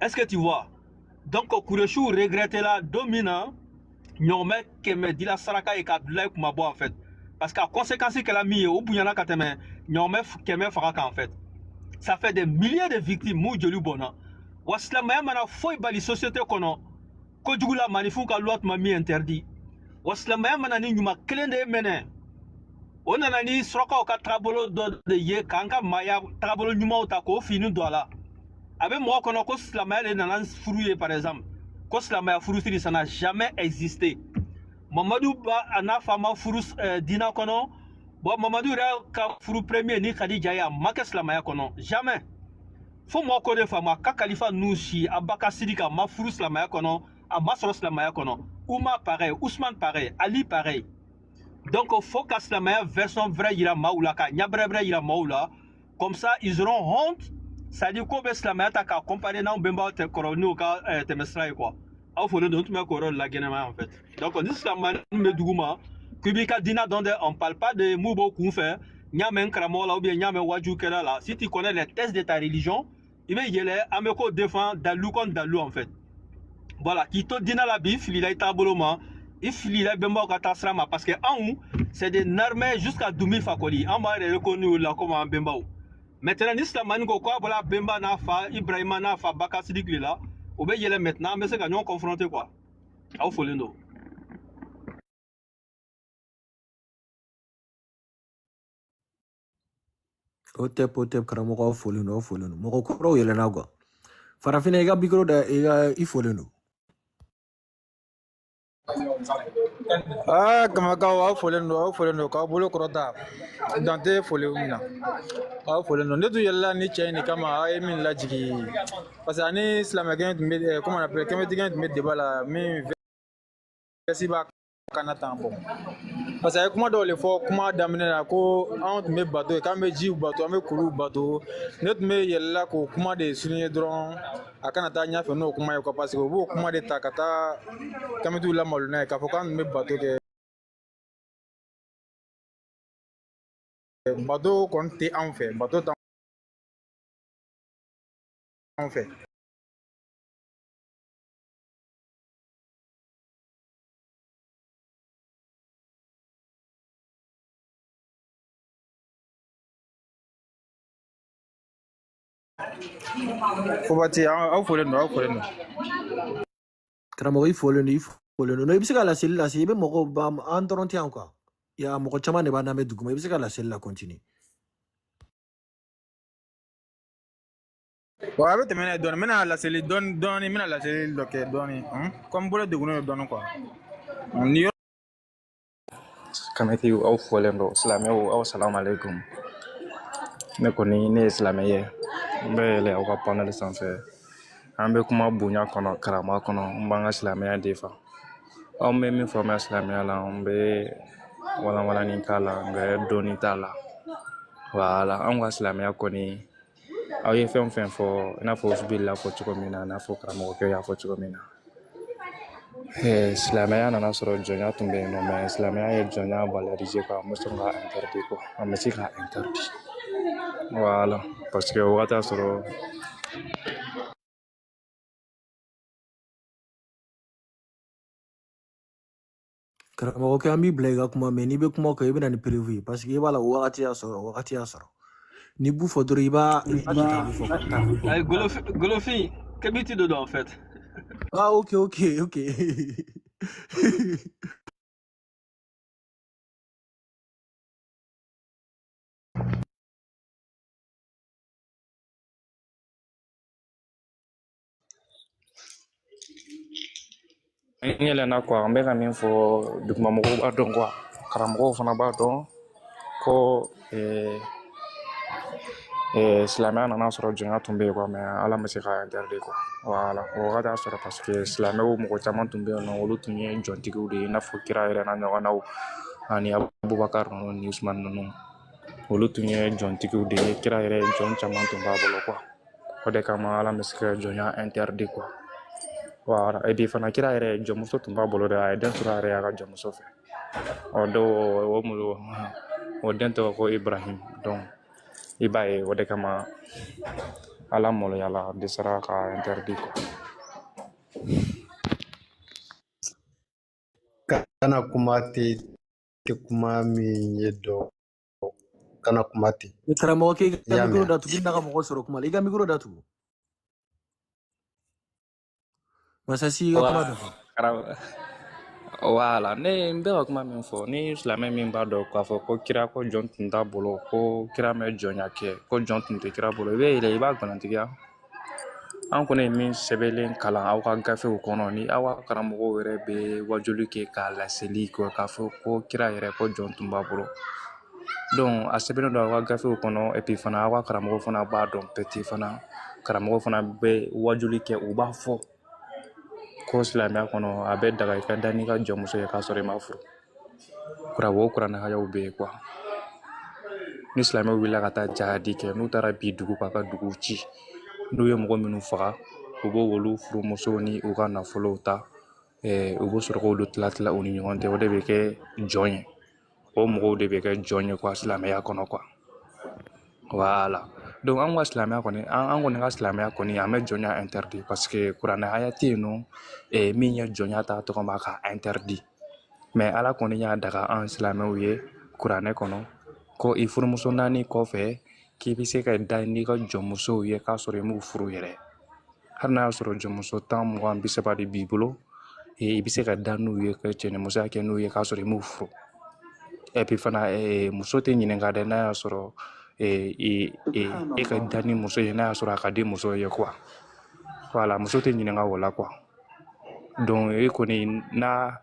est-ce que tu vois donc Kureshu regrettait la dominant nyome keme dila saraka e kabla kumabo en fait parce qu'à conséquence qu'elle a mis au Bouyana Kateme, en fait. Ça fait des milliers de victimes, Moudjolu Bona. Waslamaya mana foi bali société kono, Kodjugula manifu ka l'autre mami interdit. Waslamaya mana ni nyuma klende mene. Onanani sroka oka trabolo de ye kanka maya trabolo nyuma otako finu doala. Avec moi kono ko slamaya le nanan frouye par exemple. Ko slamaya frousiri ça n'a jamais existé. Mamadou ba ana fama furus dina kono bon Mamadou ra ka furu premier ni Khadija ya makeslamaya kono jamais faut moi ko de fama ka khalifa nushi abaka sidika ma furus lamaya kono amasos lamaya kono Ouma pareil Ousmane pareil Ali pareil donc faut que slamaya version vrai ira maoula ka nyabrèbre ira maoula comme ça ils auront honte ça dit ko be slamaya ta ka comparer na bemba te koronu ka temesra quoi au fond de tout me la guinema en fait donc on dit ça me douguma kubika dina donde on parle pas de moubo kunfe nyamen kramola ou bien nyamen waju kela là si tu connais les tests de ta religion il va y aller ameko défend dalou contre dalou en fait voilà qui te dina la bif il a été aboloma il a bemba kata srama parce que en haut c'est des narmés jusqu'à 2000 fakoli en bas il reconnu là comme un bemba maintenant l'islam ko quoi voilà bemba na fa Ibrahima na fa baka sidikli là ou bien il est maintenant mais c'est qu'on confronté quoi au folendo Otep karamɔgɔ aw folen don mɔgɔ kɔrɔw yɛlɛnna quoi farafina i ka bikoro da i folen don Kamakaw aw folen don k'aw bolo kɔrɔta Dante folen min na aw folen don ne tun yɛlɛla ni cɛ in de kama aw ye min lajigi parce que ani silamɛkɛ tun bɛ comment on appelle kɛmɛtigɛ tun bɛ débat la min vɛsi b'a kana tan bon parce que a ye kuma dɔw de fɔ kuma daminɛ na ko anw tun bɛ bato ye k'an bɛ jiw bato an bɛ kuluw bato ne tun bɛ yɛlɛla k'o kuma de souligner dɔrɔn a kana taa ɲɛfɛ n'o kuma ye quoi parce que o b'o kuma de ta ka taa kamitiw lamalo n'a ye k'a fɔ k'an tun bɛ bato kɛ bato kɔni tɛ anw fɛ bato t'anw en fait. Faut bâtir, au faut le nom, au faut le nom. Karamɔgɔ i fɔlen don i fɔlen don i bɛ se ka laseli lase i bɛ mɔgɔ ba an dɔrɔn tɛ yan quoi ya mɔgɔ caman de b'a lamɛn duguma i bɛ se ka laseli la continue. Bon, a bɛ tɛmɛ n'a ye dɔɔni, n bɛna laseli dɔɔni, n bɛna laseli dɔ kɛ dɔɔni, comme n bolo degunnen don dɔɔni quoi. Ni yɔrɔ Kamitiw aw fɔlen don silamɛw aw salamu alaikum. Ne kɔni ne ye silamɛ ye n bɛ yɛlɛ aw ka panel sanfɛ an bɛ kuma bonya kɔnɔ karama kɔnɔ n b'an ka silamɛya de fa aw bɛ min fɔ n bɛ silamɛya la n bɛ walanwalani k'a la n bɛ dɔɔni t'a la voilà an ka silamɛya kɔni aw ye fɛn o fɛn fɔ i n'a fɔ Usbila fɔ cogo min na i n'a fɔ karamɔgɔkɛ y'a fɔ cogo min na silamɛya nana sɔrɔ jɔnya tun bɛ yen nɔ mais silamɛya ye jɔnya valoriser quoi an bɛ sɔn ka interdit quoi an bɛ se ka interdit voilà parce que o wagati y'a sɔrɔ Karamɔgɔkɛ an b'i bila i ka kuma mais n'i bɛ kuma kɛ i bɛ na ni prévu ye parce que i b'a la o wagati y'a sɔrɔ ni bu fɔ dɔrɔn i b'a ta bu fɔ. Ay, Golofi, qu'habitude dedans en fait. Ah ok. n yɛlɛnna quoi n bɛ ka min fɔ dugumamɔgɔw b'a dɔn quoi karamɔgɔw fana b'a dɔn ko silamɛya nana sɔrɔ jɔnya tun bɛ yen quoi mais ala ma se ka interdit quoi voilà o wagati y'a sɔrɔ parce que silamɛw mɔgɔ caman tun bɛ yen nɔ olu tun ye jɔntigiw de ye i n'a fɔ kira yɛrɛ n'a ɲɔgɔnnaw ani Abubakar ninnu ni Usman ninnu olu tun ye jɔntigiw de ye kira yɛrɛ jɔn caman tun b'a bolo quoi o de kama ala ma se ka jɔnya interdit quoi voilà et puis fana kira yɛrɛ jɔnmuso tun b'a bolo de a ye den sɔrɔ a yɛrɛ y'a ka jɔnmuso fɛ o den tɔgɔ ko Ibrahim donc i b'a ye o de kama ala maloyala dɛsɛra ka interdit quoi. Kana kuma tɛ kuma min ye dɔ kana kuma ten. Karamɔgɔkɛ i ka micro datugu i n'a ka mɔgɔ sɔrɔ kuma la i ka micro datugu. Masasi i ka kuma datugu. Voilà ne n bɛ ka kuma min fɔ ni silamɛ min b'a dɔn k'a fɔ ko kira ko jɔn tun t'a bolo ko kira mɛ jɔnya kɛ ko jɔn tun tɛ kira bolo i bɛ yɛlɛ i b'a gɔnɔntigiya an kɔni ye min sɛbɛnlen kalan aw ka gafew kɔnɔ ni aw ka karamɔgɔw yɛrɛ bɛ wajuli kɛ k'a laseli k'a fɔ ko kira yɛrɛ ko jɔn tun b'a bolo donc a sɛbɛnnen don aw ka gafew kɔnɔ et puis fana aw ka karamɔgɔw fana b'a dɔn pɛti fana karamɔgɔw fana bɛ wajuli kɛ u b'a fɔ ko silamɛya kɔnɔ a bɛ daga i ka da n'i ka jɔnmuso ye k'a sɔrɔ i ma furu o kuranɛ hayaw bɛ yen quoi ni silamɛw wulila ka taa jihadi kɛ n'u taara bi dugu k'a ka dugu ci n'u ye mɔgɔ minnu faga u b'o olu furumusow ni u ka nafolow ta u b'o sɔrɔ k'olu tila u ni ɲɔgɔn cɛ o de bɛ kɛ jɔn ye o mɔgɔw de bɛ kɛ jɔn ye quoi silamɛya kɔnɔ quoi voilà donc an ka silamɛya kɔni an kɔni ka silamɛya kɔni an bɛ jɔnya interdit parce que kuranɛ haya tɛ yen nɔ min ye jɔnya ta tɔgɔ ma ka interdit mais ala kɔni y'a daga an silamɛw ye kuranɛ kɔnɔ ko i furumuso 4 kɔfɛ k'i bɛ se ka da n'i ka jɔnmusow ye k'a sɔrɔ i m'u furu yɛrɛ hali n'a y'a sɔrɔ jɔnmuso 10, 20, 30 de b'i bolo i bɛ se ka da n'u ye ka cɛnimusoya kɛ n'u ye k'a sɔrɔ i m'u furu et puis fana muso tɛ ɲininka dɛ n'a y'a sɔrɔ e ka da ni muso ye n'a y'a sɔrɔ a ka di muso ye quoi voilà muso tɛ ɲininka o la quoi donc e kɔni n'a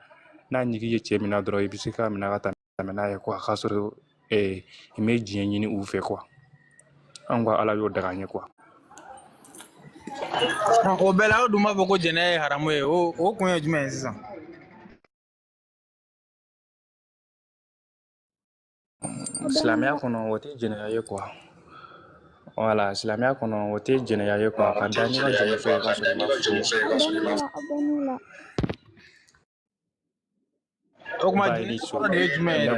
ɲigi ye cɛ min na dɔrɔn i bɛ se ka minɛ ka tɛmɛ n'a ye quoi k'a sɔrɔ i mɛ diɲɛ ɲini u fɛ quoi an ka ala y'o daga an ye quoi. O bɛɛ la aw dun b'a fɔ ko jɛnɛ ye haramu ye o kun ye jumɛn ye sisan. Silamɛya kɔnɔ o tɛ jɛnɛya ye quoi voilà silamɛya kɔnɔ o tɛ jɛnɛya ye quoi ka da n'i ka jɔnmuso ye k'a sɔrɔ i ma furu. O kuma jɛnɛ kɔrɔ de ye jumɛn ye.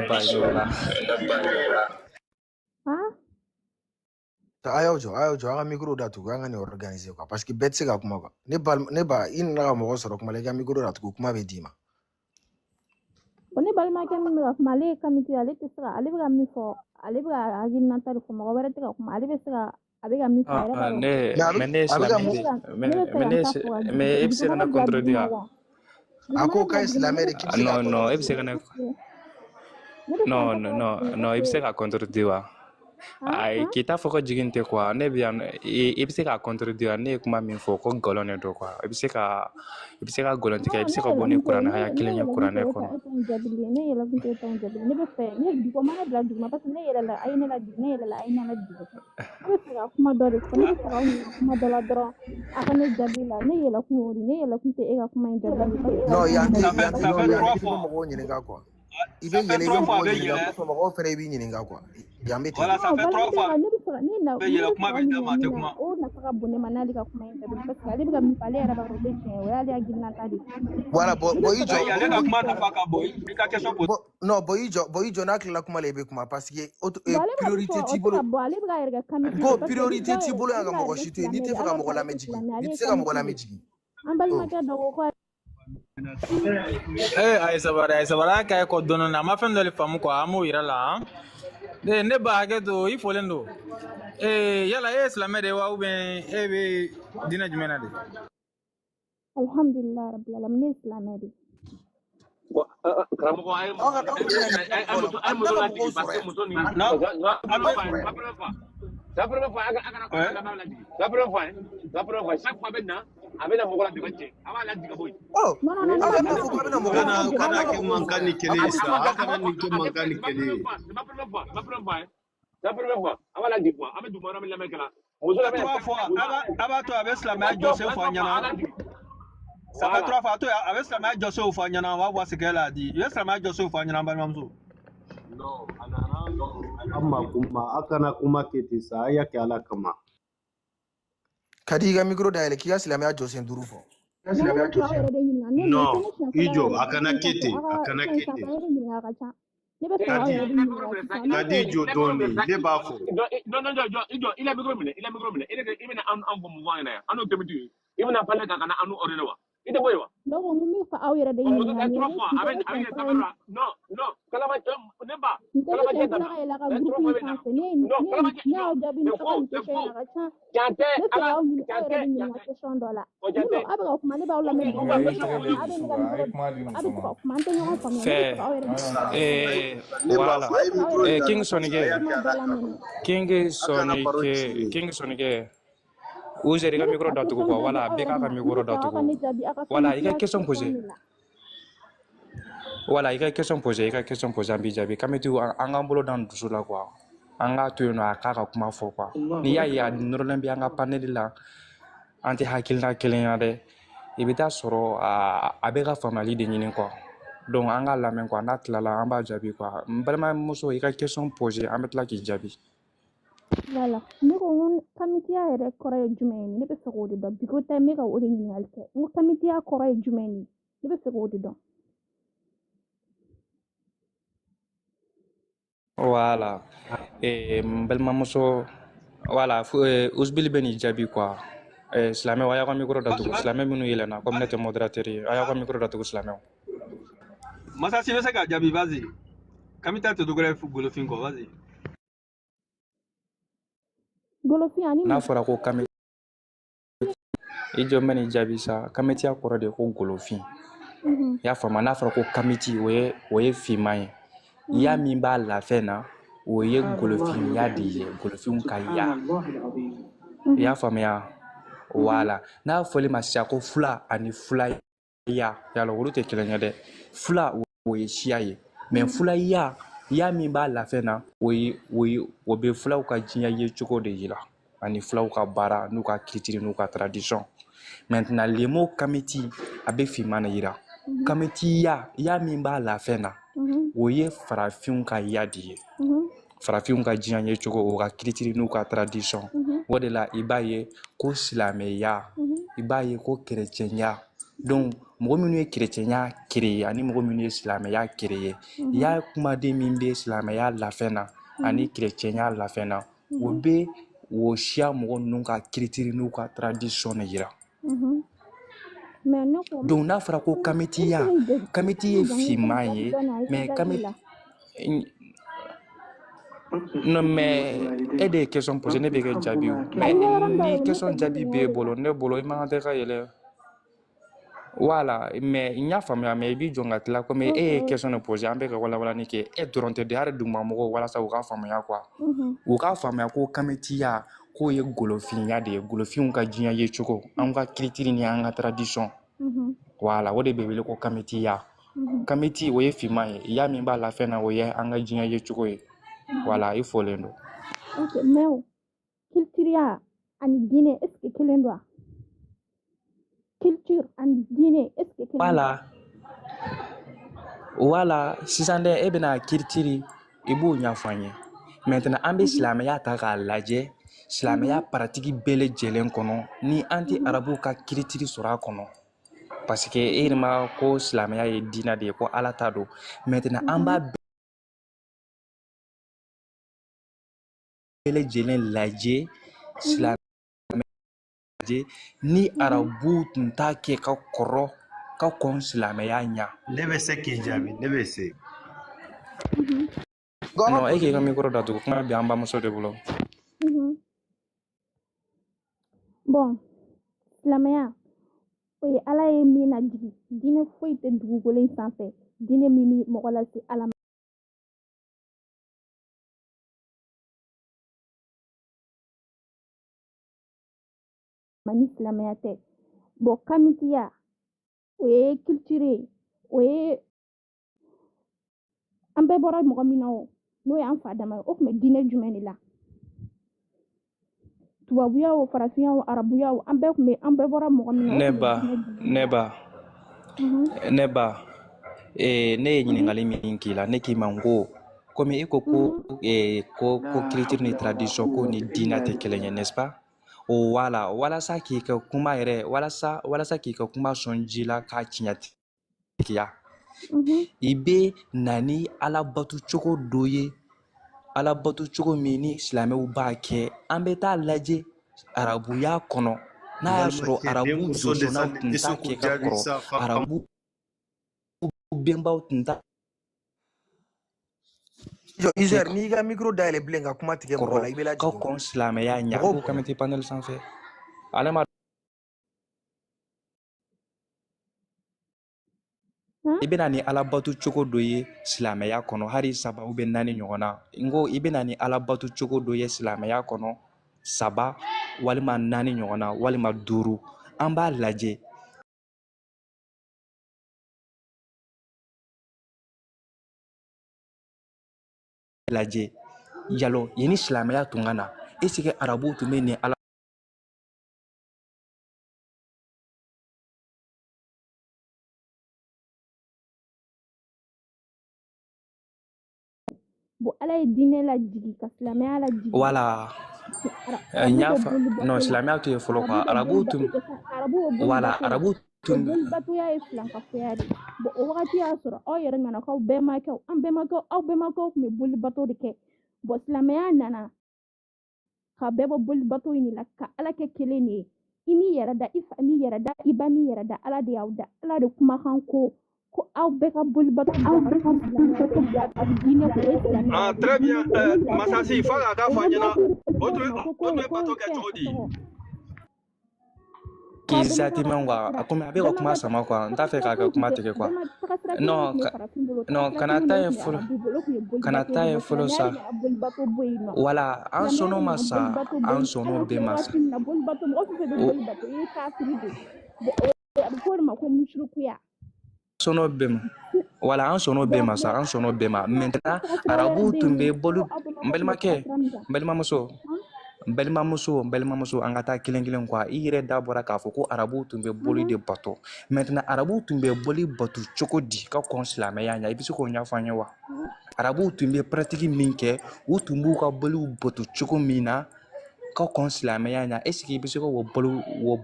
ayo jo aga micro datu anga ni organiser quoi parce que bet se ga kuma quoi ne ba in na mo soro kuma le ga micro datu kuma be dima Oni balma ke mi ga kuma le kamiti ale tisra ale ga mi fo ale ga agin nan tar kuma ga wara tika kuma ale be sra abe ga mi fo ale ga mais ebse kana contredire ako ka islamé de kibse non ebse kana non ebse ka contredire ay kita foko jiginte quoi ne bien ebse ka contredire ne kuma min fo ko golone do quoi ebse ka golonti ka ebse ka boni qur'an haya kilenya qur'an ko ne yela bunte tan jabi ne be fe ne di ko mana bla duma parce ne yela la ayna la di ne yela la ayna la di ebse ka kuma do re ne ka kuma do la dro aka ne jabi la ne yela ko ne yela kunte e ga kuma jabi no yanti mo ko nyine ga quoi ibe yele ibe mo nyine ga ko mo fere bi nyine ga quoi yambe voilà ça fait 3 fois be yela kuma be dama te kuma o na saka bonne manali ka kuma jabi parce que ale ga mi pale era ba robe che wala ali agina tadi voilà boyijo ale ga kuma na faka boy ka question ko no boyijo na kila kuma lebe kuma parce que priorité ti bolo go priorité ti bolo nga mo shito ni te faka mo la mejigi ni te ga mo la mejigi ambali mata do ko ay sabara kay ko dono na ma fen do le famu ko amu ira la de ne ba ke do il faut lendo yala islamé de wa ou bien be dina jumena de alhamdulillah rabbil alamin islamé de Karamo ay chaque fois maintenant avec la mogola de batte avant la diga boy kana ke mankani kele sa kana ni ke mankani kele la première fois avant la diga avec du mara la mekala mozo la trois fois aba to avec la mère Joseph Fanyana ça fait 3 fois to avec la mère Joseph Fanyana on va voir ce qu'elle a dit avec la mère Joseph Fanyana ba mamso non amma kuma akana kuma kete sa ya ke ala kama kadiga micro da ile kiya silame ya Joseph Durufo no ijo akana kete kadijo doni de bafo non ijo il a micro mine il mena an fo mouvement na anu temiti il mena parler kana anu ordre wa ite boy wa no mo mi fa awira de ni avec sabara non kalama nemba kalama jeta na King Sonike User ka micro datu ko wala beka ka micro datu ko wala ika question poser wala ika question poser ambi jabi kametu anga bolo dan dusula quoi anga to no aka kuma fo quoi ni ya norlen bi anga panel la anti hakilna kelenya de ibita soro abeka family de nyine quoi donc anga la men quoi natla la amba jabi quoi mbalma muso ika question poser ametla ki jabi voilà ne ko won kamitiya ere kore jumeni ne be fe ko do biko tay me ka wori ni alke mo kamitiya kore jumeni ne be fe ko do voilà mbelma muso voilà usbili beni jabi quoi islamé waya ko micro datu islamé minu yelena comme nete modérateur aya ko micro datu islamé masa si vese ka jabi vas-y kamitiya to dogore football fin ko vas-y n'a fɔra ko kame ijo meni jabi sa kameti ya kɔrɔ de ko golofin y'a faamu n'a fɔra ko kameti o ye finman ye ya min b'a lafɛn na o ye golofin ya de ye golofin ka ya y'a faamuya wala n'a fɔli ma sisan ko fula ani fula ya yala olu tɛ kelen ye dɛ fula o ye siya ye mais fula ya min b'a lafɛn na o bɛ fulaw ka diɲɛ ye cogo de yira ani fulaw ka baara n'u ka culture n'u ka tradition maintenant le mot kameti a bɛ finman de yira kameti ya min b'a lafɛn na o ye farafinw ka ya de ye farafinw ka diɲɛ ye cogo o ka culture n'u ka tradition o de la i b'a ye ko silamɛya i b'a ye ko kerecɛnya donc mɔgɔ minnu ye kerecɛnya créer ani mɔgɔ minnu ye silamɛya créer i y'a kumaden min bɛ silamɛya lafɛn na ani kerecɛnya lafɛn na wo siya mɔgɔ ninnu ka kiritiri n'u ka tradition de yira mais ne ko donc n'a fɔra ko kamiti ye finman ye mais kamiti non mais e de ye question posé ne bɛ kɛ jaabi o mais ni question jaabi b'e bolo ne bolo i man kan tɛ ka yɛlɛ voilà mais n y'a faamuya mais i b'i jɔ ka tila komi e ye question de posé an bɛ ka walawalani kɛ e dɔrɔn tɛ de hali dugumamɔgɔw walasa u k'a faamuya quoi u k'a faamuya ko kamitiya k'o ye golofinya de ye golofinw ka diɲɛ ye cogo an ka kiritiri ni an ka tradition voilà o de bɛ wele ko kamitiya kamiti o ye finman ye ya min b'a la fɛn na o ye an ka diɲɛ ye cogo ye voilà i fɔlen don ok mais culture ani diinɛ est ce que kelen don culture ani diinɛ est ce que kelen voilà sisan dɛ e bɛna kiritiri i b'o ɲɛfɔ an ye maintenant an bɛ silamɛya ta k'a lajɛ silamɛya paratigi bɛɛ lajɛlen kɔnɔ ni an tɛ arabuw ka kiritiri sɔrɔ a kɔnɔ parce que e ma ko silamɛya ye diinɛ de ye ko ala ta don maintenant an b'a bɛɛ lajɛlen lajɛ silamɛya lajɛ ni arabuw tun t'a kɛ ka kɔrɔ ka kɔn silamɛya ɲɛ ne bɛ se k'i jaabi ne bɛ se non e k'i ka micro datugu kuma bɛ an bamuso de bolo bon silamɛya o ye ala ye min lajigi diinɛ foyi tɛ dugukolo in sanfɛ diinɛ min bɛ mɔgɔ lase ala ma ni silamɛya tɛ bon kamitiya o ye culture ye o ye an bɛɛ bɔra mɔgɔ min na o n'o ye an fa dama ye o tun bɛ diinɛ jumɛn de la tubabuya o farafinya o arabuya o an bɛɛ bɔra mɔgɔ min na ne ba ne ye ɲininkali min k'i la ne k'i ma ko komi e ko ko kiritiri ni tradition ko ni diinɛ tɛ kelen ye n'est-ce pas o wala walasa k'i ka kuma yɛrɛ walasa k'i ka kuma sɔn ji la k'a tiɲɛtigiya i bɛ na ni alabato cogo dɔ ye alabato cogo min ni silamɛw b'a kɛ an bɛ taa lajɛ arabuya kɔnɔ n'a y'a sɔrɔ arabu jɔsɔnnaw tun t'a kɛ ka kɔrɔ arabu benbaw tun t'a Izer n'i ka micro dayɛlɛ bilen ka kuma tigɛ mɔgɔ la i bɛ lajigin ka kɔn silamɛya ɲɛ ko kamiti panel sanfɛ ale ma i bɛna ni alabato cogo dɔ ye silamɛya kɔnɔ hali 3 ou bien 4 ɲɔgɔn na n ko i bɛna ni alabato cogo dɔ ye silamɛya kɔnɔ 3 walima 4 ɲɔgɔn na walima 5 an b'a lajɛ yalo ye ni silamɛya tun ka na est ce que arabuw tun bɛ ni ala bon ala ye diinɛ lajigi ka silamɛya lajigi voilà non silamɛya tun ye fɔlɔ quoi arabuw tun bolibatoya ye filankafoya de bon o wagati y'a sɔrɔ aw yɛrɛ nana k'aw bɛnbakɛw aw bɛnbakɛw tun bɛ bolibato de kɛ bon silamɛya nana ka bɛɛ bɔ bolibato in la ka ala kɛ kelen de ye i m'i yɛrɛ da i fa m'i yɛrɛ da i ba m'i yɛrɛ da ala de y'aw da ala de kumakan ko aw bɛɛ ka bolibato très bien Masasi fo ka taa fɔ an ɲɛna o tun ye bato kɛ cogo di exactement quoi comme a bɛ ka kuma sama quoi n t'a fɛ k'a kɛ kuma tigɛ quoi non kana taa ye fɔlɔ sa voilà an sɔnn'o ma sa an sɔnn'o bɛɛ ma sa sɔnn'o bɛɛ ma voilà an sɔnn'o bɛɛ ma sa an sɔnn'o bɛɛ ma maintenant arabuw tun bɛ boli n balimamuso an ka taa kelen kelen quoi i yɛrɛ da bɔra k'a fɔ ko arabuw tun bɛ boli de bato maintenant arabuw tun bɛ boli bato cogo di ka kɔn silamɛya ɲɛ i bɛ se k'o ɲɛfɔ an ye wa arabuw tun bɛ pratique min kɛ u tun b'u ka boliw bato cogo min na ka kɔn silamɛya ɲɛ est ce que i bɛ se k'o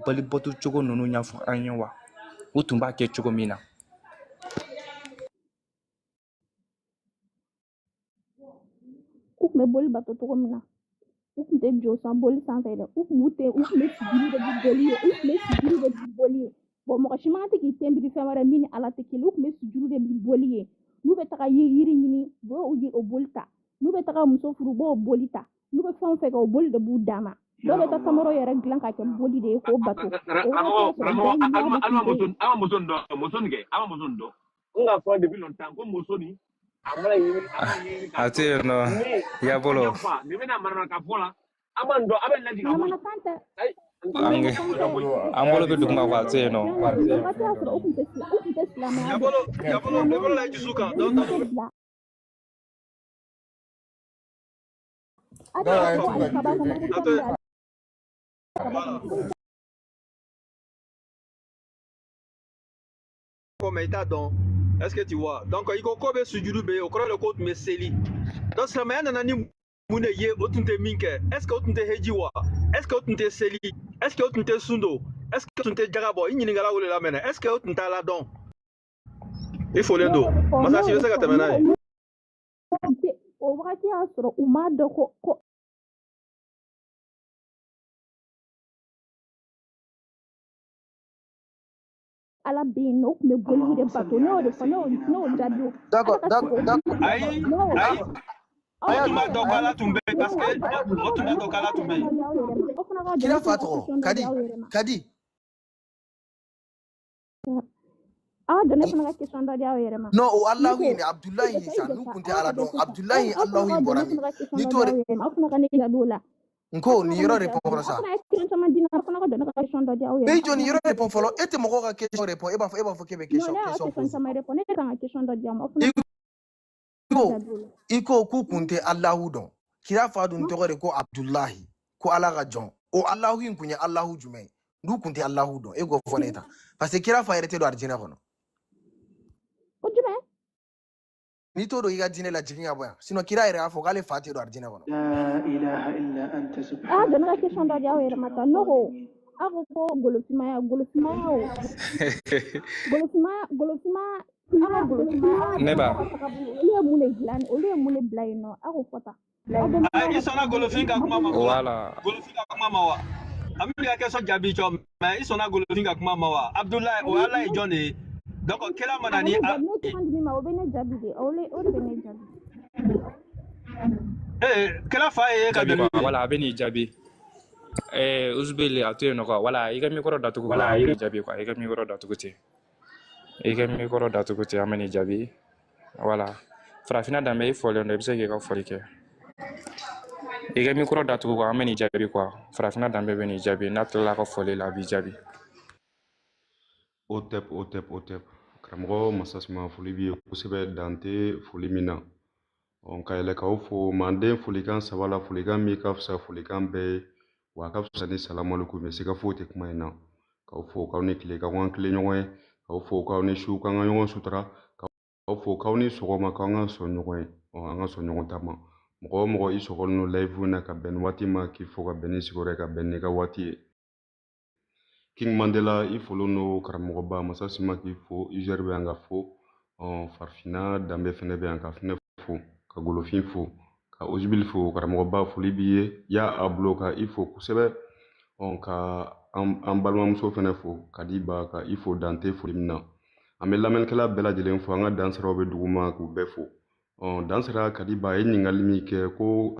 boli bato cogo ninnu ɲɛfɔ an ye wa u tun b'a kɛ cogo min na u tun bɛ boli bato cogo min na u kun tɛ jɔ san boli sanfɛ dɛ u kun b'u u kun bɛ sibiri de b'u boli ye u kun bɛ sibiri de b'u boli ye mɔgɔ si man kan tɛ k'i tɛnbiri fɛn wɛrɛ min ni ala tɛ kelen u kun bɛ sibiri de b'u boli ye n'u bɛ taga yiri ɲini u b'o o boli ta n'u bɛ taga muso furu u b'o boli ta n'u bɛ fɛn o fɛn kɛ o boli de b'u d'a ma dɔw bɛ taa kamero yɛrɛ dilan ka kɛ boli de ye k'o bato ama muso ndo muso nge ama muso ndo nga fɔ depuis longtemps ko muso ni amala yiri ate no ya bolo ni bena marana ka fola ama ndo abe laji ka mana tante an bolo bɛ duguma ko ate no ya bolo la jisuka mais t'as donc est-ce que tu vois donc il ko be sujudu be o kro le ko me seli donc ça mais nana ni mune ye otunte minke est-ce que otunte hejiwa est-ce que otunte seli est-ce que otunte sundo est-ce que otunte jagabo ini ngala wole la mena est-ce que otunte la don il faut le do masa si se ka tamena o wakati y'a sɔrɔ u m'a dɔn ko ala bɛ yen nɔ u tun bɛ boli de bato ne y'o de fɔ ne y'o jaabi o. D'accord. Ayi o tun b'a dɔn ko ala tun bɛ yen parce que o tun b'a dɔn ko ala tun bɛ yen. Kira fa tɔgɔ Kadi. aw dɔn ne fana ka question dɔ di aw yɛrɛ ma. non o Alahu ni Abdulahi sa n'u kun tɛ ala dɔn Abdulahi Alahu bɔra min ni t'o de. aw fana ka ne jaabi o la. Nko ni yɔrɔ répond fɔlɔ sa. Mais jɔ ni yɔrɔ répond fɔlɔ e tɛ mɔgɔ ka question répond e b'a fɔ k'e bɛ question i ko k'u kun tɛ Alahu dɔn kira fa dun tɔgɔ de ko Abdulahi ko ala ka jɔn o Alahu in kun ye Alahu jumɛn n'u kun tɛ Alahu dɔn e k'o fɔ ne ta parce que kira fa yɛrɛ tɛ don arijinɛ kɔnɔ. o jumɛn. n'i t'o dɔn i ka diinɛ la jigin ka bɔ yan sinon kira yɛrɛ y'a fɔ k'ale fa tɛ don arijinɛ kɔnɔ. aw dɔn ne ka question dɔ di aw yɛrɛ ma ta ne ko aw ko golofimaya o golofimaya ne ba olu ye mun de dilan olu ye mun de bila yen nɔ aw ko fɔ ta. i sɔnna golofin ka kuma ma voilà golofin ka kuma ma wa an bɛ ka question jaabi cɔ mais i sɔnna golofin ka kuma ma wa Abdulahi o ala ye jɔn de ye donc kira mana ni o bɛ ne jaabi de o de bɛ ne jaabi. kira fa ye ka jaabi wala a bɛ n'i jaabi Uzbeli a to yen nɔ quoi wala i ka micro datugu quoi a bɛ n'i jaabi quoi i ka micro datugu ten an bɛ n'i jaabi voilà Farafina Danbɛ i fɔlen don i bɛ se k'i ka fɔli kɛ i ka micro datugu quoi an bɛ n'i jaabi quoi Farafina Danbɛ bɛ n'i jaabi n'a tilala ka fɔli la a b'i jaabi. O tɛp karamɔgɔ Masasima foli b'i ye kosɛbɛ Dante foli min na ka yɛlɛ k'aw fo manden folikan saba la folikan min ka fisa folikan bɛɛ ye wa a ka fisa ni salamalekum mais siga foyi tɛ kuma in na k'aw fo k'aw ni tile ka k'an tile ɲɔgɔn ye k'aw fo k'aw ni su k'an ka ɲɔgɔn sutura k'aw fo k'aw ni sɔgɔma k'an ka sɔn ɲɔgɔn ye an ka sɔn ɲɔgɔn ta ma mɔgɔ o mɔgɔ i sɔgɔlen don live na ka bɛn waati ma k'i fo ka bɛn ni sigiyɔrɔ ka bɛn n'i ka waati ye King Mandela i folen don karamɔgɔba Masasima k'i fo Uzer bɛ yan ka fo Farafina Danbɛ fɛnɛ bɛ yan ka fɛnɛ fo ka golofin fo ka Uzbili fo karamɔgɔba foli b'i ye y'a a bulo ka i fo kosɛbɛ ka an balimamuso fɛnɛ fo Kadiba ka i fo Dante foli min na an bɛ lamɛnnikɛla bɛɛ lajɛlen fo an ka dansiraw bɛ duguma k'u bɛɛ fo dansira Kadiba a ye ɲininkali min kɛ ko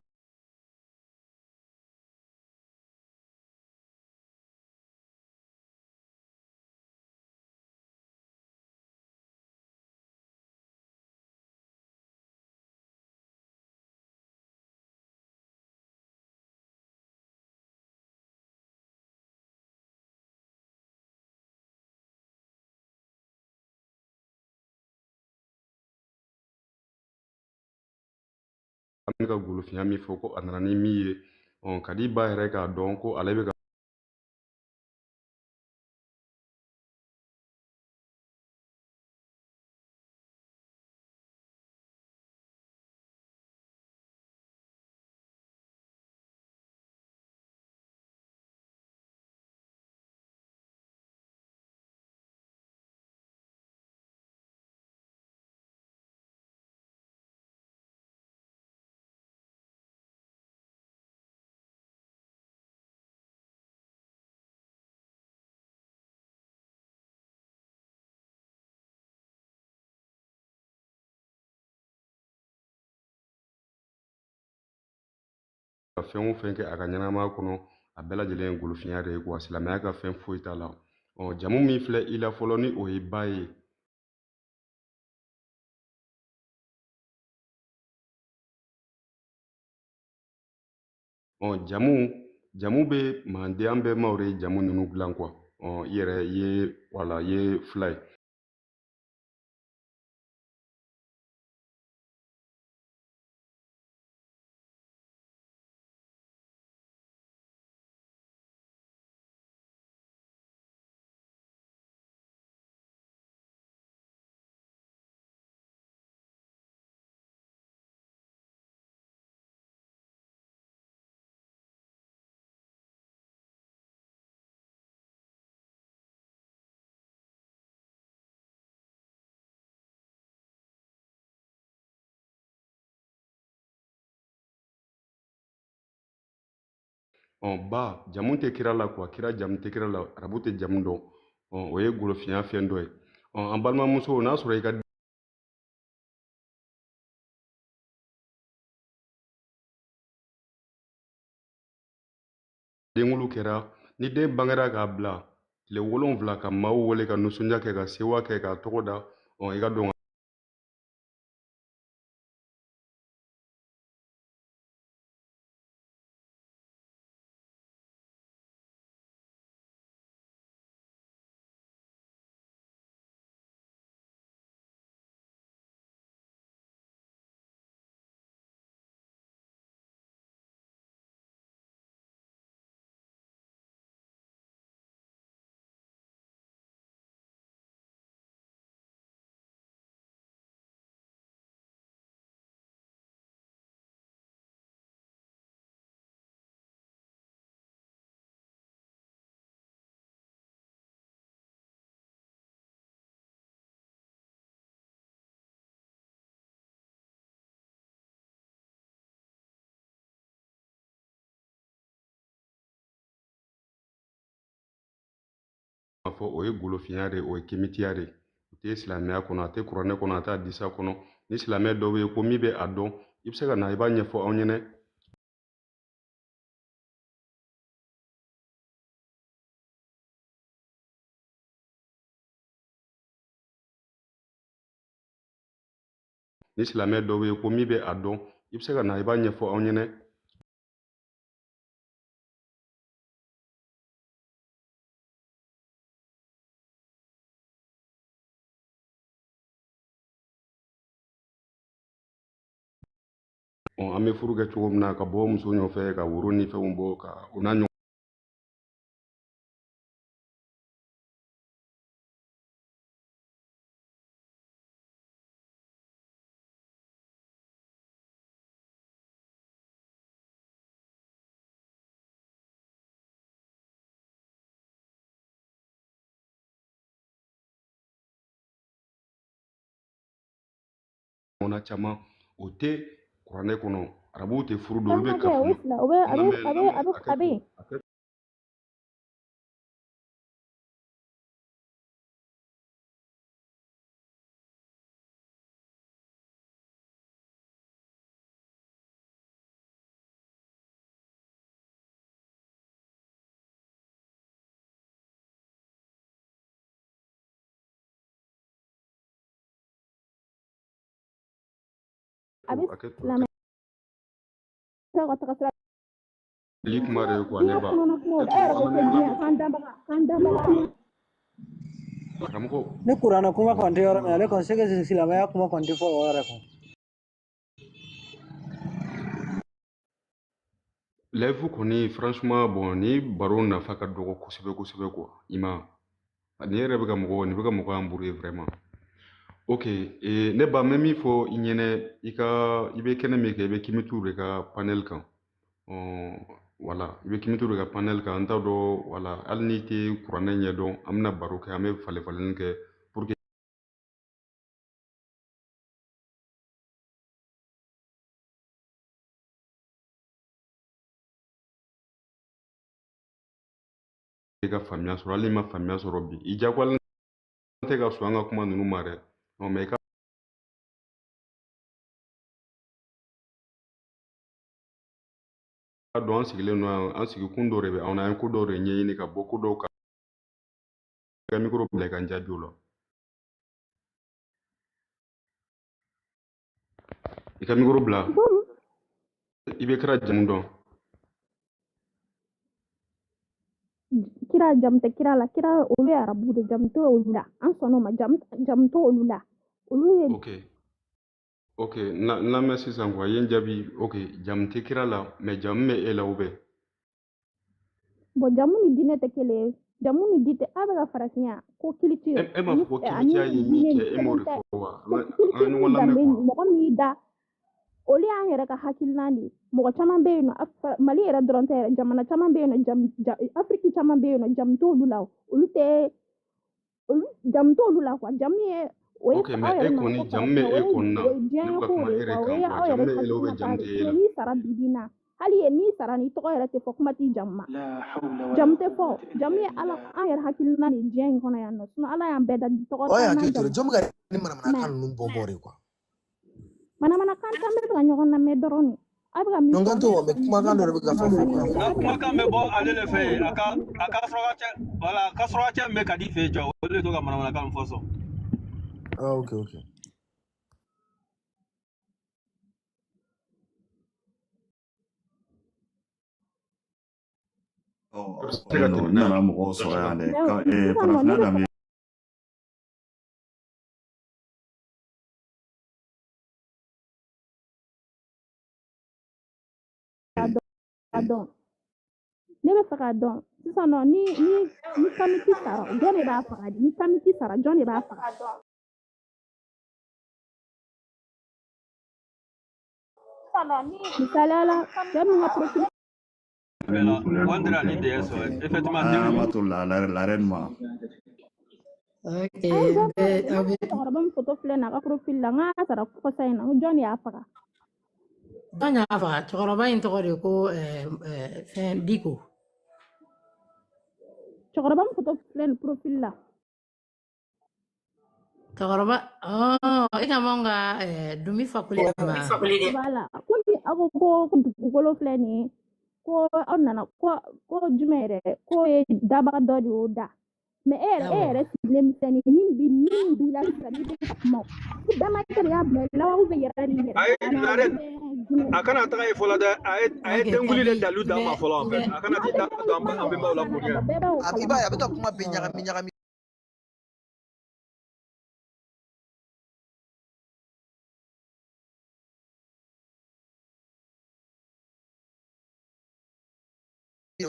an bɛ ka golofinya min fɔ ko a nana ni min ye Kadiba yɛrɛ k'a dɔn ko ale bɛ ka ka fɛn o fɛn kɛ a ka ɲɛnamaya kɔnɔ a bɛɛ lajɛlen ye golofiya de ye quoi silamɛya ka fɛn foyi t'a la jamu min filɛ i la fɔlɔ ni o ye ba ye jamu bɛ manden an bɛɛ maw de ye jamu ninnu dilan quoi i yɛrɛ i ye fila ye ba jamu tɛ kira la quoi kira jamu tɛ kira la arabu tɛ jamu dɔn o ye golofiya fɛn dɔ ye an balimamuso n'a sɔrɔ i ka denwulu kɛra ni den bangera k'a bila tile 7 ka maaw wele ka nisɔndiya kɛ ka sewa kɛ ka tɔgɔ da i ka dɔn a fɔ o ye golofiya de o ye kimitiya de o tɛ silamɛya kɔnɔ a tɛ kuranɛ kɔnɔ a tɛ hadisa kɔnɔ ni silamɛ dɔ bɛ yen ko min bɛ a dɔn i bɛ se ka na i b'a ɲɛfɔ aw ɲɛna ni silamɛ dɔ bɛ yen ko min bɛ a dɔn i bɛ se ka na i b'a ɲɛfɔ aw ɲɛna an bɛ furu kɛ cogo min na ka bɔ muso nɔfɛ ka woro ni fɛnw bɔ ka o n'a ɲɔgɔn na caman o tɛ kuranɛ kɔnɔ arabuw tɛ furu don olu bɛ Kalmate wifla abe lama ta li kuma de quoi ne ba karamɔgɔ ne kurana kuma kɔnte yɔrɔ min ale kɔni se ka silamɛya kuma kɔnte fɔ o yɛrɛ kɔnɔ lɛfu kɔni franchement bon ni baro nafa ka dɔgɔ kosɛbɛ kosɛbɛ quoi i ma ni yɛrɛ bɛ ka mɔgɔ embrouiller vraiment ok ne ba mɛ min fɔ i ɲɛnɛ i bɛ kɛnɛ min kɛ i bɛ Kimitu de ka panel kan voilà i bɛ Kimitu de ka panel kan n t'a dɔn voilà hali n'i tɛ kuranɛ ɲɛdɔn an bɛna baro kɛ an bɛ falen kɛ pour que i ka faamuya sɔrɔ hali n'i ma faamuya sɔrɔ bi i diyagoyalen tɛ ka sɔn an ka kuma ninnu ma dɛ mais i ka don an sigilen no an sigi kun dɔ de bɛ anw na an ye ko dɔw de ɲɛɲini ka bɔ ko dɔw kan ka mikoro bila i ka n jaabi o la i ka mikoro bila i bɛ kira jamu dɔn kira jam te kira la kira olu ye arabu de jam to olu la an sɔnna o ma jam to olu la olu ye ok na mɛ sisan quoi ye n jaabi ok jamu tɛ kira la mais jamu bɛ e la ou bien bon jamu ni diinɛ tɛ kelen ye jamu ni di tɛ a bɛ ka farafinya ko kiliti e m'a fɔ ko kilitiya ye min kɛ e m'o de fɔ wa an ye ɲɔgɔn lamɛn quoi mɔgɔ min da olu y'an yɛrɛ ka hakilina de mɔgɔ caman bɛ yen nɔ mali yɛrɛ dɔrɔn tɛ yɛrɛ jamana caman bɛ yen nɔ afiriki caman bɛ yen nɔ jamu t'olu la olu jamu t'olu la quoi jamu ye o ye ok mais e kɔni jamu bɛ e kɔni na ne bɛ ka kuma e de kan quoi jamu bɛ e la ou bien jamu tɛ e la n'i sara bibi na hali ye n'i sara ni tɔgɔ yɛrɛ tɛ fɔ kuma t'i jamu ma jamu tɛ fɔ jamu ye ala an yɛrɛ hakilina de diɲɛ in kɔnɔ yan nɔ sinon ala y'an bɛɛ da tɔgɔ o y'a kɛ to jamu ka ni manamanakan ninnu bɔ de quoi manamanakan ta bɛ ka ɲɔgɔn lamɛn dɔrɔn ni a bɛ ka min non kan to mais kumakan dɔ de bɛ ka fɔ kumakan bɛ bɔ ale de fɛ a ka sɔrɔcɛ voilà ka sɔrɔcɛ min bɛ ka di fɛ jɔ o de to ka manamanakan fɔ sɔn ok n nana mɔgɔw sɔrɔ yan dɛ farafinna danbe dɔn ne bɛ fɛ k'a dɔn sisan nɔ ni kamiti sara jɔn de b'a faga ni kamiti sara jɔn de b'a faga misaliyala cɛ min ka profil Wandera ni DS effectivement la reine ma cɛkɔrɔba min foto filɛ na a ka profil la n k'a sara kɔsa in na jɔn de y'a faga jɔn y'a faga cɛkɔrɔba in tɔgɔ de ko fɛn Diko cɛkɔrɔba min foto filɛ ni profil la cɛkɔrɔba e ka man ka dumi fakoli ma voilà ko ni aw ko dugukolo filɛ nin ye ko aw nana ko jumɛn yɛrɛ ko ye dabaga dɔ de y'o da mais e yɛrɛ sigilen misɛnnin min b'i la sisan n'i bɛ ka kuma ko damakɛ de y'a bila i la ou bien yɛrɛ ni yɛrɛ a kana taga ye fɔlɔ dɛ a ye denguli de dalu d'a ma fɔlɔ en fait a kana t'i da don an bɛnbaw la pour rien i b'a ye a bɛ ka kuma bɛɛ ɲagami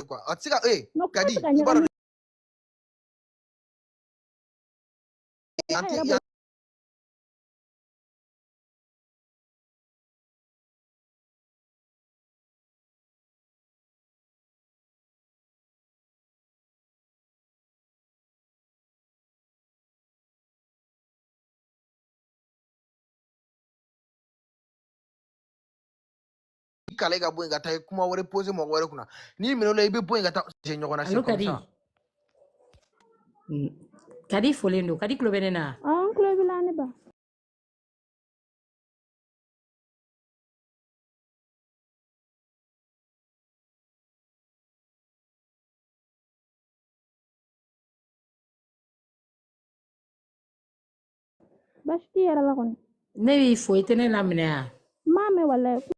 quoi a tɛ se ka Kadi i b'a dɔn kale ka bɔ yen ka taa kuma wɛrɛ pose mɔgɔ wɛrɛ kunna n'i minɛ o la i bɛ bɔ yen ka taa se ɲɔgɔn na c'est comme ça Kadi folen don Kadi tulo bɛ ne na an tulo b'i la ne ba baasi t'i yɛrɛ la kɔni ne b'i fo i tɛ ne laminɛ yan n m'a mɛn walayi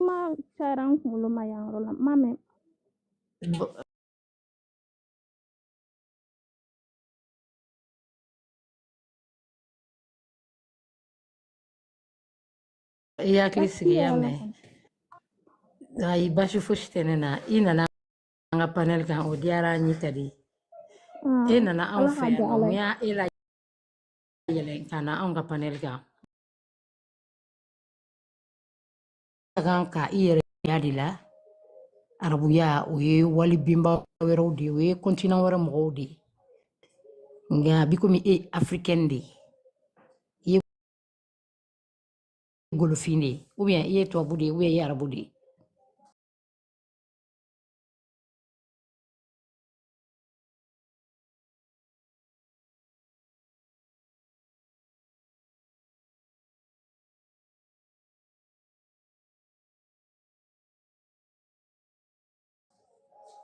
kuma cayara n kunkolo ma yan yɔrɔ la n m'a mɛn i hakili sigi y'a mɛn ayi baasi fosi tɛ ne na i nana an ka panel kan o diyara an ye Kadi e nana anw fɛ yan nɔ mun y'a e la yɛlɛn ka na anw ka panel kan kan ka i yɛrɛ ya de la arabuya o ye wali binba wɛrɛw de o ye continent wɛrɛ mɔgɔw de nka bi komi e africaine de ye golofin de ye ou bien i ye tubabu de ye ou bien i ye arabu de ye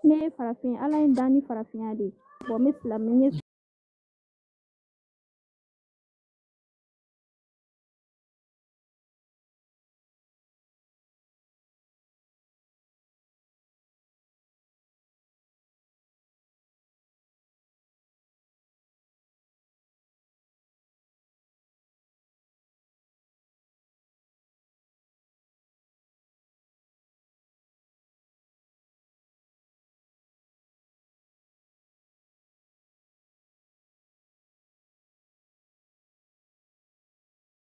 ne ye farafin ala ye n da ni farafinya de ye bon n bɛ silamɛ n ye